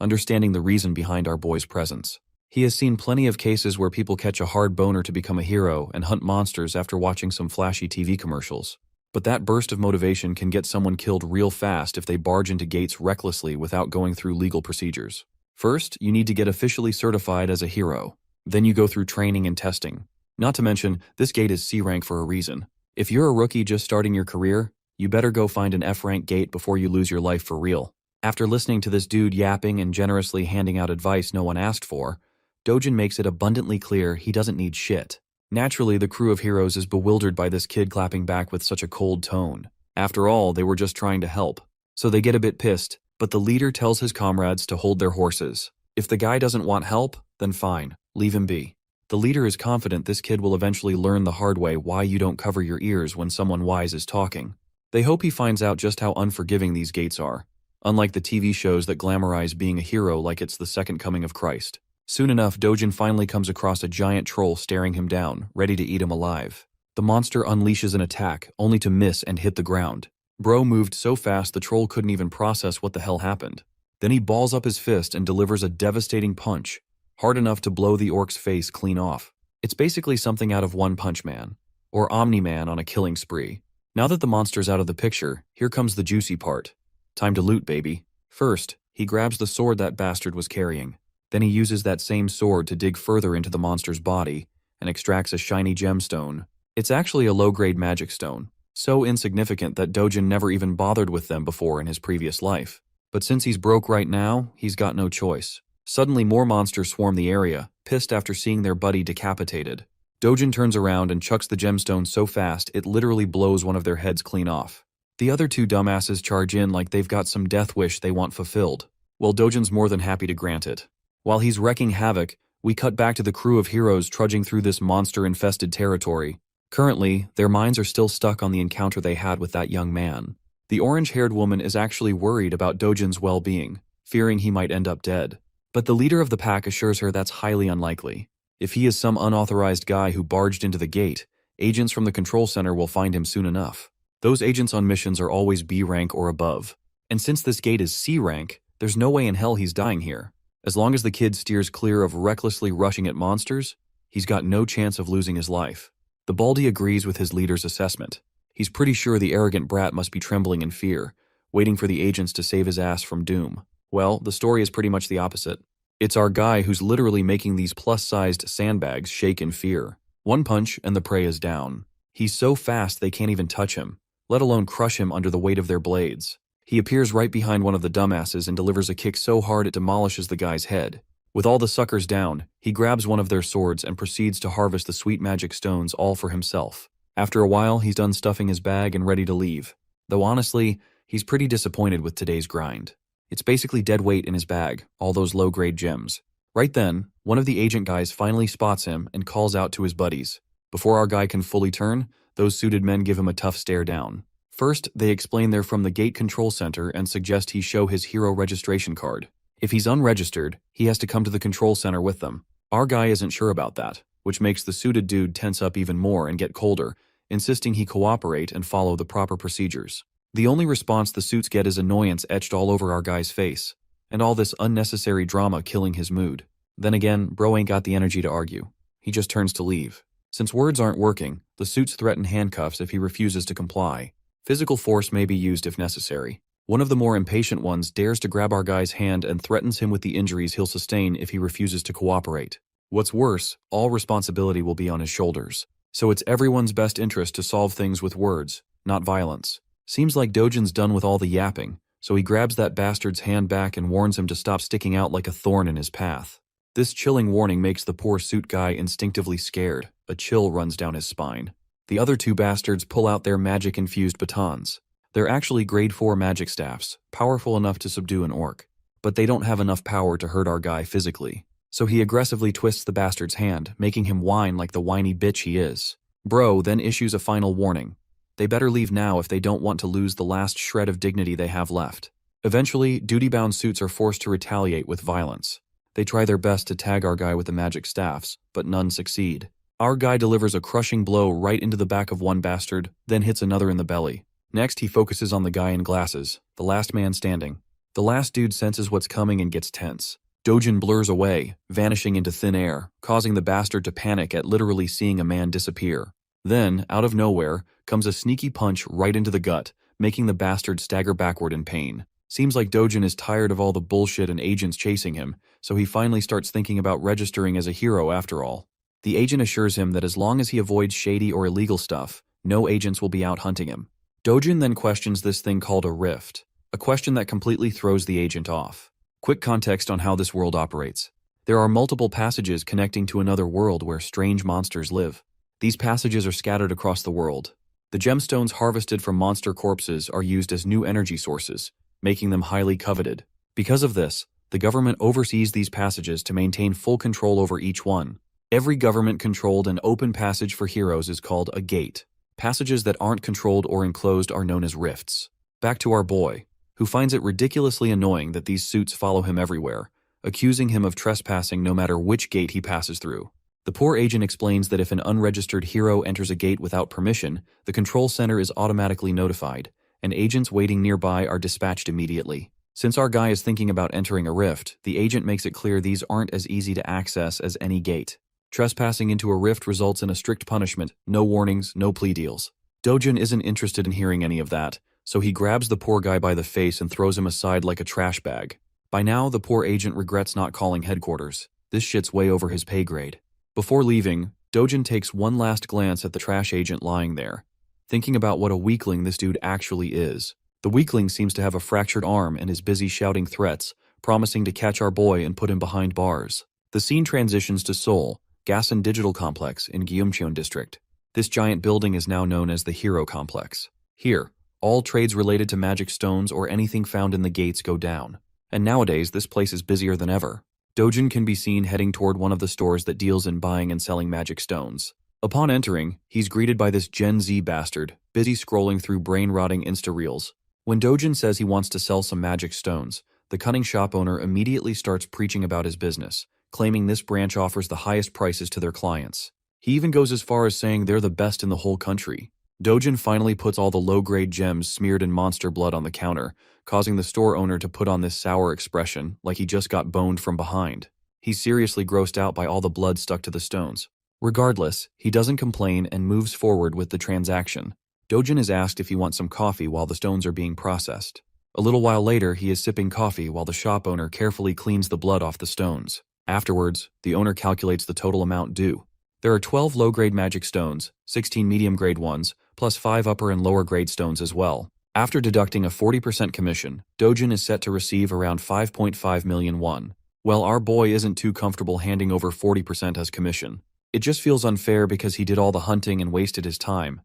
understanding the reason behind our boy's presence. He has seen plenty of cases where people catch a hard boner to become a hero and hunt monsters after watching some flashy TV commercials. But that burst of motivation can get someone killed real fast if they barge into gates recklessly without going through legal procedures. First, you need to get officially certified as a hero. Then you go through training and testing. Not to mention, this gate is C rank for a reason. If you're a rookie just starting your career, you better go find an F rank gate before you lose your life for real. After listening to this dude yapping and generously handing out advice no one asked for, Dojin makes it abundantly clear he doesn't need shit. Naturally, the crew of heroes is bewildered by this kid clapping back with such a cold tone. After all, they were just trying to help. So they get a bit pissed, but the leader tells his comrades to hold their horses. If the guy doesn't want help, then fine, leave him be. The leader is confident this kid will eventually learn the hard way why you don't cover your ears when someone wise is talking. They hope he finds out just how unforgiving these gates are, unlike the TV shows that glamorize being a hero like it's the second coming of Christ. Soon enough, Dojin finally comes across a giant troll staring him down, ready to eat him alive. The monster unleashes an attack, only to miss and hit the ground. Bro moved so fast the troll couldn't even process what the hell happened. Then he balls up his fist and delivers a devastating punch, hard enough to blow the orc's face clean off. It's basically something out of One Punch Man, or Omni-Man on a killing spree. Now that the monster's out of the picture, here comes the juicy part. Time to loot, baby. First, he grabs the sword that bastard was carrying. Then he uses that same sword to dig further into the monster's body and extracts a shiny gemstone. It's actually a low-grade magic stone, so insignificant that Dojin never even bothered with them before in his previous life. But since he's broke right now, he's got no choice. Suddenly more monsters swarm the area, pissed after seeing their buddy decapitated. Dojin turns around and chucks the gemstone so fast it literally blows one of their heads clean off. The other two dumbasses charge in like they've got some death wish they want fulfilled. Well, Dojin's more than happy to grant it. While he's wreaking havoc, we cut back to the crew of heroes trudging through this monster-infested territory. Currently, their minds are still stuck on the encounter they had with that young man. The orange-haired woman is actually worried about Dojin's well-being, fearing he might end up dead. But the leader of the pack assures her that's highly unlikely. If he is some unauthorized guy who barged into the gate, agents from the control center will find him soon enough. Those agents on missions are always B rank or above. And since this gate is C rank, there's no way in hell he's dying here. As long as the kid steers clear of recklessly rushing at monsters, he's got no chance of losing his life. The Baldy agrees with his leader's assessment. He's pretty sure the arrogant brat must be trembling in fear, waiting for the agents to save his ass from doom. Well, the story is pretty much the opposite. It's our guy who's literally making these plus-sized sandbags shake in fear. One punch and the prey is down. He's so fast they can't even touch him, let alone crush him under the weight of their blades. He appears right behind one of the dumbasses and delivers a kick so hard it demolishes the guy's head. With all the suckers down, he grabs one of their swords and proceeds to harvest the sweet magic stones all for himself. After a while, he's done stuffing his bag and ready to leave. Though honestly, he's pretty disappointed with today's grind. It's basically dead weight in his bag, all those low-grade gems. Right then, one of the agent guys finally spots him and calls out to his buddies. Before our guy can fully turn, those suited men give him a tough stare down. First, they explain they're from the gate control center and suggest he show his hero registration card. If he's unregistered, he has to come to the control center with them. Our guy isn't sure about that, which makes the suited dude tense up even more and get colder, insisting he cooperate and follow the proper procedures. The only response the suits get is annoyance etched all over our guy's face, and all this unnecessary drama killing his mood. Then again, bro ain't got the energy to argue. He just turns to leave. Since words aren't working, the suits threaten handcuffs if he refuses to comply. Physical force may be used if necessary. One of the more impatient ones dares to grab our guy's hand and threatens him with the injuries he'll sustain if he refuses to cooperate. What's worse, all responsibility will be on his shoulders. So it's everyone's best interest to solve things with words, not violence. Seems like Dojin's done with all the yapping, so he grabs that bastard's hand back and warns him to stop sticking out like a thorn in his path. This chilling warning makes the poor suit guy instinctively scared. A chill runs down his spine. The other two bastards pull out their magic-infused batons. They're actually grade 4 magic staffs, powerful enough to subdue an orc. But they don't have enough power to hurt our guy physically. So he aggressively twists the bastard's hand, making him whine like the whiny bitch he is. Bro then issues a final warning. They better leave now if they don't want to lose the last shred of dignity they have left. Eventually, duty-bound suits are forced to retaliate with violence. They try their best to tag our guy with the magic staffs, but none succeed. Our guy delivers a crushing blow right into the back of one bastard, then hits another in the belly. Next, he focuses on the guy in glasses, the last man standing. The last dude senses what's coming and gets tense. Dojin blurs away, vanishing into thin air, causing the bastard to panic at literally seeing a man disappear. Then, out of nowhere, comes a sneaky punch right into the gut, making the bastard stagger backward in pain. Seems like Dojin is tired of all the bullshit and agents chasing him, so he finally starts thinking about registering as a hero after all. The agent assures him that as long as he avoids shady or illegal stuff, no agents will be out hunting him. Dojin then questions this thing called a rift, a question that completely throws the agent off. Quick context on how this world operates. There are multiple passages connecting to another world where strange monsters live. These passages are scattered across the world. The gemstones harvested from monster corpses are used as new energy sources, making them highly coveted. Because of this, the government oversees these passages to maintain full control over each one. Every government-controlled and open passage for heroes is called a gate. Passages that aren't controlled or enclosed are known as rifts. Back to our boy, who finds it ridiculously annoying that these suits follow him everywhere, accusing him of trespassing no matter which gate he passes through. The poor agent explains that if an unregistered hero enters a gate without permission, the control center is automatically notified, and agents waiting nearby are dispatched immediately. Since our guy is thinking about entering a rift, the agent makes it clear these aren't as easy to access as any gate. Trespassing into a rift results in a strict punishment, no warnings, no plea deals. Dojin isn't interested in hearing any of that, so he grabs the poor guy by the face and throws him aside like a trash bag. By now, the poor agent regrets not calling headquarters. This shit's way over his pay grade. Before leaving, Dojin takes one last glance at the trash agent lying there, thinking about what a weakling this dude actually is. The weakling seems to have a fractured arm and is busy shouting threats, promising to catch our boy and put him behind bars. The scene transitions to Seoul, Gas and Digital Complex in Gyeongcheon District. This giant building is now known as the Hero Complex. Here, all trades related to magic stones or anything found in the gates go down. And nowadays, this place is busier than ever. Dojin can be seen heading toward one of the stores that deals in buying and selling magic stones. Upon entering, he's greeted by this Gen Z bastard, busy scrolling through brain-rotting Insta-reels. When Dojin says he wants to sell some magic stones, the cunning shop owner immediately starts preaching about his business, claiming this branch offers the highest prices to their clients. He even goes as far as saying they're the best in the whole country. Dojin finally puts all the low-grade gems smeared in monster blood on the counter, causing the store owner to put on this sour expression like he just got boned from behind. He's seriously grossed out by all the blood stuck to the stones. Regardless, he doesn't complain and moves forward with the transaction. Dojin is asked if he wants some coffee while the stones are being processed. A little while later, he is sipping coffee while the shop owner carefully cleans the blood off the stones. Afterwards, the owner calculates the total amount due. There are 12 low-grade magic stones, 16 medium-grade ones, plus 5 upper and lower-grade stones as well. After deducting a 40% commission, Dojin is set to receive around 5.5 million won. Well, our boy isn't too comfortable handing over 40% as commission. It just feels unfair because he did all the hunting and wasted his time.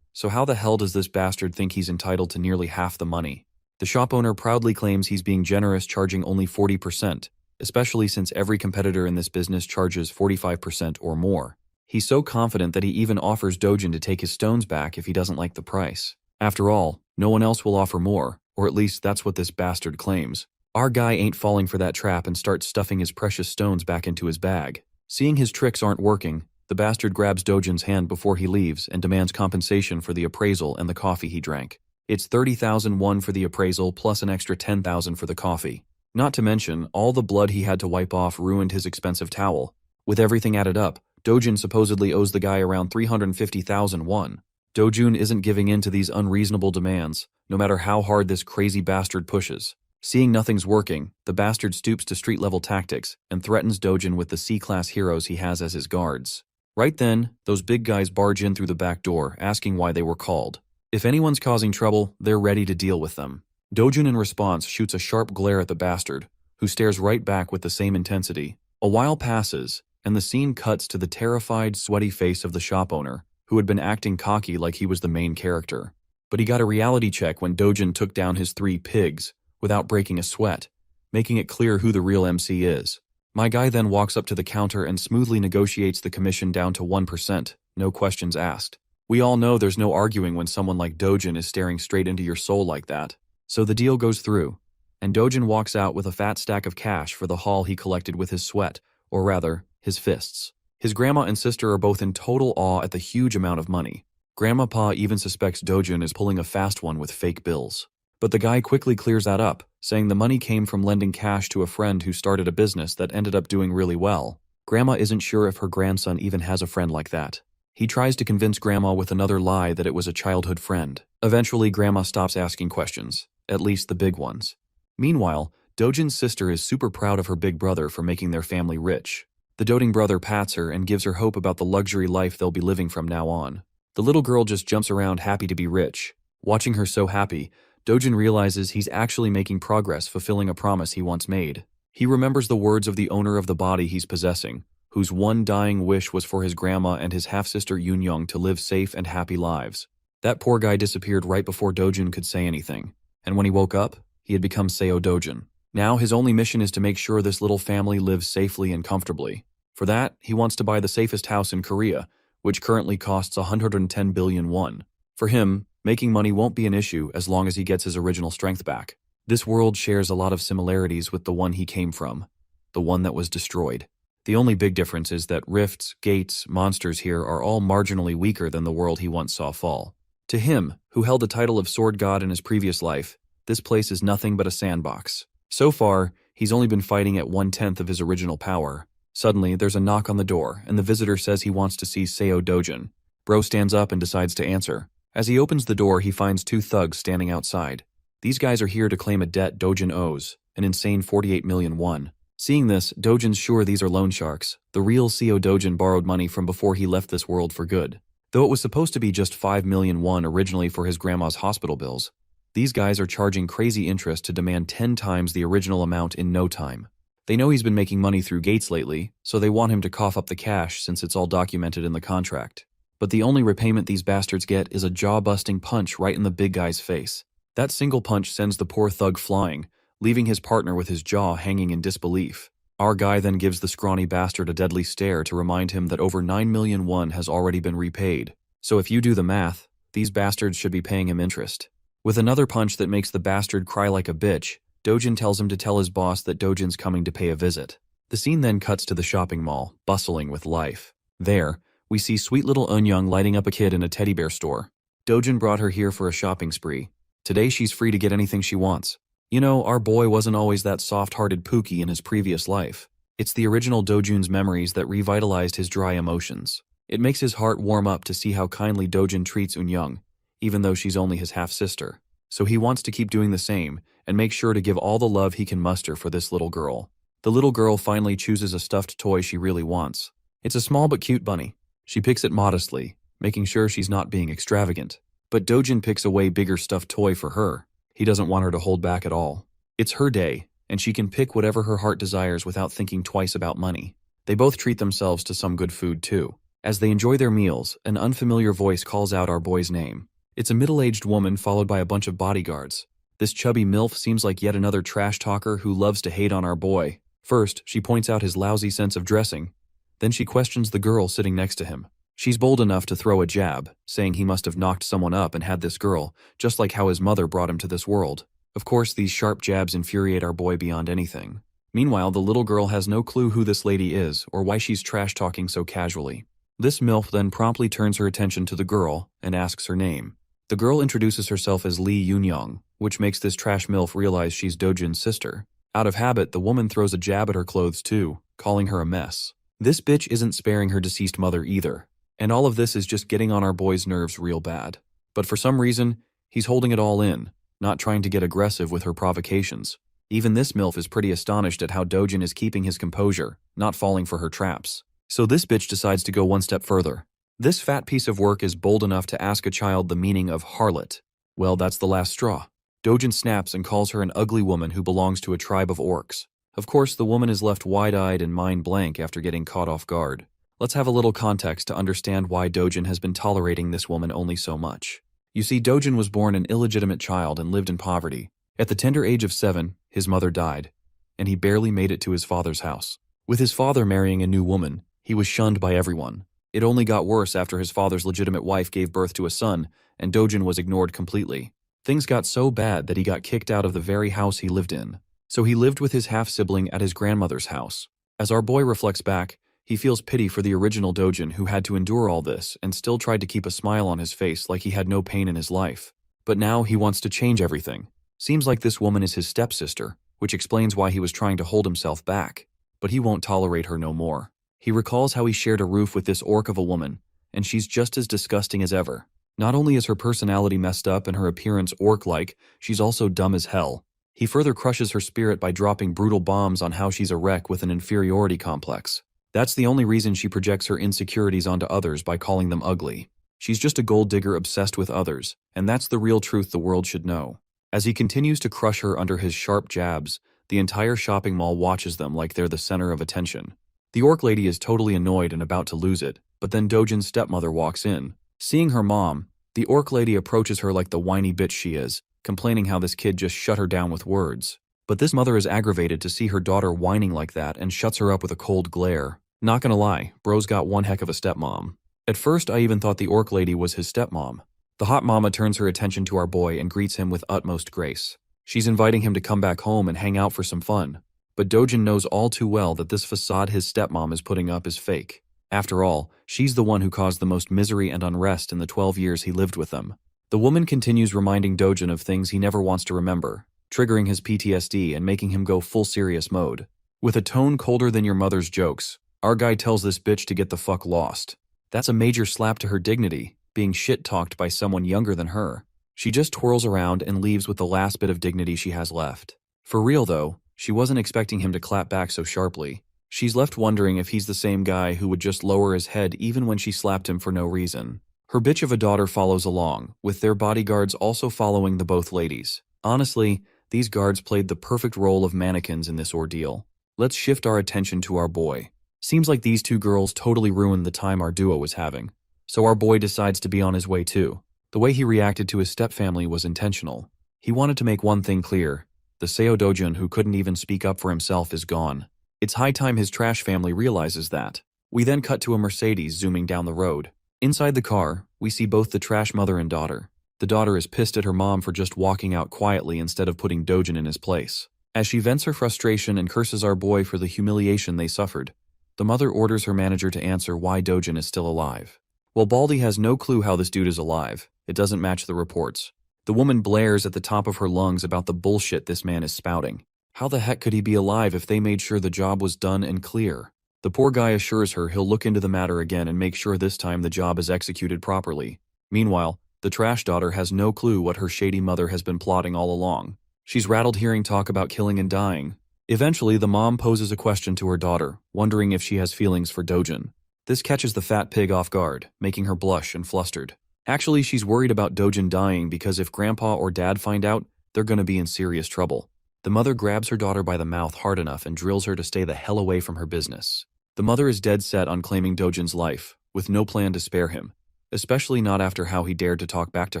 So how the hell does this bastard think he's entitled to nearly half the money? The shop owner proudly claims he's being generous, charging only 40%, especially since every competitor in this business charges 45% or more. He's so confident that he even offers Dojin to take his stones back if he doesn't like the price. After all, no one else will offer more, or at least that's what this bastard claims. Our guy ain't falling for that trap and starts stuffing his precious stones back into his bag. Seeing his tricks aren't working, the bastard grabs Dojin's hand before he leaves and demands compensation for the appraisal and the coffee he drank. It's 30,000 won for the appraisal plus an extra 10,000 for the coffee. Not to mention, all the blood he had to wipe off ruined his expensive towel. With everything added up, Dojin supposedly owes the guy around 350,000 won. Dojun isn't giving in to these unreasonable demands, no matter how hard this crazy bastard pushes. Seeing nothing's working, the bastard stoops to street-level tactics and threatens Dojin with the C-class heroes he has as his guards. Right then, those big guys barge in through the back door, asking why they were called. If anyone's causing trouble, they're ready to deal with them. Dojin in response shoots a sharp glare at the bastard, who stares right back with the same intensity. A while passes, and the scene cuts to the terrified, sweaty face of the shop owner, who had been acting cocky like he was the main character. But he got a reality check when Dojin took down his 3 pigs, without breaking a sweat, making it clear who the real MC is. My guy then walks up to the counter and smoothly negotiates the commission down to 1%, no questions asked. We all know there's no arguing when someone like Dojin is staring straight into your soul like that. So the deal goes through, and Dojin walks out with a fat stack of cash for the haul he collected with his sweat, or rather, his fists. His grandma and sister are both in total awe at the huge amount of money. Grandma-pa even suspects Dojin is pulling a fast one with fake bills. But the guy quickly clears that up, saying the money came from lending cash to a friend who started a business that ended up doing really well. Grandma isn't sure if her grandson even has a friend like that. He tries to convince Grandma with another lie that it was a childhood friend. Eventually, Grandma stops asking questions, at least the big ones. Meanwhile, Dojin's sister is super proud of her big brother for making their family rich. The doting brother pats her and gives her hope about the luxury life they'll be living from now on. The little girl just jumps around happy to be rich. Watching her so happy, Dojin realizes he's actually making progress fulfilling a promise he once made. He remembers the words of the owner of the body he's possessing, whose one dying wish was for his grandma and his half-sister Yunyoung to live safe and happy lives. That poor guy disappeared right before Dojin could say anything, and when he woke up, he had become Seo Dojin. Now his only mission is to make sure this little family lives safely and comfortably. For that, he wants to buy the safest house in Korea, which currently costs 110 billion won. For him, making money won't be an issue as long as he gets his original strength back. This world shares a lot of similarities with the one he came from, the one that was destroyed. The only big difference is that rifts, gates, monsters here are all marginally weaker than the world he once saw fall. To him, who held the title of Sword God in his previous life, this place is nothing but a sandbox. So far, he's only been fighting at 1/10 of his original power. Suddenly, there's a knock on the door, and the visitor says he wants to see Seo Dojin. Bro stands up and decides to answer. As he opens the door, he finds 2 thugs standing outside. These guys are here to claim a debt Dojin owes, an insane 48 million won. Seeing this, Dojin's sure these are loan sharks. The real Seo Dojin borrowed money from before he left this world for good. Though it was supposed to be just 5 million won originally for his grandma's hospital bills, these guys are charging crazy interest to demand 10 times the original amount in no time. They know he's been making money through gates lately, so they want him to cough up the cash since it's all documented in the contract. But the only repayment these bastards get is a jaw-busting punch right in the big guy's face. That single punch sends the poor thug flying, leaving his partner with his jaw hanging in disbelief. Our guy then gives the scrawny bastard a deadly stare to remind him that over 9 million won has already been repaid. So if you do the math, these bastards should be paying him interest. With another punch that makes the bastard cry like a bitch, Dojin tells him to tell his boss that Dojin's coming to pay a visit. The scene then cuts to the shopping mall, bustling with life. There, we see sweet little Eunyoung lighting up a kid in a teddy bear store. Dojin brought her here for a shopping spree. Today she's free to get anything she wants. You know, our boy wasn't always that soft-hearted Pookie in his previous life. It's the original Dojun's memories that revitalized his dry emotions. It makes his heart warm up to see how kindly Dojin treats Unyoung, even though she's only his half-sister. So he wants to keep doing the same, and make sure to give all the love he can muster for this little girl. The little girl finally chooses a stuffed toy she really wants. It's a small but cute bunny. She picks it modestly, making sure she's not being extravagant. But Dojin picks a way bigger stuffed toy for her. He doesn't want her to hold back at all. It's her day, and she can pick whatever her heart desires without thinking twice about money. They both treat themselves to some good food too. As they enjoy their meals, an unfamiliar voice calls out our boy's name. It's a middle-aged woman followed by a bunch of bodyguards. This chubby MILF seems like yet another trash talker who loves to hate on our boy. First, she points out his lousy sense of dressing. Then she questions the girl sitting next to him. She's bold enough to throw a jab, saying he must have knocked someone up and had this girl, just like how his mother brought him to this world. Of course, these sharp jabs infuriate our boy beyond anything. Meanwhile, the little girl has no clue who this lady is or why she's trash-talking so casually. This MILF then promptly turns her attention to the girl and asks her name. The girl introduces herself as Lee Yunyoung, which makes this trash MILF realize she's Dojin's sister. Out of habit, the woman throws a jab at her clothes too, calling her a mess. This bitch isn't sparing her deceased mother either. And all of this is just getting on our boy's nerves real bad. But for some reason, he's holding it all in, not trying to get aggressive with her provocations. Even this MILF is pretty astonished at how Dojin is keeping his composure, not falling for her traps. So this bitch decides to go one step further. This fat piece of work is bold enough to ask a child the meaning of harlot. Well, that's the last straw. Dojin snaps and calls her an ugly woman who belongs to a tribe of orcs. Of course, the woman is left wide-eyed and mind-blank after getting caught off guard. Let's have a little context to understand why Dojin has been tolerating this woman only so much. You see, Dojin was born an illegitimate child and lived in poverty. At the tender age of 7, his mother died, and he barely made it to his father's house. With his father marrying a new woman, he was shunned by everyone. It only got worse after his father's legitimate wife gave birth to a son, and Dojin was ignored completely. Things got so bad that he got kicked out of the very house he lived in. So he lived with his half-sibling at his grandmother's house. As our boy reflects back, he feels pity for the original Dojin who had to endure all this and still tried to keep a smile on his face like he had no pain in his life. But now he wants to change everything. Seems like this woman is his stepsister, which explains why he was trying to hold himself back. But he won't tolerate her no more. He recalls how he shared a roof with this orc of a woman, and she's just as disgusting as ever. Not only is her personality messed up and her appearance orc-like, she's also dumb as hell. He further crushes her spirit by dropping brutal bombs on how she's a wreck with an inferiority complex. That's the only reason she projects her insecurities onto others by calling them ugly. She's just a gold digger obsessed with others, and that's the real truth the world should know. As he continues to crush her under his sharp jabs, the entire shopping mall watches them like they're the center of attention. The orc lady is totally annoyed and about to lose it, but then Dojin's stepmother walks in. Seeing her mom, the orc lady approaches her like the whiny bitch she is, complaining how this kid just shut her down with words. But this mother is aggravated to see her daughter whining like that and shuts her up with a cold glare. Not gonna lie, bro's got one heck of a stepmom. At first, I even thought the orc lady was his stepmom. The hot mama turns her attention to our boy and greets him with utmost grace. She's inviting him to come back home and hang out for some fun. But Dojin knows all too well that this facade his stepmom is putting up is fake. After all, she's the one who caused the most misery and unrest in the 12 years he lived with them. The woman continues reminding Dojin of things he never wants to remember, triggering his PTSD and making him go full serious mode. With a tone colder than your mother's jokes, our guy tells this bitch to get the fuck lost. That's a major slap to her dignity, being shit-talked by someone younger than her. She just twirls around and leaves with the last bit of dignity she has left. For real though, she wasn't expecting him to clap back so sharply. She's left wondering if he's the same guy who would just lower his head even when she slapped him for no reason. Her bitch of a daughter follows along, with their bodyguards also following the both ladies. Honestly, these guards played the perfect role of mannequins in this ordeal. Let's shift our attention to our boy. Seems like these two girls totally ruined the time our duo was having. So our boy decides to be on his way too. The way he reacted to his stepfamily was intentional. He wanted to make one thing clear. The Seo Dojin who couldn't even speak up for himself is gone. It's high time his trash family realizes that. We then cut to a Mercedes zooming down the road. Inside the car, we see both the trash mother and daughter. The daughter is pissed at her mom for just walking out quietly instead of putting Dojin in his place. As she vents her frustration and curses our boy for the humiliation they suffered, the mother orders her manager to answer why Dojin is still alive. Well, Baldy has no clue how this dude is alive. It doesn't match the reports. The woman blares at the top of her lungs about the bullshit this man is spouting. How the heck could he be alive if they made sure the job was done and clear? The poor guy assures her he'll look into the matter again and make sure this time the job is executed properly. Meanwhile, the trash daughter has no clue what her shady mother has been plotting all along. She's rattled hearing talk about killing and dying. Eventually, the mom poses a question to her daughter, wondering if she has feelings for Dojin. This catches the fat pig off guard, making her blush and flustered. Actually, she's worried about Dojin dying because if grandpa or dad find out, they're gonna be in serious trouble. The mother grabs her daughter by the mouth hard enough and drills her to stay the hell away from her business. The mother is dead set on claiming Dojin's life, with no plan to spare him, especially not after how he dared to talk back to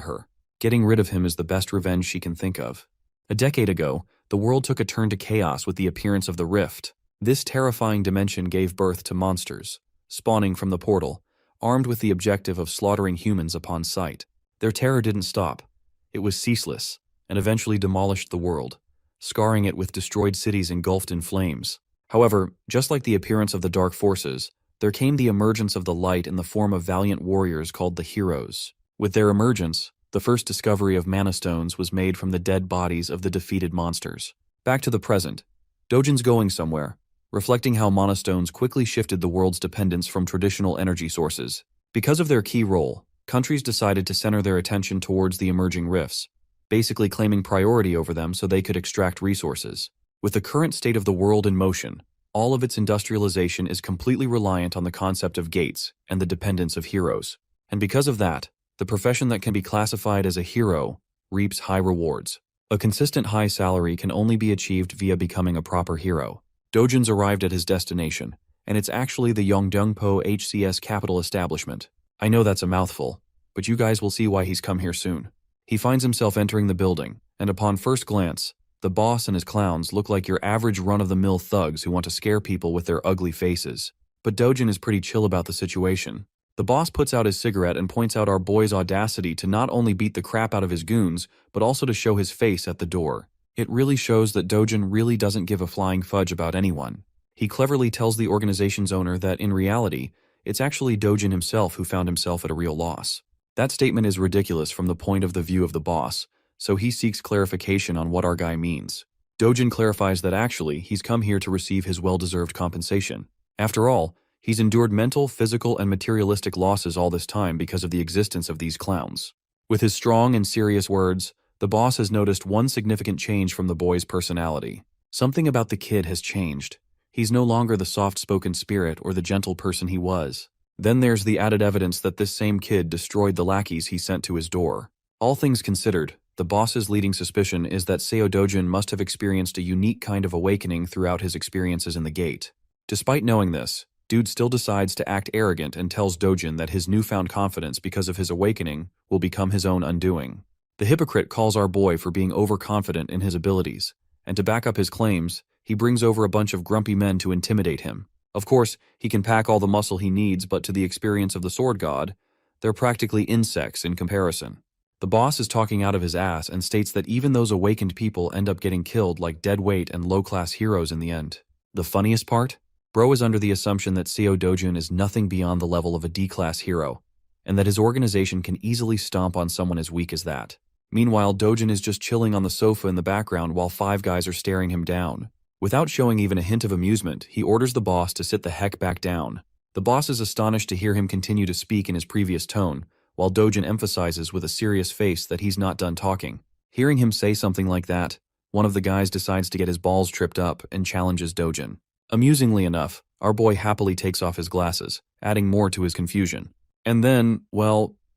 her. Getting rid of him is the best revenge she can think of. A decade ago, the world took a turn to chaos with the appearance of the Rift. This terrifying dimension gave birth to monsters, spawning from the portal, armed with the objective of slaughtering humans upon sight. Their terror didn't stop. It was ceaseless, and eventually demolished the world, scarring it with destroyed cities engulfed in flames. However, just like the appearance of the dark forces, there came the emergence of the light in the form of valiant warriors called the Heroes. With their emergence, the first discovery of mana stones was made from the dead bodies of the defeated monsters. Back to the present. Dojin's going somewhere, reflecting how mana stones quickly shifted the world's dependence from traditional energy sources. Because of their key role, countries decided to center their attention towards the emerging rifts, basically claiming priority over them so they could extract resources. With the current state of the world in motion, all of its industrialization is completely reliant on the concept of gates and the dependence of heroes. And because of that, the profession that can be classified as a hero reaps high rewards. A consistent high salary can only be achieved via becoming a proper hero. Dojin's arrived at his destination, and it's actually the Yongdongpo HCS capital establishment. I know that's a mouthful, but you guys will see why he's come here soon. He finds himself entering the building, and upon first glance, the boss and his clowns look like your average run-of-the-mill thugs who want to scare people with their ugly faces. But Dojin is pretty chill about the situation. The boss puts out his cigarette and points out our boy's audacity to not only beat the crap out of his goons, but also to show his face at the door. It really shows that Dojin really doesn't give a flying fudge about anyone. He cleverly tells the organization's owner that in reality, it's actually Dojin himself who found himself at a real loss. That statement is ridiculous from the point of the view of the boss, so he seeks clarification on what our guy means. Dojin clarifies that actually, he's come here to receive his well-deserved compensation. After all, he's endured mental, physical, and materialistic losses all this time because of the existence of these clowns. With his strong and serious words, the boss has noticed one significant change from the boy's personality. Something about the kid has changed. He's no longer the soft-spoken spirit or the gentle person he was. Then there's the added evidence that this same kid destroyed the lackeys he sent to his door. All things considered, the boss's leading suspicion is that Seo Dojin must have experienced a unique kind of awakening throughout his experiences in the gate. Despite knowing this, Dude still decides to act arrogant and tells Dojin that his newfound confidence because of his awakening will become his own undoing. The hypocrite calls our boy for being overconfident in his abilities, and to back up his claims, he brings over a bunch of grumpy men to intimidate him. Of course, he can pack all the muscle he needs, but to the experience of the sword god, they're practically insects in comparison. The boss is talking out of his ass and states that even those awakened people end up getting killed like deadweight and low-class heroes in the end. The funniest part? Bro is under the assumption that Seo Dojin is nothing beyond the level of a D-class hero, and that his organization can easily stomp on someone as weak as that. Meanwhile, Dojin is just chilling on the sofa in the background while 5 guys are staring him down. Without showing even a hint of amusement, he orders the boss to sit the heck back down. The boss is astonished to hear him continue to speak in his previous tone, while Dojin emphasizes with a serious face that he's not done talking. Hearing him say something like that, one of the guys decides to get his balls tripped up and challenges Dojin. Amusingly enough, our boy happily takes off his glasses, adding more to his confusion. And then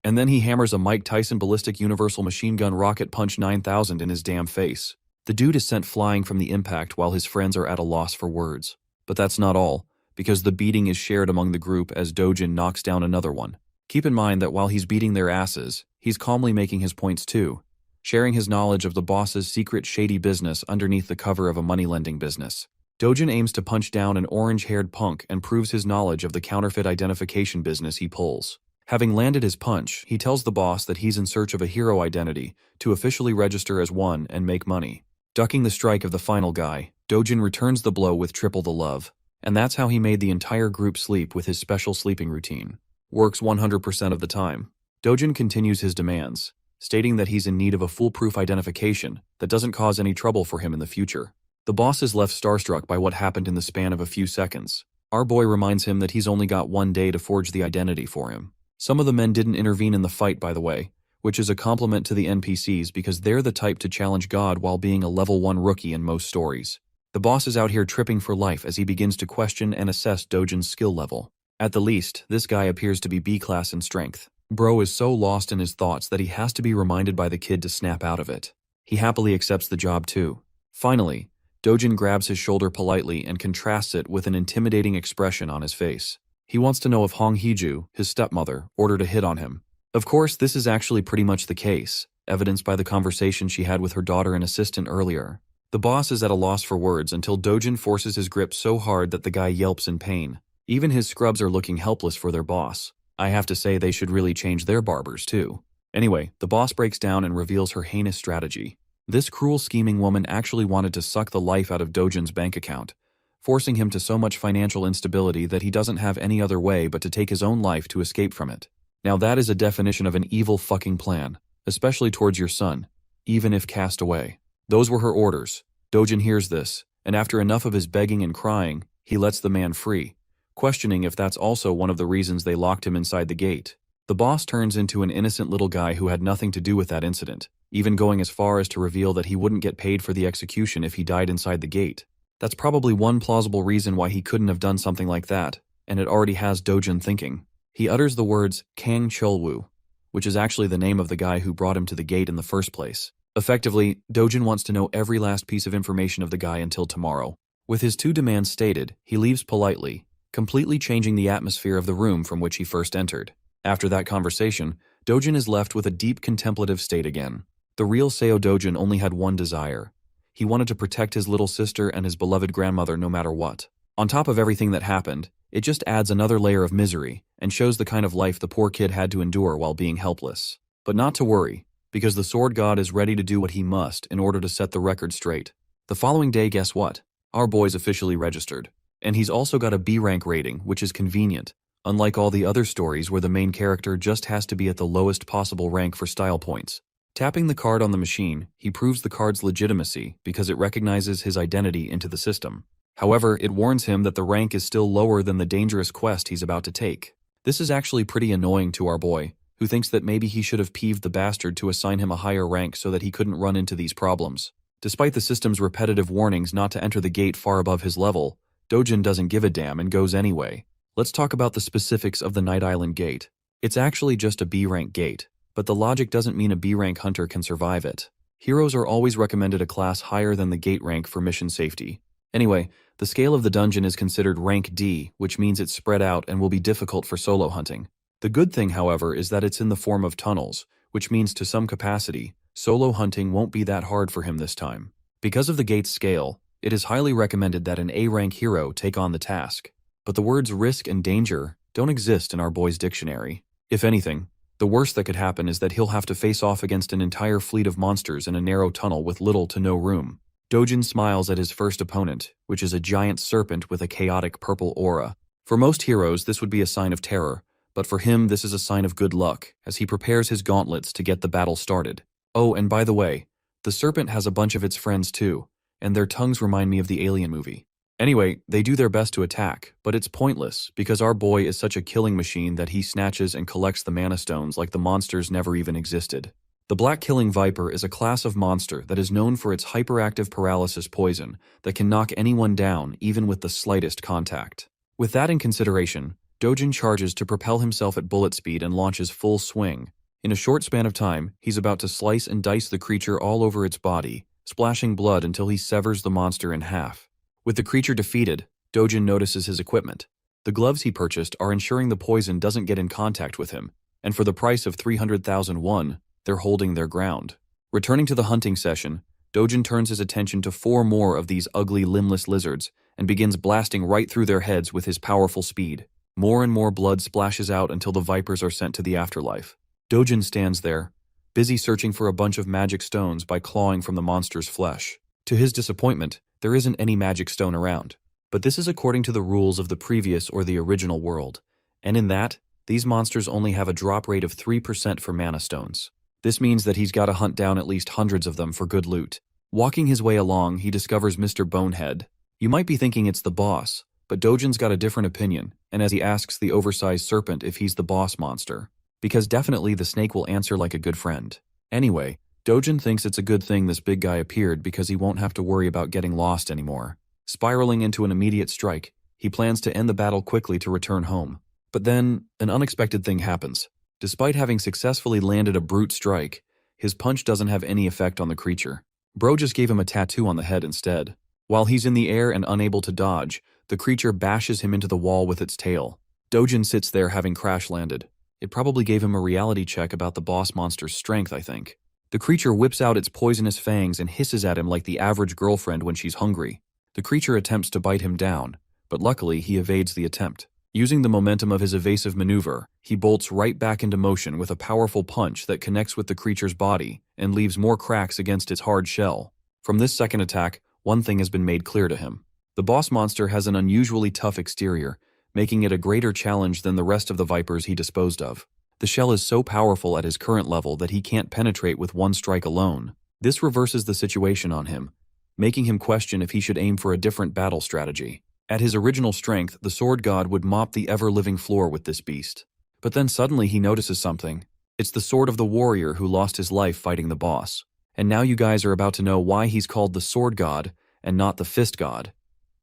he hammers a Mike Tyson ballistic universal machine gun rocket punch 9000 in his damn face. The dude is sent flying from the impact while his friends are at a loss for words. But that's not all, because the beating is shared among the group as Dojin knocks down another one. Keep in mind that while he's beating their asses, he's calmly making his points too, sharing his knowledge of the boss's secret shady business underneath the cover of a money-lending business. Dojin aims to punch down an orange-haired punk and proves his knowledge of the counterfeit identification business he pulls. Having landed his punch, he tells the boss that he's in search of a hero identity to officially register as one and make money. Ducking the strike of the final guy, Dojin returns the blow with triple the love. And that's how he made the entire group sleep with his special sleeping routine. Works 100% of the time. Dojin continues his demands, stating that he's in need of a foolproof identification that doesn't cause any trouble for him in the future. The boss is left starstruck by what happened in the span of a few seconds. Our boy reminds him that he's only got one day to forge the identity for him. Some of the men didn't intervene in the fight, by the way, which is a compliment to the NPCs because they're the type to challenge God while being a level 1 rookie in most stories. The boss is out here tripping for life as he begins to question and assess Dojin's skill level. At the least, this guy appears to be B-class in strength. Bro is so lost in his thoughts that he has to be reminded by the kid to snap out of it. He happily accepts the job too. Finally, Dojin grabs his shoulder politely and contrasts it with an intimidating expression on his face. He wants to know if Hong Hee-ju, his stepmother, ordered a hit on him. Of course, this is actually pretty much the case, evidenced by the conversation she had with her daughter and assistant earlier. The boss is at a loss for words until Dojin forces his grip so hard that the guy yelps in pain. Even his scrubs are looking helpless for their boss. I have to say they should really change their barbers too. Anyway, the boss breaks down and reveals her heinous strategy. This cruel scheming woman actually wanted to suck the life out of Dojin's bank account, forcing him to so much financial instability that he doesn't have any other way but to take his own life to escape from it. Now that is a definition of an evil fucking plan, especially towards your son, even if cast away. Those were her orders. Dojin hears this, and after enough of his begging and crying, he lets the man free, questioning if that's also one of the reasons they locked him inside the gate. The boss turns into an innocent little guy who had nothing to do with that incident, even going as far as to reveal that he wouldn't get paid for the execution if he died inside the gate. That's probably one plausible reason why he couldn't have done something like that, and it already has Dojin thinking. He utters the words Kang Cholwoo, which is actually the name of the guy who brought him to the gate in the first place. Effectively, Dojin wants to know every last piece of information of the guy until tomorrow. With his 2 demands stated, he leaves politely, completely changing the atmosphere of the room from which he first entered. After that conversation, Dojin is left with a deep contemplative state again. The real Seo Dojin only had one desire. He wanted to protect his little sister and his beloved grandmother no matter what. On top of everything that happened, it just adds another layer of misery and shows the kind of life the poor kid had to endure while being helpless. But not to worry, because the sword god is ready to do what he must in order to set the record straight. The following day, guess what? Our boy's officially registered. And he's also got a B rank rating, which is convenient, unlike all the other stories where the main character just has to be at the lowest possible rank for style points. Tapping the card on the machine, he proves the card's legitimacy because it recognizes his identity into the system. However, it warns him that the rank is still lower than the dangerous quest he's about to take. This is actually pretty annoying to our boy, who thinks that maybe he should have peeved the bastard to assign him a higher rank so that he couldn't run into these problems. Despite the system's repetitive warnings not to enter the gate far above his level, Dojin doesn't give a damn and goes anyway. Let's talk about the specifics of the Night Island gate. It's actually just a B-rank gate, but the logic doesn't mean a B-rank hunter can survive it. Heroes are always recommended a class higher than the gate rank for mission safety. Anyway, the scale of the dungeon is considered rank D, which means it's spread out and will be difficult for solo hunting. The good thing, however, is that it's in the form of tunnels, which means to some capacity, solo hunting won't be that hard for him this time. Because of the gate's scale, it is highly recommended that an A-rank hero take on the task. But the words risk and danger don't exist in our boy's dictionary. If anything, the worst that could happen is that he'll have to face off against an entire fleet of monsters in a narrow tunnel with little to no room. Dojin smiles at his first opponent, which is a giant serpent with a chaotic purple aura. For most heroes, this would be a sign of terror, but for him this is a sign of good luck, as he prepares his gauntlets to get the battle started. Oh, and by the way, the serpent has a bunch of its friends too, and their tongues remind me of the Alien movie. Anyway, they do their best to attack, but it's pointless because our boy is such a killing machine that he snatches and collects the mana stones like the monsters never even existed. The Black Killing Viper is a class of monster that is known for its hyperactive paralysis poison that can knock anyone down even with the slightest contact. With that in consideration, Dojin charges to propel himself at bullet speed and launches full swing. In a short span of time, he's about to slice and dice the creature all over its body, splashing blood until he severs the monster in half. With the creature defeated, Dojin notices his equipment. The gloves he purchased are ensuring the poison doesn't get in contact with him, and for the price of 300,000 won, they're holding their ground. Returning to the hunting session, Dojin turns his attention to 4 more of these ugly limbless lizards and begins blasting right through their heads with his powerful speed. More and more blood splashes out until the vipers are sent to the afterlife. Dojin stands there, busy searching for a bunch of magic stones by clawing from the monster's flesh. To his disappointment, there isn't any magic stone around, but this is according to the rules of the previous or the original world, and in that, These monsters only have a drop rate of 3% for mana stones. This means that he's got to hunt down at least hundreds of them for good loot. Walking his way along, he discovers Mr. Bonehead. You might be thinking it's the boss, but Dojin's got a different opinion, and as he asks the oversized serpent if he's the boss monster, because definitely the snake will answer like a good friend. Anyway, Dojin thinks it's a good thing this big guy appeared because he won't have to worry about getting lost anymore. Spiraling into an immediate strike, he plans to end the battle quickly to return home. But then, an unexpected thing happens. Despite having successfully landed a brute strike, his punch doesn't have any effect on the creature. Bro just gave him a tattoo on the head instead. While he's in the air and unable to dodge, the creature bashes him into the wall with its tail. Dojin sits there having crash landed. It probably gave him a reality check about the boss monster's strength, I think. The creature whips out its poisonous fangs and hisses at him like the average girlfriend when she's hungry. The creature attempts to bite him down, but luckily he evades the attempt. Using the momentum of his evasive maneuver, he bolts right back into motion with a powerful punch that connects with the creature's body and leaves more cracks against its hard shell. From this second attack, one thing has been made clear to him. The boss monster has an unusually tough exterior, making it a greater challenge than the rest of the vipers he disposed of. The shell is so powerful at his current level that he can't penetrate with one strike alone. This reverses the situation on him, making him question if he should aim for a different battle strategy. At his original strength, the sword god would mop the ever-living floor with this beast. But then suddenly he notices something. It's the sword of the warrior who lost his life fighting the boss. And now you guys are about to know why he's called the sword god and not the fist god.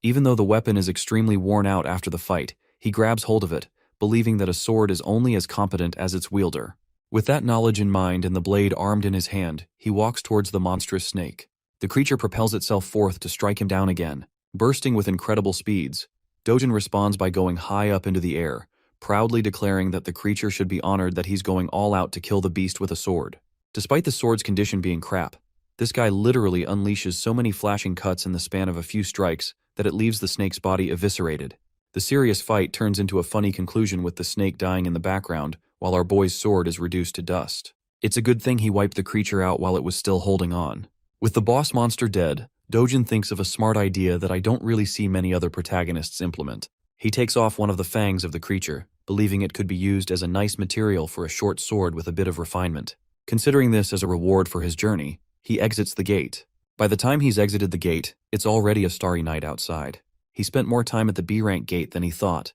Even though the weapon is extremely worn out after the fight, he grabs hold of it, believing that a sword is only as competent as its wielder. With that knowledge in mind and the blade armed in his hand, he walks towards the monstrous snake. The creature propels itself forth to strike him down again. Bursting with incredible speeds, Dojin responds by going high up into the air, proudly declaring that the creature should be honored that he's going all out to kill the beast with a sword. Despite the sword's condition being crap, this guy literally unleashes so many flashing cuts in the span of a few strikes that it leaves the snake's body eviscerated. The serious fight turns into a funny conclusion with the snake dying in the background while our boy's sword is reduced to dust. It's a good thing he wiped the creature out while it was still holding on. With the boss monster dead, Dojin thinks of a smart idea that I don't really see many other protagonists implement. He takes off one of the fangs of the creature, believing it could be used as a nice material for a short sword with a bit of refinement. Considering this as a reward for his journey, he exits the gate. By the time he's exited the gate, it's already a starry night outside. He spent more time at the B-rank gate than he thought,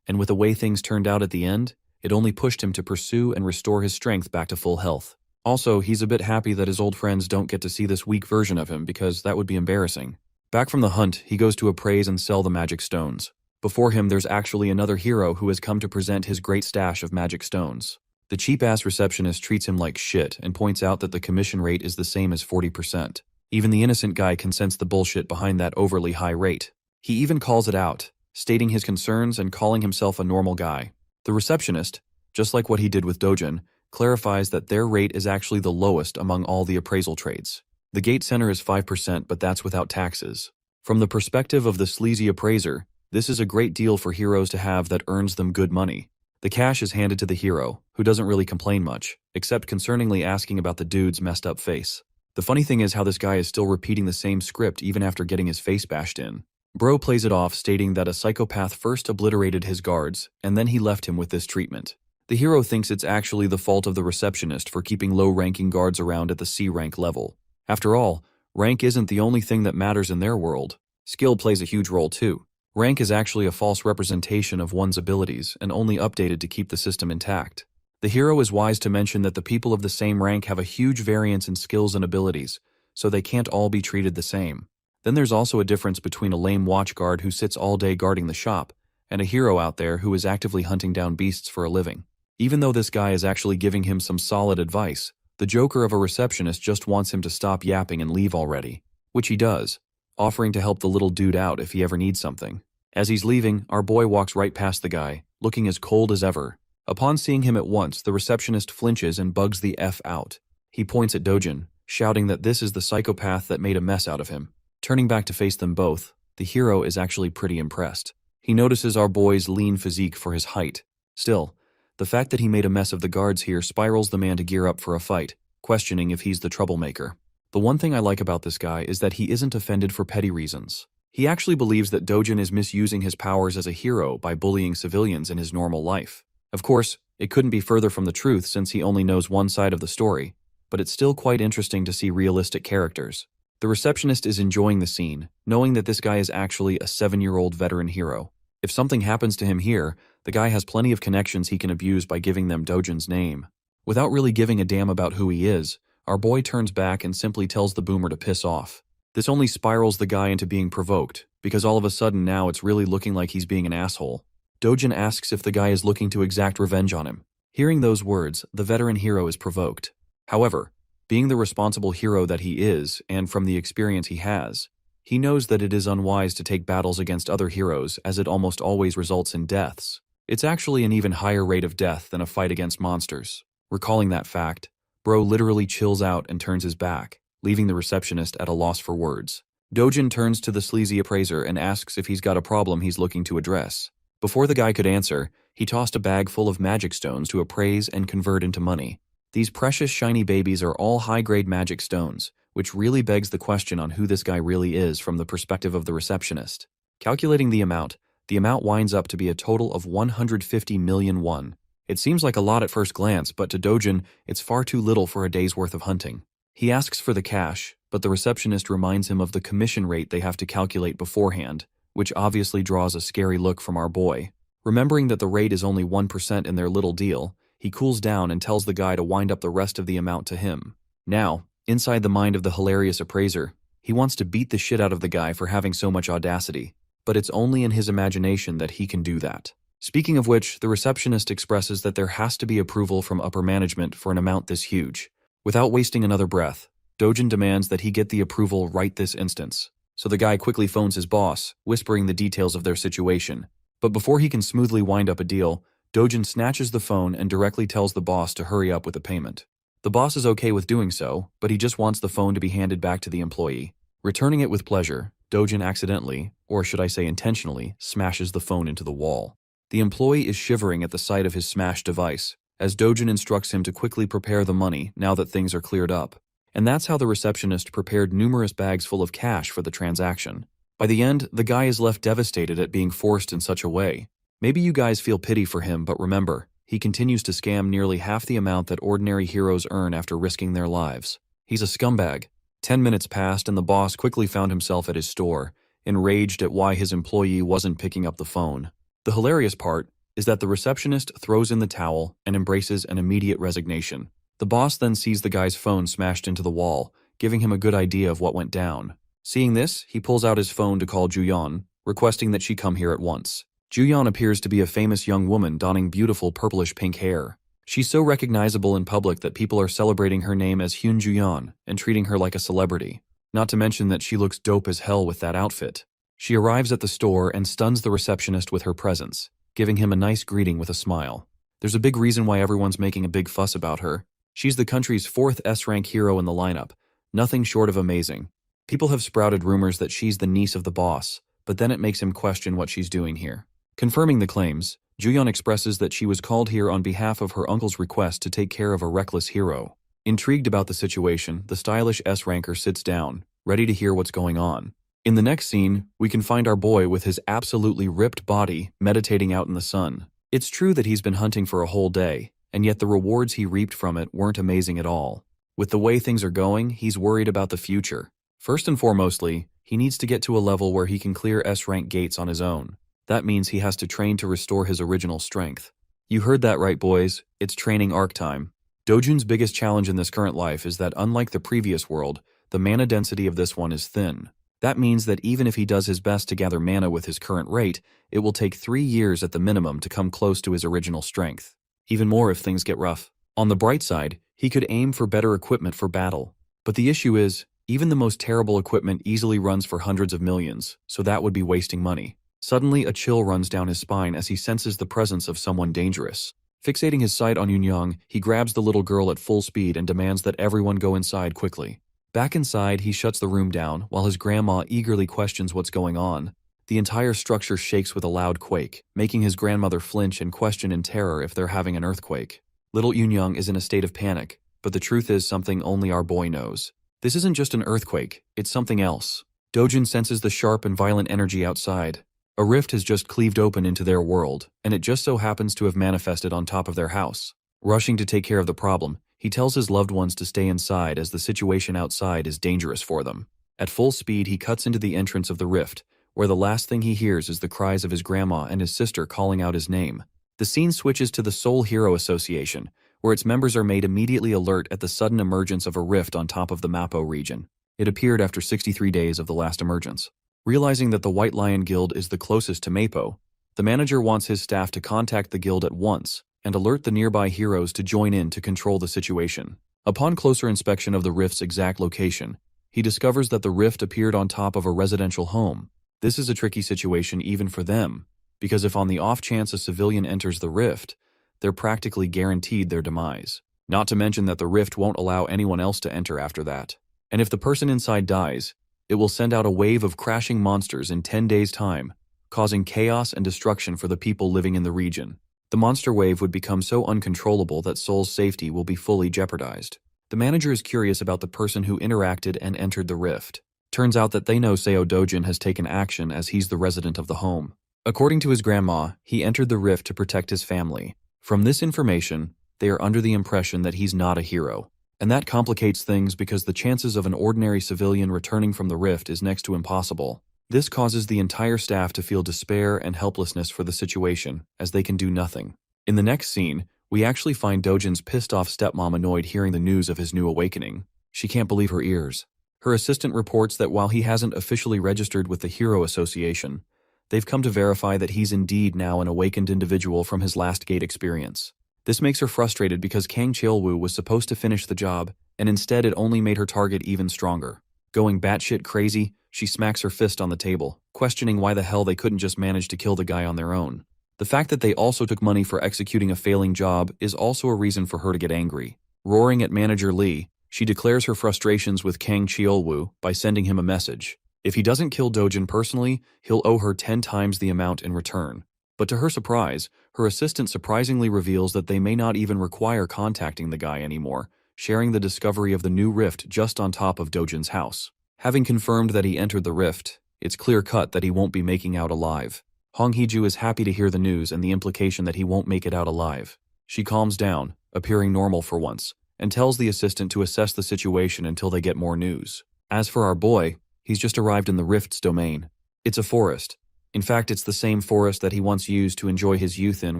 and with the way things turned out at the end, it only pushed him to pursue and restore his strength back to full health. Also, he's a bit happy that his old friends don't get to see this weak version of him because that would be embarrassing. Back from the hunt, he goes to appraise and sell the magic stones. Before him, there's actually another hero who has come to present his great stash of magic stones. The cheap-ass receptionist treats him like shit and points out that the commission rate is the same as 40%. Even the innocent guy can sense the bullshit behind that overly high rate. He even calls it out, stating his concerns and calling himself a normal guy. The receptionist, just like what he did with Dojin, clarifies that their rate is actually the lowest among all the appraisal trades. The gate center is 5%, but that's without taxes. From the perspective of the sleazy appraiser, this is a great deal for heroes to have that earns them good money. The cash is handed to the hero, who doesn't really complain much, except concerningly asking about the dude's messed up face. The funny thing is how this guy is still repeating the same script even after getting his face bashed in. Bro plays it off, stating that a psychopath first obliterated his guards, and then he left him with this treatment. The hero thinks it's actually the fault of the receptionist for keeping low-ranking guards around at the C-rank level. After all, rank isn't the only thing that matters in their world. Skill plays a huge role too. Rank is actually a false representation of one's abilities and only updated to keep the system intact. The hero is wise to mention that the people of the same rank have a huge variance in skills and abilities, so they can't all be treated the same. Then there's also a difference between a lame watchguard who sits all day guarding the shop and a hero out there who is actively hunting down beasts for a living. Even though this guy is actually giving him some solid advice, the joker of a receptionist just wants him to stop yapping and leave already, which he does, offering to help the little dude out if he ever needs something. As he's leaving, our boy walks right past the guy, looking as cold as ever. Upon seeing him at once, the receptionist flinches and bugs the F out. He points at Dojin, shouting that this is the psychopath that made a mess out of him. Turning back to face them both, the hero is actually pretty impressed. He notices our boy's lean physique for his height. Still, the fact that he made a mess of the guards here spirals the man to gear up for a fight, questioning if he's the troublemaker. The one thing I like about this guy is that he isn't offended for petty reasons. He actually believes that Dojin is misusing his powers as a hero by bullying civilians in his normal life. Of course, it couldn't be further from the truth since he only knows one side of the story, but it's still quite interesting to see realistic characters. The receptionist is enjoying the scene, knowing that this guy is actually a 7-year-old veteran hero. If something happens to him here, the guy has plenty of connections he can abuse by giving them Dojin's name. Without really giving a damn about who he is, our boy turns back and simply tells the boomer to piss off. This only spirals the guy into being provoked, because all of a sudden now it's really looking like he's being an asshole. Dojin asks if the guy is looking to exact revenge on him. Hearing those words, the veteran hero is provoked. However, being the responsible hero that he is, and from the experience he has, he knows that it is unwise to take battles against other heroes as it almost always results in deaths. It's actually an even higher rate of death than a fight against monsters. Recalling that fact, Bro literally chills out and turns his back, leaving the receptionist at a loss for words. Dojin turns to the sleazy appraiser and asks if he's got a problem he's looking to address. Before the guy could answer, he tossed a bag full of magic stones to appraise and convert into money. These precious shiny babies are all high-grade magic stones, which really begs the question on who this guy really is from the perspective of the receptionist. Calculating the amount winds up to be a total of 150 million won. It seems like a lot at first glance, but to Dojin, it's far too little for a day's worth of hunting. He asks for the cash, but the receptionist reminds him of the commission rate they have to calculate beforehand, which obviously draws a scary look from our boy. Remembering that the rate is only 1% in their little deal, he cools down and tells the guy to wind up the rest of the amount to him. Now, inside the mind of the hilarious appraiser, he wants to beat the shit out of the guy for having so much audacity, but it's only in his imagination that he can do that. Speaking of which, the receptionist expresses that there has to be approval from upper management for an amount this huge. Without wasting another breath, Dojin demands that he get the approval right this instance. So the guy quickly phones his boss, whispering the details of their situation. But before he can smoothly wind up a deal, Dojin snatches the phone and directly tells the boss to hurry up with the payment. The boss is okay with doing so, but he just wants the phone to be handed back to the employee. Returning it with pleasure, Dojin accidentally, or should I say intentionally, smashes the phone into the wall. The employee is shivering at the sight of his smashed device, as Dojin instructs him to quickly prepare the money now that things are cleared up. And that's how the receptionist prepared numerous bags full of cash for the transaction. By the end, the guy is left devastated at being forced in such a way. Maybe you guys feel pity for him, but remember, he continues to scam nearly half the amount that ordinary heroes earn after risking their lives. He's a scumbag. 10 minutes passed and the boss quickly found himself at his store, enraged at why his employee wasn't picking up the phone. The hilarious part is that the receptionist throws in the towel and embraces an immediate resignation. The boss then sees the guy's phone smashed into the wall, giving him a good idea of what went down. Seeing this, he pulls out his phone to call Juyeon, requesting that she come here at once. Juyeon appears to be a famous young woman donning beautiful purplish-pink hair. She's so recognizable in public that people are celebrating her name as Hyun Juyeon and treating her like a celebrity. Not to mention that she looks dope as hell with that outfit. She arrives at the store and stuns the receptionist with her presence, giving him a nice greeting with a smile. There's a big reason why everyone's making a big fuss about her. She's the country's 4th S-rank hero in the lineup, nothing short of amazing. People have sprouted rumors that she's the niece of the boss, but then it makes him question what she's doing here. Confirming the claims, Juyeon expresses that she was called here on behalf of her uncle's request to take care of a reckless hero. Intrigued about the situation, the stylish S-ranker sits down, ready to hear what's going on. In the next scene, we can find our boy with his absolutely ripped body meditating out in the sun. It's true that he's been hunting for a whole day, and yet the rewards he reaped from it weren't amazing at all. With the way things are going, he's worried about the future. First and foremostly, he needs to get to a level where he can clear S-rank gates on his own. That means he has to train to restore his original strength. You heard that right, boys. It's training arc time. Dojin's biggest challenge in this current life is that unlike the previous world, the mana density of this one is thin. That means that even if he does his best to gather mana with his current rate, it will take 3 years at the minimum to come close to his original strength. Even more if things get rough. On the bright side, he could aim for better equipment for battle. But the issue is, even the most terrible equipment easily runs for hundreds of millions, so that would be wasting money. Suddenly, a chill runs down his spine as he senses the presence of someone dangerous. Fixating his sight on Yunyang, he grabs the little girl at full speed and demands that everyone go inside quickly. Back inside, he shuts the room down while his grandma eagerly questions what's going on. The entire structure shakes with a loud quake, making his grandmother flinch and question in terror if they're having an earthquake. Little Yunyang is in a state of panic, but the truth is something only our boy knows. This isn't just an earthquake, it's something else. Dojin senses the sharp and violent energy outside. A rift has just cleaved open into their world, and it just so happens to have manifested on top of their house. Rushing to take care of the problem, he tells his loved ones to stay inside as the situation outside is dangerous for them. At full speed, he cuts into the entrance of the rift, where the last thing he hears is the cries of his grandma and his sister calling out his name. The scene switches to the Soul Hero Association, where its members are made immediately alert at the sudden emergence of a rift on top of the Mappo region. It appeared after 63 days of the last emergence. Realizing that the White Lion Guild is the closest to Mappo, the manager wants his staff to contact the guild at once and alert the nearby heroes to join in to control the situation. Upon closer inspection of the rift's exact location, he discovers that the rift appeared on top of a residential home. This is a tricky situation even for them, because if on the off chance a civilian enters the rift, they're practically guaranteed their demise. Not to mention that the rift won't allow anyone else to enter after that. And if the person inside dies, it will send out a wave of crashing monsters in 10 days' time, causing chaos and destruction for the people living in the region. The monster wave would become so uncontrollable that Soul's safety will be fully jeopardized. The manager is curious about the person who interacted and entered the rift. Turns out that they know Seo Dojin has taken action as he's the resident of the home. According to his grandma, he entered the rift to protect his family. From this information, they are under the impression that he's not a hero. And that complicates things because the chances of an ordinary civilian returning from the rift is next to impossible. This causes the entire staff to feel despair and helplessness for the situation, as they can do nothing. In the next scene, we actually find Dojin's pissed-off stepmom annoyed hearing the news of his new awakening. She can't believe her ears. Her assistant reports that while he hasn't officially registered with the Hero Association, they've come to verify that he's indeed now an awakened individual from his last gate experience. This makes her frustrated because Kang Cheolwoo was supposed to finish the job, and instead it only made her target even stronger. Going batshit crazy, she smacks her fist on the table, questioning why the hell they couldn't just manage to kill the guy on their own. The fact that they also took money for executing a failing job is also a reason for her to get angry. Roaring at manager Lee, she declares her frustrations with Kang Cheolwoo by sending him a message. If he doesn't kill Dojin personally, he'll owe her 10 times the amount in return. But to her surprise, her assistant surprisingly reveals that they may not even require contacting the guy anymore, sharing the discovery of the new rift just on top of Dojin's house. Having confirmed that he entered the rift, it's clear-cut that he won't be making out alive. Hong Hee-ju is happy to hear the news and the implication that he won't make it out alive. She calms down, appearing normal for once, and tells the assistant to assess the situation until they get more news. As for our boy, he's just arrived in the rift's domain. It's a forest. In fact, it's the same forest that he once used to enjoy his youth in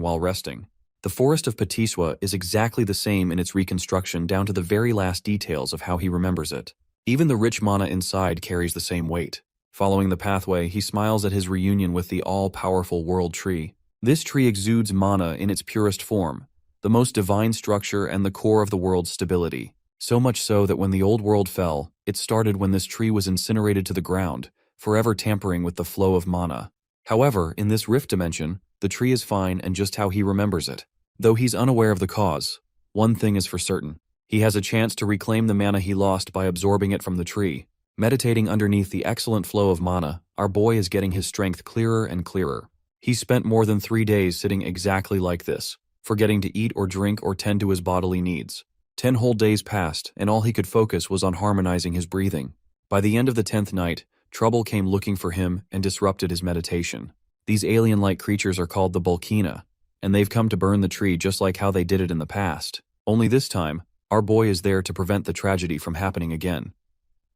while resting. The forest of Patiswa is exactly the same in its reconstruction down to the very last details of how he remembers it. Even the rich mana inside carries the same weight. Following the pathway, he smiles at his reunion with the all-powerful world tree. This tree exudes mana in its purest form, the most divine structure and the core of the world's stability. So much so that when the old world fell, it started when this tree was incinerated to the ground, forever tampering with the flow of mana. However, in this rift dimension, the tree is fine and just how he remembers it. Though he's unaware of the cause, one thing is for certain. He has a chance to reclaim the mana he lost by absorbing it from the tree. Meditating underneath the excellent flow of mana, our boy is getting his strength clearer and clearer. He spent more than 3 days sitting exactly like this, forgetting to eat or drink or tend to his bodily needs. 10 whole days passed, and all he could focus was on harmonizing his breathing. By the end of the 10th night, trouble came looking for him and disrupted his meditation. These alien-like creatures are called the Bulkina, and they've come to burn the tree just like how they did it in the past. Only this time, our boy is there to prevent the tragedy from happening again.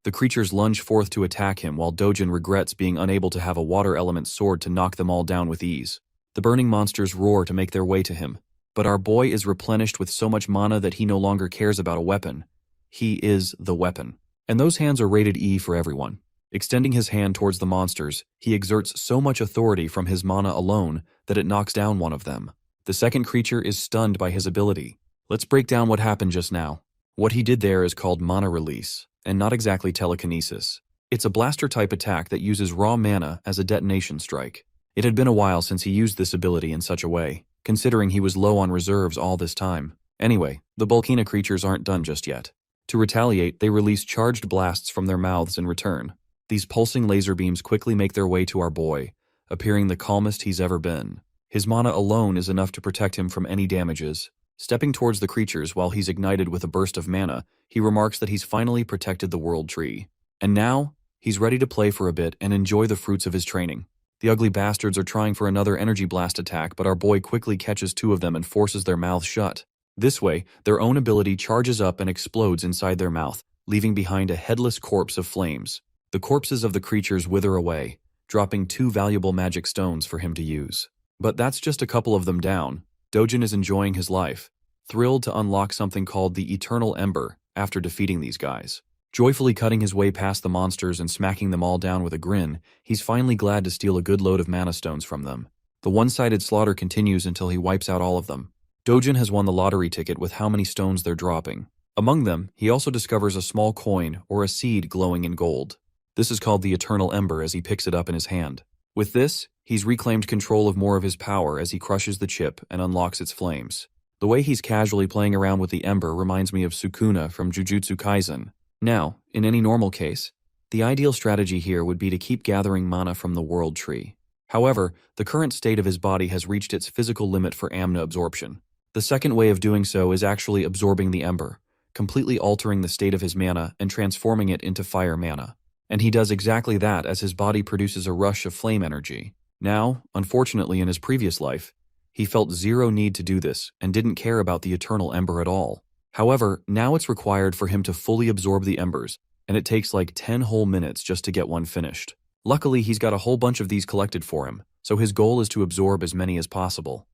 The creatures lunge forth to attack him while Dojin regrets being unable to have a water element sword to knock them all down with ease. The burning monsters roar to make their way to him, but our boy is replenished with so much mana that he no longer cares about a weapon. He is the weapon. And those hands are rated E for everyone. Extending his hand towards the monsters, he exerts so much authority from his mana alone that it knocks down one of them. The second creature is stunned by his ability. Let's break down what happened just now. What he did there is called mana release, and not exactly telekinesis. It's a blaster-type attack that uses raw mana as a detonation strike. It had been a while since he used this ability in such a way, considering he was low on reserves all this time. Anyway, the Bulkina creatures aren't done just yet. To retaliate, they release charged blasts from their mouths in return. These pulsing laser beams quickly make their way to our boy, appearing the calmest he's ever been. His mana alone is enough to protect him from any damages. Stepping towards the creatures while he's ignited with a burst of mana, he remarks that he's finally protected the world tree. And now, he's ready to play for a bit and enjoy the fruits of his training. The ugly bastards are trying for another energy blast attack, but our boy quickly catches two of them and forces their mouths shut. This way, their own ability charges up and explodes inside their mouth, leaving behind a headless corpse of flames. The corpses of the creatures wither away, dropping 2 valuable magic stones for him to use. But that's just a couple of them down. Dojin is enjoying his life, thrilled to unlock something called the Eternal Ember after defeating these guys. Joyfully cutting his way past the monsters and smacking them all down with a grin, he's finally glad to steal a good load of mana stones from them. The one-sided slaughter continues until he wipes out all of them. Dojin has won the lottery ticket with how many stones they're dropping. Among them, he also discovers a small coin or a seed glowing in gold. This is called the Eternal Ember as he picks it up in his hand. With this, he's reclaimed control of more of his power as he crushes the chip and unlocks its flames. The way he's casually playing around with the ember reminds me of Sukuna from Jujutsu Kaisen. Now, in any normal case, the ideal strategy here would be to keep gathering mana from the world tree. However, the current state of his body has reached its physical limit for amna absorption. The second way of doing so is actually absorbing the ember, completely altering the state of his mana and transforming it into fire mana. And he does exactly that as his body produces a rush of flame energy. Now, unfortunately in his previous life, he felt zero need to do this and didn't care about the Eternal Ember at all. However, now it's required for him to fully absorb the embers, and it takes like 10 whole minutes just to get one finished. Luckily, he's got a whole bunch of these collected for him, so his goal is to absorb as many as possible.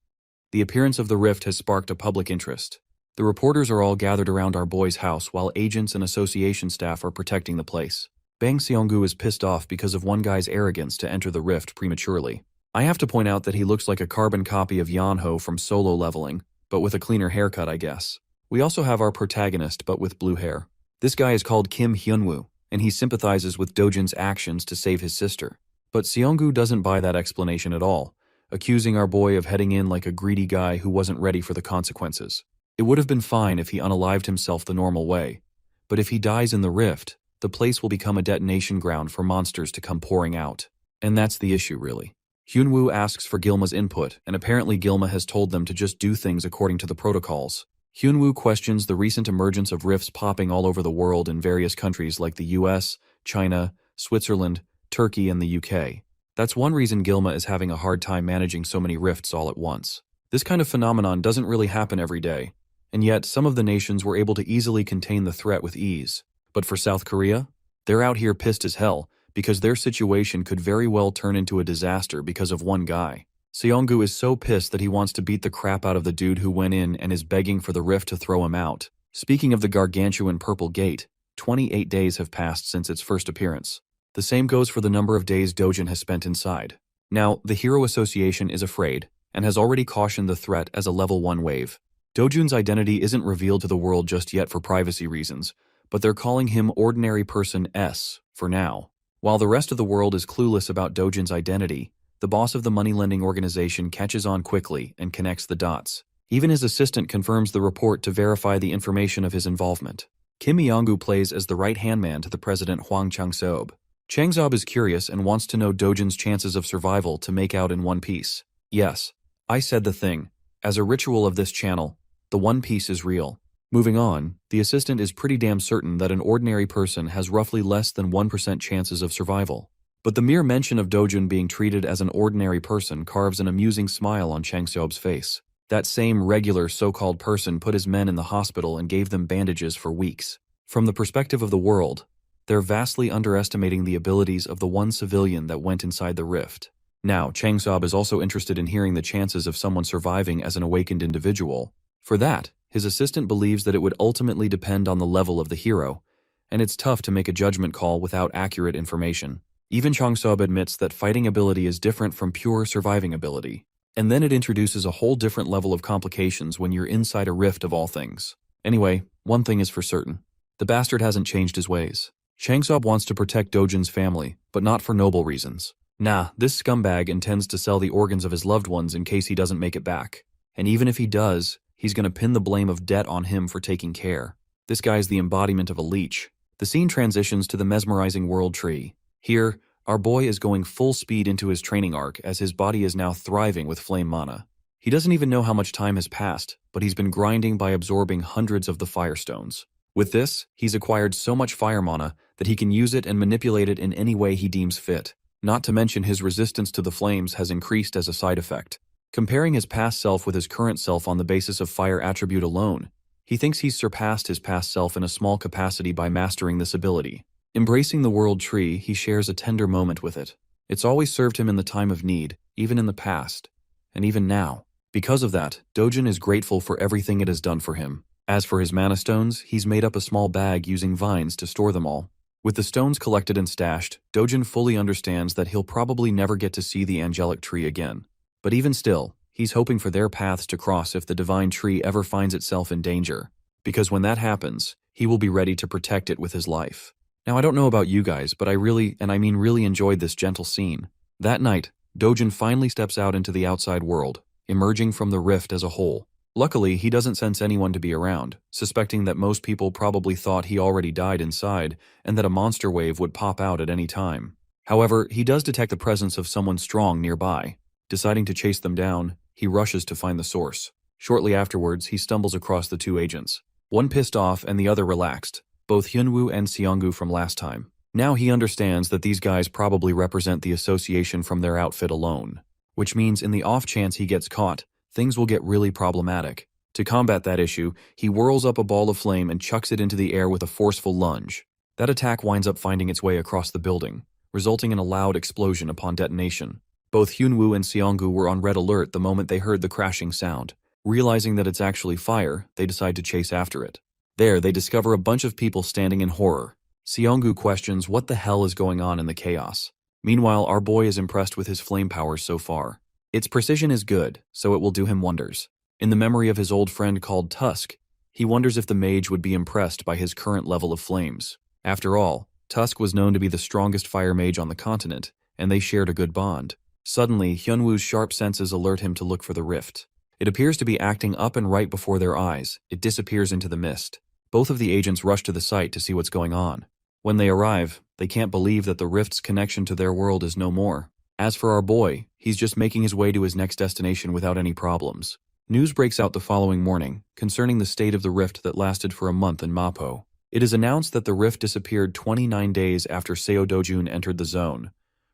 The appearance of the rift has sparked a public interest. The reporters are all gathered around our boy's house while agents and association staff are protecting the place. Bang Seonggu is pissed off because of one guy's arrogance to enter the rift prematurely. I have to point out that he looks like a carbon copy of Yeonho from Solo Leveling, but with a cleaner haircut, I guess. We also have our protagonist, but with blue hair. This guy is called Kim Hyunwoo, and he sympathizes with Dojin's actions to save his sister. But Seonggu doesn't buy that explanation at all, accusing our boy of heading in like a greedy guy who wasn't ready for the consequences. It would have been fine if he unalived himself the normal way, but if he dies in the rift, the place will become a detonation ground for monsters to come pouring out. And that's the issue, really. Hyunwoo asks for Gilma's input, and apparently Gilma has told them to just do things according to the protocols. Hyunwoo questions the recent emergence of rifts popping all over the world in various countries like the US, China, Switzerland, Turkey, and the UK. That's one reason Gilma is having a hard time managing so many rifts all at once. This kind of phenomenon doesn't really happen every day, and yet some of the nations were able to easily contain the threat with ease. But for South Korea, they're out here pissed as hell because their situation could very well turn into a disaster because of one guy. Seonggu is so pissed that he wants to beat the crap out of the dude who went in and is begging for the rift to throw him out. Speaking of the gargantuan purple gate, 28 days have passed since its first appearance. The same goes for the number of days Dojin has spent inside. Now, the Hero Association is afraid and has already cautioned the threat as a level 1 wave. Dojun's identity isn't revealed to the world just yet for privacy reasons, but they're calling him Ordinary Person S for now. While the rest of the world is clueless about Dojin's identity, the boss of the money-lending organization catches on quickly and connects the dots. Even his assistant confirms the report to verify the information of his involvement. Kim Myong-gu plays as the right-hand man to the president Hwang Chang-seob. Chang-seob is curious and wants to know Dojin's chances of survival to make out in one piece. Yes, I said the thing. As a ritual of this channel, the One Piece is real. Moving on, the assistant is pretty damn certain that an ordinary person has roughly less than 1% chances of survival. But the mere mention of Dojin being treated as an ordinary person carves an amusing smile on Chang-seob's face. That same regular so-called person put his men in the hospital and gave them bandages for weeks. From the perspective of the world, they're vastly underestimating the abilities of the one civilian that went inside the rift. Now, Chang-seob is also interested in hearing the chances of someone surviving as an awakened individual. For that, his assistant believes that it would ultimately depend on the level of the hero, and it's tough to make a judgment call without accurate information. Even Chang-seob admits that fighting ability is different from pure surviving ability. And then it introduces a whole different level of complications when you're inside a rift of all things. Anyway, one thing is for certain. The bastard hasn't changed his ways. Chang-seob wants to protect Dojin's family, but not for noble reasons. Nah, this scumbag intends to sell the organs of his loved ones in case he doesn't make it back. And even if he does, he's going to pin the blame of debt on him for taking care. This guy's the embodiment of a leech. The scene transitions to the mesmerizing world tree. Here, our boy is going full speed into his training arc as his body is now thriving with flame mana. He doesn't even know how much time has passed, but he's been grinding by absorbing hundreds of the firestones. With this, he's acquired so much fire mana that he can use it and manipulate it in any way he deems fit. Not to mention his resistance to the flames has increased as a side effect. Comparing his past self with his current self on the basis of fire attribute alone, he thinks he's surpassed his past self in a small capacity by mastering this ability. Embracing the world tree, he shares a tender moment with it. It's always served him in the time of need, even in the past, and even now. Because of that, Dojin is grateful for everything it has done for him. As for his mana stones, he's made up a small bag using vines to store them all. With the stones collected and stashed, Dojin fully understands that he'll probably never get to see the angelic tree again. But even still, he's hoping for their paths to cross if the divine tree ever finds itself in danger. Because when that happens, he will be ready to protect it with his life. Now I don't know about you guys, but I really enjoyed this gentle scene. That night, Dojin finally steps out into the outside world, emerging from the rift as a whole. Luckily, he doesn't sense anyone to be around, suspecting that most people probably thought he already died inside and that a monster wave would pop out at any time. However, he does detect the presence of someone strong nearby. Deciding to chase them down, he rushes to find the source. Shortly afterwards, he stumbles across the two agents. One pissed off and the other relaxed, both Hyunwoo and Seonggu from last time. Now he understands that these guys probably represent the association from their outfit alone, which means in the off chance he gets caught, things will get really problematic. To combat that issue, he whirls up a ball of flame and chucks it into the air with a forceful lunge. That attack winds up finding its way across the building, resulting in a loud explosion upon detonation. Both Hyunwoo and Seonggu were on red alert the moment they heard the crashing sound. Realizing that it's actually fire, they decide to chase after it. There, they discover a bunch of people standing in horror. Seonggu questions what the hell is going on in the chaos. Meanwhile, our boy is impressed with his flame powers so far. Its precision is good, so it will do him wonders. In the memory of his old friend called Tusk, he wonders if the mage would be impressed by his current level of flames. After all, Tusk was known to be the strongest fire mage on the continent, and they shared a good bond. Suddenly, Hyunwoo's sharp senses alert him to look for the rift. It appears to be acting up and right before their eyes. It disappears into the mist. Both of the agents rush to the site to see what's going on. When they arrive, they can't believe that the rift's connection to their world is no more. As for our boy, he's just making his way to his next destination without any problems. News breaks out the following morning concerning the state of the rift that lasted for a month in Mapo. It is announced that the rift disappeared 29 days after Seo Dojun entered the zone,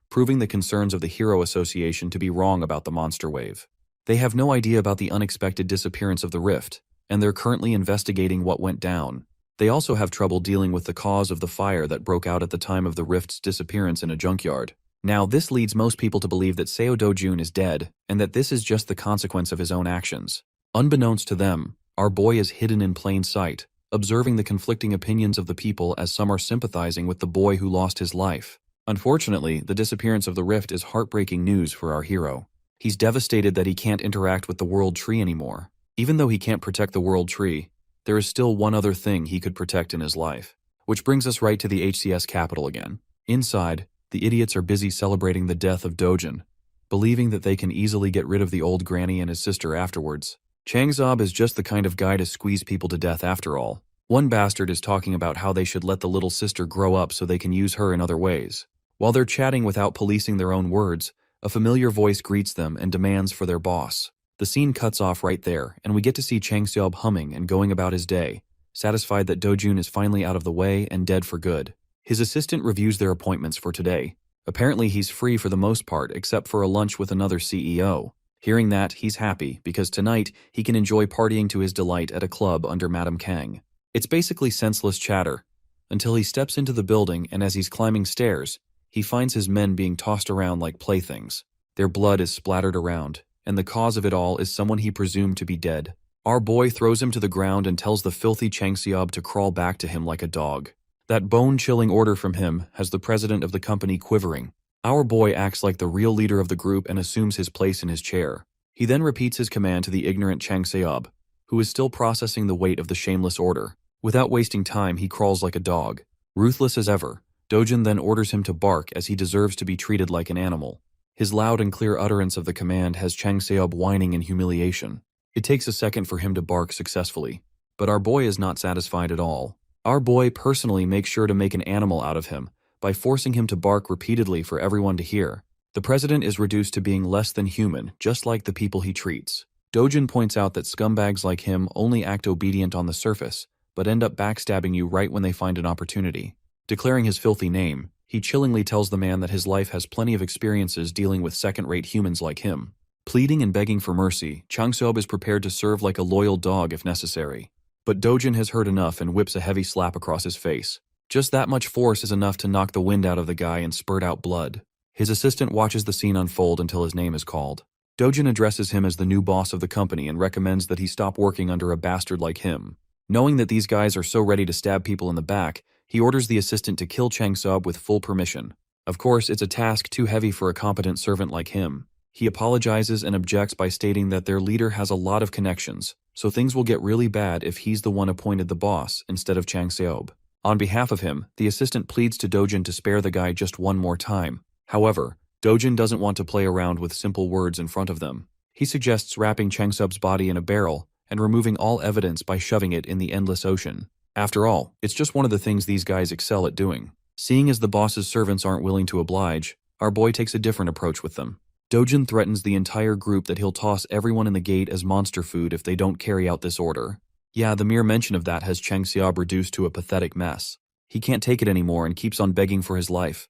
proving the concerns of the Hero Association to be wrong about the monster wave. They have no idea about the unexpected disappearance of the rift, and they're currently investigating what went down. They also have trouble dealing with the cause of the fire that broke out at the time of the rift's disappearance in a junkyard. Now, this leads most people to believe that Seo Dojun is dead, and that this is just the consequence of his own actions. Unbeknownst to them, our boy is hidden in plain sight, observing the conflicting opinions of the people as some are sympathizing with the boy who lost his life. Unfortunately, the disappearance of the rift is heartbreaking news for our hero. He's devastated that he can't interact with the world tree anymore. Even though he can't protect the world tree, there is still one other thing he could protect in his life. Which brings us right to the HCS capital again. Inside, the idiots are busy celebrating the death of Dojin, believing that they can easily get rid of the old granny and his sister afterwards. Changzob is just the kind of guy to squeeze people to death after all. One bastard is talking about how they should let the little sister grow up so they can use her in other ways. While they're chatting without policing their own words, a familiar voice greets them and demands for their boss. The scene cuts off right there, and we get to see Changseob humming and going about his day, satisfied that Dojun is finally out of the way and dead for good. His assistant reviews their appointments for today. Apparently he's free for the most part except for a lunch with another CEO. Hearing that, he's happy because tonight he can enjoy partying to his delight at a club under Madame Kang. It's basically senseless chatter, until he steps into the building and as he's climbing stairs, he finds his men being tossed around like playthings. Their blood is splattered around, and the cause of it all is someone he presumed to be dead. Our boy throws him to the ground and tells the filthy Changseob to crawl back to him like a dog. That bone-chilling order from him has the president of the company quivering. Our boy acts like the real leader of the group and assumes his place in his chair. He then repeats his command to the ignorant Changseob, who is still processing the weight of the shameless order. Without wasting time, he crawls like a dog. Ruthless as ever, Dojin then orders him to bark as he deserves to be treated like an animal. His loud and clear utterance of the command has Changseob whining in humiliation. It takes a second for him to bark successfully, but our boy is not satisfied at all. Our boy personally makes sure to make an animal out of him by forcing him to bark repeatedly for everyone to hear. The president is reduced to being less than human, just like the people he treats. Dojin points out that scumbags like him only act obedient on the surface, but end up backstabbing you right when they find an opportunity. Declaring his filthy name, He chillingly tells the man that his life has plenty of experiences dealing with second-rate humans like him. Pleading and begging for mercy, Changseob is prepared to serve like a loyal dog if necessary. But Dojin has heard enough and whips a heavy slap across his face. Just that much force is enough to knock the wind out of the guy and spurt out blood. His assistant watches the scene unfold until his name is called. Dojin addresses him as the new boss of the company and recommends that he stop working under a bastard like him. Knowing that these guys are so ready to stab people in the back, he orders the assistant to kill Changseob with full permission. Of course, it's a task too heavy for a competent servant like him. He apologizes and objects by stating that their leader has a lot of connections, so things will get really bad if he's the one appointed the boss instead of Changseob. On behalf of him, the assistant pleads to Dojin to spare the guy just one more time. However, Dojin doesn't want to play around with simple words in front of them. He suggests wrapping Changseob's body in a barrel and removing all evidence by shoving it in the endless ocean. After all, it's just one of the things these guys excel at doing. Seeing as the boss's servants aren't willing to oblige, our boy takes a different approach with them. Dojin threatens the entire group that he'll toss everyone in the gate as monster food if they don't carry out this order. Yeah, the mere mention of that has Changseob reduced to a pathetic mess. He can't take it anymore and keeps on begging for his life,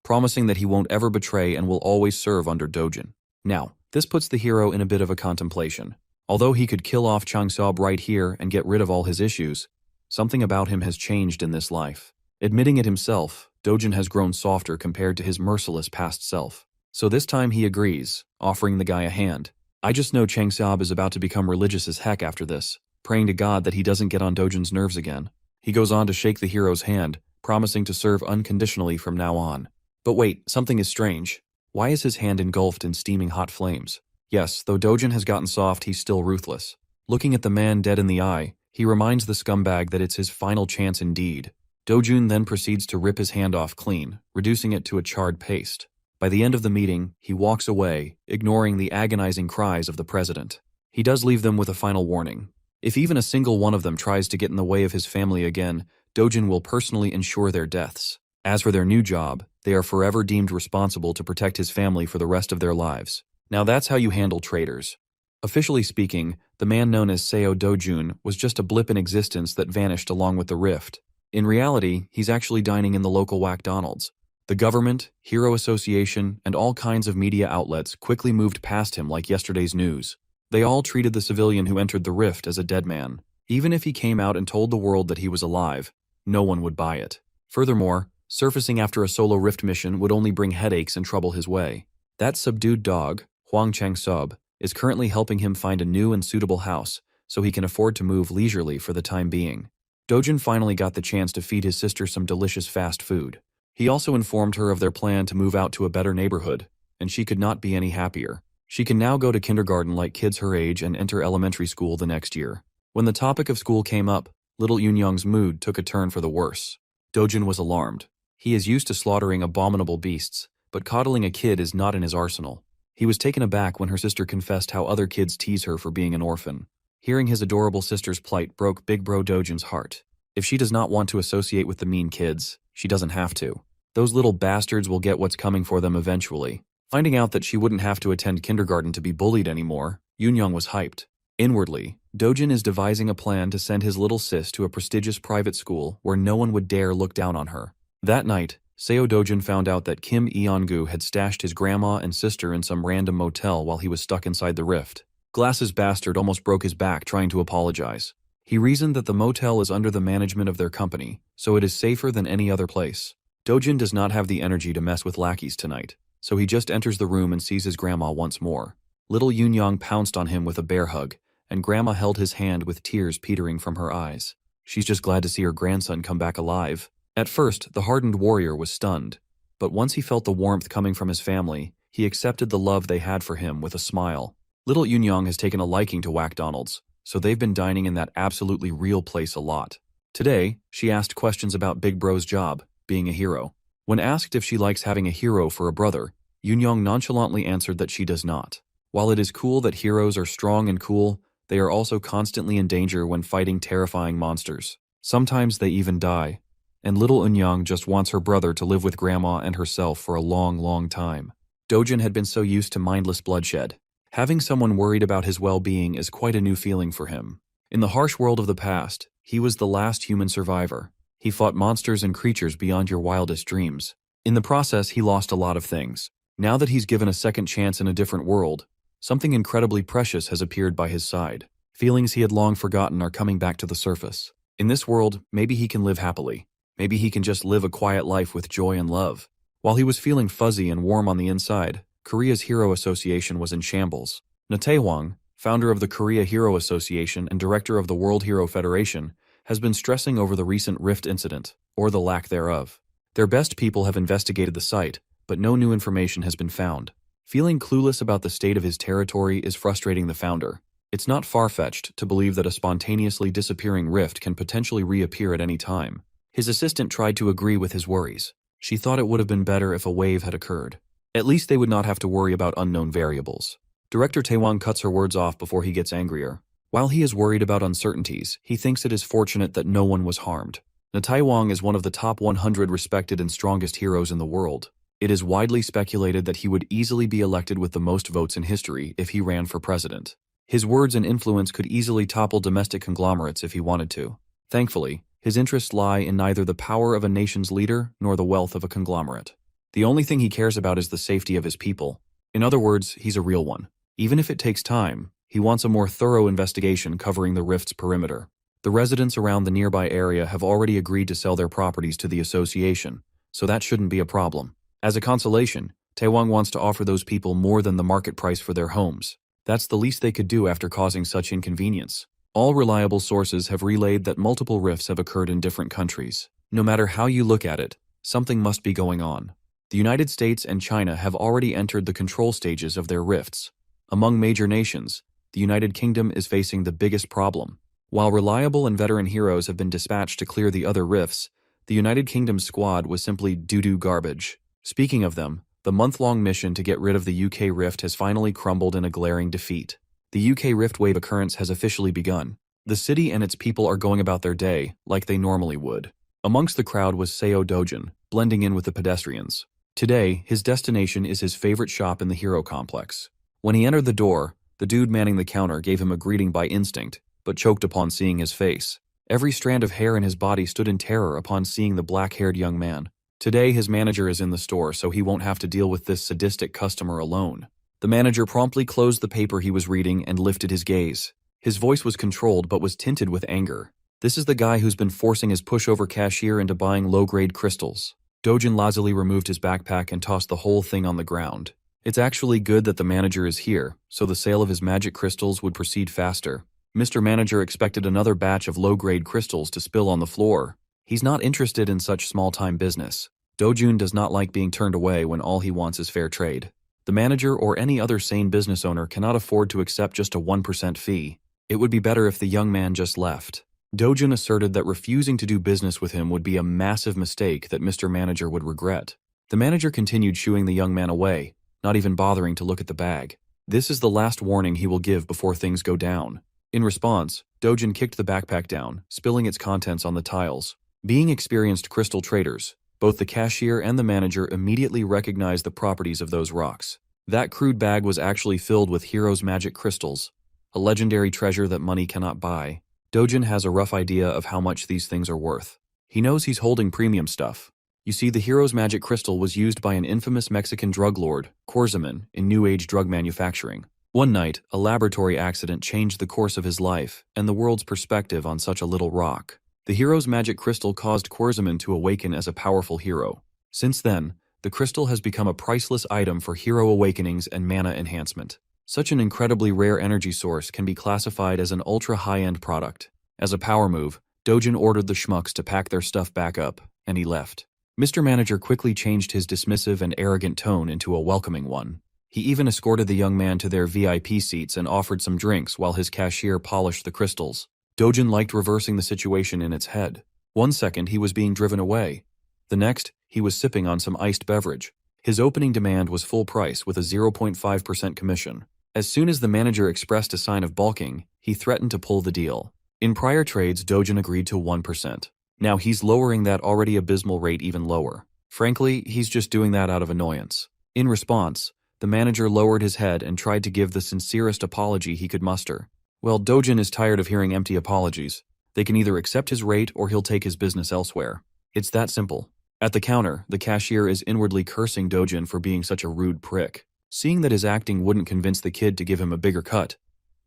promising that he won't ever betray and will always serve under Dojin. Now, this puts the hero in a bit of a contemplation. Although he could kill off Changseob right here and get rid of all his issues, something about him has changed in this life. Admitting it himself, Dojin has grown softer compared to his merciless past self. So this time he agrees, offering the guy a hand. I just know Changseob is about to become religious as heck after this, praying to God that he doesn't get on Dojin's nerves again. He goes on to shake the hero's hand, promising to serve unconditionally from now on. But wait, something is strange. Why is his hand engulfed in steaming hot flames? Yes, though Dojin has gotten soft, he's still ruthless. Looking at the man dead in the eye, he reminds the scumbag that it's his final chance indeed. Dojin then proceeds to rip his hand off clean, reducing it to a charred paste. By the end of the meeting, he walks away, ignoring the agonizing cries of the president. He does leave them with a final warning. If even a single one of them tries to get in the way of his family again, Dojin will personally ensure their deaths. As for their new job, they are forever deemed responsible to protect his family for the rest of their lives. Now that's how you handle traitors. Officially speaking, the man known as Seo Dojun was just a blip in existence that vanished along with the rift. In reality, he's actually dining in the local McDonald's. The government, Hero Association, and all kinds of media outlets quickly moved past him like yesterday's news. They all treated the civilian who entered the rift as a dead man. Even if he came out and told the world that he was alive, no one would buy it. Furthermore, surfacing after a solo rift mission would only bring headaches and trouble his way. That subdued dog, Huang Changseob, is currently helping him find a new and suitable house so he can afford to move leisurely for the time being. Dojin finally got the chance to feed his sister some delicious fast food. He also informed her of their plan to move out to a better neighborhood, and she could not be any happier. She can now go to kindergarten like kids her age and enter elementary school the next year. When the topic of school came up, little Yunyoung's mood took a turn for the worse. Dojin was alarmed. He is used to slaughtering abominable beasts, but coddling a kid is not in his arsenal. He was taken aback when her sister confessed how other kids tease her for being an orphan. Hearing his adorable sister's plight broke Big Bro Dojin's heart. If she does not want to associate with the mean kids, she doesn't have to. Those little bastards will get what's coming for them eventually. Finding out that she wouldn't have to attend kindergarten to be bullied anymore, Yunyoung was hyped. Inwardly, Dojin is devising a plan to send his little sis to a prestigious private school where no one would dare look down on her. That night, Seo Dojin found out that Kim Eongu had stashed his grandma and sister in some random motel while he was stuck inside the rift. Glass's bastard almost broke his back trying to apologize. He reasoned that the motel is under the management of their company, so it is safer than any other place. Dojin does not have the energy to mess with lackeys tonight, so he just enters the room and sees his grandma once more. Little Yunyoung pounced on him with a bear hug, and grandma held his hand with tears petering from her eyes. She's just glad to see her grandson come back alive. At first, the hardened warrior was stunned, but once he felt the warmth coming from his family, he accepted the love they had for him with a smile. Little Yunyoung has taken a liking to McDonald's, so they've been dining in that absolutely real place a lot. Today, she asked questions about Big Bro's job, being a hero. When asked if she likes having a hero for a brother, Yunyoung nonchalantly answered that she does not. While it is cool that heroes are strong and cool, they are also constantly in danger when fighting terrifying monsters. Sometimes they even die. And little Eunyoung just wants her brother to live with grandma and herself for a long, long time. Dojin had been so used to mindless bloodshed. Having someone worried about his well-being is quite a new feeling for him. In the harsh world of the past, he was the last human survivor. He fought monsters and creatures beyond your wildest dreams. In the process, he lost a lot of things. Now that he's given a second chance in a different world, something incredibly precious has appeared by his side. Feelings he had long forgotten are coming back to the surface. In this world, maybe he can live happily. Maybe he can just live a quiet life with joy and love. While he was feeling fuzzy and warm on the inside, Korea's Hero Association was in shambles. Taewang, founder of the Korea Hero Association and director of the World Hero Federation, has been stressing over the recent rift incident, or the lack thereof. Their best people have investigated the site, but no new information has been found. Feeling clueless about the state of his territory is frustrating the founder. It's not far-fetched to believe that a spontaneously disappearing rift can potentially reappear at any time. His assistant tried to agree with his worries. She thought it would have been better if a wave had occurred. At least they would not have to worry about unknown variables. Director Taewang cuts her words off before he gets angrier. While he is worried about uncertainties, he thinks it is fortunate that no one was harmed. Taewang is one of the top 100 respected and strongest heroes in the world. It is widely speculated that he would easily be elected with the most votes in history if he ran for president. His words and influence could easily topple domestic conglomerates if he wanted to. Thankfully, his interests lie in neither the power of a nation's leader nor the wealth of a conglomerate. The only thing he cares about is the safety of his people. In other words, he's a real one. Even if it takes time, he wants a more thorough investigation covering the rift's perimeter. The residents around the nearby area have already agreed to sell their properties to the association, so that shouldn't be a problem. As a consolation, Taewang wants to offer those people more than the market price for their homes. That's the least they could do after causing such inconvenience. All reliable sources have relayed that multiple rifts have occurred in different countries. No matter how you look at it, something must be going on. The United States and China have already entered the control stages of their rifts. Among major nations, the United Kingdom is facing the biggest problem. While reliable and veteran heroes have been dispatched to clear the other rifts, the United Kingdom's squad was simply doo-doo garbage. Speaking of them, the month-long mission to get rid of the UK rift has finally crumbled in a glaring defeat. The UK rift wave occurrence has officially begun. The city and its people are going about their day like they normally would. Amongst the crowd was Seo Dojin, blending in with the pedestrians. Today, his destination is his favorite shop in the hero complex. When he entered the door, the dude manning the counter gave him a greeting by instinct, but choked upon seeing his face. Every strand of hair in his body stood in terror upon seeing the black-haired young man. Today, his manager is in the store, so he won't have to deal with this sadistic customer alone. The manager promptly closed the paper he was reading and lifted his gaze. His voice was controlled but was tinted with anger. This is the guy who's been forcing his pushover cashier into buying low-grade crystals. Dojin lazily removed his backpack and tossed the whole thing on the ground. It's actually good that the manager is here, so the sale of his magic crystals would proceed faster. Mr. Manager expected another batch of low-grade crystals to spill on the floor. He's not interested in such small-time business. Dojun does not like being turned away when all he wants is fair trade. The manager or any other sane business owner cannot afford to accept just a 1% fee. It would be better if the young man just left. Dojun asserted that refusing to do business with him would be a massive mistake that Mr. Manager would regret. The manager continued shooing the young man away, not even bothering to look at the bag. This is the last warning he will give before things go down. In response, Dojin kicked the backpack down, spilling its contents on the tiles. Being experienced crystal traders, both the cashier and the manager immediately recognized the properties of those rocks. That crude bag was actually filled with Hero's magic crystals, a legendary treasure that money cannot buy. Dojin has a rough idea of how much these things are worth. He knows he's holding premium stuff. You see, the Hero's magic crystal was used by an infamous Mexican drug lord, Corzaman, in New Age drug manufacturing. One night, a laboratory accident changed the course of his life and the world's perspective on such a little rock. The Hero's magic crystal caused Corzaman to awaken as a powerful hero. Since then, the crystal has become a priceless item for hero awakenings and mana enhancement. Such an incredibly rare energy source can be classified as an ultra-high-end product. As a power move, Dojin ordered the schmucks to pack their stuff back up, and he left. Mr. Manager quickly changed his dismissive and arrogant tone into a welcoming one. He even escorted the young man to their VIP seats and offered some drinks while his cashier polished the crystals. Dojin liked reversing the situation in its head. One second, he was being driven away. The next, he was sipping on some iced beverage. His opening demand was full price with a 0.5% commission. As soon as the manager expressed a sign of balking, he threatened to pull the deal. In prior trades, Dojin agreed to 1%. Now he's lowering that already abysmal rate even lower. Frankly, he's just doing that out of annoyance. In response, the manager lowered his head and tried to give the sincerest apology he could muster. Well, Dojin is tired of hearing empty apologies. They can either accept his rate or he'll take his business elsewhere. It's that simple. At the counter, the cashier is inwardly cursing Dojin for being such a rude prick. Seeing that his acting wouldn't convince the kid to give him a bigger cut,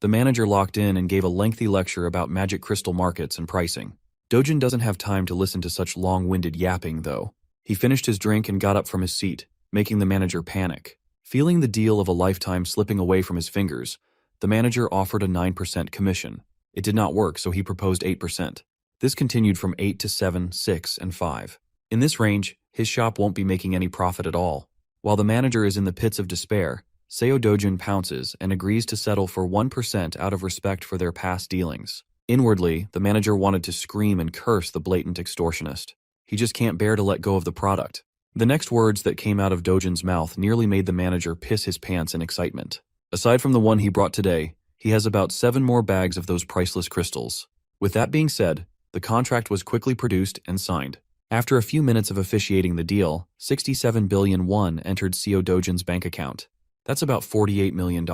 the manager locked in and gave a lengthy lecture about magic crystal markets and pricing. Dojin doesn't have time to listen to such long-winded yapping, though. He finished his drink and got up from his seat, making the manager panic. Feeling the deal of a lifetime slipping away from his fingers, the manager offered a 9% commission. It did not work, so he proposed 8%. This continued from 8 to 7, 6, and 5. In this range, his shop won't be making any profit at all. While the manager is in the pits of despair, Seo Dojin pounces and agrees to settle for 1% out of respect for their past dealings. Inwardly, the manager wanted to scream and curse the blatant extortionist. He just can't bear to let go of the product. The next words that came out of Dojin's mouth nearly made the manager piss his pants in excitement. Aside from the one he brought today, he has about 7 more bags of those priceless crystals. With that being said, the contract was quickly produced and signed. After a few minutes of officiating the deal, 67 billion won entered Seo Dojin's bank account. That's about $48 million.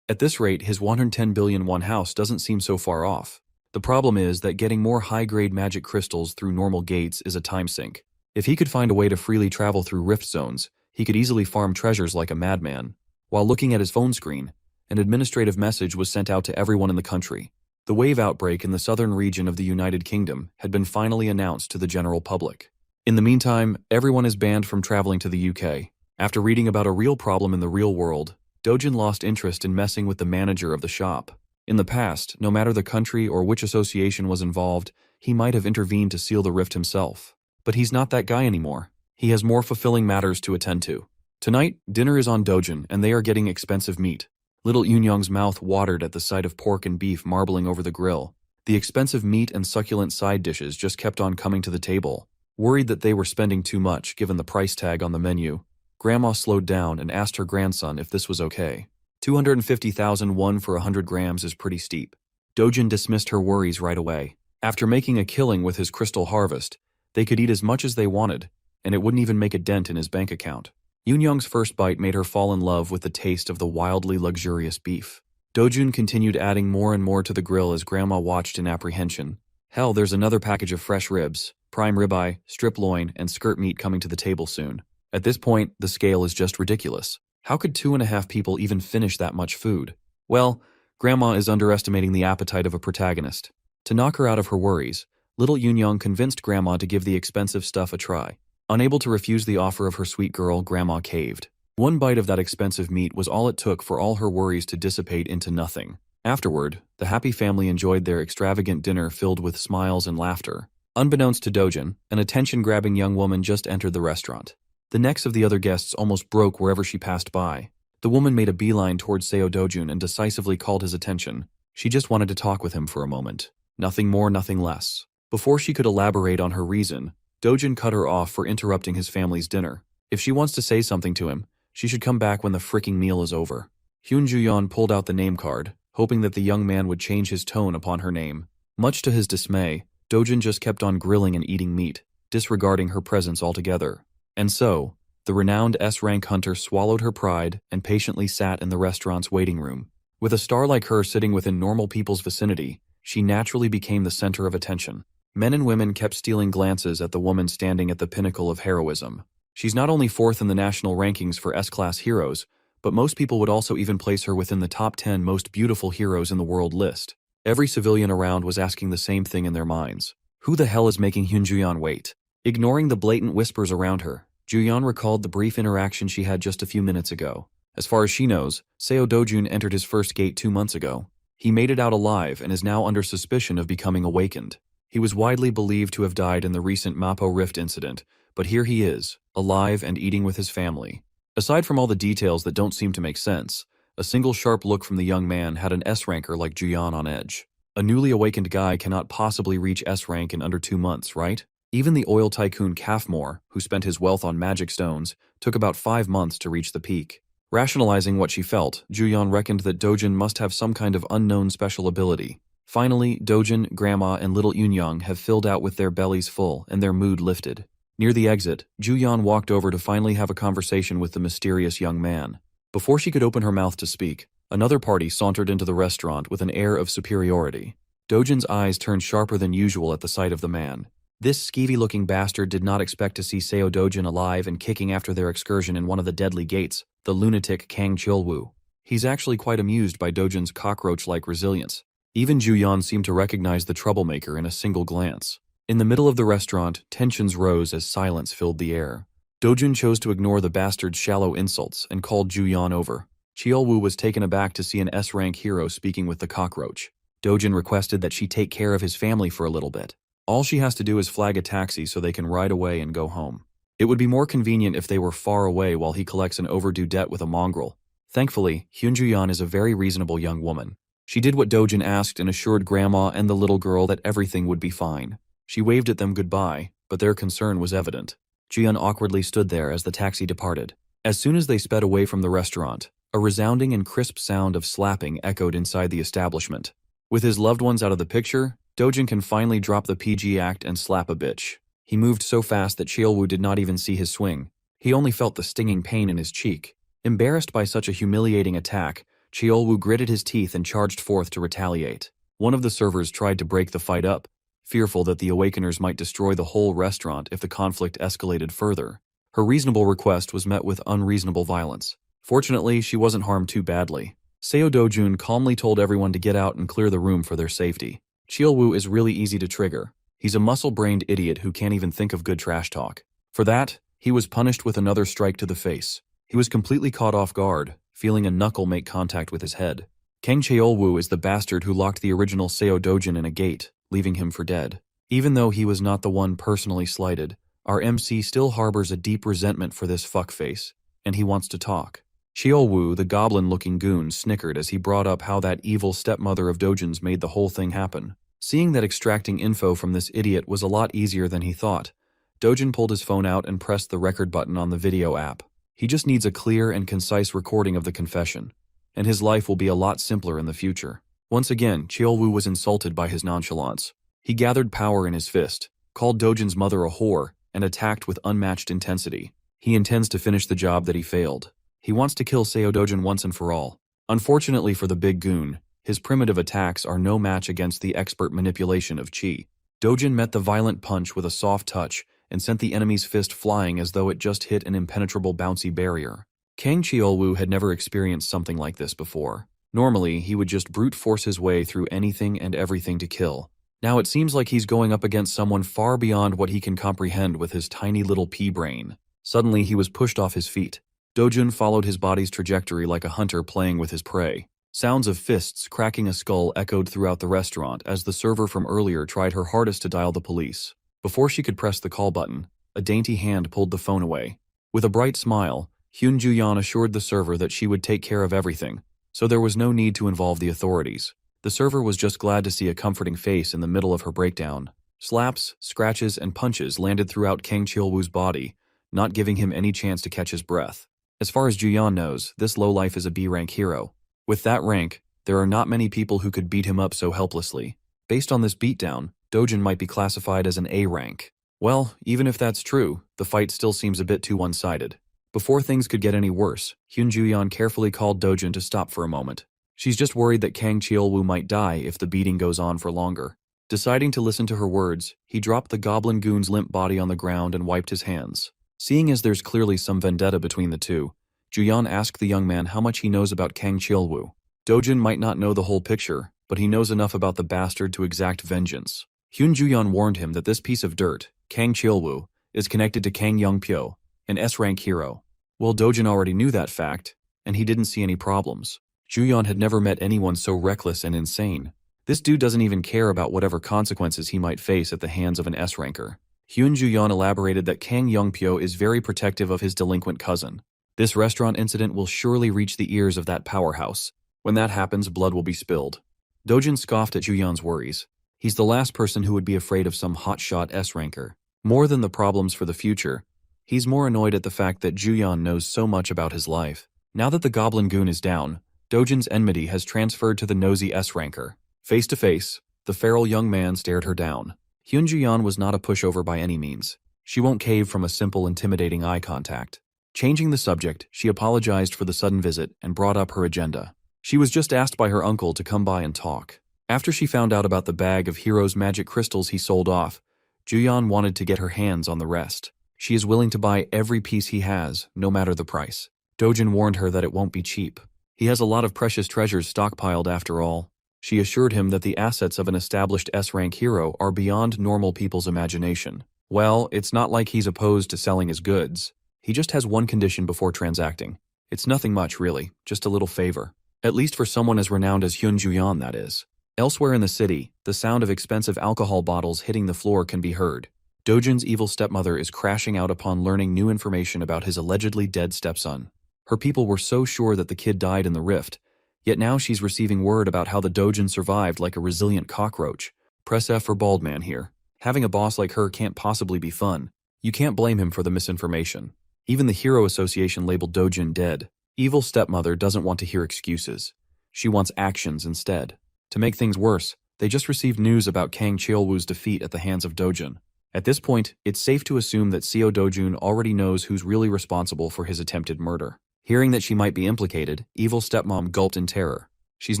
At this rate, his 110 billion won house doesn't seem so far off. The problem is that getting more high-grade magic crystals through normal gates is a time sink. If he could find a way to freely travel through rift zones, he could easily farm treasures like a madman. While looking at his phone screen, an administrative message was sent out to everyone in the country. The wave outbreak in the southern region of the United Kingdom had been finally announced to the general public. In the meantime, everyone is banned from traveling to the UK. After reading about a real problem in the real world, Dojin lost interest in messing with the manager of the shop. In the past, no matter the country or which association was involved, he might have intervened to seal the rift himself. But he's not that guy anymore. He has more fulfilling matters to attend to. Tonight, dinner is on Dojin, and they are getting expensive meat. Little Yunyong's mouth watered at the sight of pork and beef marbling over the grill. The expensive meat and succulent side dishes just kept on coming to the table. Worried that they were spending too much given the price tag on the menu, Grandma slowed down and asked her grandson if this was okay. 250,000 won for 100 grams is pretty steep. Dojin dismissed her worries right away. After making a killing with his crystal harvest, they could eat as much as they wanted, and it wouldn't even make a dent in his bank account. Yunyong's first bite made her fall in love with the taste of the wildly luxurious beef. Dojin continued adding more and more to the grill as Grandma watched in apprehension. Hell, there's another package of fresh ribs, prime ribeye, strip loin, and skirt meat coming to the table soon. At this point, the scale is just ridiculous. How could 2.5 people even finish that much food? Well, Grandma is underestimating the appetite of a protagonist. To knock her out of her worries, little Yunyong convinced Grandma to give the expensive stuff a try. Unable to refuse the offer of her sweet girl, Grandma caved. One bite of that expensive meat was all it took for all her worries to dissipate into nothing. Afterward, the happy family enjoyed their extravagant dinner filled with smiles and laughter. Unbeknownst to Dojin, an attention-grabbing young woman just entered the restaurant. The necks of the other guests almost broke wherever she passed by. The woman made a beeline towards Seo Dojin and decisively called his attention. She just wanted to talk with him for a moment. Nothing more, nothing less. Before she could elaborate on her reason, Dojin cut her off for interrupting his family's dinner. If she wants to say something to him, she should come back when the fricking meal is over. Hyun Ju-yeon pulled out the name card, hoping that the young man would change his tone upon her name. Much to his dismay, Dojin just kept on grilling and eating meat, disregarding her presence altogether. And so, the renowned S-rank hunter swallowed her pride and patiently sat in the restaurant's waiting room. With a star like her sitting within normal people's vicinity, she naturally became the center of attention. Men and women kept stealing glances at the woman standing at the pinnacle of heroism. She's not only fourth in the national rankings for S-class heroes, but most people would also even place her within the top 10 most beautiful heroes in the world list. Every civilian around was asking the same thing in their minds. Who the hell is making Hyun Ju-yeon wait? Ignoring the blatant whispers around her, Ju-yeon recalled the brief interaction she had just a few minutes ago. As far as she knows, Seo Dojin entered his first gate 2 months ago. He made it out alive and is now under suspicion of becoming awakened. He was widely believed to have died in the recent Mapo Rift incident, but here he is, alive and eating with his family. Aside from all the details that don't seem to make sense, a single sharp look from the young man had an S-ranker like Ju-yeon on edge. A newly awakened guy cannot possibly reach S-rank in under 2 months, right? Even the oil tycoon Kafmore, who spent his wealth on magic stones, took about 5 months to reach the peak. Rationalizing what she felt, Ju-yeon reckoned that Dojin must have some kind of unknown special ability. Finally, Dojin, Grandma, and little Yunyong have filled out with their bellies full and their mood lifted. Near the exit, Ju-yeon walked over to finally have a conversation with the mysterious young man. Before she could open her mouth to speak, another party sauntered into the restaurant with an air of superiority. Dojin's eyes turned sharper than usual at the sight of the man. This skeevy-looking bastard did not expect to see Seo Dojin alive and kicking after their excursion in one of the deadly gates, the lunatic Kang Chilwoo. He's actually quite amused by Dojin's cockroach-like resilience. Even Juyeon seemed to recognize the troublemaker in a single glance. In the middle of the restaurant, tensions rose as silence filled the air. Dojin chose to ignore the bastard's shallow insults and called Juyeon over. Cheolwoo was taken aback to see an S-rank hero speaking with the cockroach. Dojin requested that she take care of his family for a little bit. All she has to do is flag a taxi so they can ride away and go home. It would be more convenient if they were far away while he collects an overdue debt with a mongrel. Thankfully, Hyun Juyeon is a very reasonable young woman. She did what Dojin asked and assured Grandma and the little girl that everything would be fine. She waved at them goodbye, but their concern was evident. Juyeon awkwardly stood there as the taxi departed. As soon as they sped away from the restaurant, a resounding and crisp sound of slapping echoed inside the establishment. With his loved ones out of the picture, Dojin can finally drop the PG act and slap a bitch. He moved so fast that Cheolwoo did not even see his swing. He only felt the stinging pain in his cheek. Embarrassed by such a humiliating attack, Cheolwoo gritted his teeth and charged forth to retaliate. One of the servers tried to break the fight up, fearful that the Awakeners might destroy the whole restaurant if the conflict escalated further. Her reasonable request was met with unreasonable violence. Fortunately, she wasn't harmed too badly. Seo Dojun calmly told everyone to get out and clear the room for their safety. Cheolwoo is really easy to trigger. He's a muscle-brained idiot who can't even think of good trash talk. For that, he was punished with another strike to the face. He was completely caught off guard, feeling a knuckle make contact with his head. Kang Cheolwoo is the bastard who locked the original Seo Dojin in a gate, leaving him for dead. Even though he was not the one personally slighted, our MC still harbors a deep resentment for this fuckface, and he wants to talk. Cheolwoo, the goblin-looking goon, snickered as he brought up how that evil stepmother of Dojin's made the whole thing happen. Seeing that extracting info from this idiot was a lot easier than he thought, Dojin pulled his phone out and pressed the record button on the video app. He just needs a clear and concise recording of the confession, and his life will be a lot simpler in the future. Once again, Cheolwoo was insulted by his nonchalance. He gathered power in his fist, called Dojin's mother a whore, and attacked with unmatched intensity. He intends to finish the job that he failed. He wants to kill Seo Dojin once and for all. Unfortunately for the big goon, his primitive attacks are no match against the expert manipulation of Chi. Dojin met the violent punch with a soft touch and sent the enemy's fist flying as though it just hit an impenetrable bouncy barrier. Kang Cheolwoo had never experienced something like this before. Normally, he would just brute force his way through anything and everything to kill. Now it seems like he's going up against someone far beyond what he can comprehend with his tiny little pea brain. Suddenly, he was pushed off his feet. Dojin followed his body's trajectory like a hunter playing with his prey. Sounds of fists cracking a skull echoed throughout the restaurant as the server from earlier tried her hardest to dial the police. Before she could press the call button, a dainty hand pulled the phone away. With a bright smile, Hyun Juyeon assured the server that she would take care of everything, so there was no need to involve the authorities. The server was just glad to see a comforting face in the middle of her breakdown. Slaps, scratches, and punches landed throughout Kang Cheolwoo's body, not giving him any chance to catch his breath. As far as Juyeon knows, this lowlife is a B-rank hero. With that rank, there are not many people who could beat him up so helplessly. Based on this beatdown, Dojin might be classified as an A rank. Well, even if that's true, the fight still seems a bit too one-sided. Before things could get any worse, Hyun Juyeon carefully called Dojin to stop for a moment. She's just worried that Kang Cheolwoo might die if the beating goes on for longer. Deciding to listen to her words, he dropped the goblin goon's limp body on the ground and wiped his hands. Seeing as there's clearly some vendetta between the two, Juyeon asked the young man how much he knows about Kang Cheolwoo. Dojin might not know the whole picture, but he knows enough about the bastard to exact vengeance. Hyun Juyeon warned him that this piece of dirt, Kang Cheolwoo, is connected to Kang Youngpyo, an S-rank hero. Well, Dojin already knew that fact, and he didn't see any problems. Juyeon had never met anyone so reckless and insane. This dude doesn't even care about whatever consequences he might face at the hands of an S-ranker. Hyun Juyeon elaborated that Kang Youngpyo is very protective of his delinquent cousin. This restaurant incident will surely reach the ears of that powerhouse. When that happens, blood will be spilled. Dojin scoffed at Juyeon's worries. He's the last person who would be afraid of some hotshot S-ranker. More than the problems for the future, he's more annoyed at the fact that Juyeon knows so much about his life. Now that the goblin goon is down, Dojin's enmity has transferred to the nosy S-ranker. Face to face, the feral young man stared her down. Hyun Juyeon was not a pushover by any means. She won't cave from a simple, intimidating eye contact. Changing the subject, she apologized for the sudden visit and brought up her agenda. She was just asked by her uncle to come by and talk. After she found out about the bag of Hero's magic crystals he sold off, Juyeon wanted to get her hands on the rest. She is willing to buy every piece he has, no matter the price. Dojin warned her that it won't be cheap. He has a lot of precious treasures stockpiled after all. She assured him that the assets of an established S-rank hero are beyond normal people's imagination. Well, it's not like he's opposed to selling his goods. He just has one condition before transacting. It's nothing much, really, just a little favor. At least for someone as renowned as Hyun Juyeon, that is. Elsewhere in the city, the sound of expensive alcohol bottles hitting the floor can be heard. Dojin's evil stepmother is crashing out upon learning new information about his allegedly dead stepson. Her people were so sure that the kid died in the rift, yet now she's receiving word about how the Dojin survived like a resilient cockroach. Press F for bald man here. Having a boss like her can't possibly be fun. You can't blame him for the misinformation. Even the Hero Association labeled Dojin dead. Evil stepmother doesn't want to hear excuses. She wants actions instead. To make things worse, they just received news about Kang Cheolwoo's defeat at the hands of Dojin. At this point, it's safe to assume that Seo Dojun already knows who's really responsible for his attempted murder. Hearing that she might be implicated, evil stepmom gulped in terror. She's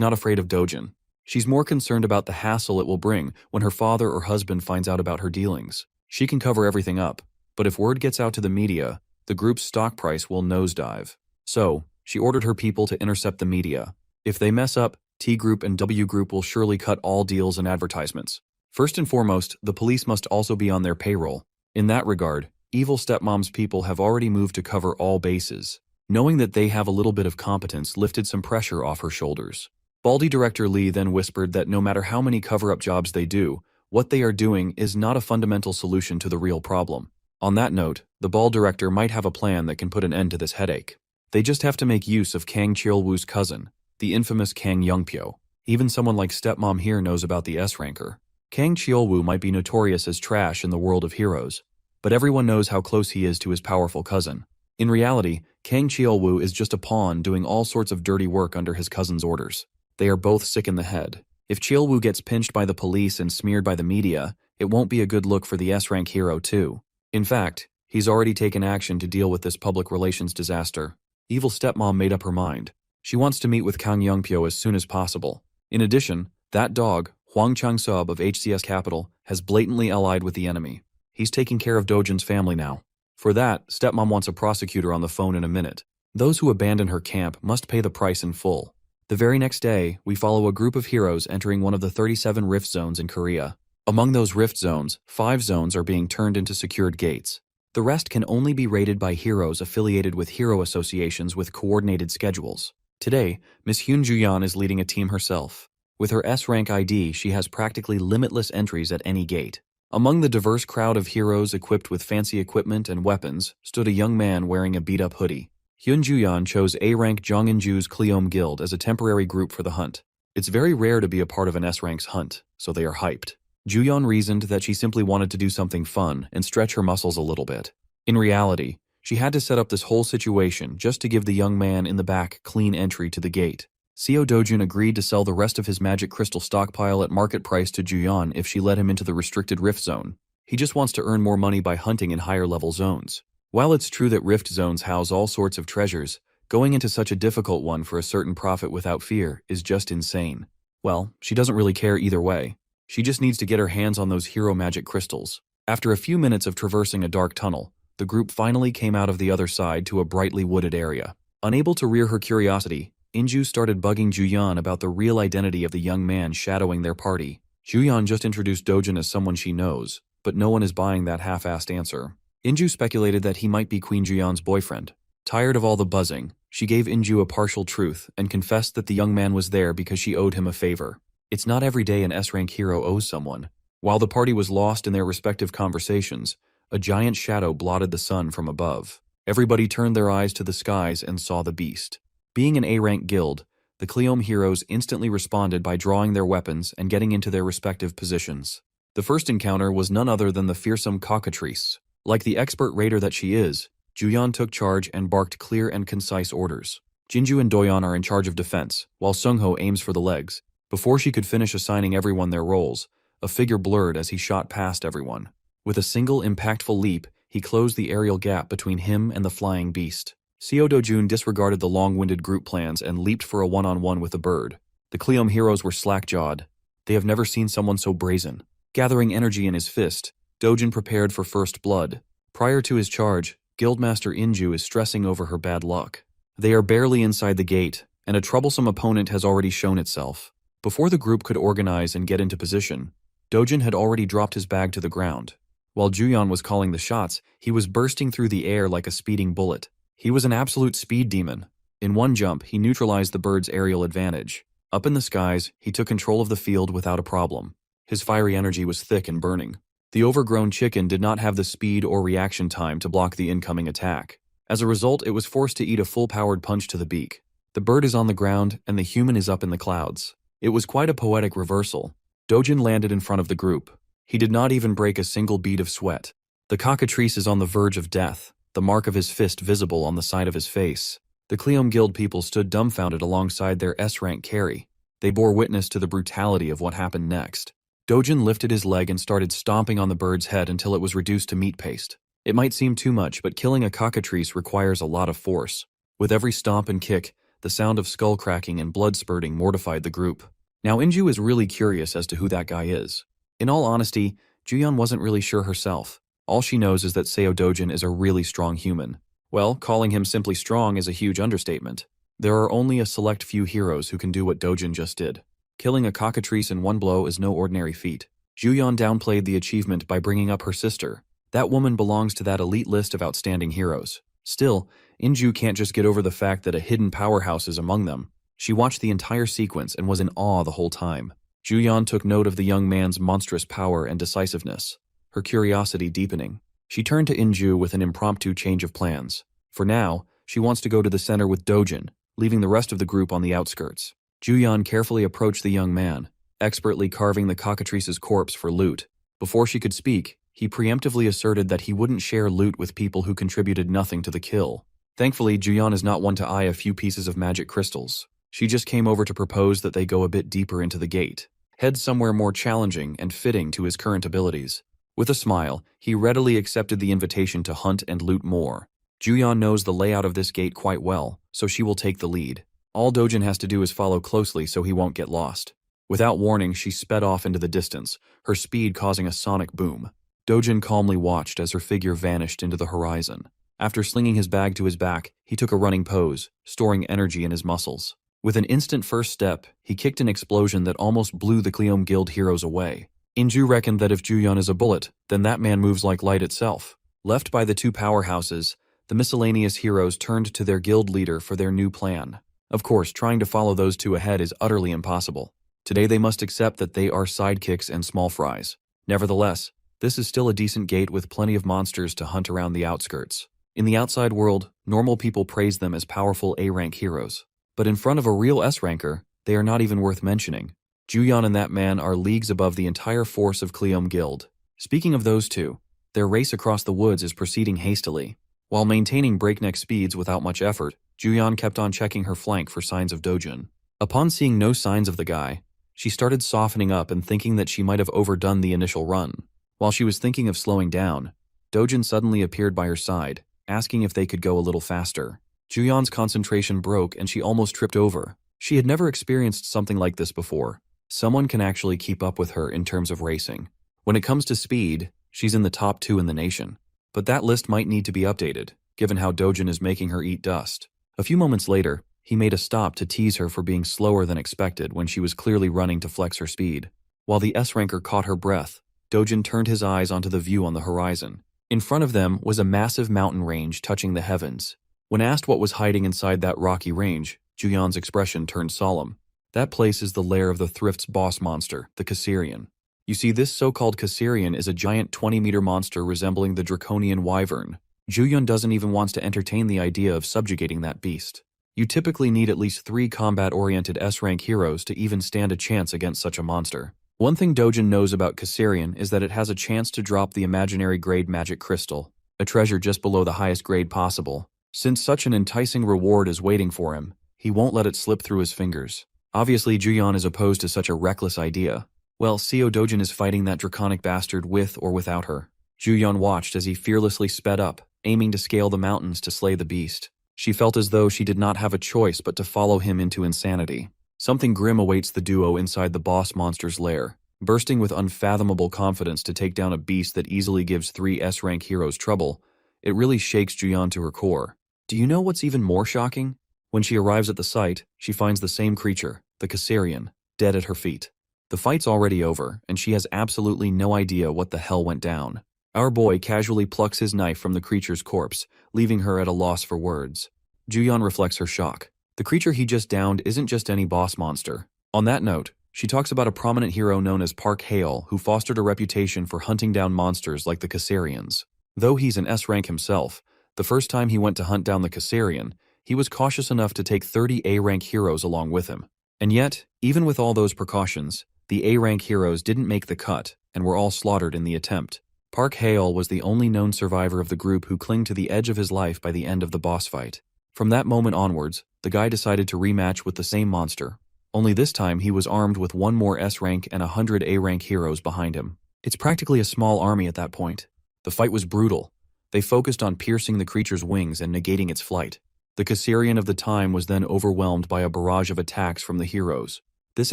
not afraid of Dojin. She's more concerned about the hassle it will bring when her father or husband finds out about her dealings. She can cover everything up, but if word gets out to the media, the group's stock price will nosedive. So, she ordered her people to intercept the media. If they mess up, T Group and W Group will surely cut all deals and advertisements. First and foremost, the police must also be on their payroll. In that regard, evil stepmom's people have already moved to cover all bases. Knowing that they have a little bit of competence lifted some pressure off her shoulders. Baldy director Lee then whispered that no matter how many cover-up jobs they do, what they are doing is not a fundamental solution to the real problem. On that note, the bald director might have a plan that can put an end to this headache. They just have to make use of Kang Cheolwoo's cousin, the infamous Kang Youngpyo. Even someone like stepmom here knows about the S-ranker. Kang Cheolwoo might be notorious as trash in the world of heroes, but everyone knows how close he is to his powerful cousin. In reality, Kang Cheolwoo is just a pawn doing all sorts of dirty work under his cousin's orders. They are both sick in the head. If Cheolwoo gets pinched by the police and smeared by the media, it won't be a good look for the S-rank hero too. In fact, he's already taken action to deal with this public relations disaster. Evil stepmom made up her mind. She wants to meet with Kang Youngpyo as soon as possible. In addition, that dog, Hwang Chang-sub of HCS Capital, has blatantly allied with the enemy. He's taking care of Dojin's family now. For that, stepmom wants a prosecutor on the phone in a minute. Those who abandon her camp must pay the price in full. The very next day, we follow a group of heroes entering one of the 37 rift zones in Korea. Among those rift zones, 5 zones are being turned into secured gates. The rest can only be raided by heroes affiliated with hero associations with coordinated schedules. Today, Miss Hyun Juyeon is leading a team herself. With her S-rank ID, she has practically limitless entries at any gate. Among the diverse crowd of heroes equipped with fancy equipment and weapons stood a young man wearing a beat-up hoodie. Hyun Juyeon chose A-rank Jongin-ju's Cleome Guild as a temporary group for the hunt. It's very rare to be a part of an S-rank's hunt, so they are hyped. Juyeon reasoned that she simply wanted to do something fun and stretch her muscles a little bit. In reality, she had to set up this whole situation just to give the young man in the back clean entry to the gate. Seo Dojun agreed to sell the rest of his magic crystal stockpile at market price to Juyeon if she let him into the restricted rift zone. He just wants to earn more money by hunting in higher level zones. While it's true that rift zones house all sorts of treasures, going into such a difficult one for a certain profit without fear is just insane. Well, she doesn't really care either way. She just needs to get her hands on those hero magic crystals. After a few minutes of traversing a dark tunnel, the group finally came out of the other side to a brightly wooded area. Unable to rear her curiosity, Inju started bugging Juyeon about the real identity of the young man shadowing their party. Juyeon just introduced Dojin as someone she knows, but no one is buying that half-assed answer. Inju speculated that he might be Queen Juyeon's boyfriend. Tired of all the buzzing, she gave Inju a partial truth and confessed that the young man was there because she owed him a favor. It's not every day an S-rank hero owes someone. While the party was lost in their respective conversations, a giant shadow blotted the sun from above. Everybody turned their eyes to the skies and saw the beast. Being an A-rank guild, the Cleome heroes instantly responded by drawing their weapons and getting into their respective positions. The first encounter was none other than the fearsome cockatrice. Like the expert raider that she is, Juyeon took charge and barked clear and concise orders. Jinju and Doyeon are in charge of defense, while Sungho aims for the legs. Before she could finish assigning everyone their roles, a figure blurred as he shot past everyone. With a single impactful leap, he closed the aerial gap between him and the flying beast. Seo Dojun disregarded the long-winded group plans and leaped for a one-on-one with the bird. The Cleome heroes were slack-jawed. They have never seen someone so brazen. Gathering energy in his fist, Dojin prepared for first blood. Prior to his charge, Guildmaster Inju is stressing over her bad luck. They are barely inside the gate, and a troublesome opponent has already shown itself. Before the group could organize and get into position, Dojin had already dropped his bag to the ground. While Juyeon was calling the shots, he was bursting through the air like a speeding bullet. He was an absolute speed demon. In one jump, he neutralized the bird's aerial advantage. Up in the skies, he took control of the field without a problem. His fiery energy was thick and burning. The overgrown chicken did not have the speed or reaction time to block the incoming attack. As a result, it was forced to eat a full-powered punch to the beak. The bird is on the ground, and the human is up in the clouds. It was quite a poetic reversal. Dojin landed in front of the group. He did not even break a single bead of sweat. The cockatrice is on the verge of death, the mark of his fist visible on the side of his face. The Cleom Guild people stood dumbfounded alongside their S-rank carry. They bore witness to the brutality of what happened next. Dojin lifted his leg and started stomping on the bird's head until it was reduced to meat paste. It might seem too much, but killing a cockatrice requires a lot of force. With every stomp and kick, the sound of skull cracking and blood spurting mortified the group. Now Inju is really curious as to who that guy is. In all honesty, Juyeon wasn't really sure herself. All she knows is that Seo Dojin is a really strong human. Well, calling him simply strong is a huge understatement. There are only a select few heroes who can do what Dojin just did. Killing a cockatrice in one blow is no ordinary feat. Juyeon downplayed the achievement by bringing up her sister. That woman belongs to that elite list of outstanding heroes. Still, Inju can't just get over the fact that a hidden powerhouse is among them. She watched the entire sequence and was in awe the whole time. Juyeon took note of the young man's monstrous power and decisiveness, her curiosity deepening. She turned to Inju with an impromptu change of plans. For now, she wants to go to the center with Dojin, leaving the rest of the group on the outskirts. Juyeon carefully approached the young man, expertly carving the cockatrice's corpse for loot. Before she could speak, he preemptively asserted that he wouldn't share loot with people who contributed nothing to the kill. Thankfully, Juyeon is not one to eye a few pieces of magic crystals. She just came over to propose that they go a bit deeper into the gate, head somewhere more challenging and fitting to his current abilities. With a smile, he readily accepted the invitation to hunt and loot more. Juyeon knows the layout of this gate quite well, so she will take the lead. All Dojin has to do is follow closely so he won't get lost. Without warning, she sped off into the distance, her speed causing a sonic boom. Dojin calmly watched as her figure vanished into the horizon. After slinging his bag to his back, he took a running pose, storing energy in his muscles. With an instant first step, he kicked an explosion that almost blew the Cleom Guild heroes away. Inju reckoned that if Juyeon is a bullet, then that man moves like light itself. Left by the two powerhouses, the miscellaneous heroes turned to their guild leader for their new plan. Of course, trying to follow those two ahead is utterly impossible. Today they must accept that they are sidekicks and small fries. Nevertheless, this is still a decent gate with plenty of monsters to hunt around the outskirts. In the outside world, normal people praise them as powerful A-rank heroes. But in front of a real S-ranker, they are not even worth mentioning. Juyeon and that man are leagues above the entire force of Cleom Guild. Speaking of those two, their race across the woods is proceeding hastily. While maintaining breakneck speeds without much effort, Juyeon kept on checking her flank for signs of Dojin. Upon seeing no signs of the guy, she started softening up and thinking that she might have overdone the initial run. While she was thinking of slowing down, Dojin suddenly appeared by her side, asking if they could go a little faster. Juyeon's concentration broke and she almost tripped over. She had never experienced something like this before. Someone can actually keep up with her in terms of racing. When it comes to speed, she's in the top 2 in the nation. But that list might need to be updated, given how Dojin is making her eat dust. A few moments later, he made a stop to tease her for being slower than expected when she was clearly running to flex her speed. While the S-ranker caught her breath, Dojin turned his eyes onto the view on the horizon. In front of them was a massive mountain range touching the heavens. When asked what was hiding inside that rocky range, Juyeon's expression turned solemn. That place is the lair of the Thrift's boss monster, the Cassarian. You see, this so-called Cassarian is a giant 20-meter monster resembling the draconian wyvern. Juyeon doesn't even want to entertain the idea of subjugating that beast. You typically need at least 3 combat-oriented S-rank heroes to even stand a chance against such a monster. One thing Dojin knows about Cassarian is that it has a chance to drop the imaginary grade magic crystal, a treasure just below the highest grade possible. Since such an enticing reward is waiting for him, he won't let it slip through his fingers. Obviously, Juyeon is opposed to such a reckless idea. Well, Seo Dojin is fighting that draconic bastard with or without her. Juyeon watched as he fearlessly sped up, aiming to scale the mountains to slay the beast. She felt as though she did not have a choice but to follow him into insanity. Something grim awaits the duo inside the boss monster's lair. Bursting with unfathomable confidence to take down a beast that easily gives 3 S-rank heroes trouble, it really shakes Juyeon to her core. Do you know what's even more shocking? When she arrives at the site, she finds the same creature, the Caesarian, dead at her feet. The fight's already over, and she has absolutely no idea what the hell went down. Our boy casually plucks his knife from the creature's corpse, leaving her at a loss for words. Juyeon reflects her shock. The creature he just downed isn't just any boss monster. On that note, she talks about a prominent hero known as Park Hae-il who fostered a reputation for hunting down monsters like the Caesarians. Though he's an S-rank himself, the first time he went to hunt down the Caesarian, he was cautious enough to take 30 A-rank heroes along with him. And yet, even with all those precautions, the A-rank heroes didn't make the cut and were all slaughtered in the attempt. Park Hae-il was the only known survivor of the group who clung to the edge of his life by the end of the boss fight. From that moment onwards, the guy decided to rematch with the same monster. Only this time he was armed with 1 more S-rank and 100 A-rank heroes behind him. It's practically a small army at that point. The fight was brutal. They focused on piercing the creature's wings and negating its flight. The Caesarian of the time was then overwhelmed by a barrage of attacks from the heroes. This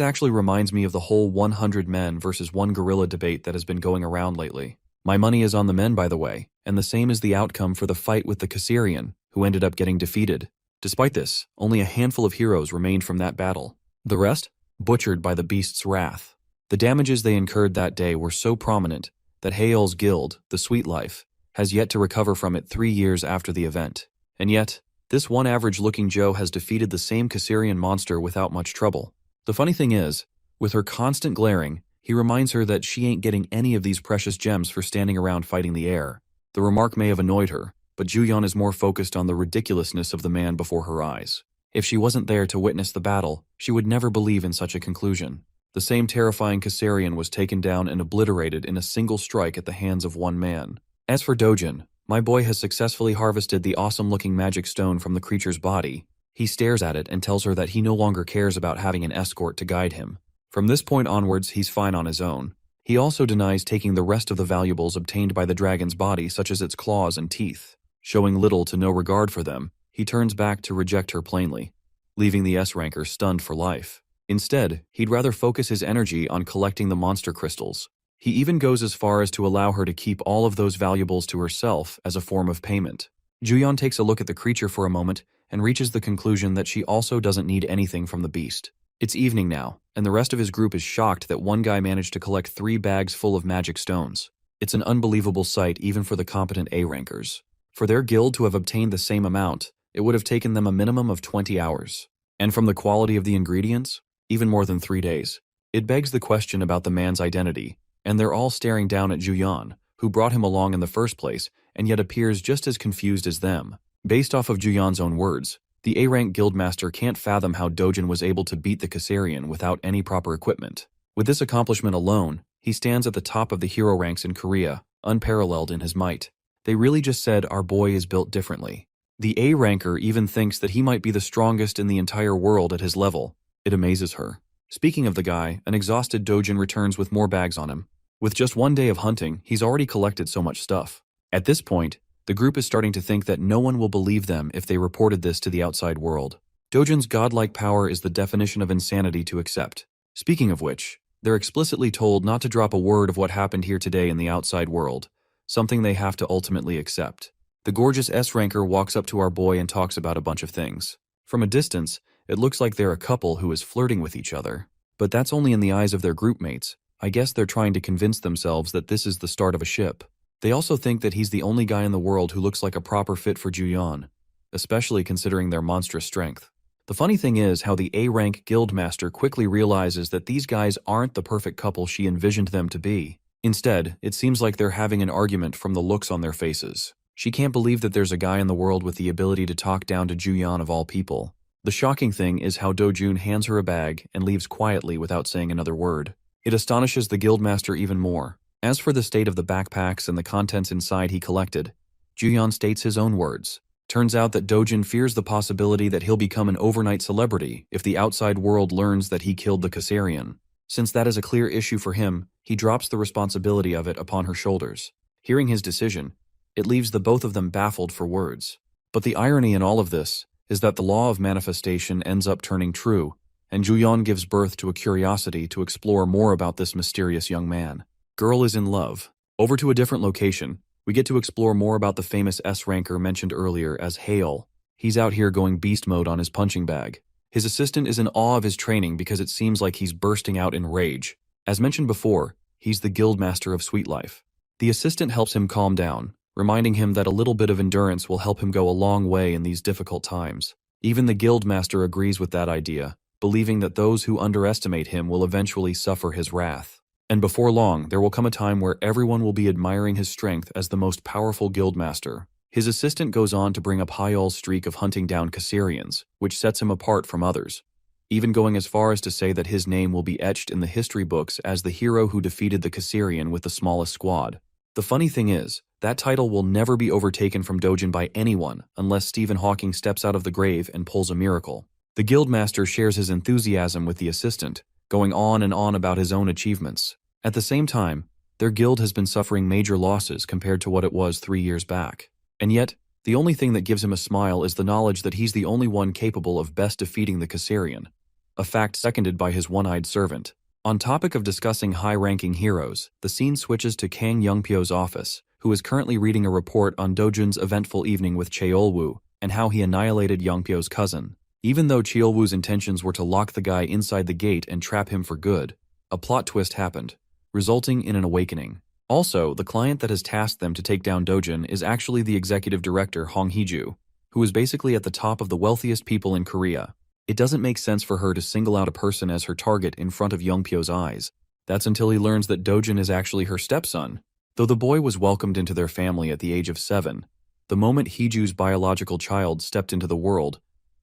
actually reminds me of the whole 100 men versus 1 gorilla debate that has been going around lately. My money is on the men, by the way, and the same is the outcome for the fight with the Caesarian, who ended up getting defeated. Despite this, only a handful of heroes remained from that battle. The rest, butchered by the beast's wrath. The damages they incurred that day were so prominent that Hae-il's guild, the Sweet Life, has yet to recover from it 3 years after the event. And yet, this one average-looking Joe has defeated the same Caesarian monster without much trouble. The funny thing is, with her constant glaring, he reminds her that she ain't getting any of these precious gems for standing around fighting the air. The remark may have annoyed her, but Juyeon is more focused on the ridiculousness of the man before her eyes. If she wasn't there to witness the battle, she would never believe in such a conclusion. The same terrifying Caesarian was taken down and obliterated in a single strike at the hands of 1 man. As for Dojin, my boy has successfully harvested the awesome-looking magic stone from the creature's body. He stares at it and tells her that he no longer cares about having an escort to guide him. From this point onwards, he's fine on his own. He also denies taking the rest of the valuables obtained by the dragon's body, such as its claws and teeth. Showing little to no regard for them, he turns back to reject her plainly, leaving the S-ranker stunned for life. Instead, he'd rather focus his energy on collecting the monster crystals. He even goes as far as to allow her to keep all of those valuables to herself as a form of payment. Juyeon takes a look at the creature for a moment and reaches the conclusion that she also doesn't need anything from the beast. It's evening now, and the rest of his group is shocked that one guy managed to collect 3 bags full of magic stones. It's an unbelievable sight even for the competent A-rankers. For their guild to have obtained the same amount, it would have taken them a minimum of 20 hours. And from the quality of the ingredients, even more than 3 days. It begs the question about the man's identity, and they're all staring down at Juyeon, who brought him along in the first place, and yet appears just as confused as them. Based off of Juyeon's own words, the A-rank guildmaster can't fathom how Dojin was able to beat the Caesarian without any proper equipment. With this accomplishment alone, he stands at the top of the hero ranks in Korea, unparalleled in his might. They really just said our boy is built differently. The A-ranker even thinks that he might be the strongest in the entire world at his level. It amazes her. Speaking of the guy, an exhausted Dojin returns with more bags on him. With just 1 day of hunting, he's already collected so much stuff. At this point, the group is starting to think that no one will believe them if they reported this to the outside world. Dojin's godlike power is the definition of insanity to accept. Speaking of which, they're explicitly told not to drop a word of what happened here today in the outside world, something they have to ultimately accept. The gorgeous S-ranker walks up to our boy and talks about a bunch of things. From a distance, it looks like they're a couple who is flirting with each other. But that's only in the eyes of their group mates. I guess they're trying to convince themselves that this is the start of a ship. They also think that he's the only guy in the world who looks like a proper fit for Juyeon, especially considering their monstrous strength. The funny thing is how the A-rank guildmaster quickly realizes that these guys aren't the perfect couple she envisioned them to be. Instead, it seems like they're having an argument from the looks on their faces. She can't believe that there's a guy in the world with the ability to talk down to Juyeon of all people. The shocking thing is how Dojun hands her a bag and leaves quietly without saying another word. It astonishes the guildmaster even more. As for the state of the backpacks and the contents inside he collected, Juyeon states his own words. Turns out that Dojin fears the possibility that he'll become an overnight celebrity if the outside world learns that he killed the Caesarian. Since that is a clear issue for him, he drops the responsibility of it upon her shoulders. Hearing his decision, it leaves the both of them baffled for words. But the irony in all of this is that the law of manifestation ends up turning true, and Juyeon gives birth to a curiosity to explore more about this mysterious young man. Girl is in love. Over to a different location, we get to explore more about the famous S-ranker mentioned earlier as Hale. He's out here going beast mode on his punching bag. His assistant is in awe of his training because it seems like he's bursting out in rage. As mentioned before, he's the guildmaster of Sweet Life. The assistant helps him calm down, reminding him that a little bit of endurance will help him go a long way in these difficult times. Even the guildmaster agrees with that idea, believing that those who underestimate him will eventually suffer his wrath. And before long, there will come a time where everyone will be admiring his strength as the most powerful guildmaster. His assistant goes on to bring up Hyol's streak of hunting down Caesarians, which sets him apart from others, even going as far as to say that his name will be etched in the history books as the hero who defeated the Caesarian with the smallest squad. The funny thing is, that title will never be overtaken from Dojin by anyone unless Stephen Hawking steps out of the grave and pulls a miracle. The guildmaster shares his enthusiasm with the assistant, going on and on about his own achievements. At the same time, their guild has been suffering major losses compared to what it was 3 years back. And yet, the only thing that gives him a smile is the knowledge that he's the only one capable of best defeating the Caesarian, a fact seconded by his one-eyed servant. On topic of discussing high-ranking heroes, the scene switches to Kang Youngpyo's office, who is currently reading a report on Dojun's eventful evening with Cheolwoo and how he annihilated Youngpyo's cousin. Even though Cheolwoo's intentions were to lock the guy inside the gate and trap him for good, a plot twist happened, resulting in an awakening. Also, the client that has tasked them to take down Dojun is actually the executive director Hong Hee-ju, who is basically at the top of the wealthiest people in Korea. It doesn't make sense for her to single out a person as her target in front of Youngpyo's eyes. That's until he learns that Dojun is actually her stepson. Though the boy was welcomed into their family at the age of 7, the moment Hee-ju's biological child stepped into the world,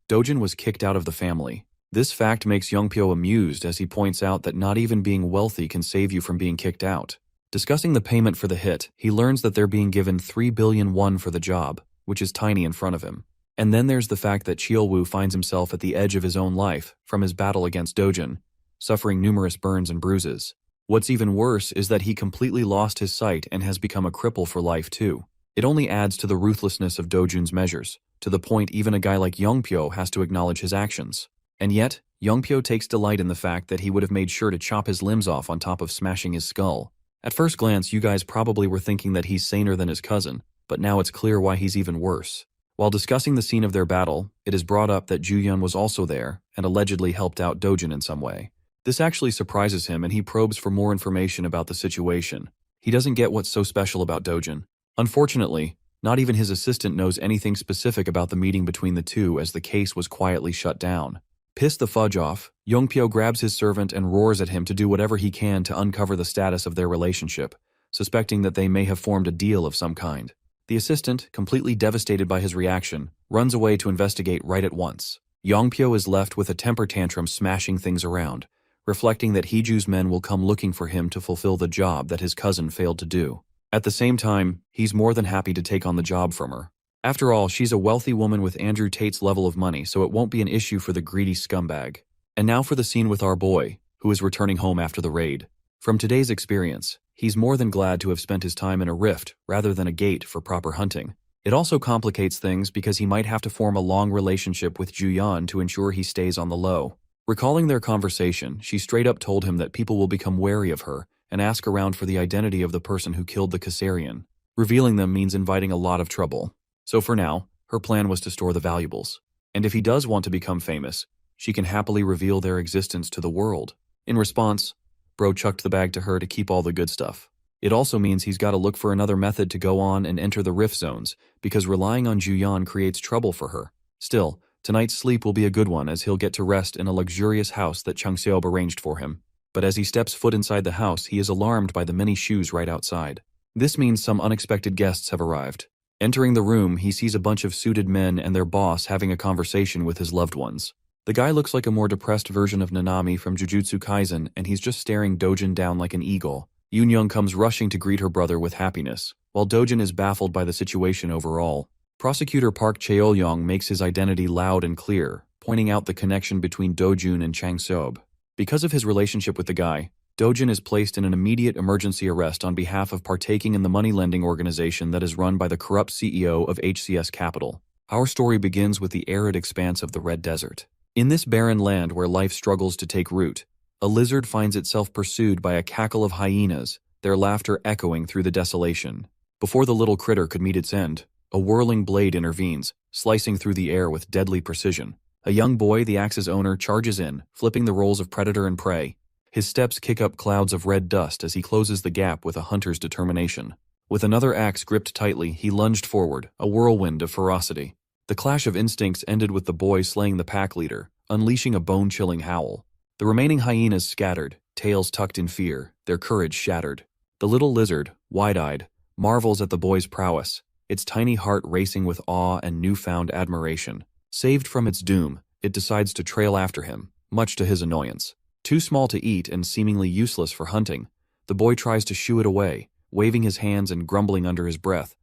Dojun was kicked out of the family. This fact makes Youngpyo amused as he points out that not even being wealthy can save you from being kicked out. Discussing the payment for the hit, he learns that they're being given 3 billion won for the job, which is tiny in front of him. And then there's the fact that Cheolwoo finds himself at the edge of his own life from his battle against Dojun, suffering numerous burns and bruises. What's even worse is that he completely lost his sight and has become a cripple for life too. It only adds to the ruthlessness of Dojun's measures, to the point even a guy like Youngpyo has to acknowledge his actions. And yet, Youngpyo takes delight in the fact that he would have made sure to chop his limbs off on top of smashing his skull. At first glance, you guys probably were thinking that he's saner than his cousin, but now it's clear why he's even worse. While discussing the scene of their battle, it is brought up that Juyeon was also there and allegedly helped out Dojun in some way. This actually surprises him and he probes for more information about the situation. He doesn't get what's so special about Dojun. Unfortunately, not even his assistant knows anything specific about the meeting between the two as the case was quietly shut down. Pissed the fudge off, Youngpyo grabs his servant and roars at him to do whatever he can to uncover the status of their relationship, suspecting that they may have formed a deal of some kind. The assistant, completely devastated by his reaction, runs away to investigate right at once. Youngpyo is left with a temper tantrum smashing things around, reflecting that Hee-ju's men will come looking for him to fulfill the job that his cousin failed to do. At the same time, he's more than happy to take on the job from her. After all, she's a wealthy woman with Andrew Tate's level of money, so it won't be an issue for the greedy scumbag. And now for the scene with our boy, who is returning home after the raid. From today's experience, he's more than glad to have spent his time in a rift rather than a gate for proper hunting. It also complicates things because he might have to form a long relationship with Juyeon to ensure he stays on the low. Recalling their conversation, she straight up told him that people will become wary of her and ask around for the identity of the person who killed the Caesarian. Revealing them means inviting a lot of trouble. So for now, her plan was to store the valuables. And if he does want to become famous, she can happily reveal their existence to the world. In response, Bro chucked the bag to her to keep all the good stuff. It also means he's got to look for another method to go on and enter the rift zones, because relying on Juyeon creates trouble for her. Still, tonight's sleep will be a good one as he'll get to rest in a luxurious house that Chung Seob arranged for him. But as he steps foot inside the house, he is alarmed by the many shoes right outside. This means some unexpected guests have arrived. Entering the room, he sees a bunch of suited men and their boss having a conversation with his loved ones. The guy looks like a more depressed version of Nanami from Jujutsu Kaisen, and he's just staring Dojun down like an eagle. Yoon-young comes rushing to greet her brother with happiness, while Dojun is baffled by the situation overall. Prosecutor Park Cheol-young makes his identity loud and clear, pointing out the connection between Dojun and Chang Seob. Because of his relationship with the guy, Dojun is placed in an immediate emergency arrest on behalf of partaking in the money-lending organization that is run by the corrupt CEO of HCS Capital. Our story begins with the arid expanse of the Red Desert. In this barren land where life struggles to take root, a lizard finds itself pursued by a cackle of hyenas, their laughter echoing through the desolation. Before the little critter could meet its end, a whirling blade intervenes, slicing through the air with deadly precision. A young boy, the axe's owner, charges in, flipping the roles of predator and prey. His steps kick up clouds of red dust as he closes the gap with a hunter's determination. With another axe gripped tightly, he lunged forward, a whirlwind of ferocity. The clash of instincts ended with the boy slaying the pack leader, unleashing a bone-chilling howl. The remaining hyenas scattered, tails tucked in fear, their courage shattered. The little lizard, wide-eyed, marvels at the boy's prowess, its tiny heart racing with awe and newfound admiration. Saved from its doom, it decides to trail after him, much to his annoyance. Too small to eat and seemingly useless for hunting, the boy tries to shoo it away, waving his hands and grumbling under his breath.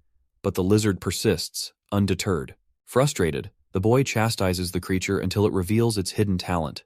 But the lizard persists, undeterred. Frustrated, the boy chastises the creature until it reveals its hidden talent.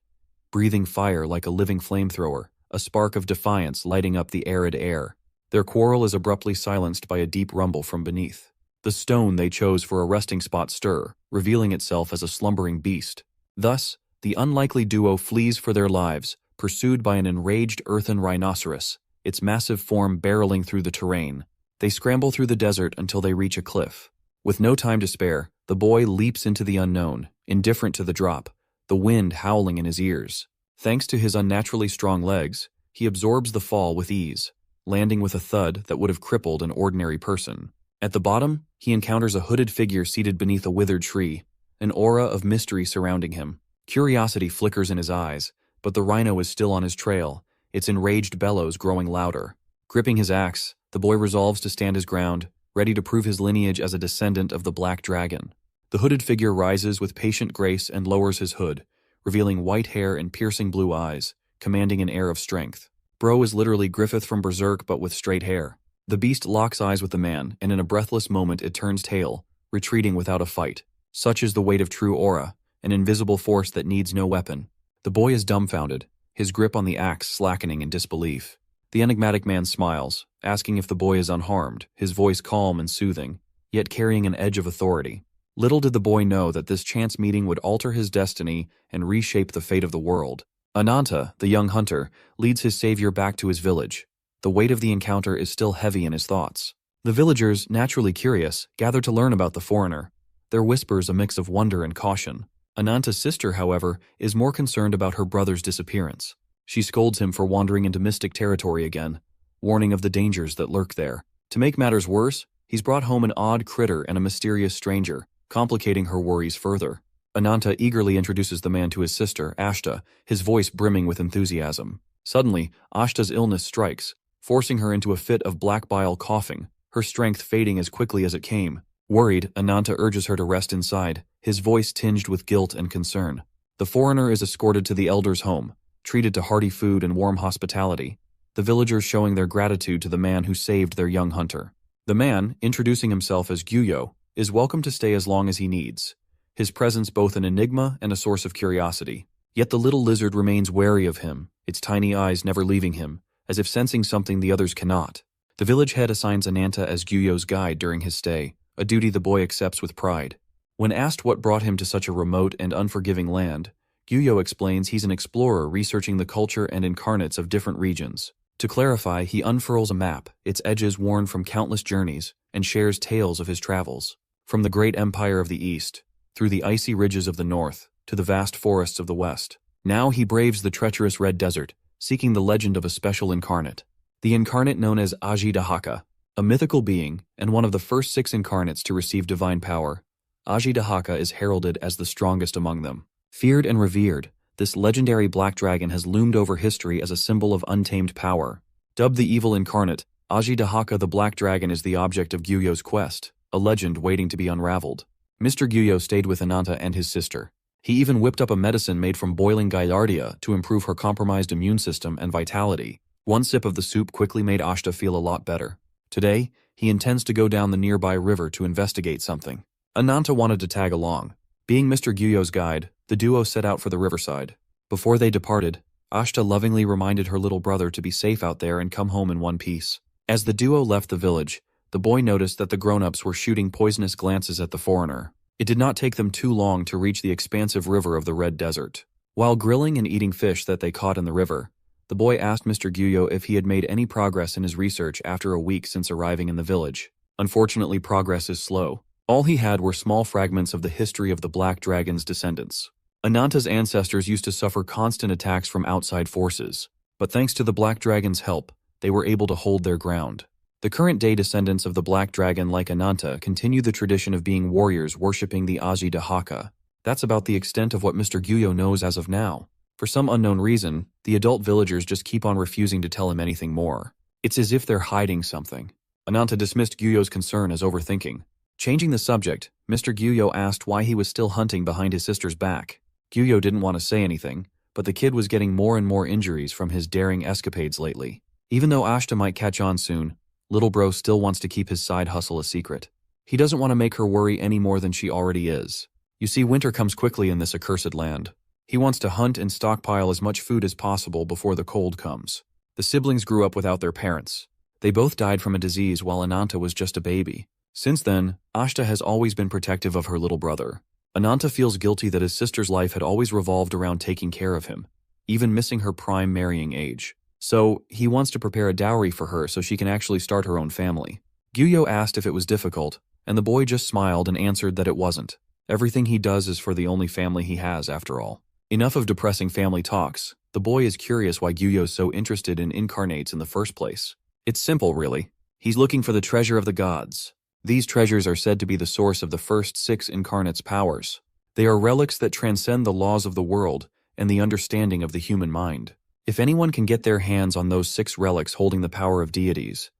Breathing fire like a living flamethrower, a spark of defiance lighting up the arid air. Their quarrel is abruptly silenced by a deep rumble from beneath. The stone they chose for a resting spot stir, revealing itself as a slumbering beast. Thus, the unlikely duo flees for their lives, pursued by an enraged earthen rhinoceros, its massive form barreling through the terrain. They scramble through the desert until they reach a cliff. With no time to spare, the boy leaps into the unknown, indifferent to the drop, the wind howling in his ears. Thanks to his unnaturally strong legs, he absorbs the fall with ease, landing with a thud that would have crippled an ordinary person. At the bottom, he encounters a hooded figure seated beneath a withered tree, an aura of mystery surrounding him. Curiosity flickers in his eyes, but the rhino is still on his trail, its enraged bellows growing louder. Gripping his axe, the boy resolves to stand his ground, ready to prove his lineage as a descendant of the Black Dragon. The hooded figure rises with patient grace and lowers his hood, revealing white hair and piercing blue eyes, commanding an air of strength. Bro is literally Griffith from Berserk but with straight hair. The beast locks eyes with the man, and in a breathless moment it turns tail, retreating without a fight. Such is the weight of true aura, an invisible force that needs no weapon. The boy is dumbfounded, his grip on the axe slackening in disbelief. The enigmatic man smiles, asking if the boy is unharmed, his voice calm and soothing, yet carrying an edge of authority. Little did the boy know that this chance meeting would alter his destiny and reshape the fate of the world. Ananta, the young hunter, leads his savior back to his village. The weight of the encounter is still heavy in his thoughts. The villagers, naturally curious, gather to learn about the foreigner, their whispers a mix of wonder and caution. Ananta's sister, however, is more concerned about her brother's disappearance. She scolds him for wandering into mystic territory again, warning of the dangers that lurk there. To make matters worse, he's brought home an odd critter and a mysterious stranger, complicating her worries further. Ananta eagerly introduces the man to his sister, Ashta, his voice brimming with enthusiasm. Suddenly, Ashta's illness strikes, forcing her into a fit of black bile coughing, her strength fading as quickly as it came. Worried, Ananta urges her to rest inside, his voice tinged with guilt and concern. The foreigner is escorted to the elder's home, treated to hearty food and warm hospitality, the villagers showing their gratitude to the man who saved their young hunter. The man, introducing himself as Gyuyo, is welcome to stay as long as he needs, his presence both an enigma and a source of curiosity. Yet the little lizard remains wary of him, its tiny eyes never leaving him, as if sensing something the others cannot. The village head assigns Ananta as Gyuyo's guide during his stay, a duty the boy accepts with pride. When asked what brought him to such a remote and unforgiving land, Gyuyo explains he's an explorer researching the culture and incarnates of different regions. To clarify, he unfurls a map, its edges worn from countless journeys, and shares tales of his travels. From the great empire of the east, through the icy ridges of the north, to the vast forests of the west. Now he braves the treacherous red desert, seeking the legend of a special incarnate. The incarnate known as Ajidahaka, a mythical being, and one of the first 6 incarnates to receive divine power. Ajidahaka is heralded as the strongest among them. Feared and revered, this legendary black dragon has loomed over history as a symbol of untamed power. Dubbed the evil incarnate, Ajidahaka the black dragon is the object of Gyuyo's quest, a legend waiting to be unraveled. Mr. Gyuyo stayed with Ananta and his sister. He even whipped up a medicine made from boiling Gaillardia to improve her compromised immune system and vitality. One sip of the soup quickly made Ashta feel a lot better. Today, he intends to go down the nearby river to investigate something. Ananta wanted to tag along. Being Mr. Gyuyo's guide, the duo set out for the riverside. Before they departed, Ashta lovingly reminded her little brother to be safe out there and come home in one piece. As the duo left the village, the boy noticed that the grown-ups were shooting poisonous glances at the foreigner. It did not take them too long to reach the expansive river of the Red Desert. While grilling and eating fish that they caught in the river, the boy asked Mr. Gyuyo if he had made any progress in his research after a week since arriving in the village. Unfortunately, progress is slow. All he had were small fragments of the history of the Black Dragon's descendants. Ananta's ancestors used to suffer constant attacks from outside forces, but thanks to the Black Dragon's help, they were able to hold their ground. The current-day descendants of the Black Dragon, like Ananta, continue the tradition of being warriors worshipping the Aji Dahaka. That's about the extent of what Mr. Gyuyo knows as of now. For some unknown reason, the adult villagers just keep on refusing to tell him anything more. It's as if they're hiding something. Ananta dismissed Gyuyo's concern as overthinking. Changing the subject, Mr. Gyuyo asked why he was still hunting behind his sister's back. Gyuyo didn't want to say anything, but the kid was getting more and more injuries from his daring escapades lately. Even though Ashta might catch on soon, little bro still wants to keep his side hustle a secret. He doesn't want to make her worry any more than she already is. You see, winter comes quickly in this accursed land. He wants to hunt and stockpile as much food as possible before the cold comes. The siblings grew up without their parents. They both died from a disease while Ananta was just a baby. Since then, Ashta has always been protective of her little brother. Ananta feels guilty that his sister's life had always revolved around taking care of him, even missing her prime marrying age. So, he wants to prepare a dowry for her so she can actually start her own family. Gyuyo asked if it was difficult, and the boy just smiled and answered that it wasn't. Everything he does is for the only family he has, after all. Enough of depressing family talks. The boy is curious why Gyuyo's so interested in incarnates in the first place. It's simple, really. He's looking for the treasure of the gods. These treasures are said to be the source of the first 6 incarnates' powers. They are relics that transcend the laws of the world and the understanding of the human mind. If anyone can get their hands on those 6 relics holding the power of deities,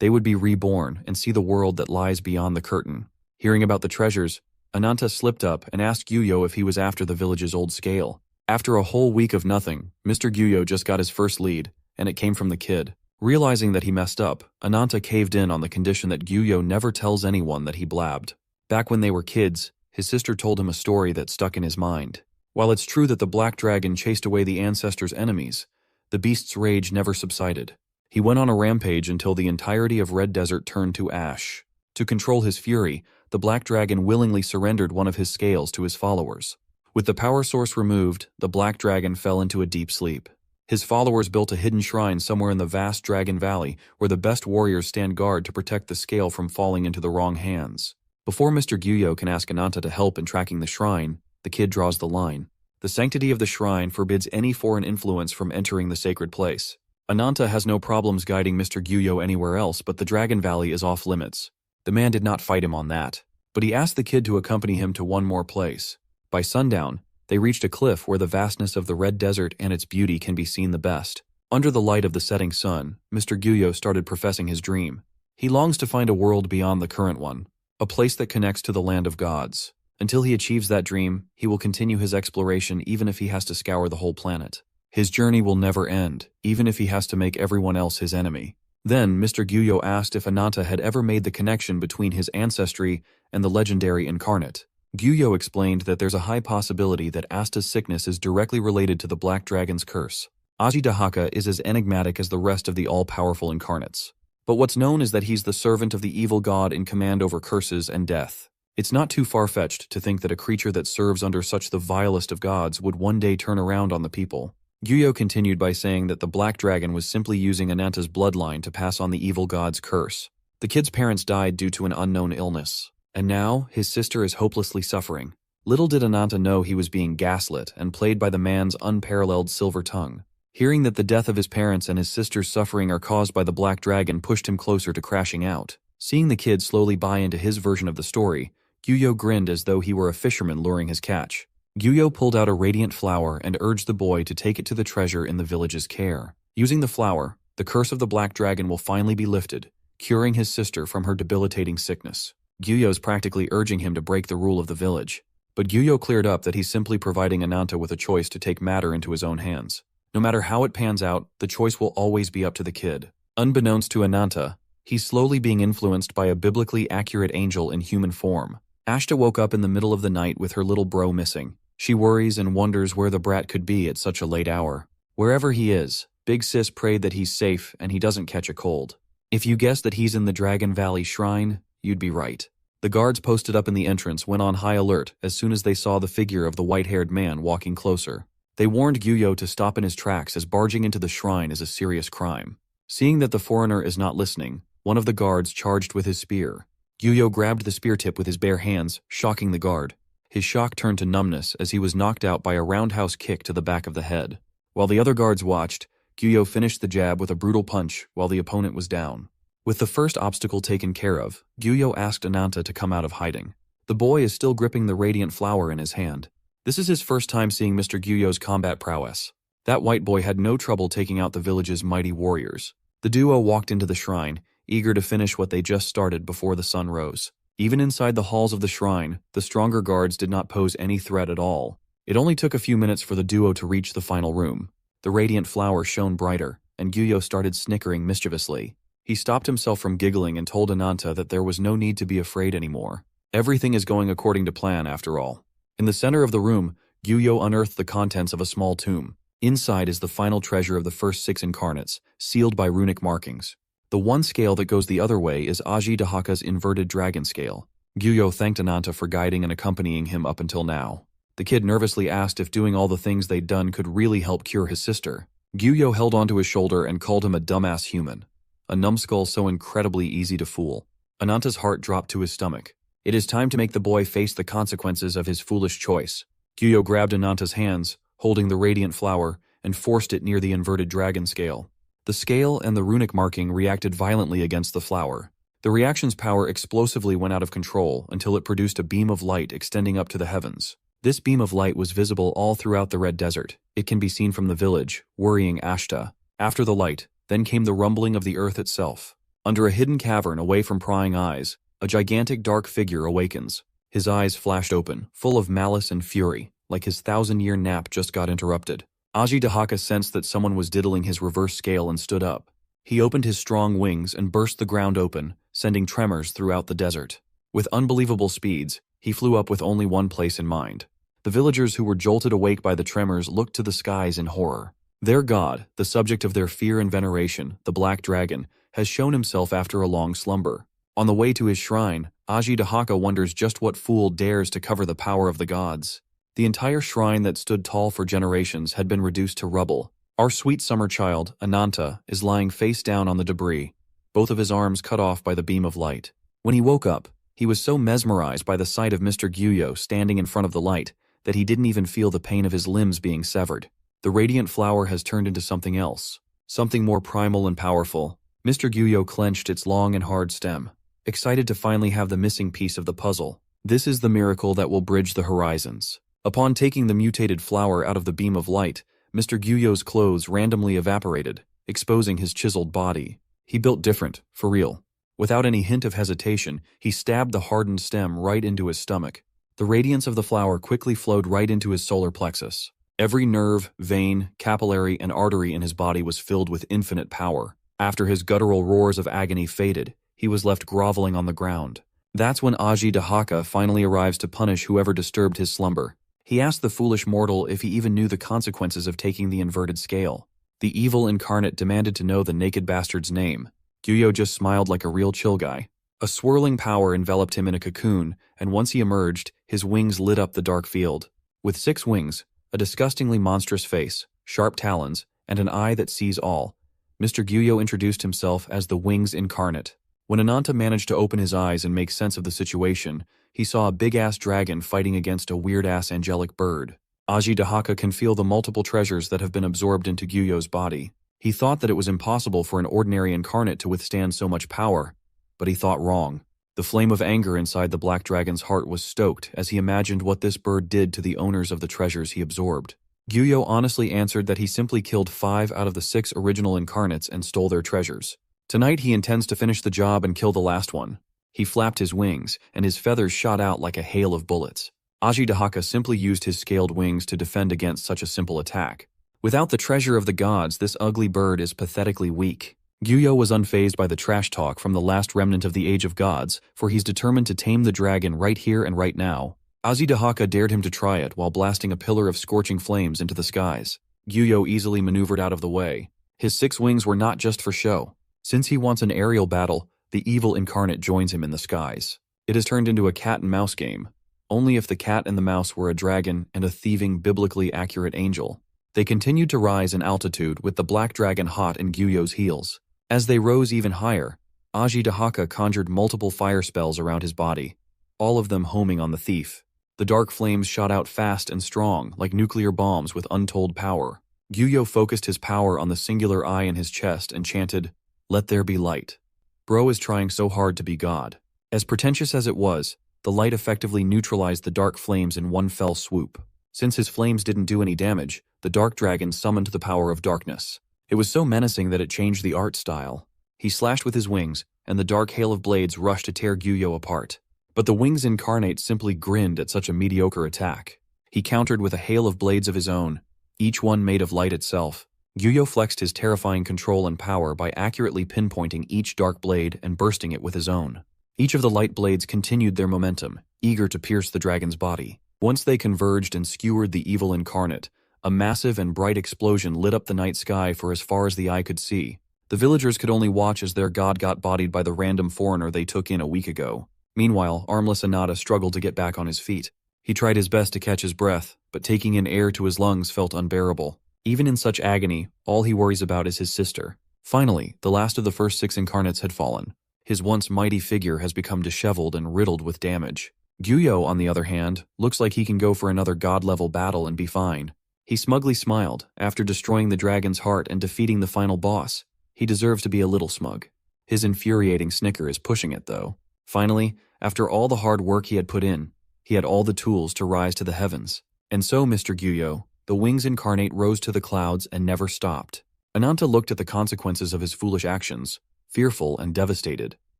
they would be reborn and see the world that lies beyond the curtain. Hearing about the treasures, Ananta slipped up and asked Gyuyo if he was after the village's old scale. After a whole week of nothing, Mr. Gyuyo just got his first lead, and it came from the kid. Realizing that he messed up, Ananta caved in on the condition that Gyuyo never tells anyone that he blabbed. Back when they were kids, his sister told him a story that stuck in his mind. While it's true that the Black Dragon chased away the ancestors' enemies, the beast's rage never subsided. He went on a rampage until the entirety of Red Desert turned to ash. To control his fury, the Black Dragon willingly surrendered one of his scales to his followers. With the power source removed, the Black Dragon fell into a deep sleep. His followers built a hidden shrine somewhere in the vast Dragon Valley where the best warriors stand guard to protect the scale from falling into the wrong hands. Before Mr. Gyuyo can ask Ananta to help in tracking the shrine, the kid draws the line. The sanctity of the shrine forbids any foreign influence from entering the sacred place. Ananta has no problems guiding Mr. Gyuyo anywhere else, but the Dragon Valley is off limits. The man did not fight him on that, but he asked the kid to accompany him to one more place. By sundown, they reached a cliff where the vastness of the Red Desert and its beauty can be seen the best. Under the light of the setting sun, Mr. Gyuyo started professing his dream. He longs to find a world beyond the current one, a place that connects to the land of gods. Until he achieves that dream, he will continue his exploration even if he has to scour the whole planet. His journey will never end, even if he has to make everyone else his enemy. Then, Mr. Gyuyo asked if Ananta had ever made the connection between his ancestry and the legendary incarnate. Gyuyo explained that there's a high possibility that Asta's sickness is directly related to the Black Dragon's curse. Aji Dahaka is as enigmatic as the rest of the all-powerful incarnates. But what's known is that he's the servant of the evil god in command over curses and death. It's not too far-fetched to think that a creature that serves under such the vilest of gods would one day turn around on the people. Gyuyo continued by saying that the Black Dragon was simply using Ananta's bloodline to pass on the evil god's curse. The kid's parents died due to an unknown illness, and now his sister is hopelessly suffering. Little did Ananta know he was being gaslit and played by the man's unparalleled silver tongue. Hearing that the death of his parents and his sister's suffering are caused by the Black Dragon pushed him closer to crashing out. Seeing the kid slowly buy into his version of the story, Gyuyo grinned as though he were a fisherman luring his catch. Gyuyo pulled out a radiant flower and urged the boy to take it to the treasure in the village's care. Using the flower, the curse of the Black Dragon will finally be lifted, curing his sister from her debilitating sickness. Gyuyo's practically urging him to break the rule of the village. But Gyuyo cleared up that he's simply providing Ananta with a choice to take matter into his own hands. No matter how it pans out, the choice will always be up to the kid. Unbeknownst to Ananta, he's slowly being influenced by a biblically accurate angel in human form. Ashta woke up in the middle of the night with her little bro missing. She worries and wonders where the brat could be at such a late hour. Wherever he is, Big Sis prayed that he's safe and he doesn't catch a cold. If you guessed that he's in the Dragon Valley Shrine, you'd be right. The guards posted up in the entrance went on high alert as soon as they saw the figure of the white-haired man walking closer. They warned Gyuyo to stop in his tracks as barging into the shrine is a serious crime. Seeing that the foreigner is not listening, one of the guards charged with his spear. Gyuyo grabbed the spear tip with his bare hands, shocking the guard. His shock turned to numbness as he was knocked out by a roundhouse kick to the back of the head. While the other guards watched, Gyuyo finished the jab with a brutal punch while the opponent was down. With the first obstacle taken care of, Gyuyo asked Ananta to come out of hiding. The boy is still gripping the radiant flower in his hand. This is his first time seeing Mr. Gyuyo's combat prowess. That white boy had no trouble taking out the village's mighty warriors. The duo walked into the shrine, eager to finish what they just started before the sun rose. Even inside the halls of the shrine, the stronger guards did not pose any threat at all. It only took a few minutes for the duo to reach the final room. The radiant flower shone brighter, and Gyuyo started snickering mischievously. He stopped himself from giggling and told Ananta that there was no need to be afraid anymore. Everything is going according to plan after all. In the center of the room, Gyuyo unearthed the contents of a small tomb. Inside is the final treasure of the first 6 incarnates, sealed by runic markings. The one scale that goes the other way is Aji Dahaka's inverted dragon scale. Gyuyo thanked Ananta for guiding and accompanying him up until now. The kid nervously asked if doing all the things they'd done could really help cure his sister. Gyuyo held onto his shoulder and called him a dumbass human. A numbskull so incredibly easy to fool. Ananta's heart dropped to his stomach. It is time to make the boy face the consequences of his foolish choice. Gyuyo grabbed Ananta's hands, holding the radiant flower, and forced it near the inverted dragon scale. The scale and the runic marking reacted violently against the flower. The reaction's power explosively went out of control until it produced a beam of light extending up to the heavens. This beam of light was visible all throughout the Red Desert. It can be seen from the village, worrying Ashta. After the light, then came the rumbling of the earth itself. Under a hidden cavern away from prying eyes, a gigantic dark figure awakens. His eyes flashed open, full of malice and fury, like his 1,000-year nap just got interrupted. Aji Dahaka sensed that someone was diddling his reverse scale and stood up. He opened his strong wings and burst the ground open, sending tremors throughout the desert. With unbelievable speeds, he flew up with only one place in mind. The villagers who were jolted awake by the tremors looked to the skies in horror. Their god, the subject of their fear and veneration, the Black Dragon, has shown himself after a long slumber. On the way to his shrine, Aji Dahaka wonders just what fool dares to cover the power of the gods. The entire shrine that stood tall for generations had been reduced to rubble. Our sweet summer child, Ananta, is lying face down on the debris, both of his arms cut off by the beam of light. When he woke up, he was so mesmerized by the sight of Mr. Gyuyo standing in front of the light that he didn't even feel the pain of his limbs being severed. The radiant flower has turned into something else, something more primal and powerful. Mr. Gyuyo clenched its long and hard stem, excited to finally have the missing piece of the puzzle. This is the miracle that will bridge the horizons. Upon taking the mutated flower out of the beam of light, Mr. Gyuyo's clothes randomly evaporated, exposing his chiseled body. He built different, for real. Without any hint of hesitation, he stabbed the hardened stem right into his stomach. The radiance of the flower quickly flowed right into his solar plexus. Every nerve, vein, capillary, and artery in his body was filled with infinite power. After his guttural roars of agony faded, he was left groveling on the ground. That's when Aji Dahaka finally arrives to punish whoever disturbed his slumber. He asked the foolish mortal if he even knew the consequences of taking the inverted scale. The evil incarnate demanded to know the naked bastard's name. Gyuyo just smiled like a real chill guy. A swirling power enveloped him in a cocoon, and once he emerged, his wings lit up the dark field. With 6 wings, a disgustingly monstrous face, sharp talons, and an eye that sees all, Mr. Gyuyo introduced himself as the Wings Incarnate. When Ananta managed to open his eyes and make sense of the situation, he saw a big-ass dragon fighting against a weird-ass angelic bird. Aji Dahaka can feel the multiple treasures that have been absorbed into Gyuyo's body. He thought that it was impossible for an ordinary incarnate to withstand so much power, but he thought wrong. The flame of anger inside the black dragon's heart was stoked as he imagined what this bird did to the owners of the treasures he absorbed. Gyuyo honestly answered that he simply killed 5 out of the 6 original incarnates and stole their treasures. Tonight he intends to finish the job and kill the last one. He flapped his wings, and his feathers shot out like a hail of bullets. Aji Dahaka simply used his scaled wings to defend against such a simple attack. Without the treasure of the gods, this ugly bird is pathetically weak. Gyuyo was unfazed by the trash talk from the last remnant of the Age of Gods, for he's determined to tame the dragon right here and right now. Aji Dahaka dared him to try it while blasting a pillar of scorching flames into the skies. Gyuyo easily maneuvered out of the way. His 6 wings were not just for show. Since he wants an aerial battle, the evil incarnate joins him in the skies. It has turned into a cat and mouse game. Only if the cat and the mouse were a dragon and a thieving, biblically accurate angel. They continued to rise in altitude with the black dragon hot in Gyuyo's heels. As they rose even higher, Ajidahaka conjured multiple fire spells around his body, all of them homing on the thief. The dark flames shot out fast and strong, like nuclear bombs with untold power. Gyuyo focused his power on the singular eye in his chest and chanted, "Let there be light." Bro is trying so hard to be God. As pretentious as it was, the light effectively neutralized the dark flames in one fell swoop. Since his flames didn't do any damage, the dark dragon summoned the power of darkness. It was so menacing that it changed the art style. He slashed with his wings, and the dark hail of blades rushed to tear Gyuyo apart. But the wings incarnate simply grinned at such a mediocre attack. He countered with a hail of blades of his own, each one made of light itself. Gyuyo flexed his terrifying control and power by accurately pinpointing each dark blade and bursting it with his own. Each of the light blades continued their momentum, eager to pierce the dragon's body. Once they converged and skewered the evil incarnate, a massive and bright explosion lit up the night sky for as far as the eye could see. The villagers could only watch as their god got bodied by the random foreigner they took in a week ago. Meanwhile, armless Ananta struggled to get back on his feet. He tried his best to catch his breath, but taking in air to his lungs felt unbearable. Even in such agony, all he worries about is his sister. Finally, the last of the first 6 incarnates had fallen. His once mighty figure has become disheveled and riddled with damage. Gyuyo, on the other hand, looks like he can go for another god-level battle and be fine. He smugly smiled after destroying the dragon's heart and defeating the final boss. He deserves to be a little smug. His infuriating snicker is pushing it, though. Finally, after all the hard work he had put in, he had all the tools to rise to the heavens. And so, Mr. Gyuyo, the wings incarnate rose to the clouds and never stopped. Ananta looked at the consequences of his foolish actions, fearful and devastated.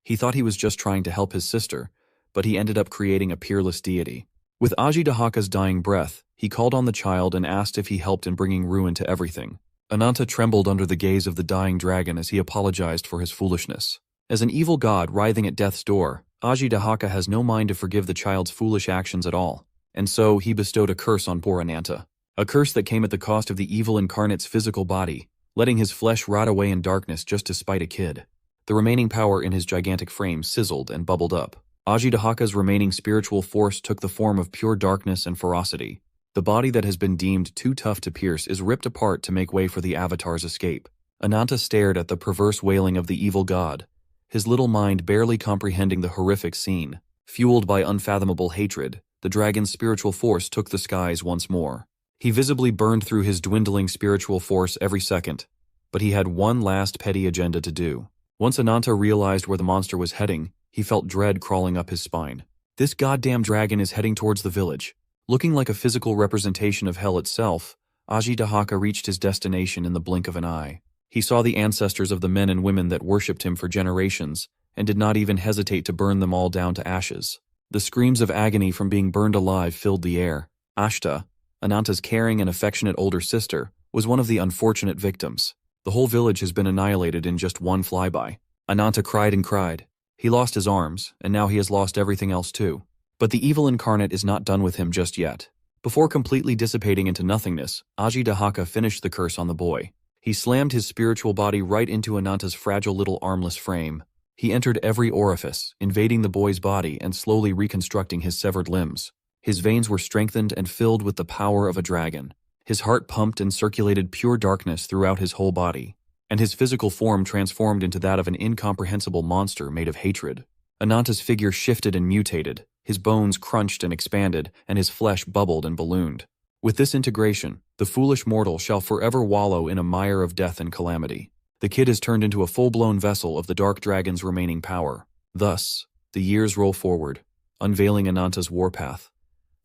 He thought he was just trying to help his sister, but he ended up creating a peerless deity. With Ajidahaka's dying breath, he called on the child and asked if he helped in bringing ruin to everything. Ananta trembled under the gaze of the dying dragon as he apologized for his foolishness. As an evil god writhing at death's door, Ajidahaka has no mind to forgive the child's foolish actions at all, and so he bestowed a curse on poor Ananta. A curse that came at the cost of the evil incarnate's physical body, letting his flesh rot away in darkness just to spite a kid. The remaining power in his gigantic frame sizzled and bubbled up. Ajidahaka's remaining spiritual force took the form of pure darkness and ferocity. The body that has been deemed too tough to pierce is ripped apart to make way for the Avatar's escape. Ananta stared at the perverse wailing of the evil god, his little mind barely comprehending the horrific scene. Fueled by unfathomable hatred, the dragon's spiritual force took the skies once more. He visibly burned through his dwindling spiritual force every second, but he had one last petty agenda to do. Once Ananta realized where the monster was heading, he felt dread crawling up his spine. This goddamn dragon is heading towards the village. Looking like a physical representation of hell itself, Ajidahaka reached his destination in the blink of an eye. He saw the ancestors of the men and women that worshipped him for generations, and did not even hesitate to burn them all down to ashes. The screams of agony from being burned alive filled the air. Ashta, Ananta's caring and affectionate older sister, was one of the unfortunate victims. The whole village has been annihilated in just one flyby. Ananta cried and cried. He lost his arms, and now he has lost everything else too. But the evil incarnate is not done with him just yet. Before completely dissipating into nothingness, Ajidahaka finished the curse on the boy. He slammed his spiritual body right into Ananta's fragile little armless frame. He entered every orifice, invading the boy's body and slowly reconstructing his severed limbs. His veins were strengthened and filled with the power of a dragon. His heart pumped and circulated pure darkness throughout his whole body, and his physical form transformed into that of an incomprehensible monster made of hatred. Ananta's figure shifted and mutated, his bones crunched and expanded, and his flesh bubbled and ballooned. With this integration, the foolish mortal shall forever wallow in a mire of death and calamity. The kid is turned into a full-blown vessel of the dark dragon's remaining power. Thus, the years roll forward, unveiling Ananta's warpath,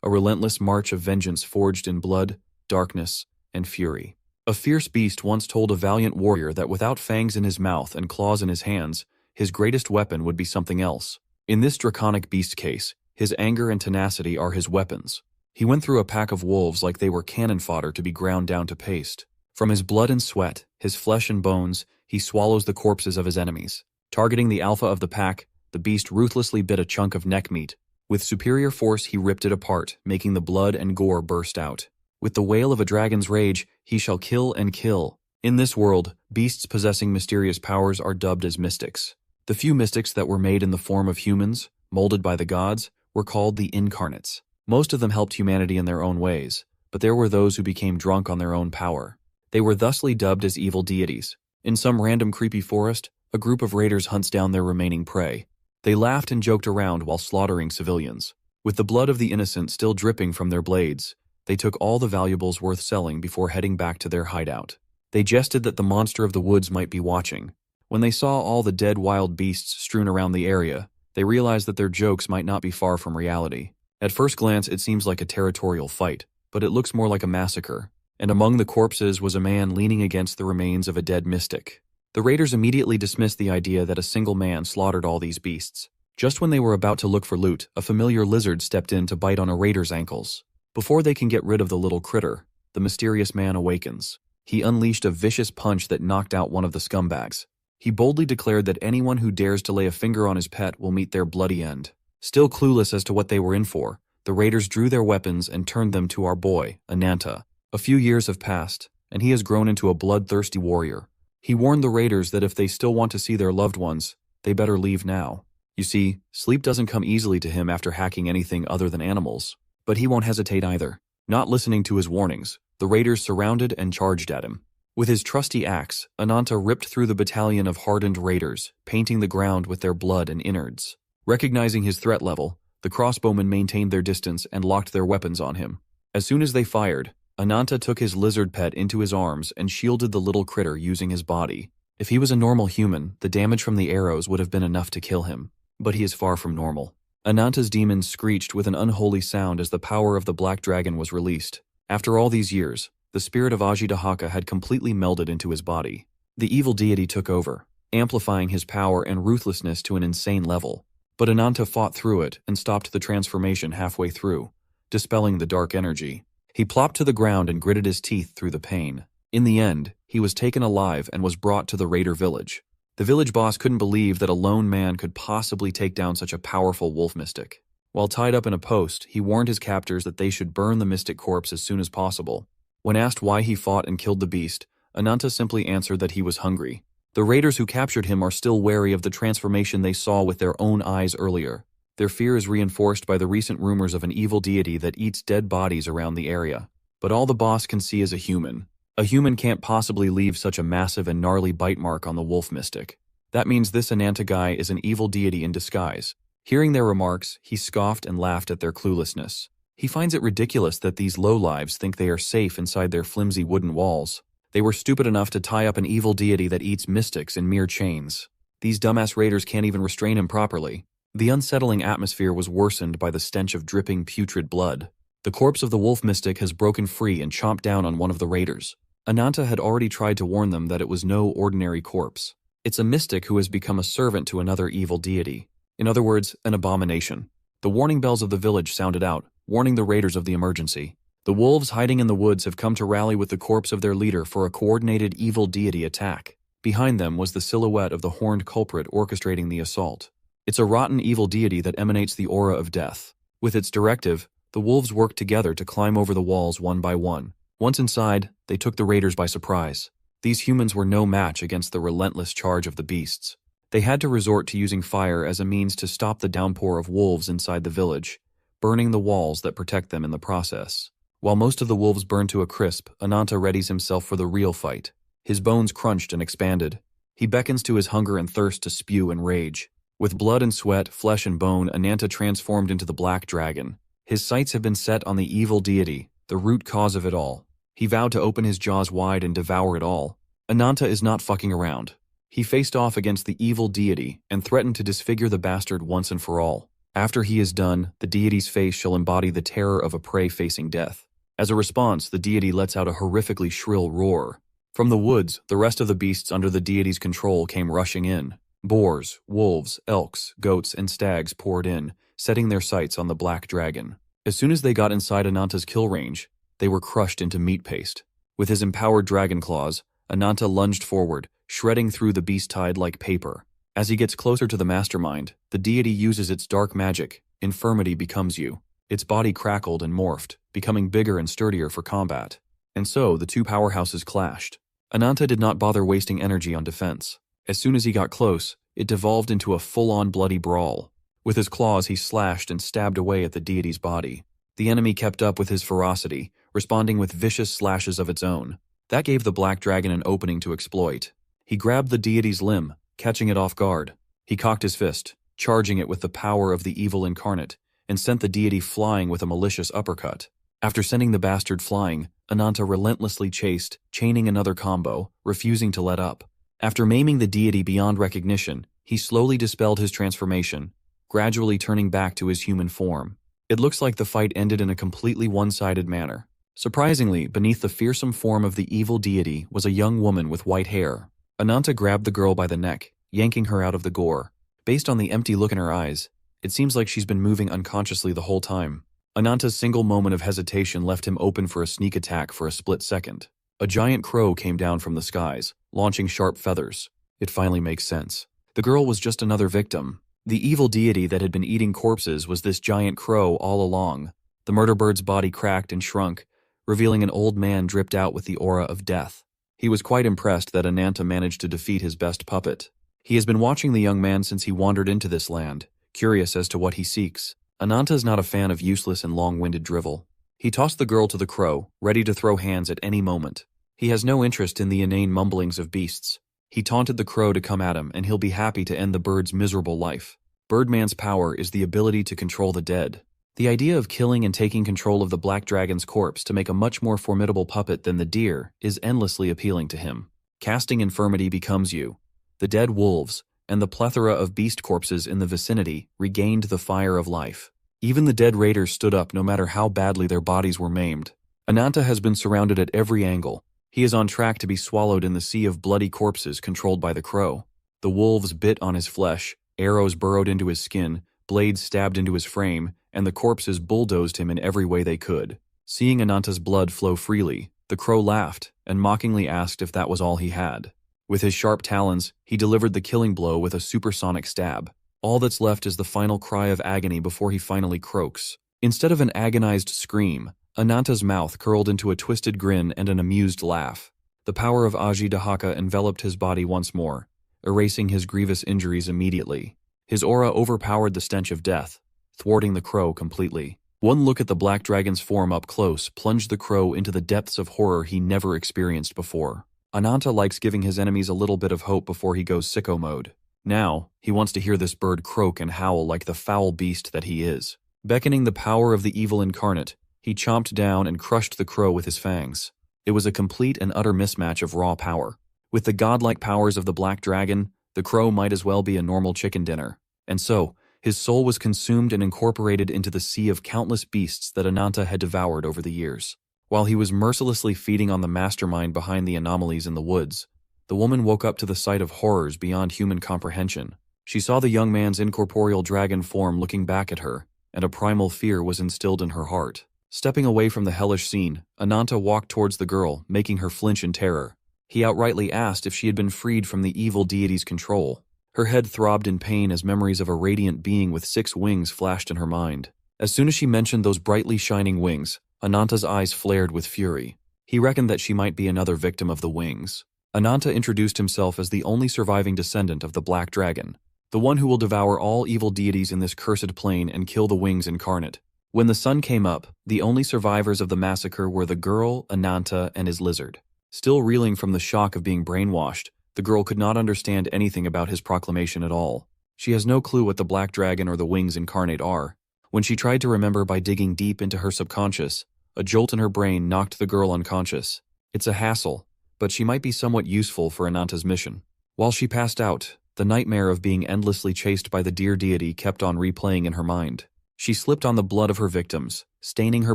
a relentless march of vengeance forged in blood, darkness, and fury. A fierce beast once told a valiant warrior that without fangs in his mouth and claws in his hands, his greatest weapon would be something else. In this draconic beast case, his anger and tenacity are his weapons. He went through a pack of wolves like they were cannon fodder to be ground down to paste. From his blood and sweat, his flesh and bones, he swallows the corpses of his enemies. Targeting the alpha of the pack, the beast ruthlessly bit a chunk of neck meat. With superior force, he ripped it apart, making the blood and gore burst out. With the wail of a dragon's rage, he shall kill and kill. In this world, beasts possessing mysterious powers are dubbed as mystics. The few mystics that were made in the form of humans, molded by the gods, were called the incarnates. Most of them helped humanity in their own ways, but there were those who became drunk on their own power. They were thusly dubbed as evil deities. In some random creepy forest, a group of raiders hunts down their remaining prey. They laughed and joked around while slaughtering civilians. With the blood of the innocent still dripping from their blades, they took all the valuables worth selling before heading back to their hideout. They jested that the monster of the woods might be watching. When they saw all the dead wild beasts strewn around the area, they realized that their jokes might not be far from reality. At first glance, it seems like a territorial fight, but it looks more like a massacre. And among the corpses was a man leaning against the remains of a dead mystic. The raiders immediately dismissed the idea that a single man slaughtered all these beasts. Just when they were about to look for loot, a familiar lizard stepped in to bite on a raider's ankles. Before they can get rid of the little critter, the mysterious man awakens. He unleashed a vicious punch that knocked out one of the scumbags. He boldly declared that anyone who dares to lay a finger on his pet will meet their bloody end. Still clueless as to what they were in for, the raiders drew their weapons and turned them to our boy, Ananta. A few years have passed, and he has grown into a bloodthirsty warrior. He warned the raiders that if they still want to see their loved ones, they better leave now. You see, sleep doesn't come easily to him after hacking anything other than animals. But he won't hesitate either. Not listening to his warnings, the raiders surrounded and charged at him. With his trusty axe, Ananta ripped through the battalion of hardened raiders, painting the ground with their blood and innards. Recognizing his threat level, the crossbowmen maintained their distance and locked their weapons on him. As soon as they fired, Ananta took his lizard pet into his arms and shielded the little critter using his body. If he was a normal human, the damage from the arrows would have been enough to kill him. But he is far from normal. Ananta's demons screeched with an unholy sound as the power of the black dragon was released. After all these years, the spirit of Ajidahaka had completely melded into his body. The evil deity took over, amplifying his power and ruthlessness to an insane level. But Ananta fought through it and stopped the transformation halfway through, dispelling the dark energy. He plopped to the ground and gritted his teeth through the pain. In the end, he was taken alive and was brought to the raider village. The village boss couldn't believe that a lone man could possibly take down such a powerful wolf mystic. While tied up in a post, he warned his captors that they should burn the mystic corpse as soon as possible. When asked why he fought and killed the beast, Ananta simply answered that he was hungry. The raiders who captured him are still wary of the transformation they saw with their own eyes earlier. Their fear is reinforced by the recent rumors of an evil deity that eats dead bodies around the area. But all the boss can see is a human. A human can't possibly leave such a massive and gnarly bite mark on the wolf mystic. That means this Ananta guy is an evil deity in disguise. Hearing their remarks, he scoffed and laughed at their cluelessness. He finds it ridiculous that these lowlives think they are safe inside their flimsy wooden walls. They were stupid enough to tie up an evil deity that eats mystics in mere chains. These dumbass raiders can't even restrain him properly. The unsettling atmosphere was worsened by the stench of dripping putrid blood. The corpse of the wolf mystic has broken free and chomped down on one of the raiders. Ananta had already tried to warn them that it was no ordinary corpse. It's a mystic who has become a servant to another evil deity. In other words, an abomination. The warning bells of the village sounded out, warning the raiders of the emergency. The wolves hiding in the woods have come to rally with the corpse of their leader for a coordinated evil deity attack. Behind them was the silhouette of the horned culprit orchestrating the assault. It's a rotten evil deity that emanates the aura of death. With its directive, the wolves worked together to climb over the walls one by one. Once inside, they took the raiders by surprise. These humans were no match against the relentless charge of the beasts. They had to resort to using fire as a means to stop the downpour of wolves inside the village, burning the walls that protect them in the process. While most of the wolves burned to a crisp, Ananta readies himself for the real fight. His bones crunched and expanded. He beckons to his hunger and thirst to spew and rage. With blood and sweat, flesh and bone, Ananta transformed into the black dragon. His sights have been set on the evil deity, the root cause of it all. He vowed to open his jaws wide and devour it all. Ananta is not fucking around. He faced off against the evil deity and threatened to disfigure the bastard once and for all. After he is done, the deity's face shall embody the terror of a prey facing death. As a response, the deity lets out a horrifically shrill roar. From the woods, the rest of the beasts under the deity's control came rushing in. Boars, wolves, elks, goats, and stags poured in, setting their sights on the black dragon. As soon as they got inside Ananta's kill range, they were crushed into meat paste. With his empowered dragon claws, Ananta lunged forward, shredding through the beast hide like paper. As he gets closer to the mastermind, the deity uses its dark magic. Infirmity becomes you. Its body crackled and morphed, becoming bigger and sturdier for combat. And so, the two powerhouses clashed. Ananta did not bother wasting energy on defense. As soon as he got close, it devolved into a full-on bloody brawl. With his claws, he slashed and stabbed away at the deity's body. The enemy kept up with his ferocity, responding with vicious slashes of its own. That gave the black dragon an opening to exploit. He grabbed the deity's limb, catching it off guard. He cocked his fist, charging it with the power of the evil incarnate, and sent the deity flying with a malicious uppercut. After sending the bastard flying, Ananta relentlessly chased, chaining another combo, refusing to let up. After maiming the deity beyond recognition, he slowly dispelled his transformation, gradually turning back to his human form. It looks like the fight ended in a completely one-sided manner. Surprisingly, beneath the fearsome form of the evil deity was a young woman with white hair. Ananta grabbed the girl by the neck, yanking her out of the gore. Based on the empty look in her eyes, it seems like she's been moving unconsciously the whole time. Ananta's single moment of hesitation left him open for a sneak attack for a split second. A giant crow came down from the skies, launching sharp feathers. It finally makes sense. The girl was just another victim. The evil deity that had been eating corpses was this giant crow all along. The murder bird's body cracked and shrunk, revealing an old man dripped out with the aura of death. He was quite impressed that Ananta managed to defeat his best puppet. He has been watching the young man since he wandered into this land, curious as to what he seeks. Ananta is not a fan of useless and long-winded drivel. He tossed the girl to the crow, ready to throw hands at any moment. He has no interest in the inane mumblings of beasts. He taunted the crow to come at him, and he'll be happy to end the bird's miserable life. Birdman's power is the ability to control the dead. The idea of killing and taking control of the black dragon's corpse to make a much more formidable puppet than the deer is endlessly appealing to him. Casting infirmity becomes you. The dead wolves, and the plethora of beast corpses in the vicinity regained the fire of life. Even the dead raiders stood up no matter how badly their bodies were maimed. Ananta has been surrounded at every angle. He is on track to be swallowed in the sea of bloody corpses controlled by the crow. The wolves bit on his flesh, arrows burrowed into his skin, blades stabbed into his frame, and the corpses bulldozed him in every way they could. Seeing Ananta's blood flow freely, the crow laughed and mockingly asked if that was all he had. With his sharp talons, he delivered the killing blow with a supersonic stab. All that's left is the final cry of agony before he finally croaks. Instead of an agonized scream, Ananta's mouth curled into a twisted grin and an amused laugh. The power of Aji Dahaka enveloped his body once more, erasing his grievous injuries immediately. His aura overpowered the stench of death, thwarting the crow completely. One look at the black dragon's form up close plunged the crow into the depths of horror he never experienced before. Ananta likes giving his enemies a little bit of hope before he goes sicko mode. Now, he wants to hear this bird croak and howl like the foul beast that he is. Beckoning the power of the evil incarnate, he chomped down and crushed the crow with his fangs. It was a complete and utter mismatch of raw power. With the godlike powers of the black dragon, the crow might as well be a normal chicken dinner. And so, his soul was consumed and incorporated into the sea of countless beasts that Ananta had devoured over the years. While he was mercilessly feeding on the mastermind behind the anomalies in the woods, the woman woke up to the sight of horrors beyond human comprehension. She saw the young man's incorporeal dragon form looking back at her, and a primal fear was instilled in her heart. Stepping away from the hellish scene, Ananta walked towards the girl, making her flinch in terror. He outrightly asked if she had been freed from the evil deity's control. Her head throbbed in pain as memories of a radiant being with 6 wings flashed in her mind. As soon as she mentioned those brightly shining wings, Ananta's eyes flared with fury. He reckoned that she might be another victim of the wings. Ananta introduced himself as the only surviving descendant of the Black Dragon, the one who will devour all evil deities in this cursed plane and kill the wings incarnate. When the sun came up, the only survivors of the massacre were the girl, Ananta, and his lizard. Still reeling from the shock of being brainwashed, the girl could not understand anything about his proclamation at all. She has no clue what the Black Dragon or the Wings Incarnate are. When she tried to remember by digging deep into her subconscious, a jolt in her brain knocked the girl unconscious. It's a hassle, but she might be somewhat useful for Ananta's mission. While she passed out, the nightmare of being endlessly chased by the deer deity kept on replaying in her mind. She slipped on the blood of her victims, staining her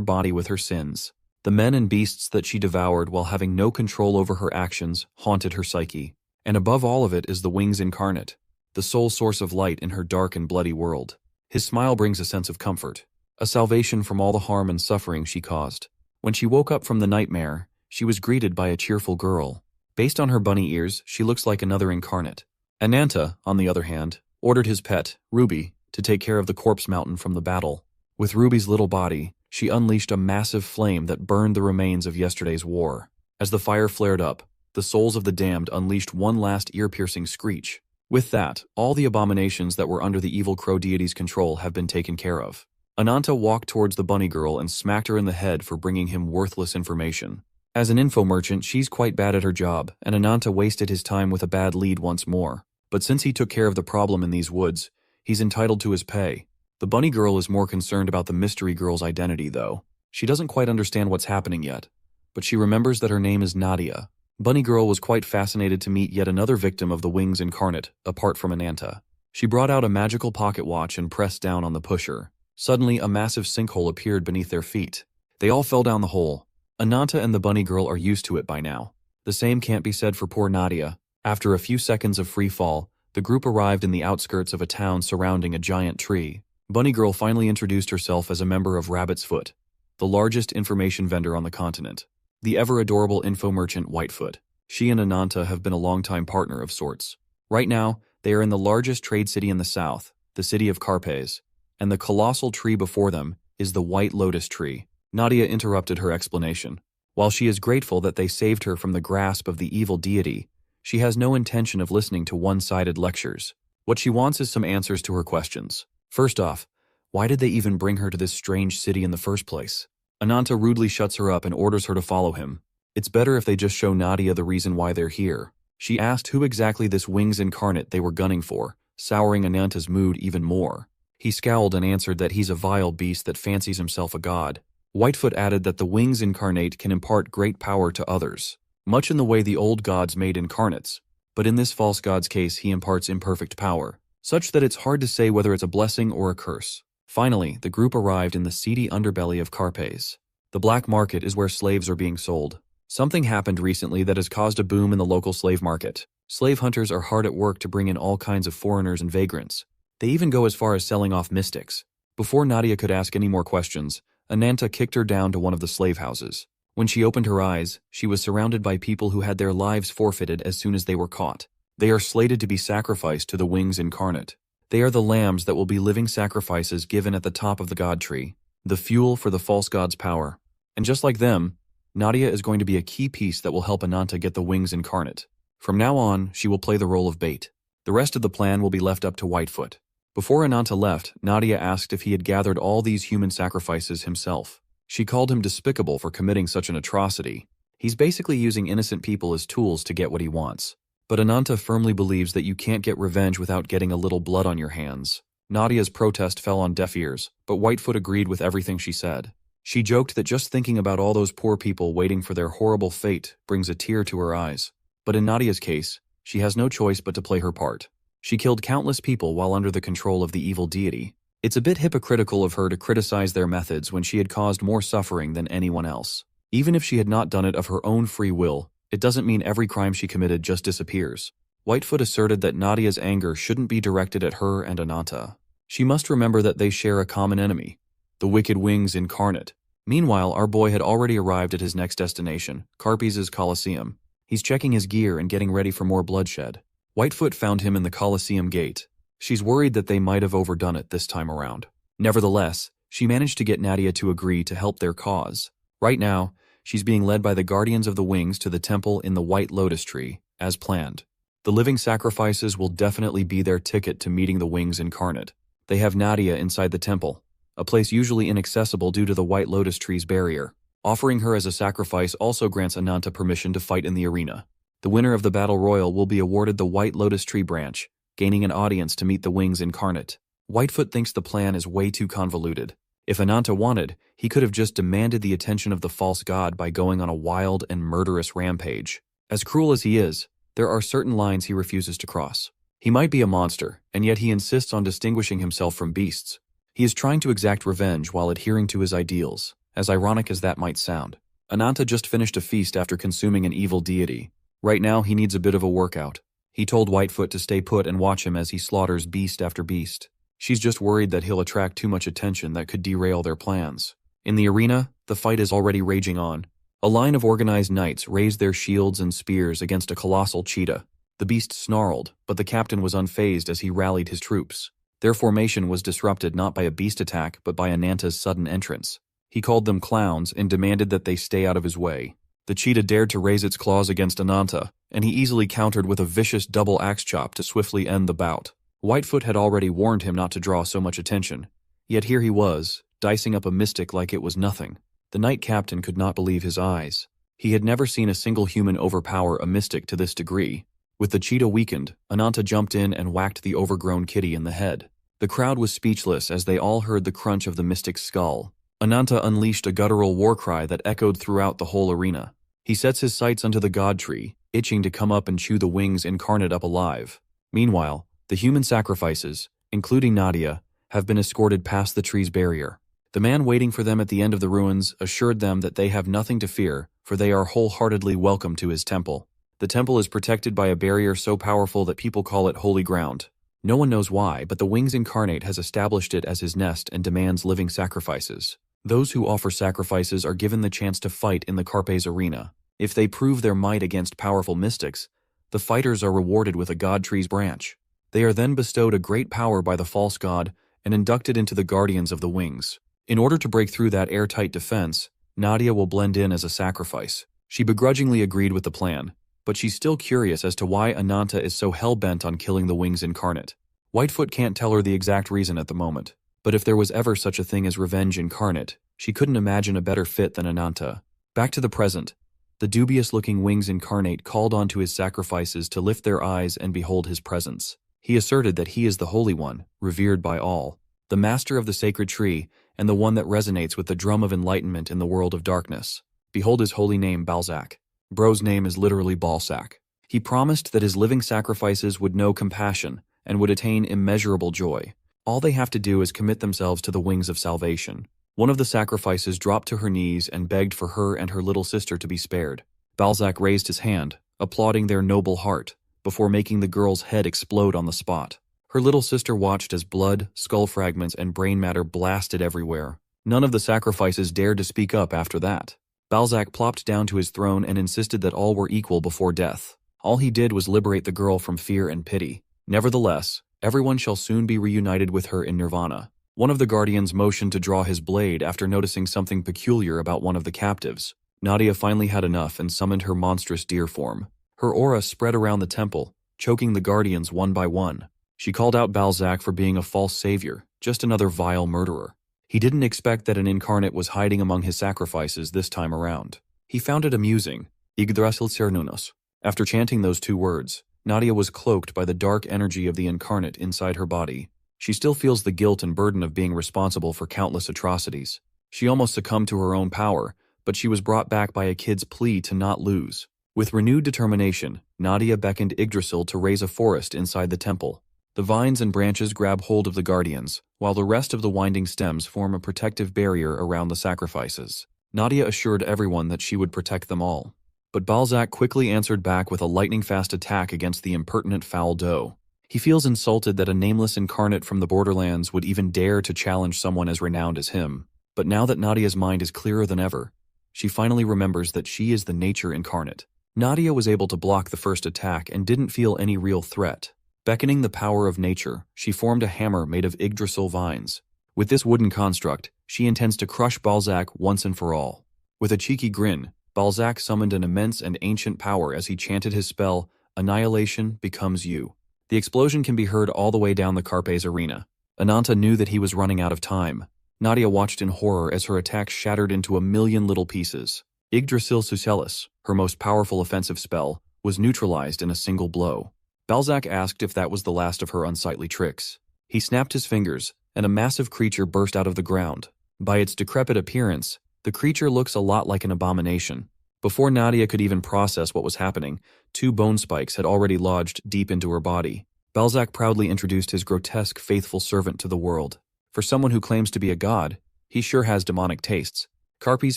body with her sins. The men and beasts that she devoured while having no control over her actions haunted her psyche. And above all of it is the Wings Incarnate, the sole source of light in her dark and bloody world. His smile brings a sense of comfort, a salvation from all the harm and suffering she caused. When she woke up from the nightmare, she was greeted by a cheerful girl. Based on her bunny ears, she looks like another incarnate. Ananta, on the other hand, ordered his pet, Ruby, to take care of the corpse mountain from the battle. With Ruby's little body, she unleashed a massive flame that burned the remains of yesterday's war. As the fire flared up, the souls of the damned unleashed one last ear-piercing screech. With that, all the abominations that were under the evil crow deity's control have been taken care of. Ananta walked towards the bunny girl and smacked her in the head for bringing him worthless information. As an info merchant, she's quite bad at her job, and Ananta wasted his time with a bad lead once more. But since he took care of the problem in these woods, he's entitled to his pay. The bunny girl is more concerned about the mystery girl's identity, though. She doesn't quite understand what's happening yet, but she remembers that her name is Nadia. Bunny girl was quite fascinated to meet yet another victim of the wings incarnate, apart from Ananta. She brought out a magical pocket watch and pressed down on the pusher. Suddenly, a massive sinkhole appeared beneath their feet. They all fell down the hole. Ananta and the bunny girl are used to it by now. The same can't be said for poor Nadia. After a few seconds of free fall, the group arrived in the outskirts of a town surrounding a giant tree. Bunny girl finally introduced herself as a member of Rabbit's Foot, the largest information vendor on the continent. The ever-adorable info merchant Whitefoot. She and Ananta have been a longtime partner of sorts. Right now, they are in the largest trade city in the south, the city of Carpes, and the colossal tree before them is the White Lotus Tree. Nadia interrupted her explanation. While she is grateful that they saved her from the grasp of the evil deity, she has no intention of listening to one-sided lectures. What she wants is some answers to her questions. First off, why did they even bring her to this strange city in the first place? Ananta rudely shuts her up and orders her to follow him. It's better if they just show Nadia the reason why they're here. She asked who exactly this wings incarnate they were gunning for, souring Ananta's mood even more. He scowled and answered that he's a vile beast that fancies himself a god. Whitefoot added that the wings incarnate can impart great power to others, much in the way the old gods made incarnates, but in this false god's case he imparts imperfect power, such that it's hard to say whether it's a blessing or a curse. Finally, the group arrived in the seedy underbelly of Carpes. The black market is where slaves are being sold. Something happened recently that has caused a boom in the local slave market. Slave hunters are hard at work to bring in all kinds of foreigners and vagrants. They even go as far as selling off mystics. Before Nadia could ask any more questions, Ananta kicked her down to one of the slave houses. When she opened her eyes, she was surrounded by people who had their lives forfeited as soon as they were caught. They are slated to be sacrificed to the wings incarnate. They are the lambs that will be living sacrifices given at the top of the god tree, the fuel for the false god's power. And just like them, Nadia is going to be a key piece that will help Ananta get the wings incarnate. From now on, she will play the role of bait. The rest of the plan will be left up to Whitefoot. Before Ananta left, Nadia asked if he had gathered all these human sacrifices himself. She called him despicable for committing such an atrocity. He's basically using innocent people as tools to get what he wants. But Ananta firmly believes that you can't get revenge without getting a little blood on your hands. Nadia's protest fell on deaf ears, but Whitefoot agreed with everything she said. She joked that just thinking about all those poor people waiting for their horrible fate brings a tear to her eyes. But in Nadia's case, she has no choice but to play her part. She killed countless people while under the control of the evil deity. It's a bit hypocritical of her to criticize their methods when she had caused more suffering than anyone else. Even if she had not done it of her own free will, it doesn't mean every crime she committed just disappears. Whitefoot asserted that Nadia's anger shouldn't be directed at her and Ananta. She must remember that they share a common enemy, the wicked wings incarnate. Meanwhile, our boy had already arrived at his next destination, Carpes' Colosseum. He's checking his gear and getting ready for more bloodshed. Whitefoot found him in the Colosseum gate. She's worried that they might have overdone it this time around. Nevertheless, she managed to get Nadia to agree to help their cause. Right now, she's being led by the Guardians of the Wings to the temple in the White Lotus Tree, as planned. The living sacrifices will definitely be their ticket to meeting the wings incarnate. They have Nadia inside the temple, a place usually inaccessible due to the White Lotus Tree's barrier. Offering her as a sacrifice also grants Ananta permission to fight in the arena. The winner of the Battle Royal will be awarded the White Lotus Tree branch, gaining an audience to meet the wings incarnate. Whitefoot thinks the plan is way too convoluted. If Ananta wanted, he could have just demanded the attention of the false god by going on a wild and murderous rampage. As cruel as he is, there are certain lines he refuses to cross. He might be a monster, and yet he insists on distinguishing himself from beasts. He is trying to exact revenge while adhering to his ideals, as ironic as that might sound. Ananta just finished a feast after consuming an evil deity. Right now, he needs a bit of a workout. He told Whitefoot to stay put and watch him as he slaughters beast after beast. She's just worried that he'll attract too much attention that could derail their plans. In the arena, the fight is already raging on. A line of organized knights raised their shields and spears against a colossal cheetah. The beast snarled, but the captain was unfazed as he rallied his troops. Their formation was disrupted not by a beast attack, but by Ananta's sudden entrance. He called them clowns and demanded that they stay out of his way. The cheetah dared to raise its claws against Ananta, and he easily countered with a vicious double axe chop to swiftly end the bout. Whitefoot had already warned him not to draw so much attention. Yet here he was, dicing up a mystic like it was nothing. The knight captain could not believe his eyes. He had never seen a single human overpower a mystic to this degree. With the cheetah weakened, Ananta jumped in and whacked the overgrown kitty in the head. The crowd was speechless as they all heard the crunch of the mystic's skull. Ananta unleashed a guttural war cry that echoed throughout the whole arena. He sets his sights onto the god tree, itching to come up and chew the wings incarnate up alive. Meanwhile, the human sacrifices, including Nadia, have been escorted past the tree's barrier. The man waiting for them at the end of the ruins assured them that they have nothing to fear, for they are wholeheartedly welcome to his temple. The temple is protected by a barrier so powerful that people call it holy ground. No one knows why, but the Wings Incarnate has established it as his nest and demands living sacrifices. Those who offer sacrifices are given the chance to fight in the Carpe's arena. If they prove their might against powerful mystics, the fighters are rewarded with a god tree's branch. They are then bestowed a great power by the false god and inducted into the guardians of the wings. In order to break through that airtight defense, Nadia will blend in as a sacrifice. She begrudgingly agreed with the plan, but she's still curious as to why Ananta is so hell-bent on killing the Wings Incarnate. Whitefoot can't tell her the exact reason at the moment, but if there was ever such a thing as revenge incarnate, she couldn't imagine a better fit than Ananta. Back to the present. The dubious-looking Wings Incarnate called onto his sacrifices to lift their eyes and behold his presence. He asserted that he is the Holy One, revered by all, the master of the sacred tree, and the one that resonates with the drum of enlightenment in the world of darkness. Behold his holy name, Balzac. Bro's name is literally Balzac. He promised that his living sacrifices would know compassion and would attain immeasurable joy. All they have to do is commit themselves to the wings of salvation. One of the sacrifices dropped to her knees and begged for her and her little sister to be spared. Balzac raised his hand, applauding their noble heart, before making the girl's head explode on the spot. Her little sister watched as blood, skull fragments, and brain matter blasted everywhere. None of the sacrifices dared to speak up after that. Balzac plopped down to his throne and insisted that all were equal before death. All he did was liberate the girl from fear and pity. Nevertheless, everyone shall soon be reunited with her in nirvana. One of the guardians motioned to draw his blade after noticing something peculiar about one of the captives. Nadia finally had enough and summoned her monstrous deer form. Her aura spread around the temple, choking the guardians one by one. She called out Balzac for being a false savior, just another vile murderer. He didn't expect that an incarnate was hiding among his sacrifices this time around. He found it amusing. Yggdrasil Cernunos. After chanting those two words, Nadia was cloaked by the dark energy of the incarnate inside her body. She still feels the guilt and burden of being responsible for countless atrocities. She almost succumbed to her own power, but she was brought back by a kid's plea to not lose. With renewed determination, Nadia beckoned Yggdrasil to raise a forest inside the temple. The vines and branches grab hold of the guardians, while the rest of the winding stems form a protective barrier around the sacrifices. Nadia assured everyone that she would protect them all. But Balzac quickly answered back with a lightning-fast attack against the impertinent foul doe. He feels insulted that a nameless incarnate from the borderlands would even dare to challenge someone as renowned as him. But now that Nadia's mind is clearer than ever, she finally remembers that she is the nature incarnate. Nadia was able to block the first attack and didn't feel any real threat. Beckoning the power of nature, she formed a hammer made of Yggdrasil vines. With this wooden construct, she intends to crush Balzac once and for all. With a cheeky grin, Balzac summoned an immense and ancient power as he chanted his spell, Annihilation becomes you. The explosion can be heard all the way down the Carpe's arena. Ananta knew that he was running out of time. Nadia watched in horror as her attack shattered into a million little pieces. Yggdrasil Sucellis, her most powerful offensive spell, was neutralized in a single blow. Balzac asked if that was the last of her unsightly tricks. He snapped his fingers, and a massive creature burst out of the ground. By its decrepit appearance, the creature looks a lot like an abomination. Before Nadia could even process what was happening, 2 bone spikes had already lodged deep into her body. Balzac proudly introduced his grotesque faithful servant to the world. For someone who claims to be a god, he sure has demonic tastes. Carpe's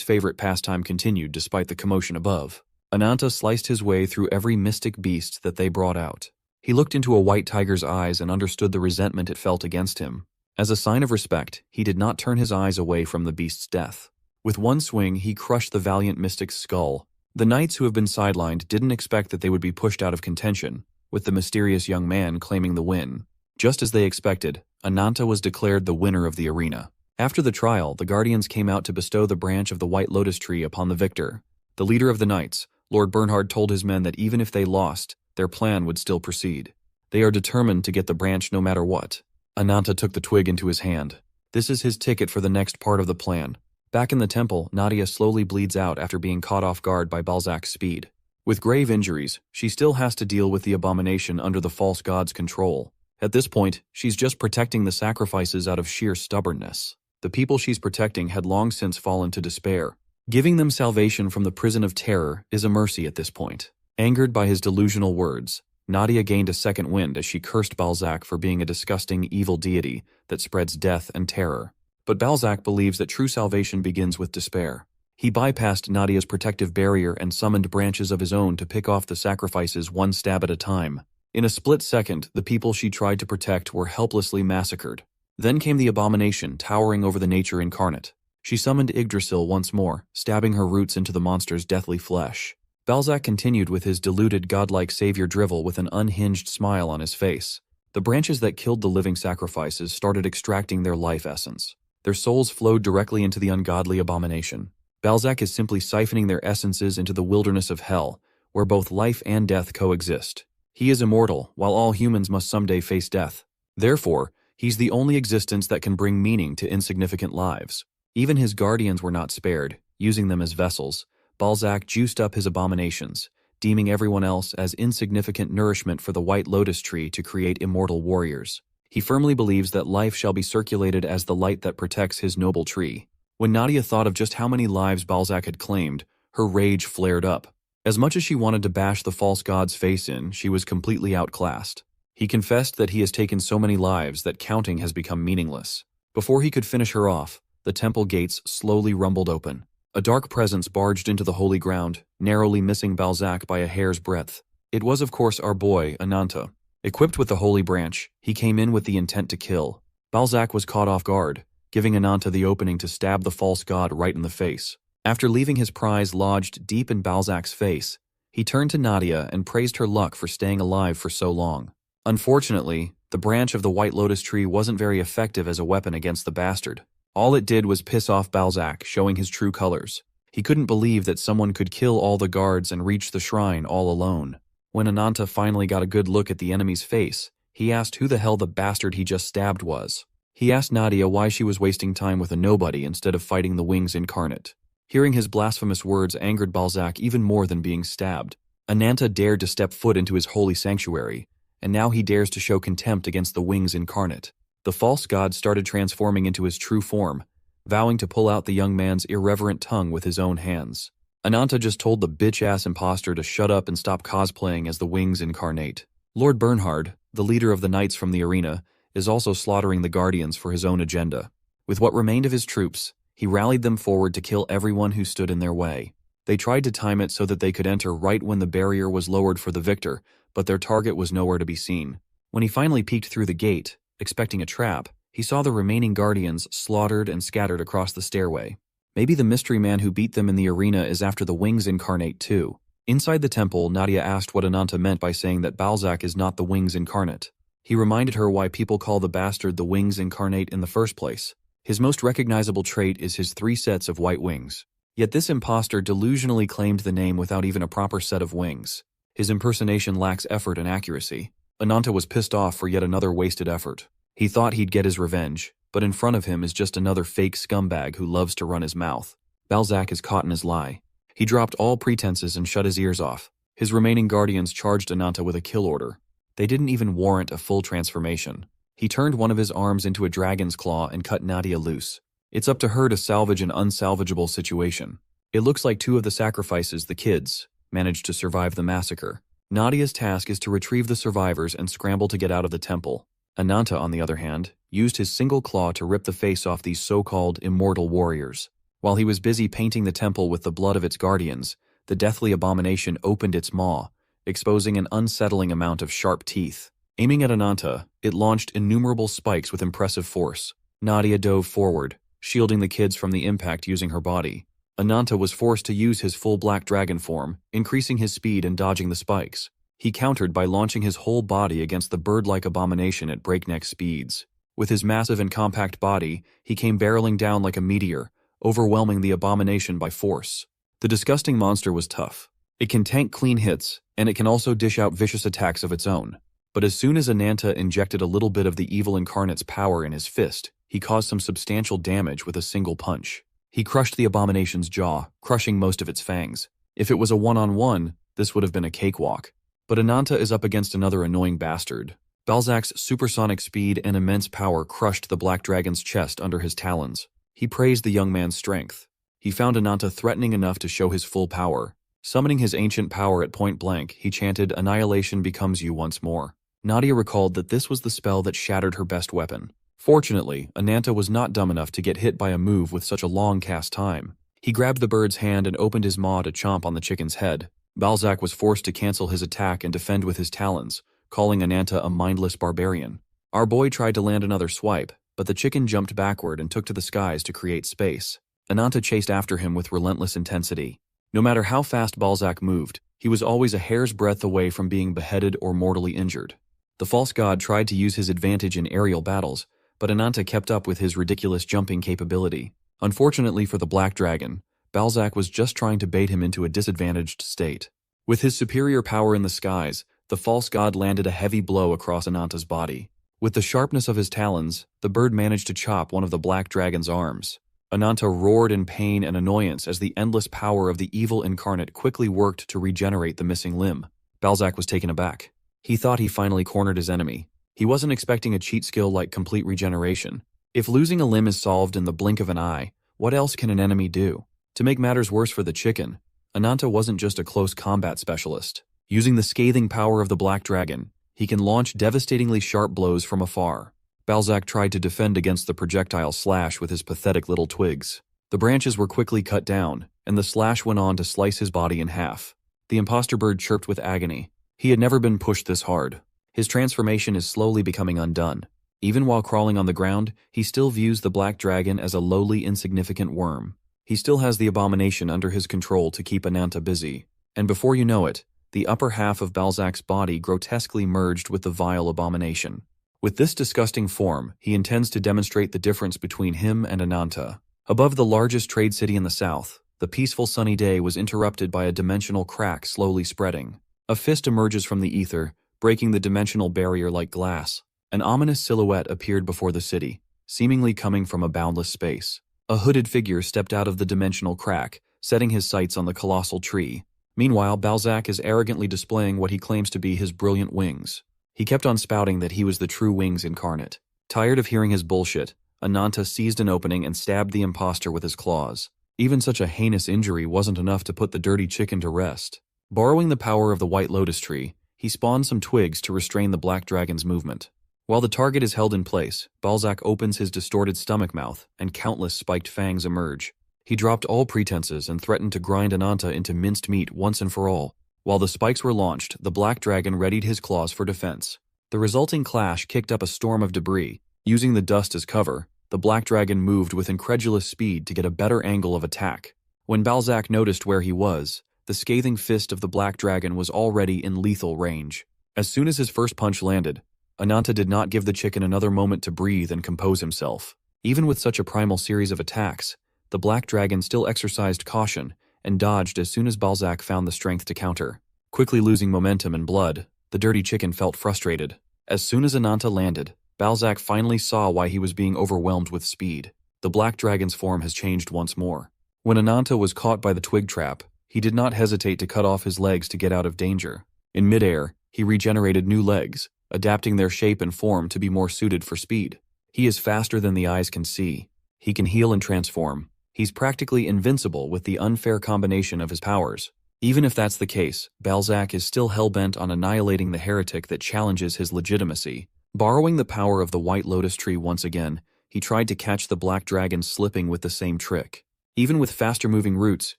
favorite pastime continued despite the commotion above. Ananta sliced his way through every mystic beast that they brought out. He looked into a white tiger's eyes and understood the resentment it felt against him. As a sign of respect, he did not turn his eyes away from the beast's death. With one swing, he crushed the valiant mystic's skull. The knights who have been sidelined didn't expect that they would be pushed out of contention, with the mysterious young man claiming the win. Just as they expected, Ananta was declared the winner of the arena. After the trial, the guardians came out to bestow the branch of the white lotus tree upon the victor. The leader of the knights, Lord Bernhard, told his men that even if they lost, their plan would still proceed. They are determined to get the branch no matter what. Ananta took the twig into his hand. This is his ticket for the next part of the plan. Back in the temple, Nadia slowly bleeds out after being caught off guard by Balzac's speed. With grave injuries, she still has to deal with the abomination under the false god's control. At this point, she's just protecting the sacrifices out of sheer stubbornness. The people she's protecting had long since fallen to despair. Giving them salvation from the prison of terror is a mercy at this point. Angered by his delusional words, Nadia gained a second wind as she cursed Balzac for being a disgusting evil deity that spreads death and terror. But Balzac believes that true salvation begins with despair. He bypassed Nadia's protective barrier and summoned branches of his own to pick off the sacrifices one stab at a time. In a split second, the people she tried to protect were helplessly massacred. Then came the abomination towering over the nature incarnate. She summoned Yggdrasil once more, stabbing her roots into the monster's deathly flesh. Balzac continued with his deluded godlike savior drivel with an unhinged smile on his face. The branches that killed the living sacrifices started extracting their life essence. Their souls flowed directly into the ungodly abomination. Balzac is simply siphoning their essences into the wilderness of hell, where both life and death coexist. He is immortal, while all humans must someday face death. Therefore, he's the only existence that can bring meaning to insignificant lives. Even his guardians were not spared, using them as vessels. Balzac juiced up his abominations, deeming everyone else as insignificant nourishment for the white lotus tree to create immortal warriors. He firmly believes that life shall be circulated as the light that protects his noble tree. When Nadia thought of just how many lives Balzac had claimed, her rage flared up. As much as she wanted to bash the false god's face in, she was completely outclassed. He confessed that he has taken so many lives that counting has become meaningless. Before he could finish her off, the temple gates slowly rumbled open. A dark presence barged into the holy ground, narrowly missing Balzac by a hair's breadth. It was, of course, our boy, Ananta. Equipped with the holy branch, he came in with the intent to kill. Balzac was caught off guard, giving Ananta the opening to stab the false god right in the face. After leaving his prize lodged deep in Balzac's face, he turned to Nadia and praised her luck for staying alive for so long. Unfortunately, the branch of the white lotus tree wasn't very effective as a weapon against the bastard. All it did was piss off Balzac, showing his true colors. He couldn't believe that someone could kill all the guards and reach the shrine all alone. When Ananta finally got a good look at the enemy's face, he asked who the hell the bastard he just stabbed was. He asked Nadia why she was wasting time with a nobody instead of fighting the wings incarnate. Hearing his blasphemous words angered Balzac even more than being stabbed. Ananta dared to step foot into his holy sanctuary, and now he dares to show contempt against the wings incarnate. The false god started transforming into his true form, vowing to pull out the young man's irreverent tongue with his own hands. Ananta just told the bitch-ass imposter to shut up and stop cosplaying as the wings incarnate. Lord Bernhard, the leader of the knights from the arena, is also slaughtering the guardians for his own agenda. With what remained of his troops, he rallied them forward to kill everyone who stood in their way. They tried to time it so that they could enter right when the barrier was lowered for the victor, but their target was nowhere to be seen. When he finally peeked through the gate, expecting a trap, he saw the remaining guardians slaughtered and scattered across the stairway. Maybe the mystery man who beat them in the arena is after the wings incarnate too. Inside the temple, Nadia asked what Ananta meant by saying that Balzac is not the wings incarnate. He reminded her why people call the bastard the wings incarnate in the first place. His most recognizable trait is his 3 sets of white wings. Yet this imposter delusionally claimed the name without even a proper set of wings. His impersonation lacks effort and accuracy. Ananta was pissed off for yet another wasted effort. He thought he'd get his revenge, but in front of him is just another fake scumbag who loves to run his mouth. Balzac is caught in his lie. He dropped all pretenses and shut his ears off. His remaining guardians charged Ananta with a kill order. They didn't even warrant a full transformation. He turned one of his arms into a dragon's claw and cut Nadia loose. It's up to her to salvage an unsalvageable situation. It looks like 2 of the sacrifices, the kids, managed to survive the massacre. Nadia's task is to retrieve the survivors and scramble to get out of the temple. Ananta, on the other hand, used his single claw to rip the face off these so-called immortal warriors. While he was busy painting the temple with the blood of its guardians, the deathly abomination opened its maw, exposing an unsettling amount of sharp teeth. Aiming at Ananta, it launched innumerable spikes with impressive force. Nadia dove forward, shielding the kids from the impact using her body. Ananta was forced to use his full black dragon form, increasing his speed and dodging the spikes. He countered by launching his whole body against the bird-like abomination at breakneck speeds. With his massive and compact body, he came barreling down like a meteor, overwhelming the abomination by force. The disgusting monster was tough. It can tank clean hits, and it can also dish out vicious attacks of its own. But as soon as Ananta injected a little bit of the evil incarnate's power in his fist, he caused some substantial damage with a single punch. He crushed the abomination's jaw, crushing most of its fangs. If it was a one-on-one, this would have been a cakewalk. But Ananta is up against another annoying bastard. Balzac's supersonic speed and immense power crushed the black dragon's chest under his talons. He praised the young man's strength. He found Ananta threatening enough to show his full power. Summoning his ancient power at point blank, he chanted, "Annihilation becomes you once more." Nadia recalled that this was the spell that shattered her best weapon. Fortunately, Ananta was not dumb enough to get hit by a move with such a long cast time. He grabbed the bird's hand and opened his maw to chomp on the chicken's head. Balzac was forced to cancel his attack and defend with his talons, calling Ananta a mindless barbarian. Our boy tried to land another swipe, but the chicken jumped backward and took to the skies to create space. Ananta chased after him with relentless intensity. No matter how fast Balzac moved, he was always a hair's breadth away from being beheaded or mortally injured. The false god tried to use his advantage in aerial battles, but Ananta kept up with his ridiculous jumping capability. Unfortunately for the Black Dragon, Balzac was just trying to bait him into a disadvantaged state. With his superior power in the skies, the false god landed a heavy blow across Ananta's body. With the sharpness of his talons, the bird managed to chop one of the Black Dragon's arms. Ananta roared in pain and annoyance as the endless power of the evil incarnate quickly worked to regenerate the missing limb. Balzac was taken aback. He thought he finally cornered his enemy. He wasn't expecting a cheat skill like complete regeneration. If losing a limb is solved in the blink of an eye, what else can an enemy do? To make matters worse for the chicken, Ananta wasn't just a close combat specialist. Using the scathing power of the Black Dragon, he can launch devastatingly sharp blows from afar. Balzac tried to defend against the projectile slash with his pathetic little twigs. The branches were quickly cut down, and the slash went on to slice his body in half. The imposter bird chirped with agony. He had never been pushed this hard. His transformation is slowly becoming undone. Even while crawling on the ground, he still views the Black Dragon as a lowly, insignificant worm. He still has the abomination under his control to keep Ananta busy. And before you know it, the upper half of Balzac's body grotesquely merged with the vile abomination. With this disgusting form, he intends to demonstrate the difference between him and Ananta. Above the largest trade city in the south, the peaceful sunny day was interrupted by a dimensional crack slowly spreading. A fist emerges from the ether, breaking the dimensional barrier like glass. An ominous silhouette appeared before the city, seemingly coming from a boundless space. A hooded figure stepped out of the dimensional crack, setting his sights on the colossal tree. Meanwhile, Balzac is arrogantly displaying what he claims to be his brilliant wings. He kept on spouting that he was the true wings incarnate. Tired of hearing his bullshit, Ananta seized an opening and stabbed the imposter with his claws. Even such a heinous injury wasn't enough to put the dirty chicken to rest. Borrowing the power of the White Lotus tree, he spawned some twigs to restrain the Black Dragon's movement. While the target is held in place, Balzac opens his distorted stomach mouth, and countless spiked fangs emerge. He dropped all pretenses and threatened to grind Ananta into minced meat once and for all. While the spikes were launched, the Black Dragon readied his claws for defense. The resulting clash kicked up a storm of debris. Using the dust as cover, the Black Dragon moved with incredulous speed to get a better angle of attack. When Balzac noticed where he was, the scathing fist of the Black Dragon was already in lethal range. As soon as his first punch landed, Ananta did not give the chicken another moment to breathe and compose himself. Even with such a primal series of attacks, the Black Dragon still exercised caution and dodged as soon as Balzac found the strength to counter. Quickly losing momentum and blood, the dirty chicken felt frustrated. As soon as Ananta landed, Balzac finally saw why he was being overwhelmed with speed. The Black Dragon's form has changed once more. When Ananta was caught by the twig trap, he did not hesitate to cut off his legs to get out of danger. In midair, he regenerated new legs, adapting their shape and form to be more suited for speed. He is faster than the eyes can see. He can heal and transform. He's practically invincible with the unfair combination of his powers. Even if that's the case, Balzac is still hell-bent on annihilating the heretic that challenges his legitimacy. Borrowing the power of the White Lotus tree once again, he tried to catch the Black Dragon slipping with the same trick. Even with faster-moving roots,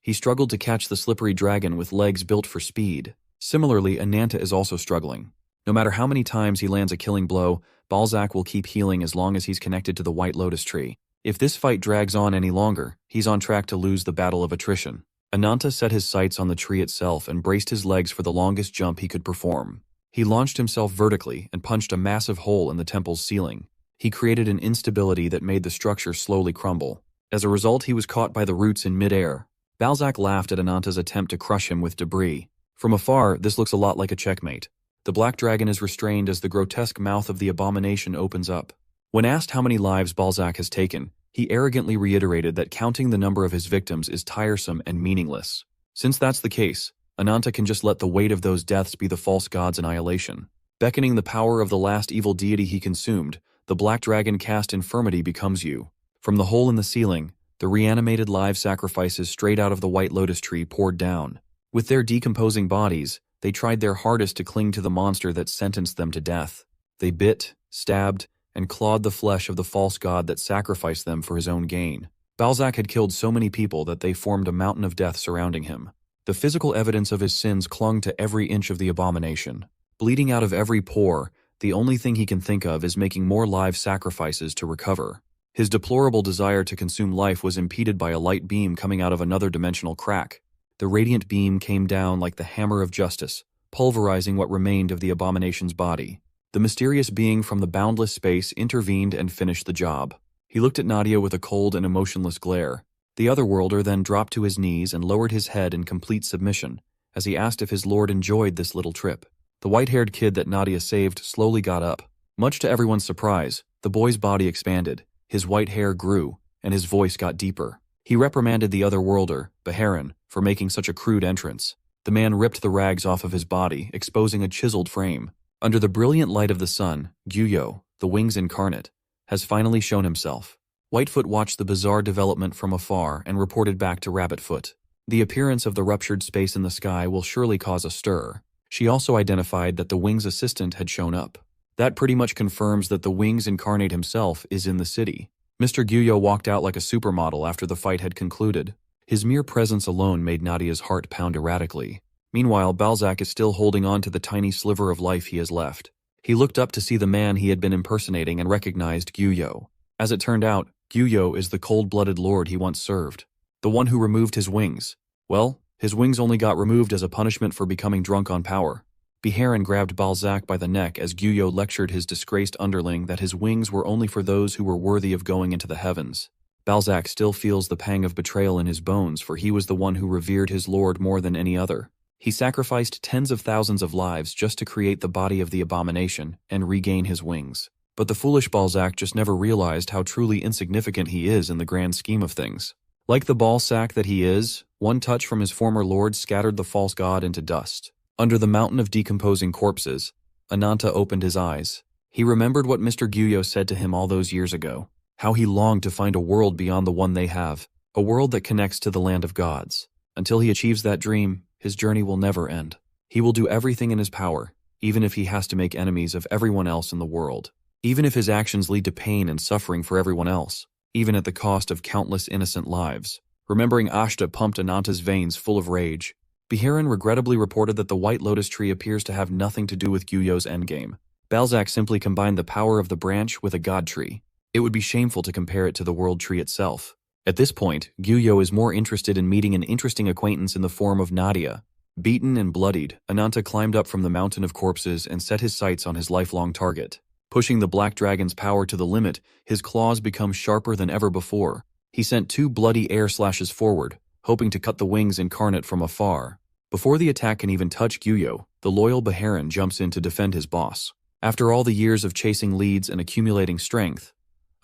he struggled to catch the slippery dragon with legs built for speed. Similarly, Ananta is also struggling. No matter how many times he lands a killing blow, Balzac will keep healing as long as he's connected to the White Lotus tree. If this fight drags on any longer, he's on track to lose the battle of attrition. Ananta set his sights on the tree itself and braced his legs for the longest jump he could perform. He launched himself vertically and punched a massive hole in the temple's ceiling. He created an instability that made the structure slowly crumble. As a result, he was caught by the roots in midair. Balzac laughed at Ananta's attempt to crush him with debris. From afar, this looks a lot like a checkmate. The black dragon is restrained as the grotesque mouth of the abomination opens up. When asked how many lives Balzac has taken, he arrogantly reiterated that counting the number of his victims is tiresome and meaningless. Since that's the case, Ananta can just let the weight of those deaths be the false god's annihilation. Beckoning the power of the last evil deity he consumed, the black dragon cast infirmity becomes you. From the hole in the ceiling, the reanimated live sacrifices straight out of the white lotus tree poured down. With their decomposing bodies, they tried their hardest to cling to the monster that sentenced them to death. They bit, stabbed, and clawed the flesh of the false god that sacrificed them for his own gain. Balzac had killed so many people that they formed a mountain of death surrounding him. The physical evidence of his sins clung to every inch of the abomination. Bleeding out of every pore, the only thing he can think of is making more live sacrifices to recover. His deplorable desire to consume life was impeded by a light beam coming out of another dimensional crack. The radiant beam came down like the hammer of justice, pulverizing what remained of the abomination's body. The mysterious being from the boundless space intervened and finished the job. He looked at Nadia with a cold and emotionless glare. The otherworlder then dropped to his knees and lowered his head in complete submission, as he asked if his lord enjoyed this little trip. The white-haired kid that Nadia saved slowly got up. Much to everyone's surprise, the boy's body expanded, his white hair grew, and his voice got deeper. He reprimanded the otherworlder, Frieren, for making such a crude entrance. The man ripped the rags off of his body, exposing a chiseled frame. Under the brilliant light of the sun, Gyuyo, the wings incarnate, has finally shown himself. Whitefoot watched the bizarre development from afar and reported back to Rabbitfoot. The appearance of the ruptured space in the sky will surely cause a stir. She also identified that the Wings assistant had shown up. That pretty much confirms that the Wings incarnate himself is in the city. Mr. Gyuyo walked out like a supermodel after the fight had concluded. His mere presence alone made Nadia's heart pound erratically. Meanwhile, Balzac is still holding on to the tiny sliver of life he has left. He looked up to see the man he had been impersonating and recognized Gyuyo. As it turned out, Gyuyo is the cold-blooded lord he once served. The one who removed his wings. Well, his wings only got removed as a punishment for becoming drunk on power. Frieren grabbed Balzac by the neck as Gyuyo lectured his disgraced underling that his wings were only for those who were worthy of going into the heavens. Balzac still feels the pang of betrayal in his bones, for he was the one who revered his lord more than any other. He sacrificed tens of thousands of lives just to create the body of the abomination and regain his wings. But the foolish Balzac just never realized how truly insignificant he is in the grand scheme of things. Like the ball sack that he is, one touch from his former lord scattered the false god into dust. Under the mountain of decomposing corpses, Ananta opened his eyes. He remembered what Mr. Gyuyo said to him all those years ago, how he longed to find a world beyond the one they have, a world that connects to the land of gods. Until he achieves that dream, his journey will never end. He will do everything in his power, even if he has to make enemies of everyone else in the world. Even if his actions lead to pain and suffering for everyone else, even at the cost of countless innocent lives. Remembering Ashta pumped Ananta's veins full of rage. Frieren regrettably reported that the White Lotus Tree appears to have nothing to do with Gyuyo's endgame. Balzac simply combined the power of the branch with a god tree. It would be shameful to compare it to the world tree itself. At this point, Gyuyo is more interested in meeting an interesting acquaintance in the form of Nadia. Beaten and bloodied, Ananta climbed up from the mountain of corpses and set his sights on his lifelong target. Pushing the black dragon's power to the limit, his claws become sharper than ever before. He sent 2 bloody air slashes forward, hoping to cut the Wings incarnate from afar. Before the attack can even touch Gyuyo, the loyal Frieren jumps in to defend his boss. After all the years of chasing leads and accumulating strength,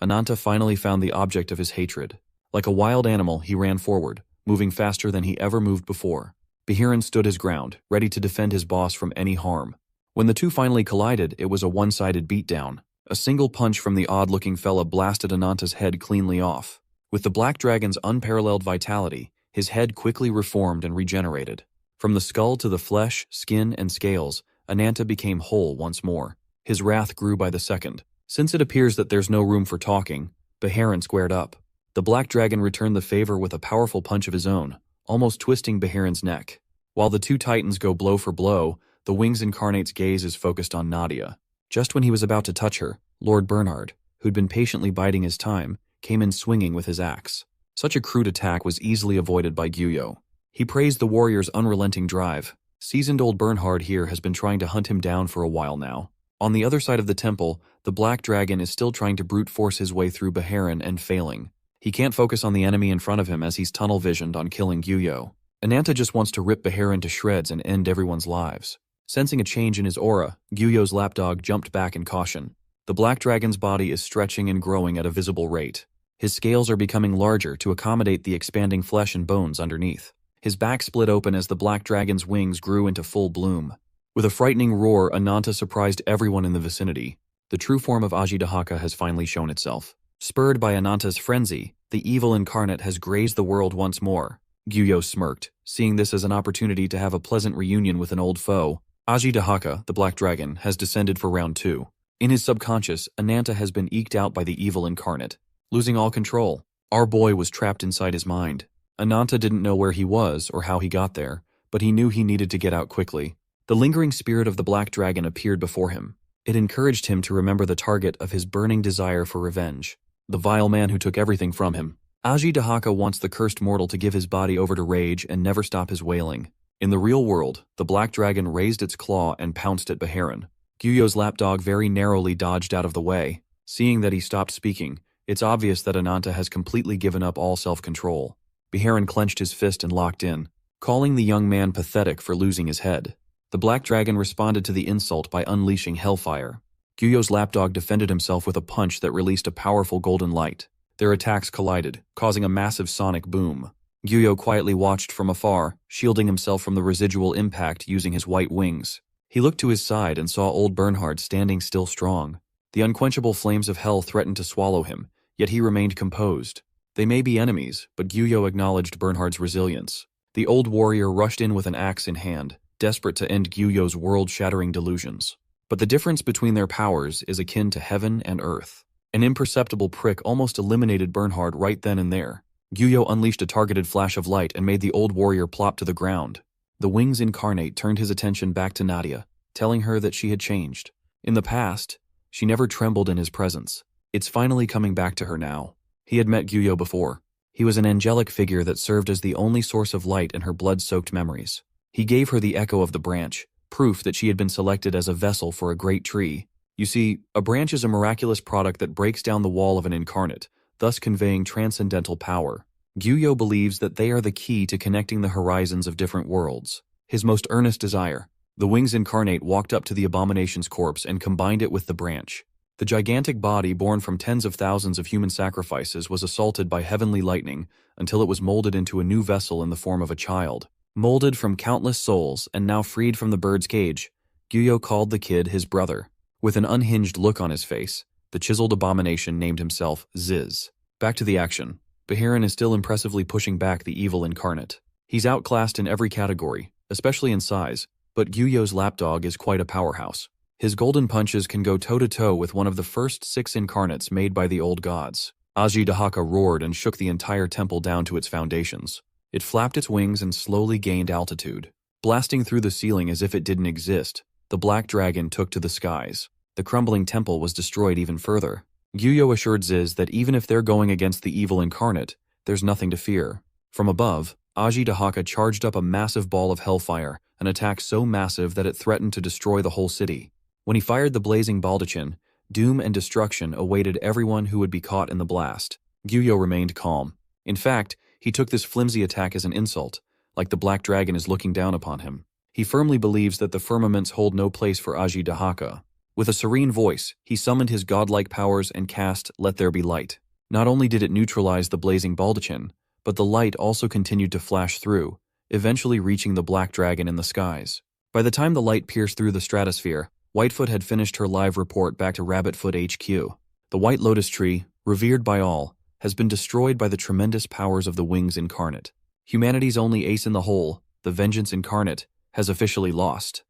Ananta finally found the object of his hatred. Like a wild animal, he ran forward, moving faster than he ever moved before. Frieren stood his ground, ready to defend his boss from any harm. When the two finally collided, it was a one-sided beatdown. A single punch from the odd-looking fella blasted Ananta's head cleanly off. With the black dragon's unparalleled vitality, his head quickly reformed and regenerated. From the skull to the flesh, skin, and scales, Ananta became whole once more. His wrath grew by the second. Since it appears that there's no room for talking, Frieren squared up. The black dragon returned the favor with a powerful punch of his own, almost twisting Frierin's neck. While the two titans go blow for blow, the Wings incarnate's gaze is focused on Nadia. Just when he was about to touch her, Lord Bernhard, who'd been patiently biding his time, came in swinging with his axe. Such a crude attack was easily avoided by Gyuyo. He praised the warrior's unrelenting drive. Seasoned old Bernhard here has been trying to hunt him down for a while now. On the other side of the temple, the black dragon is still trying to brute force his way through Frieren and failing. He can't focus on the enemy in front of him as he's tunnel-visioned on killing Gyuyo. Ananta just wants to rip Frieren to shreds and end everyone's lives. Sensing a change in his aura, Gyuyo's lapdog jumped back in caution. The black dragon's body is stretching and growing at a visible rate. His scales are becoming larger to accommodate the expanding flesh and bones underneath. His back split open as the black dragon's wings grew into full bloom. With a frightening roar, Ananta surprised everyone in the vicinity. The true form of Ajidahaka has finally shown itself. Spurred by Ananta's frenzy, the evil incarnate has grazed the world once more. Gyuyo smirked, seeing this as an opportunity to have a pleasant reunion with an old foe. Ajidahaka, the black dragon, has descended for round 2. In his subconscious, Ananta has been eked out by the evil incarnate, losing all control. Our boy was trapped inside his mind. Ananta didn't know where he was or how he got there, but he knew he needed to get out quickly. The lingering spirit of the black dragon appeared before him. It encouraged him to remember the target of his burning desire for revenge, the vile man who took everything from him. Ajidahaka wants the cursed mortal to give his body over to rage and never stop his wailing. In the real world, the black dragon raised its claw and pounced at Frieren. Gyuyo's lapdog very narrowly dodged out of the way. Seeing that he stopped speaking, it's obvious that Ananta has completely given up all self-control. Frieren clenched his fist and locked in, calling the young man pathetic for losing his head. The black dragon responded to the insult by unleashing hellfire. Gyuyo's lapdog defended himself with a punch that released a powerful golden light. Their attacks collided, causing a massive sonic boom. Gyuyo quietly watched from afar, shielding himself from the residual impact using his white wings. He looked to his side and saw old Bernhard standing still strong. The unquenchable flames of hell threatened to swallow him, yet he remained composed. They may be enemies, but Gyuyo acknowledged Bernhard's resilience. The old warrior rushed in with an axe in hand, desperate to end Gyuyo's world-shattering delusions. But the difference between their powers is akin to heaven and earth. An imperceptible prick almost eliminated Bernhard right then and there. Gyuyo unleashed a targeted flash of light and made the old warrior plop to the ground. The wings incarnate turned his attention back to Nadia, telling her that she had changed. In the past, she never trembled in his presence. It's finally coming back to her now. He had met Gyuyo before. He was an angelic figure that served as the only source of light in her blood-soaked memories. He gave her the echo of the branch, proof that she had been selected as a vessel for a great tree. You see, a branch is a miraculous product that breaks down the wall of an incarnate, thus conveying transcendental power. Gyuyo believes that they are the key to connecting the horizons of different worlds. His most earnest desire. The wings incarnate walked up to the abomination's corpse and combined it with the branch. The gigantic body born from tens of thousands of human sacrifices was assaulted by heavenly lightning until it was molded into a new vessel in the form of a child. Molded from countless souls and now freed from the bird's cage, Gyuyo called the kid his brother. With an unhinged look on his face, the chiseled abomination named himself Ziz. Back to the action. Frieren is still impressively pushing back the evil incarnate. He's outclassed in every category, especially in size, but Gyuyo's lapdog is quite a powerhouse. His golden punches can go toe-to-toe with one of the first 6 incarnates made by the old gods. Ajidahaka roared and shook the entire temple down to its foundations. It flapped its wings and slowly gained altitude. Blasting through the ceiling as if it didn't exist, the black dragon took to the skies. The crumbling temple was destroyed even further. Gyuyo assured Ziz that even if they're going against the evil incarnate, there's nothing to fear. From above, Ajidahaka charged up a massive ball of hellfire, an attack so massive that it threatened to destroy the whole city. When he fired the blazing baldachin, doom and destruction awaited everyone who would be caught in the blast. Gyuyo remained calm. In fact, he took this flimsy attack as an insult, like the black dragon is looking down upon him. He firmly believes that the firmaments hold no place for Ajidahaka. With a serene voice, he summoned his godlike powers and cast Let There Be Light. Not only did it neutralize the blazing baldachin, but the light also continued to flash through, eventually reaching the black dragon in the skies. By the time the light pierced through the stratosphere, Whitefoot had finished her live report back to Rabbitfoot HQ. The White Lotus Tree, revered by all, has been destroyed by the tremendous powers of the Wings Incarnate. Humanity's only ace in the hole, the Vengeance Incarnate, has officially lost.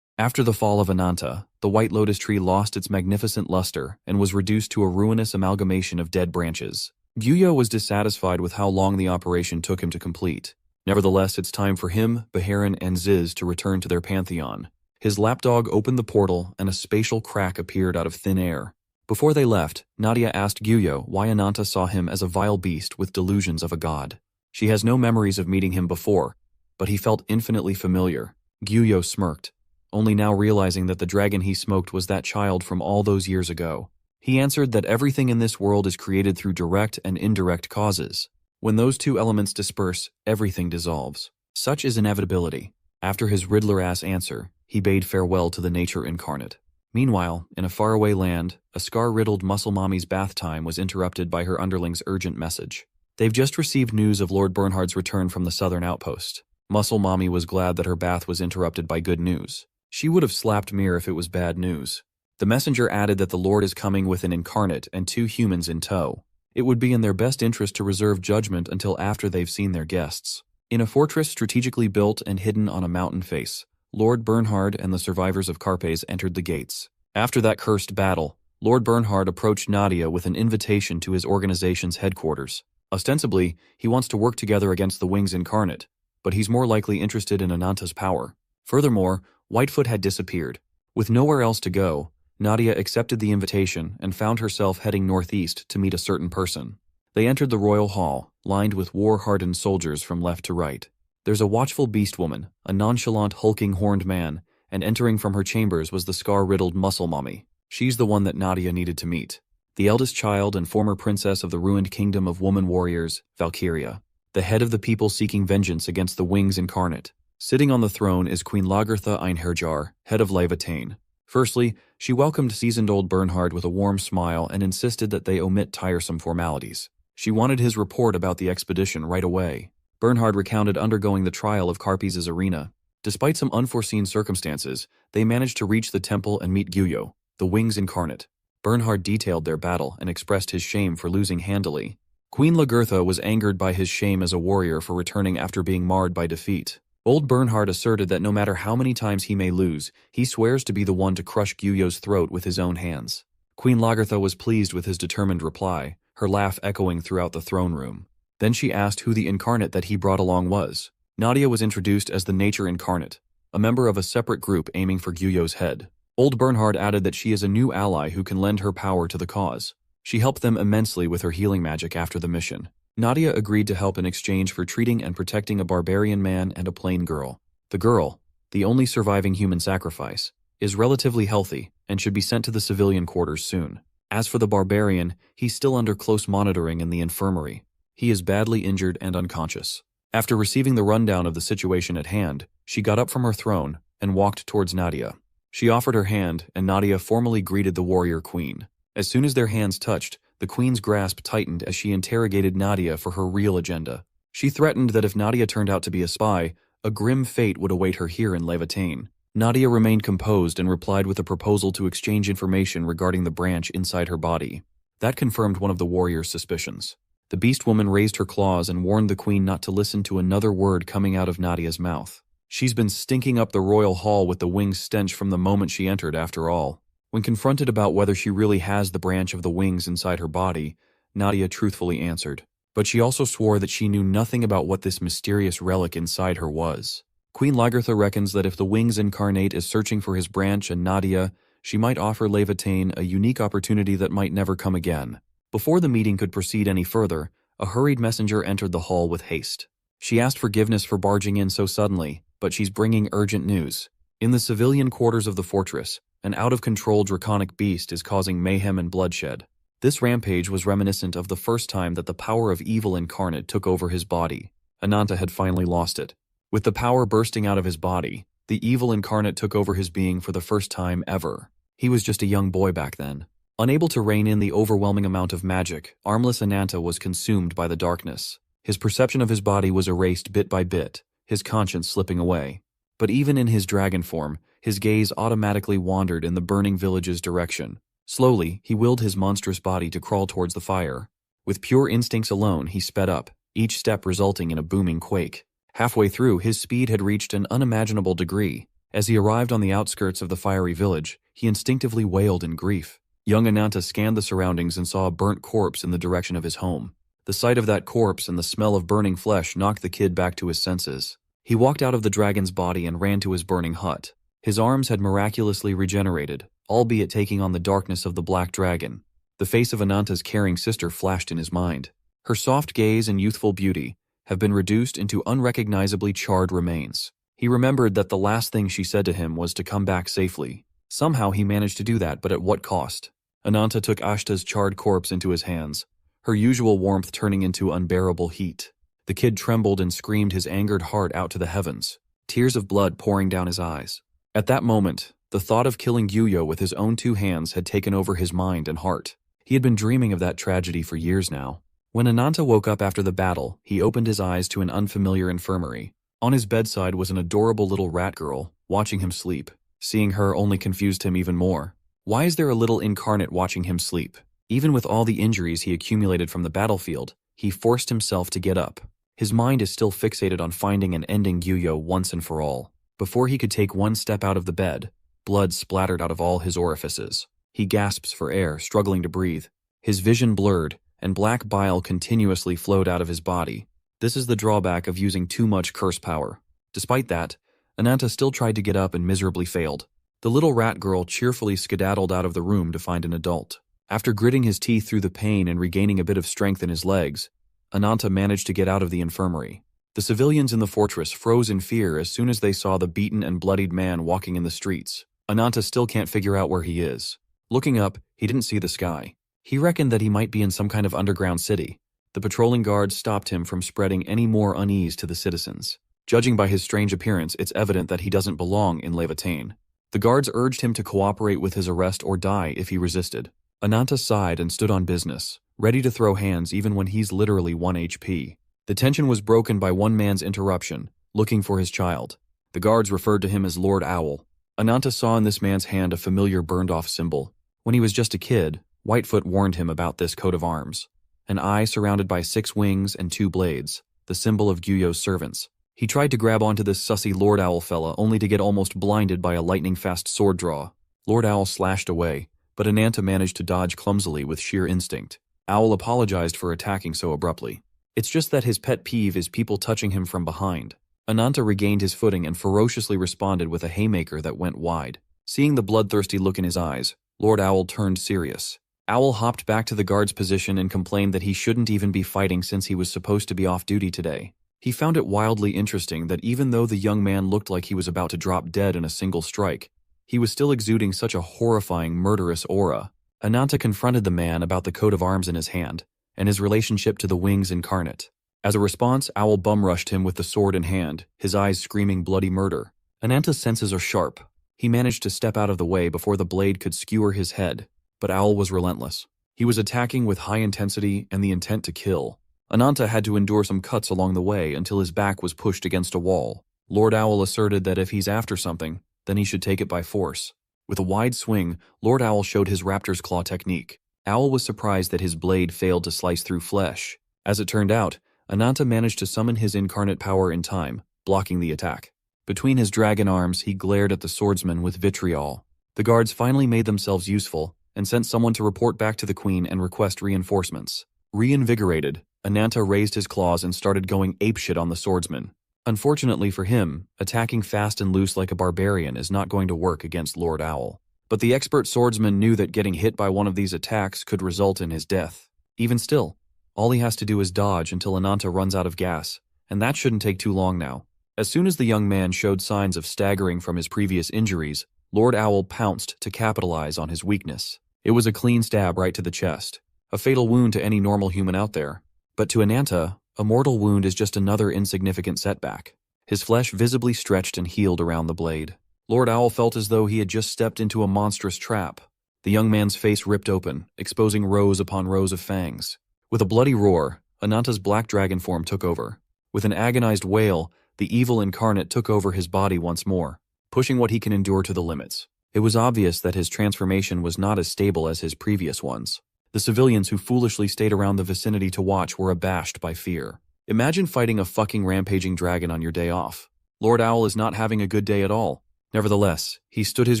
After the fall of Ananta, the White Lotus Tree lost its magnificent luster and was reduced to a ruinous amalgamation of dead branches. Gyuyo was dissatisfied with how long the operation took him to complete. Nevertheless, it's time for him, Frieren, and Ziz to return to their pantheon. His lapdog opened the portal and a spatial crack appeared out of thin air. Before they left, Nadia asked Gyuyo why Ananta saw him as a vile beast with delusions of a god. She has no memories of meeting him before, but he felt infinitely familiar. Gyuyo smirked, only now realizing that the dragon he smoked was that child from all those years ago. He answered that everything in this world is created through direct and indirect causes. When those two elements disperse, everything dissolves. Such is inevitability. After his Riddler-ass answer, he bade farewell to the nature incarnate. Meanwhile, in a faraway land, a scar-riddled muscle mommy's bath time was interrupted by her underling's urgent message. They've just received news of Lord Bernhard's return from the southern outpost. Muscle mommy was glad that her bath was interrupted by good news. She would have slapped Mir if it was bad news. The messenger added that the Lord is coming with an incarnate and 2 humans in tow. It would be in their best interest to reserve judgment until after they've seen their guests. In a fortress strategically built and hidden on a mountain face, Lord Bernhard and the survivors of Carpes entered the gates. After that cursed battle, Lord Bernhard approached Nadia with an invitation to his organization's headquarters. Ostensibly, he wants to work together against the Wings Incarnate, but he's more likely interested in Ananta's power. Furthermore, Whitefoot had disappeared. With nowhere else to go, Nadia accepted the invitation and found herself heading northeast to meet a certain person. They entered the royal hall, lined with war-hardened soldiers from left to right. There's a watchful beast woman, a nonchalant hulking horned man, and entering from her chambers was the scar-riddled muscle mommy. She's the one that Nadia needed to meet. The eldest child and former princess of the ruined kingdom of woman warriors, Valkyria. The head of the people seeking vengeance against the Wings Incarnate. Sitting on the throne is Queen Lagertha Einherjar, head of Levitain. Firstly, she welcomed seasoned old Bernhard with a warm smile and insisted that they omit tiresome formalities. She wanted his report about the expedition right away. Bernhard recounted undergoing the trial of Carpes' arena. Despite some unforeseen circumstances, they managed to reach the temple and meet Gyuyo, the Wings Incarnate. Bernhard detailed their battle and expressed his shame for losing handily. Queen Lagertha was angered by his shame as a warrior for returning after being marred by defeat. Old Bernhard asserted that no matter how many times he may lose, he swears to be the one to crush Gyuyo's throat with his own hands. Queen Lagertha was pleased with his determined reply, her laugh echoing throughout the throne room. Then she asked who the incarnate that he brought along was. Nadia was introduced as the Nature Incarnate, a member of a separate group aiming for Gyuyo's head. Old Bernhard added that she is a new ally who can lend her power to the cause. She helped them immensely with her healing magic after the mission. Nadia agreed to help in exchange for treating and protecting a barbarian man and a plain girl. The girl, the only surviving human sacrifice, is relatively healthy and should be sent to the civilian quarters soon. As for the barbarian, he's still under close monitoring in the infirmary. He is badly injured and unconscious. After receiving the rundown of the situation at hand, she got up from her throne and walked towards Nadia. She offered her hand, and Nadia formally greeted the warrior queen. As soon as their hands touched, the queen's grasp tightened as she interrogated Nadia for her real agenda. She threatened that if Nadia turned out to be a spy, a grim fate would await her here in Levitain. Nadia remained composed and replied with a proposal to exchange information regarding the branch inside her body. That confirmed one of the warrior's suspicions. The beast woman raised her claws and warned the queen not to listen to another word coming out of Nadia's mouth. She's been stinking up the royal hall with the wings stench from the moment she entered, after all. When confronted about whether she really has the branch of the wings inside her body, Nadia truthfully answered. But she also swore that she knew nothing about what this mysterious relic inside her was. Queen Lagertha reckons that if the Wings Incarnate is searching for his branch and Nadia, she might offer Levitain a unique opportunity that might never come again. Before the meeting could proceed any further, a hurried messenger entered the hall with haste. She asked forgiveness for barging in so suddenly, but she's bringing urgent news. In the civilian quarters of the fortress, an out-of-control draconic beast is causing mayhem and bloodshed. This rampage was reminiscent of the first time that the power of evil incarnate took over his body. Ananta had finally lost it. With the power bursting out of his body, the evil incarnate took over his being for the first time ever. He was just a young boy back then. Unable to rein in the overwhelming amount of magic, armless Ananta was consumed by the darkness. His perception of his body was erased bit by bit, his conscience slipping away. But even in his dragon form, his gaze automatically wandered in the burning village's direction. Slowly, he willed his monstrous body to crawl towards the fire. With pure instincts alone, he sped up, each step resulting in a booming quake. Halfway through, his speed had reached an unimaginable degree. As he arrived on the outskirts of the fiery village, he instinctively wailed in grief. Young Ananta scanned the surroundings and saw a burnt corpse in the direction of his home. The sight of that corpse and the smell of burning flesh knocked the kid back to his senses. He walked out of the dragon's body and ran to his burning hut. His arms had miraculously regenerated, albeit taking on the darkness of the black dragon. The face of Ananta's caring sister flashed in his mind. Her soft gaze and youthful beauty have been reduced into unrecognizably charred remains. He remembered that the last thing she said to him was to come back safely. Somehow he managed to do that, but at what cost? Ananta took Ashta's charred corpse into his hands, her usual warmth turning into unbearable heat. The kid trembled and screamed his angered heart out to the heavens, tears of blood pouring down his eyes. At that moment, the thought of killing Gyuyo with his own 2 hands had taken over his mind and heart. He had been dreaming of that tragedy for years now. When Ananta woke up after the battle, he opened his eyes to an unfamiliar infirmary. On his bedside was an adorable little rat girl, watching him sleep. Seeing her only confused him even more. Why is there a little incarnate watching him sleep? Even with all the injuries he accumulated from the battlefield, he forced himself to get up. His mind is still fixated on finding and ending Gyuyo once and for all. Before he could take one step out of the bed, blood splattered out of all his orifices. He gasps for air, struggling to breathe. His vision blurred, and black bile continuously flowed out of his body. This is the drawback of using too much curse power. Despite that, Ananta still tried to get up and miserably failed. The little rat girl cheerfully skedaddled out of the room to find an adult. After gritting his teeth through the pain and regaining a bit of strength in his legs, Ananta managed to get out of the infirmary. The civilians in the fortress froze in fear as soon as they saw the beaten and bloodied man walking in the streets. Ananta still can't figure out where he is. Looking up, he didn't see the sky. He reckoned that he might be in some kind of underground city. The patrolling guards stopped him from spreading any more unease to the citizens. Judging by his strange appearance, it's evident that he doesn't belong in Levitain. The guards urged him to cooperate with his arrest or die if he resisted. Ananta sighed and stood on business, ready to throw hands even when he's literally 1 HP. The tension was broken by one man's interruption, looking for his child. The guards referred to him as Lord Owl. Ananta saw in this man's hand a familiar burned-off symbol. When he was just a kid, Whitefoot warned him about this coat of arms. An eye surrounded by 6 wings and 2 blades, the symbol of Gyuyo's servants. He tried to grab onto this sussy Lord Owl fella only to get almost blinded by a lightning-fast sword draw. Lord Owl slashed away, but Ananta managed to dodge clumsily with sheer instinct. Owl apologized for attacking so abruptly. It's just that his pet peeve is people touching him from behind. Ananta regained his footing and ferociously responded with a haymaker that went wide. Seeing the bloodthirsty look in his eyes, Lord Owl turned serious. Owl hopped back to the guard's position and complained that he shouldn't even be fighting since he was supposed to be off duty today. He found it wildly interesting that even though the young man looked like he was about to drop dead in a single strike, he was still exuding such a horrifying, murderous aura. Ananta confronted the man about the coat of arms in his hand, and his relationship to the wings incarnate. As a response, Owl bum-rushed him with the sword in hand, his eyes screaming bloody murder. Ananta's senses are sharp. He managed to step out of the way before the blade could skewer his head, but Owl was relentless. He was attacking with high intensity and the intent to kill. Ananta had to endure some cuts along the way until his back was pushed against a wall. Lord Owl asserted that if he's after something, then he should take it by force. With a wide swing, Lord Owl showed his raptor's claw technique. Owl was surprised that his blade failed to slice through flesh. As it turned out, Ananta managed to summon his incarnate power in time, blocking the attack. Between his dragon arms, he glared at the swordsman with vitriol. The guards finally made themselves useful and sent someone to report back to the queen and request reinforcements. Reinvigorated, Ananta raised his claws and started going apeshit on the swordsman. Unfortunately for him, attacking fast and loose like a barbarian is not going to work against Lord Owl. But the expert swordsman knew that getting hit by one of these attacks could result in his death. Even still, all he has to do is dodge until Ananta runs out of gas, and that shouldn't take too long now. As soon as the young man showed signs of staggering from his previous injuries, Lord Owl pounced to capitalize on his weakness. It was a clean stab right to the chest, a fatal wound to any normal human out there. But to Ananta, a mortal wound is just another insignificant setback. His flesh visibly stretched and healed around the blade. Lord Owl felt as though he had just stepped into a monstrous trap. The young man's face ripped open, exposing rows upon rows of fangs. With a bloody roar, Ananta's black dragon form took over. With an agonized wail, the evil incarnate took over his body once more, pushing what he can endure to the limits. It was obvious that his transformation was not as stable as his previous ones. The civilians who foolishly stayed around the vicinity to watch were abashed by fear. Imagine fighting a fucking rampaging dragon on your day off. Lord Owl is not having a good day at all. Nevertheless, he stood his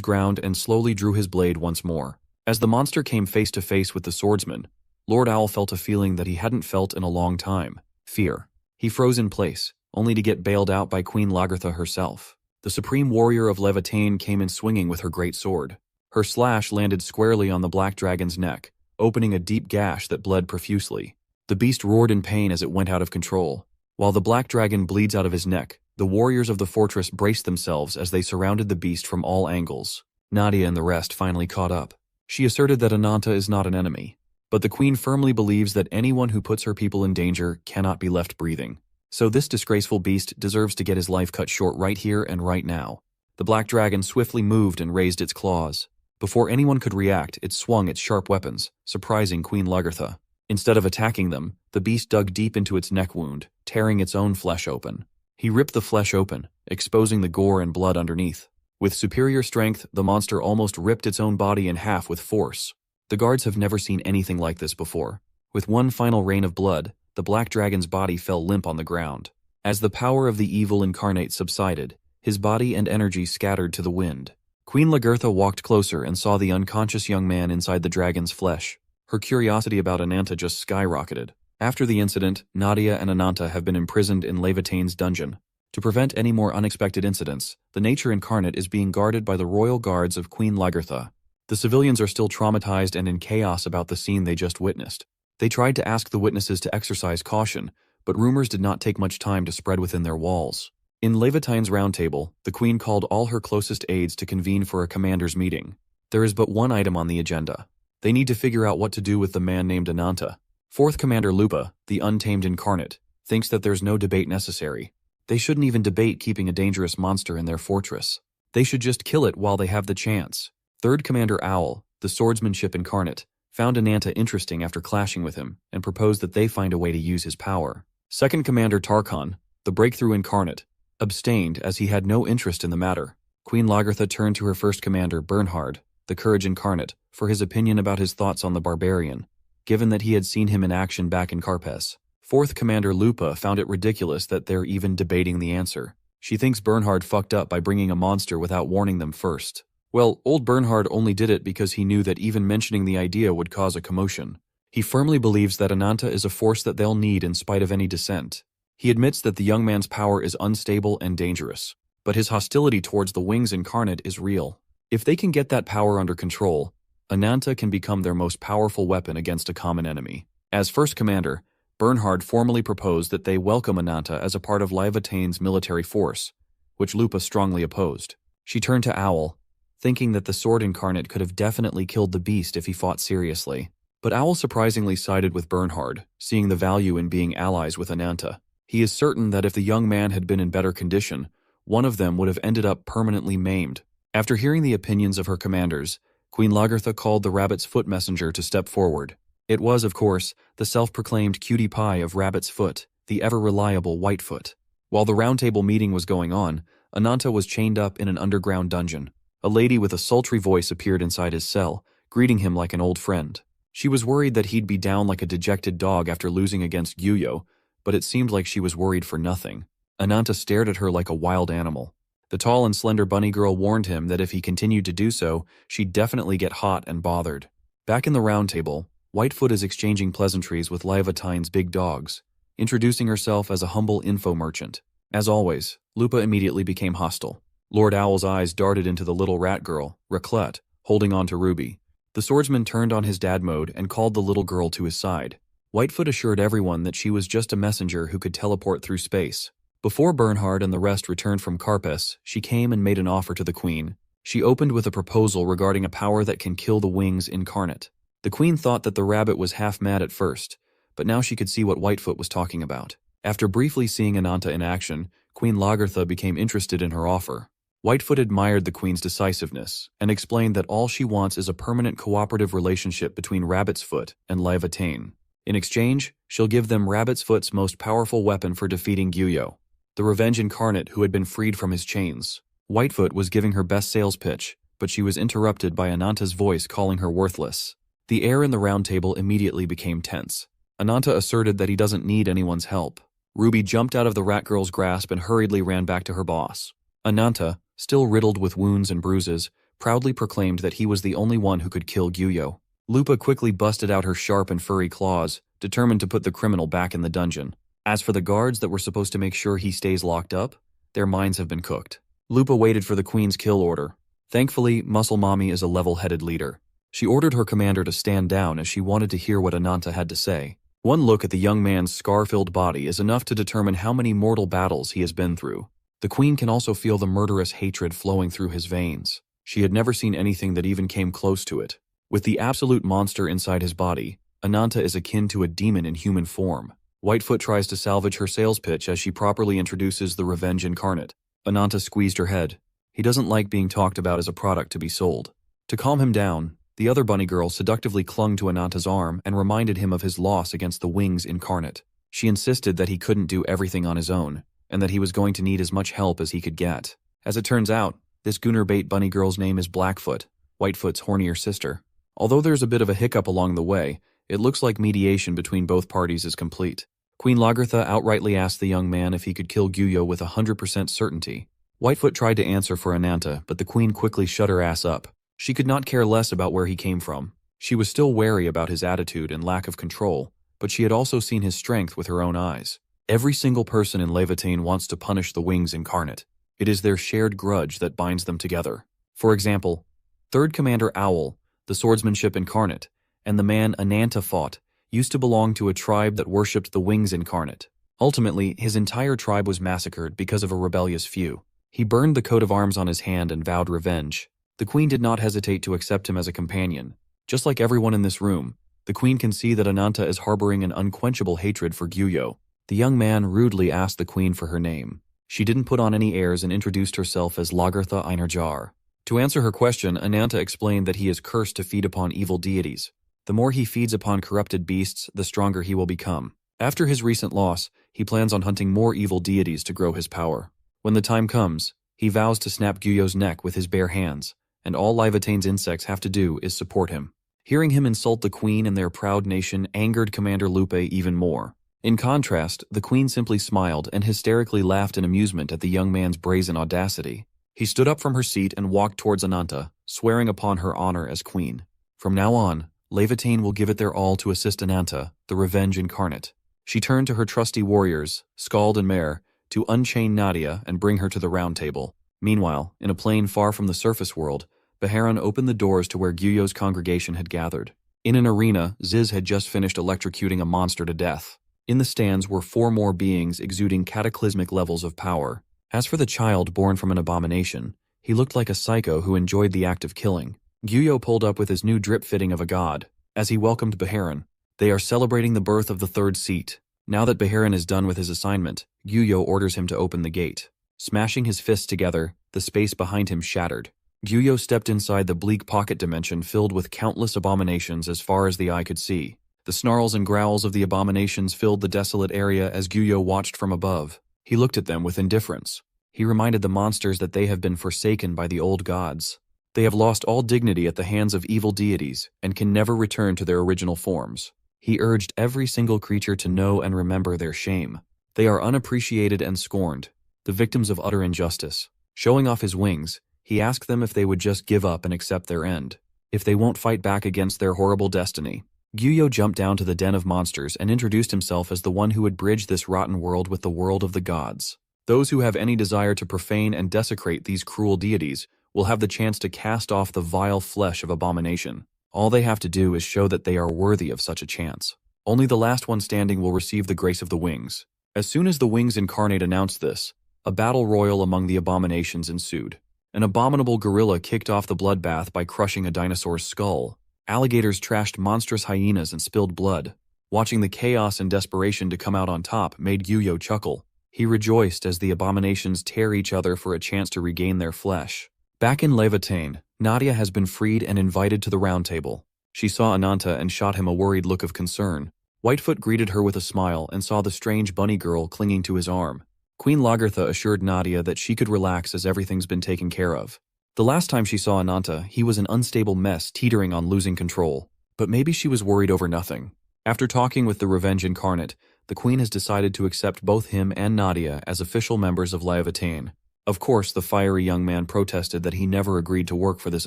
ground and slowly drew his blade once more. As the monster came face to face with the swordsman, Lord Owl felt a feeling that he hadn't felt in a long time: fear. He froze in place, only to get bailed out by Queen Lagertha herself. The supreme warrior of Levitain came in swinging with her great sword. Her slash landed squarely on the black dragon's neck, opening a deep gash that bled profusely. The beast roared in pain as it went out of control. While the black dragon bleeds out of his neck, the warriors of the fortress braced themselves as they surrounded the beast from all angles. Nadia and the rest finally caught up. She asserted that Ananta is not an enemy, but the queen firmly believes that anyone who puts her people in danger cannot be left breathing. So this disgraceful beast deserves to get his life cut short right here and right now. The black dragon swiftly moved and raised its claws. Before anyone could react, it swung its sharp weapons, surprising Queen Lagertha. Instead of attacking them, the beast dug deep into its neck wound, tearing its own flesh open. He ripped the flesh open, exposing the gore and blood underneath. With superior strength, the monster almost ripped its own body in half with force. The guards have never seen anything like this before. With one final rain of blood, the black dragon's body fell limp on the ground. As the power of the evil incarnate subsided, his body and energy scattered to the wind. Queen Lagertha walked closer and saw the unconscious young man inside the dragon's flesh. Her curiosity about Ananta just skyrocketed. After the incident, Nadia and Ananta have been imprisoned in Levatane's dungeon. To prevent any more unexpected incidents, the nature incarnate is being guarded by the royal guards of Queen Lagertha. The civilians are still traumatized and in chaos about the scene they just witnessed. They tried to ask the witnesses to exercise caution, but rumors did not take much time to spread within their walls. In Levatane's round table, the queen called all her closest aides to convene for a commander's meeting. There is but one item on the agenda. They need to figure out what to do with the man named Ananta. Fourth Commander Lupa, the untamed incarnate, thinks that there's no debate necessary. They shouldn't even debate keeping a dangerous monster in their fortress. They should just kill it while they have the chance. Third Commander Owl, the swordsmanship incarnate, found Ananta interesting after clashing with him and proposed that they find a way to use his power. Second Commander Tarkhan, the breakthrough incarnate, abstained as he had no interest in the matter. Queen Lagertha turned to her first commander Bernhard, the courage incarnate, for his opinion about his thoughts on the barbarian, given that he had seen him in action back in Carpes. Fourth Commander Lupa found it ridiculous that they're even debating the answer. She thinks Bernhard fucked up by bringing a monster without warning them first. Well, old Bernhard only did it because he knew that even mentioning the idea would cause a commotion. He firmly believes that Ananta is a force that they'll need in spite of any dissent. He admits that the young man's power is unstable and dangerous, but his hostility towards the Wings incarnate is real. If they can get that power under control, Ananta can become their most powerful weapon against a common enemy. As first commander, Bernhard formally proposed that they welcome Ananta as a part of Levatane's military force, which Lupa strongly opposed. She turned to Owl, thinking that the sword incarnate could have definitely killed the beast if he fought seriously. But Owl surprisingly sided with Bernhard, seeing the value in being allies with Ananta. He is certain that if the young man had been in better condition, one of them would have ended up permanently maimed. After hearing the opinions of her commanders, Queen Lagertha called the Rabbit's Foot messenger to step forward. It was, of course, the self-proclaimed cutie pie of Rabbit's Foot, the ever-reliable Whitefoot. While the roundtable meeting was going on, Ananta was chained up in an underground dungeon. A lady with a sultry voice appeared inside his cell, greeting him like an old friend. She was worried that he'd be down like a dejected dog after losing against Gyuyo, but it seemed like she was worried for nothing. Ananta stared at her like a wild animal. The tall and slender bunny girl warned him that if he continued to do so, she'd definitely get hot and bothered. Back in the round table, Whitefoot is exchanging pleasantries with Levatane's big dogs, introducing herself as a humble info merchant. As always, Lupa immediately became hostile. Lord Owl's eyes darted into the little rat girl, Raclette, holding on to Ruby. The swordsman turned on his dad mode and called the little girl to his side. Whitefoot assured everyone that she was just a messenger who could teleport through space. Before Bernhard and the rest returned from Carpes, she came and made an offer to the queen. She opened with a proposal regarding a power that can kill the Wings incarnate. The queen thought that the rabbit was half mad at first, but now she could see what Whitefoot was talking about. After briefly seeing Ananta in action, Queen Lagertha became interested in her offer. Whitefoot admired the queen's decisiveness and explained that all she wants is a permanent cooperative relationship between Rabbit's Foot and Levatane. In exchange, she'll give them Rabbit's Foot's most powerful weapon for defeating Gyuyo, the revenge incarnate who had been freed from his chains. Whitefoot was giving her best sales pitch, but she was interrupted by Ananta's voice calling her worthless. The air in the round table immediately became tense. Ananta asserted that he doesn't need anyone's help. Ruby jumped out of the rat girl's grasp and hurriedly ran back to her boss. Ananta, still riddled with wounds and bruises, proudly proclaimed that he was the only one who could kill Gyuyo. Lupa quickly busted out her sharp and furry claws, determined to put the criminal back in the dungeon. As for the guards that were supposed to make sure he stays locked up, their minds have been cooked. Lupa waited for the queen's kill order. Thankfully, Muscle Mommy is a level-headed leader. She ordered her commander to stand down as she wanted to hear what Ananta had to say. One look at the young man's scar-filled body is enough to determine how many mortal battles he has been through. The queen can also feel the murderous hatred flowing through his veins. She had never seen anything that even came close to it. With the absolute monster inside his body, Ananta is akin to a demon in human form. Whitefoot tries to salvage her sales pitch as she properly introduces the Revenge incarnate. Ananta squeezed her head. He doesn't like being talked about as a product to be sold. To calm him down, the other bunny girl seductively clung to Ananta's arm and reminded him of his loss against the Wings incarnate. She insisted that he couldn't do everything on his own, and that he was going to need as much help as he could get. As it turns out, this Gunner bait bunny girl's name is Blackfoot, Whitefoot's hornier sister. Although there's a bit of a hiccup along the way, it looks like mediation between both parties is complete. Queen Lagertha outrightly asked the young man if he could kill Gyuyo with 100% certainty. Whitefoot tried to answer for Ananta, but the queen quickly shut her ass up. She could not care less about where he came from. She was still wary about his attitude and lack of control, but she had also seen his strength with her own eyes. Every single person in Levitain wants to punish the Wings incarnate. It is their shared grudge that binds them together. For example, 3rd Commander Owl, the swordsmanship incarnate, and the man Ananta fought, used to belong to a tribe that worshipped the Wings incarnate. Ultimately, his entire tribe was massacred because of a rebellious few. He burned the coat of arms on his hand and vowed revenge. The queen did not hesitate to accept him as a companion. Just like everyone in this room, the queen can see that Ananta is harboring an unquenchable hatred for Gyuyo. The young man rudely asked the queen for her name. She didn't put on any airs and introduced herself as Lagertha Einarjar. To answer her question, Ananta explained that he is cursed to feed upon evil deities. The more he feeds upon corrupted beasts, the stronger he will become. After his recent loss, he plans on hunting more evil deities to grow his power. When the time comes, he vows to snap Gyuyo's neck with his bare hands, and all Livatain's insects have to do is support him. Hearing him insult the queen and their proud nation angered Commander Lupe even more. In contrast, the queen simply smiled and hysterically laughed in amusement at the young man's brazen audacity. He stood up from her seat and walked towards Ananta, swearing upon her honor as queen. From now on, Levitain will give it their all to assist Ananta, the Revenge incarnate. She turned to her trusty warriors, Scald and Mare, to unchain Nadia and bring her to the round table. Meanwhile, in a plain far from the surface world, Beharan opened the doors to where Gyuyo's congregation had gathered. In an arena, Ziz had just finished electrocuting a monster to death. In the stands were 4 more beings exuding cataclysmic levels of power. As for the child born from an abomination, he looked like a psycho who enjoyed the act of killing. Gyuyo pulled up with his new drip fitting of a god. As he welcomed Beharan, they are celebrating the birth of the 3rd seat. Now that Beharan is done with his assignment, Gyuyo orders him to open the gate. Smashing his fists together, the space behind him shattered. Gyuyo stepped inside the bleak pocket dimension filled with countless abominations as far as the eye could see. The snarls and growls of the abominations filled the desolate area as Gyuyo watched from above. He looked at them with indifference. He reminded the monsters that they have been forsaken by the old gods. They have lost all dignity at the hands of evil deities and can never return to their original forms. He urged every single creature to know and remember their shame. They are unappreciated and scorned, the victims of utter injustice. Showing off his wings, he asked them if they would just give up and accept their end, if they won't fight back against their horrible destiny. Gyuyo jumped down to the den of monsters and introduced himself as the one who would bridge this rotten world with the world of the gods. Those who have any desire to profane and desecrate these cruel deities will have the chance to cast off the vile flesh of abomination. All they have to do is show that they are worthy of such a chance. Only the last one standing will receive the grace of the Wings. As soon as the Wings incarnate announced this, a battle royal among the abominations ensued. An abominable gorilla kicked off the bloodbath by crushing a dinosaur's skull. Alligators trashed monstrous hyenas and spilled blood. Watching the chaos and desperation to come out on top made Gyuyo chuckle. He rejoiced as the abominations tear each other for a chance to regain their flesh. Back in Levitain, Nadia has been freed and invited to the round table. She saw Ananta and shot him a worried look of concern. Whitefoot greeted her with a smile and saw the strange bunny girl clinging to his arm. Queen Lagertha assured Nadia that she could relax as everything's been taken care of. The last time she saw Ananta, he was an unstable mess teetering on losing control. But maybe she was worried over nothing. After talking with the Revenge incarnate, the queen has decided to accept both him and Nadia as official members of Levitain. Of course, the fiery young man protested that he never agreed to work for this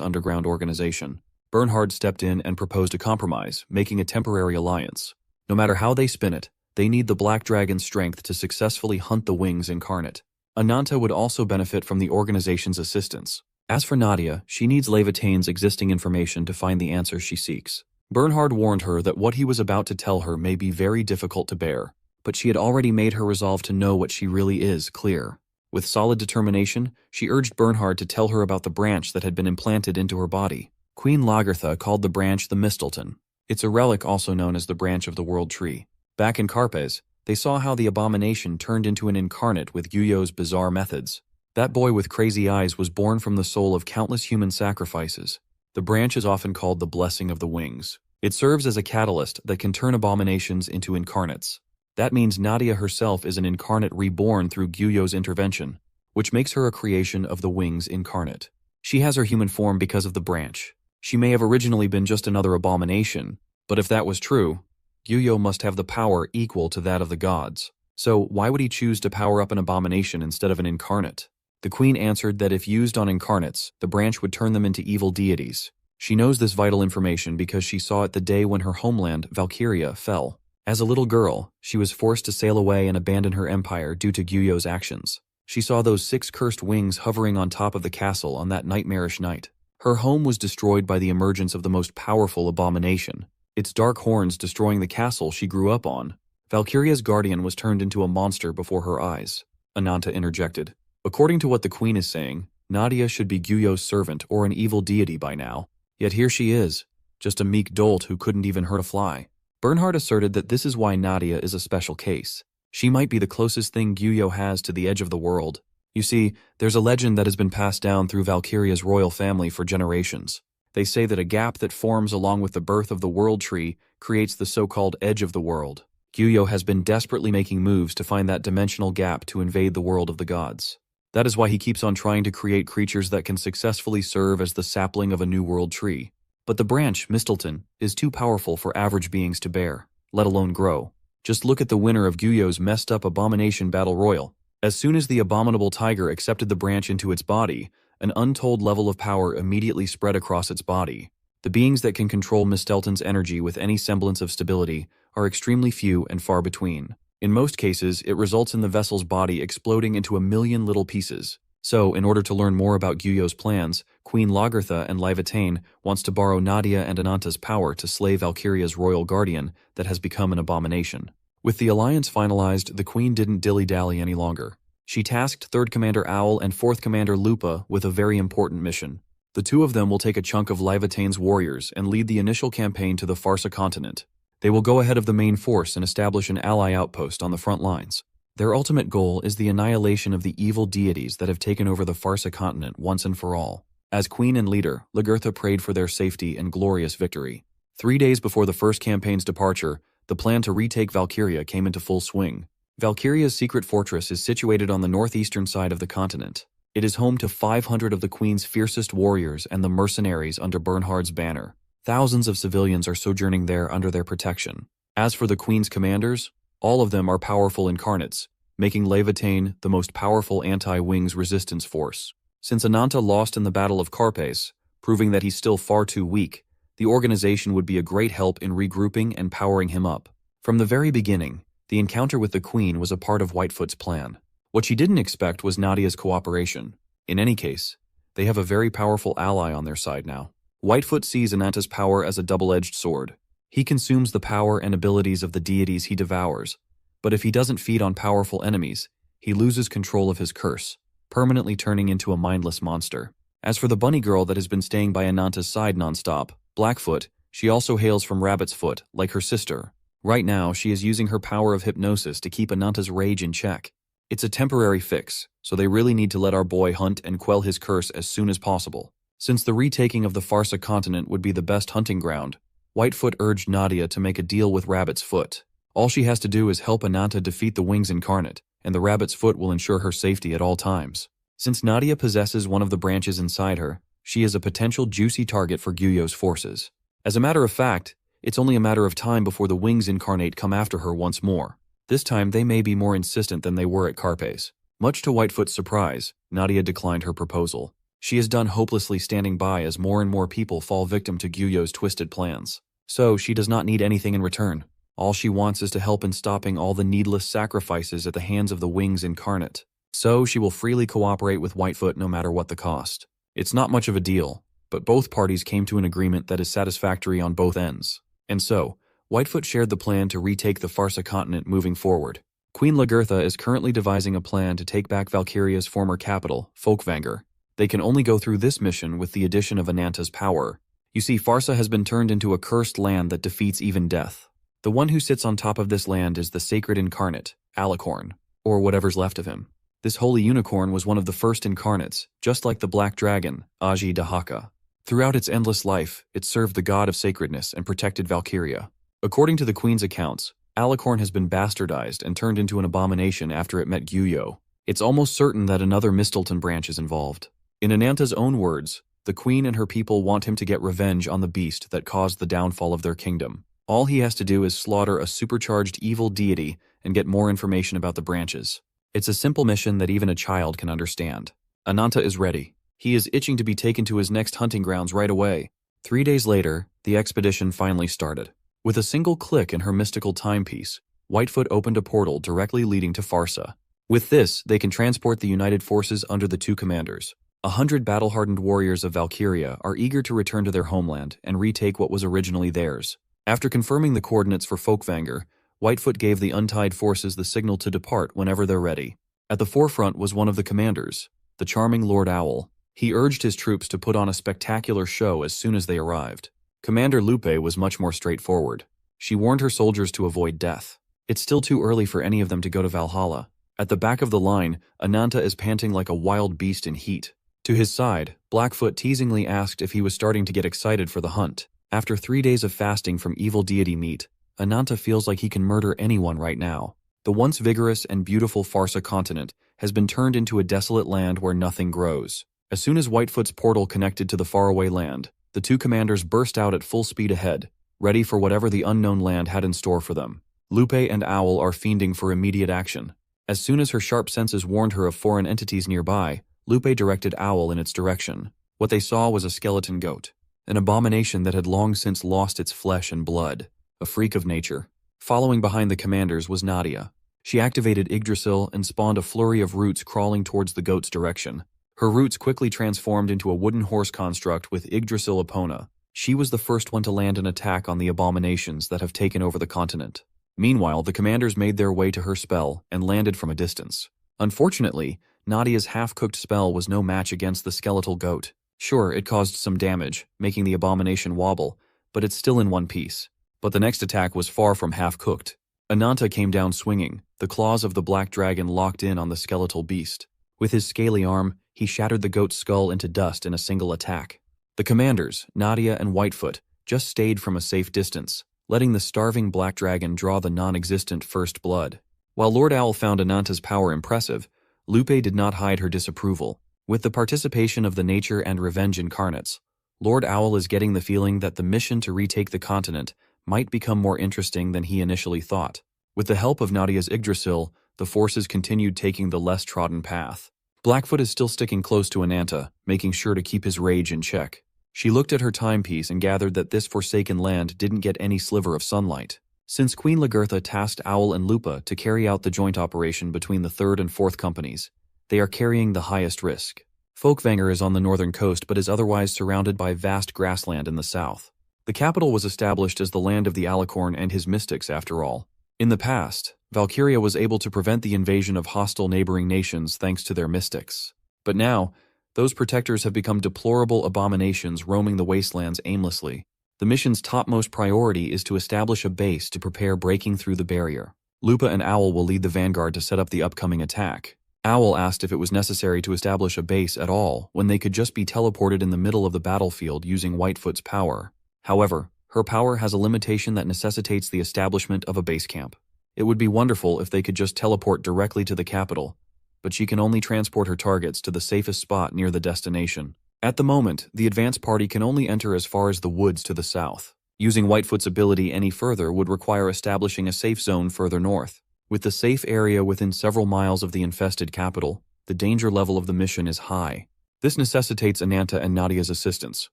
underground organization. Bernhard stepped in and proposed a compromise, making a temporary alliance. No matter how they spin it, they need the Black Dragon's strength to successfully hunt the Wings incarnate. Ananta would also benefit from the organization's assistance. As for Nadia, she needs Levitain's existing information to find the answers she seeks. Bernhard warned her that what he was about to tell her may be very difficult to bear, but she had already made her resolve to know what she really is clear. With solid determination, she urged Bernhard to tell her about the branch that had been implanted into her body. Queen Lagertha called the branch the Mistelton. It's a relic also known as the branch of the world tree. Back in Carpes, they saw how the abomination turned into an incarnate with Gyuyo's bizarre methods. That boy with crazy eyes was born from the soul of countless human sacrifices. The branch is often called the blessing of the wings. It serves as a catalyst that can turn abominations into incarnates. That means Nadia herself is an incarnate reborn through Gyuyo's intervention, which makes her a creation of the wings incarnate. She has her human form because of the branch. She may have originally been just another abomination, but if that was true, Gyuyo must have the power equal to that of the gods. So why would he choose to power up an abomination instead of an incarnate? The queen answered that if used on incarnates, the branch would turn them into evil deities. She knows this vital information because she saw it the day when her homeland, Valkyria, fell. As a little girl, she was forced to sail away and abandon her empire due to Gyuyo's actions. She saw those 6 cursed wings hovering on top of the castle on that nightmarish night. Her home was destroyed by the emergence of the most powerful abomination, its dark horns destroying the castle she grew up on. Valkyria's guardian was turned into a monster before her eyes. Ananta interjected. According to what the queen is saying, Nadia should be Gyuyo's servant or an evil deity by now. Yet here she is, just a meek dolt who couldn't even hurt a fly. Bernhard asserted that this is why Nadia is a special case. She might be the closest thing Gyuyo has to the edge of the world. You see, there's a legend that has been passed down through Valkyria's royal family for generations. They say that a gap that forms along with the birth of the world tree creates the so-called edge of the world. Gyuyo has been desperately making moves to find that dimensional gap to invade the world of the gods. That is why he keeps on trying to create creatures that can successfully serve as the sapling of a new world tree. But the branch, Mistelton, is too powerful for average beings to bear, let alone grow. Just look at the winner of Gyuyo's messed-up abomination battle royal. As soon as the abominable tiger accepted the branch into its body, an untold level of power immediately spread across its body. The beings that can control Mistelton's energy with any semblance of stability are extremely few and far between. In most cases, it results in the vessel's body exploding into a million little pieces. So, in order to learn more about Gyuyo's plans, Queen Lagertha and Livatane wants to borrow Nadia and Ananta's power to slay Valkyria's royal guardian that has become an abomination. With the alliance finalized, the queen didn't dilly-dally any longer. She tasked 3rd Commander Owl and 4th Commander Lupa with a very important mission. The 2 of them will take a chunk of Livatane's warriors and lead the initial campaign to the Farsa continent. They will go ahead of the main force and establish an ally outpost on the front lines. Their ultimate goal is the annihilation of the evil deities that have taken over the Farsa continent once and for all. As queen and leader, Lagertha prayed for their safety and glorious victory. 3 days before the first campaign's departure, the plan to retake Valkyria came into full swing. Valkyria's secret fortress is situated on the northeastern side of the continent. It is home to 500 of the Queen's fiercest warriors and the mercenaries under Bernhard's banner. Thousands of civilians are sojourning there under their protection. As for the Queen's commanders, all of them are powerful incarnates, making Livatane the most powerful anti-wings resistance force. Since Ananta lost in the Battle of Carpes, proving that he's still far too weak, the organization would be a great help in regrouping and powering him up. From the very beginning, the encounter with the Queen was a part of Whitefoot's plan. What she didn't expect was Nadia's cooperation. In any case, they have a very powerful ally on their side now. Whitefoot sees Ananta's power as a double-edged sword. He consumes the power and abilities of the deities he devours, but if he doesn't feed on powerful enemies, he loses control of his curse, permanently turning into a mindless monster. As for the bunny girl that has been staying by Ananta's side nonstop, Blackfoot, she also hails from Rabbit's Foot, like her sister. Right now, she is using her power of hypnosis to keep Ananta's rage in check. It's a temporary fix, so they really need to let our boy hunt and quell his curse as soon as possible. Since the retaking of the Farsa continent would be the best hunting ground, Whitefoot urged Nadia to make a deal with Rabbit's Foot. All she has to do is help Ananta defeat the Wings Incarnate, and the Rabbit's Foot will ensure her safety at all times. Since Nadia possesses one of the branches inside her, she is a potential juicy target for Gyuyo's forces. As a matter of fact, it's only a matter of time before the Wings Incarnate come after her once more. This time they may be more insistent than they were at Carpes. Much to Whitefoot's surprise, Nadia declined her proposal. She is done hopelessly standing by as more and more people fall victim to Gyuyo's twisted plans. So she does not need anything in return. All she wants is to help in stopping all the needless sacrifices at the hands of the Wings Incarnate. So she will freely cooperate with Whitefoot no matter what the cost. It's not much of a deal, but both parties came to an agreement that is satisfactory on both ends. And so, Whitefoot shared the plan to retake the Farsa continent moving forward. Queen Lagertha is currently devising a plan to take back Valkyria's former capital, Folkvanger. They can only go through this mission with the addition of Ananta's power. You see, Farsa has been turned into a cursed land that defeats even death. The one who sits on top of this land is the sacred incarnate, Alicorn, or whatever's left of him. This holy unicorn was one of the first incarnates, just like the black dragon, Aji Dahaka. Throughout its endless life, it served the god of sacredness and protected Valkyria. According to the queen's accounts, Alicorn has been bastardized and turned into an abomination after it met Gyuyo. It's almost certain that another Mistleton branch is involved. In Ananta's own words, the queen and her people want him to get revenge on the beast that caused the downfall of their kingdom. All he has to do is slaughter a supercharged evil deity and get more information about the branches. It's a simple mission that even a child can understand. Ananta is ready. He is itching to be taken to his next hunting grounds right away. 3 days later, the expedition finally started. With a single click in her mystical timepiece, Whitefoot opened a portal directly leading to Farsa. With this, they can transport the united forces under the two commanders. 100 battle-hardened warriors of Valkyria are eager to return to their homeland and retake what was originally theirs. After confirming the coordinates for Folkvanger, Whitefoot gave the untied forces the signal to depart whenever they're ready. At the forefront was one of the commanders, the charming Lord Owl. He urged his troops to put on a spectacular show as soon as they arrived. Commander Lupe was much more straightforward. She warned her soldiers to avoid death. It's still too early for any of them to go to Valhalla. At the back of the line, Ananta is panting like a wild beast in heat. To his side, Blackfoot teasingly asked if he was starting to get excited for the hunt. After 3 days of fasting from evil deity meat, Ananta feels like he can murder anyone right now. The once vigorous and beautiful Farsa continent has been turned into a desolate land where nothing grows. As soon as Whitefoot's portal connected to the faraway land, the two commanders burst out at full speed ahead, ready for whatever the unknown land had in store for them. Lupe and Owl are fiending for immediate action. As soon as her sharp senses warned her of foreign entities nearby, Lupe directed Owl in its direction. What they saw was a skeleton goat, an abomination that had long since lost its flesh and blood, a freak of nature. Following behind the commanders was Nadia. She activated Yggdrasil and spawned a flurry of roots crawling towards the goat's direction. Her roots quickly transformed into a wooden horse construct with Yggdrasil Epona. She was the first one to land an attack on the abominations that have taken over the continent. Meanwhile, the commanders made their way to her spell and landed from a distance. Unfortunately, Nadia's half-cooked spell was no match against the skeletal goat. Sure, it caused some damage, making the abomination wobble, but it's still in one piece. But the next attack was far from half-cooked. Ananta came down swinging, the claws of the black dragon locked in on the skeletal beast. With his scaly arm, he shattered the goat's skull into dust in a single attack. The commanders, Nadia and Whitefoot, just stayed from a safe distance, letting the starving black dragon draw the non-existent first blood. While Lord Owl found Ananta's power impressive, Lupe did not hide her disapproval. With the participation of the nature and revenge incarnates, Lord Owl is getting the feeling that the mission to retake the continent might become more interesting than he initially thought. With the help of Nadia's Yggdrasil, the forces continued taking the less trodden path. Blackfoot is still sticking close to Ananta, making sure to keep his rage in check. She looked at her timepiece and gathered that this forsaken land didn't get any sliver of sunlight. Since Queen Lagertha tasked Owl and Lupa to carry out the joint operation between the 3rd and 4th companies, they are carrying the highest risk. Folkvanger is on the northern coast but is otherwise surrounded by vast grassland in the south. The capital was established as the land of the Alicorn and his mystics after all. In the past, Valkyria was able to prevent the invasion of hostile neighboring nations thanks to their mystics. But now, those protectors have become deplorable abominations roaming the wastelands aimlessly. The mission's topmost priority is to establish a base to prepare breaking through the barrier. Lupa and Owl will lead the vanguard to set up the upcoming attack. Owl asked if it was necessary to establish a base at all when they could just be teleported in the middle of the battlefield using Whitefoot's power. However, her power has a limitation that necessitates the establishment of a base camp. It would be wonderful if they could just teleport directly to the capital, but she can only transport her targets to the safest spot near the destination. At the moment, the advance party can only enter as far as the woods to the south. Using Whitefoot's ability any further would require establishing a safe zone further north. With the safe area within several miles of the infested capital, the danger level of the mission is high. This necessitates Ananta and Nadia's assistance.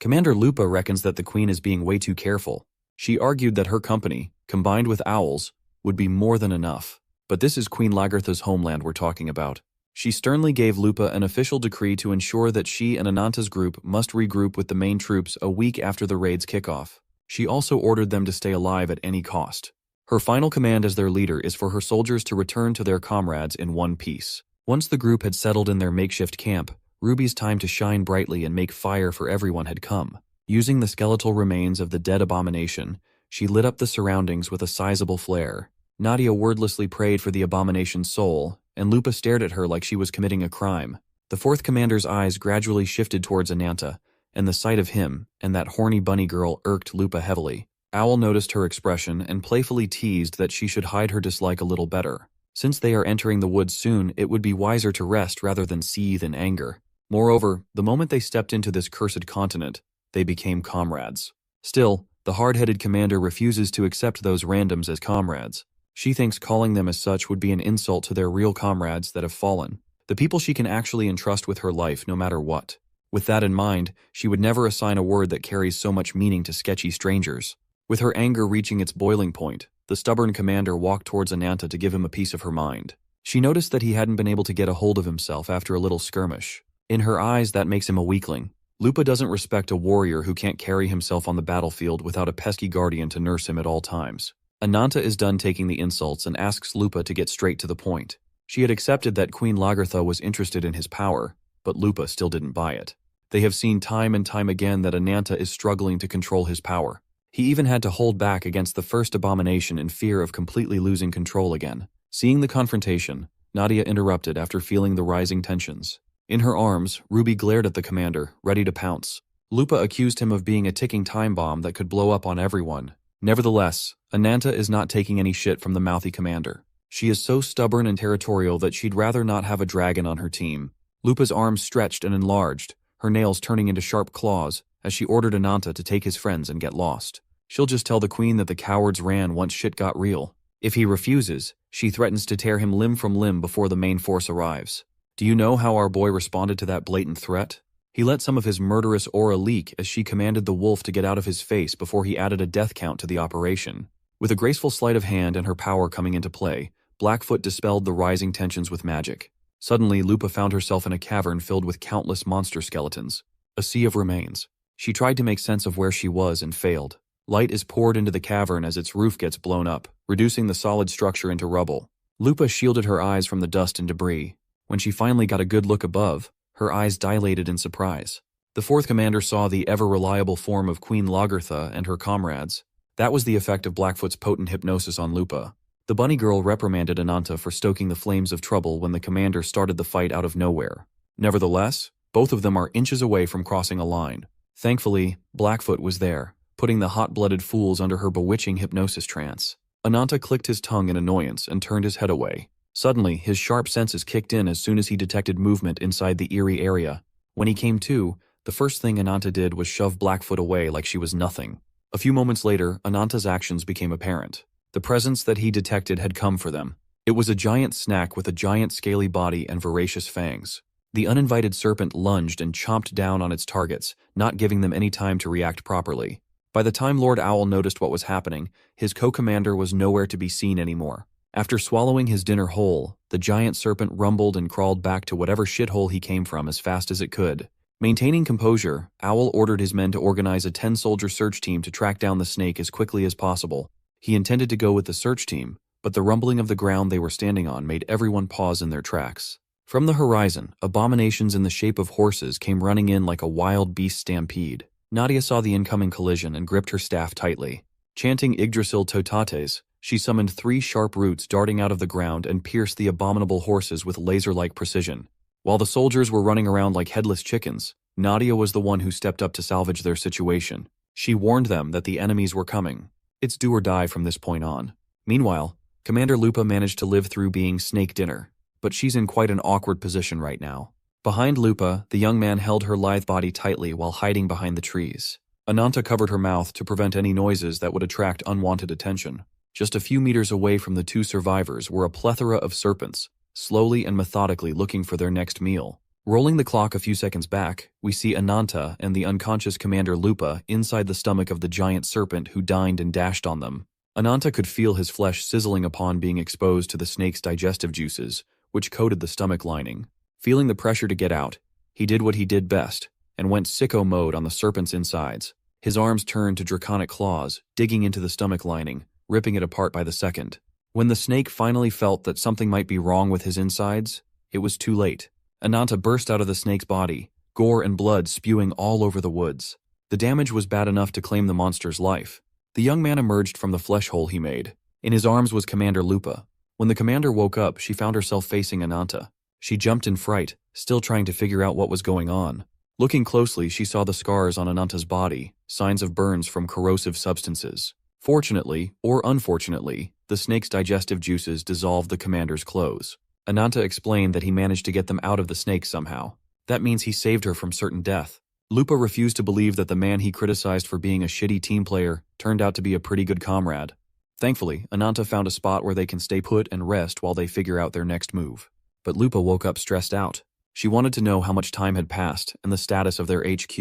Commander Lupa reckons that the Queen is being way too careful. She argued that her company, combined with Owl's, would be more than enough. But this is Queen Lagertha's homeland we're talking about. She sternly gave Lupa an official decree to ensure that she and Ananta's group must regroup with the main troops a week after the raid's kickoff. She also ordered them to stay alive at any cost. Her final command as their leader is for her soldiers to return to their comrades in one piece. Once the group had settled in their makeshift camp, Ruby's time to shine brightly and make fire for everyone had come. Using the skeletal remains of the dead abomination, she lit up the surroundings with a sizable flare. Nadia wordlessly prayed for the abomination's soul, and Lupa stared at her like she was committing a crime. The fourth commander's eyes gradually shifted towards Ananta, and the sight of him and that horny bunny girl irked Lupa heavily. Owl noticed her expression and playfully teased that she should hide her dislike a little better. Since they are entering the woods soon, it would be wiser to rest rather than seethe in anger. Moreover, the moment they stepped into this cursed continent, they became comrades. Still, the hard-headed commander refuses to accept those randoms as comrades. She thinks calling them as such would be an insult to their real comrades that have fallen, the people she can actually entrust with her life no matter what. With that in mind, she would never assign a word that carries so much meaning to sketchy strangers. With her anger reaching its boiling point, the stubborn commander walked towards Ananta to give him a piece of her mind. She noticed that he hadn't been able to get a hold of himself after a little skirmish. In her eyes, that makes him a weakling. Lupa doesn't respect a warrior who can't carry himself on the battlefield without a pesky guardian to nurse him at all times. Ananta is done taking the insults and asks Lupa to get straight to the point. She had accepted that Queen Lagertha was interested in his power, but Lupa still didn't buy it. They have seen time and time again that Ananta is struggling to control his power. He even had to hold back against the first abomination in fear of completely losing control again. Seeing the confrontation, Nadia interrupted after feeling the rising tensions. In her arms, Ruby glared at the commander, ready to pounce. Lupa accused him of being a ticking time bomb that could blow up on everyone. Nevertheless, Ananta is not taking any shit from the mouthy commander. She is so stubborn and territorial that she'd rather not have a dragon on her team. Lupa's arms stretched and enlarged, her nails turning into sharp claws, as she ordered Ananta to take his friends and get lost. She'll just tell the queen that the cowards ran once shit got real. If he refuses, she threatens to tear him limb from limb before the main force arrives. Do you know how our boy responded to that blatant threat? He let some of his murderous aura leak as she commanded the wolf to get out of his face before he added a death count to the operation. With a graceful sleight of hand and her power coming into play, Blackfoot dispelled the rising tensions with magic. Suddenly, Lupa found herself in a cavern filled with countless monster skeletons. A sea of remains. She tried to make sense of where she was and failed. Light is poured into the cavern as its roof gets blown up, reducing the solid structure into rubble. Lupa shielded her eyes from the dust and debris. When she finally got a good look above, her eyes dilated in surprise. The fourth commander saw the ever-reliable form of Queen Lagertha and her comrades. That was the effect of Blackfoot's potent hypnosis on Lupa. The bunny girl reprimanded Ananta for stoking the flames of trouble when the commander started the fight out of nowhere. Nevertheless, both of them are inches away from crossing a line. Thankfully, Blackfoot was there, putting the hot-blooded fools under her bewitching hypnosis trance. Ananta clicked his tongue in annoyance and turned his head away. Suddenly, his sharp senses kicked in as soon as he detected movement inside the eerie area. When he came to, the first thing Ananta did was shove Blackfoot away like she was nothing. A few moments later, Ananta's actions became apparent. The presence that he detected had come for them. It was a giant snack with a giant scaly body and voracious fangs. The uninvited serpent lunged and chomped down on its targets, not giving them any time to react properly. By the time Lord Owl noticed what was happening, his co-commander was nowhere to be seen anymore. After swallowing his dinner whole, the giant serpent rumbled and crawled back to whatever shithole he came from as fast as it could. Maintaining composure, Owl ordered his men to organize a 10-soldier search team to track down the snake as quickly as possible. He intended to go with the search team, but the rumbling of the ground they were standing on made everyone pause in their tracks. From the horizon, abominations in the shape of horses came running in like a wild beast stampede. Nadia saw the incoming collision and gripped her staff tightly. Chanting Yggdrasil Totates, she summoned 3 sharp roots darting out of the ground and pierced the abominable horses with laser-like precision. While the soldiers were running around like headless chickens, Nadia was the one who stepped up to salvage their situation. She warned them that the enemies were coming. It's do or die from this point on. Meanwhile, Commander Lupa managed to live through being snake dinner, but she's in quite an awkward position right now. Behind Lupa, the young man held her lithe body tightly while hiding behind the trees. Ananta covered her mouth to prevent any noises that would attract unwanted attention. Just a few meters away from the 2 survivors were a plethora of serpents, slowly and methodically looking for their next meal. Rolling the clock a few seconds back, we see Ananta and the unconscious Commander Lupa inside the stomach of the giant serpent who dined and dashed on them. Ananta could feel his flesh sizzling upon being exposed to the snake's digestive juices, which coated the stomach lining. Feeling the pressure to get out, he did what he did best, and went sicko mode on the serpent's insides. His arms turned to draconic claws, digging into the stomach lining, ripping it apart by the second. When the snake finally felt that something might be wrong with his insides, it was too late. Ananta burst out of the snake's body, gore and blood spewing all over the woods. The damage was bad enough to claim the monster's life. The young man emerged from the flesh hole he made. In his arms was Commander Lupa. When the commander woke up, she found herself facing Ananta. She jumped in fright, still trying to figure out what was going on. Looking closely, she saw the scars on Ananta's body, signs of burns from corrosive substances. Fortunately, or unfortunately, the snake's digestive juices dissolved the commander's clothes. Ananta explained that he managed to get them out of the snake somehow. That means he saved her from certain death. Lupa refused to believe that the man he criticized for being a shitty team player turned out to be a pretty good comrade. Thankfully, Ananta found a spot where they can stay put and rest while they figure out their next move. But Lupa woke up stressed out. She wanted to know how much time had passed and the status of their HQ.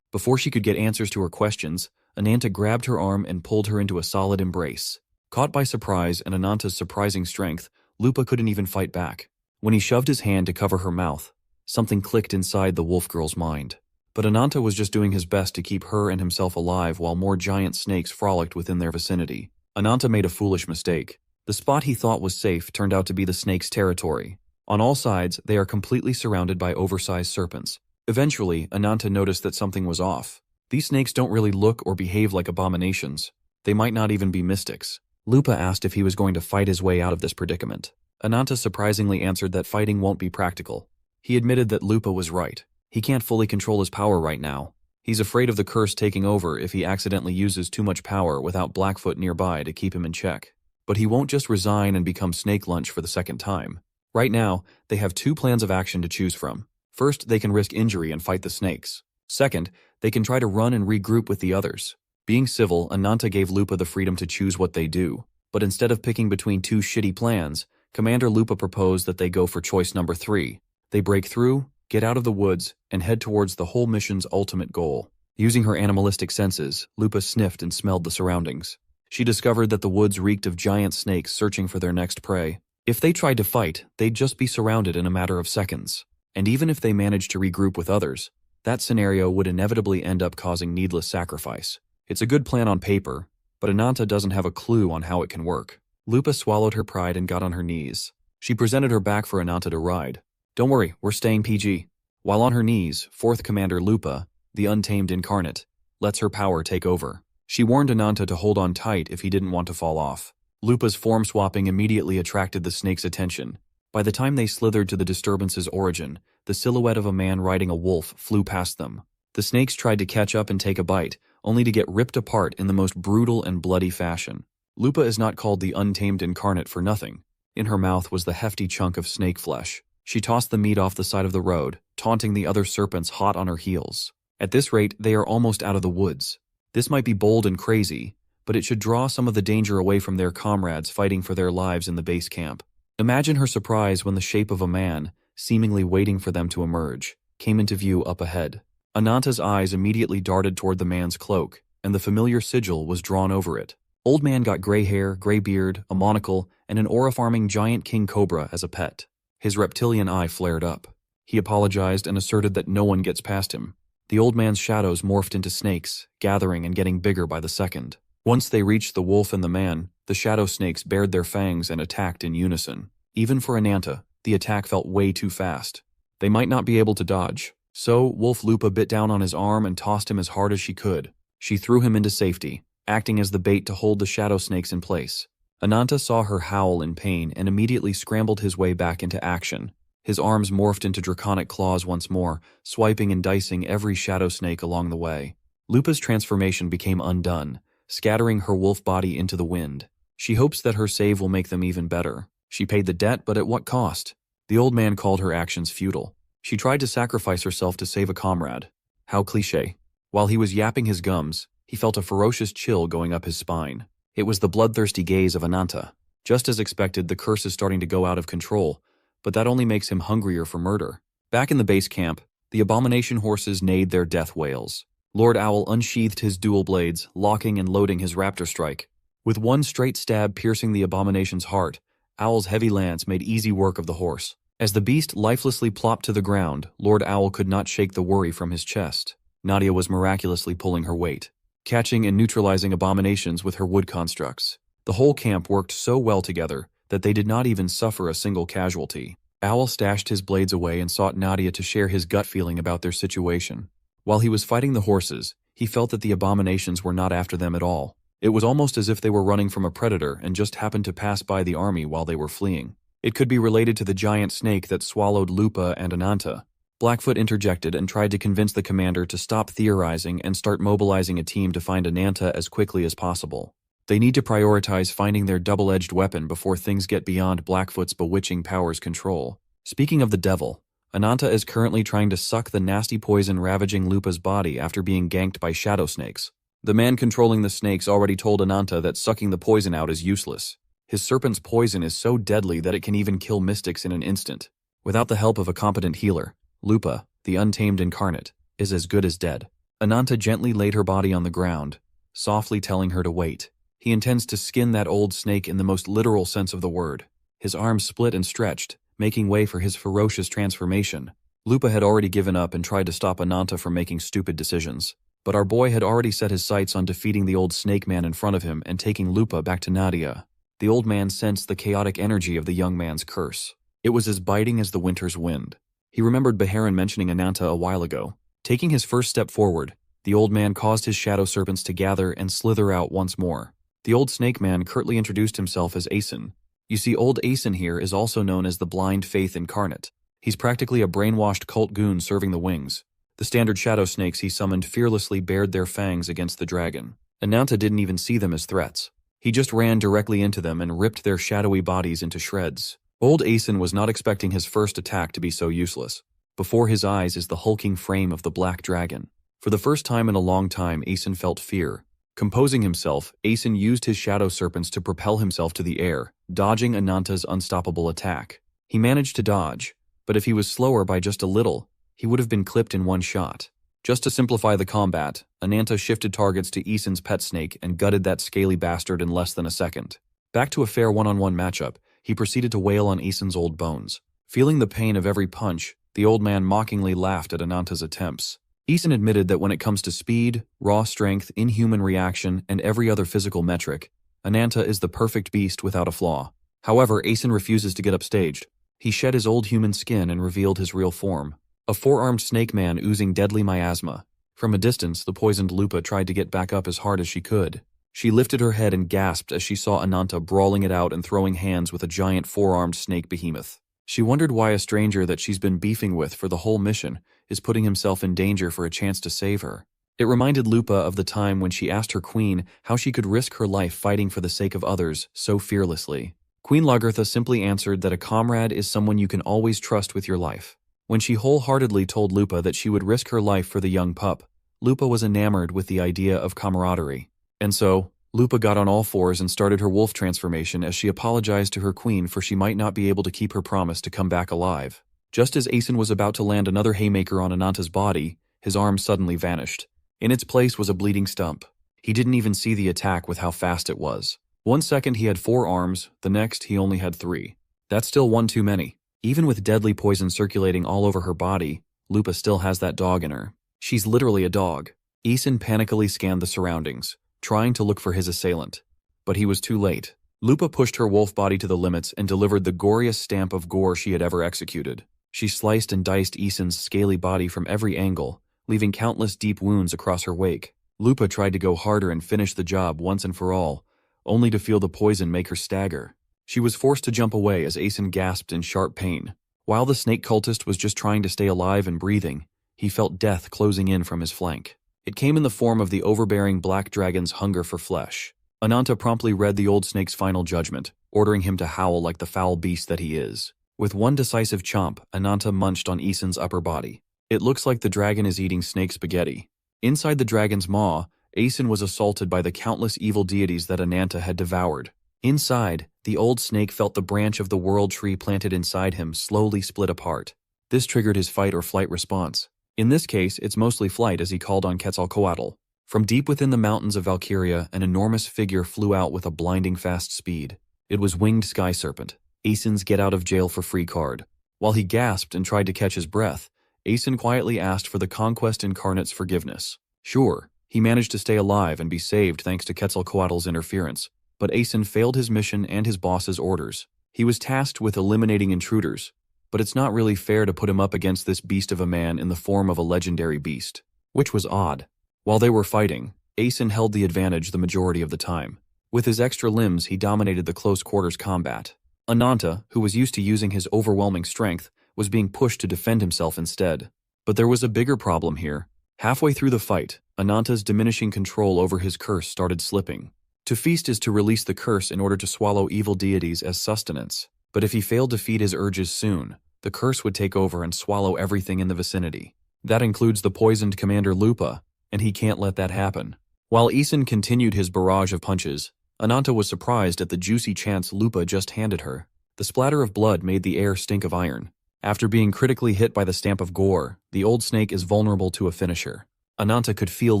Before she could get answers to her questions, Ananta grabbed her arm and pulled her into a solid embrace. Caught by surprise and Ananta's surprising strength, Lupa couldn't even fight back. When he shoved his hand to cover her mouth, something clicked inside the wolf girl's mind. But Ananta was just doing his best to keep her and himself alive while more giant snakes frolicked within their vicinity. Ananta made a foolish mistake. The spot he thought was safe turned out to be the snake's territory. On all sides, they are completely surrounded by oversized serpents. Eventually, Ananta noticed that something was off. These snakes don't really look or behave like abominations. They might not even be mystics. Lupa asked if he was going to fight his way out of this predicament. Ananta surprisingly answered that fighting won't be practical. He admitted that Lupa was right. He can't fully control his power right now. He's afraid of the curse taking over if he accidentally uses too much power without Blackfoot nearby to keep him in check. But he won't just resign and become snake lunch for the second time. Right now, they have two plans of action to choose from. First, they can risk injury and fight the snakes. Second, they can try to run and regroup with the others. Being civil, Ananta gave Lupa the freedom to choose what they do. But instead of picking between two shitty plans, Commander Lupa proposed that they go for choice number 3. They break through, get out of the woods, and head towards the whole mission's ultimate goal. Using her animalistic senses, Lupa sniffed and smelled the surroundings. She discovered that the woods reeked of giant snakes searching for their next prey. If they tried to fight, they'd just be surrounded in a matter of seconds. And even if they managed to regroup with others, that scenario would inevitably end up causing needless sacrifice. It's a good plan on paper, but Ananta doesn't have a clue on how it can work. Lupa swallowed her pride and got on her knees. She presented her back for Ananta to ride. Don't worry, we're staying PG. While on her knees, 4th Commander Lupa, the untamed incarnate, lets her power take over. She warned Ananta to hold on tight if he didn't want to fall off. Lupa's form swapping immediately attracted the snake's attention. By the time they slithered to the disturbance's origin, the silhouette of a man riding a wolf flew past them. The snakes tried to catch up and take a bite, only to get ripped apart in the most brutal and bloody fashion. Lupa is not called the untamed incarnate for nothing. In her mouth was the hefty chunk of snake flesh. She tossed the meat off the side of the road, taunting the other serpents hot on her heels. At this rate, they are almost out of the woods. This might be bold and crazy, but it should draw some of the danger away from their comrades fighting for their lives in the base camp. Imagine her surprise when the shape of a man, seemingly waiting for them to emerge, came into view up ahead. Ananta's eyes immediately darted toward the man's cloak, and the familiar sigil was drawn over it. Old man got gray hair, gray beard, a monocle, and an aura-farming giant king cobra as a pet. His reptilian eye flared up. He apologized and asserted that no one gets past him. The old man's shadows morphed into snakes, gathering and getting bigger by the second. Once they reached the wolf and the man, the shadow snakes bared their fangs and attacked in unison. Even for Ananta, the attack felt way too fast. They might not be able to dodge. So, Wolf Lupa bit down on his arm and tossed him as hard as she could. She threw him into safety, acting as the bait to hold the shadow snakes in place. Ananta saw her howl in pain and immediately scrambled his way back into action. His arms morphed into draconic claws once more, swiping and dicing every shadow snake along the way. Lupa's transformation became undone, scattering her wolf body into the wind. She hopes that her save will make them even better. She paid the debt, but at what cost? The old man called her actions futile. She tried to sacrifice herself to save a comrade. How cliché. While he was yapping his gums, he felt a ferocious chill going up his spine. It was the bloodthirsty gaze of Ananta. Just as expected, the curse is starting to go out of control, but that only makes him hungrier for murder. Back in the base camp, the abomination horses neighed their death wails. Lord Owl unsheathed his dual blades, locking and loading his raptor strike. With one straight stab piercing the abomination's heart, Owl's heavy lance made easy work of the horse. As the beast lifelessly plopped to the ground, Lord Owl could not shake the worry from his chest. Nadia was miraculously pulling her weight, catching and neutralizing abominations with her wood constructs. The whole camp worked so well together that they did not even suffer a single casualty. Owl stashed his blades away and sought Nadia to share his gut feeling about their situation. While he was fighting the horses, He felt that the abominations were not after them at all. It was almost as if they were running from a predator and just happened to pass by the army while they were fleeing. It could be related to the giant snake that swallowed Lupa and Ananta. Blackfoot interjected and tried to convince the commander to stop theorizing and start mobilizing a team to find Ananta as quickly as possible. They need to prioritize finding their double-edged weapon before things get beyond Blackfoot's bewitching powers' control. Speaking of the devil, Ananta is currently trying to suck the nasty poison ravaging Lupa's body after being ganked by shadow snakes. The man controlling the snakes already told Ananta that sucking the poison out is useless. His serpent's poison is so deadly that it can even kill mystics in an instant. Without the help of a competent healer, Lupa, the untamed incarnate, is as good as dead. Ananta gently laid her body on the ground, softly telling her to wait. He intends to skin that old snake in the most literal sense of the word. His arms split and stretched, making way for his ferocious transformation. Lupa had already given up and tried to stop Ananta from making stupid decisions. But our boy had already set his sights on defeating the old snake man in front of him and taking Lupa back to Nadia. The old man sensed the chaotic energy of the young man's curse. It was as biting as the winter's wind. He remembered Beharan mentioning Ananta a while ago. Taking his first step forward, the old man caused his shadow serpents to gather and slither out once more. The old snake man curtly introduced himself as Asen. You see, old Asen here is also known as the Blind Faith Incarnate. He's practically a brainwashed cult goon serving the wings. The standard shadow snakes he summoned fearlessly bared their fangs against the dragon. Ananta didn't even see them as threats. He just ran directly into them and ripped their shadowy bodies into shreds. Old Asen was not expecting his first attack to be so useless. Before his eyes is the hulking frame of the black dragon. For the first time in a long time, Asen felt fear. Composing himself, Asen used his shadow serpents to propel himself to the air, dodging Ananta's unstoppable attack. He managed to dodge, but if he was slower by just a little, he would have been clipped in one shot. Just to simplify the combat, Ananta shifted targets to Asen's pet snake and gutted that scaly bastard in less than a second. Back to a fair one-on-one matchup, he proceeded to wail on Asen's old bones. Feeling the pain of every punch, the old man mockingly laughed at Ananta's attempts. Asen admitted that when it comes to speed, raw strength, inhuman reaction, and every other physical metric, Ananta is the perfect beast without a flaw. However, Asen refuses to get upstaged. He shed his old human skin and revealed his real form. A four-armed snake man oozing deadly miasma. From a distance, the poisoned Lupa tried to get back up as hard as she could. She lifted her head and gasped as she saw Ananta brawling it out and throwing hands with a giant four-armed snake behemoth. She wondered why a stranger that she's been beefing with for the whole mission is putting himself in danger for a chance to save her. It reminded Lupa of the time when she asked her queen how she could risk her life fighting for the sake of others so fearlessly. Queen Lagertha simply answered that a comrade is someone you can always trust with your life. When she wholeheartedly told Lupa that she would risk her life for the young pup, Lupa was enamored with the idea of camaraderie. And so, Lupa got on all fours and started her wolf transformation as she apologized to her queen for she might not be able to keep her promise to come back alive. Just as Asen was about to land another haymaker on Ananta's body, his arm suddenly vanished. In its place was a bleeding stump. He didn't even see the attack with how fast it was. 1 second he had 4 arms, the next he only had 3. That's still one too many. Even with deadly poison circulating all over her body, Lupa still has that dog in her. She's literally a dog. Asen panically scanned the surroundings, trying to look for his assailant. But he was too late. Lupa pushed her wolf body to the limits and delivered the goriest stamp of gore she had ever executed. She sliced and diced Asen's scaly body from every angle, leaving countless deep wounds across her wake. Lupa tried to go harder and finish the job once and for all, only to feel the poison make her stagger. She was forced to jump away as Asen gasped in sharp pain. While the snake cultist was just trying to stay alive and breathing, he felt death closing in from his flank. It came in the form of the overbearing black dragon's hunger for flesh. Ananta promptly read the old snake's final judgment, ordering him to howl like the foul beast that he is. With one decisive chomp, Ananta munched on Asen's upper body. It looks like the dragon is eating snake spaghetti. Inside the dragon's maw, Asen was assaulted by the countless evil deities that Ananta had devoured. Inside, the old snake felt the branch of the world tree planted inside him slowly split apart. This triggered his fight or flight response. In this case, it's mostly flight as he called on Quetzalcoatl. From deep within the mountains of Valkyria, an enormous figure flew out with a blinding fast speed. It was Winged Sky Serpent, Asen's get-out-of-jail-for-free card. While he gasped and tried to catch his breath, Asen quietly asked for the Conquest Incarnate's forgiveness. Sure, he managed to stay alive and be saved thanks to Quetzalcoatl's interference, but Asen failed his mission and his boss's orders. He was tasked with eliminating intruders, but it's not really fair to put him up against this beast of a man in the form of a legendary beast. Which was odd. While they were fighting, Asen held the advantage the majority of the time. With his extra limbs, he dominated the close-quarters combat. Ananta, who was used to using his overwhelming strength, was being pushed to defend himself instead. But there was a bigger problem here. Halfway through the fight, Ananta's diminishing control over his curse started slipping. To feast is to release the curse in order to swallow evil deities as sustenance. But if he failed to feed his urges soon, the curse would take over and swallow everything in the vicinity. That includes the poisoned Commander Lupa, and he can't let that happen. While Isen continued his barrage of punches, Ananta was surprised at the juicy chance Lupa just handed her. The splatter of blood made the air stink of iron. After being critically hit by the stamp of gore, the old snake is vulnerable to a finisher. Ananta could feel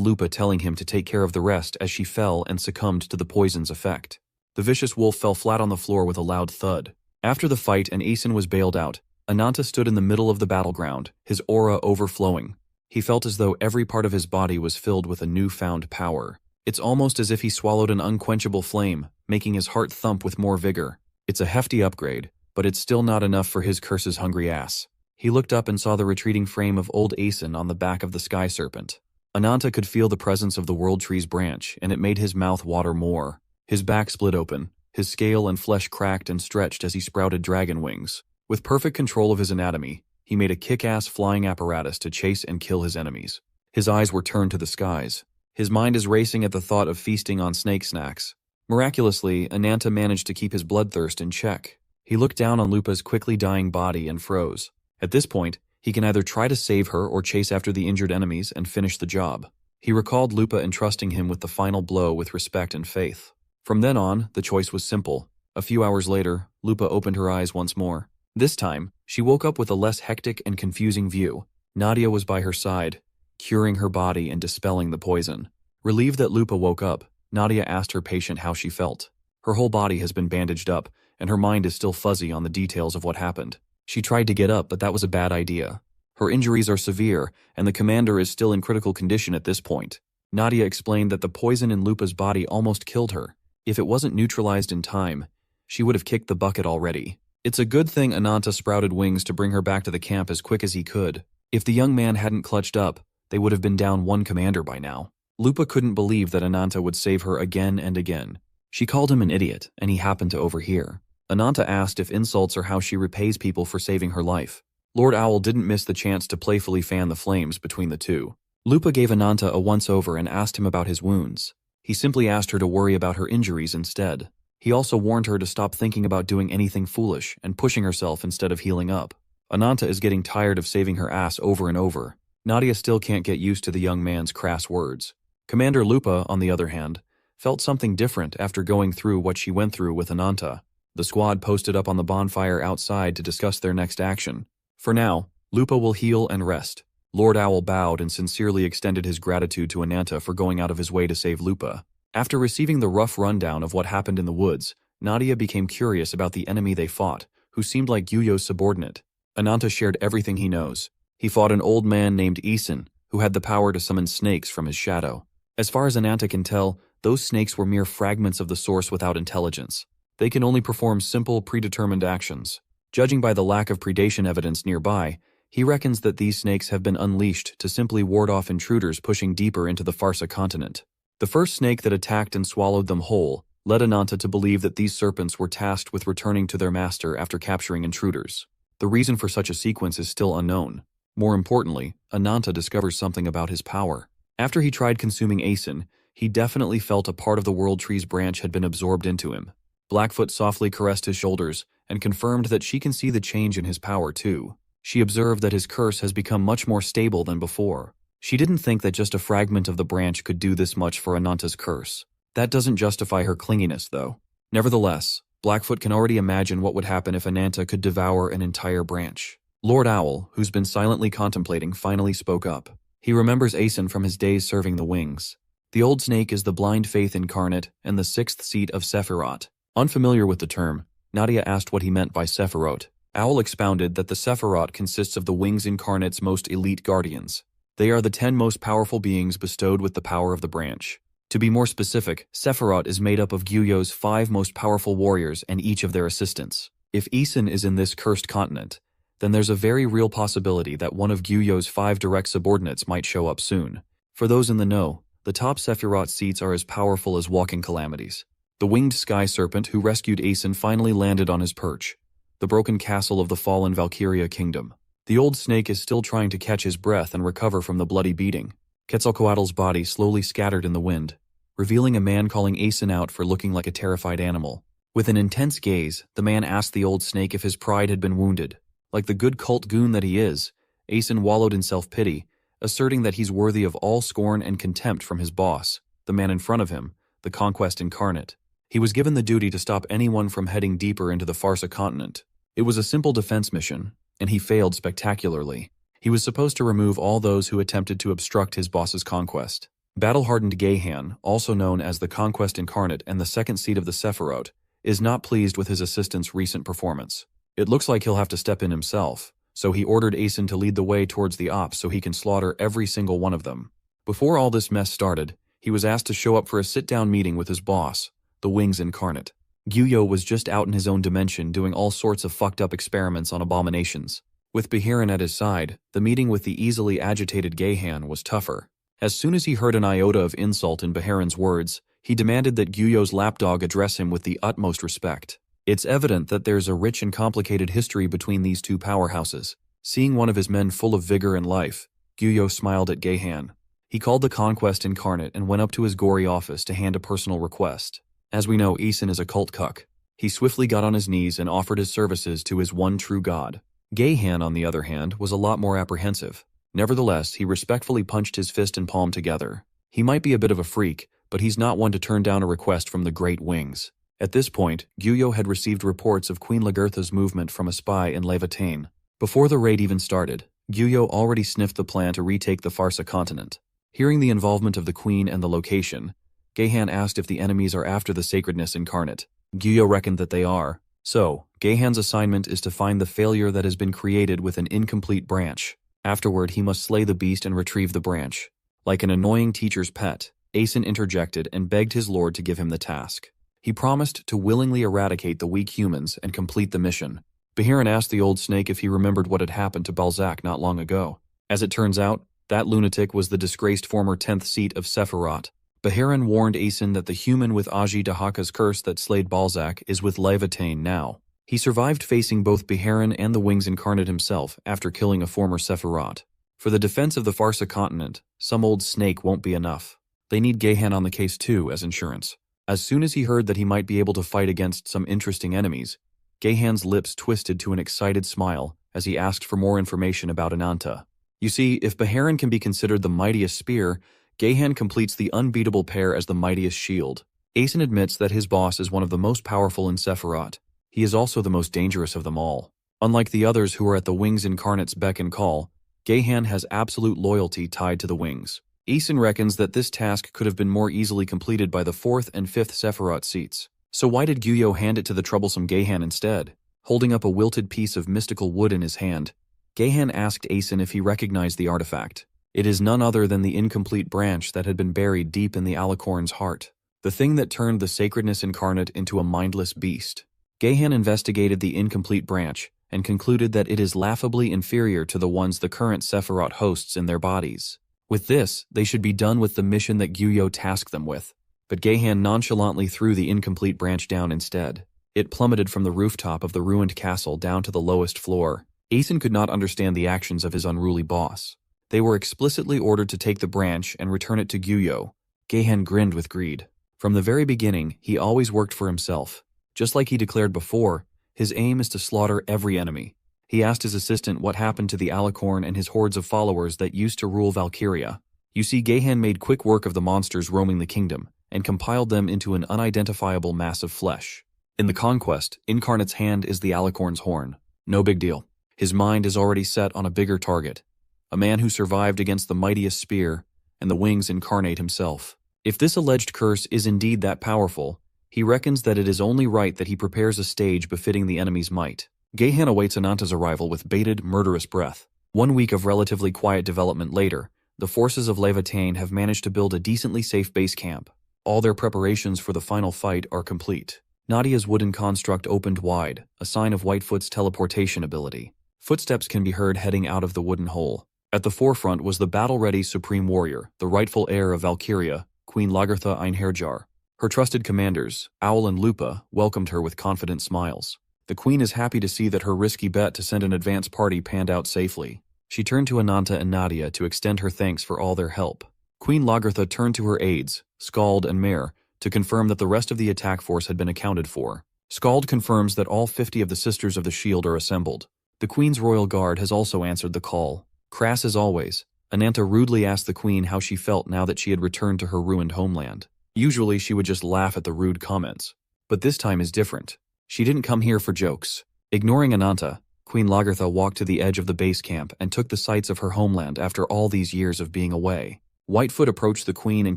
Lupa telling him to take care of the rest as she fell and succumbed to the poison's effect. The vicious wolf fell flat on the floor with a loud thud. After the fight and Isen was bailed out, Ananta stood in the middle of the battleground, his aura overflowing. He felt as though every part of his body was filled with a newfound power. It's almost as if he swallowed an unquenchable flame, making his heart thump with more vigor. It's a hefty upgrade, but it's still not enough for his curse's hungry ass. He looked up and saw the retreating frame of old Asen on the back of the sky serpent. Ananta could feel the presence of the world tree's branch, and it made his mouth water more. His back split open, his scale and flesh cracked and stretched as he sprouted dragon wings. With perfect control of his anatomy, he made a kick-ass flying apparatus to chase and kill his enemies. His eyes were turned to the skies. His mind is racing at the thought of feasting on snake snacks. Miraculously, Ananta managed to keep his bloodthirst in check. He looked down on Lupa's quickly dying body and froze. At this point, he can either try to save her or chase after the injured enemies and finish the job. He recalled Lupa entrusting him with the final blow with respect and faith. From then on, the choice was simple. A few hours later, Lupa opened her eyes once more. This time, she woke up with a less hectic and confusing view. Nadia was by her side, curing her body and dispelling the poison. Relieved that Lupa woke up, Nadia asked her patient how she felt. Her whole body has been bandaged up, and her mind is still fuzzy on the details of what happened. She tried to get up, but that was a bad idea. Her injuries are severe, and the commander is still in critical condition at this point. Nadia explained that the poison in Lupa's body almost killed her. If it wasn't neutralized in time, she would have kicked the bucket already. It's a good thing Ananta sprouted wings to bring her back to the camp as quick as he could. If the young man hadn't clutched up, they would have been down one commander by now. Lupa couldn't believe that Ananta would save her again and again. She called him an idiot, and he happened to overhear. Ananta asked if insults are how she repays people for saving her life. Lord Owl didn't miss the chance to playfully fan the flames between the two. Lupa gave Ananta a once-over and asked him about his wounds. He simply asked her to worry about her injuries instead. He also warned her to stop thinking about doing anything foolish and pushing herself instead of healing up. Ananta is getting tired of saving her ass over and over. Nadia still can't get used to the young man's crass words. Commander Lupa, on the other hand, felt something different after going through what she went through with Ananta. The squad posted up on the bonfire outside to discuss their next action. For now, Lupa will heal and rest. Lord Owl bowed and sincerely extended his gratitude to Ananta for going out of his way to save Lupa. After receiving the rough rundown of what happened in the woods, Nadia became curious about the enemy they fought, who seemed like Yuyo's subordinate. Ananta shared everything he knows. He fought an old man named Isen, who had the power to summon snakes from his shadow. As far as Ananta can tell, those snakes were mere fragments of the source without intelligence. They can only perform simple, predetermined actions. Judging by the lack of predation evidence nearby, he reckons that these snakes have been unleashed to simply ward off intruders pushing deeper into the Farsa continent. The first snake that attacked and swallowed them whole led Ananta to believe that these serpents were tasked with returning to their master after capturing intruders. The reason for such a sequence is still unknown. More importantly, Ananta discovers something about his power. After he tried consuming Asen, he definitely felt a part of the World Tree's branch had been absorbed into him. Blackfoot softly caressed his shoulders and confirmed that she can see the change in his power too. She observed that his curse has become much more stable than before. She didn't think that just a fragment of the branch could do this much for Ananta's curse. That doesn't justify her clinginess, though. Nevertheless, Blackfoot can already imagine what would happen if Ananta could devour an entire branch. Lord Owl, who's been silently contemplating, finally spoke up. He remembers Asen from his days serving the wings. The old snake is the blind faith incarnate and the sixth seat of Sephiroth. Unfamiliar with the term, Nadia asked what he meant by Sephiroth. Owl expounded that the Sephiroth consists of the wings incarnate's most elite guardians. They are the 10 most powerful beings bestowed with the power of the branch. To be more specific, Sephiroth is made up of Gyuyo's 5 most powerful warriors and each of their assistants. If Isen is in this cursed continent, then there's a very real possibility that one of Gyuyo's 5 direct subordinates might show up soon. For those in the know, the top Sephiroth seats are as powerful as walking calamities. The winged sky serpent who rescued Aeson finally landed on his perch, the broken castle of the fallen Valkyria kingdom. The old snake is still trying to catch his breath and recover from the bloody beating. Quetzalcoatl's body slowly scattered in the wind, revealing a man calling Aeson out for looking like a terrified animal. With an intense gaze, the man asked the old snake if his pride had been wounded. Like the good cult goon that he is, Aeson wallowed in self-pity, asserting that he's worthy of all scorn and contempt from his boss, the man in front of him, the Conquest incarnate. He was given the duty to stop anyone from heading deeper into the Farsa continent. It was a simple defense mission, and he failed spectacularly. He was supposed to remove all those who attempted to obstruct his boss's conquest. Battle-hardened Geihan, also known as the Conquest incarnate and the second seat of the Sephiroth, is not pleased with his assistant's recent performance. It looks like he'll have to step in himself, so he ordered Aeson to lead the way towards the ops so he can slaughter every single one of them. Before all this mess started, he was asked to show up for a sit-down meeting with his boss, the Wings incarnate. Gyuyo was just out in his own dimension doing all sorts of fucked-up experiments on abominations. With Frieren at his side, the meeting with the easily agitated Geihan was tougher. As soon as he heard an iota of insult in Friren's words, he demanded that Gyuyo's lapdog address him with the utmost respect. It's evident that there's a rich and complicated history between these two powerhouses. Seeing one of his men full of vigor and life, Gyuyo smiled at Geihan. He called the Conquest incarnate and went up to his gory office to hand a personal request. As we know, Aeson is a cult cuck. He swiftly got on his knees and offered his services to his one true god. Geihan, on the other hand, was a lot more apprehensive. Nevertheless, he respectfully punched his fist and palm together. He might be a bit of a freak, but he's not one to turn down a request from the Great Wings. At this point, Gyuyo had received reports of Queen Lagertha's movement from a spy in Levitain. Before the raid even started, Gyuyo already sniffed the plan to retake the Farsa continent. Hearing the involvement of the Queen and the location, Geihan asked if the enemies are after the Sacredness incarnate. Gyuyo reckoned that they are. So, Geihan's assignment is to find the failure that has been created with an incomplete branch. Afterward, he must slay the beast and retrieve the branch. Like an annoying teacher's pet, Aeson interjected and begged his lord to give him the task. He promised to willingly eradicate the weak humans and complete the mission. Frieren asked the old snake if he remembered what had happened to Balzac not long ago. As it turns out, that lunatic was the disgraced former 10th seat of Sephiroth. Frieren warned Aeson that the human with Aji Dahaka's curse that slayed Balzac is with Levitain now. He survived facing both Frieren and the Wings incarnate himself after killing a former Sephiroth. For the defense of the Farsa continent, some old snake won't be enough. They need Geihan on the case too as insurance. As soon as he heard that he might be able to fight against some interesting enemies, Geihan's lips twisted to an excited smile as he asked for more information about Ananta. You see, if Frieren can be considered the mightiest spear, Geihan completes the unbeatable pair as the mightiest shield. Aeson admits that his boss is one of the most powerful in Sephiroth. He is also the most dangerous of them all. Unlike the others who are at the Wings incarnate's beck and call, Geihan has absolute loyalty tied to the Wings. Aeson reckons that this task could have been more easily completed by the 4th and 5th Sephiroth seats. So why did Gyuyo hand it to the troublesome Geihan instead? Holding up a wilted piece of mystical wood in his hand, Geihan asked Aeson if he recognized the artifact. It is none other than the incomplete branch that had been buried deep in the Alicorn's heart, the thing that turned the Sacredness incarnate into a mindless beast. Geihan investigated the incomplete branch and concluded that it is laughably inferior to the ones the current Sephiroth hosts in their bodies. With this, they should be done with the mission that Gyuyo tasked them with, but Geihan nonchalantly threw the incomplete branch down instead. It plummeted from the rooftop of the ruined castle down to the lowest floor. Aeson could not understand the actions of his unruly boss. They were explicitly ordered to take the branch and return it to Gyuyo. Geihan grinned with greed. From the very beginning, he always worked for himself. Just like he declared before, his aim is to slaughter every enemy. He asked his assistant what happened to the Alicorn and his hordes of followers that used to rule Valkyria. You see, Geihan made quick work of the monsters roaming the kingdom and compiled them into an unidentifiable mass of flesh. In the Conquest, Incarnate's hand is the Alicorn's horn. No big deal. His mind is already set on a bigger target. A man who survived against the mightiest spear and the Wings incarnate himself. If this alleged curse is indeed that powerful, he reckons that it is only right that he prepares a stage befitting the enemy's might. Geihan awaits Ananta's arrival with bated, murderous breath. 1 week of relatively quiet development later, the forces of Levitain have managed to build a decently safe base camp. All their preparations for the final fight are complete. Nadia's wooden construct opened wide, a sign of Whitefoot's teleportation ability. Footsteps can be heard heading out of the wooden hole. At the forefront was the battle-ready supreme warrior, the rightful heir of Valkyria, Queen Lagertha Einherjar. Her trusted commanders, Owl and Lupa, welcomed her with confident smiles. The queen is happy to see that her risky bet to send an advance party panned out safely. She turned to Ananta and Nadia to extend her thanks for all their help. Queen Lagertha turned to her aides, Skald and Mare, to confirm that the rest of the attack force had been accounted for. Skald confirms that all 50 of the Sisters of the Shield are assembled. The Queen's royal guard has also answered the call. Crass as always, Ananta rudely asked the Queen how she felt now that she had returned to her ruined homeland. Usually she would just laugh at the rude comments. But this time is different. She didn't come here for jokes. Ignoring Ananta, Queen Lagertha walked to the edge of the base camp and took the sights of her homeland after all these years of being away. Whitefoot approached the Queen and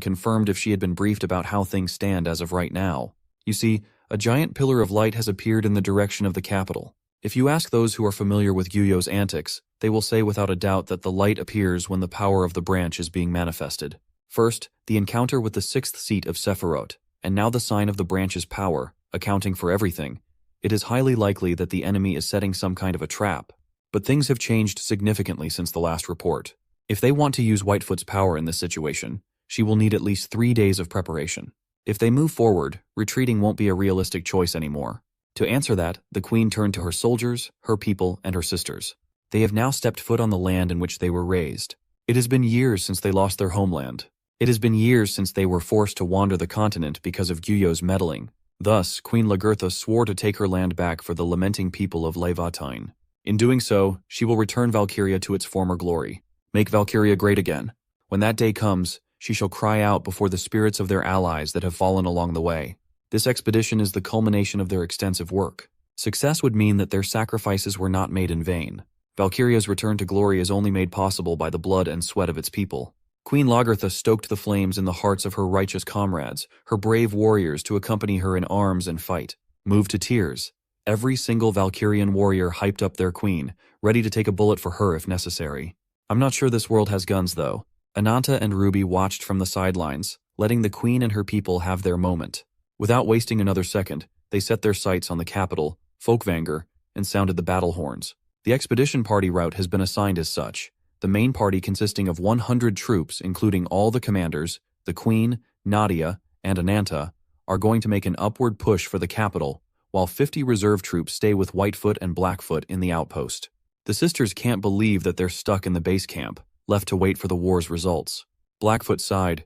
confirmed if she had been briefed about how things stand as of right now. You see, a giant pillar of light has appeared in the direction of the capital. If you ask those who are familiar with Gyuyo's antics, they will say without a doubt that the light appears when the power of the branch is being manifested. First, the encounter with the 6th seat of Sephiroth, and now the sign of the branch's power, accounting for everything. It is highly likely that the enemy is setting some kind of a trap. But things have changed significantly since the last report. If they want to use Whitefoot's power in this situation, she will need at least 3 days of preparation. If they move forward, retreating won't be a realistic choice anymore. To answer that, the Queen turned to her soldiers, her people, and her sisters. They have now stepped foot on the land in which they were raised. It has been years since they lost their homeland. It has been years since they were forced to wander the continent because of Gyuyo's meddling. Thus, Queen Lagertha swore to take her land back for the lamenting people of Levatine. In doing so, she will return Valkyria to its former glory. Make Valkyria great again. When that day comes, she shall cry out before the spirits of their allies that have fallen along the way. This expedition is the culmination of their extensive work. Success would mean that their sacrifices were not made in vain. Valkyria's return to glory is only made possible by the blood and sweat of its people. Queen Lagertha stoked the flames in the hearts of her righteous comrades, her brave warriors to accompany her in arms and fight. Moved to tears, every single Valkyrian warrior hyped up their queen, ready to take a bullet for her if necessary. I'm not sure this world has guns, though. Ananta and Ruby watched from the sidelines, letting the queen and her people have their moment. Without wasting another second, they set their sights on the capital, Folkvanger, and sounded the battle horns. The expedition party route has been assigned as such. The main party consisting of 100 troops, including all the commanders, the Queen, Nadia, and Ananta, are going to make an upward push for the capital, while 50 reserve troops stay with Whitefoot and Blackfoot in the outpost. The sisters can't believe that they're stuck in the base camp, left to wait for the war's results. Blackfoot sighed.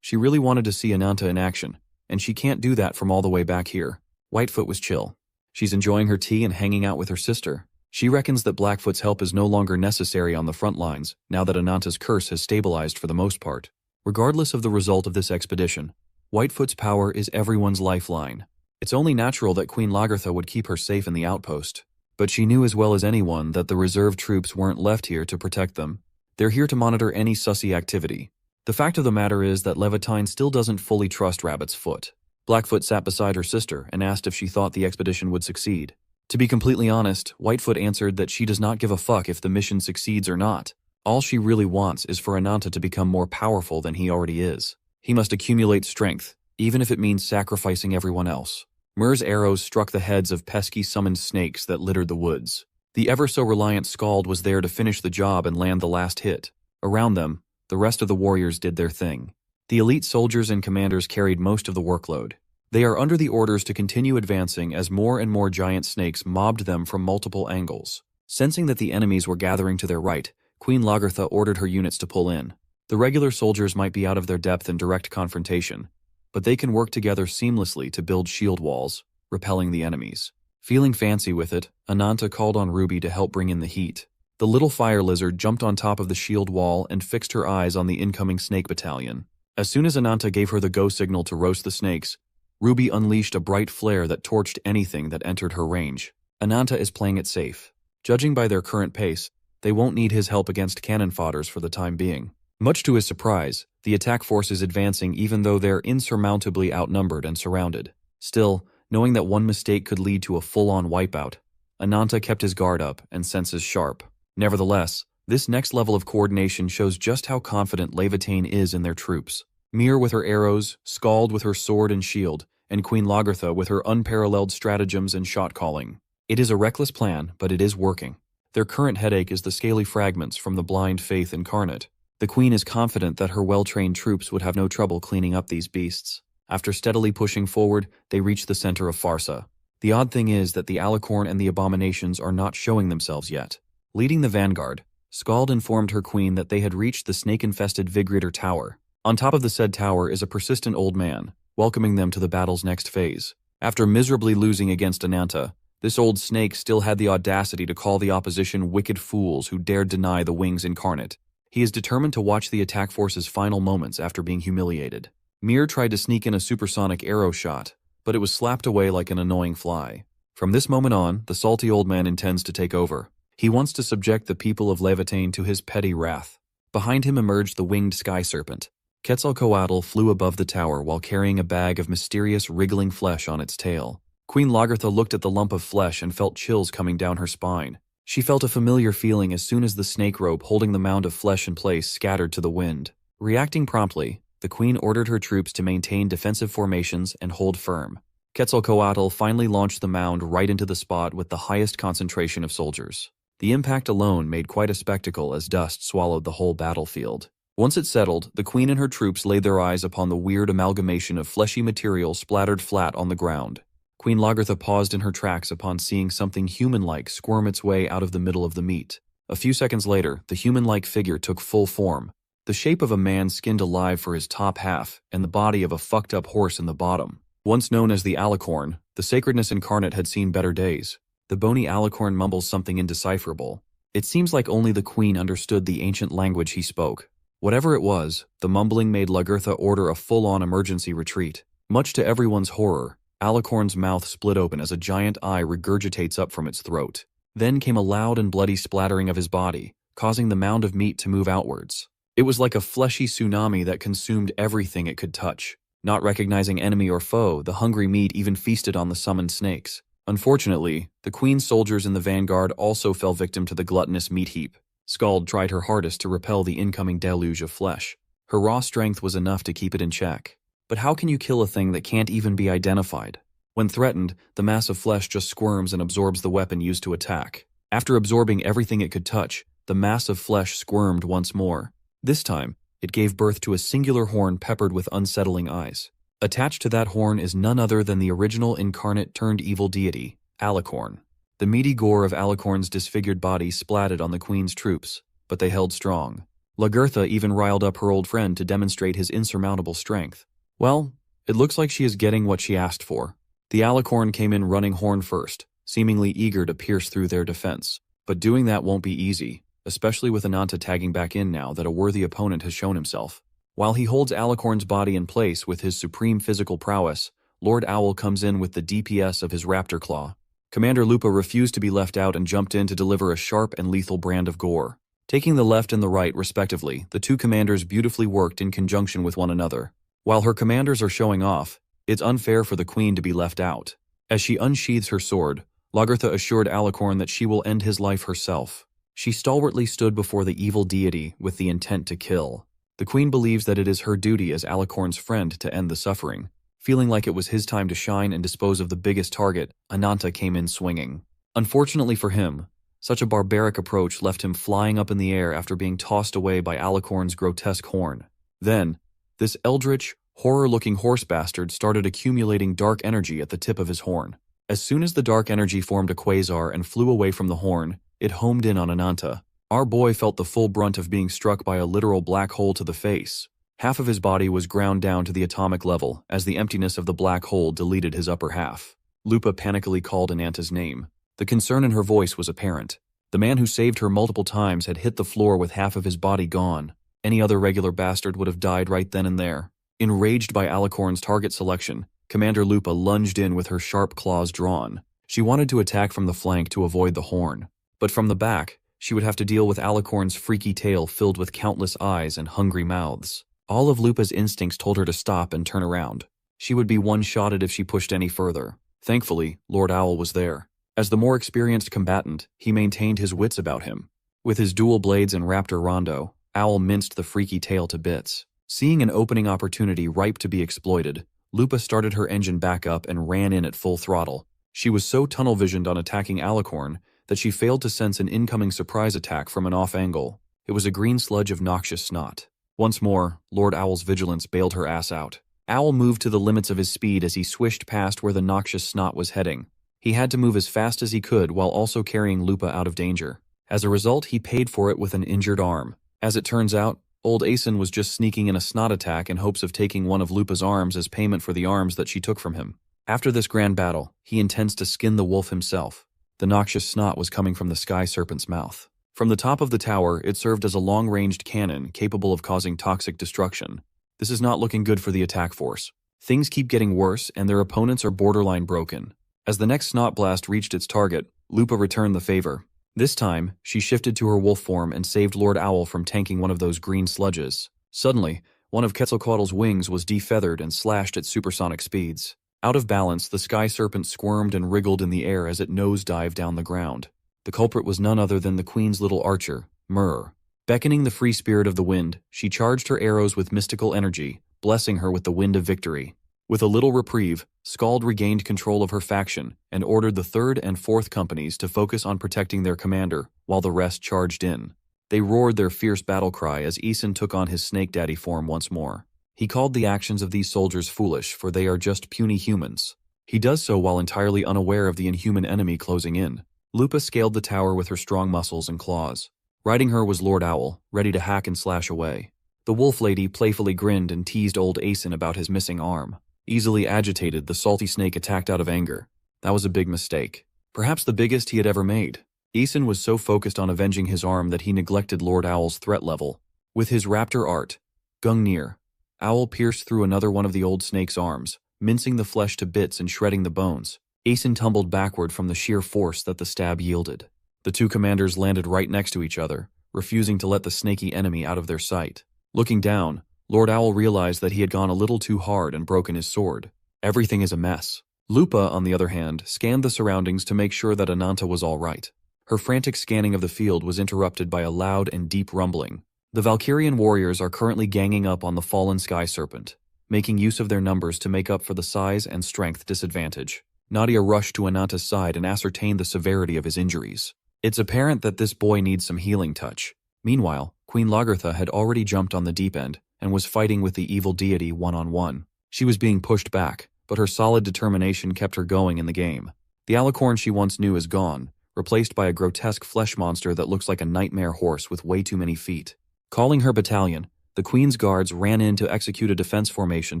She really wanted to see Ananta in action, and she can't do that from all the way back here. Whitefoot was chill. She's enjoying her tea and hanging out with her sister. She reckons that Blackfoot's help is no longer necessary on the front lines, now that Ananta's curse has stabilized for the most part. Regardless of the result of this expedition, Whitefoot's power is everyone's lifeline. It's only natural that Queen Lagertha would keep her safe in the outpost. But she knew as well as anyone that the reserve troops weren't left here to protect them. They're here to monitor any sussy activity. The fact of the matter is that Levatine still doesn't fully trust Rabbit's Foot. Blackfoot sat beside her sister and asked if she thought the expedition would succeed. To be completely honest, Whitefoot answered that she does not give a fuck if the mission succeeds or not. All she really wants is for Ananta to become more powerful than he already is. He must accumulate strength, even if it means sacrificing everyone else. Myr's arrows struck the heads of pesky summoned snakes that littered the woods. The ever-so-reliant Skald was there to finish the job and land the last hit. Around them, the rest of the warriors did their thing. The elite soldiers and commanders carried most of the workload. They are under the orders to continue advancing as more and more giant snakes mobbed them from multiple angles. Sensing that the enemies were gathering to their right, Queen Lagertha ordered her units to pull in. The regular soldiers might be out of their depth in direct confrontation, but they can work together seamlessly to build shield walls, repelling the enemies. Feeling fancy with it, Ananta called on Ruby to help bring in the heat. The little fire lizard jumped on top of the shield wall and fixed her eyes on the incoming snake battalion. As soon as Ananta gave her the go signal to roast the snakes, Ruby unleashed a bright flare that torched anything that entered her range. Ananta is playing it safe. Judging by their current pace, they won't need his help against cannon fodders for the time being. Much to his surprise, the attack force is advancing even though they're insurmountably outnumbered and surrounded. Still, knowing that one mistake could lead to a full-on wipeout, Ananta kept his guard up and senses sharp. Nevertheless, this next level of coordination shows just how confident Levatine is in their troops. Myr with her arrows, Skald with her sword and shield, and Queen Lagertha with her unparalleled stratagems and shot-calling. It is a reckless plan, but it is working. Their current headache is the scaly fragments from the blind faith incarnate. The queen is confident that her well-trained troops would have no trouble cleaning up these beasts. After steadily pushing forward, they reach the center of Farsa. The odd thing is that the alicorn and the abominations are not showing themselves yet. Leading the vanguard, Skald informed her queen that they had reached the snake-infested Vigritter Tower. On top of the said tower is a persistent old man, welcoming them to the battle's next phase. After miserably losing against Ananta, this old snake still had the audacity to call the opposition wicked fools who dared deny the wings incarnate. He is determined to watch the attack force's final moments after being humiliated. Mir tried to sneak in a supersonic arrow shot, but it was slapped away like an annoying fly. From this moment on, the salty old man intends to take over. He wants to subject the people of Levitain to his petty wrath. Behind him emerged the winged sky serpent. Quetzalcoatl flew above the tower while carrying a bag of mysterious wriggling flesh on its tail. Queen Lagertha looked at the lump of flesh and felt chills coming down her spine. She felt a familiar feeling as soon as the snake rope holding the mound of flesh in place scattered to the wind. Reacting promptly, the queen ordered her troops to maintain defensive formations and hold firm. Quetzalcoatl finally launched the mound right into the spot with the highest concentration of soldiers. The impact alone made quite a spectacle as dust swallowed the whole battlefield. Once it settled, the queen and her troops laid their eyes upon the weird amalgamation of fleshy material splattered flat on the ground. Queen Lagertha paused in her tracks upon seeing something human-like squirm its way out of the middle of the meat. A few seconds later, the human-like figure took full form. The shape of a man skinned alive for his top half, and the body of a fucked-up horse in the bottom. Once known as the alicorn, the sacredness incarnate had seen better days. The bony alicorn mumbles something indecipherable. It seems like only the queen understood the ancient language he spoke. Whatever it was, the mumbling made Lagertha order a full-on emergency retreat. Much to everyone's horror, Alicorn's mouth split open as a giant eye regurgitates up from its throat. Then came a loud and bloody splattering of his body, causing the mound of meat to move outwards. It was like a fleshy tsunami that consumed everything it could touch. Not recognizing enemy or foe, the hungry meat even feasted on the summoned snakes. Unfortunately, the queen's soldiers in the vanguard also fell victim to the gluttonous meat heap. Skald tried her hardest to repel the incoming deluge of flesh. Her raw strength was enough to keep it in check. But how can you kill a thing that can't even be identified? When threatened, the mass of flesh just squirms and absorbs the weapon used to attack. After absorbing everything it could touch, the mass of flesh squirmed once more. This time, it gave birth to a singular horn peppered with unsettling eyes. Attached to that horn is none other than the original incarnate-turned-evil deity, Alicorn. The meaty gore of Alicorn's disfigured body splatted on the queen's troops, but they held strong. Lagertha even riled up her old friend to demonstrate his insurmountable strength. Well, it looks like she is getting what she asked for. The Alicorn came in running horn first, seemingly eager to pierce through their defense. But doing that won't be easy, especially with Ananta tagging back in now that a worthy opponent has shown himself. While he holds Alicorn's body in place with his supreme physical prowess, Lord Owl comes in with the DPS of his raptor claw. Commander Lupa refused to be left out and jumped in to deliver a sharp and lethal brand of gore. Taking the left and the right, respectively, the two commanders beautifully worked in conjunction with one another. While her commanders are showing off, it's unfair for the queen to be left out. As she unsheathes her sword, Lagertha assured Alicorn that she will end his life herself. She stalwartly stood before the evil deity with the intent to kill. The queen believes that it is her duty as Alicorn's friend to end the suffering. Feeling like it was his time to shine and dispose of the biggest target, Ananta came in swinging. Unfortunately for him, such a barbaric approach left him flying up in the air after being tossed away by Alicorn's grotesque horn. Then, this eldritch, horror-looking horse bastard started accumulating dark energy at the tip of his horn. As soon as the dark energy formed a quasar and flew away from the horn, it homed in on Ananta. Our boy felt the full brunt of being struck by a literal black hole to the face. Half of his body was ground down to the atomic level as the emptiness of the black hole deleted his upper half. Lupa panically called Ananta's name. The concern in her voice was apparent. The man who saved her multiple times had hit the floor with half of his body gone. Any other regular bastard would have died right then and there. Enraged by Alicorn's target selection, Commander Lupa lunged in with her sharp claws drawn. She wanted to attack from the flank to avoid the horn. But from the back, she would have to deal with Alicorn's freaky tail filled with countless eyes and hungry mouths. All of Lupa's instincts told her to stop and turn around. She would be one-shotted if she pushed any further. Thankfully, Lord Owl was there. As the more experienced combatant, he maintained his wits about him. With his dual blades and raptor rondo, Owl minced the freaky tail to bits. Seeing an opening opportunity ripe to be exploited, Lupa started her engine back up and ran in at full throttle. She was so tunnel-visioned on attacking Alicorn that she failed to sense an incoming surprise attack from an off angle. It was a green sludge of noxious snot. Once more, Lord Owl's vigilance bailed her ass out. Owl moved to the limits of his speed as he swished past where the noxious snot was heading. He had to move as fast as he could while also carrying Lupa out of danger. As a result, he paid for it with an injured arm. As it turns out, old Asen was just sneaking in a snot attack in hopes of taking one of Lupa's arms as payment for the arms that she took from him. After this grand battle, he intends to skin the wolf himself. The noxious snot was coming from the sky serpent's mouth. From the top of the tower, it served as a long-ranged cannon capable of causing toxic destruction. This is not looking good for the attack force. Things keep getting worse, and their opponents are borderline broken. As the next snot blast reached its target, Lupa returned the favor. This time, she shifted to her wolf form and saved Lord Owl from tanking one of those green sludges. Suddenly, one of Quetzalcoatl's wings was defeathered and slashed at supersonic speeds. Out of balance, the sky serpent squirmed and wriggled in the air as it nosedived down the ground. The culprit was none other than the queen's little archer, Myrrh. Beckoning the free spirit of the wind, she charged her arrows with mystical energy, blessing her with the wind of victory. With a little reprieve, Skald regained control of her faction and ordered the 3rd and 4th companies to focus on protecting their commander, while the rest charged in. They roared their fierce battle cry as Asen took on his snake daddy form once more. He called the actions of these soldiers foolish, for they are just puny humans. He does so while entirely unaware of the inhuman enemy closing in. Lupa scaled the tower with her strong muscles and claws. Riding her was Lord Owl, ready to hack and slash away. The wolf lady playfully grinned and teased old Asen about his missing arm. Easily agitated, the salty snake attacked out of anger. That was a big mistake. Perhaps the biggest he had ever made. Asen was so focused on avenging his arm that he neglected Lord Owl's threat level. With his raptor art, Gungnir, Owl pierced through another one of the old snake's arms, mincing the flesh to bits and shredding the bones. Asen tumbled backward from the sheer force that the stab yielded. The two commanders landed right next to each other, refusing to let the snaky enemy out of their sight. Looking down, Lord Owl realized that he had gone a little too hard and broken his sword. Everything is a mess. Lupa, on the other hand, scanned the surroundings to make sure that Ananta was all right. Her frantic scanning of the field was interrupted by a loud and deep rumbling. The Valkyrian warriors are currently ganging up on the fallen sky serpent, making use of their numbers to make up for the size and strength disadvantage. Nadia rushed to Ananta's side and ascertained the severity of his injuries. It's apparent that this boy needs some healing touch. Meanwhile, Queen Lagertha had already jumped on the deep end and was fighting with the evil deity one-on-one. She was being pushed back, but her solid determination kept her going in the game. The alicorn she once knew is gone, replaced by a grotesque flesh monster that looks like a nightmare horse with way too many feet. Calling her battalion, the queen's guards ran in to execute a defense formation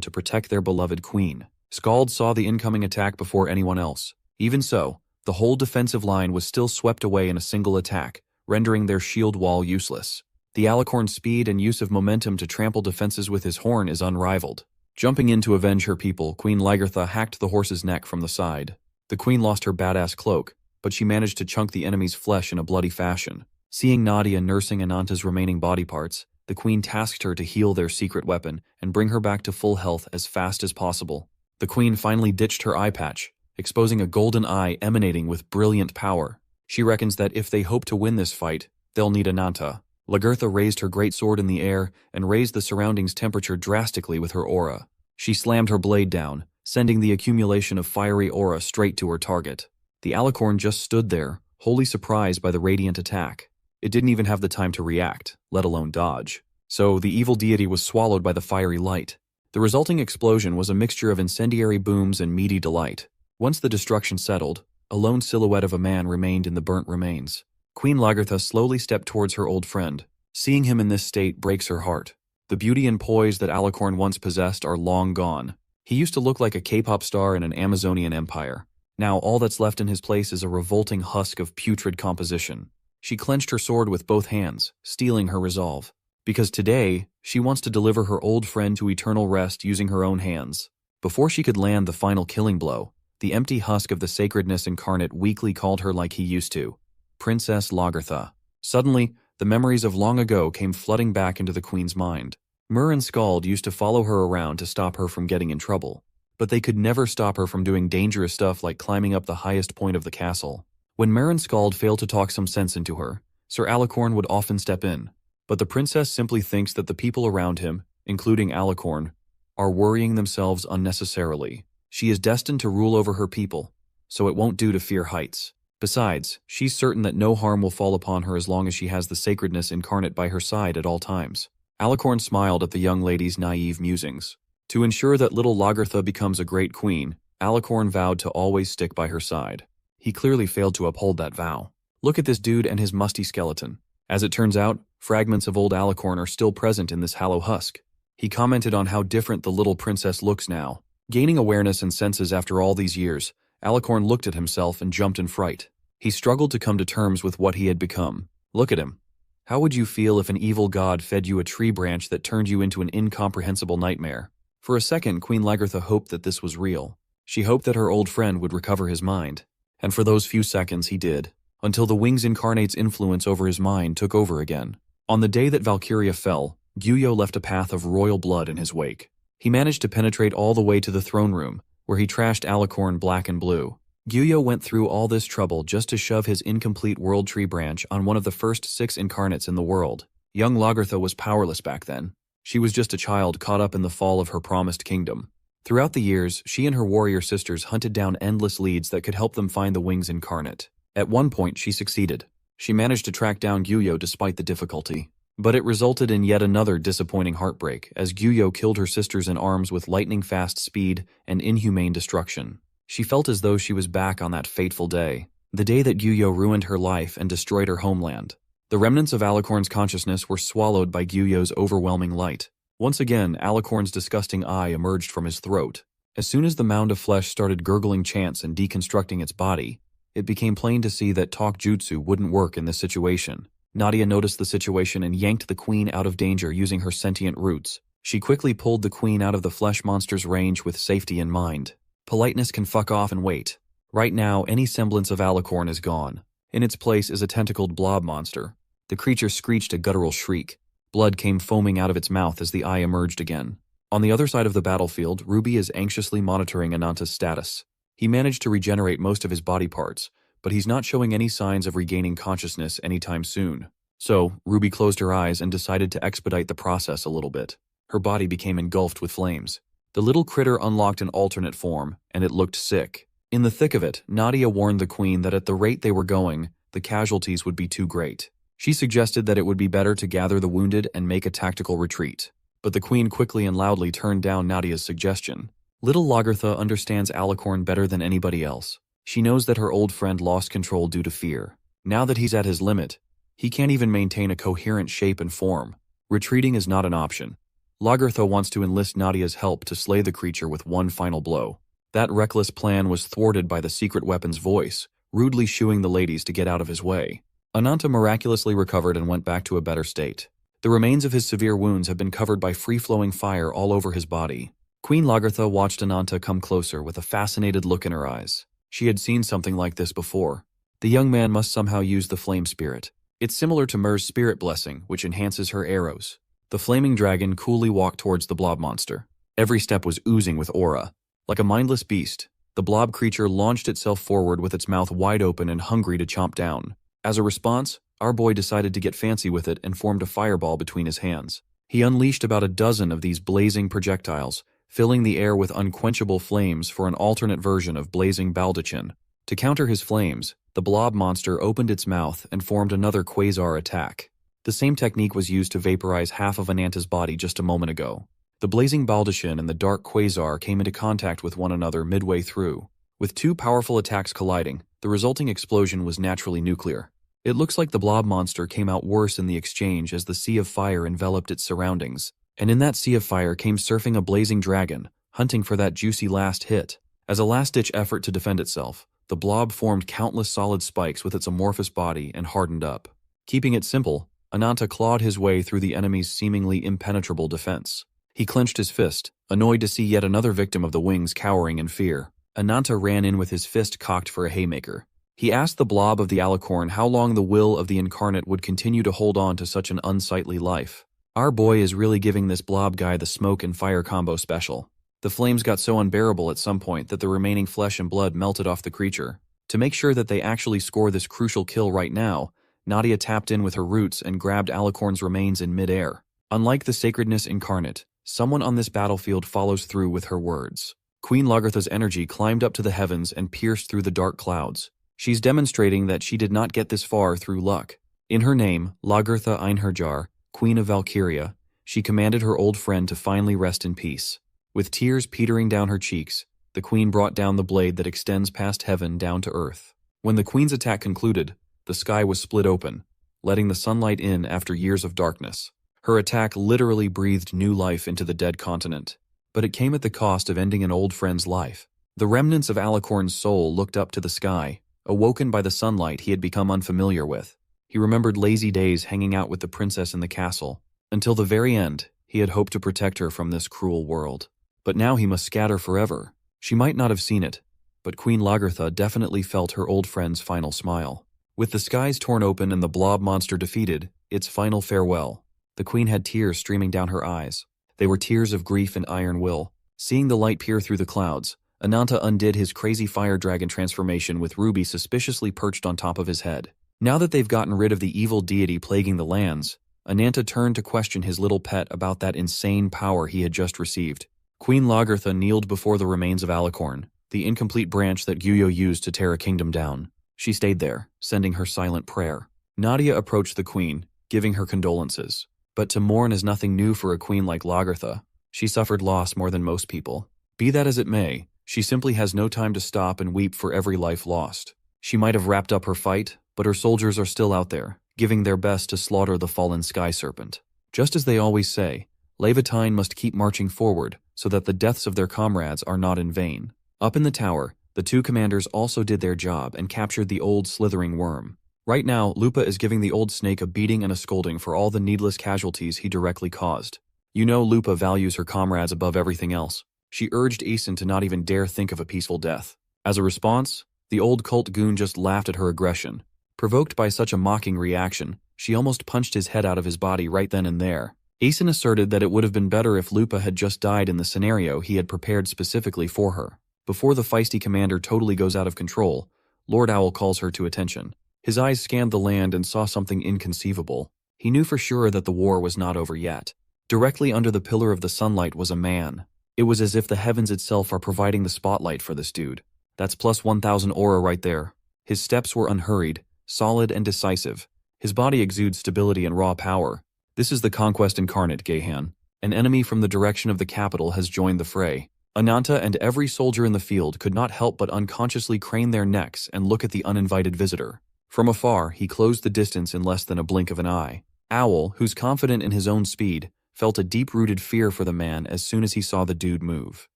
to protect their beloved queen. Skald saw the incoming attack before anyone else. Even so, the whole defensive line was still swept away in a single attack, rendering their shield wall useless. The alicorn's speed and use of momentum to trample defenses with his horn is unrivaled. Jumping in to avenge her people, Queen Lagertha hacked the horse's neck from the side. The queen lost her badass cloak, but she managed to chunk the enemy's flesh in a bloody fashion. Seeing Nadia nursing Ananta's remaining body parts, the queen tasked her to heal their secret weapon and bring her back to full health as fast as possible. The queen finally ditched her eye patch, exposing a golden eye emanating with brilliant power. She reckons that if they hope to win this fight, they'll need Ananta. Lagertha raised her great sword in the air and raised the surroundings' temperature drastically with her aura. She slammed her blade down, sending the accumulation of fiery aura straight to her target. The alicorn just stood there, wholly surprised by the radiant attack. It didn't even have the time to react, let alone dodge. So the evil deity was swallowed by the fiery light. The resulting explosion was a mixture of incendiary booms and meaty delight. Once the destruction settled, a lone silhouette of a man remained in the burnt remains. Queen Lagertha slowly stepped towards her old friend. Seeing him in this state breaks her heart. The beauty and poise that Alicorn once possessed are long gone. He used to look like a K-pop star in an Amazonian empire. Now all that's left in his place is a revolting husk of putrid composition. She clenched her sword with both hands, steeling her resolve. Because today, she wants to deliver her old friend to eternal rest using her own hands. Before she could land the final killing blow, the empty husk of the sacredness incarnate weakly called her like he used to. Princess Lagertha. Suddenly, the memories of long ago came flooding back into the queen's mind. Myrrh and Skald used to follow her around to stop her from getting in trouble, but they could never stop her from doing dangerous stuff like climbing up the highest point of the castle. When Myrrh and Skald failed to talk some sense into her, Sir Alicorn would often step in, but the princess simply thinks that the people around him, including Alicorn, are worrying themselves unnecessarily. She is destined to rule over her people, so it won't do to fear heights. Besides, she's certain that no harm will fall upon her as long as she has the sacredness incarnate by her side at all times. Alicorn smiled at the young lady's naive musings. To ensure that little Lagertha becomes a great queen, Alicorn vowed to always stick by her side. He clearly failed to uphold that vow. Look at this dude and his musty skeleton. As it turns out, fragments of old Alicorn are still present in this hollow husk. He commented on how different the little princess looks now. Gaining awareness and senses after all these years, Alicorn looked at himself and jumped in fright. He struggled to come to terms with what he had become. Look at him. How would you feel if an evil god fed you a tree branch that turned you into an incomprehensible nightmare? For a second, Queen Lagertha hoped that this was real. She hoped that her old friend would recover his mind. And for those few seconds he did, until the Wings Incarnate's influence over his mind took over again. On the day that Valkyria fell, Gyuyo left a path of royal blood in his wake. He managed to penetrate all the way to the throne room, where he trashed Alicorn black and blue. Gyuyo went through all this trouble just to shove his incomplete world tree branch on one of the first 6 incarnates in the world. Young Lagertha was powerless back then. She was just a child caught up in the fall of her promised kingdom. Throughout the years, she and her warrior sisters hunted down endless leads that could help them find the Wings Incarnate. At one point, she succeeded. She managed to track down Gyuyo despite the difficulty. But it resulted in yet another disappointing heartbreak, as Gyuyo killed her sisters in arms with lightning-fast speed and inhumane destruction. She felt as though she was back on that fateful day, the day that Gyuyo ruined her life and destroyed her homeland. The remnants of Alicorn's consciousness were swallowed by Gyuyo's overwhelming light. Once again, Alicorn's disgusting eye emerged from his throat. As soon as the mound of flesh started gurgling chants and deconstructing its body, it became plain to see that talk jutsu wouldn't work in this situation. Nadia noticed the situation and yanked the queen out of danger using her sentient roots. She quickly pulled the queen out of the flesh monster's range with safety in mind. Politeness can fuck off and wait. Right now, any semblance of Alicorn is gone. In its place is a tentacled blob monster. The creature screeched a guttural shriek. Blood came foaming out of its mouth as the eye emerged again. On the other side of the battlefield, Ruby is anxiously monitoring Ananta's status. He managed to regenerate most of his body parts, but he's not showing any signs of regaining consciousness anytime soon. So, Ruby closed her eyes and decided to expedite the process a little bit. Her body became engulfed with flames. The little critter unlocked an alternate form, and it looked sick. In the thick of it, Nadia warned the queen that at the rate they were going, the casualties would be too great. She suggested that it would be better to gather the wounded and make a tactical retreat. But the queen quickly and loudly turned down Nadia's suggestion. Little Lagertha understands Alicorn better than anybody else. She knows that her old friend lost control due to fear. Now that he's at his limit, he can't even maintain a coherent shape and form. Retreating is not an option. Lagertha wants to enlist Nadia's help to slay the creature with one final blow. That reckless plan was thwarted by the secret weapon's voice, rudely shooing the ladies to get out of his way. Ananta miraculously recovered and went back to a better state. The remains of his severe wounds have been covered by free-flowing fire all over his body. Queen Lagertha watched Ananta come closer with a fascinated look in her eyes. She had seen something like this before. The young man must somehow use the flame spirit. It's similar to Mer's spirit blessing, which enhances her arrows. The flaming dragon coolly walked towards the blob monster. Every step was oozing with aura. Like a mindless beast, the blob creature launched itself forward with its mouth wide open and hungry to chomp down. As a response, our boy decided to get fancy with it and formed a fireball between his hands. He unleashed about a dozen of these blazing projectiles, filling the air with unquenchable flames for an alternate version of blazing baldachin. To counter his flames, the blob monster opened its mouth and formed another quasar attack. The same technique was used to vaporize half of Ananta's body just a moment ago. The blazing baldachin and the dark quasar came into contact with one another midway through. With two powerful attacks colliding, the resulting explosion was naturally nuclear. It looks like the blob monster came out worse in the exchange as the sea of fire enveloped its surroundings. And in that sea of fire came surfing a blazing dragon, hunting for that juicy last hit. As a last-ditch effort to defend itself, the blob formed countless solid spikes with its amorphous body and hardened up. Keeping it simple, Ananta clawed his way through the enemy's seemingly impenetrable defense. He clenched his fist, annoyed to see yet another victim of the wings cowering in fear. Ananta ran in with his fist cocked for a haymaker. He asked the blob of the alicorn how long the will of the incarnate would continue to hold on to such an unsightly life. Our boy is really giving this blob guy the smoke and fire combo special. The flames got so unbearable at some point that the remaining flesh and blood melted off the creature. To make sure that they actually score this crucial kill right now, Nadia tapped in with her roots and grabbed Alicorn's remains in midair. Unlike the sacredness incarnate, someone on this battlefield follows through with her words. Queen Lagertha's energy climbed up to the heavens and pierced through the dark clouds. She's demonstrating that she did not get this far through luck. In her name, Lagertha Einherjar, Queen of Valkyria, she commanded her old friend to finally rest in peace. With tears petering down her cheeks, the queen brought down the blade that extends past heaven down to earth. When the queen's attack concluded, the sky was split open, letting the sunlight in after years of darkness. Her attack literally breathed new life into the dead continent. But it came at the cost of ending an old friend's life. The remnants of Alicorn's soul looked up to the sky, awoken by the sunlight he had become unfamiliar with. He remembered lazy days hanging out with the princess in the castle. Until the very end, he had hoped to protect her from this cruel world. But now he must scatter forever. She might not have seen it, but Queen Lagertha definitely felt her old friend's final smile. With the skies torn open and the blob monster defeated, its final farewell, the queen had tears streaming down her eyes. They were tears of grief and iron will. Seeing the light peer through the clouds, Ananta undid his crazy fire dragon transformation with Ruby suspiciously perched on top of his head. Now that they've gotten rid of the evil deity plaguing the lands, Ananta turned to question his little pet about that insane power he had just received. Queen Lagertha kneeled before the remains of Alicorn, the incomplete branch that Gyuyo used to tear a kingdom down. She stayed there, sending her silent prayer. Nadia approached the queen, giving her condolences. But to mourn is nothing new for a queen like Lagertha. She suffered loss more than most people. Be that as it may, she simply has no time to stop and weep for every life lost. She might have wrapped up her fight, but her soldiers are still out there, giving their best to slaughter the fallen sky serpent. Just as they always say, Levitine must keep marching forward so that the deaths of their comrades are not in vain. Up in the tower, the two commanders also did their job and captured the old slithering worm. Right now, Lupa is giving the old snake a beating and a scolding for all the needless casualties he directly caused. You know Lupa values her comrades above everything else. She urged Aeson to not even dare think of a peaceful death. As a response, the old cult goon just laughed at her aggression. Provoked by such a mocking reaction, she almost punched his head out of his body right then and there. Aeson asserted that it would have been better if Lupa had just died in the scenario he had prepared specifically for her. Before the feisty commander totally goes out of control, Lord Owl calls her to attention. His eyes scanned the land and saw something inconceivable. He knew for sure that the war was not over yet. Directly under the pillar of the sunlight was a man. It was as if the heavens itself are providing the spotlight for this dude. That's plus 1,000 aura right there. His steps were unhurried, solid and decisive. His body exudes stability and raw power. This is the Conquest incarnate, Gehan. An enemy from the direction of the capital has joined the fray. Ananta and every soldier in the field could not help but unconsciously crane their necks and look at the uninvited visitor. From afar, he closed the distance in less than a blink of an eye. Owl, who's confident in his own speed, felt a deep-rooted fear for the man as soon as he saw the dude move.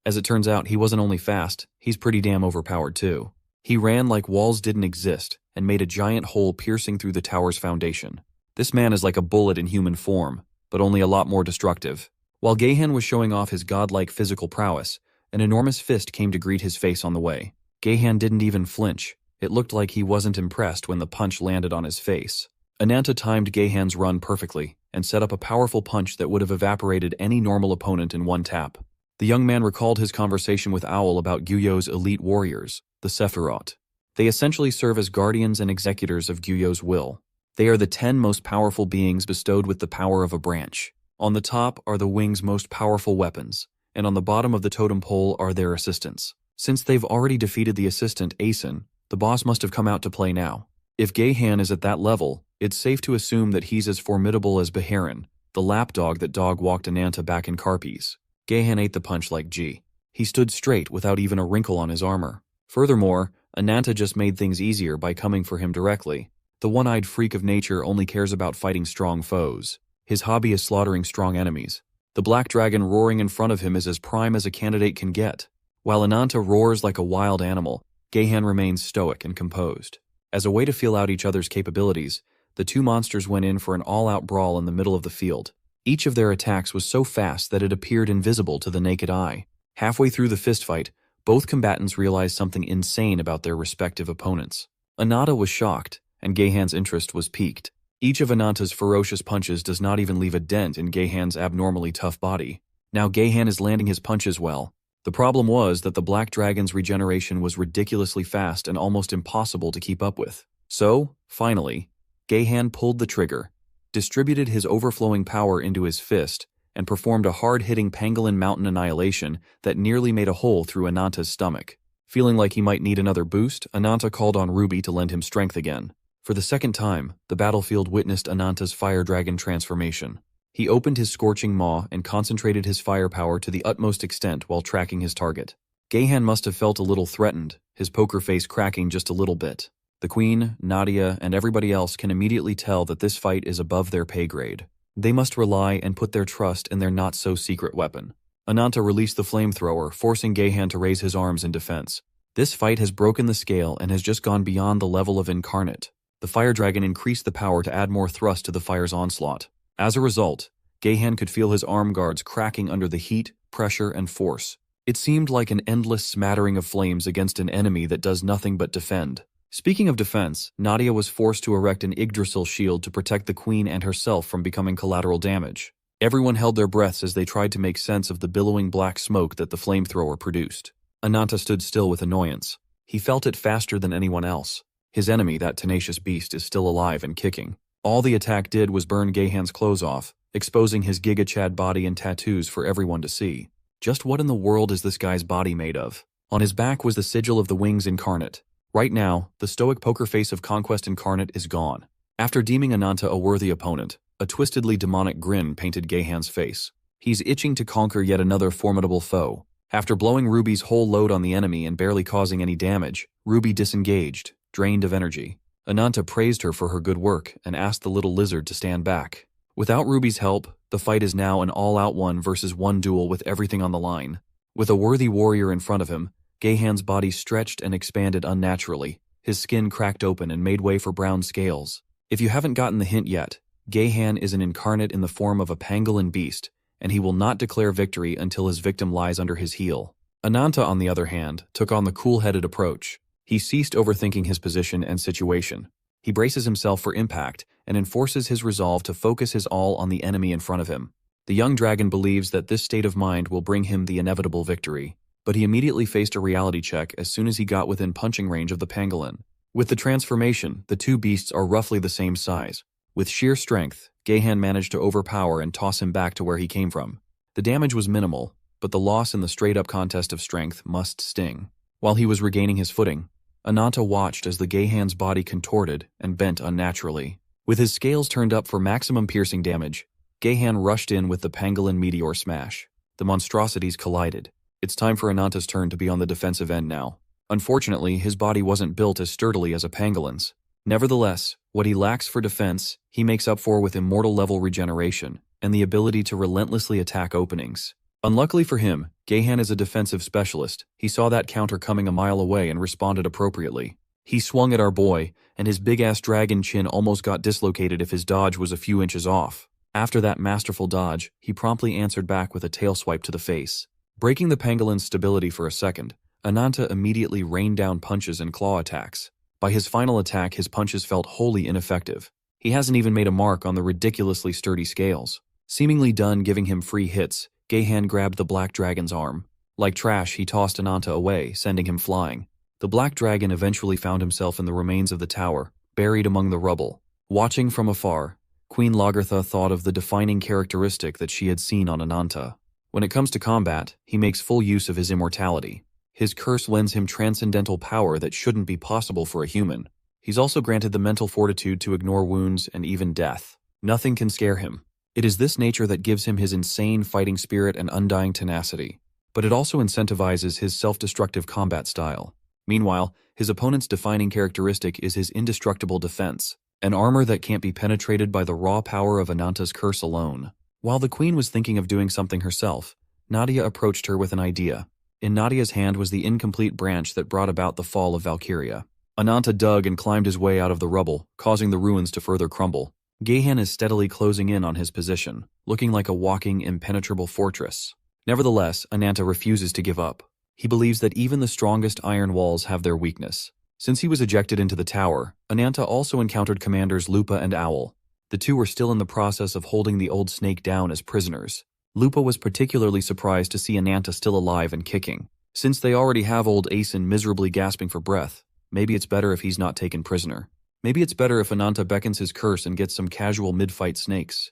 As it turns out, he wasn't only fast, he's pretty damn overpowered too. He ran like walls didn't exist and made a giant hole piercing through the tower's foundation. This man is like a bullet in human form, but only a lot more destructive. While Gehan was showing off his godlike physical prowess, an enormous fist came to greet his face on the way. Gehan didn't even flinch. It looked like he wasn't impressed when the punch landed on his face. Ananta timed Gehan's run perfectly and set up a powerful punch that would have evaporated any normal opponent in one tap. The young man recalled his conversation with Owl about Gyuyo's elite warriors, the Sephiroth. They essentially serve as guardians and executors of Gyuyo's will. They are the 10 most powerful beings bestowed with the power of a branch. On the top are the wing's most powerful weapons, and on the bottom of the totem pole are their assistants. Since they've already defeated the assistant, Aeson, the boss must have come out to play now. If Gehan is at that level, it's safe to assume that he's as formidable as Beharin, the lapdog that dog-walked Ananta back in Carpies. Gehan ate the punch like G. He stood straight without even a wrinkle on his armor. Furthermore, Ananta just made things easier by coming for him directly. The one-eyed freak of nature only cares about fighting strong foes. His hobby is slaughtering strong enemies. The black dragon roaring in front of him is as prime as a candidate can get. While Ananta roars like a wild animal, Gehan remains stoic and composed. As a way to feel out each other's capabilities, the two monsters went in for an all-out brawl in the middle of the field. Each of their attacks was so fast that it appeared invisible to the naked eye. Halfway through the fistfight, both combatants realized something insane about their respective opponents. Ananta was shocked, and Gehan's interest was piqued. Each of Ananta's ferocious punches does not even leave a dent in Gehan's abnormally tough body. Now Gehan is landing his punches well. The problem was that the Black Dragon's regeneration was ridiculously fast and almost impossible to keep up with. So, finally, Gehan pulled the trigger, distributed his overflowing power into his fist, and performed a hard-hitting pangolin mountain annihilation that nearly made a hole through Ananta's stomach. Feeling like he might need another boost, Ananta called on Ruby to lend him strength again. For the second time, the battlefield witnessed Ananta's fire dragon transformation. He opened his scorching maw and concentrated his firepower to the utmost extent while tracking his target. Gahan must have felt a little threatened, his poker face cracking just a little bit. The Queen, Nadia, and everybody else can immediately tell that this fight is above their pay grade. They must rely and put their trust in their not-so-secret weapon. Ananta released the flamethrower, forcing Gahan to raise his arms in defense. This fight has broken the scale and has just gone beyond the level of incarnate. The fire dragon increased the power to add more thrust to the fire's onslaught. As a result, Gahan could feel his arm guards cracking under the heat, pressure, and force. It seemed like an endless smattering of flames against an enemy that does nothing but defend. Speaking of defense, Nadia was forced to erect an Yggdrasil shield to protect the Queen and herself from becoming collateral damage. Everyone held their breaths as they tried to make sense of the billowing black smoke that the flamethrower produced. Ananta stood still with annoyance. He felt it faster than anyone else. His enemy, that tenacious beast, is still alive and kicking. All the attack did was burn Gahan's clothes off, exposing his Giga Chad body and tattoos for everyone to see. Just what in the world is this guy's body made of? On his back was the sigil of the Wings Incarnate. Right now, the stoic poker face of Conquest Incarnate is gone. After deeming Ananta a worthy opponent, a twistedly demonic grin painted Gahan's face. He's itching to conquer yet another formidable foe. After blowing Ruby's whole load on the enemy and barely causing any damage, Ruby disengaged, drained of energy. Ananta praised her for her good work and asked the little lizard to stand back. Without Ruby's help, the fight is now an all-out 1-versus-1 duel with everything on the line. With a worthy warrior in front of him, Gahan's body stretched and expanded unnaturally. His skin cracked open and made way for brown scales. If you haven't gotten the hint yet, Gahan is an incarnate in the form of a pangolin beast, and he will not declare victory until his victim lies under his heel. Ananta, on the other hand, took on the cool-headed approach. He ceased overthinking his position and situation. He braces himself for impact and enforces his resolve to focus his all on the enemy in front of him. The young dragon believes that this state of mind will bring him the inevitable victory, but he immediately faced a reality check as soon as he got within punching range of the pangolin. With the transformation, the two beasts are roughly the same size. With sheer strength, Gahan managed to overpower and toss him back to where he came from. The damage was minimal, but the loss in the straight-up contest of strength must sting. While he was regaining his footing, Ananta watched as the Gahan's body contorted and bent unnaturally. With his scales turned up for maximum piercing damage, Gahan rushed in with the pangolin meteor smash. The monstrosities collided. It's time for Ananta's turn to be on the defensive end now. Unfortunately, his body wasn't built as sturdily as a pangolin's. Nevertheless, what he lacks for defense, he makes up for with immortal-level regeneration and the ability to relentlessly attack openings. Unluckily for him, Gahan is a defensive specialist. He saw that counter coming a mile away and responded appropriately. He swung at our boy, and his big-ass dragon chin almost got dislocated if his dodge was a few inches off. After that masterful dodge, he promptly answered back with a tail swipe to the face. Breaking the pangolin's stability for a second, Ananta immediately rained down punches and claw attacks. By his final attack, his punches felt wholly ineffective. He hasn't even made a mark on the ridiculously sturdy scales. Seemingly done giving him free hits, Gahan grabbed the black dragon's arm. Like trash, he tossed Ananta away, sending him flying. The black dragon eventually found himself in the remains of the tower, buried among the rubble. Watching from afar, Queen Lagertha thought of the defining characteristic that she had seen on Ananta. When it comes to combat, he makes full use of his immortality. His curse lends him transcendental power that shouldn't be possible for a human. He's also granted the mental fortitude to ignore wounds and even death. Nothing can scare him. It is this nature that gives him his insane fighting spirit and undying tenacity. But it also incentivizes his self-destructive combat style. Meanwhile, his opponent's defining characteristic is his indestructible defense, an armor that can't be penetrated by the raw power of Ananta's curse alone. While the queen was thinking of doing something herself, Nadia approached her with an idea. In Nadia's hand was the incomplete branch that brought about the fall of Valkyria. Ananta dug and climbed his way out of the rubble, causing the ruins to further crumble. Gahan is steadily closing in on his position, looking like a walking, impenetrable fortress. Nevertheless, Ananta refuses to give up. He believes that even the strongest iron walls have their weakness. Since he was ejected into the tower, Ananta also encountered commanders Lupa and Owl. The two were still in the process of holding the old snake down as prisoners. Lupa was particularly surprised to see Ananta still alive and kicking. Since they already have old Asen miserably gasping for breath, maybe it's better if he's not taken prisoner. Maybe it's better if Ananta beckons his curse and gets some casual mid-fight snacks.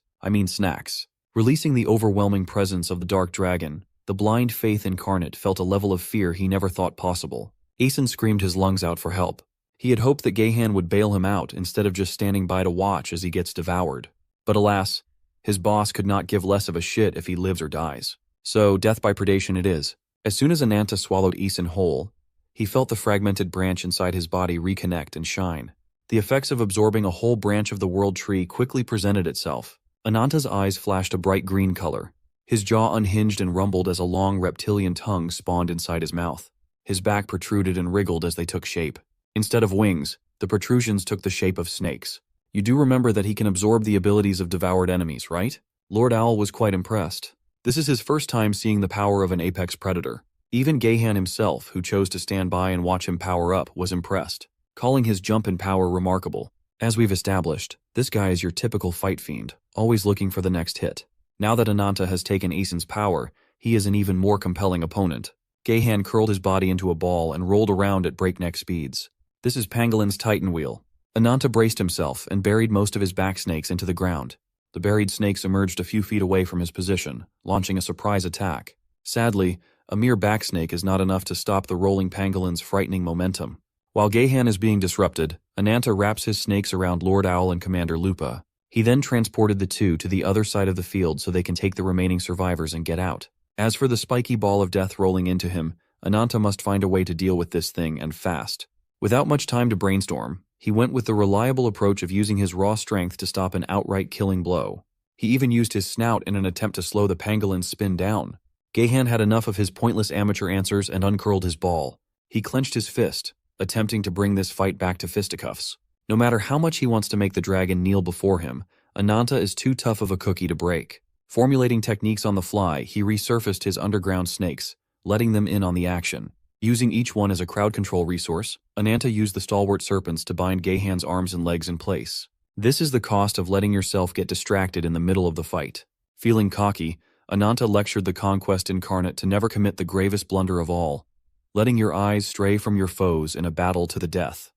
Releasing the overwhelming presence of the dark dragon, the blind faith incarnate felt a level of fear he never thought possible. Aeson screamed his lungs out for help. He had hoped that Gahan would bail him out instead of just standing by to watch as he gets devoured. But alas, his boss could not give less of a shit if he lives or dies. So, death by predation it is. As soon as Ananta swallowed Aeson whole, he felt the fragmented branch inside his body reconnect and shine. The effects of absorbing a whole branch of the world tree quickly presented itself. Ananta's eyes flashed a bright green color. His jaw unhinged and rumbled as a long reptilian tongue spawned inside his mouth. His back protruded and wriggled as they took shape. Instead of wings, the protrusions took the shape of snakes. You do remember that he can absorb the abilities of devoured enemies, right? Lord Owl was quite impressed. This is his first time seeing the power of an apex predator. Even Gahan himself, who chose to stand by and watch him power up, was impressed, calling his jump in power remarkable. As we've established, this guy is your typical fight fiend, always looking for the next hit. Now that Ananta has taken Aeson's power, he is an even more compelling opponent. Gahan curled his body into a ball and rolled around at breakneck speeds. This is Pangolin's Titan Wheel. Ananta braced himself and buried most of his back snakes into the ground. The buried snakes emerged a few feet away from his position, launching a surprise attack. Sadly, a mere back snake is not enough to stop the rolling Pangolin's frightening momentum. While Gahan is being disrupted, Ananta wraps his snakes around Lord Owl and Commander Lupa. He then transported the two to the other side of the field so they can take the remaining survivors and get out. As for the spiky ball of death rolling into him, Ananta must find a way to deal with this thing, and fast. Without much time to brainstorm, he went with the reliable approach of using his raw strength to stop an outright killing blow. He even used his snout in an attempt to slow the Pangolin's spin down. Gahan had enough of his pointless amateur answers and uncurled his ball. He clenched his fist, attempting to bring this fight back to fisticuffs. No matter how much he wants to make the dragon kneel before him, Ananta is too tough of a cookie to break. Formulating techniques on the fly, he resurfaced his underground snakes, letting them in on the action. Using each one as a crowd control resource, Ananta used the stalwart serpents to bind Gahan's arms and legs in place. This is the cost of letting yourself get distracted in the middle of the fight. Feeling cocky, Ananta lectured the Conquest incarnate to never commit the gravest blunder of all, letting your eyes stray from your foes in a battle to the death.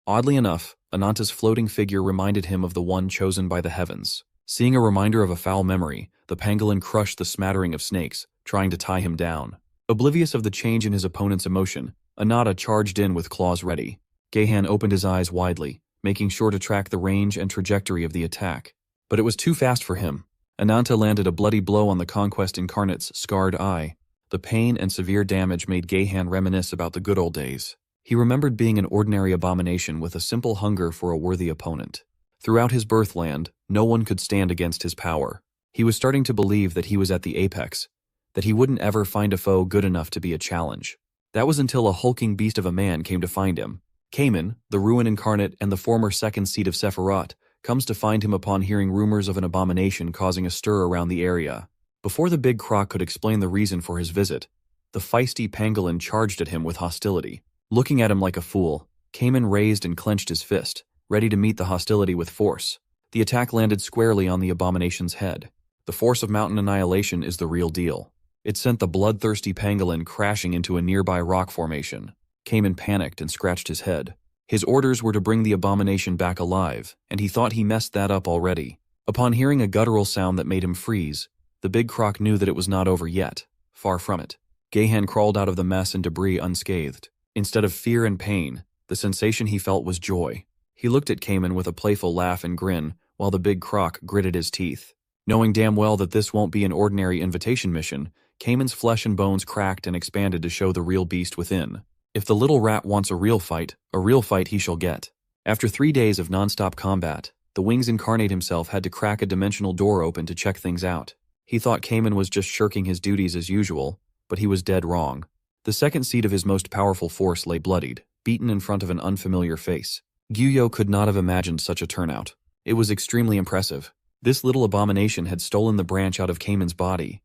Oddly enough, Ananta's floating figure reminded him of the one chosen by the heavens. Seeing a reminder of a foul memory, the pangolin crushed the smattering of snakes, trying to tie him down. Oblivious of the change in his opponent's emotion, Ananta charged in with claws ready. Gahan opened his eyes widely, making sure to track the range and trajectory of the attack. But it was too fast for him. Ananta landed a bloody blow on the Conquest incarnate's scarred eye. The pain and severe damage made Gahan reminisce about the good old days. He remembered being an ordinary abomination with a simple hunger for a worthy opponent. Throughout his birthland, no one could stand against his power. He was starting to believe that he was at the apex, that he wouldn't ever find a foe good enough to be a challenge. That was until a hulking beast of a man came to find him. Cayman, the Ruin incarnate and the former second seat of Sephiroth, comes to find him upon hearing rumors of an abomination causing a stir around the area. Before the big croc could explain the reason for his visit, the feisty pangolin charged at him with hostility. Looking at him like a fool, Cayman raised and clenched his fist, ready to meet the hostility with force. The attack landed squarely on the abomination's head. The force of mountain annihilation is the real deal. It sent the bloodthirsty pangolin crashing into a nearby rock formation. Cayman panicked and scratched his head. His orders were to bring the abomination back alive, and he thought he messed that up already. Upon hearing a guttural sound that made him freeze, the big croc knew that it was not over yet. Far from it. Gahan crawled out of the mess and debris unscathed. Instead of fear and pain, the sensation he felt was joy. He looked at Cayman with a playful laugh and grin, while the big croc gritted his teeth. Knowing damn well that this won't be an ordinary invitation mission, Cayman's flesh and bones cracked and expanded to show the real beast within. If the little rat wants a real fight he shall get. After 3 days of non-stop combat, the Wings incarnate himself had to crack a dimensional door open to check things out. He thought Cayman was just shirking his duties as usual, but he was dead wrong. The second seat of his most powerful force lay bloodied, beaten in front of an unfamiliar face. Gyuyo could not have imagined such a turnout. It was extremely impressive. This little abomination had stolen the branch out of Cayman's body.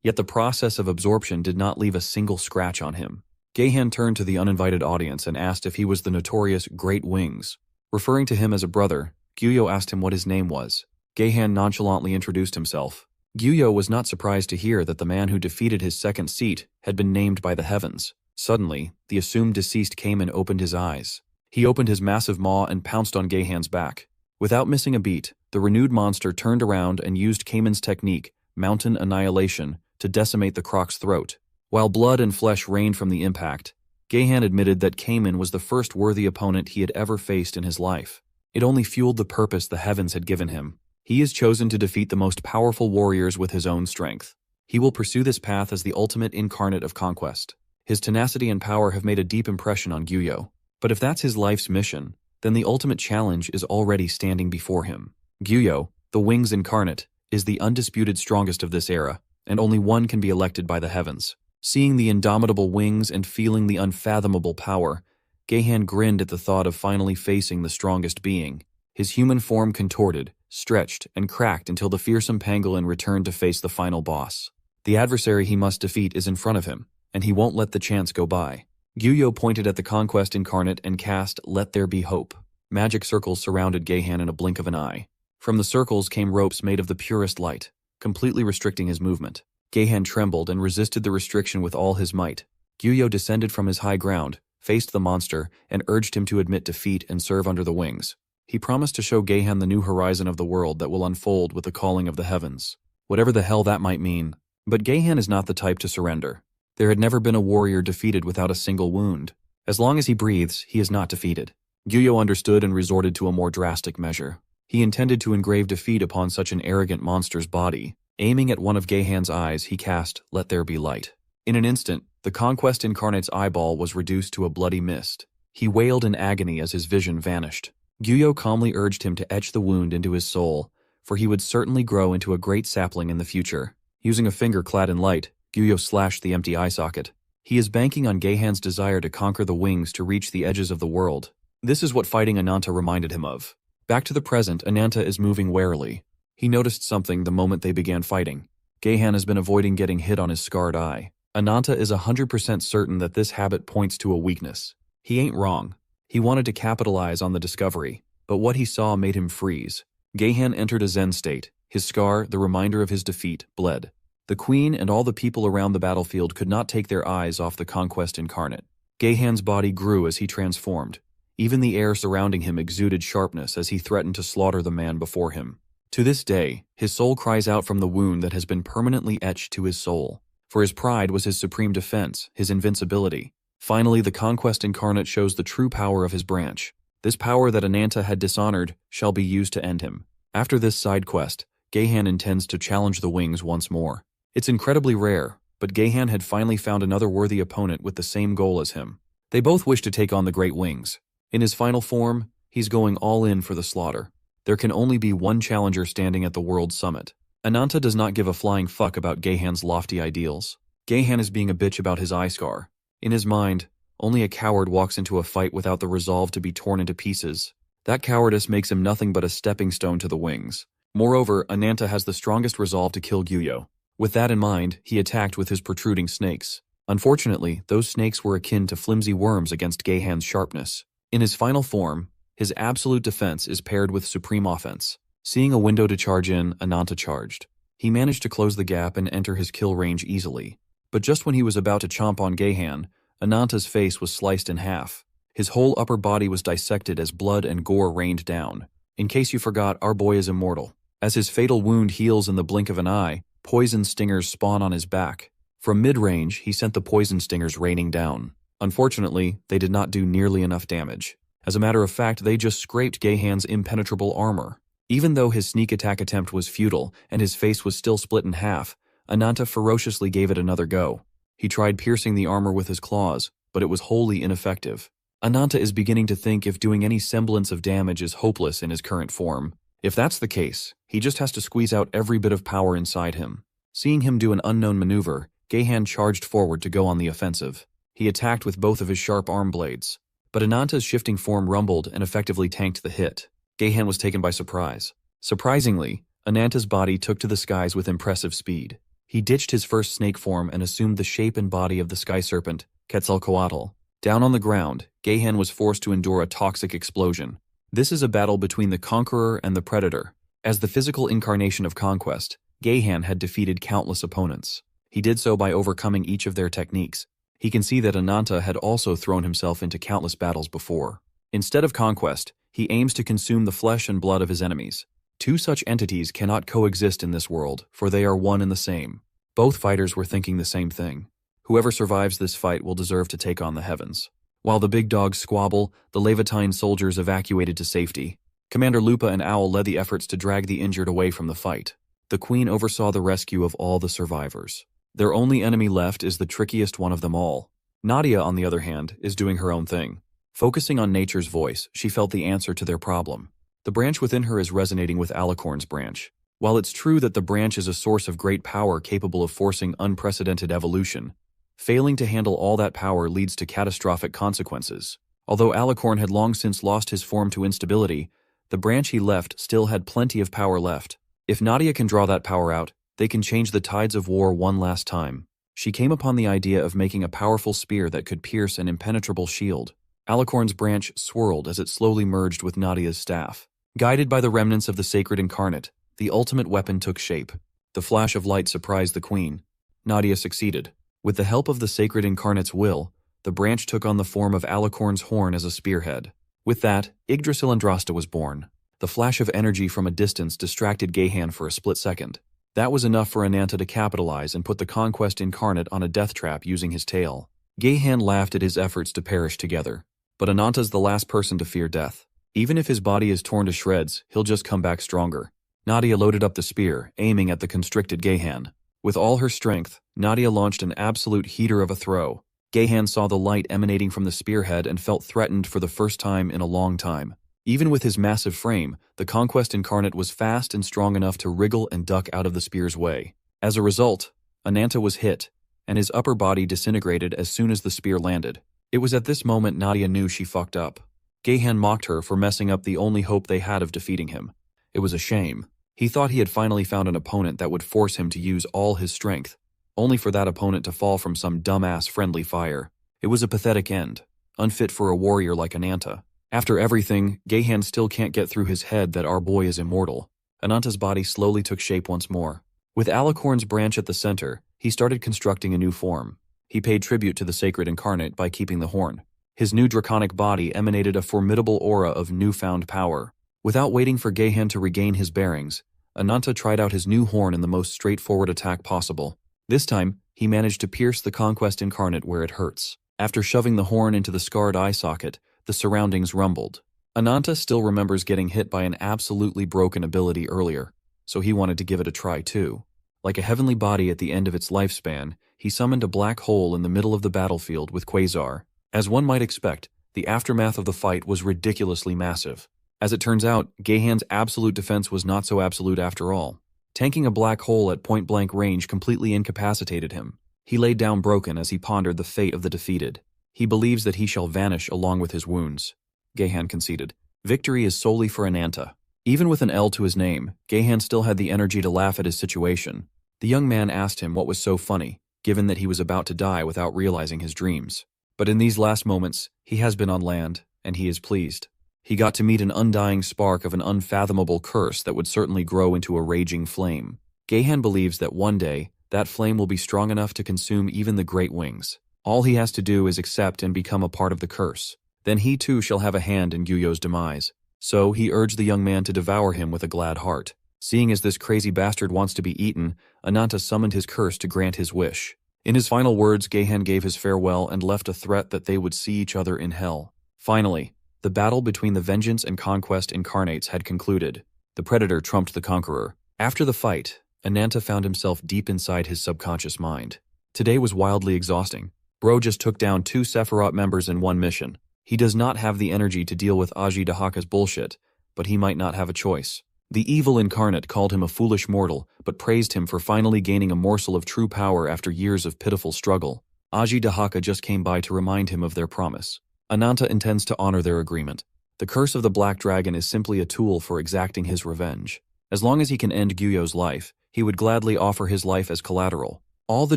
Yet the process of absorption did not leave a single scratch on him. Gahan turned to the uninvited audience and asked if he was the notorious Great Wings. Referring to him as a brother, Gyuyo asked him what his name was. Gahan nonchalantly introduced himself. Gyuyo was not surprised to hear that the man who defeated his second seat had been named by the heavens. Suddenly, the assumed deceased Cayman opened his eyes. He opened his massive maw and pounced on Gahan's back. Without missing a beat, the renewed monster turned around and used Cayman's technique, mountain annihilation, to decimate the croc's throat. While blood and flesh rained from the impact, Gahan admitted that Cayman was the first worthy opponent he had ever faced in his life. It only fueled the purpose the heavens had given him. He has chosen to defeat the most powerful warriors with his own strength. He will pursue this path as the ultimate incarnate of conquest. His tenacity and power have made a deep impression on Gyuyo. But if that's his life's mission, then the ultimate challenge is already standing before him. Gyuyo, the Wings incarnate, is the undisputed strongest of this era, and only one can be elected by the heavens. Seeing the indomitable wings and feeling the unfathomable power, Gahan grinned at the thought of finally facing the strongest being. His human form contorted, stretched, and cracked until the fearsome pangolin returned to face the final boss. The adversary he must defeat is in front of him, and he won't let the chance go by. Gyuyo pointed at the Conquest incarnate and cast Let There Be Hope. Magic circles surrounded Gahan in a blink of an eye. From the circles came ropes made of the purest light, completely restricting his movement. Gahan trembled and resisted the restriction with all his might. Gyuyo descended from his high ground, faced the monster, and urged him to admit defeat and serve under the wings. He promised to show Gahan the new horizon of the world that will unfold with the calling of the heavens. Whatever the hell that might mean. But Gahan is not the type to surrender. There had never been a warrior defeated without a single wound. As long as he breathes, he is not defeated. Gyuyo understood and resorted to a more drastic measure. He intended to engrave defeat upon such an arrogant monster's body. Aiming at one of Gahan's eyes, he cast Let There Be Light. In an instant, the Conquest incarnate's eyeball was reduced to a bloody mist. He wailed in agony as his vision vanished. Gyuyo calmly urged him to etch the wound into his soul, for he would certainly grow into a great sapling in the future. Using a finger clad in light, Gyuyo slashed the empty eye socket. He is banking on Gahan's desire to conquer the wings to reach the edges of the world. This is what fighting Ananta reminded him of. Back to the present, Ananta is moving warily. He noticed something the moment they began fighting. Gahan has been avoiding getting hit on his scarred eye. Ananta is 100% certain that this habit points to a weakness. He ain't wrong. He wanted to capitalize on the discovery, but what he saw made him freeze. Gahan entered a Zen state. His scar, the reminder of his defeat, bled. The queen and all the people around the battlefield could not take their eyes off the Conquest incarnate. Gahan's body grew as he transformed. Even the air surrounding him exuded sharpness as he threatened to slaughter the man before him. To this day, his soul cries out from the wound that has been permanently etched to his soul. For his pride was his supreme defense, his invincibility. Finally, the Conquest incarnate shows the true power of his branch. This power that Ananta had dishonored shall be used to end him. After this side quest, Gahan intends to challenge the wings once more. It's incredibly rare, but Gahan had finally found another worthy opponent with the same goal as him. They both wish to take on the Great Wings. In his final form, he's going all in for the slaughter. There can only be one challenger standing at the world summit. Ananta does not give a flying fuck about Gahan's lofty ideals. Gahan is being a bitch about his eye scar. In his mind, only a coward walks into a fight without the resolve to be torn into pieces. That cowardice makes him nothing but a stepping stone to the wings. Moreover, Ananta has the strongest resolve to kill Gyuyo. With that in mind, he attacked with his protruding snakes. Unfortunately, those snakes were akin to flimsy worms against Gahan's sharpness. In his final form, his absolute defense is paired with supreme offense. Seeing a window to charge in, Ananta charged. He managed to close the gap and enter his kill range easily. But just when he was about to chomp on Gahan, Ananta's face was sliced in half. His whole upper body was dissected as blood and gore rained down. In case you forgot, our boy is immortal. As his fatal wound heals in the blink of an eye, poison stingers spawn on his back. From mid-range, he sent the poison stingers raining down. Unfortunately, they did not do nearly enough damage. As a matter of fact, they just scraped Gahan's impenetrable armor. Even though his sneak attack attempt was futile and his face was still split in half, Ananta ferociously gave it another go. He tried piercing the armor with his claws, but it was wholly ineffective. Ananta is beginning to think if doing any semblance of damage is hopeless in his current form. If that's the case, he just has to squeeze out every bit of power inside him. Seeing him do an unknown maneuver, Gahan charged forward to go on the offensive. He attacked with both of his sharp arm blades. But Ananta's shifting form rumbled and effectively tanked the hit. Gahan was taken by surprise. Surprisingly, Ananta's body took to the skies with impressive speed. He ditched his first snake form and assumed the shape and body of the sky serpent, Quetzalcoatl. Down on the ground, Gahan was forced to endure a toxic explosion. This is a battle between the conqueror and the predator. As the physical incarnation of conquest, Gahan had defeated countless opponents. He did so by overcoming each of their techniques. He can see that Ananta had also thrown himself into countless battles before. Instead of conquest, he aims to consume the flesh and blood of his enemies. Two such entities cannot coexist in this world, for they are one and the same. Both fighters were thinking the same thing. Whoever survives this fight will deserve to take on the heavens. While the big dogs squabble, the Levantine soldiers evacuated to safety. Commander Lupa and Owl led the efforts to drag the injured away from the fight. The queen oversaw the rescue of all the survivors. Their only enemy left is the trickiest one of them all. Nadia, on the other hand, is doing her own thing. Focusing on nature's voice, she felt the answer to their problem. The branch within her is resonating with Alicorn's branch. While it's true that the branch is a source of great power capable of forcing unprecedented evolution, failing to handle all that power leads to catastrophic consequences. Although Alicorn had long since lost his form to instability, the branch he left still had plenty of power left. If Nadia can draw that power out, they can change the tides of war one last time. She came upon the idea of making a powerful spear that could pierce an impenetrable shield. Alicorn's branch swirled as it slowly merged with Nadia's staff. Guided by the remnants of the sacred incarnate, the ultimate weapon took shape. The flash of light surprised the queen. Nadia succeeded. With the help of the sacred incarnate's will, the branch took on the form of Alicorn's horn as a spearhead. With that, Yggdrasil Andrasta was born. The flash of energy from a distance distracted Gahan for a split second. That was enough for Ananta to capitalize and put the conquest incarnate on a death trap using his tail. Gahan laughed at his efforts to perish together. But Ananta's the last person to fear death. Even if his body is torn to shreds, he'll just come back stronger. Nadia loaded up the spear, aiming at the constricted Gahan. With all her strength, Nadia launched an absolute heater of a throw. Gahan saw the light emanating from the spearhead and felt threatened for the first time in a long time. Even with his massive frame, the Conquest Incarnate was fast and strong enough to wriggle and duck out of the spear's way. As a result, Ananta was hit, and his upper body disintegrated as soon as the spear landed. It was at this moment Nadia knew she fucked up. Gahan mocked her for messing up the only hope they had of defeating him. It was a shame. He thought he had finally found an opponent that would force him to use all his strength, only for that opponent to fall from some dumbass friendly fire. It was a pathetic end, unfit for a warrior like Ananta. After everything, Gahan still can't get through his head that our boy is immortal. Ananta's body slowly took shape once more. With Alicorn's branch at the center, he started constructing a new form. He paid tribute to the sacred incarnate by keeping the horn. His new draconic body emanated a formidable aura of newfound power. Without waiting for Gahan to regain his bearings, Ananta tried out his new horn in the most straightforward attack possible. This time, he managed to pierce the Conquest Incarnate where it hurts. After shoving the horn into the scarred eye socket, the surroundings rumbled. Ananta still remembers getting hit by an absolutely broken ability earlier, so he wanted to give it a try too. Like a heavenly body at the end of its lifespan, he summoned a black hole in the middle of the battlefield with Quasar. As one might expect, the aftermath of the fight was ridiculously massive. As it turns out, Gahan's absolute defense was not so absolute after all. Tanking a black hole at point-blank range completely incapacitated him. He laid down broken as he pondered the fate of the defeated. He believes that he shall vanish along with his wounds. Gahan conceded. Victory is solely for Ananta. Even with an L to his name, Gahan still had the energy to laugh at his situation. The young man asked him what was so funny, given that he was about to die without realizing his dreams. But in these last moments, he has been on land, and he is pleased. He got to meet an undying spark of an unfathomable curse that would certainly grow into a raging flame. Gahan believes that one day, that flame will be strong enough to consume even the great wings. All he has to do is accept and become a part of the curse. Then he too shall have a hand in Gyuyo's demise. So he urged the young man to devour him with a glad heart. Seeing as this crazy bastard wants to be eaten, Ananta summoned his curse to grant his wish. In his final words, Gahan gave his farewell and left a threat that they would see each other in hell. Finally, the battle between the Vengeance and Conquest incarnates had concluded. The Predator trumped the Conqueror. After the fight, Ananta found himself deep inside his subconscious mind. Today was wildly exhausting. Bro just took down 2 Sephiroth members in one mission. He does not have the energy to deal with Aji Dahaka's bullshit, but he might not have a choice. The evil incarnate called him a foolish mortal, but praised him for finally gaining a morsel of true power after years of pitiful struggle. Aji Dahaka just came by to remind him of their promise. Ananta intends to honor their agreement. The curse of the Black Dragon is simply a tool for exacting his revenge. As long as he can end Gyuyo's life, he would gladly offer his life as collateral. All the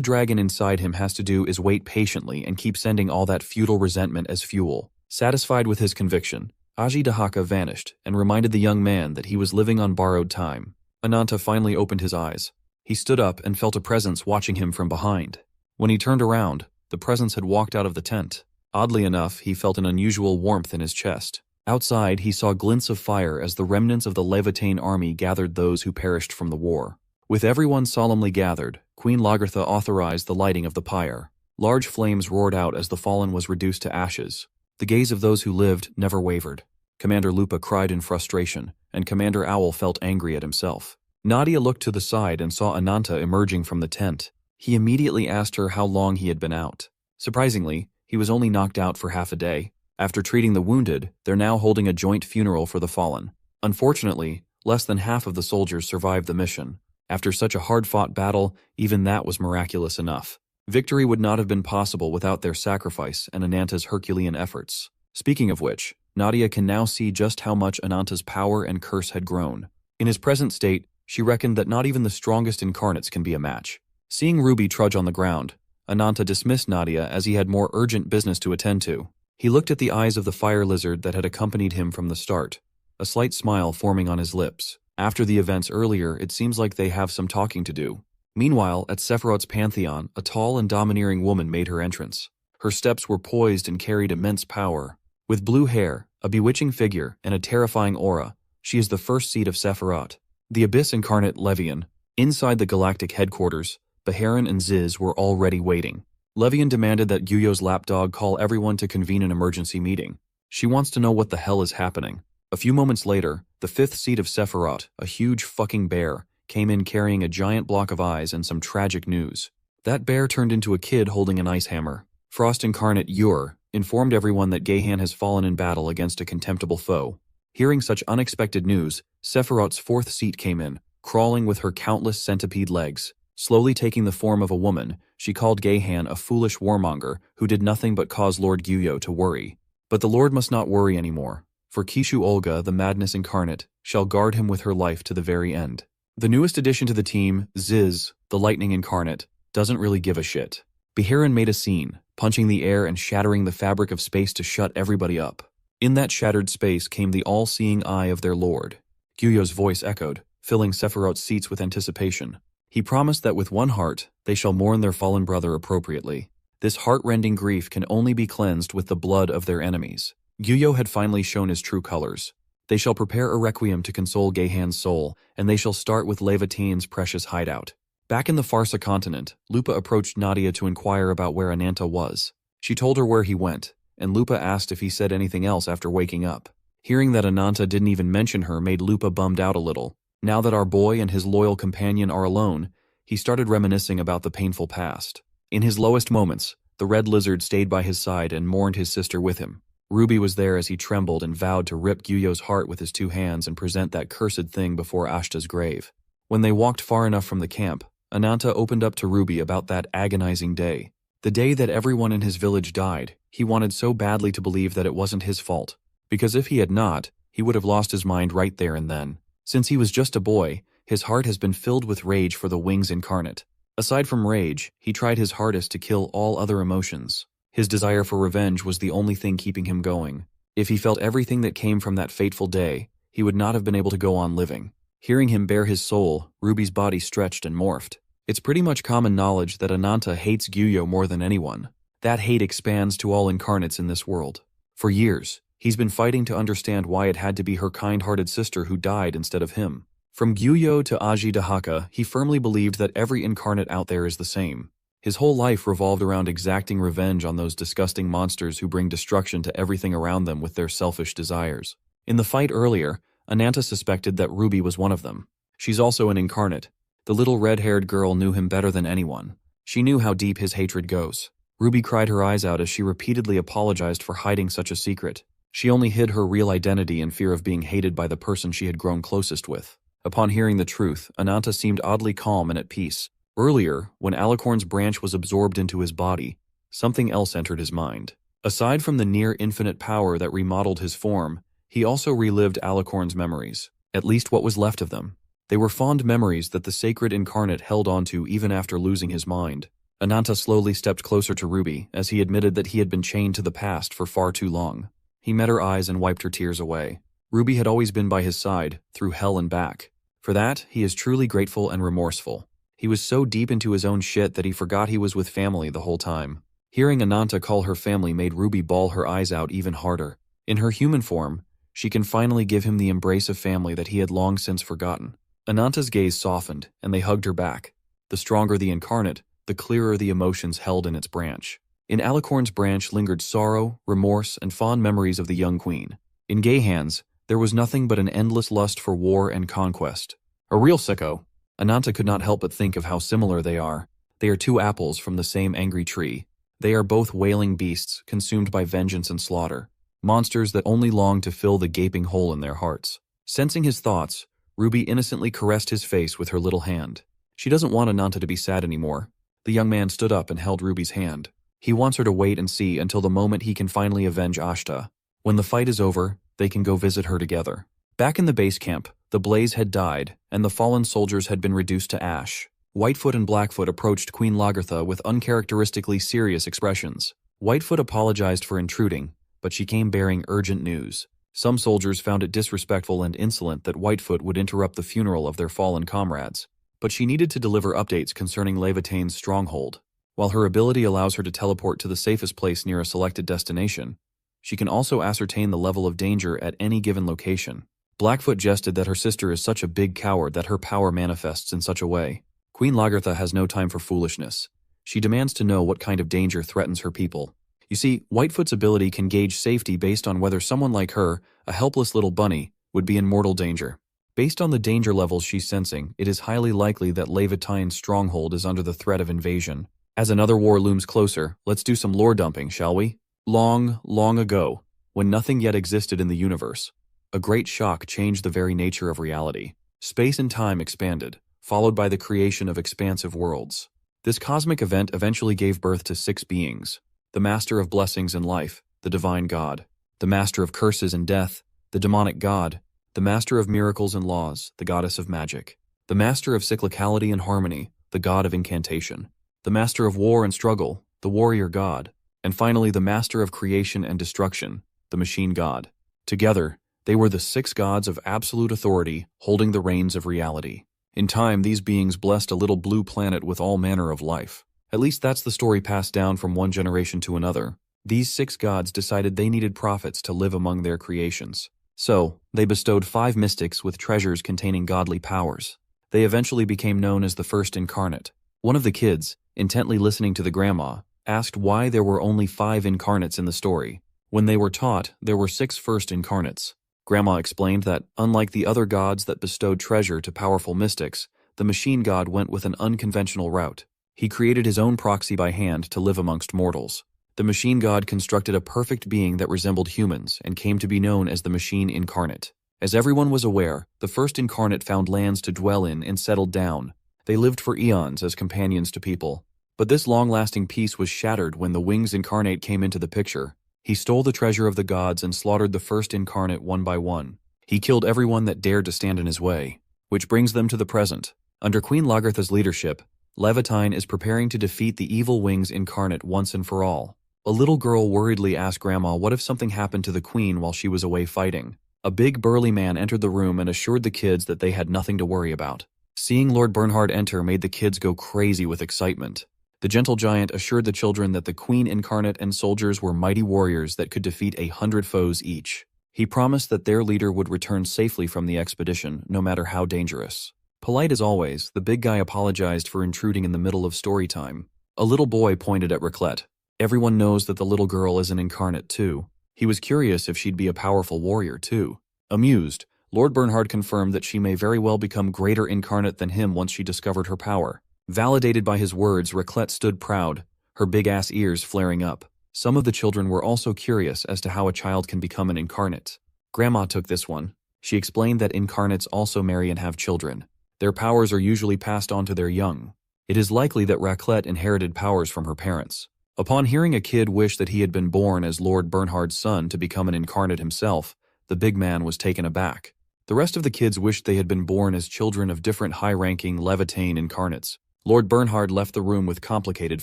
dragon inside him has to do is wait patiently and keep sending all that futile resentment as fuel. Satisfied with his conviction, Aji Dahaka vanished and reminded the young man that he was living on borrowed time. Ananta finally opened his eyes. He stood up and felt a presence watching him from behind. When he turned around, the presence had walked out of the tent. Oddly enough, he felt an unusual warmth in his chest. Outside, he saw glints of fire as the remnants of the Levantine army gathered those who perished from the war. With everyone solemnly gathered, Queen Lagertha authorized the lighting of the pyre. Large flames roared out as the fallen was reduced to ashes. The gaze of those who lived never wavered. Commander Lupa cried in frustration, and Commander Owl felt angry at himself. Nadia looked to the side and saw Ananta emerging from the tent. He immediately asked her how long he had been out. Surprisingly, he was only knocked out for half a day. After treating the wounded, they're now holding a joint funeral for the fallen. Unfortunately, less than half of the soldiers survived the mission. After such a hard-fought battle, even that was miraculous enough. Victory would not have been possible without their sacrifice and Ananta's Herculean efforts. Speaking of which, Nadia can now see just how much Ananta's power and curse had grown. In his present state, she reckoned that not even the strongest incarnates can be a match. Seeing Ruby trudge on the ground, Ananta dismissed Nadia as he had more urgent business to attend to. He looked at the eyes of the fire lizard that had accompanied him from the start, a slight smile forming on his lips. After the events earlier, it seems like they have some talking to do. Meanwhile, at Sephiroth's pantheon, a tall and domineering woman made her entrance. Her steps were poised and carried immense power. With blue hair, a bewitching figure, and a terrifying aura, she is the first seed of Sephiroth. The Abyss incarnate Levian. Inside the galactic headquarters, Frieren and Ziz were already waiting. Levian demanded that Gyuyo's lapdog call everyone to convene an emergency meeting. She wants to know what the hell is happening. A few moments later, the fifth seed of Sephiroth, a huge fucking bear, came in carrying a giant block of eyes and some tragic news. That bear turned into a kid holding an ice hammer. Frost incarnate Ur informed everyone that Gehan has fallen in battle against a contemptible foe. Hearing such unexpected news, Sephiroth's fourth seat came in, crawling with her countless centipede legs. Slowly taking the form of a woman, she called Gehan a foolish warmonger who did nothing but cause Lord Gyuyo to worry. But the Lord must not worry anymore, for Kishu Olga, the madness incarnate, shall guard him with her life to the very end. The newest addition to the team, Ziz, the lightning incarnate, doesn't really give a shit. Frieren made a scene, punching the air and shattering the fabric of space to shut everybody up. In that shattered space came the all-seeing eye of their lord. Gyuyo's voice echoed, filling Sephiroth's seats with anticipation. He promised that with one heart, they shall mourn their fallen brother appropriately. This heart-rending grief can only be cleansed with the blood of their enemies. Gyuyo had finally shown his true colors. They shall prepare a requiem to console Gehan's soul, and they shall start with Levatine's precious hideout. Back in the Farsa continent, Lupa approached Nadia to inquire about where Ananta was. She told her where he went, and Lupa asked if he said anything else after waking up. Hearing that Ananta didn't even mention her made Lupa bummed out a little. Now that our boy and his loyal companion are alone, he started reminiscing about the painful past. In his lowest moments, the red lizard stayed by his side and mourned his sister with him. Ruby was there as he trembled and vowed to rip Gyuyo's heart with his 2 hands and present that cursed thing before Ashta's grave. When they walked far enough from the camp, Ananta opened up to Ruby about that agonizing day. The day that everyone in his village died, he wanted so badly to believe that it wasn't his fault, because if he had not, he would have lost his mind right there and then. Since he was just a boy, his heart has been filled with rage for the Wings incarnate. Aside from rage, he tried his hardest to kill all other emotions. His desire for revenge was the only thing keeping him going. If he felt everything that came from that fateful day, he would not have been able to go on living. Hearing him bare his soul, Ruby's body stretched and morphed. It's pretty much common knowledge that Ananta hates Gyuyo more than anyone. That hate expands to all incarnates in this world. For years, he's been fighting to understand why it had to be her kind-hearted sister who died instead of him. From Gyuyo to Aji Dahaka, he firmly believed that every incarnate out there is the same. His whole life revolved around exacting revenge on those disgusting monsters who bring destruction to everything around them with their selfish desires. In the fight earlier, Ananta suspected that Ruby was one of them. She's also an incarnate. The little red-haired girl knew him better than anyone. She knew how deep his hatred goes. Ruby cried her eyes out as she repeatedly apologized for hiding such a secret. She only hid her real identity in fear of being hated by the person she had grown closest with. Upon hearing the truth, Ananta seemed oddly calm and at peace. Earlier, when Alicorn's branch was absorbed into his body, something else entered his mind. Aside from the near-infinite power that remodeled his form, he also relived Alicorn's memories, at least what was left of them. They were fond memories that the sacred incarnate held onto even after losing his mind. Ananta slowly stepped closer to Ruby as he admitted that he had been chained to the past for far too long. He met her eyes and wiped her tears away. Ruby had always been by his side, through hell and back. For that, he is truly grateful and remorseful. He was so deep into his own shit that he forgot he was with family the whole time. Hearing Ananta call her family made Ruby bawl her eyes out even harder. In her human form, she can finally give him the embrace of family that he had long since forgotten. Ananta's gaze softened, and they hugged her back. The stronger the incarnate, the clearer the emotions held in its branch. In Alicorn's branch lingered sorrow, remorse, and fond memories of the young queen. In Gayhan's, there was nothing but an endless lust for war and conquest. A real sicko. Ananta could not help but think of how similar they are. They are two apples from the same angry tree. They are both wailing beasts, consumed by vengeance and slaughter. Monsters that only long to fill the gaping hole in their hearts. Sensing his thoughts, Ruby innocently caressed his face with her little hand. She doesn't want Ananta to be sad anymore. The young man stood up and held Ruby's hand. He wants her to wait and see until the moment he can finally avenge Ashta. When the fight is over, they can go visit her together. Back in the base camp, the blaze had died, and the fallen soldiers had been reduced to ash. Whitefoot and Blackfoot approached Queen Lagertha with uncharacteristically serious expressions. Whitefoot apologized for intruding, but she came bearing urgent news. Some soldiers found it disrespectful and insolent that Whitefoot would interrupt the funeral of their fallen comrades. But she needed to deliver updates concerning Levitane's stronghold. While her ability allows her to teleport to the safest place near a selected destination, she can also ascertain the level of danger at any given location. Blackfoot jested that her sister is such a big coward that her power manifests in such a way. Queen Lagertha has no time for foolishness. She demands to know what kind of danger threatens her people. You see, Whitefoot's ability can gauge safety based on whether someone like her, a helpless little bunny, would be in mortal danger. Based on the danger levels she's sensing, it is highly likely that Levitane's stronghold is under the threat of invasion. As another war looms closer, let's do some lore dumping, shall we? Long, long ago, when nothing yet existed in the universe, a great shock changed the very nature of reality. Space and time expanded, followed by the creation of expansive worlds. This cosmic event eventually gave birth to 6 beings: the Master of Blessings and Life, the Divine God; the Master of Curses and Death, the Demonic God; the Master of Miracles and Laws, the Goddess of Magic; the Master of Cyclicality and Harmony, the God of Incantation; the Master of War and Struggle, the Warrior God; and finally the Master of Creation and Destruction, the Machine God. Together, they were the 6 gods of absolute authority, holding the reins of reality. In time, these beings blessed a little blue planet with all manner of life. At least that's the story passed down from one generation to another. These 6 gods decided they needed prophets to live among their creations. So, they bestowed 5 mystics with treasures containing godly powers. They eventually became known as the First Incarnate. One of the kids, intently listening to the grandma, asked why there were only 5 incarnates in the story. When they were taught, there were 6 first incarnates. Grandma explained that, unlike the other gods that bestowed treasure to powerful mystics, the machine god went with an unconventional route. He created his own proxy by hand to live amongst mortals. The machine god constructed a perfect being that resembled humans and came to be known as the Machine Incarnate. As everyone was aware, the first incarnate found lands to dwell in and settled down. They lived for eons as companions to people. But this long-lasting peace was shattered when the Wings Incarnate came into the picture. He stole the treasure of the gods and slaughtered the first incarnate one by one. He killed everyone that dared to stand in his way. Which brings them to the present. Under Queen Lagertha's leadership, Levitine is preparing to defeat the evil Wings Incarnate once and for all. A little girl worriedly asked Grandma what if something happened to the queen while she was away fighting. A big burly man entered the room and assured the kids that they had nothing to worry about. Seeing Lord Bernhard enter made the kids go crazy with excitement. The gentle giant assured the children that the Queen Incarnate and soldiers were mighty warriors that could defeat 100 foes each. He promised that their leader would return safely from the expedition, no matter how dangerous. Polite as always, the big guy apologized for intruding in the middle of story time. A little boy pointed at Raclette. Everyone knows that the little girl is an incarnate too. He was curious if she'd be a powerful warrior too. Amused, Lord Bernhard confirmed that she may very well become greater incarnate than him once she discovered her power. Validated by his words, Raclette stood proud, her big-ass ears flaring up. Some of the children were also curious as to how a child can become an incarnate. Grandma took this one. She explained that incarnates also marry and have children. Their powers are usually passed on to their young. It is likely that Raclette inherited powers from her parents. Upon hearing a kid wish that he had been born as Lord Bernhard's son to become an incarnate himself, the big man was taken aback. The rest of the kids wished they had been born as children of different high-ranking Levitane incarnates. Lord Bernhard left the room with complicated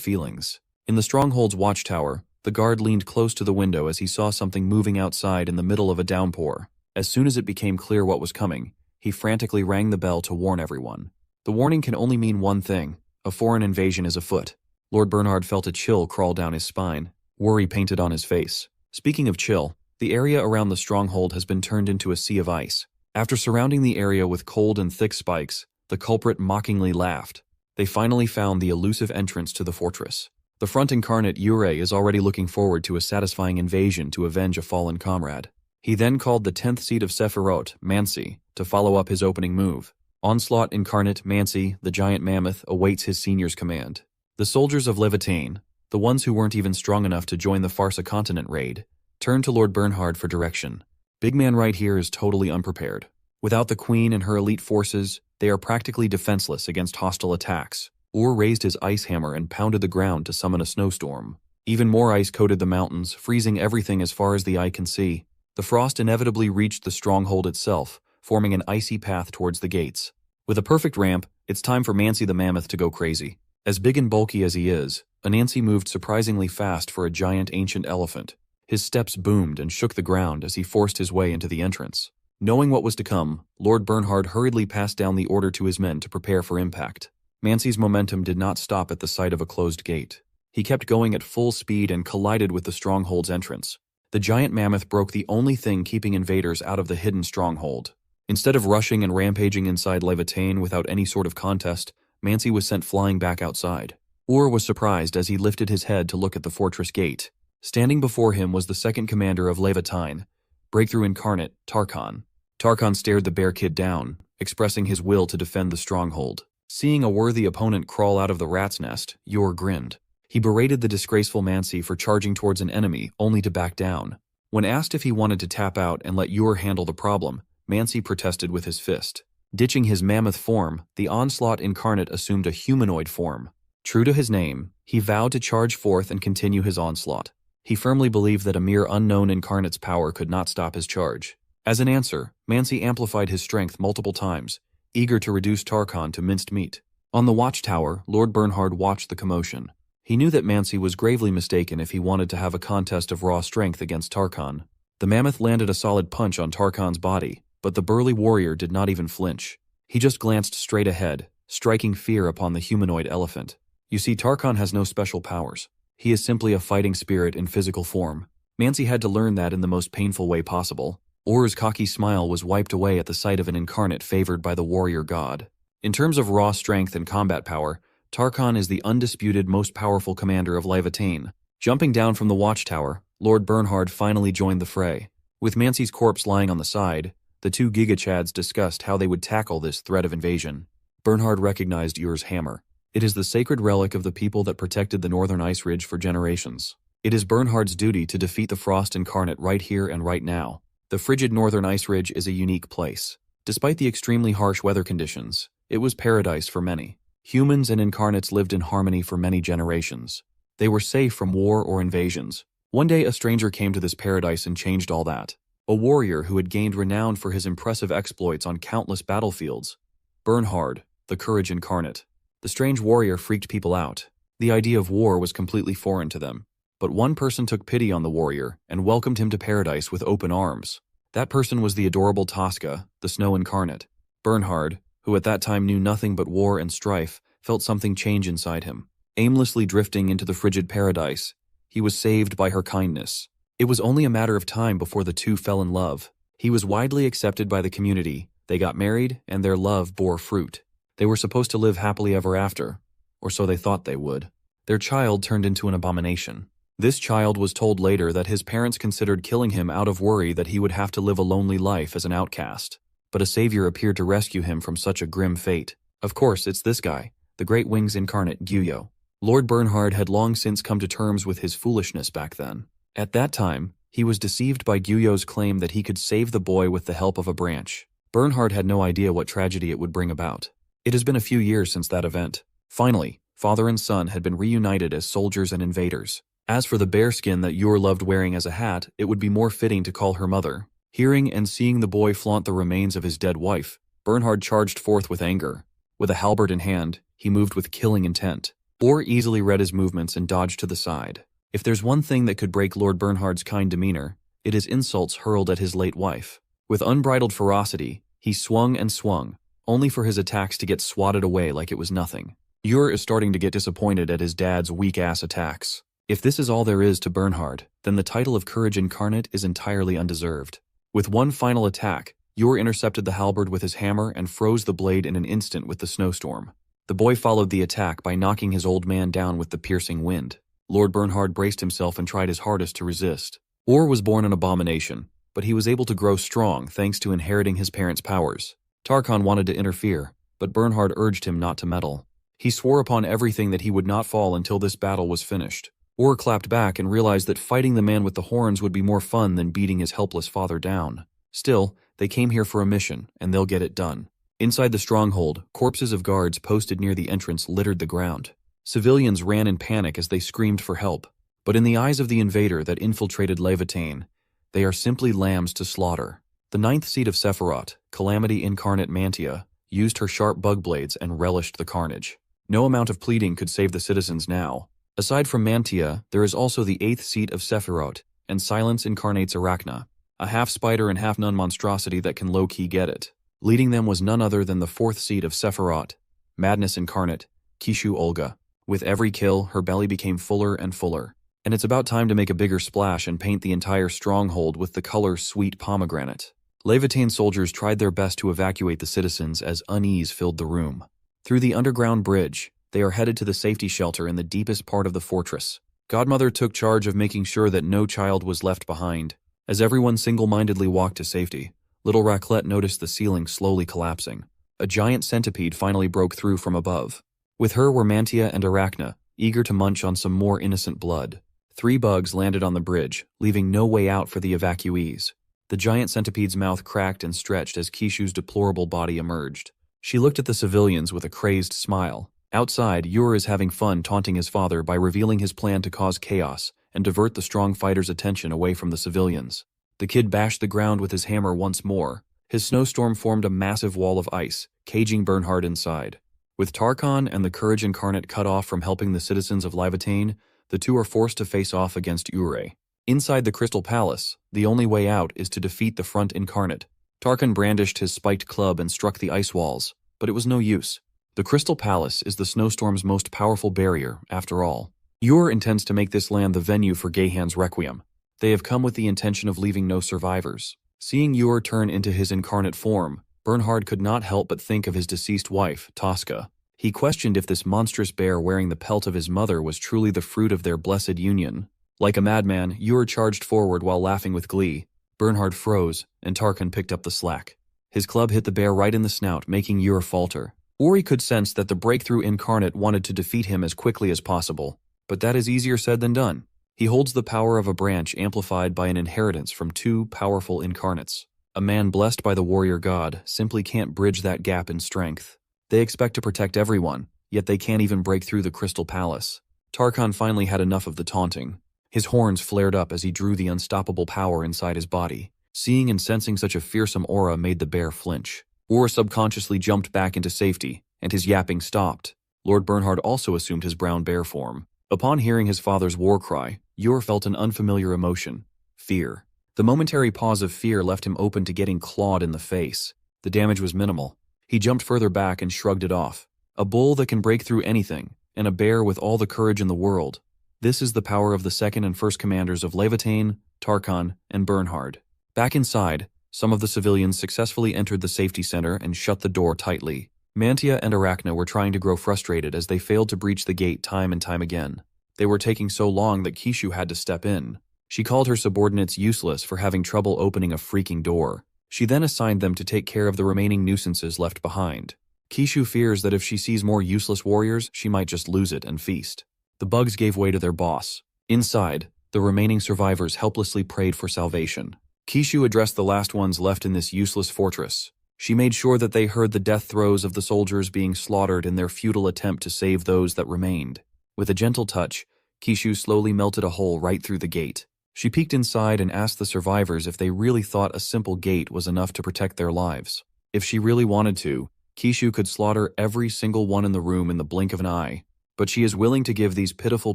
feelings. In the stronghold's watchtower, the guard leaned close to the window as he saw something moving outside in the middle of a downpour. As soon as it became clear what was coming, he frantically rang the bell to warn everyone. The warning can only mean one thing: a foreign invasion is afoot. Lord Bernhard felt a chill crawl down his spine, worry painted on his face. Speaking of chill, the area around the stronghold has been turned into a sea of ice. After surrounding the area with cold and thick spikes, the culprit mockingly laughed. They finally found the elusive entrance to the fortress. The front incarnate Yurei is already looking forward to a satisfying invasion to avenge a fallen comrade. He then called the 10th seat of Sephiroth, Mansi, to follow up his opening move. Onslaught incarnate Mansi, the giant mammoth, awaits his senior's command. The soldiers of Levitain, the ones who weren't even strong enough to join the Farsa continent raid, turned to Lord Bernhard for direction. Big man right here is totally unprepared. Without the queen and her elite forces, they are practically defenseless against hostile attacks. Ur raised his ice hammer and pounded the ground to summon a snowstorm. Even more ice coated the mountains, freezing everything as far as the eye can see. The frost inevitably reached the stronghold itself, forming an icy path towards the gates. With a perfect ramp, it's time for Mansi the Mammoth to go crazy. As big and bulky as he is, Anansi moved surprisingly fast for a giant ancient elephant. His steps boomed and shook the ground as he forced his way into the entrance. Knowing what was to come, Lord Bernhard hurriedly passed down the order to his men to prepare for impact. Mansi's momentum did not stop at the sight of a closed gate. He kept going at full speed and collided with the stronghold's entrance. The giant mammoth broke the only thing keeping invaders out of the hidden stronghold. Instead of rushing and rampaging inside Levitain without any sort of contest, Mansi was sent flying back outside. Ur was surprised as he lifted his head to look at the fortress gate. Standing before him was the second commander of Levitain, Breakthrough Incarnate, Tarkhan. Tarkhan stared the bear kid down, expressing his will to defend the stronghold. Seeing a worthy opponent crawl out of the rat's nest, Ur grinned. He berated the disgraceful Mansi for charging towards an enemy, only to back down. When asked if he wanted to tap out and let Ur handle the problem, Mansi protested with his fist. Ditching his mammoth form, the onslaught incarnate assumed a humanoid form. True to his name, he vowed to charge forth and continue his onslaught. He firmly believed that a mere unknown incarnate's power could not stop his charge. As an answer, Mansi amplified his strength multiple times, eager to reduce Tarkhan to minced meat. On the watchtower, Lord Bernhard watched the commotion. He knew that Mansi was gravely mistaken if he wanted to have a contest of raw strength against Tarkhan. The mammoth landed a solid punch on Tarkhan's body, but the burly warrior did not even flinch. He just glanced straight ahead, striking fear upon the humanoid elephant. You see, Tarkhan has no special powers. He is simply a fighting spirit in physical form. Mansi had to learn that in the most painful way possible. Ur's cocky smile was wiped away at the sight of an incarnate favored by the warrior god. In terms of raw strength and combat power, Tarkhan is the undisputed most powerful commander of Levitain. Jumping down from the watchtower, Lord Bernhard finally joined the fray. With Mansi's corpse lying on the side, the two Gigachads discussed how they would tackle this threat of invasion. Bernhard recognized Ur's hammer. It is the sacred relic of the people that protected the northern ice ridge for generations. It is Bernhard's duty to defeat the frost incarnate right here and right now. The frigid northern ice ridge is a unique place. Despite the extremely harsh weather conditions, it was paradise for many. Humans and incarnates lived in harmony for many generations. They were safe from war or invasions. One day a stranger came to this paradise and changed all that. A warrior who had gained renown for his impressive exploits on countless battlefields. Bernhard, the courage incarnate. The strange warrior freaked people out. The idea of war was completely foreign to them. But one person took pity on the warrior and welcomed him to paradise with open arms. That person was the adorable Tosca, the snow incarnate. Bernhard, who at that time knew nothing but war and strife, felt something change inside him. Aimlessly drifting into the frigid paradise, he was saved by her kindness. It was only a matter of time before the two fell in love. He was widely accepted by the community. They got married, and their love bore fruit. They were supposed to live happily ever after, or so they thought they would. Their child turned into an abomination. This child was told later that his parents considered killing him out of worry that he would have to live a lonely life as an outcast. But a savior appeared to rescue him from such a grim fate. Of course, it's this guy, the Great Wings incarnate Gyuyo. Lord Bernhard had long since come to terms with his foolishness back then. At that time, he was deceived by Gyuyo's claim that he could save the boy with the help of a branch. Bernhard had no idea what tragedy it would bring about. It has been a few years since that event. Finally, father and son had been reunited as soldiers and invaders. As for the bearskin that Ur loved wearing as a hat, it would be more fitting to call her mother. Hearing and seeing the boy flaunt the remains of his dead wife, Bernhard charged forth with anger. With a halberd in hand, he moved with killing intent. Ur easily read his movements and dodged to the side. If there's one thing that could break Lord Bernhard's kind demeanor, it is insults hurled at his late wife. With unbridled ferocity, he swung and swung, only for his attacks to get swatted away like it was nothing. Ur is starting to get disappointed at his dad's weak-ass attacks. If this is all there is to Bernhard, then the title of Courage Incarnate is entirely undeserved. With one final attack, Ur intercepted the halberd with his hammer and froze the blade in an instant with the snowstorm. The The boy followed the attack by knocking his old man down with the piercing wind. Lord Bernhard braced himself and tried his hardest to resist. Or was born an abomination, but he was able to grow strong thanks to inheriting his parents' powers. Tarkan wanted to interfere, but Bernhard urged him not to meddle. He swore upon everything that he would not fall until this battle was finished. Or clapped back and realized that fighting the man with the horns would be more fun than beating his helpless father down. Still, they came here for a mission, and they'll get it done. Inside the stronghold, corpses of guards posted near the entrance littered the ground. Civilians ran in panic as they screamed for help. But in the eyes of the invader that infiltrated Levitain, they are simply lambs to slaughter. The ninth seed of Sephiroth, Calamity Incarnate Mantia, used her sharp bug blades and relished the carnage. No amount of pleading could save the citizens now. Aside from Mantia, there is also the eighth seat of Sephiroth, and Silence incarnates Arachna, a half-spider and half-nun monstrosity that can low-key get it. Leading them was none other than the fourth seed of Sephiroth, Madness incarnate, Kishu Olga. With every kill, her belly became fuller and fuller. And it's about time to make a bigger splash and paint the entire stronghold with the color Sweet Pomegranate. Levitain soldiers tried their best to evacuate the citizens as unease filled the room. Through the underground bridge, they are headed to the safety shelter in the deepest part of the fortress. Godmother took charge of making sure that no child was left behind. As everyone single-mindedly walked to safety, little Raclette noticed the ceiling slowly collapsing. A giant centipede finally broke through from above. With her were Mantia and Arachna, eager to munch on some more innocent blood. 3 bugs landed on the bridge, leaving no way out for the evacuees. The giant centipede's mouth cracked and stretched as Kishu's deplorable body emerged. She looked at the civilians with a crazed smile. Outside, Yor is having fun taunting his father by revealing his plan to cause chaos and divert the strong fighter's attention away from the civilians. The kid bashed the ground with his hammer once more. His snowstorm formed a massive wall of ice, caging Bernhard inside. With Tarkan and the Courage Incarnate cut off from helping the citizens of Levitain, the two are forced to face off against Ure. Inside the Crystal Palace, the only way out is to defeat the Front Incarnate. Tarkan brandished his spiked club and struck the ice walls, but it was no use. The Crystal Palace is the snowstorm's most powerful barrier, after all. Ure intends to make this land the venue for Gehan's Requiem. They have come with the intention of leaving no survivors. Seeing Ure turn into his incarnate form, Bernhard could not help but think of his deceased wife, Tosca. He questioned if this monstrous bear wearing the pelt of his mother was truly the fruit of their blessed union. Like a madman, Ure charged forward while laughing with glee. Bernhard froze, and Tarkan picked up the slack. His club hit the bear right in the snout, making Ure falter. Ori could sense that the breakthrough incarnate wanted to defeat him as quickly as possible, but that is easier said than done. He holds the power of a branch amplified by an inheritance from 2 powerful incarnates. A man blessed by the warrior god simply can't bridge that gap in strength. They expect to protect everyone, yet they can't even break through the Crystal Palace. Tarkan finally had enough of the taunting. His horns flared up as he drew the unstoppable power inside his body. Seeing and sensing such a fearsome aura made the bear flinch. Ur subconsciously jumped back into safety, and his yapping stopped. Lord Bernhard also assumed his brown bear form. Upon hearing his father's war cry, Ur felt an unfamiliar emotion: fear. The momentary pause of fear left him open to getting clawed in the face. The damage was minimal. He jumped further back and shrugged it off. A bull that can break through anything, and a bear with all the courage in the world. This is the power of the second and first commanders of Levitain, Tarkan, and Bernhard. Back inside, some of the civilians successfully entered the safety center and shut the door tightly. Mantia and Arachna were trying to grow frustrated as they failed to breach the gate time and time again. They were taking so long that Kishu had to step in. She called her subordinates useless for having trouble opening a freaking door. She then assigned them to take care of the remaining nuisances left behind. Kishu fears that if she sees more useless warriors, she might just lose it and feast. The bugs gave way to their boss. Inside, the remaining survivors helplessly prayed for salvation. Kishu addressed the last ones left in this useless fortress. She made sure that they heard the death throes of the soldiers being slaughtered in their futile attempt to save those that remained. With a gentle touch, Kishu slowly melted a hole right through the gate. She peeked inside and asked the survivors if they really thought a simple gate was enough to protect their lives. If she really wanted to, Kishu could slaughter every single one in the room in the blink of an eye. But she is willing to give these pitiful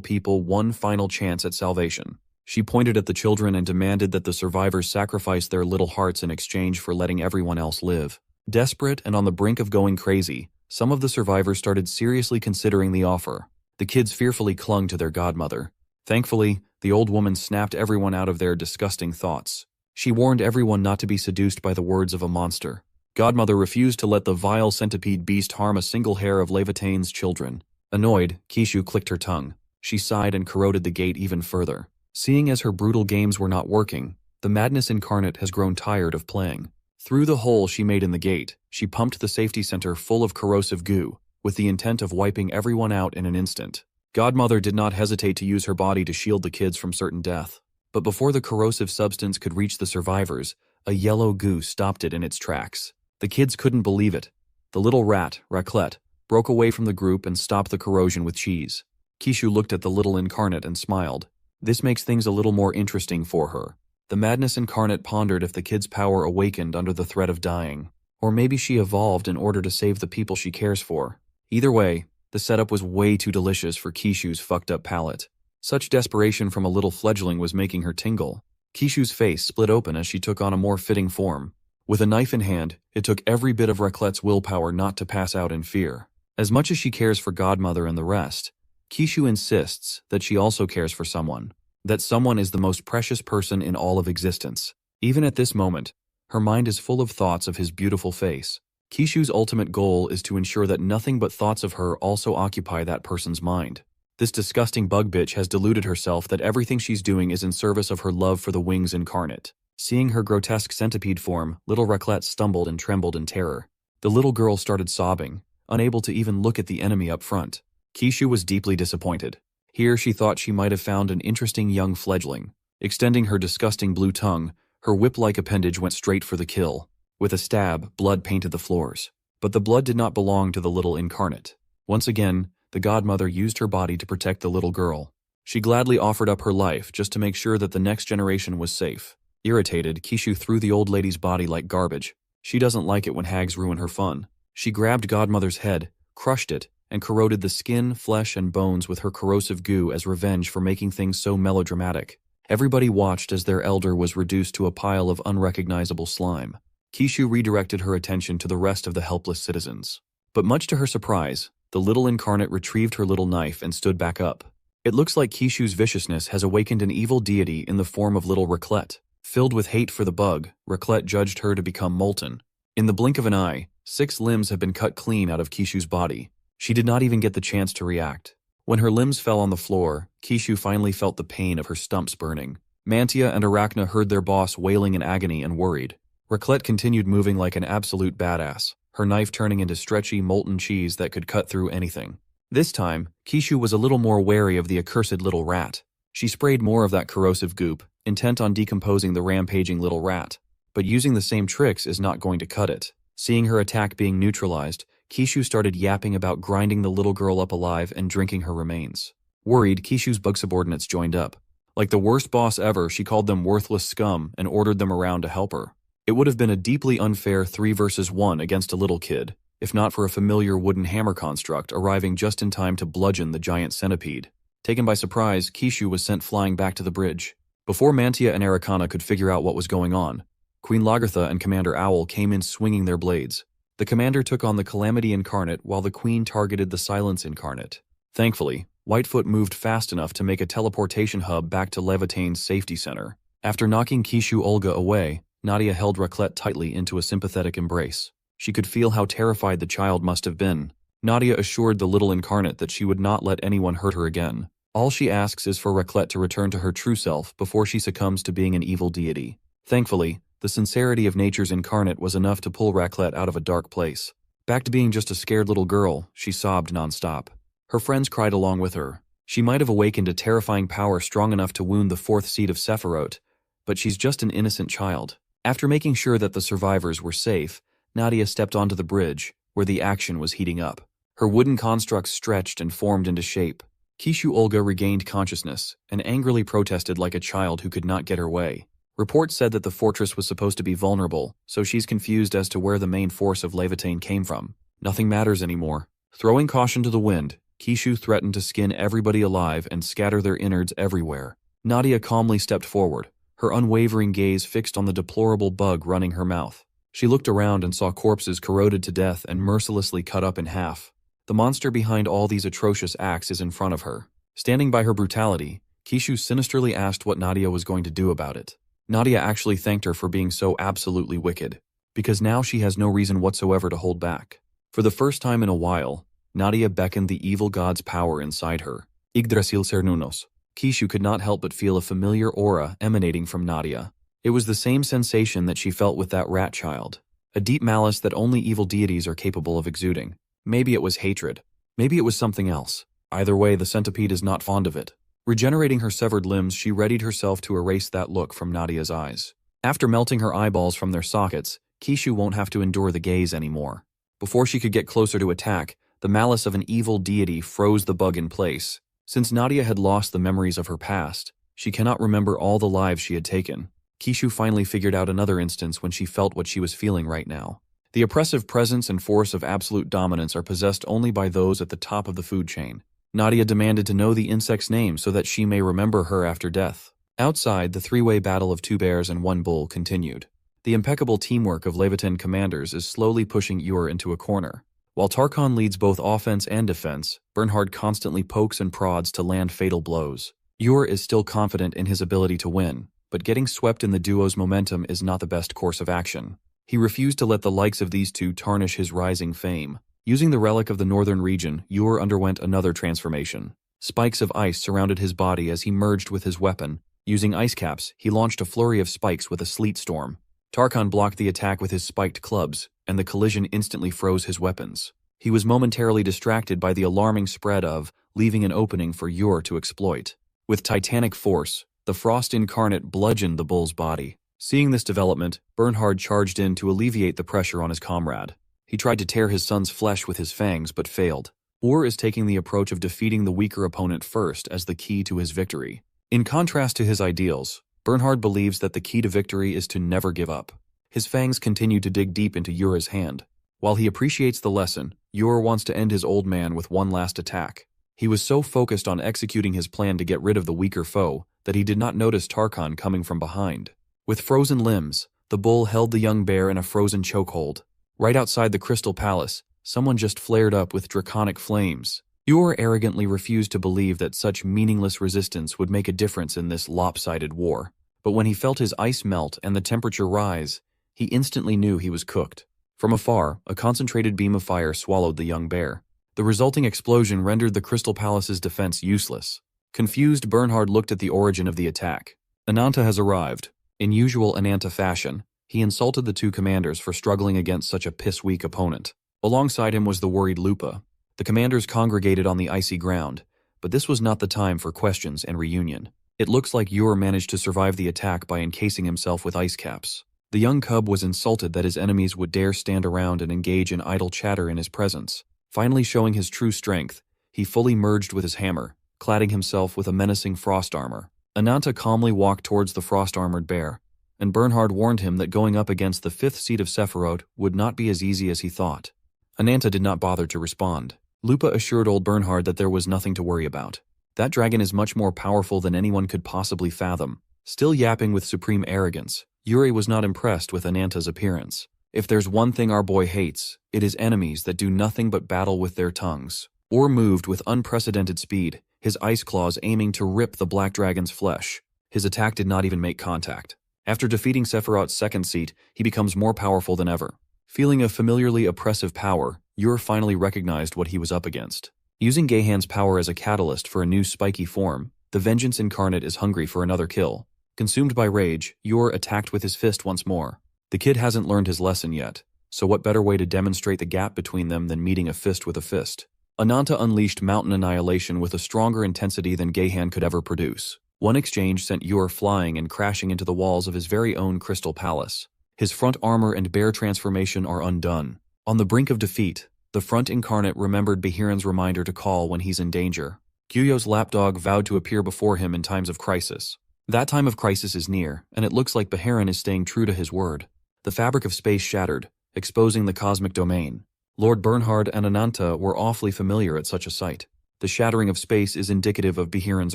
people one final chance at salvation. She pointed at the children and demanded that the survivors sacrifice their little hearts in exchange for letting everyone else live. Desperate and on the brink of going crazy, some of the survivors started seriously considering the offer. The kids fearfully clung to their godmother. Thankfully, the old woman snapped everyone out of their disgusting thoughts. She warned everyone not to be seduced by the words of a monster. Godmother refused to let the vile centipede beast harm a single hair of Levitane's children. Annoyed, Kishu clicked her tongue. She sighed and corroded the gate even further. Seeing as her brutal games were not working, the madness incarnate has grown tired of playing. Through the hole she made in the gate, she pumped the safety center full of corrosive goo, with the intent of wiping everyone out in an instant. Godmother did not hesitate to use her body to shield the kids from certain death. But before the corrosive substance could reach the survivors, a yellow goo stopped it in its tracks. The kids couldn't believe it. The little rat, Raclette, broke away from the group and stopped the corrosion with cheese. Kishu looked at the little incarnate and smiled. This makes things a little more interesting for her. The madness incarnate pondered if the kid's power awakened under the threat of dying. Or maybe she evolved in order to save the people she cares for. Either way, the setup was way too delicious for Kishu's fucked up palate. Such desperation from a little fledgling was making her tingle. Kishu's face split open as she took on a more fitting form. With a knife in hand, it took every bit of Raclette's willpower not to pass out in fear. As much as she cares for Godmother and the rest, Kishu insists that she also cares for someone. That someone is the most precious person in all of existence. Even at this moment, her mind is full of thoughts of his beautiful face. Kishu's ultimate goal is to ensure that nothing but thoughts of her also occupy that person's mind. This disgusting bug bitch has deluded herself that everything she's doing is in service of her love for the wings incarnate. Seeing her grotesque centipede form, little Raclette stumbled and trembled in terror. The little girl started sobbing, unable to even look at the enemy up front. Kishu was deeply disappointed. Here she thought she might have found an interesting young fledgling. Extending her disgusting blue tongue, her whip-like appendage went straight for the kill. With a stab, blood painted the floors. But the blood did not belong to the little incarnate. Once again, the godmother used her body to protect the little girl. She gladly offered up her life just to make sure that the next generation was safe. Irritated, Kishu threw the old lady's body like garbage. She doesn't like it when hags ruin her fun. She grabbed Godmother's head, crushed it, and corroded the skin, flesh, and bones with her corrosive goo as revenge for making things so melodramatic. Everybody watched as their elder was reduced to a pile of unrecognizable slime. Kishu redirected her attention to the rest of the helpless citizens. But much to her surprise, the little incarnate retrieved her little knife and stood back up. It looks like Kishu's viciousness has awakened an evil deity in the form of little Raclette. Filled with hate for the bug, Raclette judged her to become molten. In the blink of an eye, 6 limbs have been cut clean out of Kishu's body. She did not even get the chance to react. When her limbs fell on the floor, Kishu finally felt the pain of her stumps burning. Mantia and Arachna heard their boss wailing in agony and worried. Raclette continued moving like an absolute badass, her knife turning into stretchy, molten cheese that could cut through anything. This time, Kishu was a little more wary of the accursed little rat. She sprayed more of that corrosive goop, intent on decomposing the rampaging little rat. But using the same tricks is not going to cut it. Seeing her attack being neutralized, Kishu started yapping about grinding the little girl up alive and drinking her remains. Worried, Kishu's bug subordinates joined up. Like the worst boss ever, she called them worthless scum and ordered them around to help her. It would have been a deeply unfair 3 versus 1 against a little kid, if not for a familiar wooden hammer construct arriving just in time to bludgeon the giant centipede. Taken by surprise, Kishu was sent flying back to the bridge. Before Mantia and Arachana could figure out what was going on, Queen Lagertha and Commander Owl came in swinging their blades. The commander took on the Calamity Incarnate while the Queen targeted the Silence Incarnate. Thankfully, Whitefoot moved fast enough to make a teleportation hub back to Levitane's safety center. After knocking Kishu Olga away, Nadia held Raclette tightly into a sympathetic embrace. She could feel how terrified the child must have been. Nadia assured the little incarnate that she would not let anyone hurt her again. All she asks is for Raclette to return to her true self before she succumbs to being an evil deity. Thankfully, the sincerity of nature's incarnate was enough to pull Raclette out of a dark place. Back to being just a scared little girl, she sobbed nonstop. Her friends cried along with her. She might have awakened a terrifying power strong enough to wound the 4th seed of Sephiroth, but she's just an innocent child. After making sure that the survivors were safe, Nadia stepped onto the bridge, where the action was heating up. Her wooden constructs stretched and formed into shape. Kishu Olga regained consciousness and angrily protested like a child who could not get her way. Reports said that the fortress was supposed to be vulnerable, so she's confused as to where the main force of Levitane came from. Nothing matters anymore. Throwing caution to the wind, Kishu threatened to skin everybody alive and scatter their innards everywhere. Nadia calmly stepped forward, her unwavering gaze fixed on the deplorable bug running her mouth. She looked around and saw corpses corroded to death and mercilessly cut up in half. The monster behind all these atrocious acts is in front of her. Standing by her brutality, Kishu sinisterly asked what Nadia was going to do about it. Nadia actually thanked her for being so absolutely wicked. because now she has no reason whatsoever to hold back. For the first time in a while, Nadia beckoned the evil god's power inside her. Yggdrasil Cernunos. Kishu could not help but feel a familiar aura emanating from Nadia. It was the same sensation that she felt with that rat child. A deep malice that only evil deities are capable of exuding. Maybe it was hatred. Maybe it was something else. Either way, the centipede is not fond of it. Regenerating her severed limbs, she readied herself to erase that look from Nadia's eyes. After melting her eyeballs from their sockets, Kishu won't have to endure the gaze anymore. Before she could get closer to attack, the malice of an evil deity froze the bug in place. Since Nadia had lost the memories of her past, she cannot remember all the lives she had taken. Kishu finally figured out another instance when she felt what she was feeling right now. The oppressive presence and force of absolute dominance are possessed only by those at the top of the food chain. Nadia demanded to know the insect's name so that she may remember her after death. Outside, the three-way battle of 2 bears and 1 bull continued. The impeccable teamwork of Levitan commanders is slowly pushing Ur into a corner. While Tarkhan leads both offense and defense, Bernhard constantly pokes and prods to land fatal blows. Ur is still confident in his ability to win, but getting swept in the duo's momentum is not the best course of action. He refused to let the likes of these two tarnish his rising fame. Using the relic of the northern region, Ur underwent another transformation. Spikes of ice surrounded his body as he merged with his weapon. Using ice caps, he launched a flurry of spikes with a sleet storm. Tarkhan blocked the attack with his spiked clubs, and the collision instantly froze his weapons. He was momentarily distracted by the alarming spread of, leaving an opening for Ur to exploit. With titanic force, the frost incarnate bludgeoned the bull's body. Seeing this development, Bernhard charged in to alleviate the pressure on his comrade. He tried to tear his son's flesh with his fangs but failed. Ur is taking the approach of defeating the weaker opponent first as the key to his victory. In contrast to his ideals, Bernhard believes that the key to victory is to never give up. His fangs continue to dig deep into Ura's hand. While he appreciates the lesson, Ur wants to end his old man with one last attack. He was so focused on executing his plan to get rid of the weaker foe that he did not notice Tarkhan coming from behind. With frozen limbs, the bull held the young bear in a frozen chokehold. Right outside the Crystal Palace, someone just flared up with draconic flames. Ur arrogantly refused to believe that such meaningless resistance would make a difference in this lopsided war. But when he felt his ice melt and the temperature rise, he instantly knew he was cooked. From afar, a concentrated beam of fire swallowed the young bear. The resulting explosion rendered the Crystal Palace's defense useless. Confused, Bernhard looked at the origin of the attack. Ananta has arrived. In usual Ananta fashion, he insulted the two commanders for struggling against such a piss-weak opponent. Alongside him was the worried Lupa. The commanders congregated on the icy ground, but this was not the time for questions and reunion. It looks like Ur managed to survive the attack by encasing himself with ice caps. The young cub was insulted that his enemies would dare stand around and engage in idle chatter in his presence. Finally showing his true strength, he fully merged with his hammer, cladding himself with a menacing frost armor. Ananta calmly walked towards the frost-armored bear, and Bernhard warned him that going up against the 5th seat of Sephiroth would not be as easy as he thought. Ananta did not bother to respond. Lupa assured old Bernhard that there was nothing to worry about. That dragon is much more powerful than anyone could possibly fathom. Still yapping with supreme arrogance, Yuri was not impressed with Ananta's appearance. If there's one thing our boy hates, it is enemies that do nothing but battle with their tongues. Ur moved with unprecedented speed, his ice claws aiming to rip the black dragon's flesh. His attack did not even make contact. After defeating Sephiroth's 2nd seat, he becomes more powerful than ever. Feeling a familiarly oppressive power, Ur finally recognized what he was up against. Using Gehan's power as a catalyst for a new spiky form, the Vengeance Incarnate is hungry for another kill. Consumed by rage, Ur attacked with his fist once more. The kid hasn't learned his lesson yet, so what better way to demonstrate the gap between them than meeting a fist with a fist? Ananta unleashed Mountain Annihilation with a stronger intensity than Gehan could ever produce. One exchange sent Ur flying and crashing into the walls of his very own Crystal Palace. His front armor and bear transformation are undone. On the brink of defeat, the Front Incarnate remembered Behiren's reminder to call when he's in danger. Gyuyo's lapdog vowed to appear before him in times of crisis. That time of crisis is near, and it looks like Behiren is staying true to his word. The fabric of space shattered, exposing the cosmic domain. Lord Bernhard and Ananta were awfully familiar at such a sight. The shattering of space is indicative of Behiren's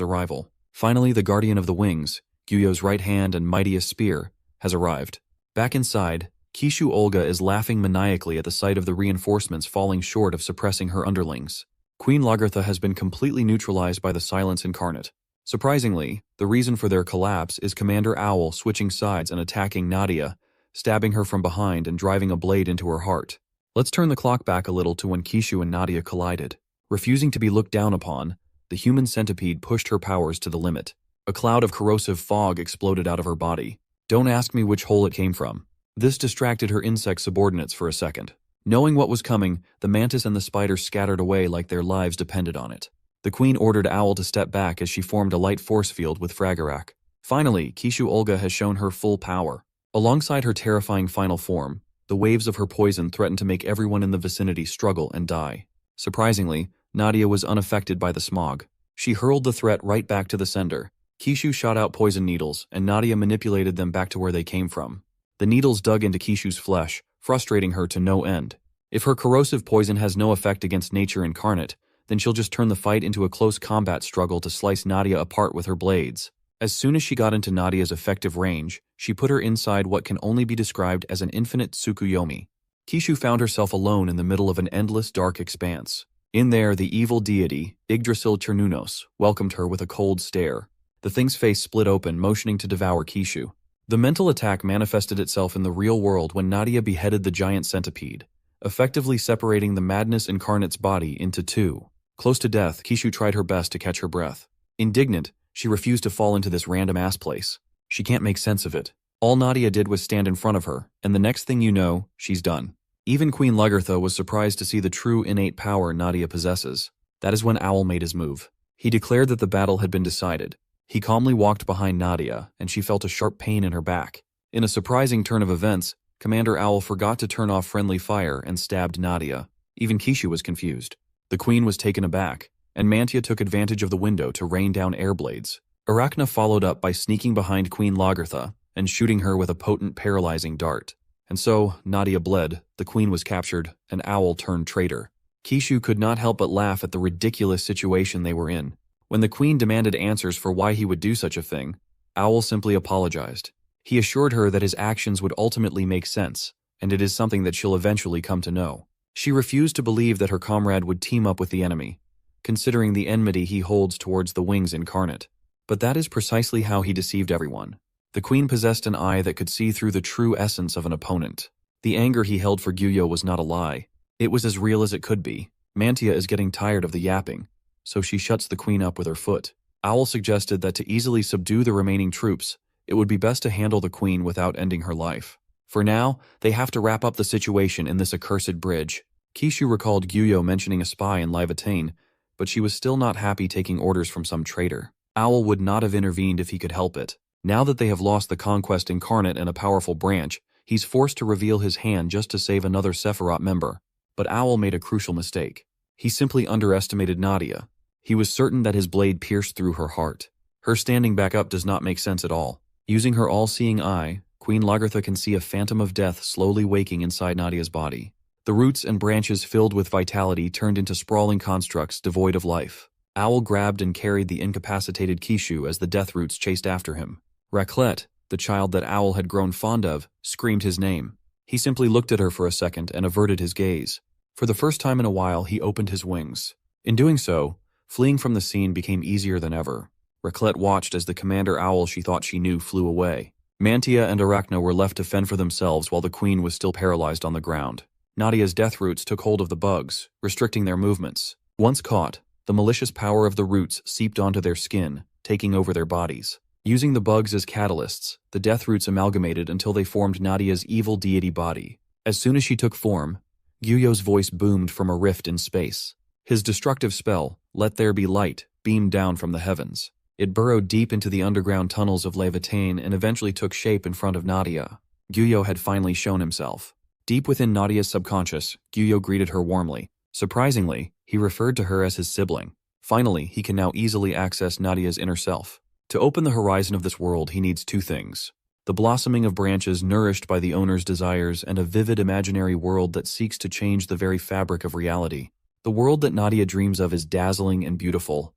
arrival. Finally, the Guardian of the Wings, Gyuyo's right hand and mightiest spear, has arrived. Back inside, Kishu Olga is laughing maniacally at the sight of the reinforcements falling short of suppressing her underlings. Queen Lagertha has been completely neutralized by the Silence Incarnate. Surprisingly, the reason for their collapse is Commander Owl switching sides and attacking Nadia, stabbing her from behind and driving a blade into her heart. Let's turn the clock back a little to when Kishu and Nadia collided. Refusing to be looked down upon, the human centipede pushed her powers to the limit. A cloud of corrosive fog exploded out of her body. Don't ask me which hole it came from. This distracted her insect subordinates for a second. Knowing what was coming, the mantis and the spider scattered away like their lives depended on it. The queen ordered Owl to step back as she formed a light force field with Fragarak. Finally, Kishu Olga has shown her full power. Alongside her terrifying final form, the waves of her poison threatened to make everyone in the vicinity struggle and die. Surprisingly, Nadia was unaffected by the smog. She hurled the threat right back to the sender. Kishu shot out poison needles, and Nadia manipulated them back to where they came from. The needles dug into Kishu's flesh, frustrating her to no end. If her corrosive poison has no effect against nature incarnate, then she'll just turn the fight into a close combat struggle to slice Nadia apart with her blades. As soon as she got into Nadia's effective range, she put her inside what can only be described as an infinite Tsukuyomi. Kishu found herself alone in the middle of an endless dark expanse. In there, the evil deity, Yggdrasil Cernunnos, welcomed her with a cold stare. The thing's face split open, motioning to devour Kishu. The mental attack manifested itself in the real world when Nadia beheaded the giant centipede, effectively separating the madness incarnate's body into two. Close to death, Kishu tried her best to catch her breath. Indignant, she refused to fall into this random-ass place. She can't make sense of it. All Nadia did was stand in front of her, and the next thing you know, she's done. Even Queen Lagertha was surprised to see the true innate power Nadia possesses. That is when Owl made his move. He declared that the battle had been decided. He calmly walked behind Nadia, and she felt a sharp pain in her back. In a surprising turn of events, Commander Owl forgot to turn off friendly fire and stabbed Nadia. Even Kishu was confused. The queen was taken aback, and Mantia took advantage of the window to rain down air blades. Arachna followed up by sneaking behind Queen Lagertha and shooting her with a potent paralyzing dart. And so, Nadia bled, the queen was captured, and Owl turned traitor. Kishu could not help but laugh at the ridiculous situation they were in. When the queen demanded answers for why he would do such a thing, Owl simply apologized. He assured her that his actions would ultimately make sense, and it is something that she'll eventually come to know. She refused to believe that her comrade would team up with the enemy, considering the enmity he holds towards the Wings incarnate. But that is precisely how he deceived everyone. The queen possessed an eye that could see through the true essence of an opponent. The anger he held for Gyuyo was not a lie. It was as real as it could be. Mantia is getting tired of the yapping, so she shuts the queen up with her foot. Owl suggested that to easily subdue the remaining troops, it would be best to handle the queen without ending her life. For now, they have to wrap up the situation in this accursed bridge. Kishu recalled Gyuyo mentioning a spy in Livatane, but she was still not happy taking orders from some traitor. Owl would not have intervened if he could help it. Now that they have lost the Conquest incarnate and a powerful branch, he's forced to reveal his hand just to save another Sephiroth member. But Owl made a crucial mistake. He simply underestimated Nadia. He was certain that his blade pierced through her heart. Her standing back up does not make sense at all. Using her all-seeing eye, Queen Lagertha can see a phantom of death slowly waking inside Nadia's body. The roots and branches filled with vitality turned into sprawling constructs devoid of life. Owl grabbed and carried the incapacitated Kishu as the death roots chased after him. Raclette, the child that Owl had grown fond of, screamed his name. He simply looked at her for a second and averted his gaze. For the first time in a while, he opened his wings. In doing so, fleeing from the scene became easier than ever. Raclette watched as the Commander Owl she thought she knew flew away. Mantia and Arachna were left to fend for themselves while the queen was still paralyzed on the ground. Nadia's death roots took hold of the bugs, restricting their movements. Once caught, the malicious power of the roots seeped onto their skin, taking over their bodies. Using the bugs as catalysts, the death roots amalgamated until they formed Nadia's evil deity body. As soon as she took form, Gyuyo's voice boomed from a rift in space. His destructive spell, Let There Be Light, beamed down from the heavens. It burrowed deep into the underground tunnels of Levitain and eventually took shape in front of Nadia. Gyuyo had finally shown himself. Deep within Nadia's subconscious, Gyuyo greeted her warmly. Surprisingly, he referred to her as his sibling. Finally, he can now easily access Nadia's inner self. To open the horizon of this world, he needs two things: the blossoming of branches nourished by the owner's desires and a vivid imaginary world that seeks to change the very fabric of reality. The world that Nadia dreams of is dazzling and beautiful,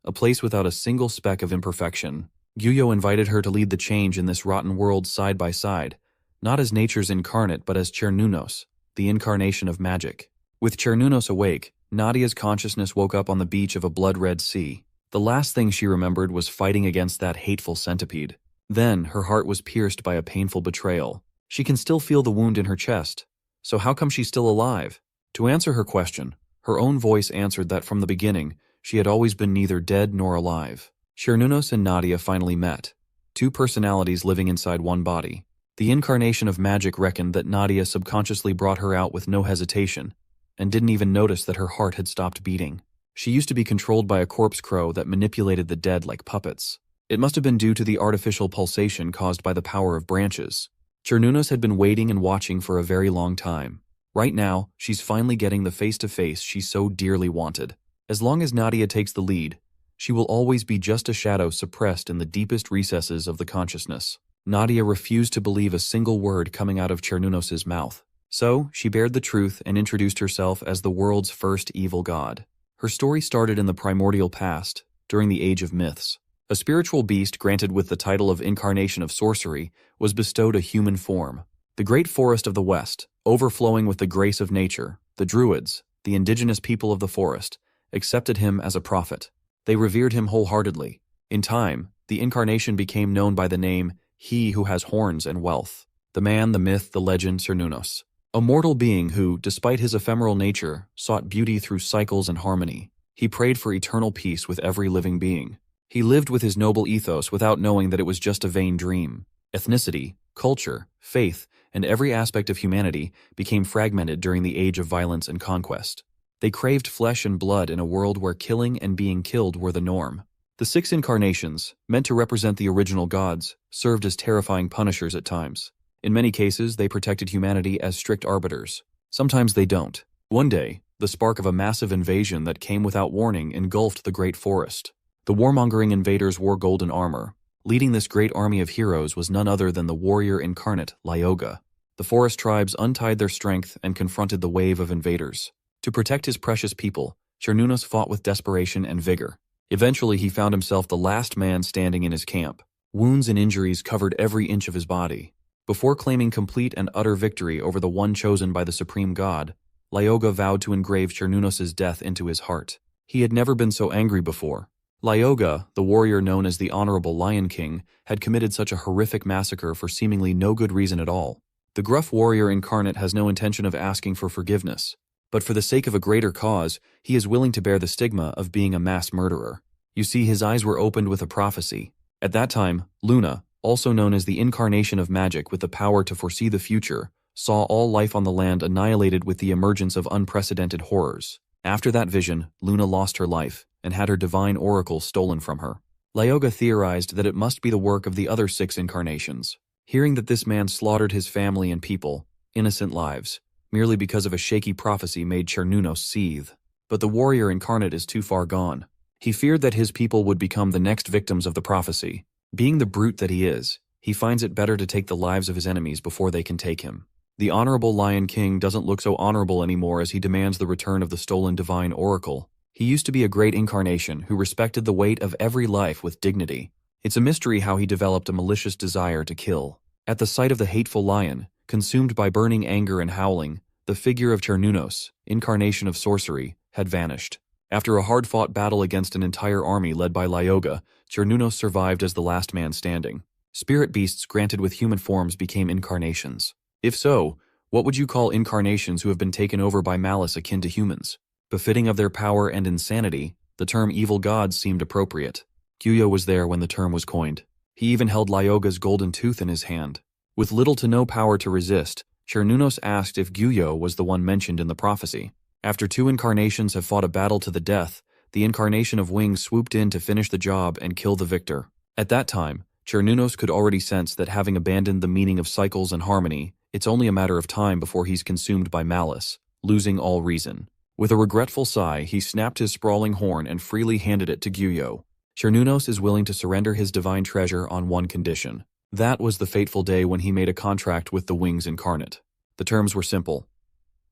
a place without a single speck of imperfection. Gyuyo invited her to lead the change in this rotten world side by side, not as nature's incarnate but as Cernunnos, the incarnation of magic. With Cernunnos awake, Nadia's consciousness woke up on the beach of a blood-red sea. The last thing she remembered was fighting against that hateful centipede. Then, her heart was pierced by a painful betrayal. She can still feel the wound in her chest. So how come she's still alive? To answer her question, her own voice answered that from the beginning, she had always been neither dead nor alive. Cernunnos and Nadia finally met. Two personalities living inside one body. The incarnation of magic reckoned that Nadia subconsciously brought her out with no hesitation, and didn't even notice that her heart had stopped beating. She used to be controlled by a corpse crow that manipulated the dead like puppets. It must have been due to the artificial pulsation caused by the power of branches. Cernunnos had been waiting and watching for a very long time. Right now, she's finally getting the face-to-face she so dearly wanted. As long as Nadia takes the lead, she will always be just a shadow suppressed in the deepest recesses of the consciousness. Nadia refused to believe a single word coming out of Cernunnos' mouth. So, she bared the truth and introduced herself as the world's first evil god. Her story started in the primordial past, during the Age of Myths. A spiritual beast granted with the title of Incarnation of Sorcery was bestowed a human form. The great forest of the West, overflowing with the grace of nature, the Druids, the indigenous people of the forest, accepted him as a prophet. They revered him wholeheartedly. In time, the incarnation became known by the name He Who Has Horns and Wealth. The man, the myth, the legend, Cernunnos. A mortal being who, despite his ephemeral nature, sought beauty through cycles and harmony. He prayed for eternal peace with every living being. He lived with his noble ethos without knowing that it was just a vain dream. Ethnicity, culture, faith, and every aspect of humanity became fragmented during the age of violence and conquest. They craved flesh and blood in a world where killing and being killed were the norm. The 6 incarnations, meant to represent the original gods, served as terrifying punishers at times. In many cases, they protected humanity as strict arbiters. Sometimes they don't. One day, the spark of a massive invasion that came without warning engulfed the great forest. The warmongering invaders wore golden armor. Leading this great army of heroes was none other than the warrior incarnate, Lyoga. The forest tribes untied their strength and confronted the wave of invaders. To protect his precious people, Cernunnos fought with desperation and vigor. Eventually, he found himself the last man standing in his camp. Wounds and injuries covered every inch of his body. Before claiming complete and utter victory over the one chosen by the supreme god, Lyoga vowed to engrave Cernunnos' death into his heart. He had never been so angry before. Lyoga, the warrior known as the Honorable Lion King, had committed such a horrific massacre for seemingly no good reason at all. The gruff warrior incarnate has no intention of asking for forgiveness, but for the sake of a greater cause, he is willing to bear the stigma of being a mass murderer. You see, his eyes were opened with a prophecy. At that time, Luna, also known as the incarnation of magic with the power to foresee the future, saw all life on the land annihilated with the emergence of unprecedented horrors. After that vision, Luna lost her life and had her divine oracle stolen from her. Lyoga theorized that it must be the work of the other 6 incarnations. Hearing that this man slaughtered his family and people, innocent lives, merely because of a shaky prophecy made Cernunnos seethe. But the warrior incarnate is too far gone. He feared that his people would become the next victims of the prophecy. Being the brute that he is, he finds it better to take the lives of his enemies before they can take him. The Honorable Lion King doesn't look so honorable anymore as he demands the return of the stolen divine oracle. He used to be a great incarnation who respected the weight of every life with dignity. It's a mystery how he developed a malicious desire to kill. At the sight of the hateful lion, consumed by burning anger and howling, the figure of Cernunnos, incarnation of sorcery, had vanished. After a hard-fought battle against an entire army led by Lyoga, Cernunnos survived as the last man standing. Spirit beasts granted with human forms became incarnations. If so, what would you call incarnations who have been taken over by malice akin to humans? Befitting of their power and insanity, the term evil gods seemed appropriate. Gyuyo was there when the term was coined. He even held Lyoga's golden tooth in his hand. With little to no power to resist, Cernunnos asked if Gyuyo was the one mentioned in the prophecy. After 2 incarnations have fought a battle to the death, the incarnation of Wing swooped in to finish the job and kill the victor. At that time, Cernunnos could already sense that having abandoned the meaning of cycles and harmony, it's only a matter of time before he's consumed by malice, losing all reason. With a regretful sigh, he snapped his sprawling horn and freely handed it to Gyuyo. Cernunnos is willing to surrender his divine treasure on one condition. That was the fateful day when he made a contract with the Wings incarnate. The terms were simple.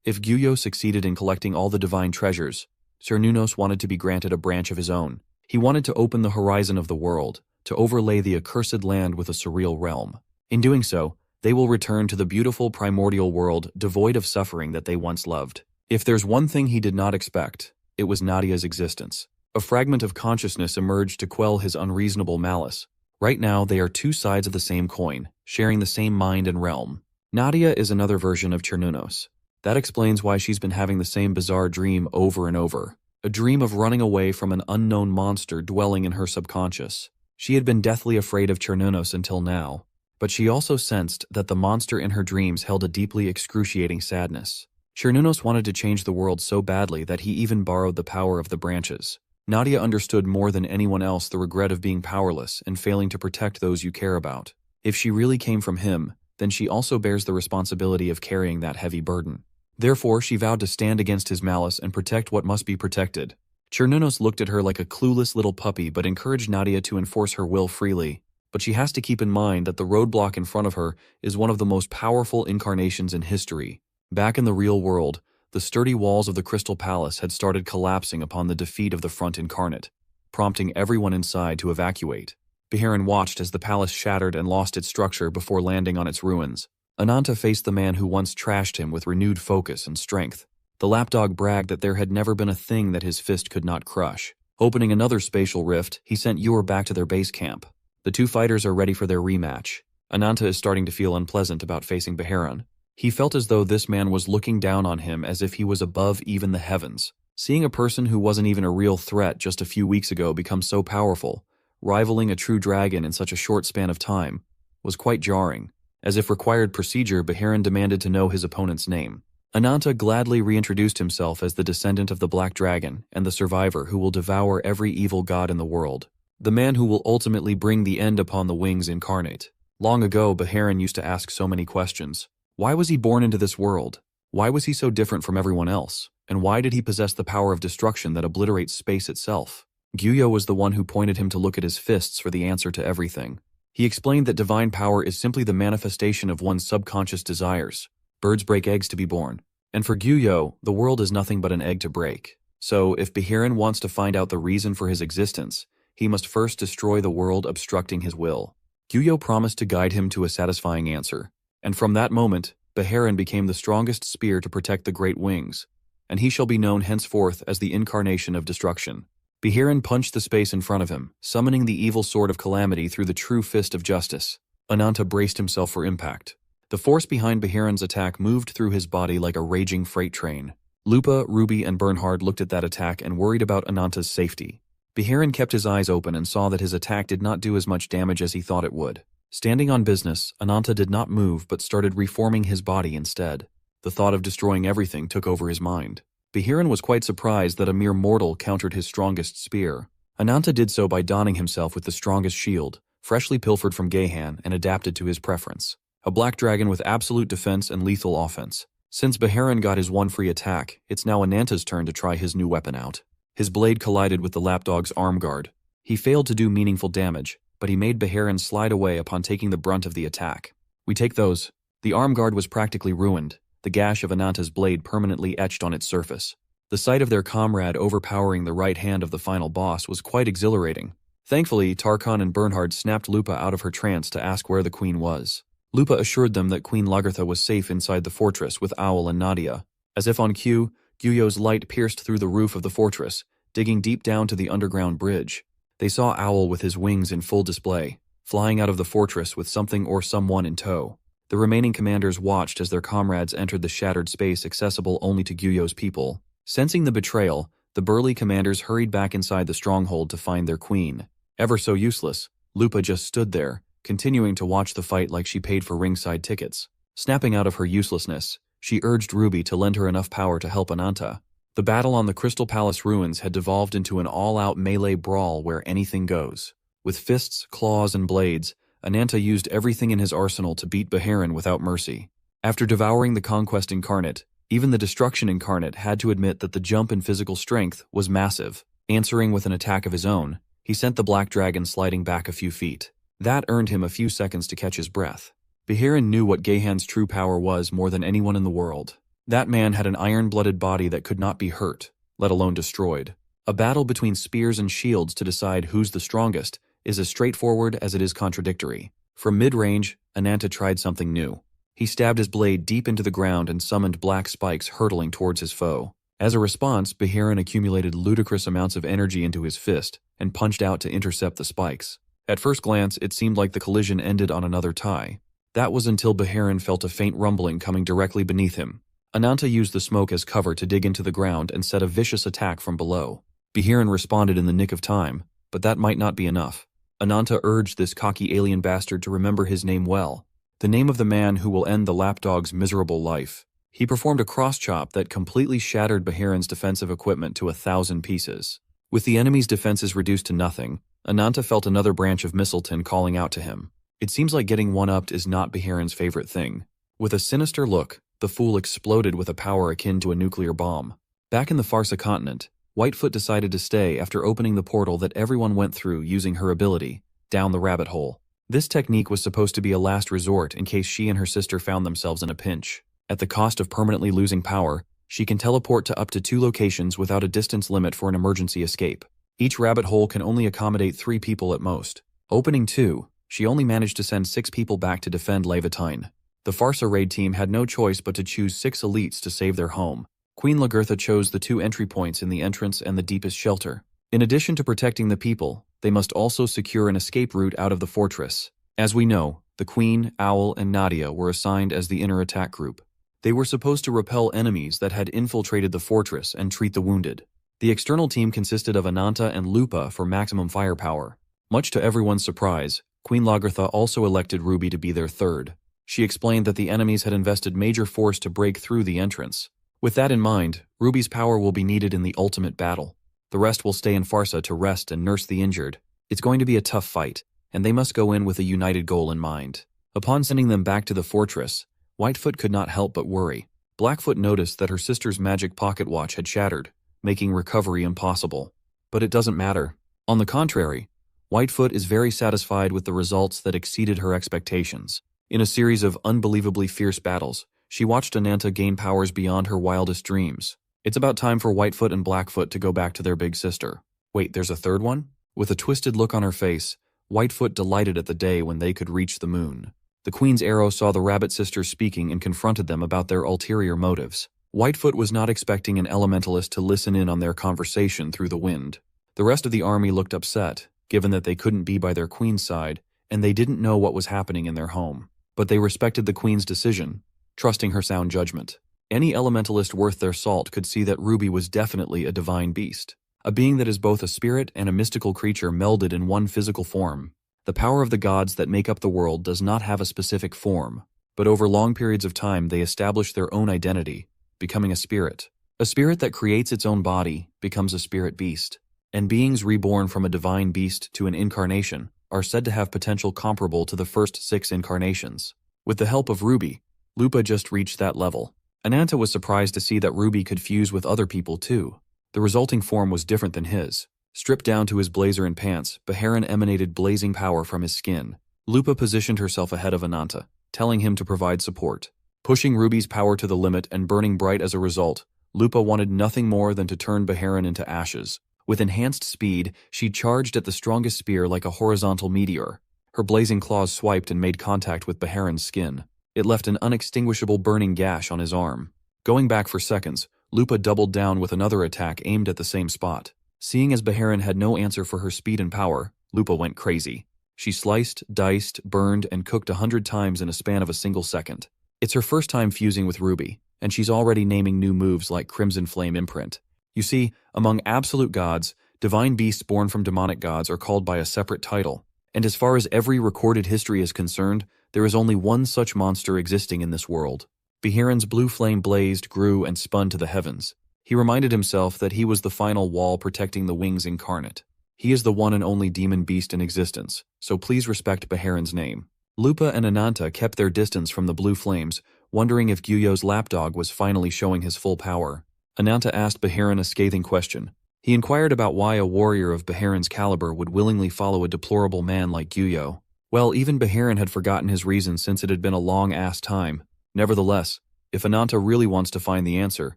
If Gyuyo succeeded in collecting all the divine treasures, Cernunnos wanted to be granted a branch of his own. He wanted to open the horizon of the world, to overlay the accursed land with a surreal realm. In doing so, they will return to the beautiful primordial world devoid of suffering that they once loved. If there's one thing he did not expect, it was Nadia's existence. A fragment of consciousness emerged to quell his unreasonable malice. Right now, they are 2 sides of the same coin, sharing the same mind and realm. Nadia is another version of Chernunos. That explains why she's been having the same bizarre dream over and over. A dream of running away from an unknown monster dwelling in her subconscious. She had been deathly afraid of Chernunos until now, but she also sensed that the monster in her dreams held a deeply excruciating sadness. Chernunos wanted to change the world so badly that he even borrowed the power of the branches. Nadia understood more than anyone else the regret of being powerless and failing to protect those you care about. If she really came from him, then she also bears the responsibility of carrying that heavy burden. Therefore, she vowed to stand against his malice and protect what must be protected. Chernunos looked at her like a clueless little puppy but encouraged Nadia to enforce her will freely. But she has to keep in mind that the roadblock in front of her is one of the most powerful incarnations in history. Back in the real world, the sturdy walls of the Crystal Palace had started collapsing upon the defeat of the Front Incarnate, prompting everyone inside to evacuate. Frieren watched as the palace shattered and lost its structure before landing on its ruins. Ananta faced the man who once trashed him with renewed focus and strength. The lapdog bragged that there had never been a thing that his fist could not crush. Opening another spatial rift, he sent Yor back to their base camp. The two fighters are ready for their rematch. Ananta is starting to feel unpleasant about facing Frieren. He felt as though this man was looking down on him as if he was above even the heavens. Seeing a person who wasn't even a real threat just a few weeks ago become so powerful, rivaling a true dragon in such a short span of time, was quite jarring. As if required procedure, Frieren demanded to know his opponent's name. Ananta gladly reintroduced himself as the descendant of the Black Dragon and the survivor who will devour every evil god in the world. The man who will ultimately bring the end upon the wings incarnate. Long ago, Frieren used to ask so many questions. Why was he born into this world? Why was he so different from everyone else? And why did he possess the power of destruction that obliterates space itself? Gyuyo was the one who pointed him to look at his fists for the answer to everything. He explained that divine power is simply the manifestation of one's subconscious desires. Birds break eggs to be born. And for Gyuyo, the world is nothing but an egg to break. So, if Frieren wants to find out the reason for his existence, he must first destroy the world obstructing his will. Gyuyo promised to guide him to a satisfying answer. And from that moment, Frieren became the strongest spear to protect the Great Wings, and he shall be known henceforth as the incarnation of destruction. Frieren punched the space in front of him, summoning the evil sword of calamity through the true fist of justice. Ananta braced himself for impact. The force behind Friren's attack moved through his body like a raging freight train. Lupa, Ruby, and Bernhard looked at that attack and worried about Ananta's safety. Frieren kept his eyes open and saw that his attack did not do as much damage as he thought it would. Standing on business, Ananta did not move but started reforming his body instead. The thought of destroying everything took over his mind. Frieren was quite surprised that a mere mortal countered his strongest spear. Ananta did so by donning himself with the strongest shield, freshly pilfered from Gehan and adapted to his preference. A black dragon with absolute defense and lethal offense. Since Frieren got his one free attack, it's now Ananta's turn to try his new weapon out. His blade collided with the lapdog's arm guard. He failed to do meaningful damage, but he made Frieren slide away upon taking the brunt of the attack. We take those. The arm guard was practically ruined, the gash of Ananta's blade permanently etched on its surface. The sight of their comrade overpowering the right hand of the final boss was quite exhilarating. Thankfully, Tarkan and Bernhard snapped Lupa out of her trance to ask where the queen was. Lupa assured them that Queen Lagertha was safe inside the fortress with Owl and Nadia. As if on cue, Gyuyo's light pierced through the roof of the fortress, digging deep down to the underground bridge. They saw Owl with his wings in full display, flying out of the fortress with something or someone in tow. The remaining commanders watched as their comrades entered the shattered space accessible only to Gyuyo's people. Sensing the betrayal, the burly commanders hurried back inside the stronghold to find their queen. Ever so useless, Lupa just stood there, continuing to watch the fight like she paid for ringside tickets. Snapping out of her uselessness, she urged Ruby to lend her enough power to help Ananta. The battle on the Crystal Palace ruins had devolved into an all-out melee brawl where anything goes. With fists, claws, and blades, Ananta used everything in his arsenal to beat Frieren without mercy. After devouring the Conquest Incarnate, even the Destruction Incarnate had to admit that the jump in physical strength was massive. Answering with an attack of his own, he sent the Black Dragon sliding back a few feet. That earned him a few seconds to catch his breath. Frieren knew what Gehan's true power was more than anyone in the world. That man had an iron-blooded body that could not be hurt, let alone destroyed. A battle between spears and shields to decide who's the strongest is as straightforward as it is contradictory. From mid-range, Ananta tried something new. He stabbed his blade deep into the ground and summoned black spikes hurtling towards his foe. As a response, Frieren accumulated ludicrous amounts of energy into his fist and punched out to intercept the spikes. At first glance, it seemed like the collision ended on another tie. That was until Frieren felt a faint rumbling coming directly beneath him. Ananta used the smoke as cover to dig into the ground and set a vicious attack from below. Frieren responded in the nick of time, but that might not be enough. Ananta urged this cocky alien bastard to remember his name well, the name of the man who will end the lapdog's miserable life. He performed a cross-chop that completely shattered Frieren's defensive equipment to 1,000 pieces. With the enemy's defenses reduced to nothing, Ananta felt another branch of Mistletoe calling out to him. It seems like getting one-upped is not Frieren's favorite thing. With a sinister look, the fool exploded with a power akin to a nuclear bomb. Back in the Farsa continent, Whitefoot decided to stay after opening the portal that everyone went through using her ability, down the rabbit hole. This technique was supposed to be a last resort in case she and her sister found themselves in a pinch. At the cost of permanently losing power, she can teleport to up to 2 locations without a distance limit for an emergency escape. Each rabbit hole can only accommodate 3 people at most. Opening 2, she only managed to send 6 people back to defend Levatine. The Farsa raid team had no choice but to choose 6 elites to save their home. Queen Lagertha chose the 2 entry points in the entrance and the deepest shelter. In addition to protecting the people, they must also secure an escape route out of the fortress. As we know, the Queen, Owl, and Nadia were assigned as the inner attack group. They were supposed to repel enemies that had infiltrated the fortress and treat the wounded. The external team consisted of Ananta and Lupa for maximum firepower. Much to everyone's surprise, Queen Lagertha also elected Ruby to be their third. She explained that the enemies had invested major force to break through the entrance. With that in mind, Ruby's power will be needed in the ultimate battle. The rest will stay in Farsa to rest and nurse the injured. It's going to be a tough fight, and they must go in with a united goal in mind. Upon sending them back to the fortress, Whitefoot could not help but worry. Blackfoot noticed that her sister's magic pocket watch had shattered, making recovery impossible. But it doesn't matter. On the contrary, Whitefoot is very satisfied with the results that exceeded her expectations. In a series of unbelievably fierce battles, she watched Ananta gain powers beyond her wildest dreams. It's about time for Whitefoot and Blackfoot to go back to their big sister. Wait, there's a third one? With a twisted look on her face, Whitefoot delighted at the day when they could reach the moon. The Queen's arrow saw the rabbit sisters speaking and confronted them about their ulterior motives. Whitefoot was not expecting an elementalist to listen in on their conversation through the wind. The rest of the army looked upset, given that they couldn't be by their queen's side, and they didn't know what was happening in their home. But they respected the Queen's decision, trusting her sound judgment. Any elementalist worth their salt could see that Ruby was definitely a divine beast, a being that is both a spirit and a mystical creature melded in one physical form. The power of the gods that make up the world does not have a specific form, but over long periods of time they establish their own identity, becoming a spirit. A spirit that creates its own body becomes a spirit beast, and beings reborn from a divine beast to an incarnation are said to have potential comparable to the first 6 incarnations. With the help of Ruby, Lupa just reached that level. Ananta was surprised to see that Ruby could fuse with other people too. The resulting form was different than his. Stripped down to his blazer and pants, Frieren emanated blazing power from his skin. Lupa positioned herself ahead of Ananta, telling him to provide support. Pushing Ruby's power to the limit and burning bright as a result, Lupa wanted nothing more than to turn Frieren into ashes. With enhanced speed, she charged at the strongest spear like a horizontal meteor. Her blazing claws swiped and made contact with Frierin's skin. It left an unextinguishable burning gash on his arm. Going back for seconds, Lupa doubled down with another attack aimed at the same spot. Seeing as Frieren had no answer for her speed and power, Lupa went crazy. She sliced, diced, burned, and cooked 100 times in a span of a single second. It's her first time fusing with Ruby, and she's already naming new moves like Crimson Flame Imprint. You see, among absolute gods, divine beasts born from demonic gods are called by a separate title, and as far as every recorded history is concerned, there is only one such monster existing in this world. Frieren's blue flame blazed, grew, and spun to the heavens. He reminded himself that he was the final wall protecting the wings incarnate. He is the one and only demon beast in existence, so please respect Frieren's name. Lupa and Ananta kept their distance from the blue flames, wondering if Gyuyo's lapdog was finally showing his full power. Ananta asked Frieren a scathing question. He inquired about why a warrior of Frieren's caliber would willingly follow a deplorable man like Gyuyo. Well, even Frieren had forgotten his reason since it had been a long-ass time. Nevertheless, if Ananta really wants to find the answer,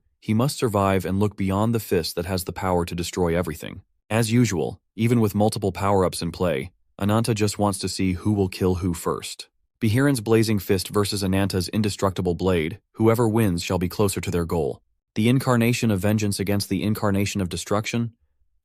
he must survive and look beyond the fist that has the power to destroy everything. As usual, even with multiple power-ups in play, Ananta just wants to see who will kill who first. Frieren's blazing fist versus Ananta's indestructible blade, whoever wins shall be closer to their goal. The incarnation of vengeance against the incarnation of destruction?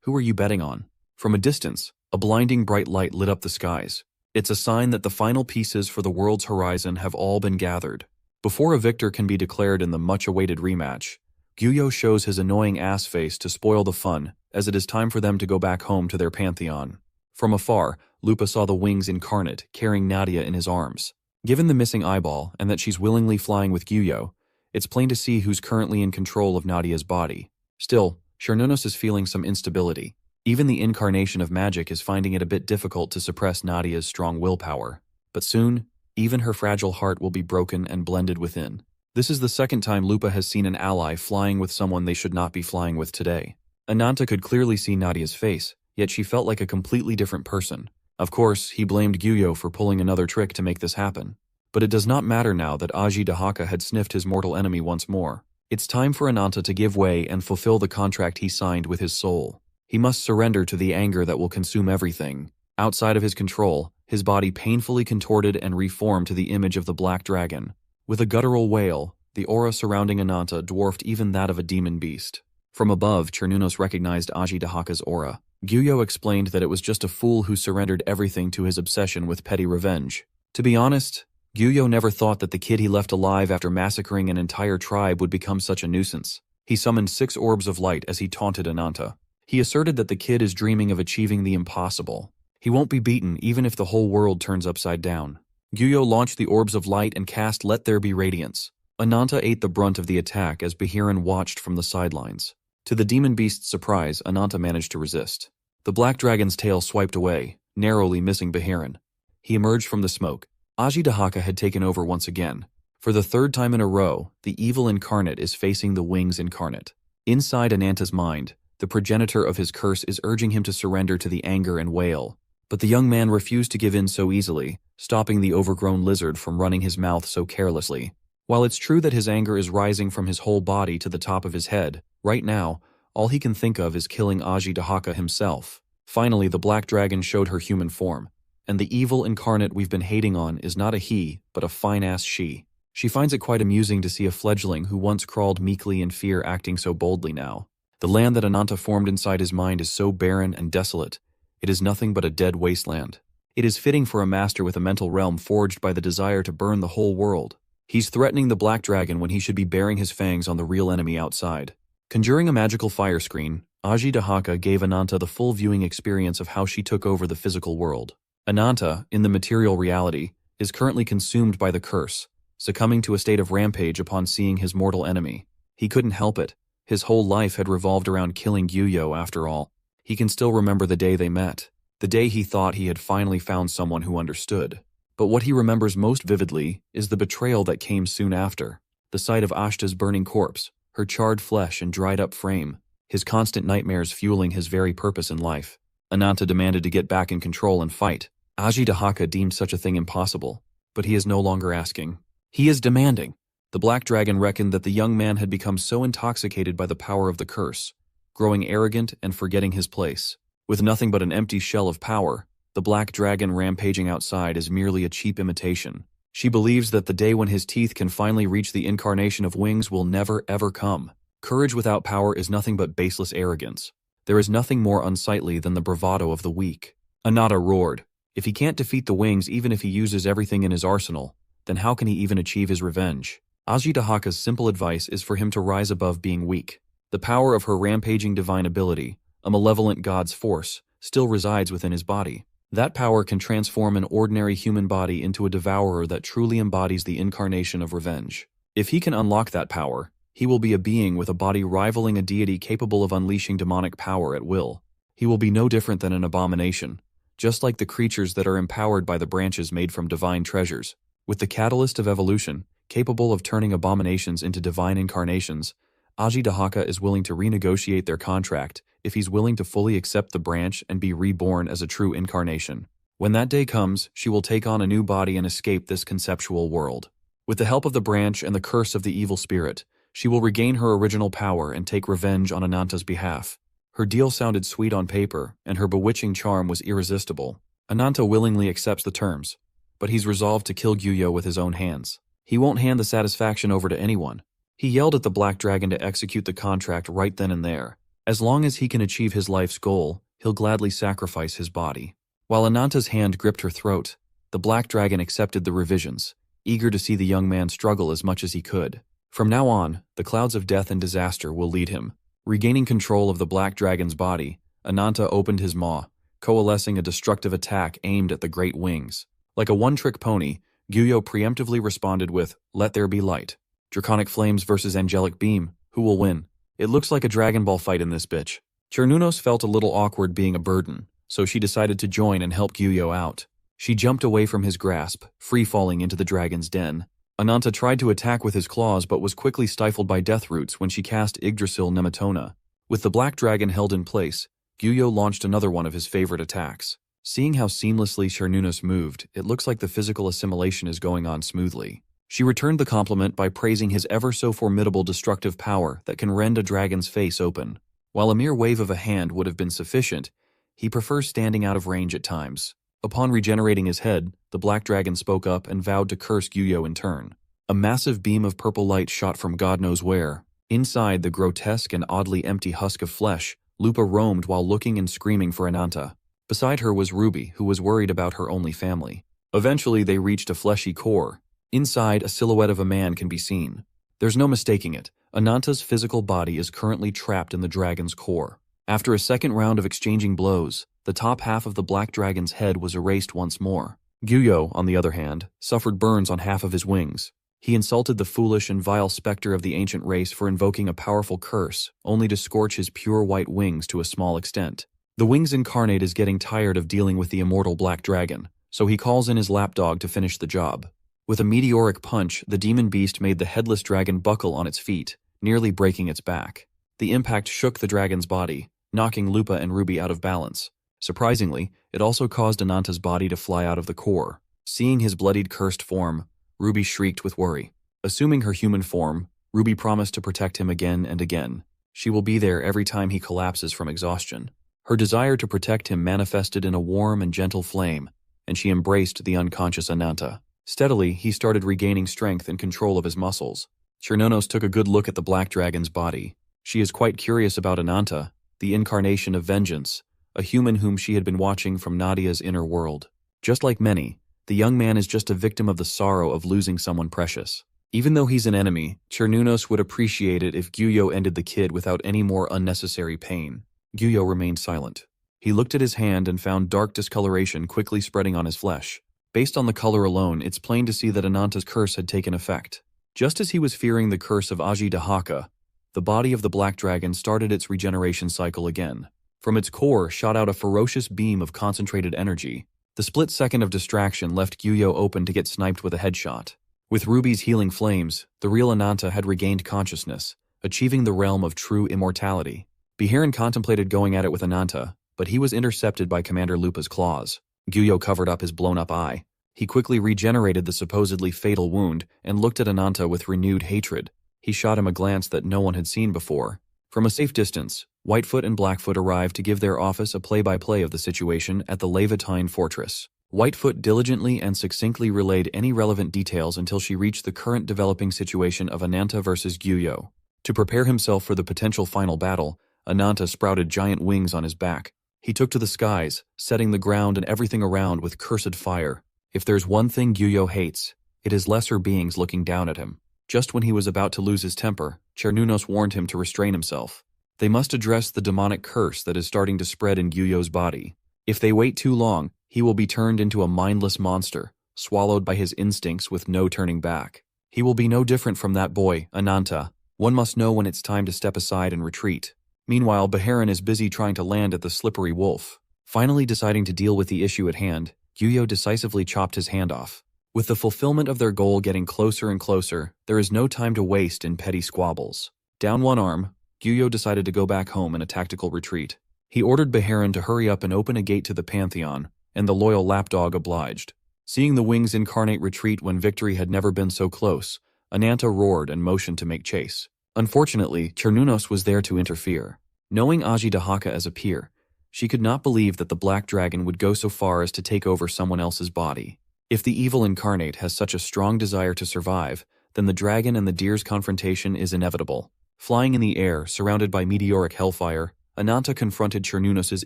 Who are you betting on? From a distance, a blinding bright light lit up the skies. It's a sign that the final pieces for the world's horizon have all been gathered. Before a victor can be declared in the much-awaited rematch, Gyuyo shows his annoying ass face to spoil the fun, as it is time for them to go back home to their pantheon. From afar, Lupa saw the wings incarnate carrying Nadia in his arms. Given the missing eyeball and that she's willingly flying with Gyuyo, it's plain to see who's currently in control of Nadia's body. Still, Chernonos is feeling some instability. Even the incarnation of magic is finding it a bit difficult to suppress Nadia's strong willpower. But soon, even her fragile heart will be broken and blended within. This is the second time Lupa has seen an ally flying with someone they should not be flying with today. Ananta could clearly see Nadia's face, yet she felt like a completely different person. Of course, he blamed Gyuyo for pulling another trick to make this happen. But it does not matter now that Aji Dahaka had sniffed his mortal enemy once more. It's time for Ananta to give way and fulfill the contract he signed with his soul. He must surrender to the anger that will consume everything. Outside of his control, his body painfully contorted and reformed to the image of the black dragon. With a guttural wail, the aura surrounding Ananta dwarfed even that of a demon beast. From above, Chernunos recognized Aji Dahaka's aura. Gyuyo explained that it was just a fool who surrendered everything to his obsession with petty revenge. To be honest, Gyuyo never thought that the kid he left alive after massacring an entire tribe would become such a nuisance. He summoned 6 orbs of light as he taunted Ananta. He asserted that the kid is dreaming of achieving the impossible. He won't be beaten even if the whole world turns upside down. Gyuyo launched the orbs of light and cast Let There Be Radiance. Ananta ate the brunt of the attack as Frieren watched from the sidelines. To the demon beast's surprise, Ananta managed to resist. The black dragon's tail swiped away, narrowly missing Frieren. He emerged from the smoke. Aji Dahaka had taken over once again. For the 3rd time in a row, the evil incarnate is facing the wings incarnate. Inside Ananta's mind, the progenitor of his curse is urging him to surrender to the anger and wail. But the young man refused to give in so easily, stopping the overgrown lizard from running his mouth so carelessly. While it's true that his anger is rising from his whole body to the top of his head, right now, all he can think of is killing Aji Dahaka himself. Finally, the black dragon showed her human form. And the evil incarnate we've been hating on is not a he, but a fine-ass she. She finds it quite amusing to see a fledgling who once crawled meekly in fear acting so boldly now. The land that Ananta formed inside his mind is so barren and desolate. It is nothing but a dead wasteland. It is fitting for a master with a mental realm forged by the desire to burn the whole world. He's threatening the black dragon when he should be baring his fangs on the real enemy outside. Conjuring a magical fire screen, Aji Dahaka gave Ananta the full viewing experience of how she took over the physical world. Ananta, in the material reality, is currently consumed by the curse, succumbing to a state of rampage upon seeing his mortal enemy. He couldn't help it. His whole life had revolved around killing Gyuyo after all. He can still remember the day they met, the day he thought he had finally found someone who understood. But what he remembers most vividly is the betrayal that came soon after. The sight of Ashta's burning corpse, her charred flesh and dried-up frame, his constant nightmares fueling his very purpose in life. Ananta demanded to get back in control and fight. Aji Dahaka deemed such a thing impossible, but he is no longer asking. He is demanding. The black dragon reckoned that the young man had become so intoxicated by the power of the curse, growing arrogant and forgetting his place. With nothing but an empty shell of power, the black dragon rampaging outside is merely a cheap imitation. She believes that the day when his teeth can finally reach the incarnation of wings will never ever come. Courage without power is nothing but baseless arrogance. There is nothing more unsightly than the bravado of the weak. Ananta roared. If he can't defeat the wings even if he uses everything in his arsenal, then how can he even achieve his revenge? Aji Dahaka's simple advice is for him to rise above being weak. The power of her rampaging divine ability, a malevolent god's force, still resides within his body. That power can transform an ordinary human body into a devourer that truly embodies the incarnation of revenge. If he can unlock that power, he will be a being with a body rivaling a deity capable of unleashing demonic power at will. He will be no different than an abomination, just like the creatures that are empowered by the branches made from divine treasures. With the catalyst of evolution, capable of turning abominations into divine incarnations, Aji Dahaka is willing to renegotiate their contract if he's willing to fully accept the branch and be reborn as a true incarnation. When that day comes, she will take on a new body and escape this conceptual world. With the help of the branch and the curse of the evil spirit, she will regain her original power and take revenge on Ananta's behalf. Her deal sounded sweet on paper, and her bewitching charm was irresistible. Ananta willingly accepts the terms, but he's resolved to kill Gyuyo with his own hands. He won't hand the satisfaction over to anyone. He yelled at the black dragon to execute the contract right then and there. As long as he can achieve his life's goal, he'll gladly sacrifice his body. While Ananta's hand gripped her throat, The black dragon accepted the revisions, eager to see the young man struggle as much as he could. From now on, the clouds of death and disaster will lead him. Regaining control of the black dragon's body, Ananta opened his maw, coalescing a destructive attack aimed at the great wings. Like a one-trick pony, Gyuyo preemptively responded with, "Let there be light." Draconic flames versus angelic beam, who will win? It looks like a Dragon Ball fight in this bitch. Chernunos felt a little awkward being a burden, so she decided to join and help Gyuyo out. She jumped away from his grasp, free-falling into the dragon's den. Ananta tried to attack with his claws but was quickly stifled by death roots when she cast Yggdrasil Nematona. With the black dragon held in place, Gyuyo launched another one of his favorite attacks. Seeing how seamlessly Chernunos moved, it looks like the physical assimilation is going on smoothly. She returned the compliment by praising his ever-so-formidable destructive power that can rend a dragon's face open. While a mere wave of a hand would have been sufficient, he prefers standing out of range at times. Upon regenerating his head, the black dragon spoke up and vowed to curse Gyuyo in turn. A massive beam of purple light shot from God knows where. Inside the grotesque and oddly empty husk of flesh, Lupa roamed while looking and screaming for Ananta. Beside her was Ruby, who was worried about her only family. Eventually they reached a fleshy core. Inside, a silhouette of a man can be seen. There's no mistaking it. Ananta's physical body is currently trapped in the dragon's core. After a second round of exchanging blows, the top half of the black dragon's head was erased once more. Gyuyo, on the other hand, suffered burns on half of his wings. He insulted the foolish and vile specter of the ancient race for invoking a powerful curse, only to scorch his pure white wings to a small extent. The Wings Incarnate is getting tired of dealing with the immortal black dragon, so he calls in his lapdog to finish the job. With a meteoric punch, the demon beast made the headless dragon buckle on its feet, nearly breaking its back. The impact shook the dragon's body, knocking Lupa and Ruby out of balance. Surprisingly, it also caused Ananta's body to fly out of the core. Seeing his bloodied, cursed form, Ruby shrieked with worry. Assuming her human form, Ruby promised to protect him again and again. She will be there every time he collapses from exhaustion. Her desire to protect him manifested in a warm and gentle flame, and she embraced the unconscious Ananta. Steadily, he started regaining strength and control of his muscles. Chernonos took a good look at the black dragon's body. She is quite curious about Ananta, the incarnation of vengeance, a human whom she had been watching from Nadia's inner world. Just like many, the young man is just a victim of the sorrow of losing someone precious. Even though he's an enemy, Chernunos would appreciate it if Gyuyo ended the kid without any more unnecessary pain. Gyuyo remained silent. He looked at his hand and found dark discoloration quickly spreading on his flesh. Based on the color alone, it's plain to see that Ananta's curse had taken effect. Just as he was fearing the curse of Dahaka, the body of the black dragon started its regeneration cycle again. From its core shot out a ferocious beam of concentrated energy. The split second of distraction left Gyuyo open to get sniped with a headshot. With Ruby's healing flames, the real Ananta had regained consciousness, achieving the realm of true immortality. Frieren contemplated going at it with Ananta, but he was intercepted by Commander Lupa's claws. Gyuyo covered up his blown-up eye. He quickly regenerated the supposedly fatal wound and looked at Ananta with renewed hatred. He shot him a glance that no one had seen before. From a safe distance, Whitefoot and Blackfoot arrived to give their office a play-by-play of the situation at the Levantine fortress. Whitefoot diligently and succinctly relayed any relevant details until she reached the current developing situation of Ananta versus Gyuyo. To prepare himself for the potential final battle, Ananta sprouted giant wings on his back. He took to the skies, setting the ground and everything around with cursed fire. If there's one thing Gyuyo hates, it is lesser beings looking down at him. Just when he was about to lose his temper, Chernunos warned him to restrain himself. They must address the demonic curse that is starting to spread in Gyuyo's body. If they wait too long, he will be turned into a mindless monster, swallowed by his instincts with no turning back. He will be no different from that boy, Ananta. One must know when it's time to step aside and retreat. Meanwhile, Frieren is busy trying to land at the slippery wolf. Finally deciding to deal with the issue at hand, Gyuyo decisively chopped his hand off. With the fulfillment of their goal getting closer and closer, there is no time to waste in petty squabbles. Down one arm, Gyuyo decided to go back home in a tactical retreat. He ordered Frieren to hurry up and open a gate to the Pantheon, and the loyal lapdog obliged. Seeing the Wings Incarnate retreat when victory had never been so close, Ananta roared and motioned to make chase. Unfortunately, Chernunos was there to interfere. Knowing Dahaka as a peer, she could not believe that the Black Dragon would go so far as to take over someone else's body. If the evil incarnate has such a strong desire to survive, then the dragon and the deer's confrontation is inevitable. Flying in the air, surrounded by meteoric hellfire, Ananta confronted Chernunos'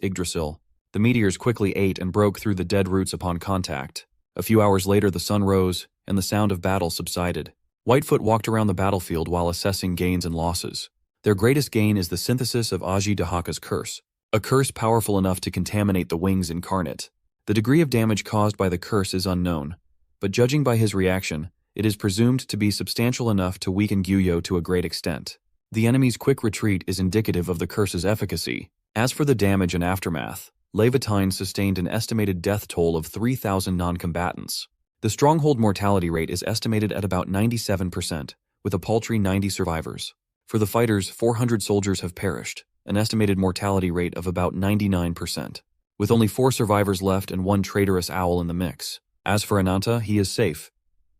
Yggdrasil. The meteors quickly ate and broke through the dead roots upon contact. A few hours later, the sun rose, and the sound of battle subsided. Whitefoot walked around the battlefield while assessing gains and losses. Their greatest gain is the synthesis of Aji Dahaka's curse, a curse powerful enough to contaminate the wings incarnate. The degree of damage caused by the curse is unknown, but judging by his reaction, it is presumed to be substantial enough to weaken Gyuyo to a great extent. The enemy's quick retreat is indicative of the curse's efficacy. As for the damage and aftermath, Levitine sustained an estimated death toll of 3,000 non-combatants. The stronghold mortality rate is estimated at about 97%, with a paltry 90 survivors. For the fighters, 400 soldiers have perished, an estimated mortality rate of about 99%, with only 4 survivors left and 1 traitorous owl in the mix. As for Ananta, he is safe,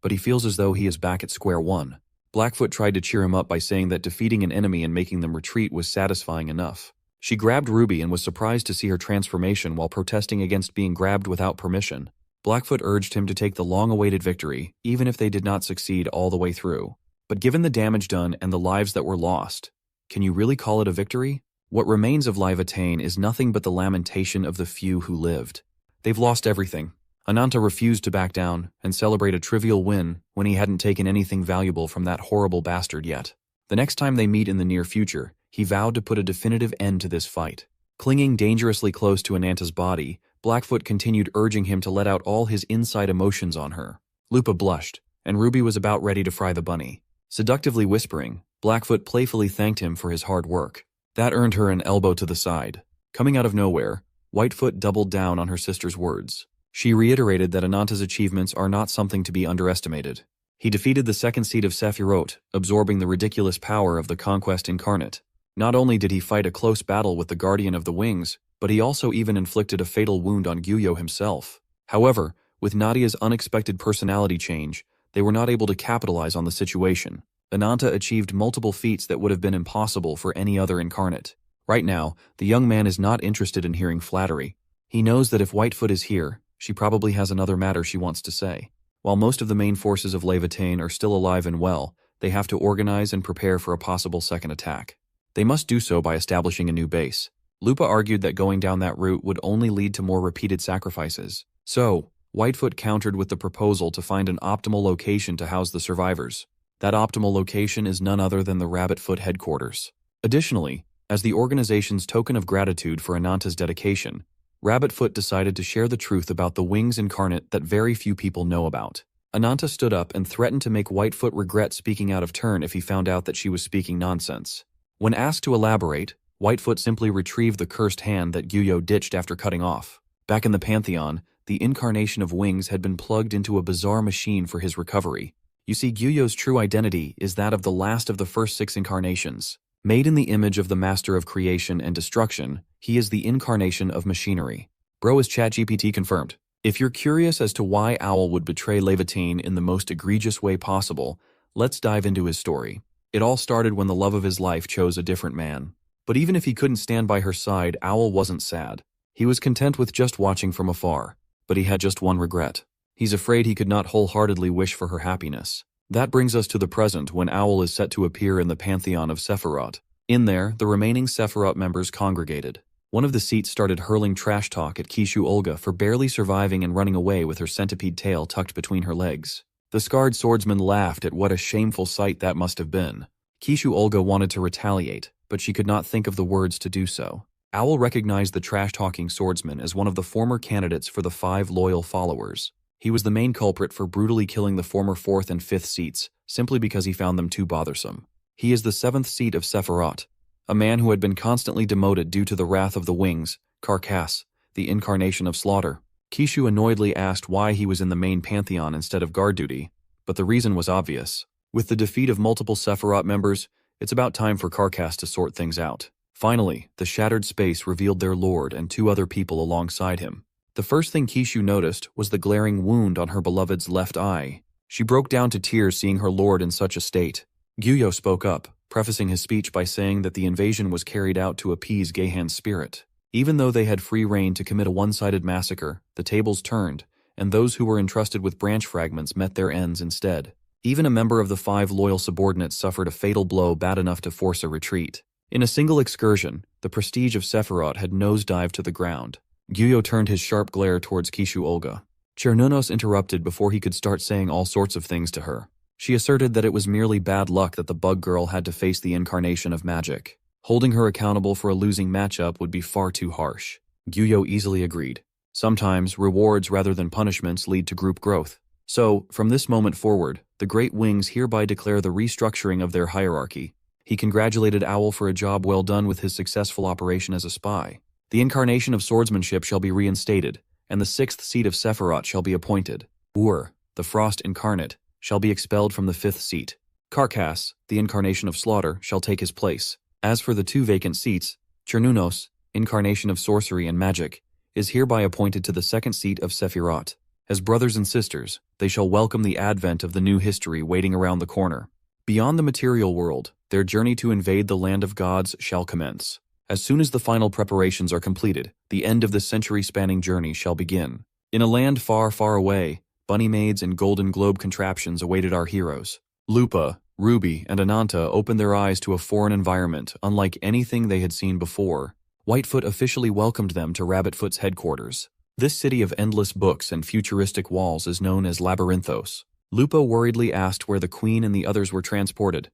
but he feels as though he is back at square one. Blackfoot tried to cheer him up by saying that defeating an enemy and making them retreat was satisfying enough. She grabbed Ruby and was surprised to see her transformation while protesting against being grabbed without permission. Blackfoot urged him to take the long-awaited victory, even if they did not succeed all the way through. But given the damage done and the lives that were lost, can you really call it a victory? What remains of Levitane is nothing but the lamentation of the few who lived. They've lost everything. Ananta refused to back down and celebrate a trivial win when he hadn't taken anything valuable from that horrible bastard yet. The next time they meet in the near future, he vowed to put a definitive end to this fight. Clinging dangerously close to Ananta's body, Blackfoot continued urging him to let out all his inside emotions on her. Lupa blushed, and Ruby was about ready to fry the bunny. Seductively whispering, Blackfoot playfully thanked him for his hard work. That earned her an elbow to the side. Coming out of nowhere, Whitefoot doubled down on her sister's words. She reiterated that Ananta's achievements are not something to be underestimated. He defeated the second seed of Sephiroth, absorbing the ridiculous power of the Conquest Incarnate. Not only did he fight a close battle with the Guardian of the Wings, but he also even inflicted a fatal wound on Gyuyo himself. However, with Nadia's unexpected personality change, they were not able to capitalize on the situation. Ananta achieved multiple feats that would have been impossible for any other incarnate. Right now, the young man is not interested in hearing flattery. He knows that if Whitefoot is here, she probably has another matter she wants to say. While most of the main forces of Levitane are still alive and well, they have to organize and prepare for a possible second attack. They must do so by establishing a new base. Lupa argued that going down that route would only lead to more repeated sacrifices. So, Whitefoot countered with the proposal to find an optimal location to house the survivors. That optimal location is none other than the Rabbitfoot headquarters. Additionally, as the organization's token of gratitude for Ananta's dedication, Rabbitfoot decided to share the truth about the Wings Incarnate that very few people know about. Ananta stood up and threatened to make Whitefoot regret speaking out of turn if he found out that she was speaking nonsense. When asked to elaborate, Whitefoot simply retrieved the cursed hand that Gyuyo ditched after cutting off. Back in the Pantheon, the incarnation of Wings had been plugged into a bizarre machine for his recovery. You see, Gyuyo's true identity is that of the last of the first 6 incarnations. Made in the image of the master of creation and destruction, he is the incarnation of machinery. Bro, is ChatGPT confirmed. If you're curious as to why Owl would betray Levitine in the most egregious way possible, let's dive into his story. It all started when the love of his life chose a different man. But even if he couldn't stand by her side, Owl wasn't sad. He was content with just watching from afar. But he had just one regret. He's afraid he could not wholeheartedly wish for her happiness. That brings us to the present, when Owl is set to appear in the Pantheon of Sephiroth. In there, the remaining Sephiroth members congregated. One of the seats started hurling trash talk at Kishu Olga for barely surviving and running away with her centipede tail tucked between her legs. The scarred swordsman laughed at what a shameful sight that must have been. Kishu Olga wanted to retaliate, but she could not think of the words to do so. Owl recognized the trash-talking swordsman as one of the former candidates for the 5 loyal followers. He was the main culprit for brutally killing the former 4th and 5th seats, simply because he found them too bothersome. He is the 7th seat of Sephiroth, a man who had been constantly demoted due to the wrath of the Wings, Carcass, the incarnation of slaughter. Kishu annoyedly asked why he was in the main pantheon instead of guard duty, but the reason was obvious. With the defeat of multiple Sephiroth members, it's about time for Carcass to sort things out. Finally, the shattered space revealed their lord and 2 other people alongside him. The first thing Kishu noticed was the glaring wound on her beloved's left eye. She broke down to tears seeing her lord in such a state. Gyuyo spoke up, prefacing his speech by saying that the invasion was carried out to appease Geihan's spirit. Even though they had free rein to commit a one-sided massacre, the tables turned, and those who were entrusted with branch fragments met their ends instead. Even a member of the 5 loyal subordinates suffered a fatal blow bad enough to force a retreat. In a single excursion, the prestige of Sephiroth had nosedived to the ground. Gyuyo turned his sharp glare towards Kishu Olga. Chernunos interrupted before he could start saying all sorts of things to her. She asserted that it was merely bad luck that the bug girl had to face the incarnation of magic. Holding her accountable for a losing matchup would be far too harsh. Gyuyo easily agreed. Sometimes, rewards rather than punishments lead to group growth. So, from this moment forward, the Great Wings hereby declare the restructuring of their hierarchy. He congratulated Owl for a job well done with his successful operation as a spy. The incarnation of swordsmanship shall be reinstated, and the 6th seat of Sephiroth shall be appointed. Ur, the Frost incarnate, shall be expelled from the 5th seat. Karkas, the incarnation of slaughter, shall take his place. As for the 2 vacant seats, Chernunos, incarnation of sorcery and magic, is hereby appointed to the 2nd seat of Sephiroth. As brothers and sisters, they shall welcome the advent of the new history waiting around the corner. Beyond the material world, their journey to invade the land of gods shall commence. As soon as the final preparations are completed, the end of the century-spanning journey shall begin. In a land far, far away, bunny maids and golden globe contraptions awaited our heroes. Lupa, Ruby, and Ananta opened their eyes to a foreign environment unlike anything they had seen before. Whitefoot officially welcomed them to Rabbitfoot's headquarters. This city of endless books and futuristic walls is known as Labyrinthos. Lupa worriedly asked where the queen and the others were transported,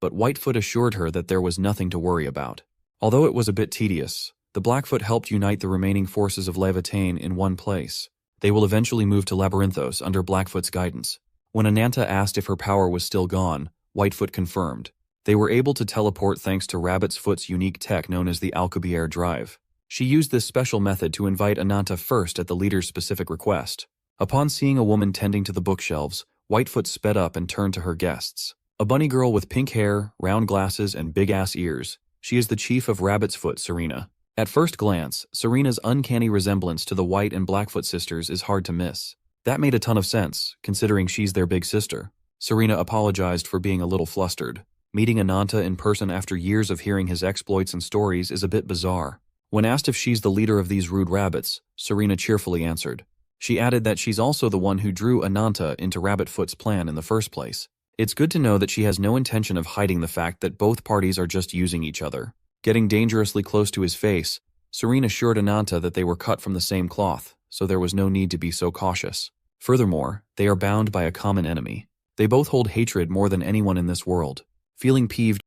but Whitefoot assured her that there was nothing to worry about. Although it was a bit tedious, the Blackfoot helped unite the remaining forces of Levitain in one place. They will eventually move to Labyrinthos under Blackfoot's guidance. When Ananta asked if her power was still gone, Whitefoot confirmed. They were able to teleport thanks to Rabbit's Foot's unique tech known as the Alcubierre Drive. She used this special method to invite Ananta first at the leader's specific request. Upon seeing a woman tending to the bookshelves, Whitefoot sped up and turned to her guests. A bunny girl with pink hair, round glasses, and big-ass ears. She is the chief of Rabbit's Foot, Serena. At first glance, Serena's uncanny resemblance to the White and Blackfoot sisters is hard to miss. That made a ton of sense, considering she's their big sister. Serena apologized for being a little flustered. Meeting Ananta in person after years of hearing his exploits and stories is a bit bizarre. When asked if she's the leader of these rude rabbits, Serena cheerfully answered. She added that she's also the one who drew Ananta into Rabbitfoot's plan in the first place. It's good to know that she has no intention of hiding the fact that both parties are just using each other. Getting dangerously close to his face, Serena assured Ananta that they were cut from the same cloth, so there was no need to be so cautious. Furthermore, they are bound by a common enemy. They both hold hatred more than anyone in this world. Feeling peeved